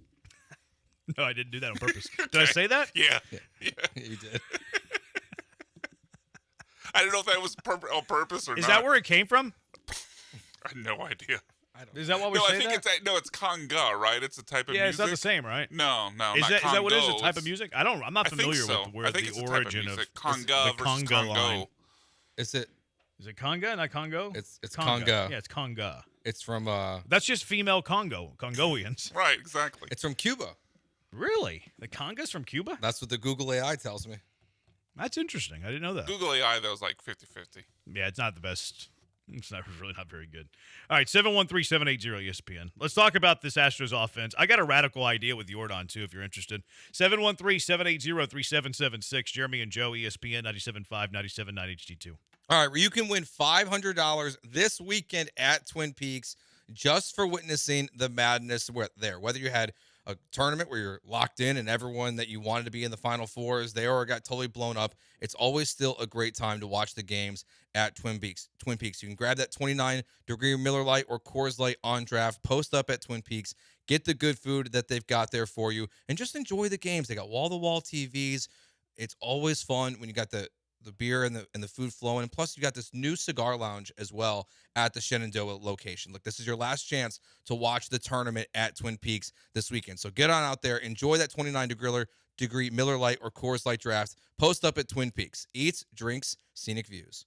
No, I didn't do that on purpose. Did I say that? Yeah. You did. I don't know if that was on purpose or not. Is that where it came from? I have no idea. Is that what we no, say I think that? it's conga, right? It's a type of Yeah, music. it's not the same, right? No, Is not that what it is? A Congo. type of music? I'm not familiar so. with where I think it's the a type origin of of music. Conga the versus conga Congo. line. Is it conga, not Congo? It's conga. conga. Yeah, it's conga. It's from That's just female Congoians. Right, exactly. It's from Cuba. Really? The conga's from Cuba? That's what the Google AI tells me. That's interesting. I didn't know that. Google AI, that was 50-50. Yeah, it's not the best. It's really not very good. All right, 713-780-ESPN. Let's talk about this Astros offense. I got a radical idea with Jordan, too, if you're interested. 713-780-3776. Jeremy and Joe, ESPN 97.5, 97.9 HD2. All right, where you can win $500 this weekend at Twin Peaks just for witnessing the madness there. Whether you had a tournament where you're locked in and everyone that you wanted to be in the Final Four is there or got totally blown up, it's always still a great time to watch the games at Twin Peaks. You can grab that 29-degree Miller Lite or Coors Light on draft, post up at Twin Peaks, get the good food that they've got there for you, and just enjoy the games. They got wall-to-wall TVs. It's always fun when you got the beer and the food flowing. And plus, you got this new cigar lounge as well at the Shenandoah location. Look, this is your last chance to watch the tournament at Twin Peaks this weekend. So get on out there. Enjoy that 29-degree Miller Lite or Coors Light draft. Post up at Twin Peaks. Eats, drinks, scenic views.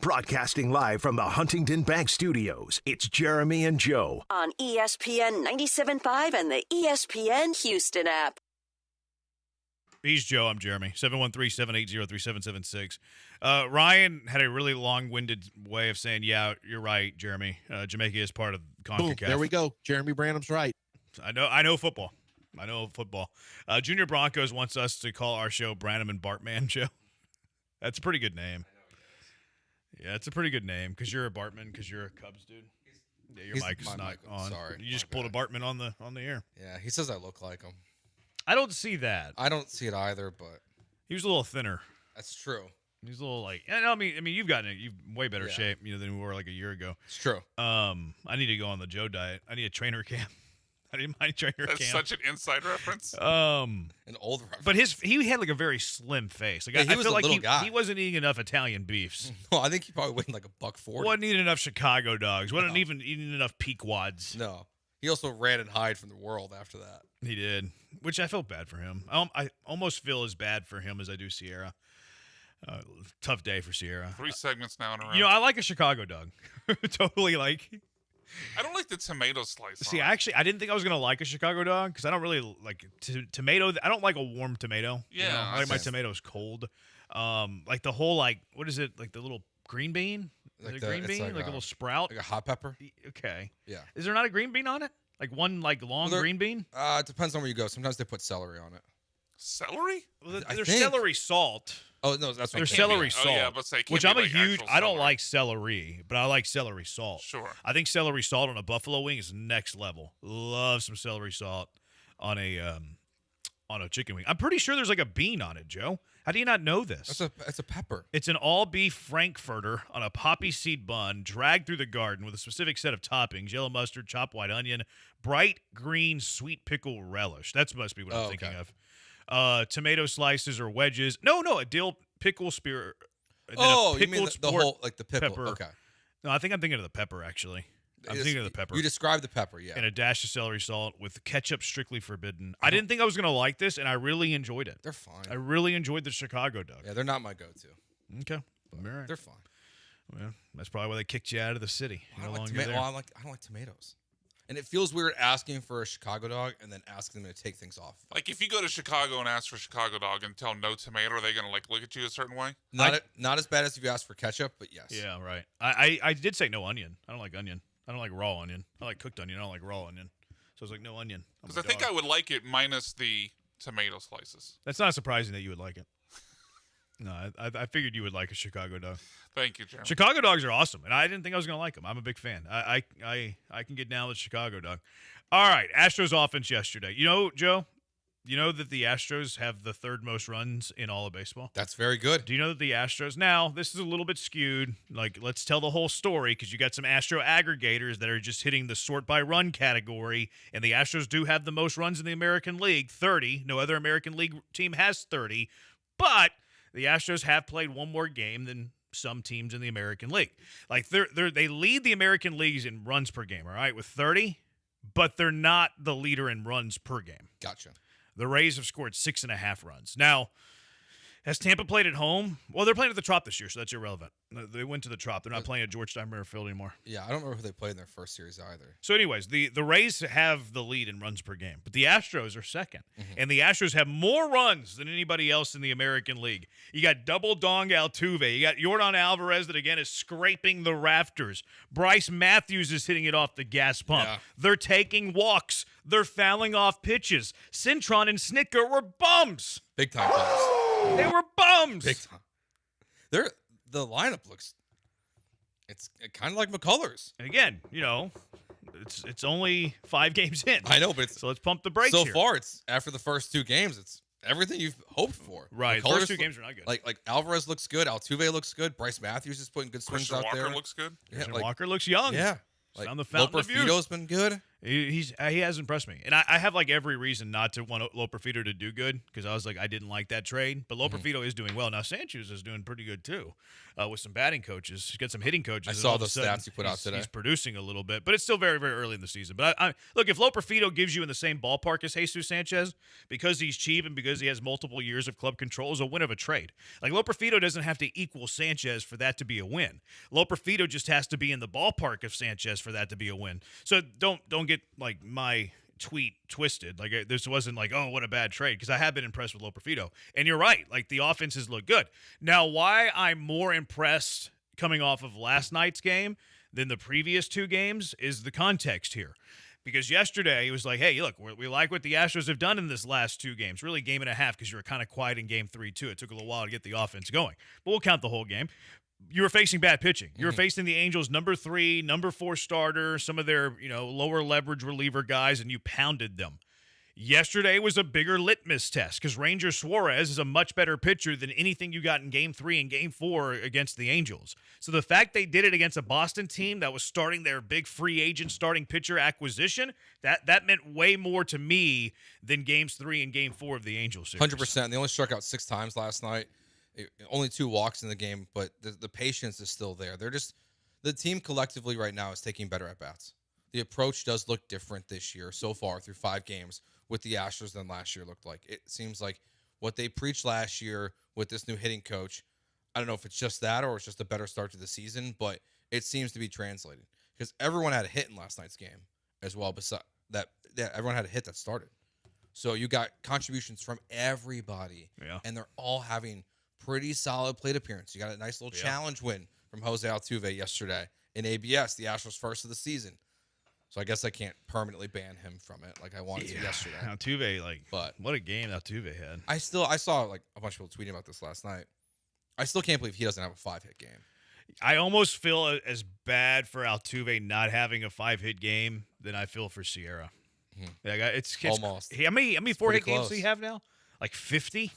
Broadcasting live from the Huntington Bank Studios, it's Jeremy and Joe. On ESPN 97.5 and the ESPN Houston app. He's Joe. I'm Jeremy. 713-780-3776. Ryan had a really long-winded way of saying, yeah, you're right, Jeremy. Jamaica is part of CONCACAF. Boom, there we go. Jeremy Branham's right. I know football. Junior Broncos wants us to call our show Branham and Bartman, Joe. That's a pretty good name. Yeah, it's a pretty good name because you're a Bartman, because you're a Cubs dude. Yeah, your mic's not on. Sorry. You just pulled a Bartman on the air. Yeah, he says I look like him. I don't see that. I don't see it either, but he was a little thinner. That's true. He's a little like, I mean, you've way better shape, than we were like a year ago. It's true. I need to go on the Joe diet. I need a trainer camp. I didn't mind trainer camp. That's such an inside reference. An old reference. But he had like a very slim face. Like he was feel a like little guy. He wasn't eating enough Italian beefs. No, I think he probably weighed like $140. Wasn't eating enough Chicago dogs. Wasn't even eating enough Pequods. No. He also ran and hid from the world after that. He did, which I felt bad for him. I almost feel as bad for him as I do Sierra. Tough day for Sierra. 3 segments now in a row. I like a Chicago dog. Totally like. I don't like the tomato slice. See, I didn't think I was going to like a Chicago dog because I don't really like tomato. I don't like a warm tomato. Yeah. I like my tomatoes cold. Like the whole, what is it? Like the little green bean? Is it green bean? Like a little sprout? Like a hot pepper? Okay. Yeah. Is there not a green bean on it? Like one long green bean? It depends on where you go. Sometimes they put celery on it. Celery? Well, there's celery salt. Oh, no, that's what There's celery salt. Oh, yeah, but say it can't which be I'm a like huge. actual I don't celery. like celery, but I like celery salt. Sure. I think celery salt on a buffalo wing is next level. Love some celery salt on a chicken wing. I'm pretty sure there's like a bean on it, Joe. How do you not know this? It's a pepper. It's an all-beef frankfurter on a poppy seed bun, dragged through the garden with a specific set of toppings: yellow mustard, chopped white onion, bright green sweet pickle relish. That must be what I'm thinking of. Tomato slices or wedges. No, a dill pickle spear. You mean the whole, like the pickle. Pepper. Okay. No, I think I'm thinking of the pepper, actually. I'm thinking of the pepper. You described the pepper, yeah. And a dash of celery salt with ketchup strictly forbidden. I didn't think I was going to like this, and I really enjoyed it. They're fine. I really enjoyed the Chicago dog. Yeah, they're not my go-to. Okay. All right. They're fine. Well, that's probably why they kicked you out of the city. I don't like tomatoes. And it feels weird asking for a Chicago dog and then asking them to take things off. Like if you go to Chicago and ask for Chicago dog and tell no tomato, are they gonna look at you a certain way? Not as bad as if you ask for ketchup, but yes. Yeah, right. I did say no onion. I don't like onion. I don't like raw onion. I like cooked onion. I don't like raw onion. So I was like, no onion. Because I think I would like it minus the tomato slices. That's not surprising that you would like it. No, I figured you would like a Chicago dog. Thank you, Jeremy. Chicago dogs are awesome, and I didn't think I was going to like them. I'm a big fan. I can get down with Chicago dog. All right, Astros offense yesterday. You know, Joe, you know that the Astros have the third most runs in all of baseball? That's very good. Do you know that the Astros, now, this is a little bit skewed. Like, let's tell the whole story because you got some Astro aggregators that are just hitting the sort by run category, and the Astros do have the most runs in the American League, 30. No other American League team has 30, but the Astros have played one more game than some teams in the American League. Like they lead the American leagues in runs per game, all right, with 30, but they're not the leader in runs per game. Gotcha. The Rays have scored 6.5 runs. Now, has Tampa played at home? Well, they're playing at the Trop this year, so that's irrelevant. They went to the Trop. They're not playing at George Steinbrenner Field anymore. Yeah, I don't remember who they played in their first series either. So anyways, the Rays have the lead in runs per game, but the Astros are second. And the Astros have more runs than anybody else in the American League. You got double dong Altuve. You got Yordan Alvarez that, again, is scraping the rafters. Bryce Matthews is hitting it off the gas pump. Yeah. They're taking walks. They're fouling off pitches. Cintron and Snitker were bums. Big time bums. They were bums. Big time. The lineup looks, it's kind of like McCullers. And again, you know, it's only 5 games in. I know, but so let's pump the brakes so here. far, it's after the first 2 games, it's everything you've hoped for. Right. McCullers First 2 games are not good. Like Alvarez looks good. Altuve looks good. Bryce Matthews is putting good swings Christian out Walker there. looks good. Yeah, Walker looks young. Yeah. Like, on the fountain of youth. Loperfito's been good. He has impressed me. And I have like every reason not to want Loperfito to do good because I was like, I didn't like that trade. But Loperfito is doing well. Now, Sanchez is doing pretty good too with some batting coaches. He's got some hitting coaches. I and saw all of a those sudden, stats you put out today. He's producing a little bit, but it's still very, very early in the season. But I look, if Loperfito gives you in the same ballpark as Jesus Sanchez because he's cheap and because he has multiple years of club control, is a win of a trade. Like Loperfito doesn't have to equal Sanchez for that to be a win. Loperfito just has to be in the ballpark of Sanchez for that to be a win. So don't get like my tweet twisted. Like this wasn't like, oh, what a bad trade, because I have been impressed with Loperfito. And you're right, like the offenses look good. Now, why I'm more impressed coming off of last night's game than the previous 2 games is the context here. Because yesterday it was like, hey, look, we like what the Astros have done in this last 2 games, really game and a half, because you were kind of quiet in game 3 too. It took a little while to get the offense going, but we'll count the whole game. You were facing bad pitching. You were facing the Angels' number 3, number 4 starter, some of their lower leverage reliever guys, and you pounded them. Yesterday was a bigger litmus test because Ranger Suarez is a much better pitcher than anything you got in Game 3 and Game 4 against the Angels. So the fact they did it against a Boston team that was starting their big free agent starting pitcher acquisition, that meant way more to me than Games 3 and Game 4 of the Angels series. 100%. They only struck out 6 times last night. Only 2 walks in the game, but the patience is still there. The team collectively right now is taking better at bats. The approach does look different this year so far through 5 games with the Astros than last year looked like. It seems like what they preached last year with this new hitting coach, I don't know if it's just that or it's just a better start to the season, but it seems to be translating. because everyone had a hit in last night's game as well. Besides that, everyone had a hit that started. So you got contributions from everybody, and they're all having pretty solid plate appearance. You got a nice little challenge win from Jose Altuve yesterday in ABS, the Astros' first of the season. So I guess I can't permanently ban him from it like I wanted to yesterday. Altuve, but what a game Altuve had. I saw like a bunch of people tweeting about this last night. I still can't believe he doesn't have a 5-hit game. I almost feel as bad for Altuve not having a 5-hit game than I feel for Sierra. Like it's almost. How many 4-hit games do you have now? Like 50?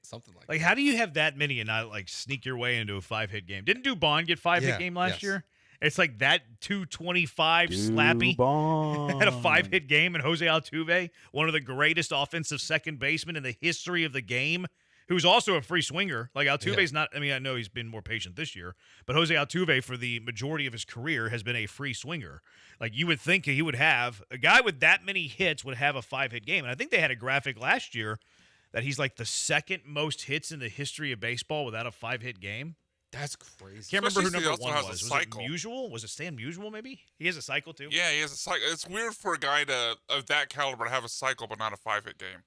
Something like that. Like, how do you have that many and not like sneak your way into a 5-hit game? Didn't Dubon get 5-hit game last year? It's like that 225 slappy had a 5-hit game, and Jose Altuve, one of the greatest offensive second basemen in the history of the game, who's also a free swinger. Like Altuve's not. I mean, I know he's been more patient this year, but Jose Altuve, for the majority of his career, has been a free swinger. Like you would think he would have a guy with that many hits would have a 5-hit game, and I think they had a graphic last year that he's like the second most hits in the history of baseball without a 5-hit game. That's crazy. Can't remember who number one was. Was it Musial? Was it Stan Musial, maybe? He has a cycle, too? Yeah, he has a cycle. It's weird for a guy of that caliber to have a cycle but not a 5-hit game.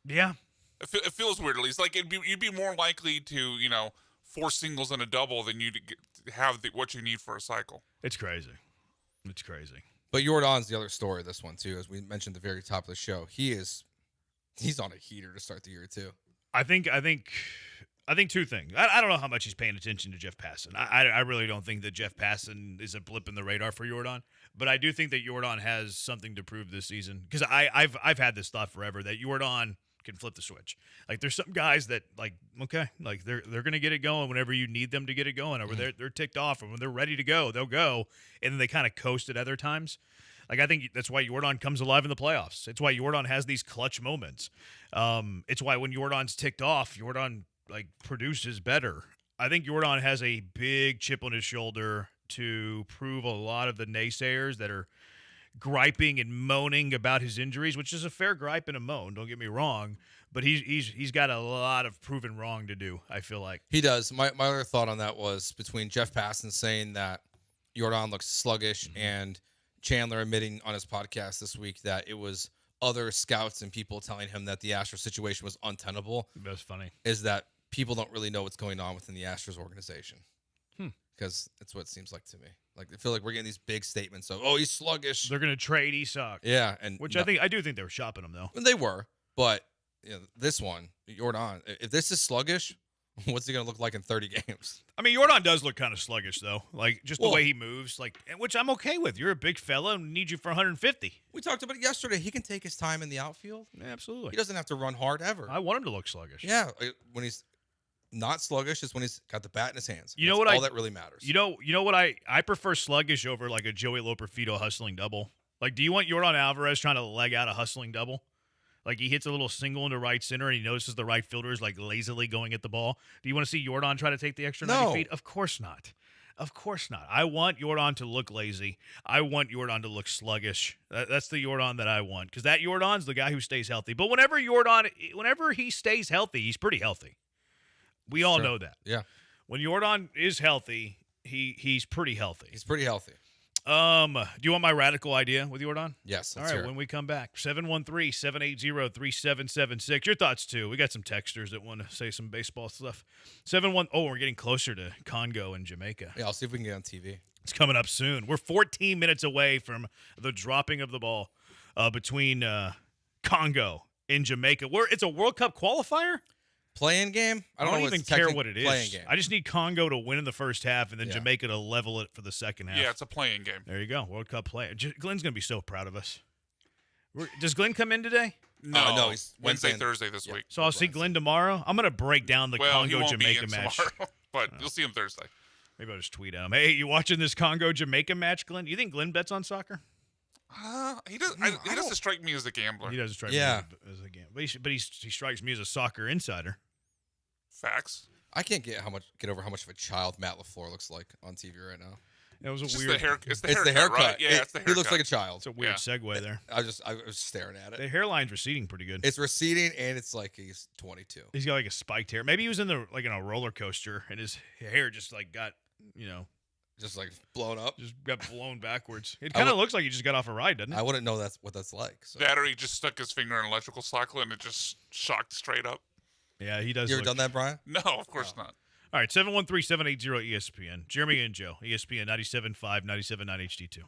Yeah. It feels weird, at least. Like, you'd be more likely to, 4 singles and a double than you to have what you need for a cycle. It's crazy. It's crazy. But Jordan's the other story of this one, too. As we mentioned at the very top of the show, he's on a heater to start the year, too. I think two things. I don't know how much he's paying attention to Jeff Passan. I really don't think that Jeff Passan is a blip in the radar for Jordan, but I do think that Jordan has something to prove this season, because I've had this thought forever that Jordan can flip the switch. Like, there's some guys that, like, okay, like they're going to get it going whenever you need them to get it going, or they're ticked off, or when they're ready to go, they'll go, and then they kind of coast at other times. Like, I think that's why Jordan comes alive in the playoffs. It's why Jordan has these clutch moments. It's why when Jordan's ticked off, Jordan produces better. I think Jordan has a big chip on his shoulder to prove a lot of the naysayers that are griping and moaning about his injuries, which is a fair gripe and a moan, don't get me wrong, but he's got a lot of proven wrong to do, I feel like. He does. My other thought on that was between Jeff Passan saying that Jordan looks sluggish and Chandler admitting on his podcast this week that it was other scouts and people telling him that the Astros situation was untenable. That's funny. Is that people don't really know what's going on within the Astros organization. Because that's what it seems like to me. Like, I feel like we're getting these big statements of, oh, he's sluggish. They're going to trade Isak. Yeah. I do think they were shopping him, though. They were. But this one, Jordan, if this is sluggish, what's he going to look like in 30 games? I mean, Jordan does look kind of sluggish, though. Like, just the way he moves, which I'm okay with. You're a big fella and need you for 150. We talked about it yesterday. He can take his time in the outfield. Yeah, absolutely. He doesn't have to run hard ever. I want him to look sluggish. Yeah. When he's not sluggish is when he's got the bat in his hands. You know what? All that really matters. You know what? I prefer sluggish over like a Joey Loperfido hustling double. Like, do you want Jordan Alvarez trying to leg out a hustling double? Like, he hits a little single into right center and he notices the right fielder is like lazily going at the ball. Do you want to see Jordan try to take the extra 90 feet? Of course not. Of course not. I want Jordan to look lazy. I want Jordan to look sluggish. That's the Jordan that I want, because that Jordan's the guy who stays healthy. But whenever he stays healthy, he's pretty healthy. We all know that. Yeah. When Jordan is healthy, he's pretty healthy. He's pretty healthy. Do you want my radical idea with Jordan? Yes. All right, when we come back. 713-780-3776. Your thoughts, too. We got some texters that want to say some baseball stuff. We're getting closer to Congo and Jamaica. Yeah, I'll see if we can get on TV. It's coming up soon. We're 14 minutes away from the dropping of the ball between Congo and Jamaica. It's a World Cup qualifier? Playing game? I don't even care what it is. Playing game. I just need Congo to win in the first half and then Jamaica to level it for the second half. Yeah, it's a playing game. There you go. World Cup play. Glenn's going to be so proud of us. Does Glenn come in today? No, he's Wednesday, Thursday this week. So I'll see Glenn tomorrow. I'm going to break down the Congo-Jamaica match. Tomorrow, but you'll see him Thursday. Maybe I'll just tweet at him. Hey, you watching this Congo-Jamaica match, Glenn? You think Glenn bets on soccer? He doesn't strike me as a gambler. He doesn't strike me as a gambler. But he strikes me as a soccer insider. Facts. I can't get over how much of a child Matt LaFleur looks like on TV right now. It was It's weird. it's the haircut. Right? Yeah, it's the haircut. He looks like a child. It's a weird segue there. I was staring at it. The hairline's receding pretty good. It's receding, and it's like he's 22. He's got like a spiked hair. Maybe he was in a roller coaster, and his hair just like got Just like blown up. Just got blown backwards. It kind of looks like he just got off a ride, doesn't it? I wouldn't know that's what that's like. So. That or he just stuck his finger in an electrical socket and it just shocked straight up. Yeah, he does. You ever done that, Brian? No, of course not. All right, 713-780-ESPN. Jeremy and Joe, ESPN 97.5, 97.9 HD2.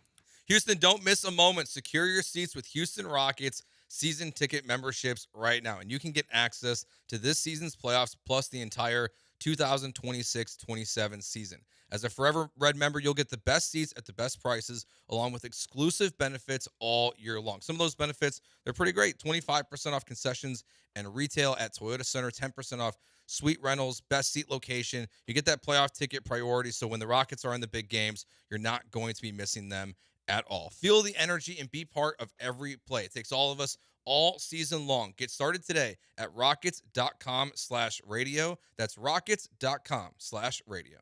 Houston, don't miss a moment. Secure your seats with Houston Rockets season ticket memberships right now. And you can get access to this season's playoffs plus the entire 2026-27 season. As a Forever Red member, you'll get the best seats at the best prices, along with exclusive benefits all year long. Some of those benefits, they're pretty great. 25% off concessions and retail at Toyota Center, 10% off suite rentals, best seat location. You get that playoff ticket priority, so when the Rockets are in the big games, you're not going to be missing them at all. Feel the energy and be part of every play. It takes all of us all season long. Get started today at rockets.com/radio. That's rockets.com/radio.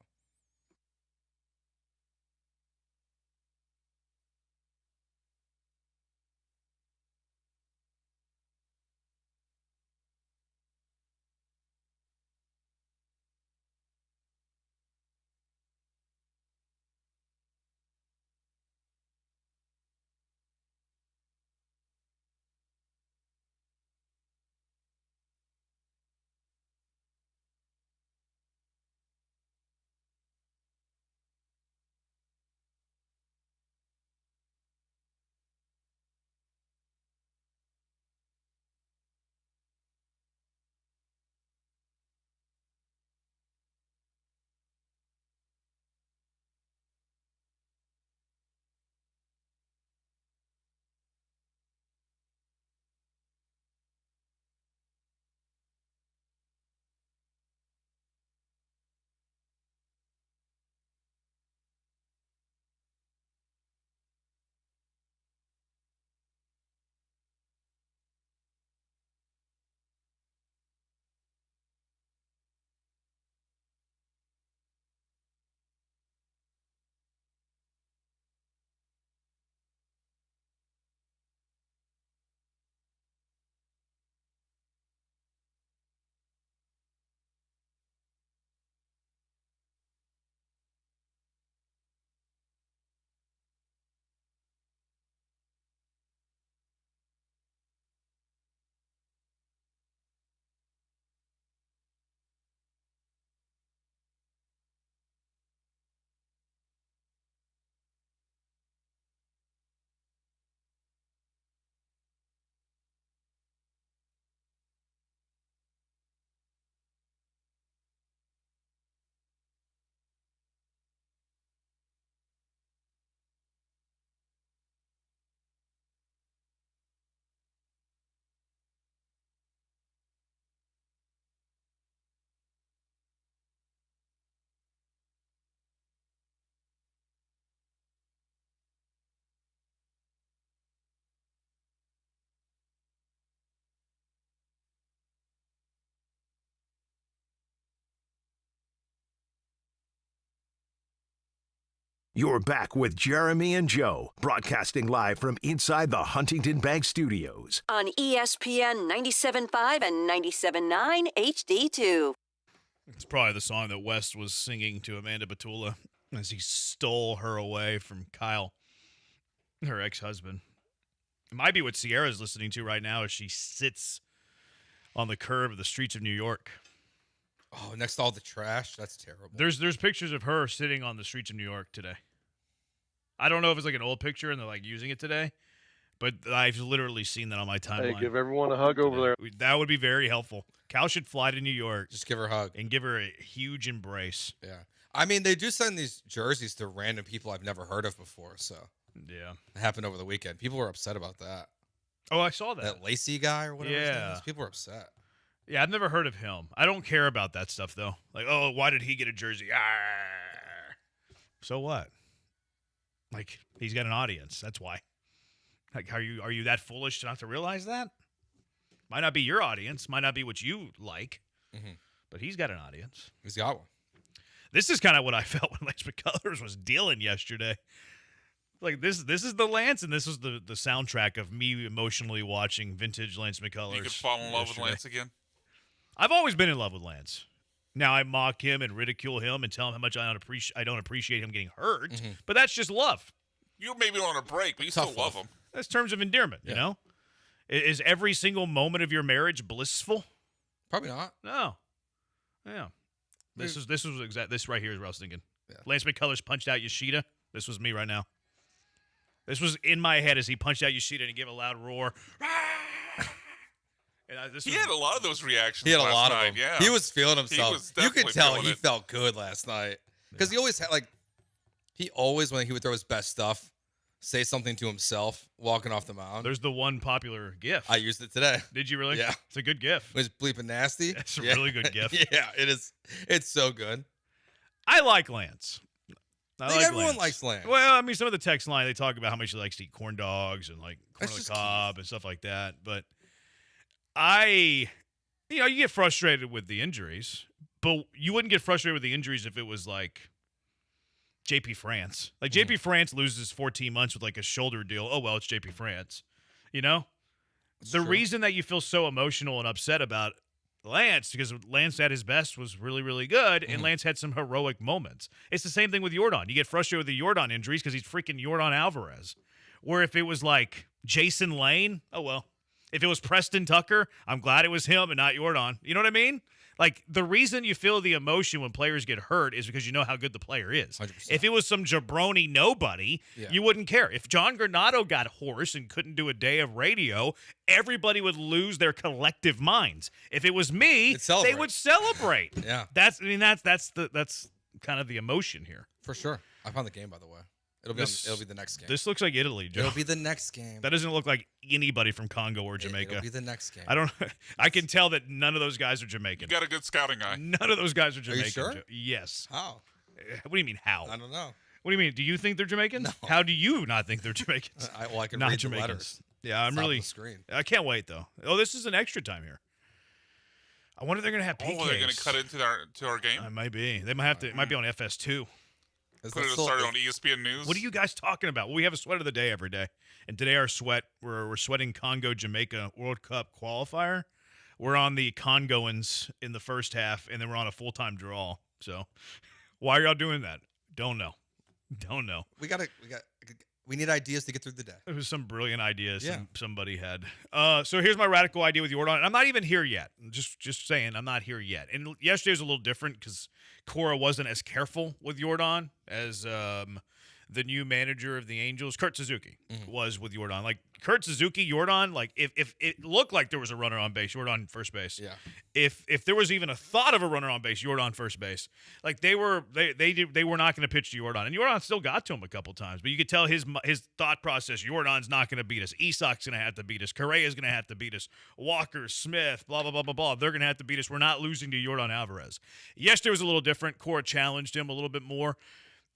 You're back with Jeremy and Joe, broadcasting live from inside the Huntington Bank Studios. On ESPN 97.5 and 97.9 HD2. It's probably the song that West was singing to Amanda Batula as he stole her away from Kyle, her ex-husband. It might be what Sierra's listening to right now as she sits on the curb of the streets of New York. Oh, next to all the trash? That's terrible. There's pictures of her sitting on the streets of New York today. I don't know if it's like an old picture and they're like using it today, but I've literally seen that on my timeline. Hey, give everyone a hug over there. That would be very helpful. Cal should fly to New York. Just give her a hug. And give her a huge embrace. Yeah. I mean, they do send these jerseys to random people I've never heard of before, so. Yeah. It happened over the weekend. People were upset about that. Oh, I saw that. That Lacey guy or whatever his name is. People were upset. Yeah, I've never heard of him. I don't care about that stuff, though. Like, oh, why did he get a jersey? So what? Like, he's got an audience. That's why. Like, are you that foolish to not to realize that? Might not be your audience. Might not be what you like. Mm-hmm. But he's got an audience. He's got one. This is kind of what I felt when Lance McCullers was dealing yesterday. Like, this is the Lance, and this is the soundtrack of me emotionally watching vintage Lance McCullers. You could fall in love with Lance again? I've always been in love with Lance. Now I mock him and ridicule him and tell him how much I don't appreciate him getting hurt, but that's just love. You maybe on a break, but you still love him. That's terms of endearment, you know? Is every single moment of your marriage blissful? Probably not. No. Yeah. This right here is what I was thinking. Yeah. Lance McCullers punched out Yoshida. This was me right now. This was in my head as he punched out Yoshida and he gave a loud roar. He had a lot of those reactions. He had a last lot night, of them. Yeah. He was feeling himself. You could tell he it. felt good last night because he always had he always when he would throw his best stuff, say something to himself walking off the mound. There's the one popular GIF. I used it today. Did you really? Yeah, it's a good GIF. It was bleeping nasty. It's a really good GIF. Yeah, it is. It's so good. I like Lance. Everyone likes Lance. Well, I mean, some of the text line they talk about how much he likes to eat corn dogs and like corn on the cob and stuff like that. But you get frustrated with the injuries, but you wouldn't get frustrated with the injuries if it was like JP France. Like JP France loses 14 months with like a shoulder deal. Oh, well, it's JP France. You know? That's the true. Reason that you feel so emotional and upset about Lance, because Lance at his best was really, really good, and Lance had some heroic moments. It's the same thing with Yordan. You get frustrated with the Yordan injuries because he's freaking Yordan Alvarez. Where if it was like Jason Lane, oh, well. If it was Preston Tucker, I'm glad it was him and not Yordan. You know what I mean? Like, the reason you feel the emotion when players get hurt is because you know how good the player is. 100%. If it was some jabroni nobody, you wouldn't care. If John Granado got hoarse and couldn't do a day of radio, everybody would lose their collective minds. If it was me, they would celebrate. Yeah. That's kind of the emotion here. For sure. I found the game, by the way. It'll be the next game. This looks like Italy, Joe. It'll be the next game. That doesn't look like anybody from Congo or Jamaica. It'll be the next game. I can tell that none of those guys are Jamaican. You got a good scouting eye. None of those guys are Jamaican. Are you sure? Yes. How? What do you mean how? I don't know. What do you mean? Do you think they're Jamaicans? No. How do you not think they're Jamaicans? I can not read Jamaicans. the letters. Yeah, I'm really. The screen. I can't wait though. Oh, this is an extra time here. I wonder if they're gonna have PKs. Oh, they're gonna cut into our game. It might be. They might have to. It might be on FS2. Could have started on ESPN News. What are you guys talking about? Well, we have a sweat of the day every day, and today our sweat we're sweating Congo Jamaica World Cup qualifier. We're on the Congoans in the first half, and then we're on a full-time draw. So, why are y'all doing that? Don't know. We need ideas to get through the day. It was some brilliant idea somebody had. So here's my radical idea with Yordan. I'm not even here yet. Just saying, I'm not here yet. And yesterday was a little different because Cora wasn't as careful with Yordan as the new manager of the Angels, Kurt Suzuki, was with Yordan. Like Kurt Suzuki, Yordan, like if it looked like there was a runner on base, Yordan first base. Yeah. If there was even a thought of a runner on base, Yordan first base. Like they were not going to pitch to Yordan, and Yordan still got to him a couple times. But you could tell his thought process. Yordan's not going to beat us. Isak's going to have to beat us. Correa's going to have to beat us. Walker, Smith, blah blah blah blah blah. They're going to have to beat us. We're not losing to Yordan Alvarez. Yesterday was a little different. Cora challenged him a little bit more.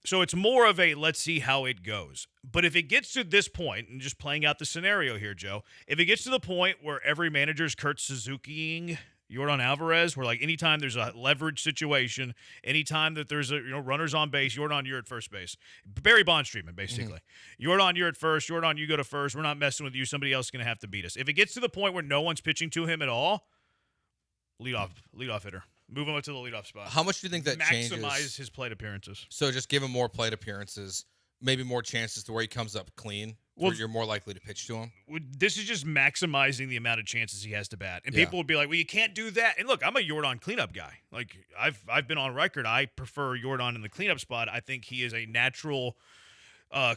So it's more of a let's see how it goes. But if it gets to this point, and just playing out the scenario here, Joe, if it gets to the point where every manager's Kurt Suzukiing Yordan Alvarez, where like anytime there's a leverage situation, anytime that there's runners on base, Yordan, you're at first base. Barry Bonds treatment, basically. Yordan, you're at first. Yordan, you go to first. We're not messing with you. Somebody else is going to have to beat us. If it gets to the point where no one's pitching to him at all, leadoff hitter. Move him up to the leadoff spot. How much do you think that changes? Maximize his plate appearances. So just give him more plate appearances, maybe more chances to where he comes up clean, where you're more likely to pitch to him. This is just maximizing the amount of chances he has to bat. And people would be like, well, you can't do that. And look, I'm a Yordan cleanup guy. Like, I've been on record. I prefer Yordan in the cleanup spot. I think he is a natural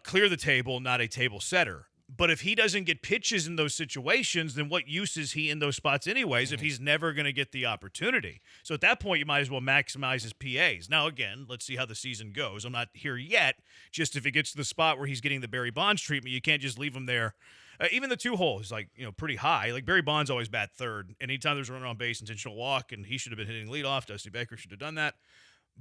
clear the table, not a table setter. But if he doesn't get pitches in those situations, then what use is he in those spots anyways if he's never going to get the opportunity? So at that point, you might as well maximize his PAs. Now, again, let's see how the season goes. I'm not here yet. Just if it gets to the spot where he's getting the Barry Bonds treatment, you can't just leave him there. Even the 2-hole is pretty high. Like Barry Bonds always bat third. Anytime there's a runner on base, intentional walk, and he should have been hitting leadoff. Dusty Baker should have done that.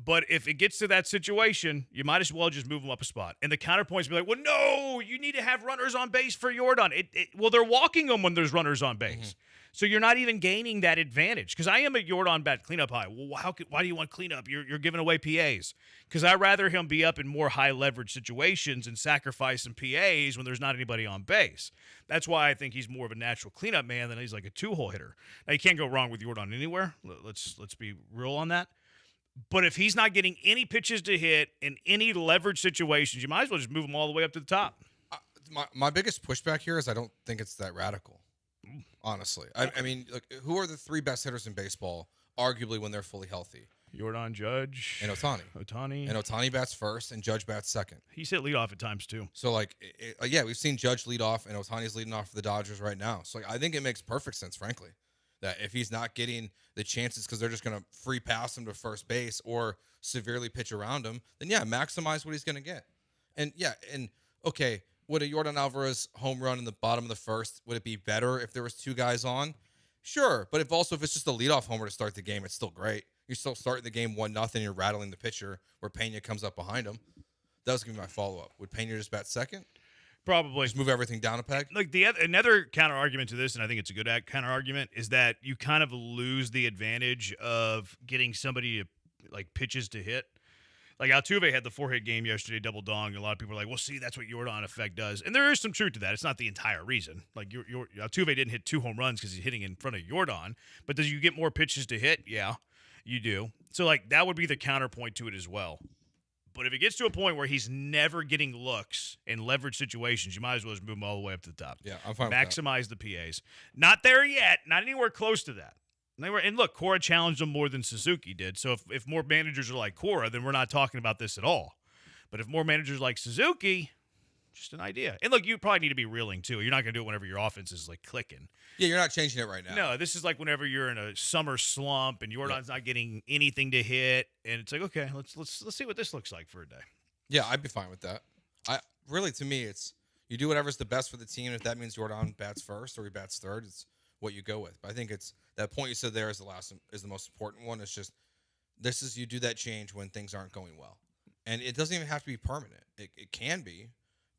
But if it gets to that situation, you might as well just move him up a spot. And the counterpoints be like, well, no, you need to have runners on base for Yordan. Well, they're walking them when there's runners on base. So you're not even gaining that advantage. Because I am a Yordan bat cleanup high. Well, why do you want cleanup? You're giving away PAs. Because I'd rather him be up in more high leverage situations and sacrifice some PAs when there's not anybody on base. That's why I think he's more of a natural cleanup man than he's like a 2-hole hitter. Now, you can't go wrong with Yordan anywhere. Let's be real on that. But if he's not getting any pitches to hit in any leverage situations, you might as well just move him all the way up to the top. My biggest pushback here is I don't think it's that radical, honestly. I mean, look, who are the three best hitters in baseball, arguably, when they're fully healthy? Jordan, Judge, and Ohtani. And Ohtani bats first, and Judge bats second. He's hit leadoff at times, too. So, like, yeah, we've seen Judge lead off, and Ohtani's leading off for the Dodgers right now. So, like, I think it makes perfect sense, frankly, that if he's not getting the chances because they're just going to free pass him to first base or severely pitch around him, then, yeah, maximize what he's going to get. And, yeah, and, okay, would a Jordan Alvarez home run in the bottom of the first, would it be better if there was two guys on? Sure, but if it's just a leadoff homer to start the game, it's still great. You're still starting the game 1-0. You're rattling the pitcher where Pena comes up behind him. That was going to be my follow-up. Would Pena just bat second? Probably. Just move everything down a peg? Like another counter argument to this, and I think it's a good counter argument, is that you kind of lose the advantage of getting somebody to, like, pitches to hit. Like Altuve had the 4-hit game yesterday, double dong. And a lot of people are like, well, see, that's what Jordan effect does. And there is some truth to that. It's not the entire reason. Like Altuve didn't hit 2 home runs because he's hitting in front of Jordan. But does you get more pitches to hit? Yeah, you do. So, like, that would be the counterpoint to it as well. But if it gets to a point where he's never getting looks in leverage situations, you might as well just move him all the way up to the top. Yeah, I'm fine Maximize the PAs. Not there yet. Not anywhere close to that. And look, Cora challenged him more than Suzuki did. So if more managers are like Cora, then we're not talking about this at all. But if more managers like Suzuki, just an idea. And look, you probably need to be reeling too. You're not going to do it whenever your offense is like clicking. Yeah, you're not changing it right now. No, this is like whenever you're in a summer slump and Jordan's not getting anything to hit, and it's like, okay, let's see what this looks like for a day. Yeah, I'd be fine with that. To me, it's you do whatever's the best for the team. If that means Jordan bats first or he bats third, it's what you go with. But I think it's that point you said there is the most important one. It's just you do that change when things aren't going well, and it doesn't even have to be permanent. It can be,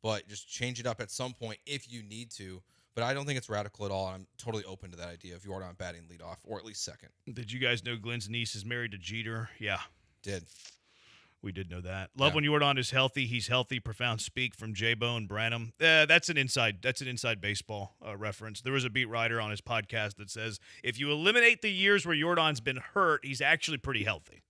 but just change it up at some point if you need to. But I don't think it's radical at all. I'm totally open to that idea of Jordan batting leadoff or at least second. Did you guys know Glenn's niece is married to Jeter? Yeah, did. We did know that. Love when Jordan is healthy. He's healthy. Profound speak from J-Bone Branham. That's an inside baseball reference. There was a beat writer on his podcast that says if you eliminate the years where Jordan's been hurt, he's actually pretty healthy.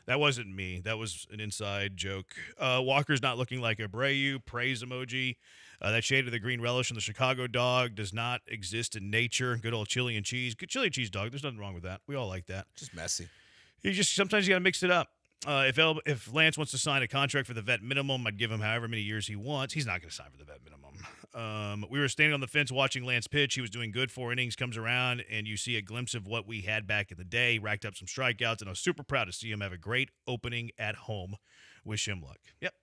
That wasn't me. That was an inside joke. Walker's not looking like Abreu. Praise emoji. That shade of the green relish from the Chicago dog does not exist in nature. Good old chili and cheese. Good chili and cheese dog. There's nothing wrong with that. We all like that. Just messy. Sometimes you got to mix it up. If Lance wants to sign a contract for the vet minimum, I'd give him however many years he wants. He's not going to sign for the vet minimum. We were standing on the fence watching Lance pitch. He was doing good. 4 innings, comes around, and you see a glimpse of what we had back in the day. Racked up some strikeouts, and I was super proud to see him have a great opening at home. Wish him luck. Yep,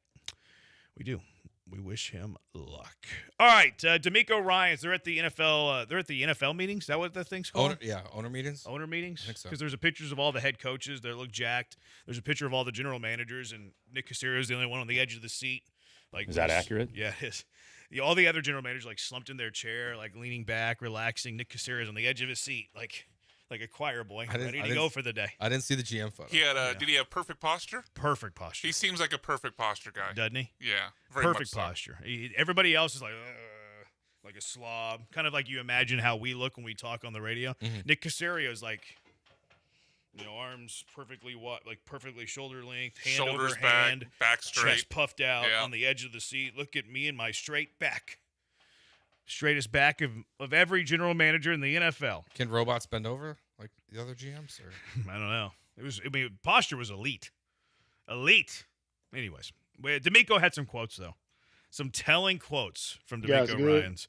we do. We wish him luck. All right, D'Amico Ryans. They're at the NFL. They're at the NFL meetings. Is that what that thing's called? Owner meetings. Owner meetings. I think so. Because there's pictures of all the head coaches. They look jacked. There's a picture of all the general managers, and Nick Caserio is the only one on the edge of the seat. Like, is that accurate? Yeah, it is. All the other general managers like slumped in their chair, like leaning back, relaxing. Nick Caserio's on the edge of his seat, like a choir boy, ready to go for the day. I didn't see the GM photo. He had. Did he have perfect posture? Perfect posture. He seems like a perfect posture guy, doesn't he? Yeah, very perfect much so. posture. Everybody else is like a slob, kind of like you imagine how we look when we talk on the radio. Mm-hmm. Nick Caserio is like, arms perfectly perfectly shoulder length, hand shoulders over hand, back straight, chest puffed out on the edge of the seat. Look at me and my straight back. Straightest back of every general manager in the NFL. Can robots bend over like the other GMs? Or? I don't know. Posture was elite. Elite. Anyways, D'Amico had some quotes, though. Some telling quotes from D'Amico Ryans.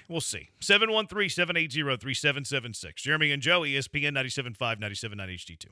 We'll see. 713-780-3776. Jeremy and Joe, ESPN 97.5, 97.9 HD2.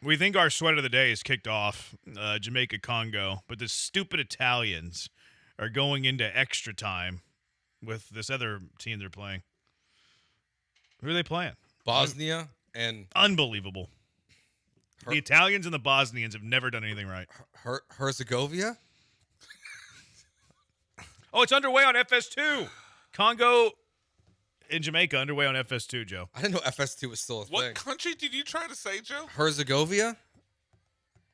We think our sweat of the day is kicked off, Jamaica-Congo, but the stupid Italians are going into extra time with this other team they're playing. Who are they playing? Bosnia and... Unbelievable. The Italians and the Bosnians have never done anything right. Herzegovina? Oh, it's underway on FS2. Congo and Jamaica underway on FS2, Joe. I didn't know FS2 was still a thing. What country did you try to say, Joe? Herzegovina?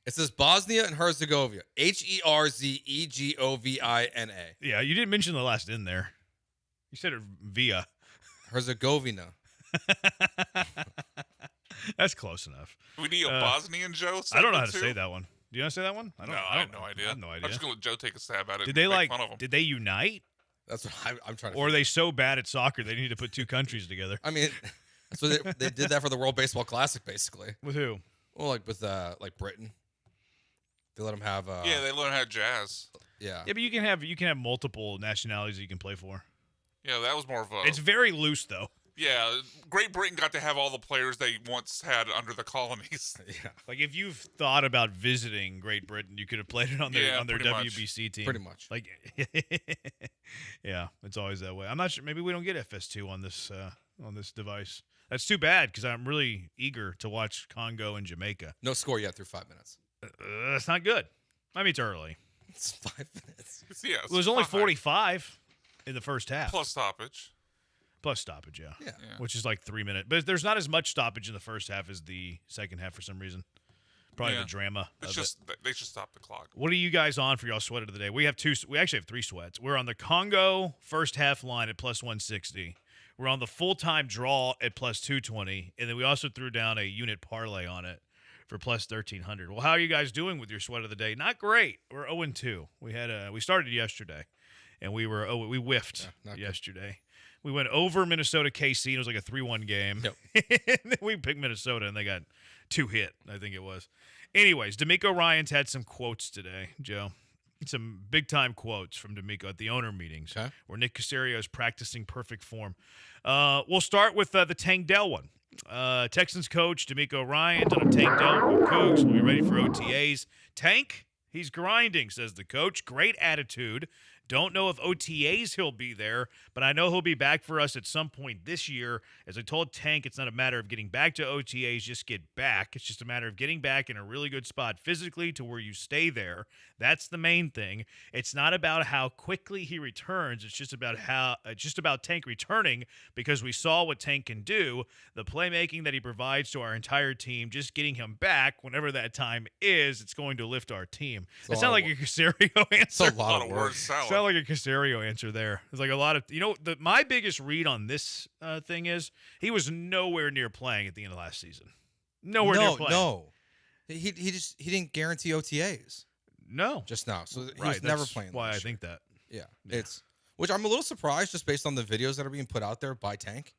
It says Bosnia and Herzegovina. Herzegovina. Yeah, you didn't mention the last N there. You said it via. Herzegovina. That's close enough. We need a Bosnian Joe. I don't know how to say that one. Do you know how to say that one? I have no idea. I have no idea. I'm just gonna let Joe take a stab at it. Did they make fun of them. Did they unite? That's what I'm trying to. Or are they so bad at soccer they need to put two countries together? I mean, so they did that for the World Baseball Classic, basically. With who? Well, like with Britain. They let them have. Yeah, they let them have jazz. Yeah. Yeah, but you can have multiple nationalities you can play for. Yeah, that was more of a. It's very loose though. Yeah, Great Britain got to have all the players they once had under the colonies. Yeah. Like if you've thought about visiting Great Britain, you could have played it on their WBC team. Pretty much. Like, yeah, it's always that way. I'm not sure. Maybe we don't get FS2 on this device. That's too bad because I'm really eager to watch Congo and Jamaica. No score yet through 5 minutes. That's not good. I mean, it's early. It's 5 minutes. Yeah, it was only 45 in the first half. Plus stoppage. Plus stoppage, yeah. Yeah. Which is like 3 minutes. But there's not as much stoppage in the first half as the second half for some reason. Probably the drama. It's just they should stop the clock. What are you guys on for y'all sweat of the day? We actually have 3 sweats. We're on the Congo first half line at plus 160. We're on the full-time draw at plus 220. And then we also threw down a unit parlay on it for plus 1,300. Well, how are you guys doing with your sweat of the day? Not great. We're 0-2. We started yesterday, and we whiffed yesterday. We went over Minnesota KC, and it was like a 3-1 game. Yep. And then we picked Minnesota, and they got 2 hit, I think it was. Anyways, D'Amico Ryans had some quotes today, Joe. Some big-time quotes from D'Amico at the owner meetings where Nick Caserio is practicing perfect form. We'll start with the Tank Dell one. Texans coach D'Amico Ryans on a Tank Dell with Cougs. We'll be ready for OTAs. Tank, he's grinding, says the coach. Great attitude. Don't know if OTAs he'll be there, but I know he'll be back for us at some point this year. As I told Tank, it's not a matter of getting back to OTAs, just get back. It's just a matter of getting back in a really good spot physically to where you stay there. That's the main thing. It's not about how quickly he returns. It's just about Tank returning because we saw what Tank can do, the playmaking that he provides to our entire team, just getting him back whenever that time is, it's going to lift our team. That sounds like a Caserio answer. It's a lot of words. Sound like a Caserio answer there. It's like a lot of, my biggest read on this thing is he was nowhere near playing at the end of last season. Nowhere near playing. No, he didn't guarantee OTAs. No, just now. So he was never playing. Why I think that. Yeah, which I'm a little surprised just based on the videos that are being put out there by Tank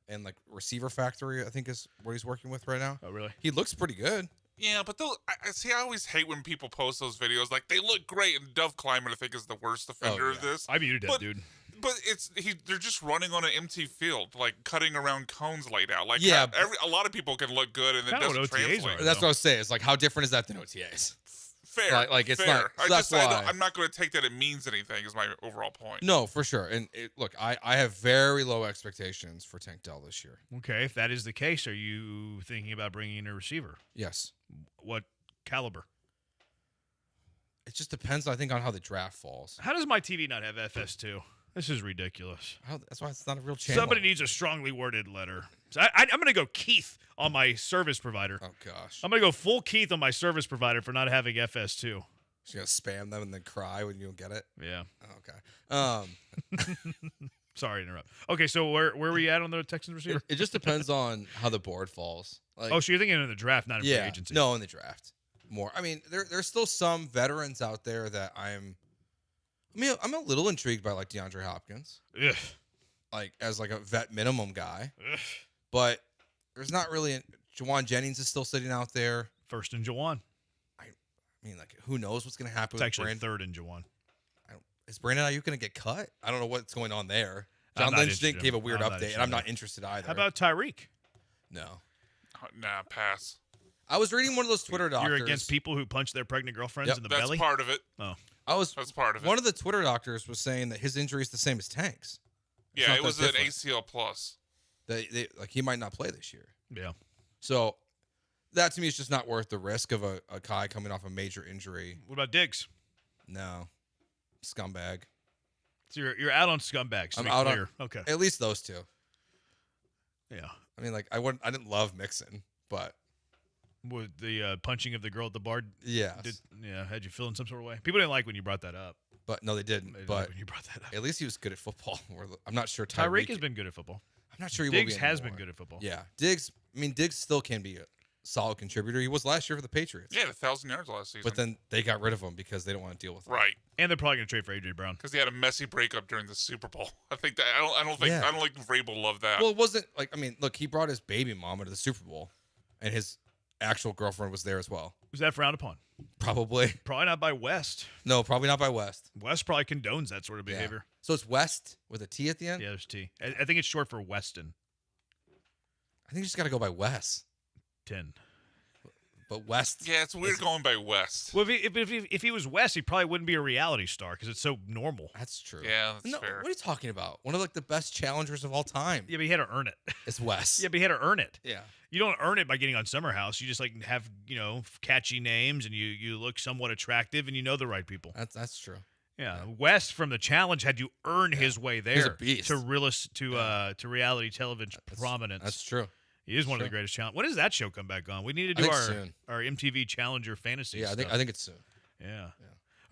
and like Receiver Factory. I think is what he's working with right now. Oh, really? He looks pretty good. Yeah, but I always hate when people post those videos. Like, they look great, and Dove Kleiman, I think, is the worst offender of this. I muted that dude. But they're just running on an empty field, like cutting around cones laid out. Like, yeah, a lot of people can look good, and it doesn't translate. That's what I was saying. It's like, how different is that than OTAs? Fair. Like it's fair. not. So I'm not going to take that it means anything. Is my overall point. No, for sure. And look, I have very low expectations for Tank Dell this year. Okay, if that is the case, are you thinking about bringing in a receiver? Yes. What caliber? It just depends, I think, on how the draft falls. How does my TV not have FS2? This is ridiculous. That's why it's not a real channel. Somebody needs a strongly worded letter. So I'm going to go Keith on my service provider. Oh, gosh. I'm going to go full Keith on my service provider for not having FS2. You're going to spam them and then cry when you don't get it? Yeah. Oh, okay. Sorry to interrupt. Okay, so where were we at on the Texans receiver? It just depends on how the board falls. Like, so you're thinking in the draft, not in free agency? No, in the draft. More. I mean, there's still some veterans out there that I'm a little intrigued by, like DeAndre Hopkins. Ugh. Like, as like a vet minimum guy. Ugh. But there's not really Jawan Jennings is still sitting out there. First in Jawan. I mean, like, who knows what's going to happen it's with actually Brandon. Third in Jawan. Is Brandon Ayuk going to get cut? I don't know what's going on there. John Lynch gave a weird update, and I'm not interested either. How about Tyreek? No. Nah, pass. I was reading one of those Twitter doctors. You're against people who punch their pregnant girlfriends in the That's belly? part of it. Oh. That's part of it. One of the Twitter doctors was saying that his injury is the same as Tank's. Yeah, it was an ACL plus. Like he might not play this year. Yeah. So that to me is just not worth the risk of a guy coming off a major injury. What about Diggs? No. Scumbag. So you're out on scumbags. To I'm be out clear. on Okay. at least those two. Yeah. I mean, like I didn't love Mixon, but With the punching of the girl at the bar. yes. Had you feeling some sort of way? People didn't like when you brought that up. But no, they didn't. They didn't but like when you brought that up. at least he was good at football. I'm not sure Tyreek has been good at football. I'm not sure he Diggs will be has anymore. been good at football. Yeah, Diggs. I mean, Diggs still can be a solid contributor. He was last year for the Patriots. Yeah, 1,000 yards last season. But then they got rid of him because they don't want to deal with him. Right. And they're probably going to trade for A.J. Brown. Because he had a messy breakup during the Super Bowl. I think that I don't think Vrabel loved that. Well, it wasn't like look, he brought his baby mama to the Super Bowl, and his actual girlfriend was there as well. Was that frowned upon? Probably. Probably not by West. No, probably not by West. West probably condones that sort of behavior. So it's West with a T at the end? Yeah, there's T. I think it's short for Weston. I think you just got to go by Wes. 10. But West. Yeah, it's weird going by West. Well, if he was West, he probably wouldn't be a reality star because it's so normal. That's true. Yeah, that's fair. What are you talking about? One of the best challengers of all time. Yeah, but he had to earn it. It's Wes. Yeah, but he had to earn it. Yeah. You don't earn it by getting on Summer House. You just have catchy names and you look somewhat attractive and you know the right people. That's true. Yeah, West from the challenge had to earn his way there. He's a beast. to reality television prominence. That's true. He is one of the greatest challenge. When does that show come back on? We need to do our MTV Challenger fantasy. Yeah, stuff. I think it's soon. Yeah.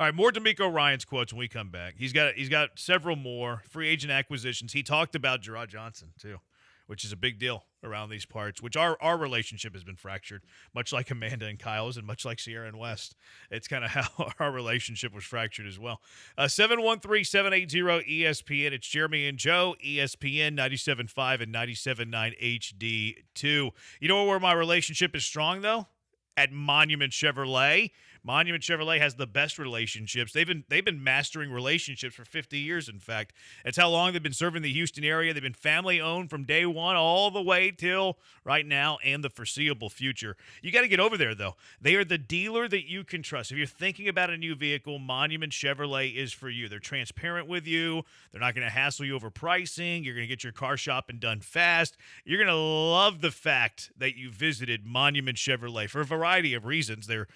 All right, more D'Amico Ryan's quotes when we come back. He's got several more free agent acquisitions. He talked about Gerard Johnson too, which is a big deal around these parts, which our relationship has been fractured, much like Amanda and Kyle's and much like Sierra and West. It's kind of how our relationship was fractured as well. 713-780-ESPN. It's Jeremy and Joe, ESPN 97.5 and 97.9 HD2. You know where my relationship is strong, though? At Monument Chevrolet. Monument Chevrolet has the best relationships. They've been mastering relationships for 50 years, in fact. That's how long they've been serving the Houston area. They've been family-owned from day one all the way till right now and the foreseeable future. You got to get over there, though. They are the dealer that you can trust. If you're thinking about a new vehicle, Monument Chevrolet is for you. They're transparent with you. They're not going to hassle you over pricing. You're going to get your car shopping done fast. You're going to love the fact that you visited Monument Chevrolet for a variety of reasons. Their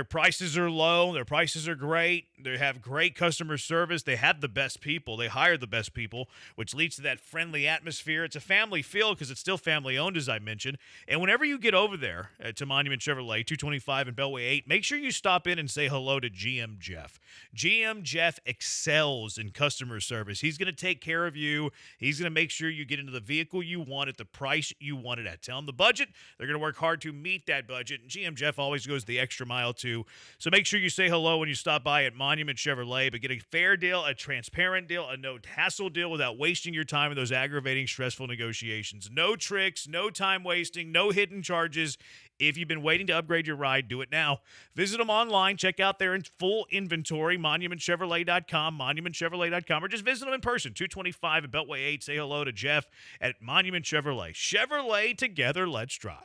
prices are low. Their prices are great. They have great customer service. They have the best people. They hire the best people, which leads to that friendly atmosphere. It's a family feel because it's still family-owned, as I mentioned. And whenever you get over there to Monument Chevrolet, 225 and Beltway 8, make sure you stop in and say hello to GM Jeff. GM Jeff excels in customer service. He's going to take care of you. He's going to make sure you get into the vehicle you want at the price you want it at. Tell them the budget. They're going to work hard to meet that budget. And GM Jeff always goes the extra mile, too. So make sure you say hello when you stop by at Monument Chevrolet, but get a fair deal, a transparent deal, a no-hassle deal without wasting your time in those aggravating, stressful negotiations. No tricks, no time wasting, no hidden charges. If you've been waiting to upgrade your ride, do it now. Visit them online. Check out their full inventory, monumentchevrolet.com, monumentchevrolet.com, or just visit them in person, 225 at Beltway 8. Say hello to Jeff at Monument Chevrolet. Chevrolet, together, let's drive.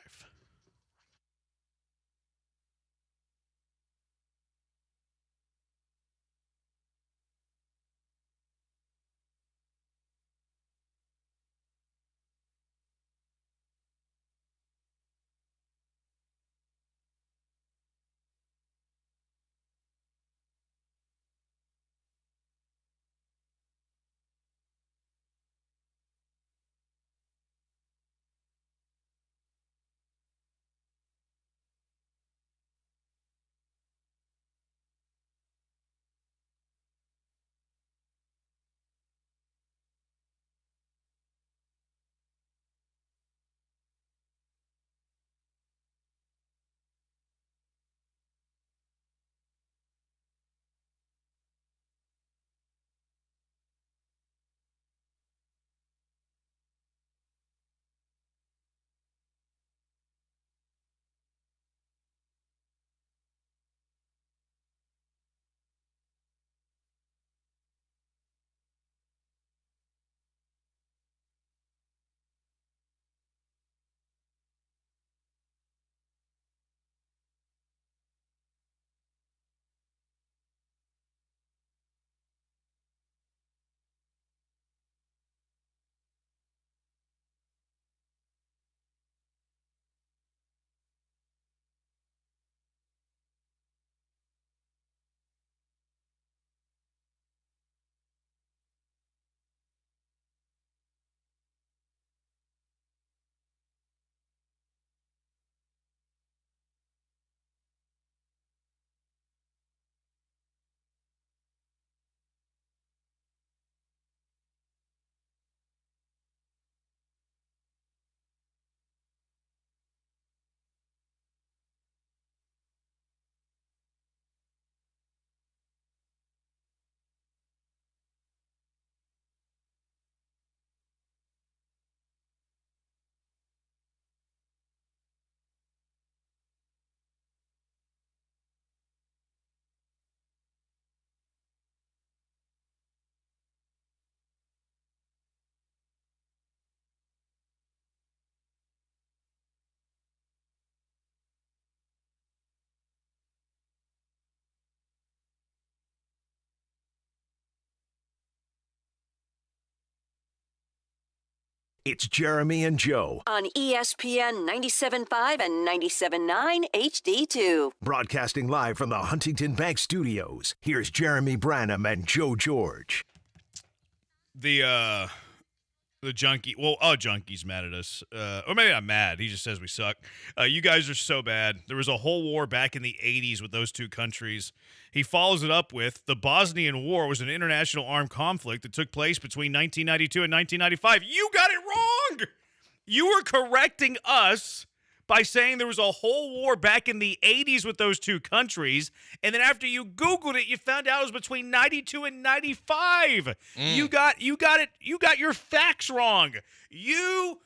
It's Jeremy and Joe. On ESPN 97.5 and 97.9 HD2. Broadcasting live from the Huntington Bank Studios. Here's Jeremy Branham and Joe George. The junkie, Junkie's mad at us. Or maybe not mad. He just says we suck. You guys are so bad. There was a whole war back in the 80s with those two countries. He follows it up with, the Bosnian War was an international armed conflict that took place between 1992 and 1995. You got it wrong! You were correcting us by saying there was a whole war back in the 80s with those two countries, and then after you Googled it, you found out it was between 92 and 95. You got it. You got your facts wrong. You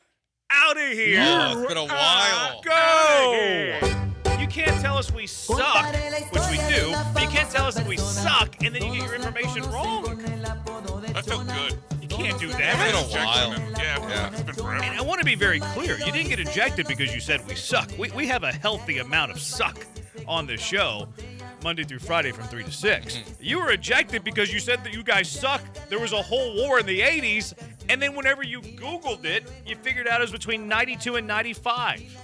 out of here. Oh, it's been a while. Go. You can't tell us we suck, which we do, but you can't tell us that we suck, and then you get your information wrong. That felt good. You can't do It's that. been a while. Yeah, it's been forever. And I want to be very clear. You didn't get ejected because you said we suck. We have a healthy amount of suck on this show, Monday through Friday from 3 to 6. You were ejected because you said that you guys suck. There was a whole war in the 80s, and then whenever you Googled it, you figured out it was between 92 and 95.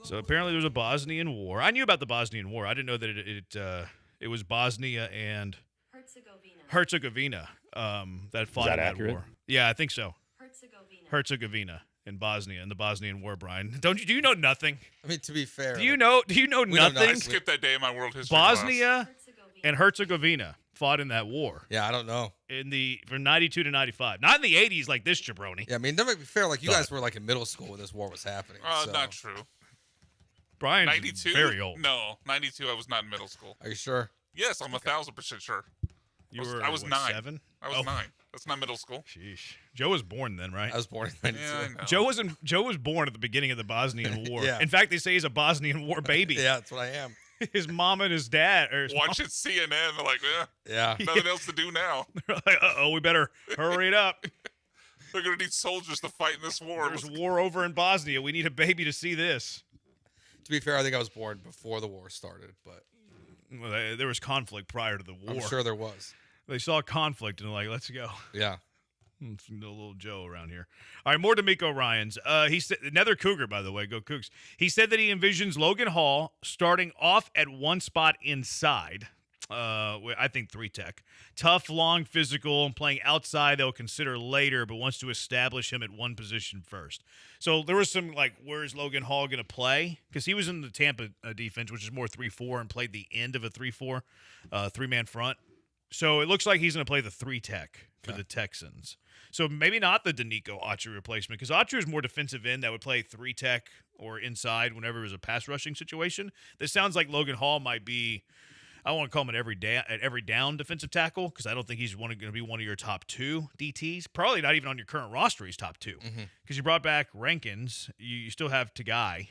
So apparently there was a Bosnian War. I knew about the Bosnian War. I didn't know that it was Bosnia and Herzegovina that fought in that war. Yeah, I think so. Herzegovina in Bosnia in the Bosnian War, Brian. Do you know nothing? I mean, to be fair. Do you know nothing? I skipped that day in my world history Bosnia and Herzegovina fought in that war. Yeah, I don't know. From 92 to 95. Not in the 80s like this jabroni. Yeah, I mean, to be fair, like you guys were like in middle school when this war was happening. So. Not true. Brian's 92? very old. No, 92 I was not in middle school. Are you sure? Yes, I'm 1,000% sure. I was 9. 7? I was 9. That's not middle school. Sheesh. Joe was born then, right? I was born in 92. Yeah, Joe was born at the beginning of the Bosnian War. Yeah. In fact, they say he's a Bosnian War baby. Yeah, that's what I am. His mom and his dad. Watching CNN, they're like, yeah, nothing else to do now. They're like, we better hurry it up. They're going to need soldiers to fight in this war. There's war over in Bosnia. We need a baby to see this. To be fair, I think I was born before the war started, but there was conflict prior to the war. I'm sure there was. They saw conflict and they're like, let's go. Yeah. No little Joe around here. All right, more D'Amico Ryans. He said, another Cougar, by the way. Go Cougs. He said that he envisions Logan Hall starting off at one spot inside. I think 3-tech. Tough, long, physical, and playing outside they'll consider later, but wants to establish him at one position first. So there was some, like, where's Logan Hall going to play? Because he was in the Tampa defense, which is more 3-4, and played the end of a 3-4, three-man front. So it looks like he's going to play the 3-tech for the Texans. So maybe not the Danico Autry replacement, because Autry is more defensive end that would play 3-tech or inside whenever it was a pass rushing situation. This sounds like Logan Hall might be, I don't want to call him an every down defensive tackle, because I don't think he's going to be one of your top 2 DTs. Probably not even on your current roster he's top 2. Because you brought back Rankins. You still have Togiai.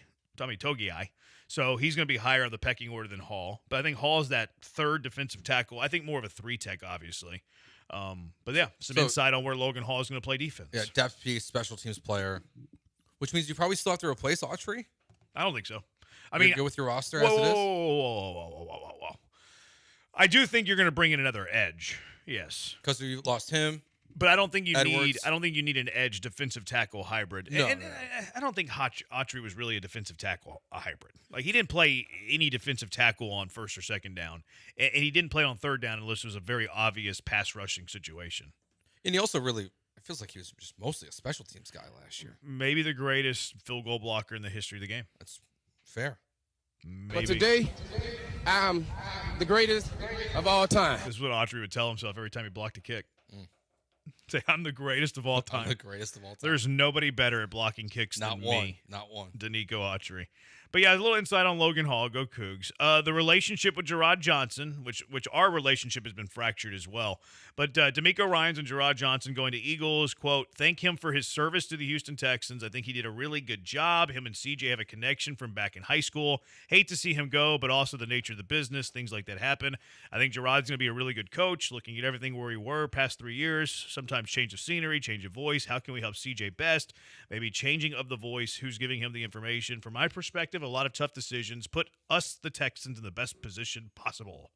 So he's going to be higher on the pecking order than Hall. But I think Hall's that third defensive tackle. I think more of a 3-tech, obviously. But yeah, some insight on where Logan Hall is going to play defense. Yeah, depth piece, special teams player, which means you probably still have to replace Autry. I don't think so. You're good with your roster as it is? Whoa. I do think you're going to bring in another edge. Yes. Because you lost him. But I don't think you Edwards. need an edge defensive tackle hybrid. No, and I don't think Autry was really a defensive tackle a hybrid. Like, he didn't play any defensive tackle on first or second down, and he didn't play on third down unless it was a very obvious pass rushing situation. And he also really, it feels like he was just mostly a special teams guy last year. Maybe the greatest field goal blocker in the history of the game. That's fair. Maybe. But today, I'm the greatest of all time. This is what Autry would tell himself every time he blocked a kick. Say, I'm the greatest of all time. I'm the greatest of all time. There's nobody better at blocking kicks than me. Not one. Danico Autry. But yeah, a little insight on Logan Hall. Go Cougs. The relationship with Gerard Johnson, which our relationship has been fractured as well. But D'Amico Ryans and Gerard Johnson going to Eagles, quote, thank him for his service to the Houston Texans. I think he did a really good job. Him and CJ have a connection from back in high school. Hate to see him go, but also the nature of the business. Things like that happen. I think Gerard's going to be a really good coach, looking at everything where we were past 3 years. Sometimes change of scenery, change of voice. How can we help CJ best? Maybe changing of the voice, who's giving him the information. From my perspective, a lot of tough decisions. Put us, the Texans, in the best position possible.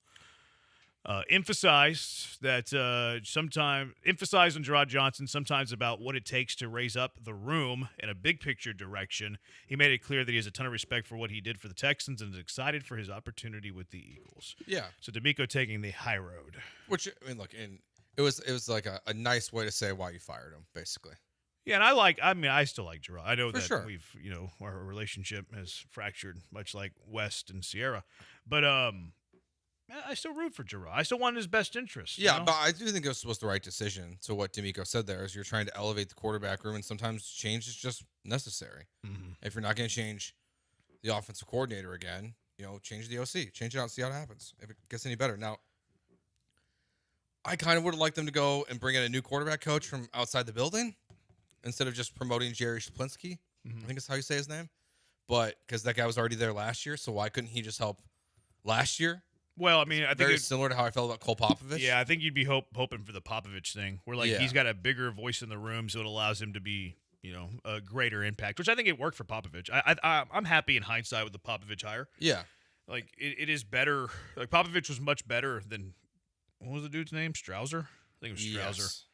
emphasized on Gerard Johnson sometimes about what it takes to raise up the room in a big picture direction. He made it clear that he has a ton of respect for what he did for the Texans and is excited for his opportunity with the Eagles. Yeah. So D'Amico taking the high road. Which, I mean, look, and it was like a nice way to say why you fired him, basically. Yeah, and I still like Gerard. I know that we've, our relationship has fractured, much like West and Sierra. But I still root for Gerard. I still want his best interest. Yeah, but I do think it was the right decision. So what D'Amico said there is you're trying to elevate the quarterback room, and sometimes change is just necessary. Mm-hmm. If you're not going to change the offensive coordinator again, change the OC. Change it out and see how it happens. If it gets any better. Now, I kind of would have liked them to go and bring in a new quarterback coach from outside the building instead of just promoting Jerry Shaplinski. Mm-hmm. I think that's how you say his name. But because that guy was already there last year, so why couldn't he just help last year? Well, I mean, I think very similar to how I felt about Cole Popovich. Yeah, I think you'd be hoping for the Popovich thing, where he's got a bigger voice in the room, so it allows him to be, a greater impact. Which I think it worked for Popovich. I'm happy in hindsight with the Popovich hire. Yeah, it is better. Like Popovich was much better than what was the dude's name? Strausser. I think it was Strausser. Yes.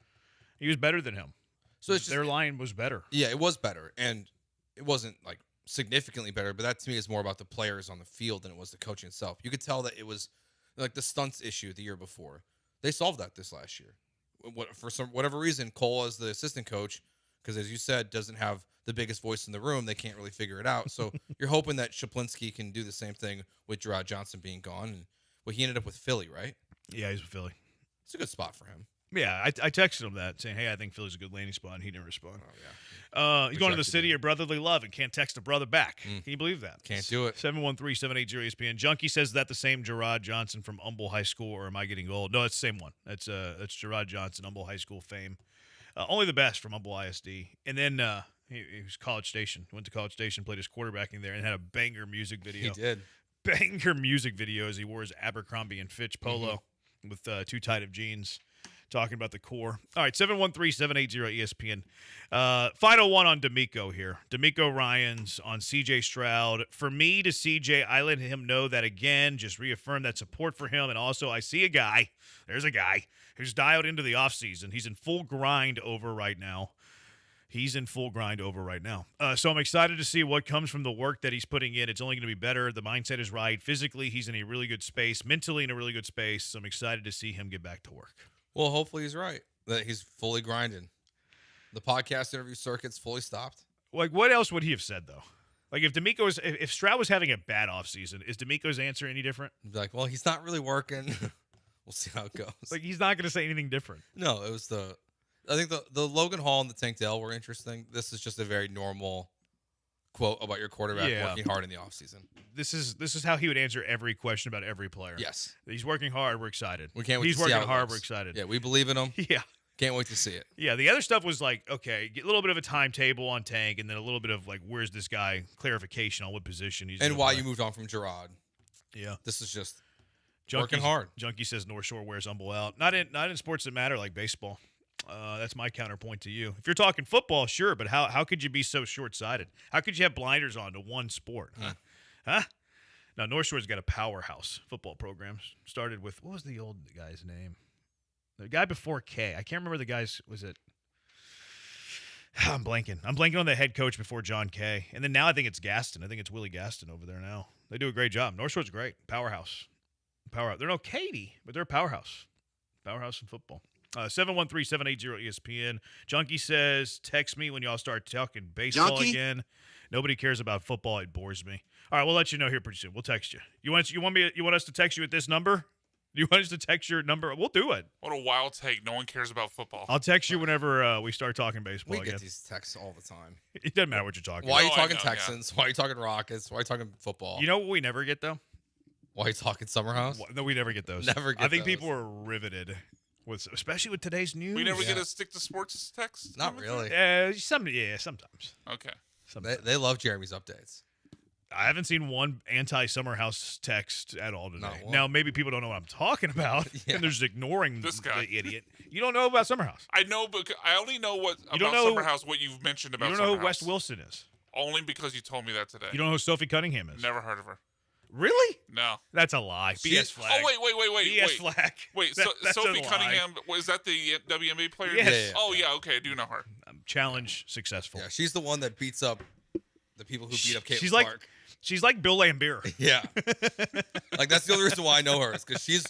He was better than him. So it's their line was better. Yeah, it was better, and it wasn't significantly better, but that to me is more about the players on the field than it was the coaching itself. You could tell that it was the stunts issue the year before. They solved that this last year. For whatever reason, Cole as the assistant coach, because as you said, doesn't have the biggest voice in the room, they can't really figure it out. So you're hoping that Shaplinski can do the same thing with Gerard Johnson being gone. And he ended up with Philly, right? Yeah, he's with Philly. It's a good spot for him. Yeah, I texted him that, saying, hey, I think Philly's a good landing spot, and he didn't respond. Oh, yeah. He's going to the city of brotherly love and can't text a brother back. Can you believe that? Can't do it. 713-780-ESPN. Junkie says that the same Gerard Johnson from Humble High School, or am I getting old? No, it's the same one. That's Gerard Johnson, Humble High School fame. Only the best from Humble ISD. And then he was College Station. Went to College Station, played his quarterbacking there, and had a banger music video. He did. Banger music video as he wore his Abercrombie and Fitch polo with too tight of jeans. Talking about the core. All right, 713-780-ESPN. Final one on D'Amico here. D'Amico Ryans on C.J. Stroud. For me to C.J., I let him know that again, just reaffirm that support for him. And also, I see there's a guy who's dialed into the offseason. He's in full grind over right now. So I'm excited to see what comes from the work that he's putting in. It's only going to be better. The mindset is right. Physically, he's in a really good space. Mentally, in a really good space. So I'm excited to see him get back to work. Well, hopefully he's right, that he's fully grinding. The podcast interview circuit's fully stopped. What else would he have said, though? If Stroud was having a bad offseason, is D'Amico's answer any different? He'd be like, well, he's not really working. We'll see how it goes. He's not going to say anything different. No, it was I think the Logan Hall and the Tank Dell were interesting. This is just a very normal quote about your quarterback working hard in the offseason. This is how he would answer every question about every player. Yes. He's working hard. We're excited. We can't wait He's to see how working it hard. looks. We're excited. Yeah, we believe in him. Yeah. Can't wait to see it. Yeah, the other stuff was okay, get a little bit of a timetable on Tank, and then a little bit of where's this guy, clarification on what position he's and why you moved on from Gerard. Yeah. This is just Junkie's, working hard. Junkie says North Shore wears Humble out. Not in sports that matter like baseball. That's my counterpoint to you. If you're talking football, sure, but how could you be so short-sighted? How could you have blinders on to one sport? Huh? Now, North Shore's got a powerhouse football program. Started with, what was the old guy's name? The guy before K. I can't remember the guy's, was it? I'm blanking on the head coach before John Kay. And then now I think it's Gaston. I think it's Willie Gaston over there now. They do a great job. North Shore's great. Powerhouse. They're no Katy, but they're a powerhouse. Powerhouse in football. 713-780-ESPN. Junkie says, text me when y'all start talking baseball again. Nobody cares about football. It bores me. All right, we'll let you know here pretty soon. We'll text you. You want us to text you at this number? You want us to text your number? We'll do it. What a wild take. No one cares about football. I'll text you whenever we start talking baseball again. We get these texts all the time. It doesn't matter what you're talking about. Why are you talking know, Texans? Yeah. Why are you talking Rockets? Why are you talking football? You know what we never get, though? Why are you talking Summer House? No, we never get those. Never get I think those. People are riveted, especially with today's news. We never get a stick to sports text? Not really. Sometimes. Okay. They love Jeremy's updates. I haven't seen one anti-Summer House text at all today. Now, maybe people don't know what I'm talking about, and they're just ignoring this guy. The idiot. You don't know about Summer House. I know, but I only know what Summer House, what you've mentioned about Summer House. You don't know who West Wilson is. Only because you told me that today. You don't know who Sophie Cunningham is. Never heard of her. Really? No. That's a lie. BS flag. Oh, wait. BS flag. Wait, That's Sophie a lie. Cunningham, is that the WNBA player? Yes. Yeah, okay, I do know her. Challenge successful. Yeah, she's the one that beats up the people who beat up Caitlin She's Clark. She's like Bill Laimbeer. Yeah. Like, that's the only reason why I know her is because she's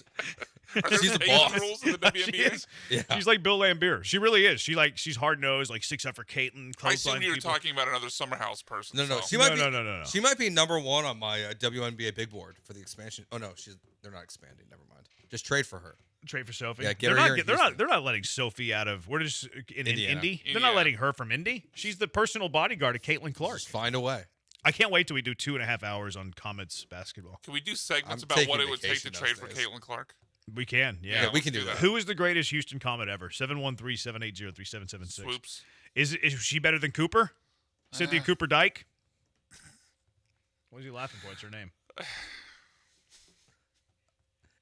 a boss. Rules in the WNBA? She's like Bill Laimbeer. She really is. She's hard nosed, like sticks up for Caitlin. I assumed you were talking about another Summer House person. No. So. She might be number one on my WNBA big board for the expansion. Oh no, they're not expanding. Never mind. Just trade for her. Trade for Sophie. Yeah, they're not letting Sophie out of. We're just in Indy. They're not letting her from Indy. She's the personal bodyguard of Caitlin Clark. Just find a way. I can't wait till we do 2.5 hours on Comets basketball. Can we do segments about what it would take to trade for Caitlin Clark? We can, yeah. We can do that. Who is the greatest Houston Comet ever? 713-780-3776. Swoops. Is she better than Cooper? Cynthia Cooper Dyke? What is he laughing for? What's her name?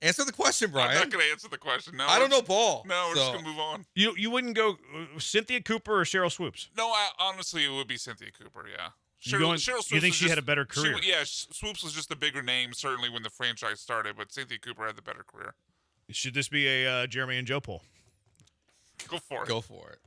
Answer the question, Brian. I'm not going to answer the question. No, I don't know ball. No, we're just going to move on. You wouldn't go Cynthia Cooper or Cheryl Swoops? No, honestly, it would be Cynthia Cooper, yeah. Cheryl Swoops, you think she had a better career? Swoops was just a bigger name, certainly when the franchise started, but Cynthia Cooper had the better career. Should this be a Jeremy and Joe poll? Go for it. Go for it.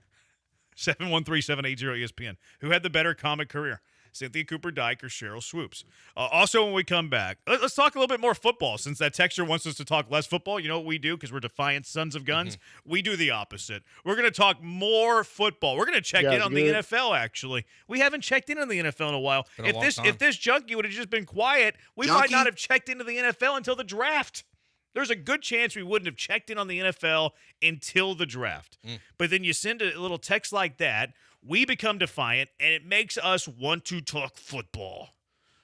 713-780-ESPN. Who had the better comic career? Cynthia Cooper Dyke or Cheryl Swoops? Also, when we come back, let's talk a little bit more football. Since that texter wants us to talk less football, you know what we do? Because we're defiant sons of guns. We do the opposite. We're going to talk more football. We're going to check in on the NFL, actually. We haven't checked in on the NFL in a while. If this junkie would have just been quiet, we might not have checked into the NFL until the draft. There's a good chance we wouldn't have checked in on the NFL until the draft. But then you send a little text like that, we become defiant, and it makes us want to talk football.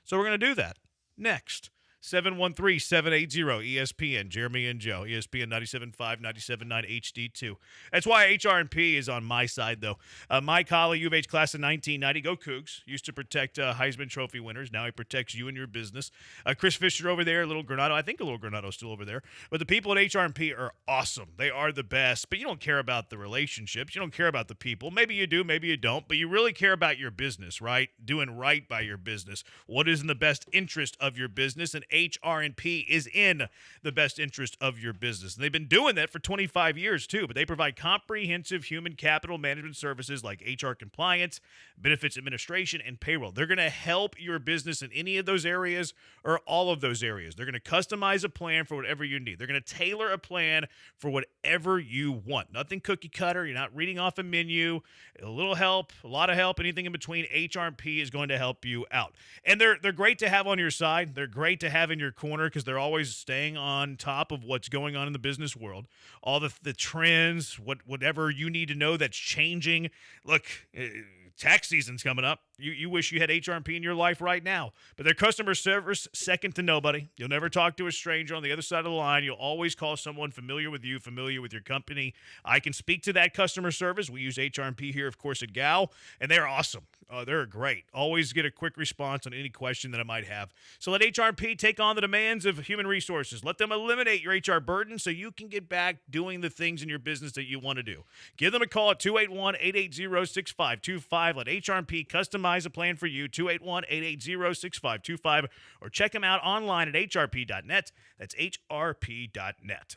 So we're going to do that next. 713-780-ESPN. Jeremy and Joe. ESPN 97.5, 97.9 HD2. That's why HRP is on my side, though. Mike Holly, U of H class of 1990. Go Cougs. Used to protect Heisman Trophy winners. Now he protects you and your business. Chris Fisher over there. Little Granado. I think a Little Granato's still over there. But the people at HRP are awesome. They are the best. But you don't care about the relationships. You don't care about the people. Maybe you do. Maybe you don't. But you really care about your business, right? Doing right by your business. What is in the best interest of your business? And HRP is in the best interest of your business. And they've been doing that for 25 years, too. But they provide comprehensive human capital management services like HR compliance, benefits administration, and payroll. They're going to help your business in any of those areas or all of those areas. They're going to customize a plan for whatever you need. They're going to tailor a plan for whatever you want. Nothing cookie cutter. You're not reading off a menu. A little help, a lot of help, anything in between. HRP is going to help you out. And they're great to have on your side. They're great to have in your corner because they're always staying on top of what's going on in the business world. All the trends, whatever you need to know that's changing. Look, tax season's coming up. You wish you had HRP in your life right now. But their customer service, second to nobody. You'll never talk to a stranger on the other side of the line. You'll always call someone familiar with you, familiar with your company. I can speak to that customer service. We use HRP here, of course, at Gal, and they're awesome. They're great. Always get a quick response on any question that I might have. So let HRP take on the demands of human resources. Let them eliminate your HR burden so you can get back doing the things in your business that you want to do. Give them a call at 281-880-6525. Let HRP customize a plan for you, 281-880-6525, or check them out online at hrp.net. That's hrp.net.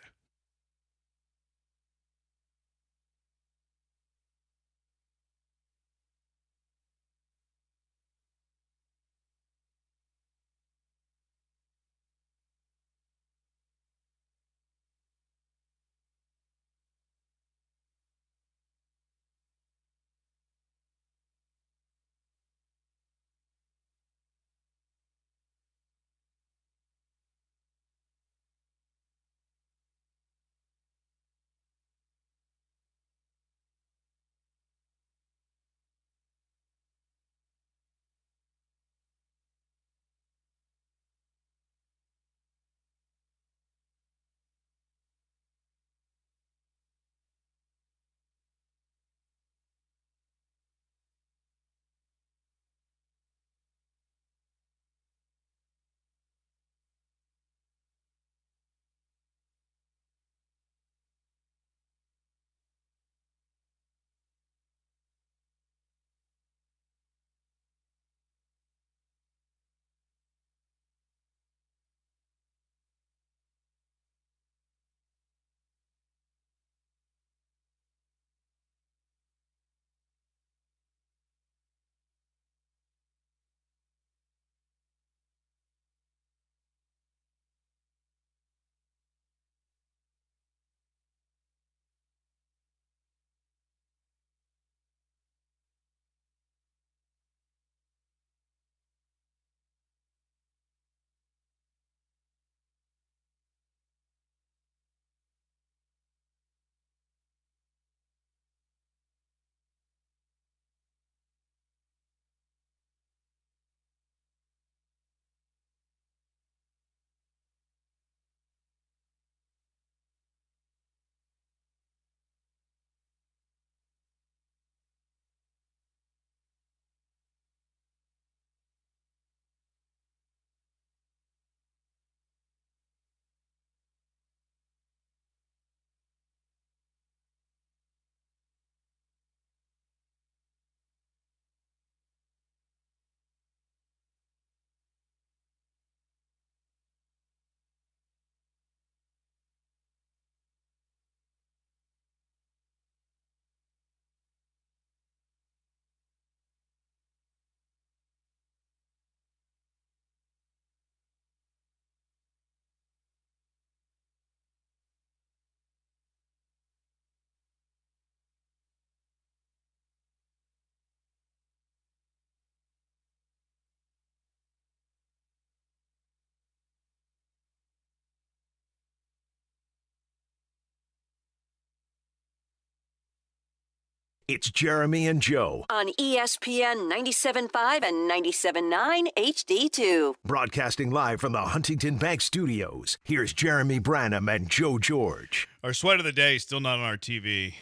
It's Jeremy and Joe. On ESPN 97.5 and 97.9 HD2. Broadcasting live from the Huntington Bank Studios. Here's Jeremy Branham and Joe George. Our sweat of the day is still not on our TV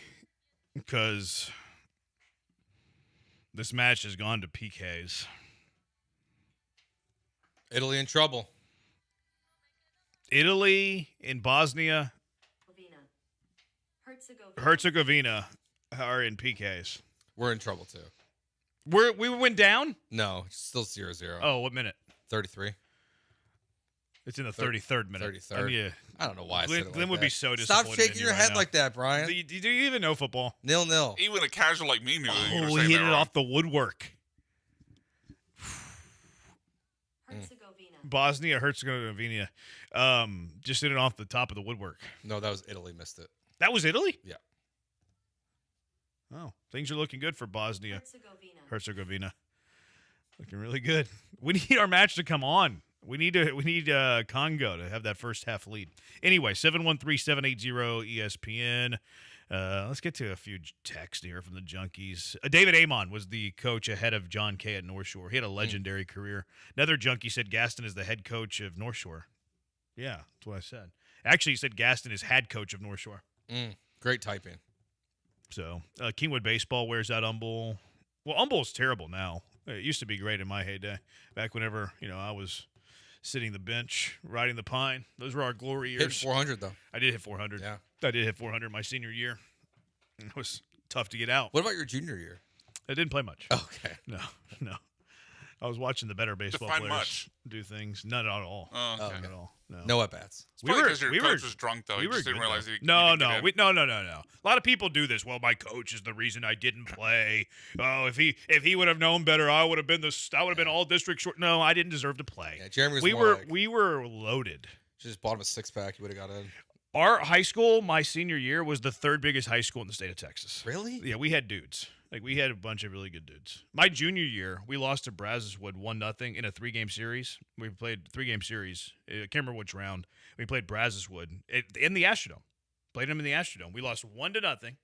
because this match has gone to PKs. Italy in trouble. Italy and Bosnia Herzegovina are in PKs. We're in trouble, too. We went down? No, still 0-0. Oh, what minute? 33. It's in the 33rd minute. 33rd. I don't know why I said it like Glenn would that. be so disappointed. Stop shaking your head like that, Brian. Do you even know football? 0-0. Even a casual like me knew you were Oh, saying he hit that it wrong. off the woodwork. Bosnia Herzegovina just hit it off the top of the woodwork. No, that was Italy. Missed it. That was Italy? Yeah. Oh, things are looking good for Bosnia Herzegovina. Looking really good. We need our match to come on. We need Congo to have that first half lead. Anyway, 713-780-ESPN. Let's get to a few texts here from the Junkies. David Amon was the coach ahead of John Kay at North Shore. He had a legendary career. Another Junkie said Gaston is the head coach of North Shore. Yeah, that's what I said. Actually, he said Gaston is head coach of North Shore. Great typing. So, Kingwood Baseball wears out Humble. Well, Humble's terrible now. It used to be great in my heyday. Back whenever, I was sitting the bench, riding the pine. Those were our glory years. Hit 400, though. I did hit 400. Yeah. I did hit 400 my senior year. It was tough to get out. What about your junior year? I didn't play much. Okay. No. I was watching the better baseball Define players much. do things. Not at all. Oh, okay. Not at all. No. No at-bats. It's probably because your coach was drunk, though. We You were just didn't good, realize though. he No. No. No. A lot of people do this. Well, my coach is the reason I didn't play. Oh, if he would have known better, I would have been all district short. No, I didn't deserve to play. Yeah, Jeremy was we were loaded. Just bought him a six-pack. You would have got in. Our high school, my senior year, was the third biggest high school in the state of Texas. Really? Yeah, we had dudes. We had a bunch of really good dudes. My junior year, we lost to Brazoswood 1-0 in a 3-game series. We played 3-game series. I can't remember which round. We played Brazoswood in the Astrodome. Played them in the Astrodome. We lost 1-0.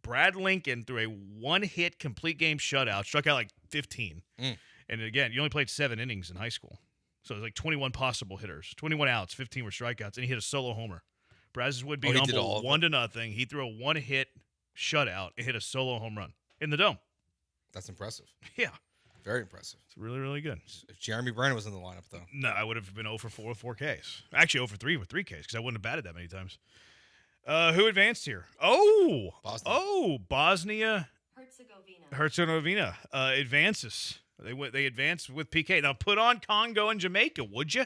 Brad Lincoln threw a one-hit complete game shutout, struck out like 15. And again, you only played 7 innings in high school. So it was 21 possible hitters, 21 outs, 15 were strikeouts, and he hit a solo homer. Brazoswood beat Humble 1-0. He threw a one-hit shutout and hit a solo home run in the dome. That's impressive. Yeah. Very impressive. It's really, really good. If Jeremy Brandon was in the lineup, though. No, I would have been 0 for 4 with 4 Ks. Actually, 0 for 3 with 3 Ks because I wouldn't have batted that many times. Who advanced here? Bosnia Herzegovina advances. They advanced with PK. Now put on Congo and Jamaica, would you?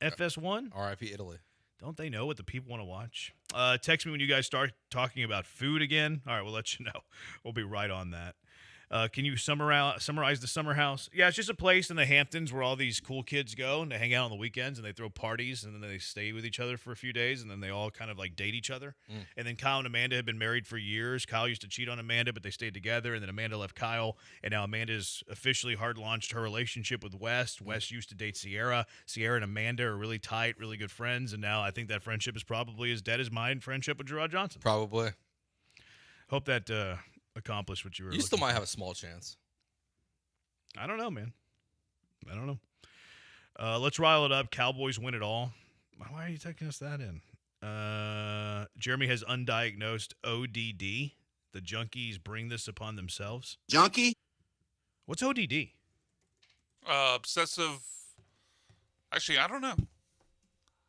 FS1? RIP Italy. Don't they know what the people want to watch? Text me when you guys start talking about food again. All right, we'll let you know. We'll be right on that. Can you summarize the summer house? Yeah, it's just a place in the Hamptons where all these cool kids go and they hang out on the weekends and they throw parties and then they stay with each other for a few days and then they all kind of date each other. And then Kyle and Amanda had been married for years. Kyle used to cheat on Amanda, but they stayed together. And then Amanda left Kyle, and now Amanda's officially hard launched her relationship with West. West used to date Sierra. Sierra and Amanda are really tight, really good friends, and now I think that friendship is probably as dead as my friendship with Gerard Johnson. Probably. Hope that accomplished what you were. You still might have a small chance. I don't know, man. I don't know. Let's rile it up. Cowboys win it all. Why are you taking us that in? Jeremy has undiagnosed ODD. The junkies bring this upon themselves. Junkie? What's ODD? Obsessive. Actually, I don't know.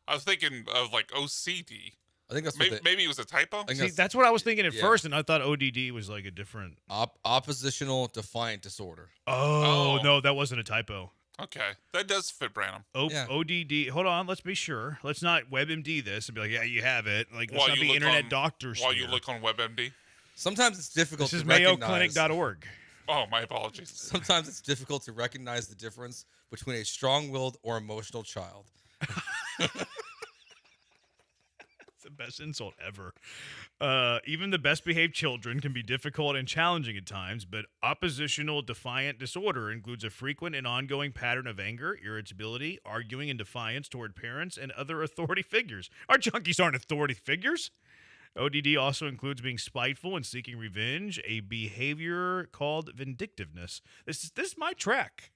I was thinking of OCD. I think that's maybe it was a typo. See, that's what I was thinking at first, and I thought ODD was a different oppositional defiant disorder. Oh, no, that wasn't a typo. Okay, that does fit Branham. ODD. Hold on, let's be sure. Let's not WebMD this and be like, yeah, you have it. Let's While not you be look internet on- doctors. While you look on WebMD. Sometimes it's difficult This is to recognize. mayoclinic.org. Oh, my apologies. Sometimes it's difficult to recognize the difference between a strong-willed or emotional child. It's the best insult ever. Even the best behaved children can be difficult and challenging at times, but oppositional defiant disorder includes a frequent and ongoing pattern of anger, irritability, arguing, and defiance toward parents and other authority figures. Our junkies aren't authority figures. ODD also includes being spiteful and seeking revenge, a behavior called vindictiveness. This is my track.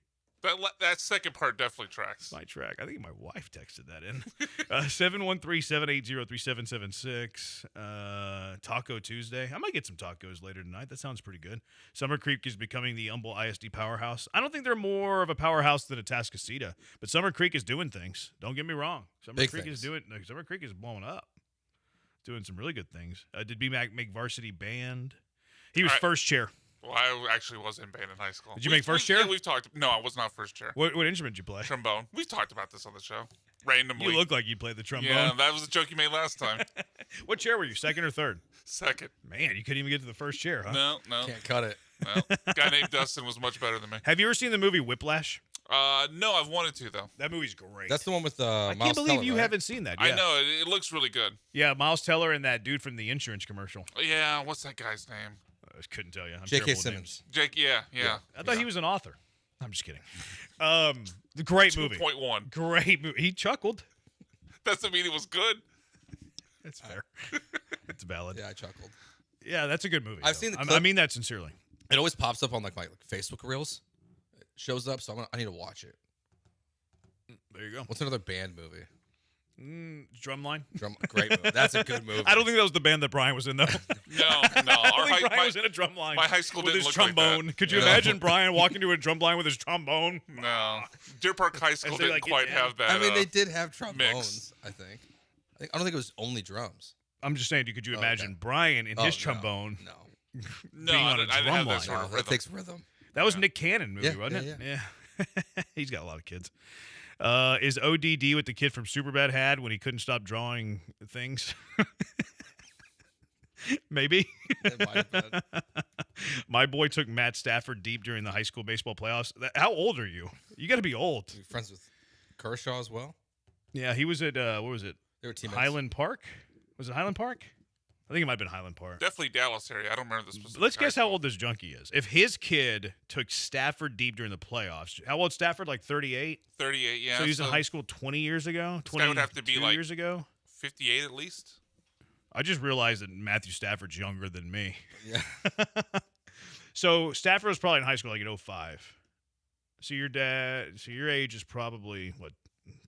That second part definitely tracks. My track. I think my wife texted that in. 713-780-3776. Taco Tuesday. I might get some tacos later tonight. That sounds pretty good. Summer Creek is becoming the Humble ISD powerhouse. I don't think they're more of a powerhouse than Atascocita, but Summer Creek is doing things. Don't get me wrong. Summer Creek is blowing up. Doing some really good things. Did B-Mac make varsity band? He was first chair. Well, I actually was in band in high school. Did you make first chair? Yeah, we've talked. No, I was not first chair. What instrument did you play? Trombone. We've talked about this on the show. Randomly. You look like you played the trombone. Yeah, that was a joke you made last time. What chair were you, second or third? Second. Man, you couldn't even get to the first chair, huh? No. Can't cut it. No. Guy named Dustin was much better than me. Have you ever seen the movie Whiplash? No, I've wanted to, though. That movie's great. That's the one with I Miles can't believe Teller, you right? haven't seen that. I Yeah. know. It looks really good. Yeah, Miles Teller and that dude from the insurance commercial. Yeah, what's that guy's name? I couldn't tell you. I'm J.K. terrible with Simmons. names. Jake, yeah. I thought he was an author. I'm just kidding. The great movie. 2.1. Great movie. He chuckled. Doesn't mean it was good. That's fair. It's valid. Yeah, I chuckled. Yeah, that's a good movie. I've though. seen the I clip. mean that sincerely. It always pops up on like my Facebook reels. It shows up, so I need to watch it. There you go. What's another band movie? Drumline. Great movie. That's a good movie. I don't think that was the band that Brian was in, though. No. I think Brian was in a Drumline. My high school with didn't his look like trombone. that. Could you imagine Brian walking to a drumline with his trombone? No. Deer Park High School didn't quite have that. I mean, they did have trombones, mix. I think. I don't think it was only drums. I'm just saying, could you imagine Brian in his trombone? No. Being on a I didn't have that drumline? sort of That rhythm. takes rhythm. That was Nick Cannon movie, Yeah, wasn't it? yeah. He's got a lot of kids. Is ODD what the kid from Superbad had when he couldn't stop drawing things? Maybe. It might have been. My boy took Matt Stafford deep during the high school baseball playoffs. How old are you? You got to be old. You're friends with Kershaw as well? Yeah, he was at, what was it? They were teammates. Highland Park? Was it Highland Park? I think it might have been Highland Park. Definitely Dallas area. I don't remember the specific. Let's guess how old this junkie is. If his kid took Stafford deep during the playoffs, how old is Stafford? Like 38? 38, yeah. So he was in high school 20 years ago? This guy would have to be 22 like years ago? 58 at least. I just realized that Matthew Stafford's younger than me. Yeah. So Stafford was probably in high school like in 05. So your age is probably,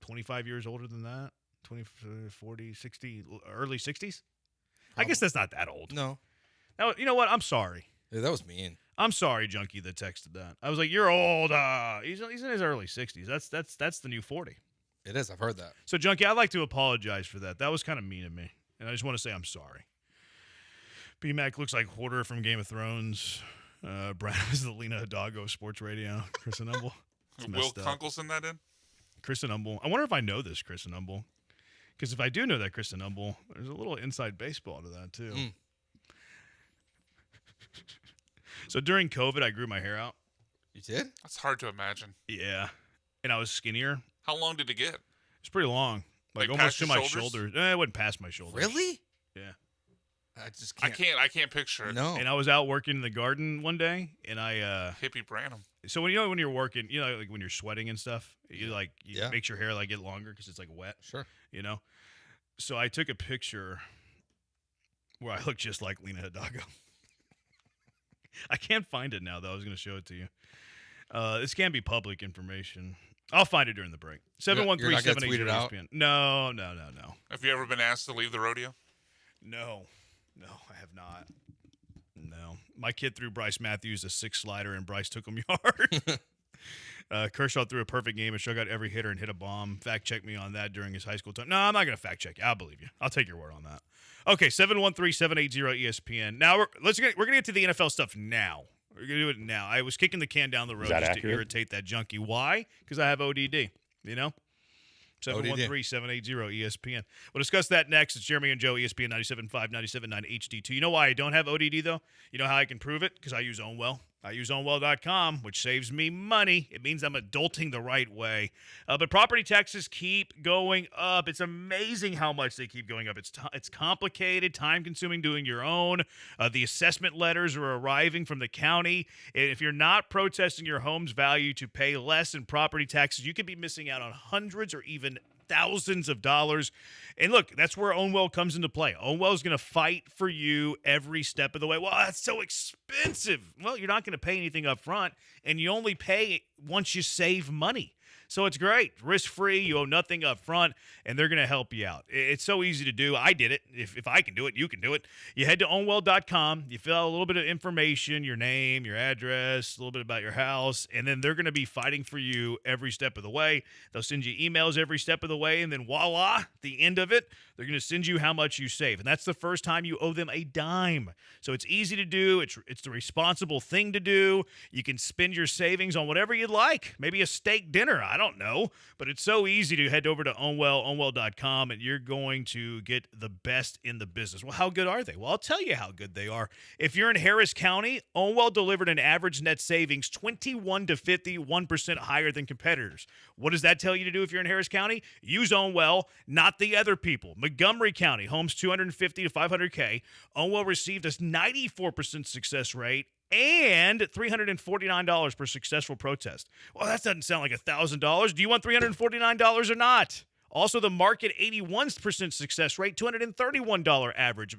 25 years older than that? 20, 40, 60, early 60s? I guess that's not that old. No. Now, you know what? I'm sorry. Yeah, that was mean. I'm sorry, junkie, that texted that. I was like, you're old. He's in his early 60s. That's the new 40. It is. I've heard that. So, junkie, I'd like to apologize for that. That was kind of mean of me. And I just want to say I'm sorry. B-Mac looks like Hoarder from Game of Thrones. Brian was the Lena Hidalgo of sports radio. Chris and Humble. Will Kunkelson that in? Chris and Humble. I wonder if I know this Chris and Humble. Because if I do know that Chris and Humble, there's a little inside baseball to that, too. So during COVID, I grew my hair out. You did? That's hard to imagine. Yeah. And I was skinnier. How long did it get? It's pretty long. Like almost past to your my shoulders? shoulders. It wasn't past my shoulders. Really? Yeah. I just can't. I can't picture it. No. And I was out working in the garden one day, and I Hippie Branham. So when you're working, like when you're sweating and stuff, you makes your hair like get longer because it's like wet. Sure. So I took a picture where I look just like Lena Hidalgo. I can't find it now though. I was going to show it to you. This can't be public information. I'll find it during the break. 713-780-ESPN. No. Have you ever been asked to leave the rodeo? No, I have not. No. My kid threw Bryce Matthews a 6 slider, and Bryce took him yard. Kershaw threw a perfect game and struck out every hitter and hit a bomb. Fact check me on that during his high school time. No, I'm not going to fact check you. I'll believe you. I'll take your word on that. Okay, 713-780-ESPN. Now we're going to get to the NFL stuff now. We're going to do it now. I was kicking the can down the road just to irritate that junkie. Why? Because I have ODD, 713-780-ESPN. We'll discuss that next. It's Jeremy and Joe, ESPN 97.5, 97.9 HD2. You know why I don't have ODD, though? You know how I can prove it? Because I use OwnWell. I use OwnWell.com, which saves me money. It means I'm adulting the right way. But property taxes keep going up. It's amazing how much they keep going up. It's complicated, time-consuming doing your own. The assessment letters are arriving from the county. And if you're not protesting your home's value to pay less in property taxes, you could be missing out on hundreds or even thousands of dollars. And look, that's where Ownwell comes into play. Ownwell is going to fight for you every step of the way. Well, that's so expensive. Well, you're not going to pay anything up front, and you only pay once you save money. So it's great. Risk-free. You owe nothing up front, and they're going to help you out. It's so easy to do. I did it. If I can do it, you can do it. You head to ownwell.com. You fill out a little bit of information, your name, your address, a little bit about your house, and then they're going to be fighting for you every step of the way. They'll send you emails every step of the way, and then voila, at the end of it, they're going to send you how much you save. And that's the first time you owe them a dime. So it's easy to do. It's the responsible thing to do. You can spend your savings on whatever you'd like. Maybe a steak dinner. I don't know. But it's so easy to head over to ownwell.com, and you're going to get the best in the business. Well, how good are they? Well, I'll tell you how good they are. If you're in Harris County, Ownwell delivered an average net savings 21 to 51% higher than competitors. What does that tell you to do if you're in Harris County? Use Ownwell, not the other people. Montgomery County, homes 250 to 500K. Ownwell received a 94% success rate and $349 per successful protest. Well, that doesn't sound like $1,000. Do you want $349 or not? Also, the market 81% success rate, $231 average.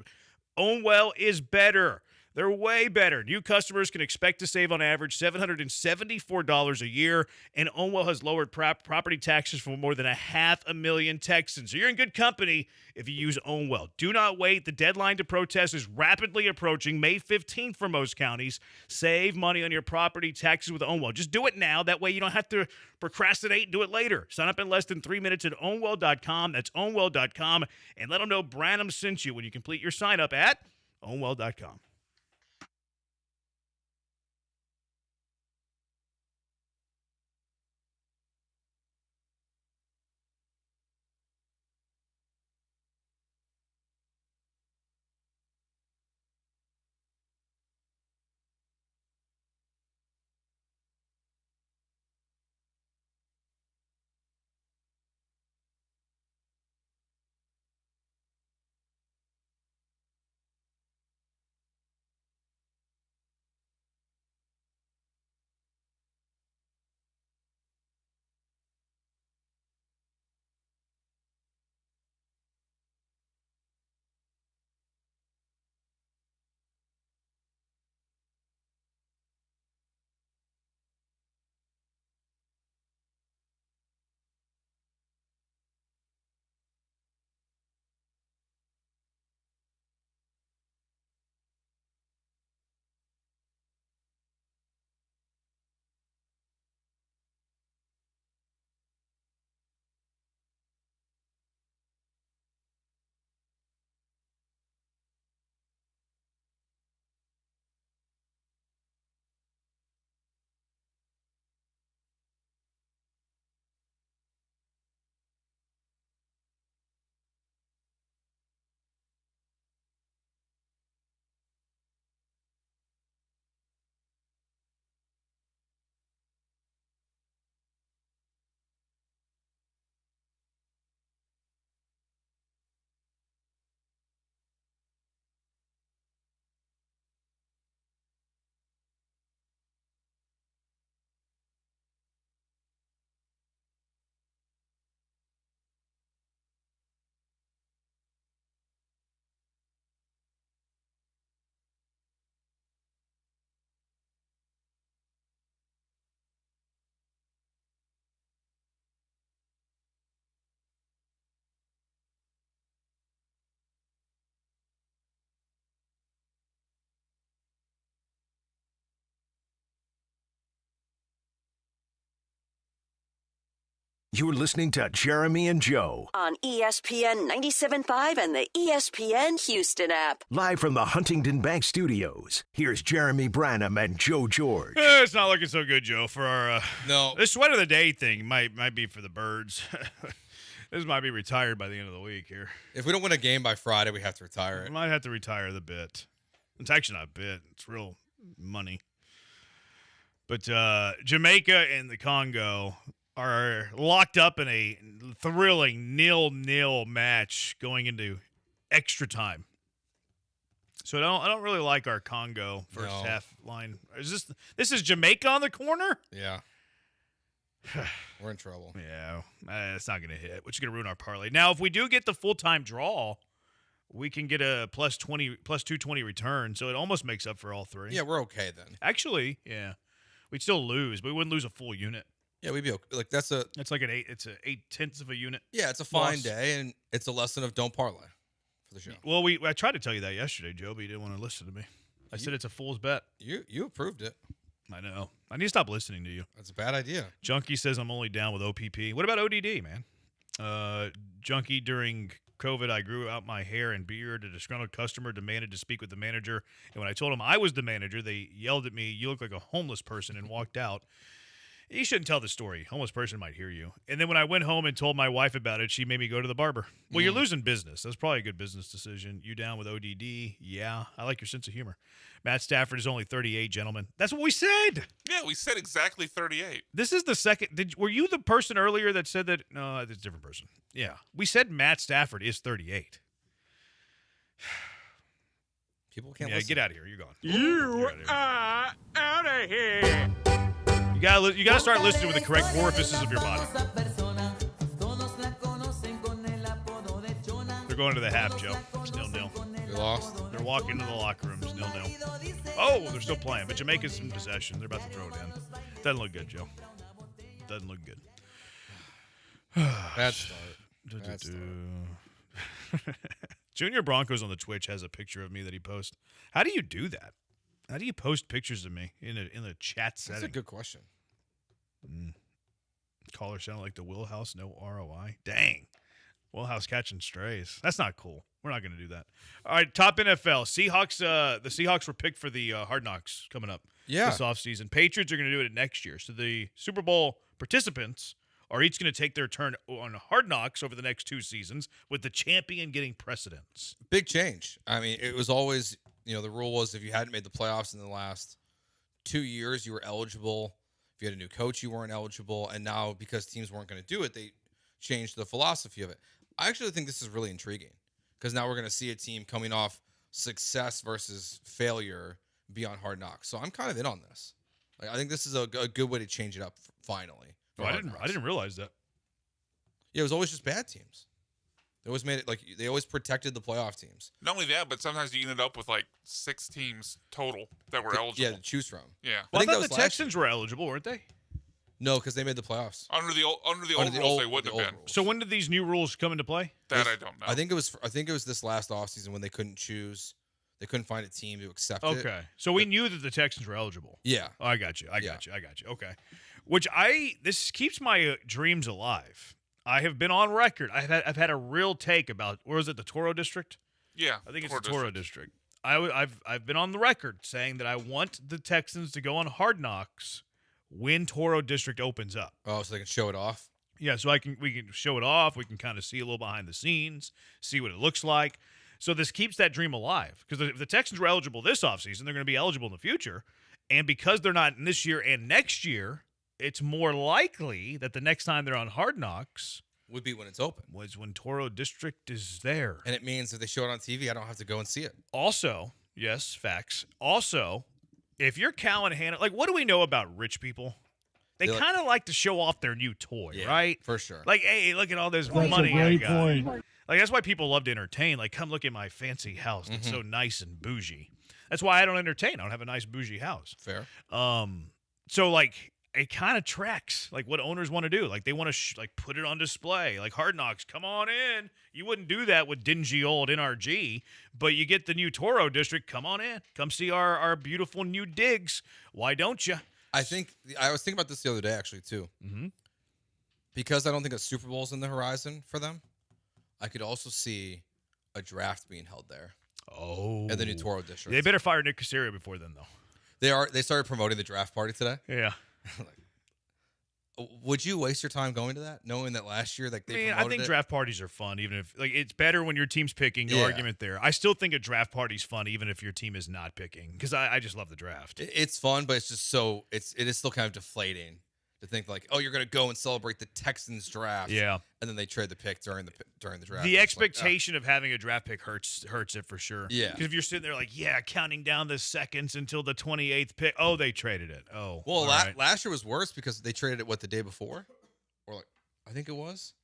Ownwell is better. They're way better. New customers can expect to save on average $774 a year, and Ownwell has lowered property taxes for more than 500,000 Texans. So you're in good company if you use Ownwell. Do not wait. The deadline to protest is rapidly approaching, May 15th for most counties. Save money on your property taxes with Ownwell. Just do it now. That way you don't have to procrastinate and do it later. Sign up in less than 3 minutes at ownwell.com. That's ownwell.com. And let them know Branham sent you when you complete your sign up at ownwell.com. You're listening to Jeremy and Joe on ESPN 97.5 and the ESPN Houston app. Live from the Huntington Bank Studios. Here's Jeremy Branham and Joe George. It's not looking so good, Joe, for our no. This sweat of the day thing might be for the birds. This might be retired by the end of the week here. If we don't win a game by Friday, we have to retire it. We might have to retire the bit. It's actually not a bit. It's real money. But Jamaica and the Congo are locked up in a thrilling 0-0 match going into extra time. So I don't really like our Congo first half line. This is Jamaica on the corner? Yeah. We're in trouble. Yeah, it's not going to hit, which is going to ruin our parlay. Now, if we do get the full-time draw, we can get a plus 220 return, so it almost makes up for all three. Yeah, we're okay then. Actually, yeah. We'd still lose, but we wouldn't lose a full unit. Yeah, we'd be okay. Like it's like it's an 8/10 of a unit. Yeah, it's a fine day, and it's a lesson of don't parlay for the show. Well, I tried to tell you that yesterday, Joe, but you didn't want to listen to me. I said it's a fool's bet. You approved it. I know. I need to stop listening to you. That's a bad idea. Junkie says I'm only down with OPP. What about ODD, man? Junkie, during COVID, I grew out my hair and beard. A disgruntled customer demanded to speak with the manager. And when I told him I was the manager, they yelled at me, "You look like a homeless person," and walked out. You shouldn't tell the story. Homeless person might hear you. And then when I went home and told my wife about it, she made me go to the barber. Well, you're losing business. That's probably a good business decision. You down with ODD? Yeah. I like your sense of humor. Matt Stafford is only 38, gentlemen. That's what we said. Yeah, we said exactly 38. This is the second. Were you the person earlier that said that? No, it's a different person. Yeah. We said Matt Stafford is 38. People can't listen. Get out of here. You're gone. You are out of here. You gotta start listening with the correct orifices of your body. They're going to the half, Joe. It's 0-0. We lost. They're walking into the locker rooms. 0-0. Oh, they're still playing, but Jamaica's in possession. They're about to throw it in. Doesn't look good, Joe. Doesn't look good. Bad start. Bad start. Junior Broncos on the Twitch has a picture of me that he posts. How do you do that? How do you post pictures of me in a chat setting? That's a good question. Caller sounded like the Wheelhouse, no ROI. Dang. Wheelhouse catching strays. That's not cool. We're not going to do that. All right, top NFL. Seahawks. The Seahawks were picked for the Hard Knocks coming up this offseason. Patriots are going to do it next year. So the Super Bowl participants are each going to take their turn on Hard Knocks over the next 2 seasons, with the champion getting precedence. Big change. I mean, it was always, the rule was if you hadn't made the playoffs in the last 2 years, you were eligible. If you had a new coach, you weren't eligible. And now, because teams weren't going to do it, they changed the philosophy of it. I actually think this is really intriguing, because now we're going to see a team coming off success versus failure be on Hard Knocks. So I'm kind of in on this. Like, I think this is a good way to change it up finally. Oh, I didn't realize that. Yeah, it was always just bad teams. They always made it like they always protected the playoff teams. Not only that, but sometimes you ended up with like 6 teams total that were eligible. Yeah, to choose from. Yeah, well, I thought the Texans were eligible, weren't they? No, because they made the playoffs under the old rules. They wouldn't have been. So when did these new rules come into play? That I don't know. I think it was this last offseason when they couldn't choose. They couldn't find a team to accept it. Okay, so we knew that the Texans were eligible. Yeah, I got you. Okay, this keeps my dreams alive. I have been on record. I've had a real take about, where was it, the Toro District? Yeah, I think it's the Toro District. I've been on the record saying that I want the Texans to go on Hard Knocks when Toro District opens up. Oh, so they can show it off? Yeah, so we can show it off. We can kind of see a little behind the scenes, see what it looks like. So this keeps that dream alive, because if the Texans were eligible this offseason, they're going to be eligible in the future. And because they're not in this year and next year, it's more likely that the next time they're on Hard Knocks would be when it's open. Was when Toro District is there. And it means if they show it on TV, I don't have to go and see it. Also, yes, facts. Also, if you're Callahan, like, what do we know about rich people? They kind of like to show off their new toy, right? For sure. Like, hey, look at all this money I got. Point. Like, that's why people love to entertain. Like, come look at my fancy house. It's so nice and bougie. That's why I don't entertain. I don't have a nice bougie house. Fair. So, like, it kind of tracks, like, what owners want to do. Like, they want to, put it on display. Like, Hard Knocks, come on in. You wouldn't do that with dingy old NRG, but you get the new Toro District. Come on in. Come see our beautiful new digs. Why don't you? I was thinking about this the other day, actually, too. Mm-hmm. Because I don't think a Super Bowl's in the horizon for them, I could also see a draft being held there. Oh. In the new Toro District. They better fire Nick Caserio before then, though. They started promoting the draft party today. Yeah. Would you waste your time going to that, knowing that last year I think draft parties are fun, even if it's better when your team's picking. No argument there. I still think a draft party's fun, even if your team is not picking, because I just love the draft. It's fun, but it's just it is still kind of deflating to think like, oh, you're going to go and celebrate the Texans draft. Yeah. And then they trade the pick during the draft. The expectation of having a draft pick hurts it for sure. Yeah. Because if you're sitting there like, counting down the seconds until the 28th pick. Oh, they traded it. Oh. Well, last year was worse because they traded it, the day before? Or I think it was?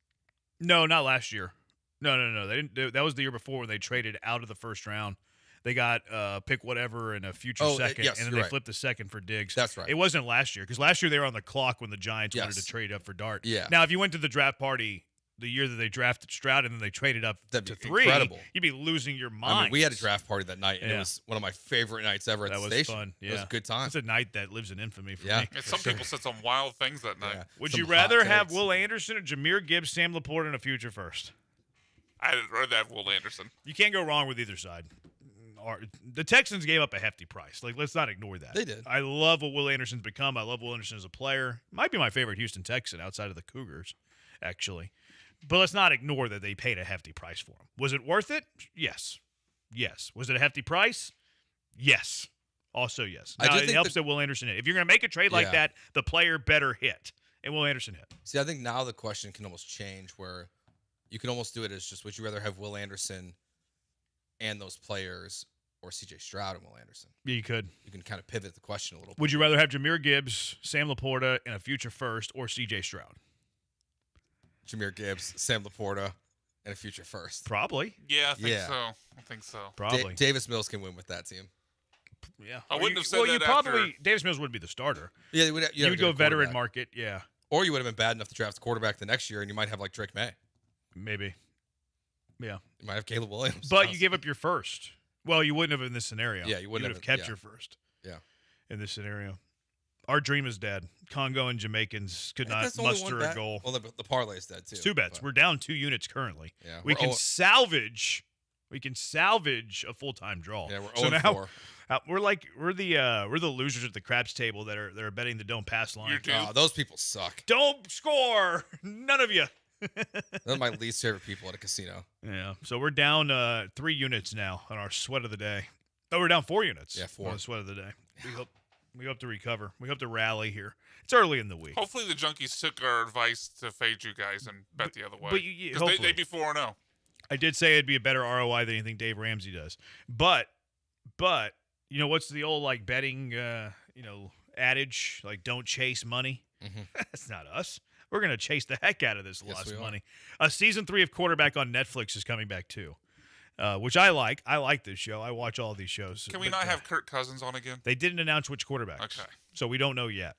No, not last year. No. They didn't. That was the year before when they traded out of the first round. They got pick whatever in a future second, and then they flipped the second for Diggs. That's right. It wasn't last year because last year they were on the clock when the Giants wanted to trade up for Dart. Yeah. Now, if you went to the draft party the year that they drafted Stroud and then they traded up to 3, incredible. You'd be losing your mind. I mean, we had a draft party that night, and it was one of my favorite nights ever at the station. That was fun. Yeah. It was a good time. It's a night that lives in infamy for me. And some people said some wild things that night. Yeah. Would you rather have Will Anderson or Jahmyr Gibbs, Sam Laporta, and a future first? I'd rather have Will Anderson. You can't go wrong with either side. The Texans gave up a hefty price. Let's not ignore that. They did. I love what Will Anderson's become. I love Will Anderson as a player. Might be my favorite Houston Texan outside of the Cougars, actually. But let's not ignore that they paid a hefty price for him. Was it worth it? Yes. Was it a hefty price? Yes. Also, yes. Now, it helps that Will Anderson hit. If you're going to make a trade like that, the player better hit. And Will Anderson hit. See, I think now the question can almost change where you can almost do it as just, would you rather have Will Anderson and those players or C.J. Stroud and Will Anderson? Yeah, you could. You can kind of pivot the question a little bit. Would you rather have Jahmyr Gibbs, Sam Laporta, and a future first, or C.J. Stroud? Jahmyr Gibbs, Sam Laporta, and a future first. Probably. Yeah, I think so. Probably. Davis Mills can win with that team. Yeah. I wouldn't have said that after. Davis Mills would be the starter. Yeah, you would go veteran market, yeah. Or you would have been bad enough to draft a quarterback the next year, and you might have Drake May. Maybe. Yeah. You might have Caleb Williams. But you gave up your first. Well, you wouldn't have in this scenario. Yeah, you wouldn't have kept your first. Yeah. In this scenario. Our dream is dead. Congo and Jamaicans could not muster a goal. Well, the parlay is dead too. It's 2 bets. We're down 2 units currently. Yeah, we can salvage a full-time draw. Yeah, we're 0-4. We're the losers at the craps table that are betting the don't pass line. Those people suck. Don't score. None of you. Those are my least favorite people at a casino. Yeah. So we're down 3 units now on our sweat of the day. Oh, we're down 4 units. Yeah, 4 on the sweat of the day. We hope to recover. We hope to rally here. It's early in the week. Hopefully the junkies took our advice to fade you guys and bet the other way. But they'd be 4-0. I did say it'd be a better ROI than anything Dave Ramsey does. But you know what's the old betting adage, don't chase money? Mm-hmm. That's not us. We're going to chase the heck out of this lost money. Season 3 of Quarterback on Netflix is coming back too. Which I like. I like this show. I watch all these shows. Can we not have Kirk Cousins on again? They didn't announce which quarterbacks. Okay. So we don't know yet.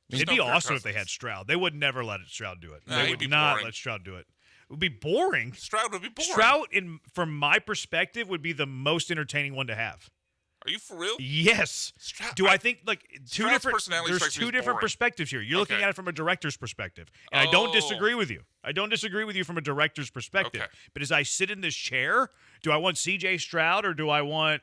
It'd be awesome if they had Stroud. They would never let Stroud do it. They would not let Stroud do it. It would be boring. Stroud would be boring. Stroud, from my perspective, would be the most entertaining one to have. Are you for real? Yes. Stroud, I think Stroud's personality there's two different boring. perspectives here. You're looking at it from a director's perspective. And I don't disagree with you. I don't disagree with you from a director's perspective. Okay. But as I sit in this chair, do I want C.J. Stroud or do I want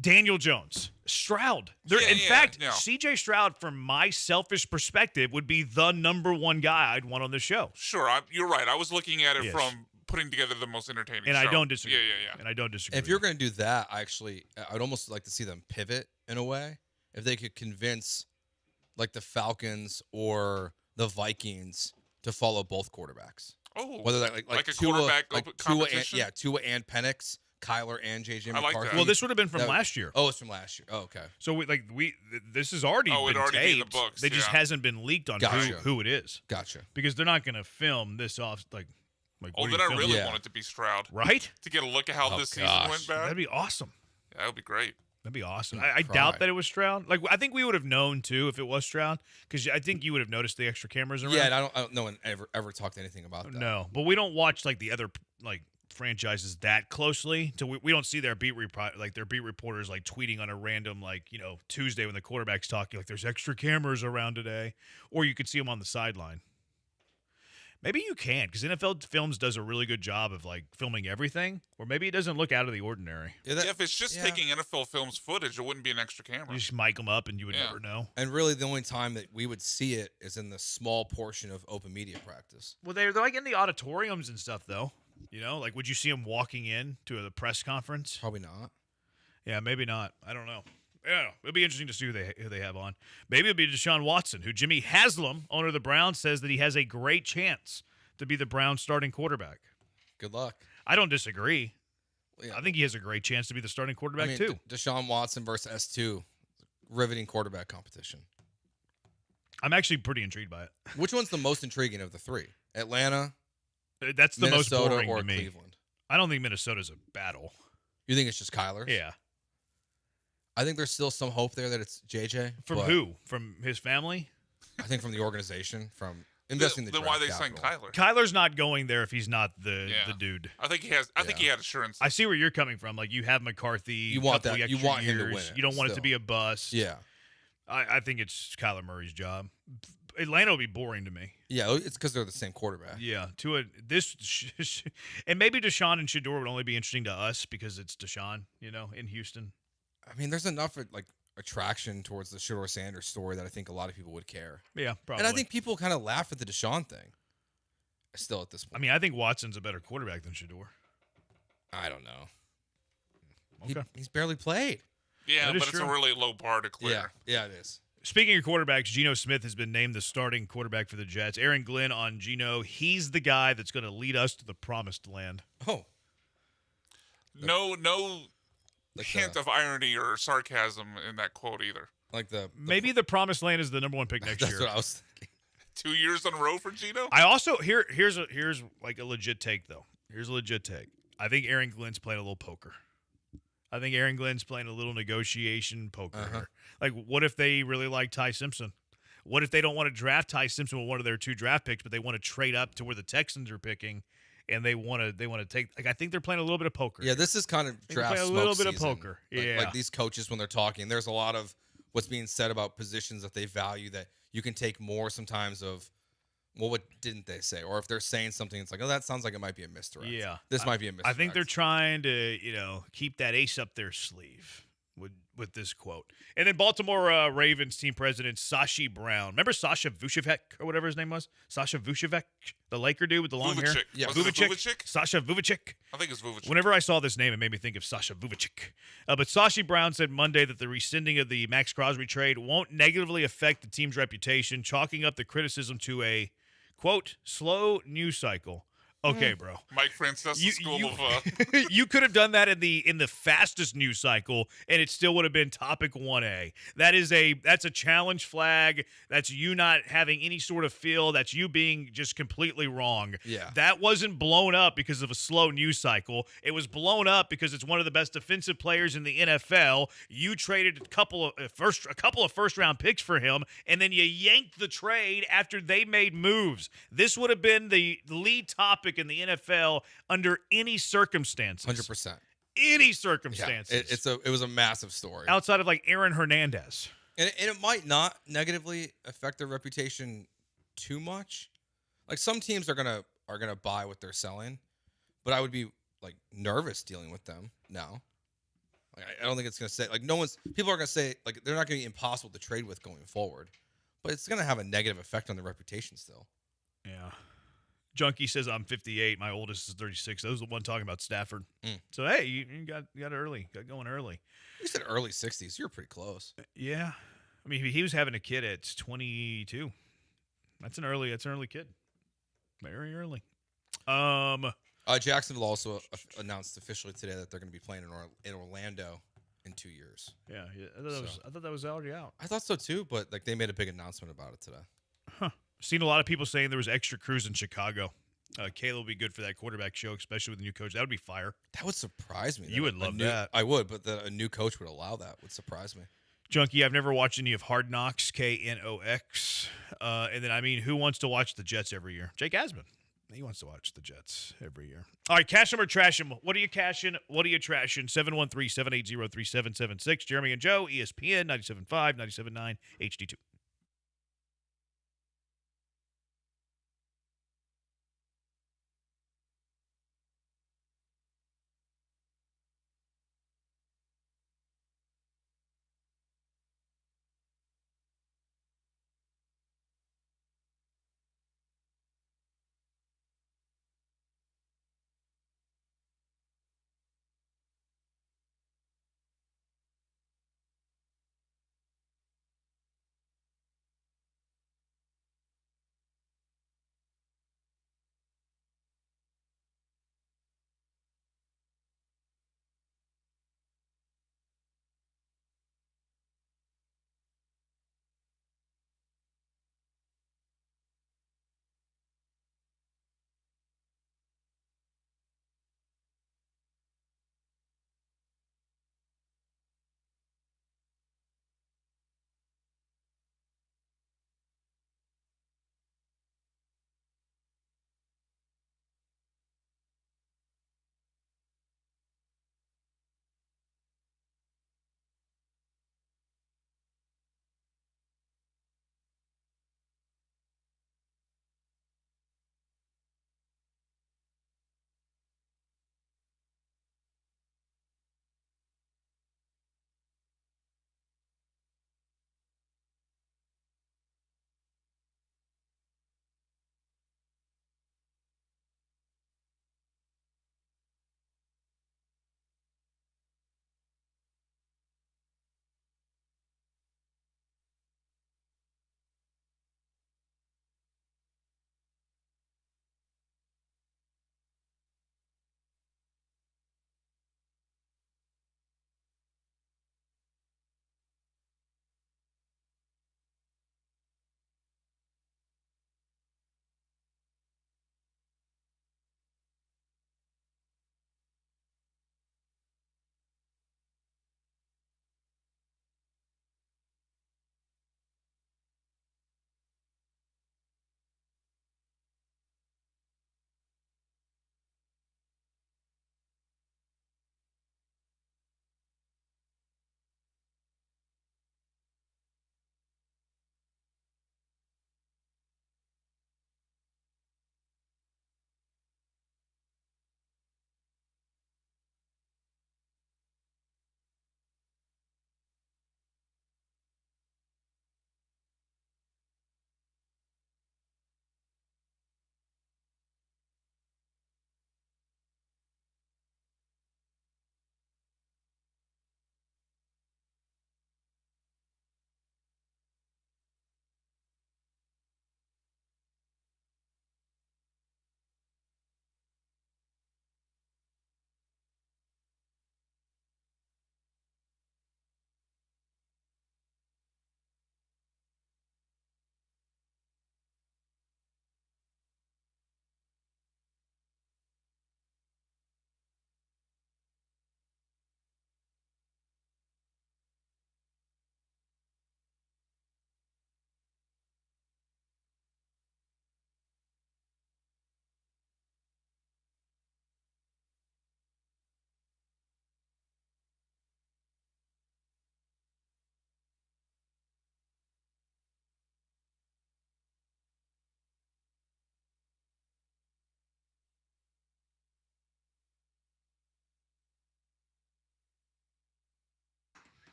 Daniel Jones? Stroud. In fact, C.J. Stroud, from my selfish perspective, would be the number one guy I'd want on the show. Sure. You're right. I was looking at it from putting together the most entertaining and show. I don't disagree. Yeah. And I don't disagree. If you're going to do that, I'd almost like to see them pivot in a way. If they could convince the Falcons or the Vikings to follow both quarterbacks. Oh, whether that like a Tua, quarterback competition? Tua and Penix, Kyler and JJ McCarthy. like that. Well, this would have been from last year. Oh, it's from last year. Oh, okay. So this has already been taped. Been in the books, It just hasn't been leaked on who it is. Gotcha. Because they're not going to film this off then I really want it to be Stroud. Right? To get a look at how this season went bad. That'd be awesome. Yeah, that would be great. That'd be awesome. I doubt that it was Stroud. I think we would have known too if it was Stroud, because I think you would have noticed the extra cameras around. Yeah, and I don't know one ever talked anything about that. No, but we don't watch the other franchises that closely. So we don't see their beat reporters tweeting on a random Tuesday when the quarterback's talking there's extra cameras around today, or you could see them on the sideline. Maybe you can, because NFL Films does a really good job of filming everything, or maybe it doesn't look out of the ordinary. If it's just taking NFL Films footage, it wouldn't be an extra camera. You just mic them up, and you would never know. And really, the only time that we would see it is in the small portion of open media practice. Well, they're in the auditoriums and stuff, though. Would you see them walking in to the press conference? Probably not. Yeah, maybe not. I don't know. Yeah, it'll be interesting to see who they have on. Maybe it'll be Deshaun Watson, who Jimmy Haslam, owner of the Browns, says that he has a great chance to be the Browns' starting quarterback. Good luck. I don't disagree. Yeah. I think he has a great chance to be the starting quarterback, too. Deshaun Watson versus S2, riveting quarterback competition. I'm actually pretty intrigued by it. Which one's the most intriguing of the three? Atlanta, That's the Minnesota, most boring or to me. Cleveland? I don't think Minnesota's a battle. You think it's just Kyler? Yeah. I think there's still some hope there that it's JJ. From who? From his family? I think from the organization, from investing the Then draft why they signed capital. Kyler? Kyler's not going there if he's not the dude. I think he has. I think he had assurance. I see where you're coming from. Like, you have McCarthy. You want couple that. You extra want him to years. win it You don't want it to still. be a bust. Yeah. I think it's Kyler Murray's job. Atlanta will be boring to me. Yeah, it's because they're the same quarterback. Yeah, and maybe Deshaun and Shador would only be interesting to us because it's Deshaun, in Houston. I mean, there's enough attraction towards the Shador Sanders story that I think a lot of people would care. Yeah, probably. And I think people kind of laugh at the Deshaun thing. Still at this point. I mean, I think Watson's a better quarterback than Shador. I don't know. Okay. He's barely played. Yeah, That but is it's true. a really low bar to clear. Yeah, it is. Speaking of quarterbacks, Geno Smith has been named the starting quarterback for the Jets. Aaron Glenn on Geno. He's the guy that's going to lead us to the promised land. Oh. No hint of irony or sarcasm in that quote either. Maybe the promised land is the number one pick next year. That's what I was thinking. 2 years in a row for Geno? I also here's like a legit take though. Here's a legit take. I think Aaron Glenn's playing a little poker. I think Aaron Glenn's playing a little negotiation poker here. Like, what if they really like Ty Simpson? What if they don't want to draft Ty Simpson with one of their 2 draft picks, but they want to trade up to where the Texans are picking, and they want to take? Like, I think they're playing a little bit of poker. Yeah, this is kind of draft a smoke little bit season. of poker. Like these coaches when they're talking, there's a lot of what's being said about positions that they value that you can take more sometimes of. Well, what didn't they say? Or if they're saying something, it's like, oh, that sounds like it might be a misdirect. Yeah, this might be a misdirect. I think they're trying to, keep that ace up their sleeve with this quote. And then Baltimore Ravens team president Sashi Brown. Remember Sasha Vucevic or whatever his name was? Sasha Vucevic, the Laker dude with the long hair. Yeah, Vuvicic. Sasha Vuvicic. I think it's Vuvicic. Whenever I saw this name, it made me think of Sasha Vuvicic. But Sashi Brown said Monday that the rescinding of the Max Crosby trade won't negatively affect the team's reputation, chalking up the criticism to a, quote, slow news cycle. Okay, bro. Mike Francesa's school of you could have done that in the fastest news cycle, and it still would have been topic 1A. That's a challenge flag. That's you not having any sort of feel. That's you being just completely wrong. Yeah. That wasn't blown up because of a slow news cycle. It was blown up because it's one of the best defensive players in the NFL. You traded a couple of first round picks for him, and then you yanked the trade after they made moves. This would have been the lead topic in the NFL under any circumstances. 100%. Any circumstances. Yeah, it was a massive story. Outside of like Aaron Hernandez. And it might not negatively affect their reputation too much. Like some teams are gonna buy what they're selling, but I would be like nervous dealing with them now. Like I don't think it's gonna say like people are gonna say like they're not gonna be impossible to trade with going forward, but it's gonna have a negative effect on their reputation still. Yeah. Junkie says I'm 58. My oldest is 36. That was the one talking about Stafford. So hey, you got early, got going early. You said early 60s. You're pretty close. Yeah, I mean he was having a kid at 22. That's an early kid. Very early. Jacksonville also announced officially today that they're going to be playing in Orlando in 2 years. Yeah. I thought that was already out. I thought so too, but like they made a big announcement about it today. Huh. Seen a lot of people saying there was extra crews in Chicago. Kayla will be good for that quarterback show, especially with the new coach. That would be fire. That would surprise me. You would love that. I would, but that a new coach would allow that would surprise me. Junkie, I've never watched any of Hard Knocks, KNOX. And then, who wants to watch the Jets every year? Jake Asman. He wants to watch the Jets every year. All right, cash them or trash them. What are you cashing? What are you trashing? 713-780-3776. Jeremy and Joe, ESPN, 97.5, 97.9, HD2.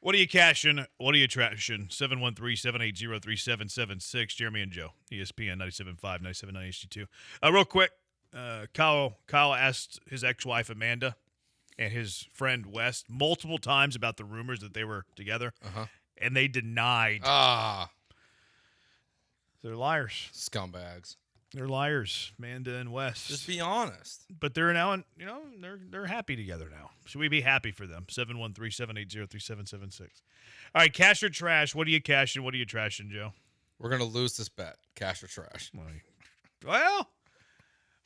What are you cashing? What are you trashing? 713-780-3776. Jeremy and Joe. ESPN 97.5, 97.9 HD2. Real quick, Kyle asked his ex-wife Amanda and his friend Wes multiple times about the rumors that they were together, and they denied. They're liars. Scumbags. They're liars, Amanda and Wes. Just be honest. But they're now, they're happy together now. Should we be happy for them? 713-780-3776. All right, cash or trash? What are you cashing? What are you trashing, Joe? We're going to lose this bet. Cash or trash? Well,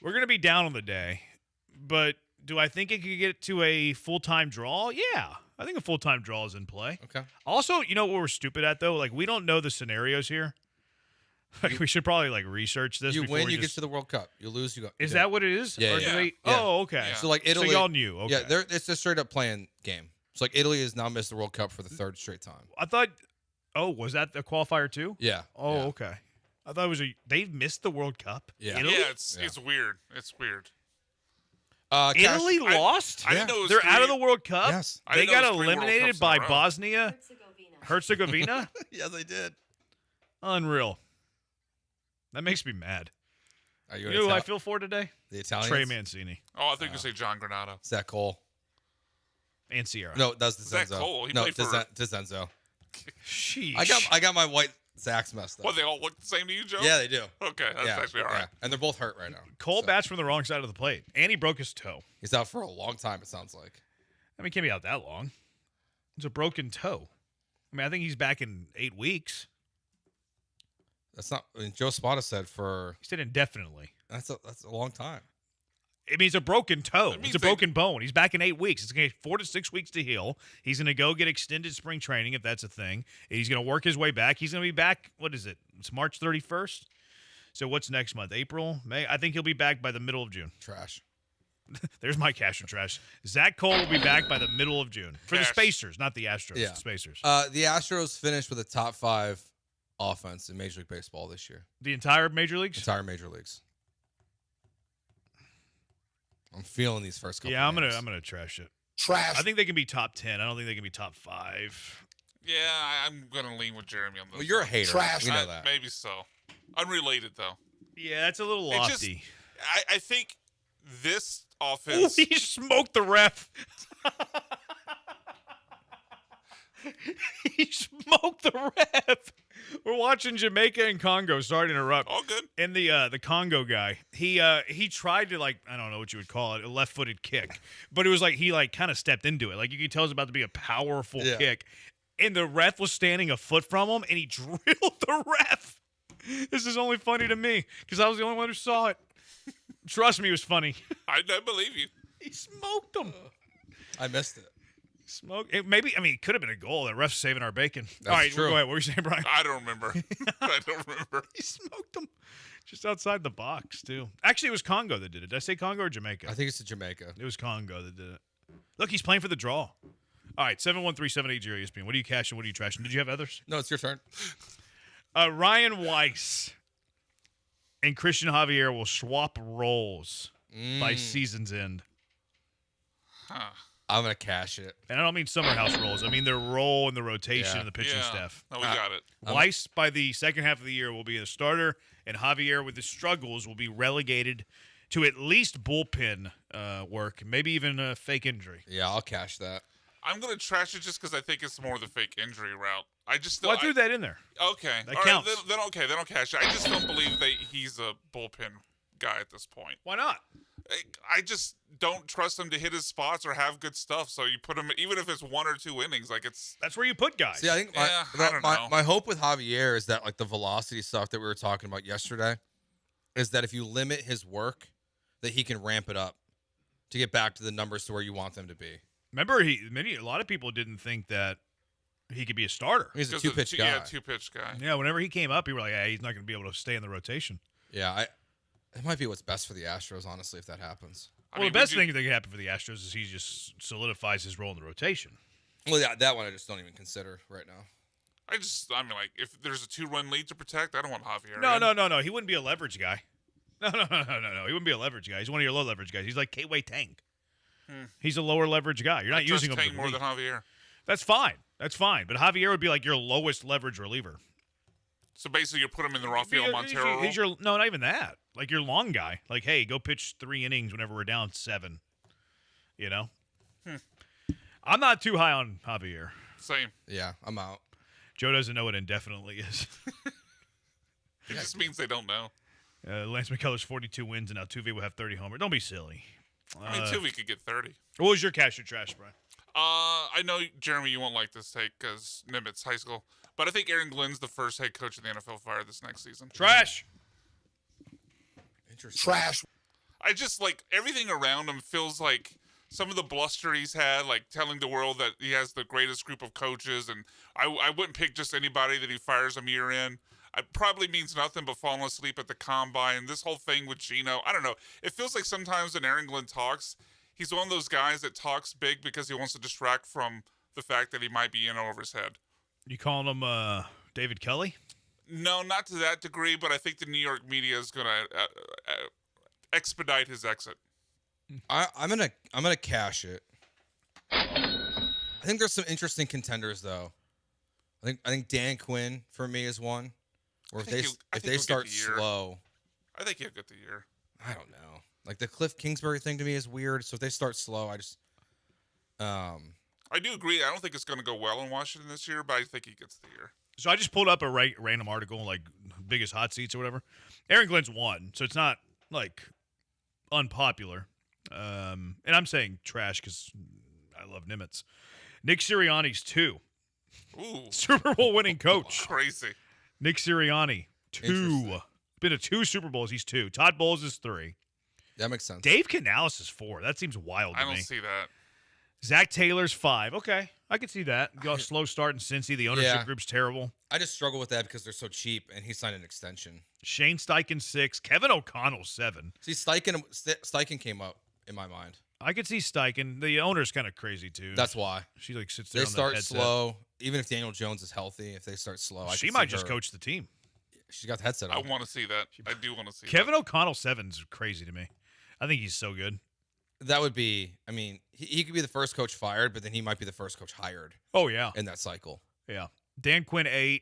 we're going to be down on the day. But do I think it could get to a full-time draw? Yeah. I think a full-time draw is in play. Okay. Also, you know what we're stupid at, though? Like, we don't know the scenarios here. Like, we should probably research this. You before win, you get to the World Cup. You lose, you go. Is that what it is? Yeah. Or do they- Yeah. Oh, okay. So like Italy, so y'all knew. Okay. Yeah, it's a straight up playing game. So like Italy has now missed the World Cup for the third straight time. I thought. Oh, was that the qualifier too? Yeah. Oh, yeah. okay. I thought it was they've missed the World Cup. Yeah. Italy? Yeah, it's weird. It's weird. Italy lost. I didn't know it was They're out of three- the World Cup. Yes. I They didn't know got it was 3 World eliminated Cups in by a row. Bosnia Herzegovina. Yeah, they did. Unreal. That makes me mad. Are You know who I feel for today? The Italians? Trey Mancini Oh, I think you say John Granado. Zach Cole. and Sierra. No, that's DeZenzo. Zach Cole. He No, played for. DeZenzo. Sheesh. I got my white Zachs messed up. What, they all look the same to you, Joe? Yeah, they do. Okay, that's actually all right. Yeah. And they're both hurt right now. Cole bats from the wrong side of the plate, and he broke his toe. He's out for a long time, it sounds like. I mean, he can't be out that long. It's a broken toe. I mean, I think he's back in 8 weeks. That's not. I mean, Joe Spada said for. He said indefinitely. That's a long time. It means a broken toe. That means It's a broken bone. He's back in 8 weeks. It's going to take 4 to 6 weeks to heal. He's going to go get extended spring training if that's a thing. He's going to work his way back. He's going to be back. What is it? It's March 31st. So what's next month? April, May. I think he'll be back by the middle of June. Trash. There's my cash or trash. Zach Cole will be back by the middle of June for the Spacers, not the Astros. Yeah. The Spacers. The Astros finished with a top 5 offense in Major League Baseball this year. The entire major leagues. Entire major leagues. I'm feeling these first couple. Yeah, I'm games. gonna trash it. Trash. I think they can be top 10. I don't think they can be top 5. Yeah, I'm gonna lean with Jeremy on this. Well, you're a hater. Trash. We know that. Maybe so. Unrelated though. Yeah, that's a little It just- lofty. I think this Oh, offense. he smoked the ref. He smoked the ref. We're watching Jamaica and Congo. Sorry to interrupt. All good. And the Congo guy, he tried to, I don't know what you would call it, a left-footed kick, but it was he kind of stepped into it. Like, you could tell it was about to be a powerful kick, and the ref was standing a foot from him, and he drilled the ref. This is only funny to me because I was the only one who saw it. Trust me, it was funny. I believe you. He smoked him. I missed it. It could have been a goal. The ref's saving our bacon. That's All right, true. go ahead. What were you saying, Brian? I don't remember. I don't remember. He smoked them just outside the box, too. Actually, it was Congo that did it. Did I say Congo or Jamaica? I think it's Jamaica. It was Congo that did it. Look, he's playing for the draw. All right, 713-780 ESPN. What are you cashing? What are you trashing? Did you have others? No, it's your turn. Ryan Weiss and Christian Javier will swap roles by season's end. Huh. I'm going to cash it. And I don't mean summer house roles. I mean their role in the rotation of the pitching staff. No, we got it. Weiss, by the second half of the year, will be a starter, and Javier, with his struggles, will be relegated to at least bullpen work, maybe even a fake injury. Yeah, I'll cash that. I'm gonna trash it just because I think it's more the fake injury route. I threw that in there. Okay, That all counts. Right, then I'll cash it. I just don't believe that he's a bullpen guy at this point. Why not? I just don't trust him to hit his spots or have good stuff. So you put him, even if it's 1 or 2 innings, that's where you put guys. See, I think I don't know. my hope with Javier is that the velocity stuff that we were talking about yesterday is that if you limit his work, that he can ramp it up to get back to the numbers to where you want them to be. Remember, a lot of people didn't think that he could be a starter. He's a 2-pitch guy. Yeah, 2-pitch guy. Yeah, whenever he came up, people were like, he's not going to be able to stay in the rotation. Yeah, it might be what's best for the Astros, honestly, if that happens. Well, the best thing that could happen for the Astros is he just solidifies his role in the rotation. Well, yeah, that one I just don't even consider right now. If there's a 2-run lead to protect, I don't want Javier. No. He wouldn't be a leverage guy. No. He wouldn't be a leverage guy. He's one of your low leverage guys. He's like K-Way Tang. He's a lower leverage guy. You're not using him Tang more than Javier. That's fine. But Javier would be like your lowest leverage reliever. So basically, you put him in the Rafael Montero role? No, not even that. Like your long guy. Like, hey, go pitch 3 innings whenever we're down 7. You know? I'm not too high on Javier. Same. Yeah, I'm out. Joe doesn't know what indefinitely is. It just means they don't know. Lance McCullers 42 wins, and Altuve will have 30 homers. Don't be silly. I mean, Altuve could get 30. What was your cash or trash, Brian? I know, Jeremy, you won't like this take because Nimitz High School, but I think Aaron Glenn's the first head coach of the NFL fired this next season. Trash. Interesting. Trash. I just, like, everything around him feels like some of the bluster he's had, like telling the world that he has the greatest group of coaches, and I wouldn't pick just anybody that he fires a year in. It probably means nothing but falling asleep at the combine. This whole thing with Gino, I don't know. It feels like sometimes when Aaron Glenn talks, he's one of those guys that talks big because he wants to distract from the fact that he might be in over his head. You calling him David Kelly? No, not to that degree, but I think the New York media is going to expedite his exit. I'm gonna cash it. I think there's some interesting contenders though. I think Dan Quinn for me is one. Or if they start slow, I think he'll get the year. I don't know. Like the Cliff Kingsbury thing to me is weird. So if they start slow, I do agree. I don't think it's going to go well in Washington this year, but I think he gets the year. So I just pulled up a random article, like biggest hot seats or whatever. Aaron Glenn's 1, so it's not like unpopular. And I'm saying trash because I love Nimitz. Nick Sirianni's 2. Ooh. Super Bowl winning coach. Crazy. Nick Sirianni, 2. Been to 2 Super Bowls. He's 2. Todd Bowles is 3. That makes sense. Dave Canales is 4. That seems wild to me. I don't see that. Zach Taylor's 5. Okay, I can see that. Go slow start in Cincy. The ownership group's terrible. I just struggle with that because they're so cheap, and he signed an extension. Shane Steichen 6. Kevin O'Connell 7. See, Steichen came up in my mind. I could see Steichen. The owner's kind of crazy too. That's why she like sits there. They start slow. Even if Daniel Jones is healthy, if they start slow, she might just coach the team. She's got the headset on. I want to see that. I do want to see Kevin O'Connell 7's crazy to me. I think he's so good. That would be. I mean, he could be the first coach fired, but then he might be the first coach hired. Oh yeah, in that cycle. Yeah. Dan Quinn 8,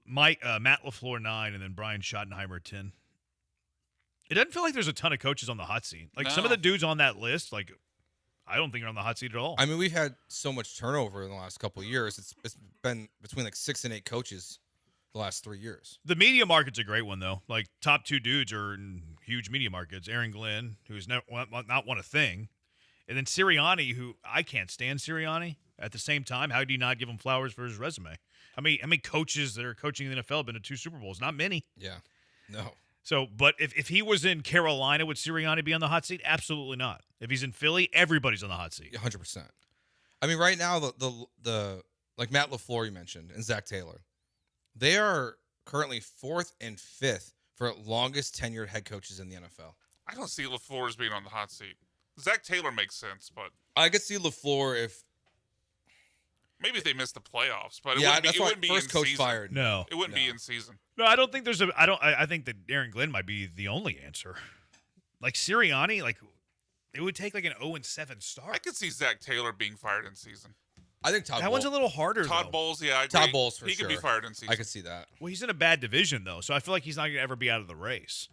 Matt LaFleur 9, and then Brian Schottenheimer 10. It doesn't feel like there's a ton of coaches on the hot seat. Like some of the dudes on that list, like I don't think are on the hot seat at all. I mean, we've had so much turnover in the last couple of years. It's been between like 6 and 8 coaches the last 3 years. The media market's a great one though. Like top 2 dudes are in huge media markets. Aaron Glenn, who's not won a thing, and then Sirianni, who I can't stand Sirianni. At the same time, how do you not give him flowers for his resume? I mean, how many coaches that are coaching in the NFL have been to 2 Super Bowls? Not many. Yeah. No. So, but if he was in Carolina, would Sirianni be on the hot seat? Absolutely not. If he's in Philly, everybody's on the hot seat. 100%. I mean, right now, the like Matt LaFleur you mentioned and Zach Taylor, they are currently 4th and 5th for longest tenured head coaches in the NFL. I don't see LaFleur as being on the hot seat. Zach Taylor makes sense, but I could see LaFleur if maybe if they missed the playoffs, but it wouldn't be first in coach season. fired. No, it wouldn't be in season. No, I don't think there's I think that Aaron Glenn might be the only answer. Like Sirianni, like it would take like an 0-7 start. I could see Zach Taylor being fired in season. I think Todd. That one's a little harder. Todd though. Bowles, yeah, I agree. Todd Bowles for he sure. could be fired in season. I could see that. Well, he's in a bad division though, so I feel like he's not going to ever be out of the race.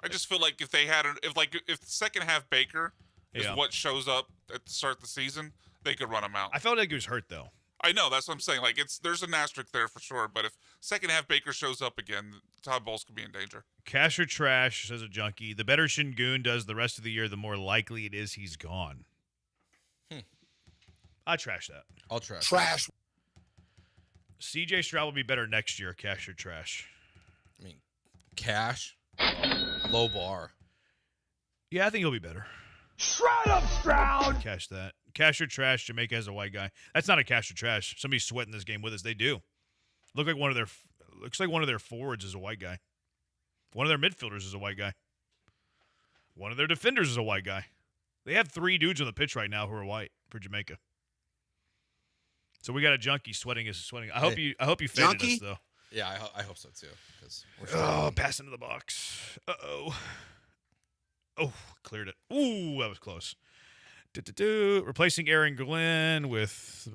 I just feel like if they had if the second half Baker is what shows up at the start of the season, they could run him out. I felt like he was hurt though. I know, that's what I'm saying. Like there's an asterisk there for sure, but if second half Baker shows up again, Todd Bowles could be in danger. Cash or trash, says a junkie. The better Şengün does the rest of the year, the more likely it is he's gone. I trash that. I'll trash. Trash. CJ Stroud will be better next year. Cash or trash? I mean, cash. Low bar. Yeah, I think he'll be better. Shut up, Stroud! Cash that. Cash or trash, Jamaica has a white guy. That's not a cash or trash. Somebody's sweating this game with us. They do. Looks like one of their forwards is a white guy. One of their midfielders is a white guy. One of their defenders is a white guy. They have 3 dudes on the pitch right now who are white for Jamaica. So we got a junkie sweating. I hope you faded us though. Yeah, I hope so too. Pass into the box. Oh, cleared it. Ooh, that was close. Replacing Aaron Glenn with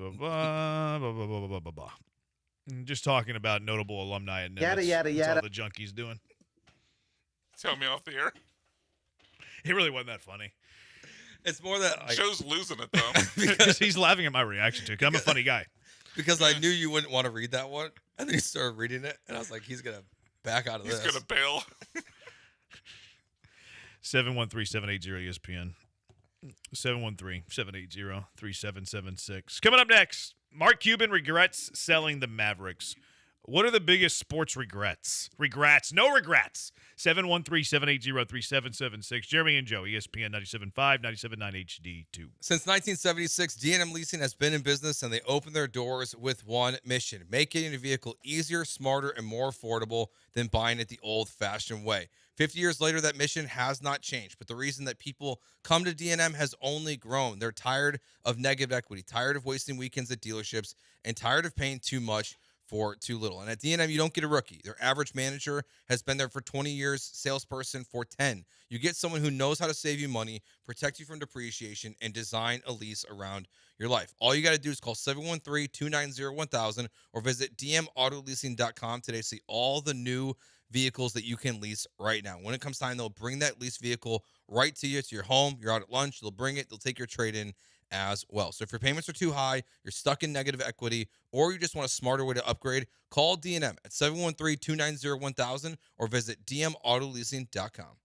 just talking about notable alumni and Yada, yada, That's yada. all the junkie's doing. Tell me off the air. It really wasn't that funny. It's more that Joe's losing it though. Because he's laughing at my reaction to it. 'Cause I'm a funny guy. Because I knew you wouldn't want to read that one, and then you started reading it, and I was like, he's gonna back out of this. He's gonna bail. 713-780-ESPN. 713-780-3776. Coming up next, Mark Cuban regrets selling the Mavericks. What are the biggest sports regrets? No regrets. 713-780-3776. Jeremy and Joe, ESPN 97.5, 97.9 HD2. Since 1976, D&M Leasing has been in business, and they opened their doors with one mission: make getting a vehicle easier, smarter, and more affordable than buying it the old-fashioned way. 50 years later, that mission has not changed, but the reason that people come to D&M has only grown. They're tired of negative equity, tired of wasting weekends at dealerships, and tired of paying too much for too little. And at D&M, you don't get a rookie. Their average manager has been there for 20 years, salesperson for 10. You get someone who knows how to save you money, protect you from depreciation, and design a lease around your life. All you got to do is call 713-290-1000 or visit dmautoleasing.com today to see all the new vehicles that you can lease right now. When it comes time, they'll bring that lease vehicle right to you, to your home. You're out at lunch, they'll bring it, they'll take your trade-in as well. So if your payments are too high, you're stuck in negative equity, or you just want a smarter way to upgrade, call D&M at 713-290-1000 or visit dmautoleasing.com.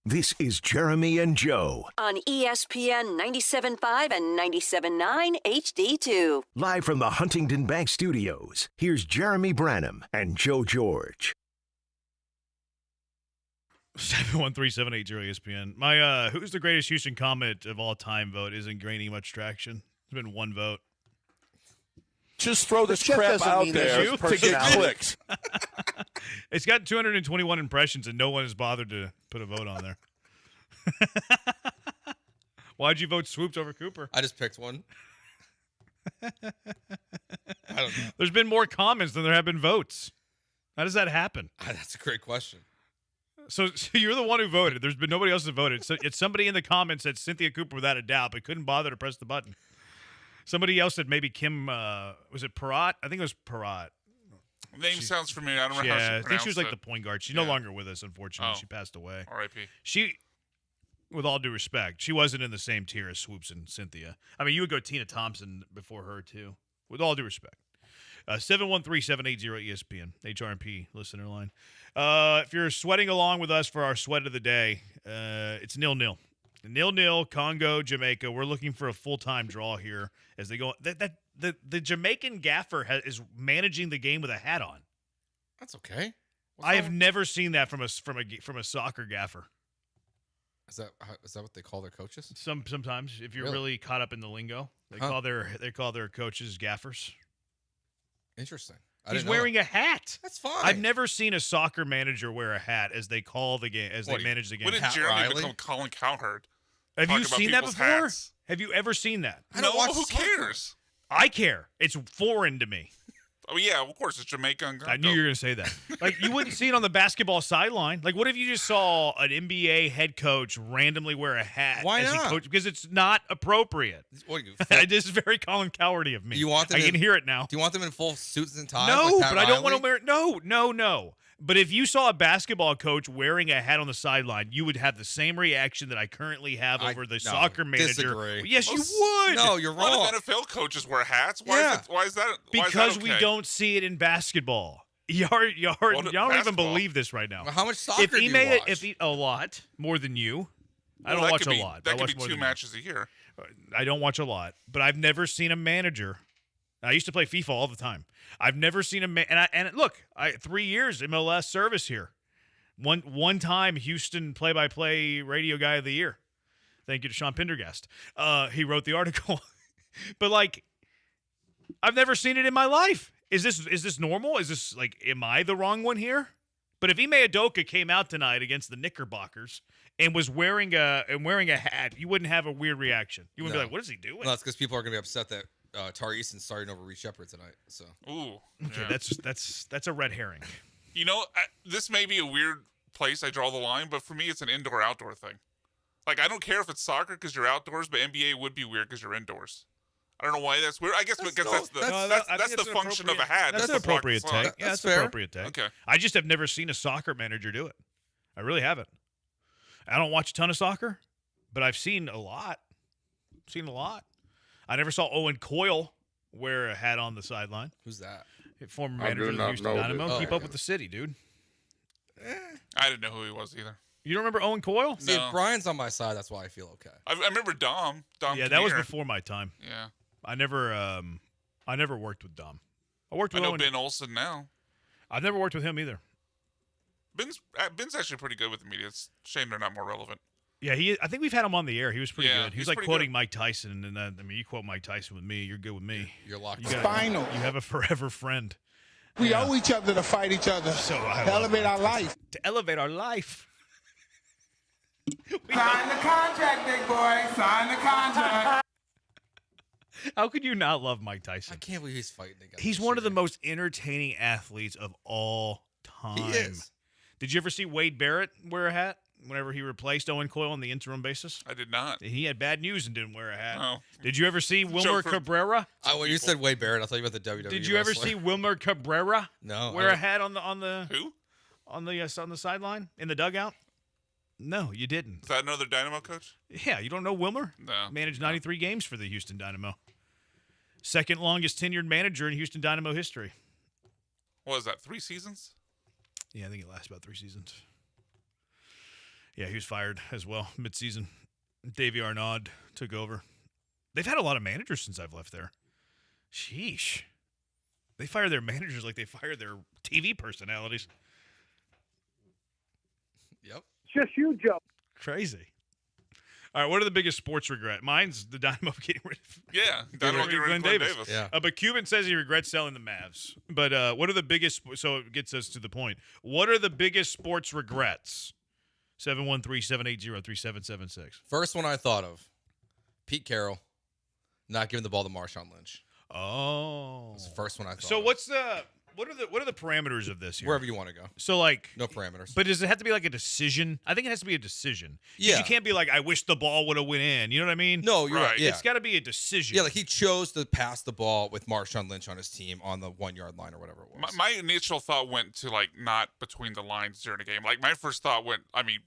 This is Jeremy and Joe. On ESPN 97.5 and 97.9 HD2. Live from the Huntington Bank Studios, here's Jeremy Branham and Joe George. 713-780-ESPN. My who's the greatest Houston Comet of all time vote isn't gaining much traction. There's been one vote. Just throw this crap out there to get clicks. It's got 221 impressions, and no one has bothered to put a vote on there. Why'd you vote Swoops over Cooper? I just picked one. I don't know. There's been more comments than there have been votes. How does that happen? That's a great question. So you're the one who voted. There's been nobody else that voted. So it's somebody in the comments said Cynthia Cooper without a doubt, but couldn't bother to press the button. Somebody else said maybe Kim. Was it Parat? I think it was Parat. Name sounds familiar. I don't know how she I think she was like it. the point guard. She's no longer with us, unfortunately. She passed away. R.I.P. She, with all due respect, she wasn't in the same tier as Swoops and Cynthia. I mean, you would go Tina Thompson before her, too. With all due respect. 713-780-ESPN, HRMP listener line. If you're sweating along with us for our sweat of the day, it's 0-0. 0-0, Congo, Jamaica. We're looking for a full-time draw here as they go. The Jamaican gaffer is managing the game with a hat on. That's okay. I have never seen that from a soccer gaffer. Is that what they call their coaches? Sometimes, if you're really caught up in the lingo, they call their coaches gaffers. Interesting. He's wearing a hat. That's fine. I've never seen a soccer manager wear a hat as they call the game, they manage the game. When did Jeremy become Colin Cowherd? Have you seen that before? Hats? Have you ever seen that? No, who cares? I care. It's foreign to me. Oh, yeah, of course. It's Jamaica and Congo. I knew you were going to say that. Like, you wouldn't see it on the basketball sideline. Like, what if you just saw an NBA head coach randomly wear a hat? Why as not? He because it's not appropriate. This is very Colin Cowardy of me. You want them I can hear it now. Do you want them in full suits and ties? No, like but I don't want to wear. No. But if you saw a basketball coach wearing a hat on the sideline, you would have the same reaction that I currently have over the soccer manager. Disagree. Yes, you would. No, you're wrong. A lot of NFL coaches wear hats. Why is that? Because okay? we don't see it in basketball. Y'all don't even believe this right now. Well, how much soccer do you watch? A lot more than you. I don't that watch could a be, lot. That I could watch be more 2 than matches a year. I don't watch a lot, but I've never seen a manager. I used to play FIFA all the time. I've never seen a look. 3 years MLS service here. One time Houston play-by-play radio guy of the year. Thank you to Sean Pendergast. He wrote the article. But like, I've never seen it in my life. Is this normal? Is this like, am I the wrong one here? But if Ime Udoka came out tonight against the Knickerbockers and was wearing a hat, you wouldn't have a weird reaction. You wouldn't be like, what is he doing? No, that's because people are going to be upset that Tari Easton's starting over Reed Shepherd tonight. So okay, that's a red herring. You know, this may be a weird place I draw the line, but for me, it's an indoor-outdoor thing. Like, I don't care if it's soccer because you're outdoors, but NBA would be weird because you're indoors. I don't know why that's weird. I guess because that's the function of a hat. That's an appropriate take. Yeah, that's an fair. appropriate take. Okay. I just have never seen a soccer manager do it. I really haven't. I don't watch a ton of soccer, but I've seen a lot. I never saw Owen Coyle wear a hat on the sideline. Who's that? Former manager of the Houston Dynamo. Keep up with the city, dude. I didn't know who he was either. You don't remember Owen Coyle? See, if Brian's on my side, that's why I feel okay. I remember Dom. Yeah, that was before my time. Yeah. I never worked with Dom. I worked with Ben Olsen now. I've never worked with him either. Ben's actually pretty good with the media. It's a shame they're not more relevant. Yeah, I think we've had him on the air. He was pretty good. He was like quoting good. Mike Tyson, and I mean, you quote Mike Tyson with me, you're good with me. You're locked. Final. You have a forever friend. We owe each other to fight each other. So to elevate our life. To elevate our life. Sign the contract, big boy. Sign the contract. How could you not love Mike Tyson? I can't believe he's fighting again. He's one of the most entertaining athletes of all time. He is. Did you ever see Wade Barrett wear a hat whenever he replaced Owen Coyle on the interim basis? I did not. He had bad news and didn't wear a hat. Oh. Did you ever see Wilmer Cabrera? When you said Wade Barrett, I thought you meant the WWE. Did you ever see Wilmer Cabrera? No. Wear a hat on the who? On the sideline in the dugout? No, you didn't. Is that another Dynamo coach? Yeah, you don't know Wilmer? No. Managed 93 games for the Houston Dynamo. Second longest tenured manager in Houston Dynamo history. What was that, 3 seasons? Yeah, I think it lasted about 3 seasons. Yeah, he was fired as well mid-season. Davey Arnaud took over. They've had a lot of managers since I've left there. Sheesh. They fire their managers like they fire their TV personalities. Yep. Just you, Joe. Crazy. All right, what are the biggest sports regret? Mine's the Dynamo getting rid of Dynamo getting rid of Glenn Davis. Yeah. But Cuban says he regrets selling the Mavs. But what are the biggest – so it gets us to the point. What are the biggest sports regrets? 713-780-3776. First one I thought of, Pete Carroll not giving the ball to Marshawn Lynch. Oh. That's the first one I thought So of. what's the What are the parameters of this here? Wherever you want to go. So like no parameters. But does it have to be like a decision? I think it has to be a decision. 'Cause Yeah. you can't be like, I wish the ball would have went in. You know what I mean? No, you're right. Yeah. It's got to be a decision. Yeah, like he chose to pass the ball with Marshawn Lynch on his team on the 1 yard line or whatever it was. My initial thought went to like not between the lines during the game. Like my first thought went, I mean,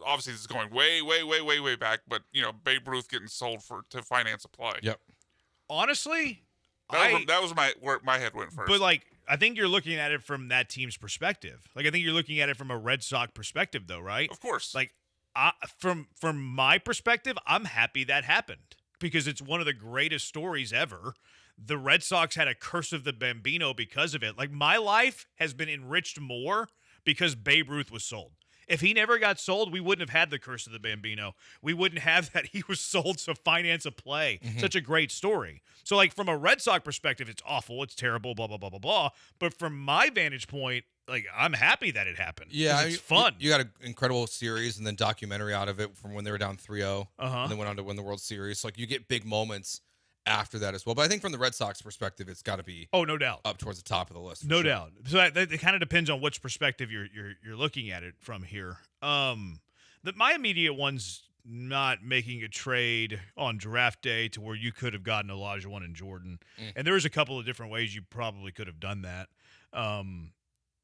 obviously this is going way back, but Babe Ruth getting sold to finance a play. Yep. Honestly, that was where my head went first. But like, I think you're looking at it from that team's perspective. Like, I think you're looking at it from a Red Sox perspective, though, right? Of course. Like, from my perspective, I'm happy that happened because it's one of the greatest stories ever. The Red Sox had a curse of the Bambino because of it. Like, my life has been enriched more because Babe Ruth was sold. If he never got sold, we wouldn't have had the curse of the Bambino. We wouldn't have that he was sold to finance a play. Such a great story. So, like, from a Red Sox perspective, it's awful. It's terrible, blah, blah, blah, blah, blah. But from my vantage point, like, I'm happy that it happened. Yeah. It's fun. You got an incredible series and then documentary out of it from when they were down 3-0 Uh-huh. and then went on to win the World Series. So, like, you get big moments after that as well. But I think from the Red Sox perspective, it's got to be no doubt up towards the top of the list. No doubt. So that it kind of depends on which perspective you're looking at it from here. My immediate one's not making a trade on draft day to where you could have gotten Olajuwon and Jordan. And there was a couple of different ways you probably could have done that.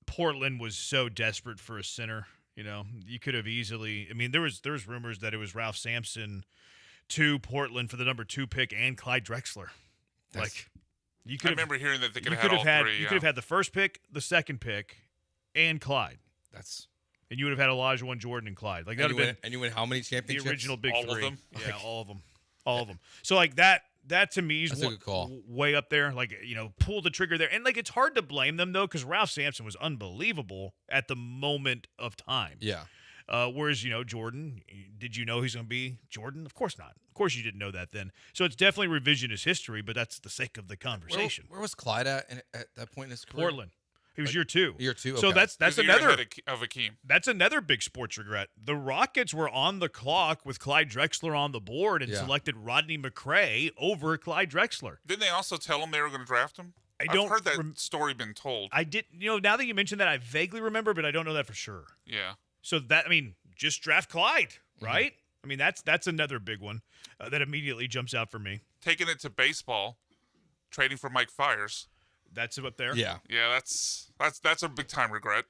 Portland was so desperate for a center. You could have easily. I mean, there was rumors that it was Ralph Sampson to Portland for the number 2 pick and Clyde Drexler. I remember hearing that they could have had all three. You could have had the first pick, the second pick, and Clyde. And you would have had Olajuwon, Jordan, and Clyde. Like that would have been. And you win how many championships? The original big all three. Of them. Yeah, all of them. All of them. So like that to me is That's a good call. Way up there. Like pull the trigger there, and like it's hard to blame them though because Ralph Sampson was unbelievable at the moment of time. Yeah. Whereas, Jordan, did you know he's going to be Jordan? Of course not. Of course you didn't know that then. So it's definitely revisionist history, but that's the sake of the conversation. Where was Clyde at that point in his career? Portland. He was year 2. Year 2. So okay. that's another of Akeem. That's another big sports regret. The Rockets were on the clock with Clyde Drexler on the board and selected Rodney McRae over Clyde Drexler. Didn't they also tell him they were going to draft him? I've heard that story been told. I did. Now that you mentioned that, I vaguely remember, but I don't know that for sure. Yeah. So just draft Clyde, right? I mean, that's another big one that immediately jumps out for me. Taking it to baseball, trading for Mike Fiers. That's up there. Yeah. Yeah, that's a big time regret.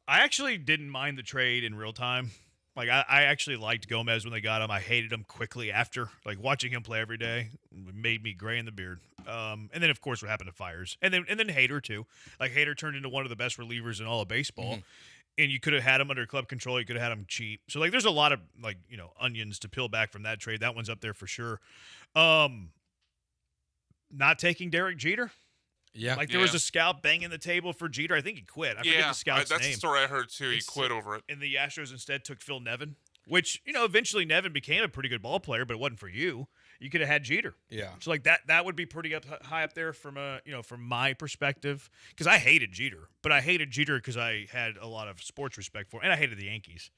I actually didn't mind the trade in real time. Like I actually liked Gomez when they got him. I hated him quickly after. Like watching him play every day made me gray in the beard. And then of course what happened to Fiers, and then Hader too. Like Hader turned into one of the best relievers in all of baseball. And you could have had him under club control. You could have had him cheap. So, like, there's a lot of, onions to peel back from that trade. That one's up there for sure. Not taking Derek Jeter. Yeah. Like, there was a scout banging the table for Jeter. I think he quit. I forget the scout's name. That's the story I heard, too. He quit over it. And the Astros instead took Phil Nevin, which, eventually Nevin became a pretty good ball player, but it wasn't for you. You could have had Jeter. Yeah. So like that would be pretty high up there from from my perspective, because I hated Jeter, but I hated Jeter because I had a lot of sports respect for him, and I hated the Yankees.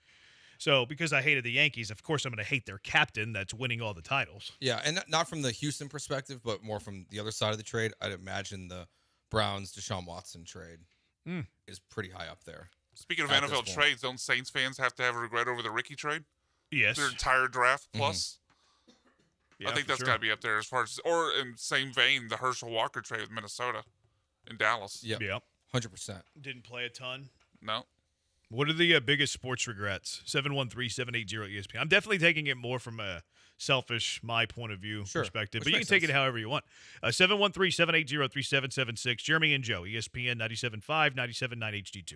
So because I hated the Yankees, of course I'm going to hate their captain that's winning all the titles. Yeah, and not from the Houston perspective, but more from the other side of the trade. I'd imagine the Browns Deshaun Watson trade is pretty high up there. Speaking of NFL trades, don't Saints fans have to have a regret over the Ricky trade? Yes. Their entire draft plus? Yeah, I think that's got to be up there as far as, or in same vein, the Herschel Walker trade with Minnesota in Dallas. Yep. 100%. Didn't play a ton. No. What are the biggest sports regrets? 713-780-ESPN. I'm definitely taking it more from a selfish, my point of view perspective, but you can take it however you want. 713-780-3776. Jeremy and Joe, ESPN 97.5, 97.9 HD2.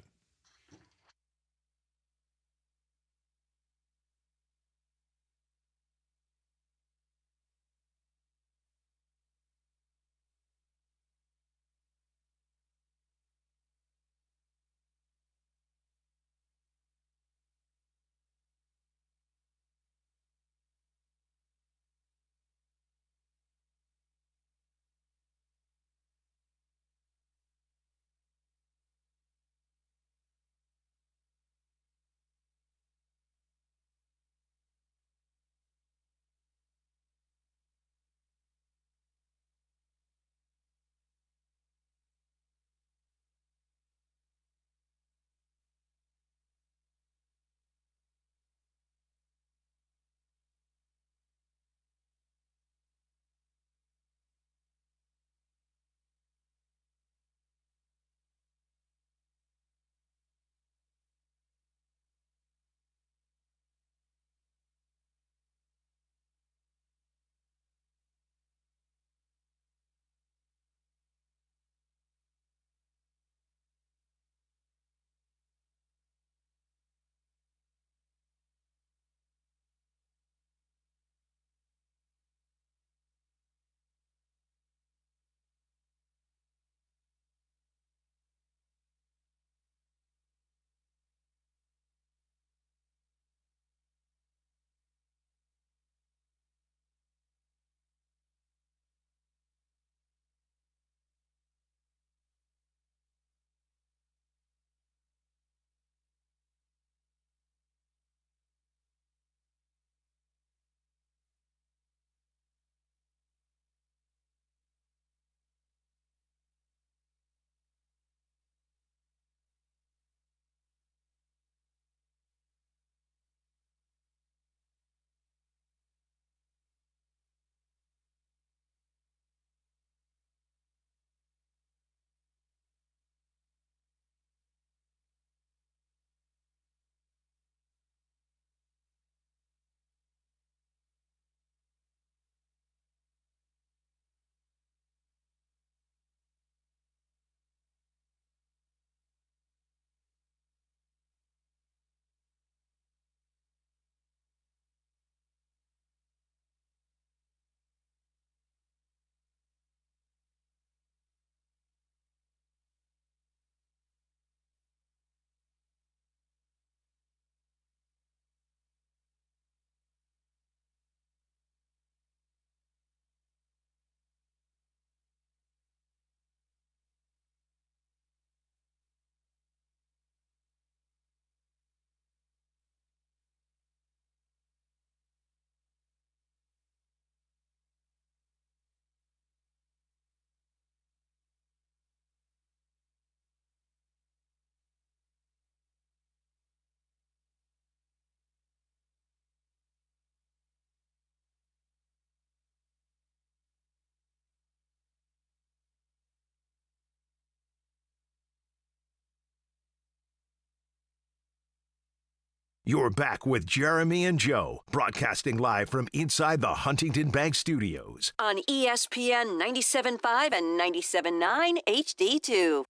You're back with Jeremy and Joe, broadcasting live from inside the Huntington Bank Studios. On ESPN 97.5 and 97.9 HD2. All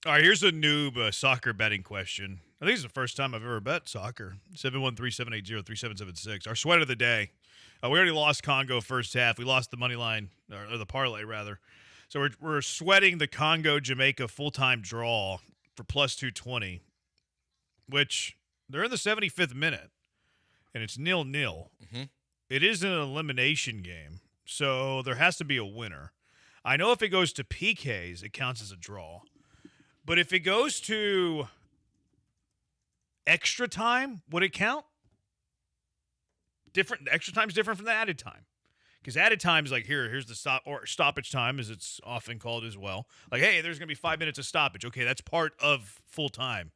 right, here's a noob soccer betting question. I think it's the first time I've ever bet soccer. 713-780-3776. Our sweat of the day. We already lost Congo first half. We lost the money line, or the parlay, rather. So we're sweating the Congo-Jamaica full-time draw for plus 220, which they're in the 75th minute, and it's 0-0. Mm-hmm. It is an elimination game, so there has to be a winner. I know if it goes to PKs, it counts as a draw. But if it goes to extra time, would it count? Different. Extra time is different from the added time. Because added time is like, here's the stop or stoppage time, as it's often called as well. Like, hey, there's going to be 5 minutes of stoppage. Okay, that's part of full time.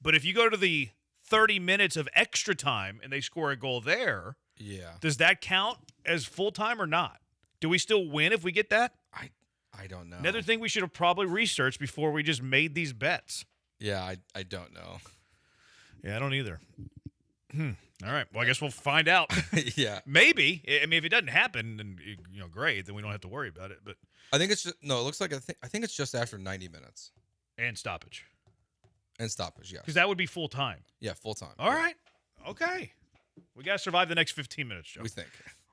But if you go to the 30 minutes of extra time and they score a goal there, does that count as full time or not? Do we still win if we get that? I don't know. Another thing we should have probably researched before we just made these bets. Yeah, I don't know. Yeah, I don't either. All right. Well, I guess we'll find out. Yeah. Maybe. I mean, if it doesn't happen, then great. Then we don't have to worry about it. But I think it's just it looks like I think it's just after 90 minutes and stoppage. And stoppage, yeah. Because that would be full time. Yeah, full time. All right. Okay. We got to survive the next 15 minutes, Joe. We think.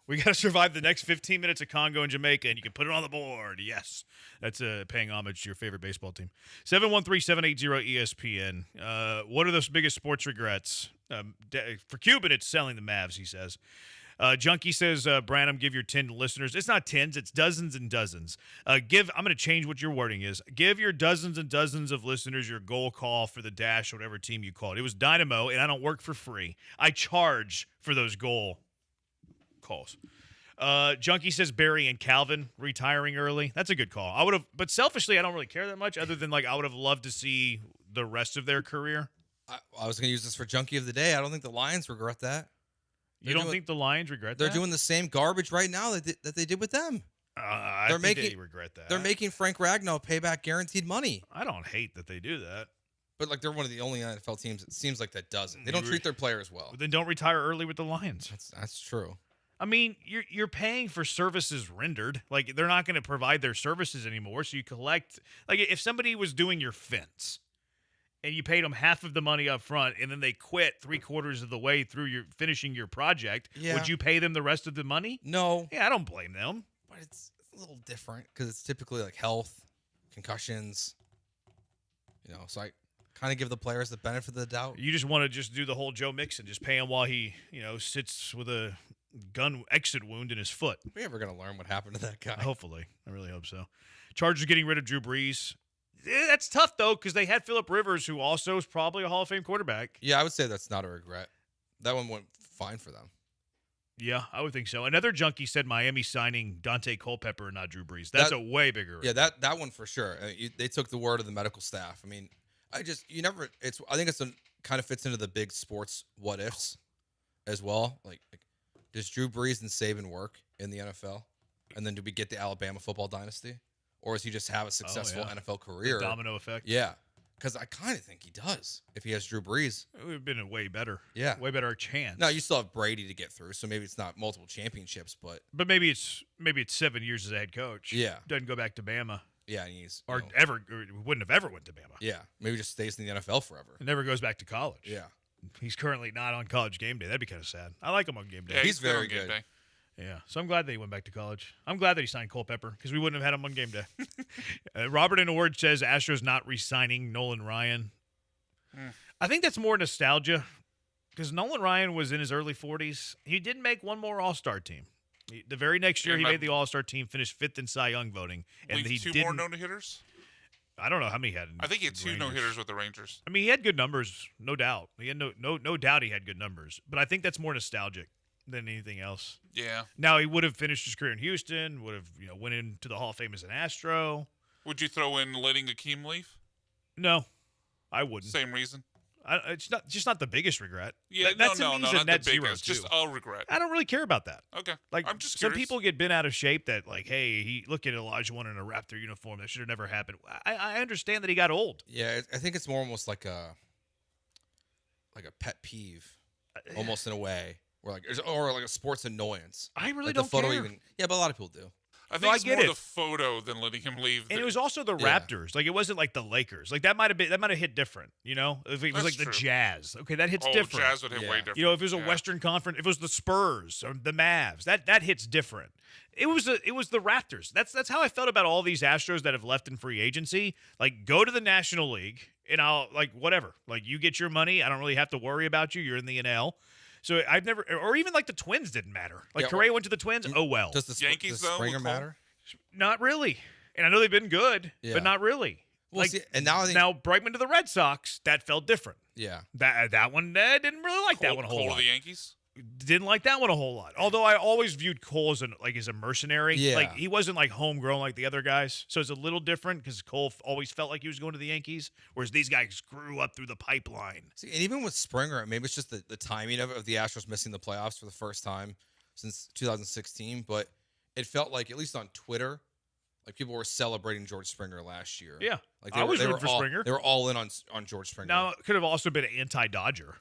We got to survive the next 15 minutes of Congo and Jamaica, and you can put it on the board. Yes. That's paying homage to your favorite baseball team. 713-780-ESPN. What are those biggest sports regrets? For Cuban, it's selling the Mavs, he says. Junkie says, Branham, give your 10 listeners. It's not tens, it's dozens and dozens. I'm going to change what your wording is. Give your dozens and dozens of listeners your goal call for the Dash, whatever team you called. It was Dynamo, and I don't work for free. I charge for those goal calls. Junkie says Barry and Calvin retiring early. That's a good call. I would have, but selfishly, I don't really care that much. Other than I would have loved to see the rest of their career. I was going to use this for Junkie of the Day. I don't think the Lions regret that. You don't think the Lions regret that? They're doing the same garbage right now that they did with them. I think they regret that. They're making Frank Ragnow pay back guaranteed money. I don't hate that they do that. But they're one of the only NFL teams it seems like that doesn't. They don't treat their players well. But then don't retire early with the Lions. That's true. I mean, you're paying for services rendered. They're not going to provide their services anymore, so you collect. If somebody was doing your fence and you paid them half of the money up front and then they quit 3/4 of the way through finishing your project, would you pay them the rest of the money? No. Yeah, I don't blame them. But it's a little different because it's typically health, concussions, so I kind of give the players the benefit of the doubt. You just want to just do the whole Joe Mixon, just pay him while he, sits with a gun exit wound in his foot. Are we ever going to learn what happened to that guy? Hopefully. I really hope so. Chargers getting rid of Drew Brees. That's tough, though, because they had Phillip Rivers, who also is probably a Hall of Fame quarterback. Yeah, I would say that's not a regret. That one went fine for them. Yeah, I would think so. Another junkie said Miami signing Dante Culpepper and not Drew Brees. That's a way bigger regret. Yeah, that one for sure. They took the word of the medical staff. I mean, I think it's kind of fits into the big sports what ifs as well. Does Drew Brees and Saban work in the NFL? And then do we get the Alabama football dynasty? Or does he just have a successful NFL career? The domino effect. Yeah. Because I kind of think he does if he has Drew Brees. It would have been a way better. Yeah. Way better chance. No, you still have Brady to get through, so maybe it's not multiple championships, but maybe it's 7 years as a head coach. Yeah. Doesn't go back to Bama. Yeah, and he's or wouldn't have ever went to Bama. Yeah. Maybe just stays in the NFL forever. And never goes back to college. Yeah. He's currently not on College game day. That'd be kind of sad. I like him on game day. Yeah, he's very good. Yeah, so I'm glad that he went back to college. I'm glad that he signed Culpepper because we wouldn't have had him on game day. Robert in a word says Astros not re-signing Nolan Ryan. I think that's more nostalgia because Nolan Ryan was in his early 40s. He did make one more All-Star team. The very next year, he made the All-Star team, finished 5th in Cy Young voting. And he two more no-hitters? I don't know how many he had. I think he had two no-hitters with the Rangers. I mean, he had good numbers, no doubt. He had no doubt he had good numbers. But I think that's more nostalgic than anything else. Yeah. Now, he would have finished his career in Houston, would have went into the Hall of Fame as an Astro. Would you throw in letting Akeem leave? No, I wouldn't. Same reason? It's not the biggest regret. Yeah, not the biggest. Just a regret. I don't really care about that. Okay. I'm just some curious. people get bent out of shape that hey, he look at Olajuwon in a Raptor uniform. That should have never happened. I understand that he got old. Yeah, I think it's more almost like a pet peeve almost in a way, or like a sports annoyance. I really like don't the photo care. Yeah, but a lot of people do. I think I it's get more it. the photo than letting him leave. And it was also the Raptors. Like, it wasn't like the Lakers. Like, that might have hit different, you know? If it was That's like the true. Jazz. Okay, that hits Oh, different. Jazz would hit way different. You know, if it was a Western Conference, if it was the Spurs or the Mavs, that hits different. It was the Raptors. That's how I felt about all these Astros that have left in free agency. Like, go to the National League, and I'll, like, whatever. Like, you get your money. I don't really have to worry about you. You're in the NL. So I've never, or even like the Twins didn't matter. Like, Correa went to the Twins. Oh, well. Does the Yankees, though, Springer with matter? Not really. And I know they've been good, Yeah. but not really. Well, like, see, and now I think, now Bregman to the Red Sox, that felt different. yeah. That one, didn't really like that one a whole Cole lot. to the Yankees. Didn't like that one a whole lot. Although I always viewed Cole as a mercenary. Yeah. Like, he wasn't like homegrown like the other guys. So it's a little different because Cole always felt like he was going to the Yankees, whereas these guys grew up through the pipeline. See, and even with Springer, maybe it's just the timing of the Astros missing the playoffs for the first time since 2016. But it felt like, at least on Twitter, like people were celebrating George Springer last year. Yeah. Like I was rooting for Springer. They were all in on George Springer. Now, it could have also been anti-Dodger.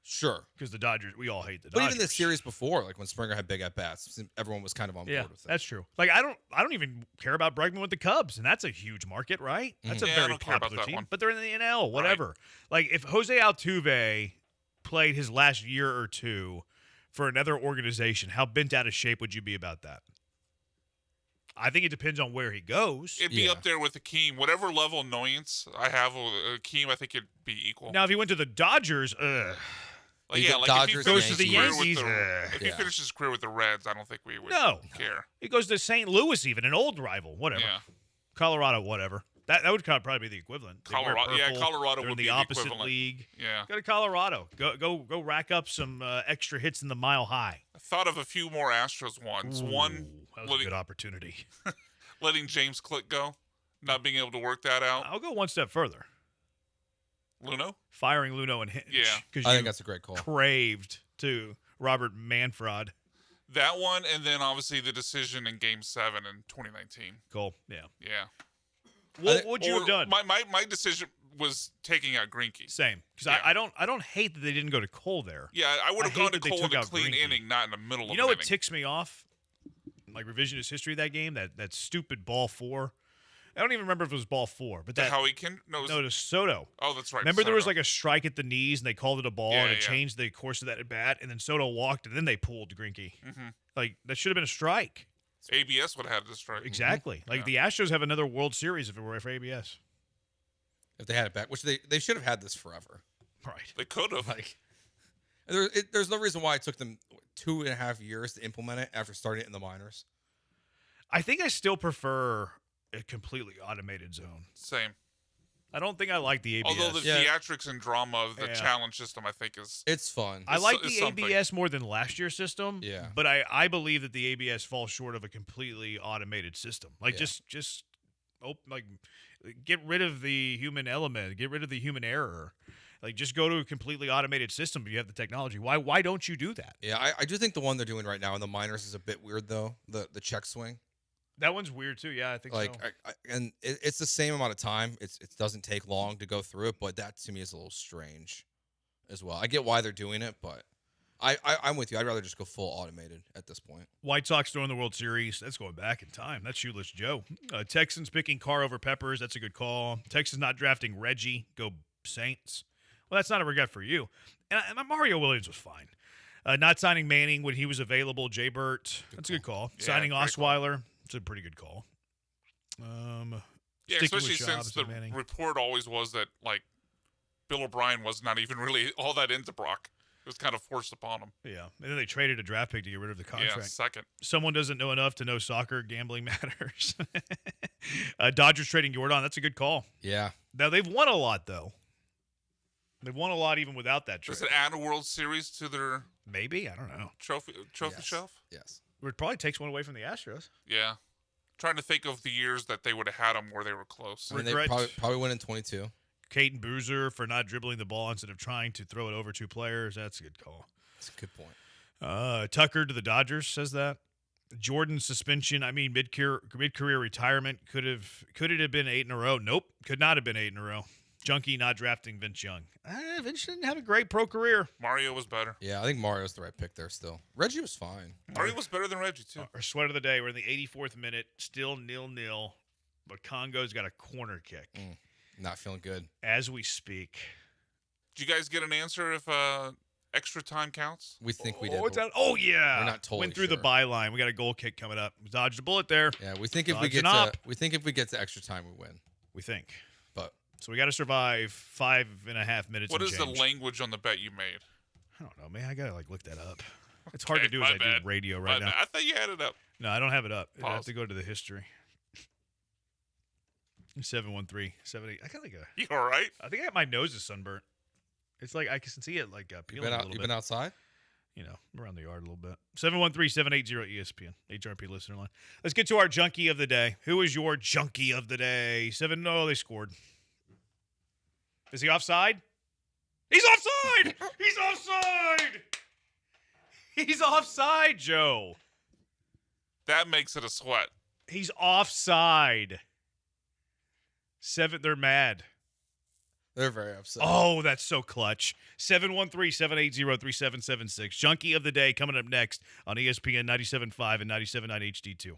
Sure. Because the Dodgers, we all hate the But Dodgers. even the series before, like when Springer had big at-bats, everyone was kind of on board with it. That's true. Like, I don't even care about Bregman with the Cubs, and that's a huge market, right? That's a I very don't care about popular that team. one. But they're in the NL, whatever. Like, if Jose Altuve played his last year or two for another organization, how bent out of shape would you be about that? I think it depends on where he goes. It'd be up there with Akeem. Whatever level annoyance I have with Akeem, I think it'd be equal. Now, if he went to the Dodgers, Like, yeah, like Dodgers, if he goes to the Yankees. If he finished his career with the Reds, I don't think we would care. He goes to St. Louis, even an old rival, whatever. Yeah. Colorado, whatever. That would probably be the equivalent. They wear Colorado, yeah, purple. Colorado They're would in be the the opposite equivalent. league. Yeah. Go to Colorado. Go rack up some extra hits in the mile high. I thought of a few more Astros ones. One, that was a good opportunity. letting James Click go, not being able to work that out. I'll go one step further. Luno? Firing Luno and Hinch. Yeah. I think that's a great call. Craved to Robert Manfred. That one, and then obviously the decision in Game 7 in 2019. Cool. Yeah. Yeah. What would you have done? My decision was taking out Greinke. Same, because I don't hate that they didn't go to Cole there. Yeah, I would have hate gone to that they Cole took in a out clean Greinke. inning, not in the middle of You know an what inning. ticks me off? Like revisionist history of that game, that stupid ball 4. I don't even remember if it was ball 4, but The that Howie Kin? No, to Soto. Oh, that's right. Remember there was Soto. like a strike at the knees and they called it a ball Yeah, and it yeah. changed the course of that at bat, and then Soto walked and then they pulled Greinke. Mm-hmm. Like that should have been a strike. ABS would have had this strike. Exactly. Like the Astros have another World Series if it were for ABS. If they had it back, which they should have had this forever. Right. They could have. Like, there's no reason why it took them 2.5 years to implement it after starting it in the minors. I think I still prefer a completely automated zone. Same. I don't think I like the ABS. Although the theatrics and drama of the challenge system, I think it's fun. I like the ABS more than last year's system. Yeah. But I believe that the ABS falls short of a completely automated system. Like just get rid of the human element, get rid of the human error. Like just go to a completely automated system, but you have the technology. Why don't you do that? Yeah, I do think the one they're doing right now in the minors is a bit weird though. The check swing. That one's weird too. Yeah, I think like, so. And it's the same amount of time. It doesn't take long to go through it, but that to me is a little strange as well. I get why they're doing it, but I'm with you. I'd rather just go full automated at this point. White Sox throwing the World Series. That's going back in time. That's Shoeless Joe. Texans picking Carr over Peppers. That's a good call. Texans not drafting Reggie. Go Saints. Well, that's not a regret for you. And Mario Williams was fine. Not signing Manning when he was available. Jay Burt. That's a good call. Yeah, Signing great Osweiler. It's a pretty good call. Yeah, especially since the report always was that like Bill O'Brien was not even really all that into Brock. It was kind of forced upon him. Yeah, and then they traded a draft pick to get rid of the contract. Yeah, second. Someone doesn't know enough to know soccer. Gambling matters. Dodgers trading Jordan. That's a good call. Yeah. Now, they've won a lot, though. They've won a lot even without that trade. Does it add a World Series to their maybe? I don't know. Trophy shelf? Yes. It probably takes one away from the Astros. Yeah. Trying to think of the years that they would have had them where they were close. I mean, they probably win in 22. Caden Boozer for not dribbling the ball instead of trying to throw it over two players. That's a good call. That's a good point. Tucker to the Dodgers says that. Jordan's suspension, mid-career retirement, could it have been 8 in a row? Nope, could not have been 8 in a row. Junkie not drafting Vince Young. Vince didn't have a great pro career. Mario was better. Yeah, I think Mario's the right pick there still. Reggie was fine. Mario was better than Reggie, too. Our sweat of the day. We're in the 84th minute. Still 0-0. But Congo's got a corner kick. Not feeling good. As we speak. Did you guys get an answer if extra time counts? We think we did. Oh, yeah. We're not totally Went through sure. the byline. We got a goal kick coming up. We dodged a bullet there. Yeah, we think if we get to extra time, we win. We think. But so we got to survive 5.5 minutes. What is change. the language on the bet you made? I don't know, man. I gotta look that up. It's hard to do as I do radio right now. I thought you had it up. No, I don't have it up. I Pause. have to go to the history. 713-78. I got like a. You all right? I think my nose is sunburnt. It's like I can see it like peeling a little bit. You been outside? You know, around the yard a little bit. 713-780-ESPN, HRP listener line. Let's get to our junkie of the day. Who is your junkie of the day? They scored. Is he offside? He's offside! He's offside! He's offside, Joe. That makes it a sweat. He's offside. They're mad. They're very upset. Oh, that's so clutch. 713-780-3776. Junkie of the day coming up next on ESPN 97.5 and 97.9 HD2.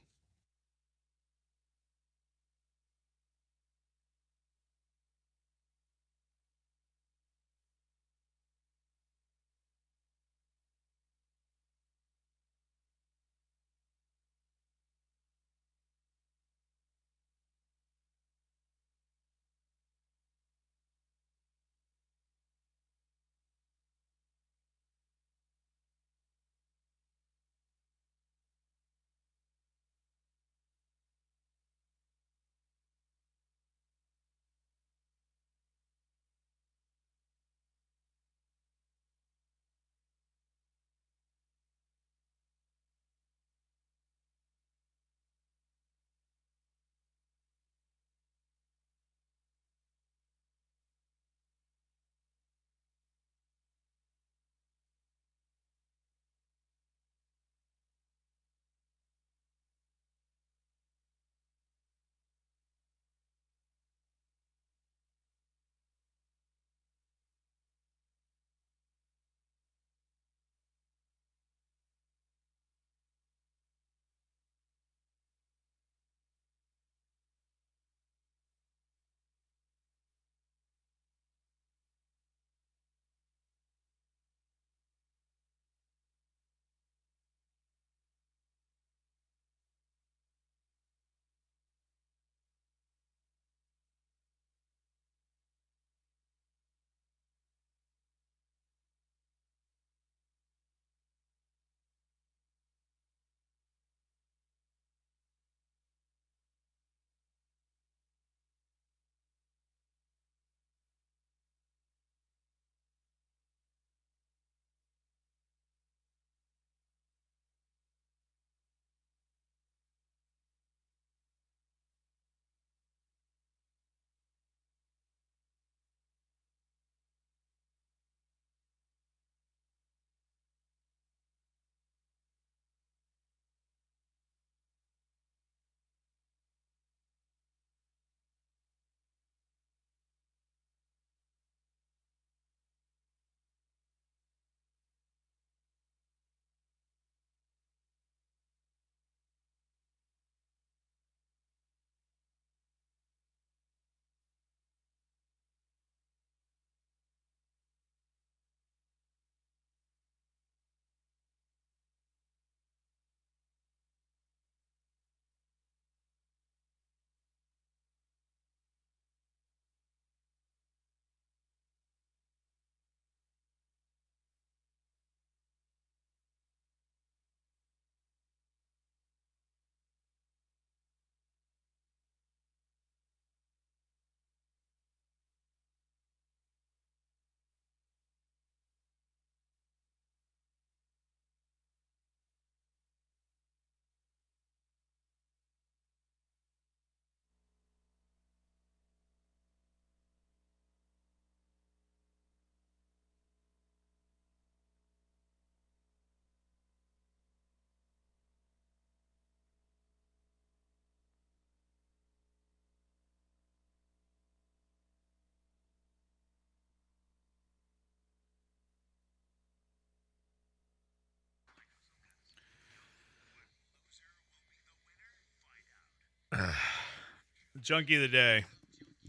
Junkie of the day.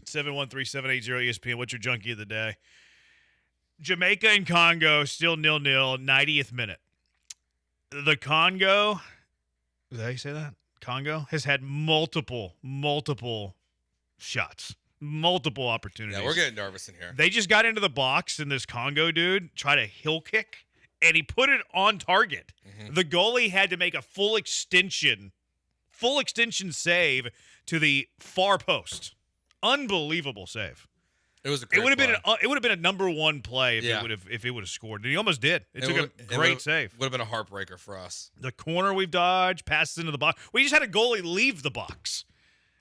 713-780-ESPN. What's your junkie of the day? Jamaica and Congo still 0-0, 90th minute. The Congo, is that how you say that? Congo has had multiple shots, multiple opportunities. Yeah, we're getting nervous in here. They just got into the box, and this Congo dude tried a heel kick, and he put it on target. Mm-hmm. The goalie had to make a full extension save to the far post. Unbelievable save. It was a great it would have play. been it would have been a number one play if Yeah. it would have scored. And he almost did. It took a great save. Would have been a heartbreaker for us. The corner we've dodged, passes into the box. We just had a goalie leave the box.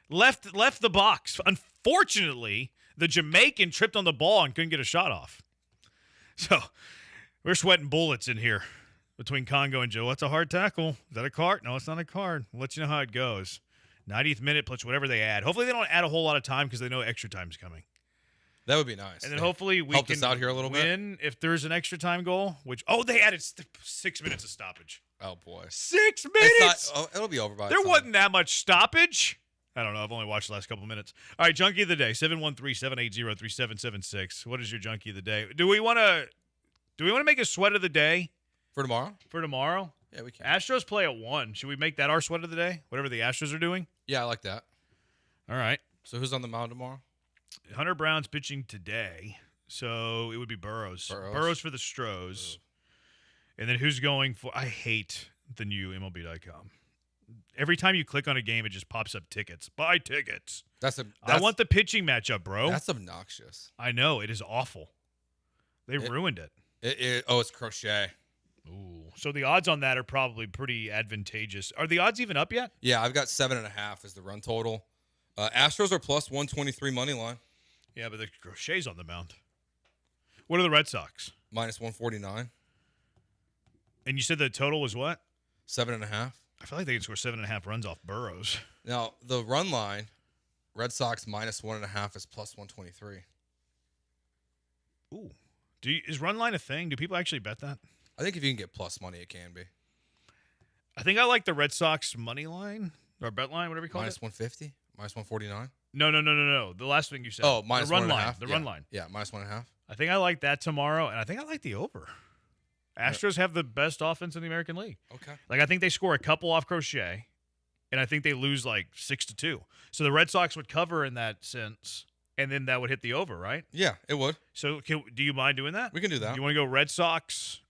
Left the box. Unfortunately, the Jamaican tripped on the ball and couldn't get a shot off. So we're sweating bullets in here between Congo and Joe. That's a hard tackle. Is that a card? No, it's not a card. We'll let you know how it goes. 90th minute plus whatever they add. Hopefully they don't add a whole lot of time because they know extra time's coming. That would be nice. And then hopefully we helped can us out here a little win if there's an extra time goal. They added 6 minutes of stoppage. Oh boy, 6 minutes. It'll be over by There the time. wasn't that much stoppage. I don't know. I've only watched the last couple of minutes. All right, junkie of the day 713-780-3776. What is your junkie of the day? Do we want to make a sweat of the day for tomorrow? For tomorrow? Yeah, we can. Astros play at 1. Should we make that our sweat of the day? Whatever the Astros are doing. Yeah, I like that. All right. So who's on the mound tomorrow? Hunter Brown's pitching today, so it would be Burrows. Burrows for the Stros. And then who's going for – I hate the new MLB.com. Every time you click on a game, it just pops up tickets. Buy tickets. I want the pitching matchup, bro. That's obnoxious. I know. It is awful. They ruined it. It's crochet. Ooh. So the odds on that are probably pretty advantageous. Are the odds even up yet? Yeah, I've got 7.5 as the run total. Astros are plus 123 money line. Yeah, but the crochet's on the mound. What are the Red Sox? Minus 149. And you said the total was what? 7.5. I feel like they can score 7.5 runs off Burrows. Now, the run line, Red Sox minus 1.5 is plus 123. Ooh. Is run line a thing? Do people actually bet that? I think if you can get plus money, it can be. I think I like the Red Sox money line or bet line, whatever you call minus it. Minus 150? Minus 149? No. The last thing you said. Oh, minus the run 1.5. line. The run line. Yeah, minus 1.5. I think I like that tomorrow, and I think I like the over. Astros have the best offense in the American League. Okay. Like, I think they score a couple off crochet, and I think they lose like 6-2. So the Red Sox would cover in that sense, and then that would hit the over, right? Yeah, it would. So do you mind doing that? We can do that. You want to go Red Sox?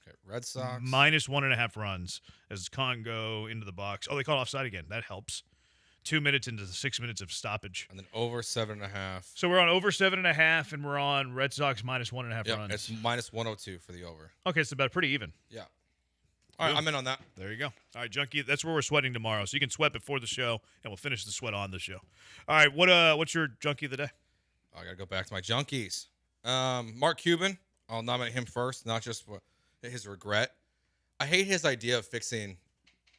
Okay, Red Sox. Minus 1.5 runs as Congo into the box. Oh, they called offside again. That helps. 2 minutes into the 6 minutes of stoppage. And then over 7.5. So we're on over 7.5, and we're on Red Sox minus 1.5 yep, runs. It's minus 102 for the over. Okay, it's about pretty even. Yeah. All right, I'm in on that. There you go. All right, Junkie, that's where we're sweating tomorrow. So you can sweat before the show, and we'll finish the sweat on the show. All right, what's your Junkie of the day? I got to go back to my junkies. Mark Cuban, I'll nominate him first, not just for his regret. I hate his idea of fixing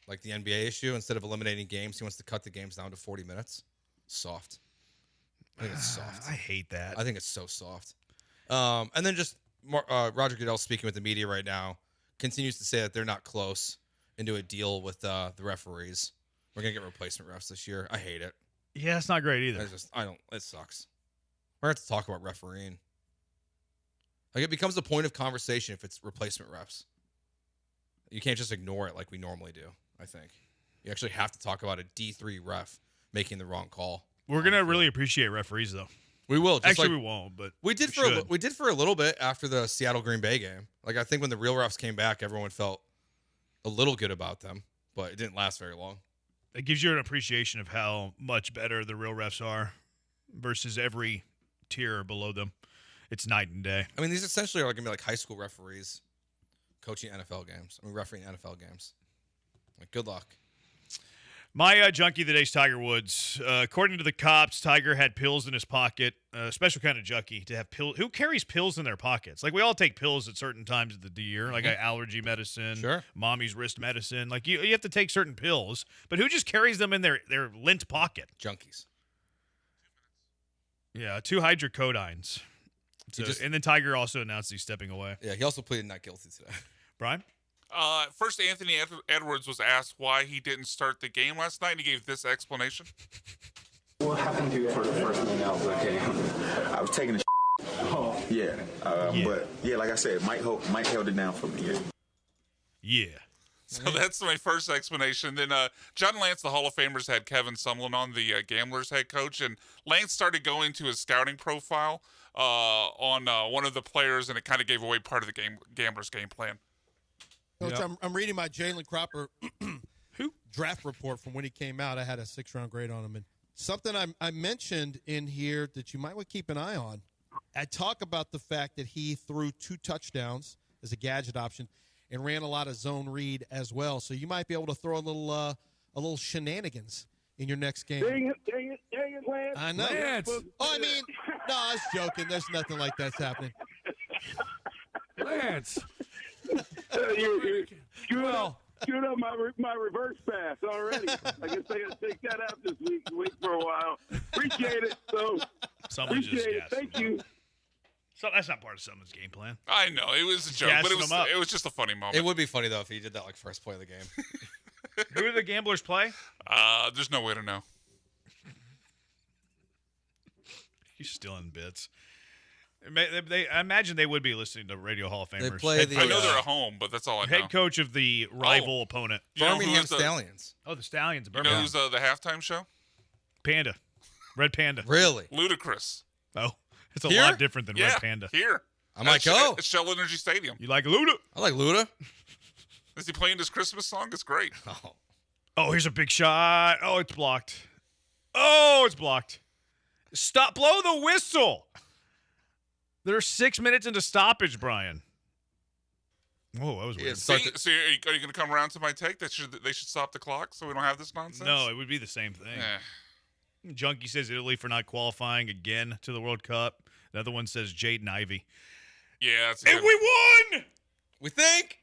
like the NBA issue. Instead of eliminating games, he wants to cut the games down to 40 minutes. Soft. I think it's soft. I hate that. I think it's so soft. And then just Roger Goodell speaking with the media right now continues to say that they're not close into a deal with the referees. We're going to get replacement refs this year. I hate it. Yeah, it's not great either. It sucks. We're going to have to talk about refereeing. Like, it becomes a point of conversation if it's replacement refs. You can't just ignore it like we normally do, I think. You actually have to talk about a D3 ref making the wrong call. We're going to really appreciate referees, though. We will. Actually, we won't, but we did for a little bit after the Seattle Green Bay game. Like, I think when the real refs came back, everyone felt a little good about them, but it didn't last very long. It gives you an appreciation of how much better the real refs are versus every tier below them. It's night and day. I mean, these essentially are going to be like high school referees coaching NFL games. Refereeing NFL games. Like, good luck. My junkie of the day is Tiger Woods. According to the cops, Tiger had pills in his pocket. A special kind of junkie to have pills. Who carries pills in their pockets? Like, we all take pills at certain times of the year, like allergy medicine, sure, mommy's wrist medicine. Like, you have to take certain pills, but who just carries them in their lint pocket? Junkies. Yeah, 2 hydrocodines. And then Tiger also announced he's stepping away. Yeah, he also pleaded not guilty today. Brian? First, Anthony Edwards was asked why he didn't start the game last night, and he gave this explanation. What happened to you for the first minute of the game? I was taking a Oh. yeah. But, yeah, like I said, Mike held it down for me, yeah. Yeah. So that's my first explanation. Then John Lance, the Hall of Famers, had Kevin Sumlin on, the Gamblers head coach, and Lance started going to his scouting profile on one of the players, and it kind of gave away part of the Gamblers' game plan. Coach, I'm reading my Jalen Cropper draft report from when he came out. I had a 6th-round grade on him. And something I mentioned in here that you might want to keep an eye on, I talk about the fact that he threw 2 touchdowns as a gadget option and ran a lot of zone read as well. So you might be able to throw a little shenanigans in your next game. Dang it, Lance. I know. Lance. Oh, I mean, no, I was joking. There's nothing like that's happening. Lance. You screwed up my reverse pass already. I guess I got to take that out this week and wait for a while. Appreciate it. So, appreciate it. Thank you. So that's not part of someone's game plan. I know it was a joke, but it was just a funny moment. It would be funny though if he did that like first play of the game. Who do the Gamblers play? There's no way to know. He's still in bits. I imagine they would be listening to Radio Hall of Famers. They play I know they're at home, but that's all I know. Head coach of the rival opponent. Birmingham Stallions. Oh, the Stallions. You know who's the halftime show? Panda. Red Panda. Really? Ludacris. Oh, it's a lot different than Red Panda. Here. I might go. It's Shell Energy Stadium. You like Luda? I like Luda. Is he playing his Christmas song? It's great. Oh, here's a big shot. Oh, it's blocked. Oh, it's blocked. Stop. Blow the whistle. They're 6 minutes into stoppage, Brian. Oh, that was weird. So are you going to come around to my take that they should stop the clock so we don't have this nonsense? No, it would be the same thing. Junkie says Italy for not qualifying again to the World Cup. Another one says Jaden Ivey. Yeah, that's and we won! We think.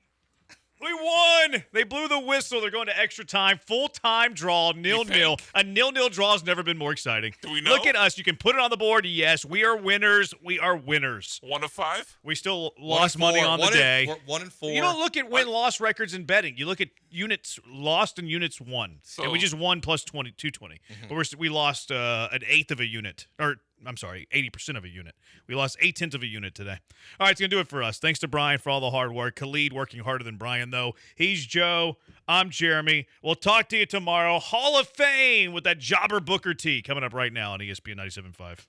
We won! They blew the whistle. They're going to extra time. Full-time draw, 0-0. A 0-0 draw has never been more exciting. Do we know? Look at us. You can put it on the board. Yes, we are winners. We are winners. 1 of 5? We still lost money on the day. 1 and 4. You don't look at win-loss records in betting. You look at units lost and units won. And we just won plus 220. Mm-hmm. But we lost an eighth of a unit. Or, I'm sorry, 80% of a unit. We lost 0.8 of a unit today. All right, it's going to do it for us. Thanks to Brian for all the hard work. Khalid working harder than Brian, though. He's Joe. I'm Jeremy. We'll talk to you tomorrow. Hall of Fame with that Jobber Booker T coming up right now on ESPN 97.5.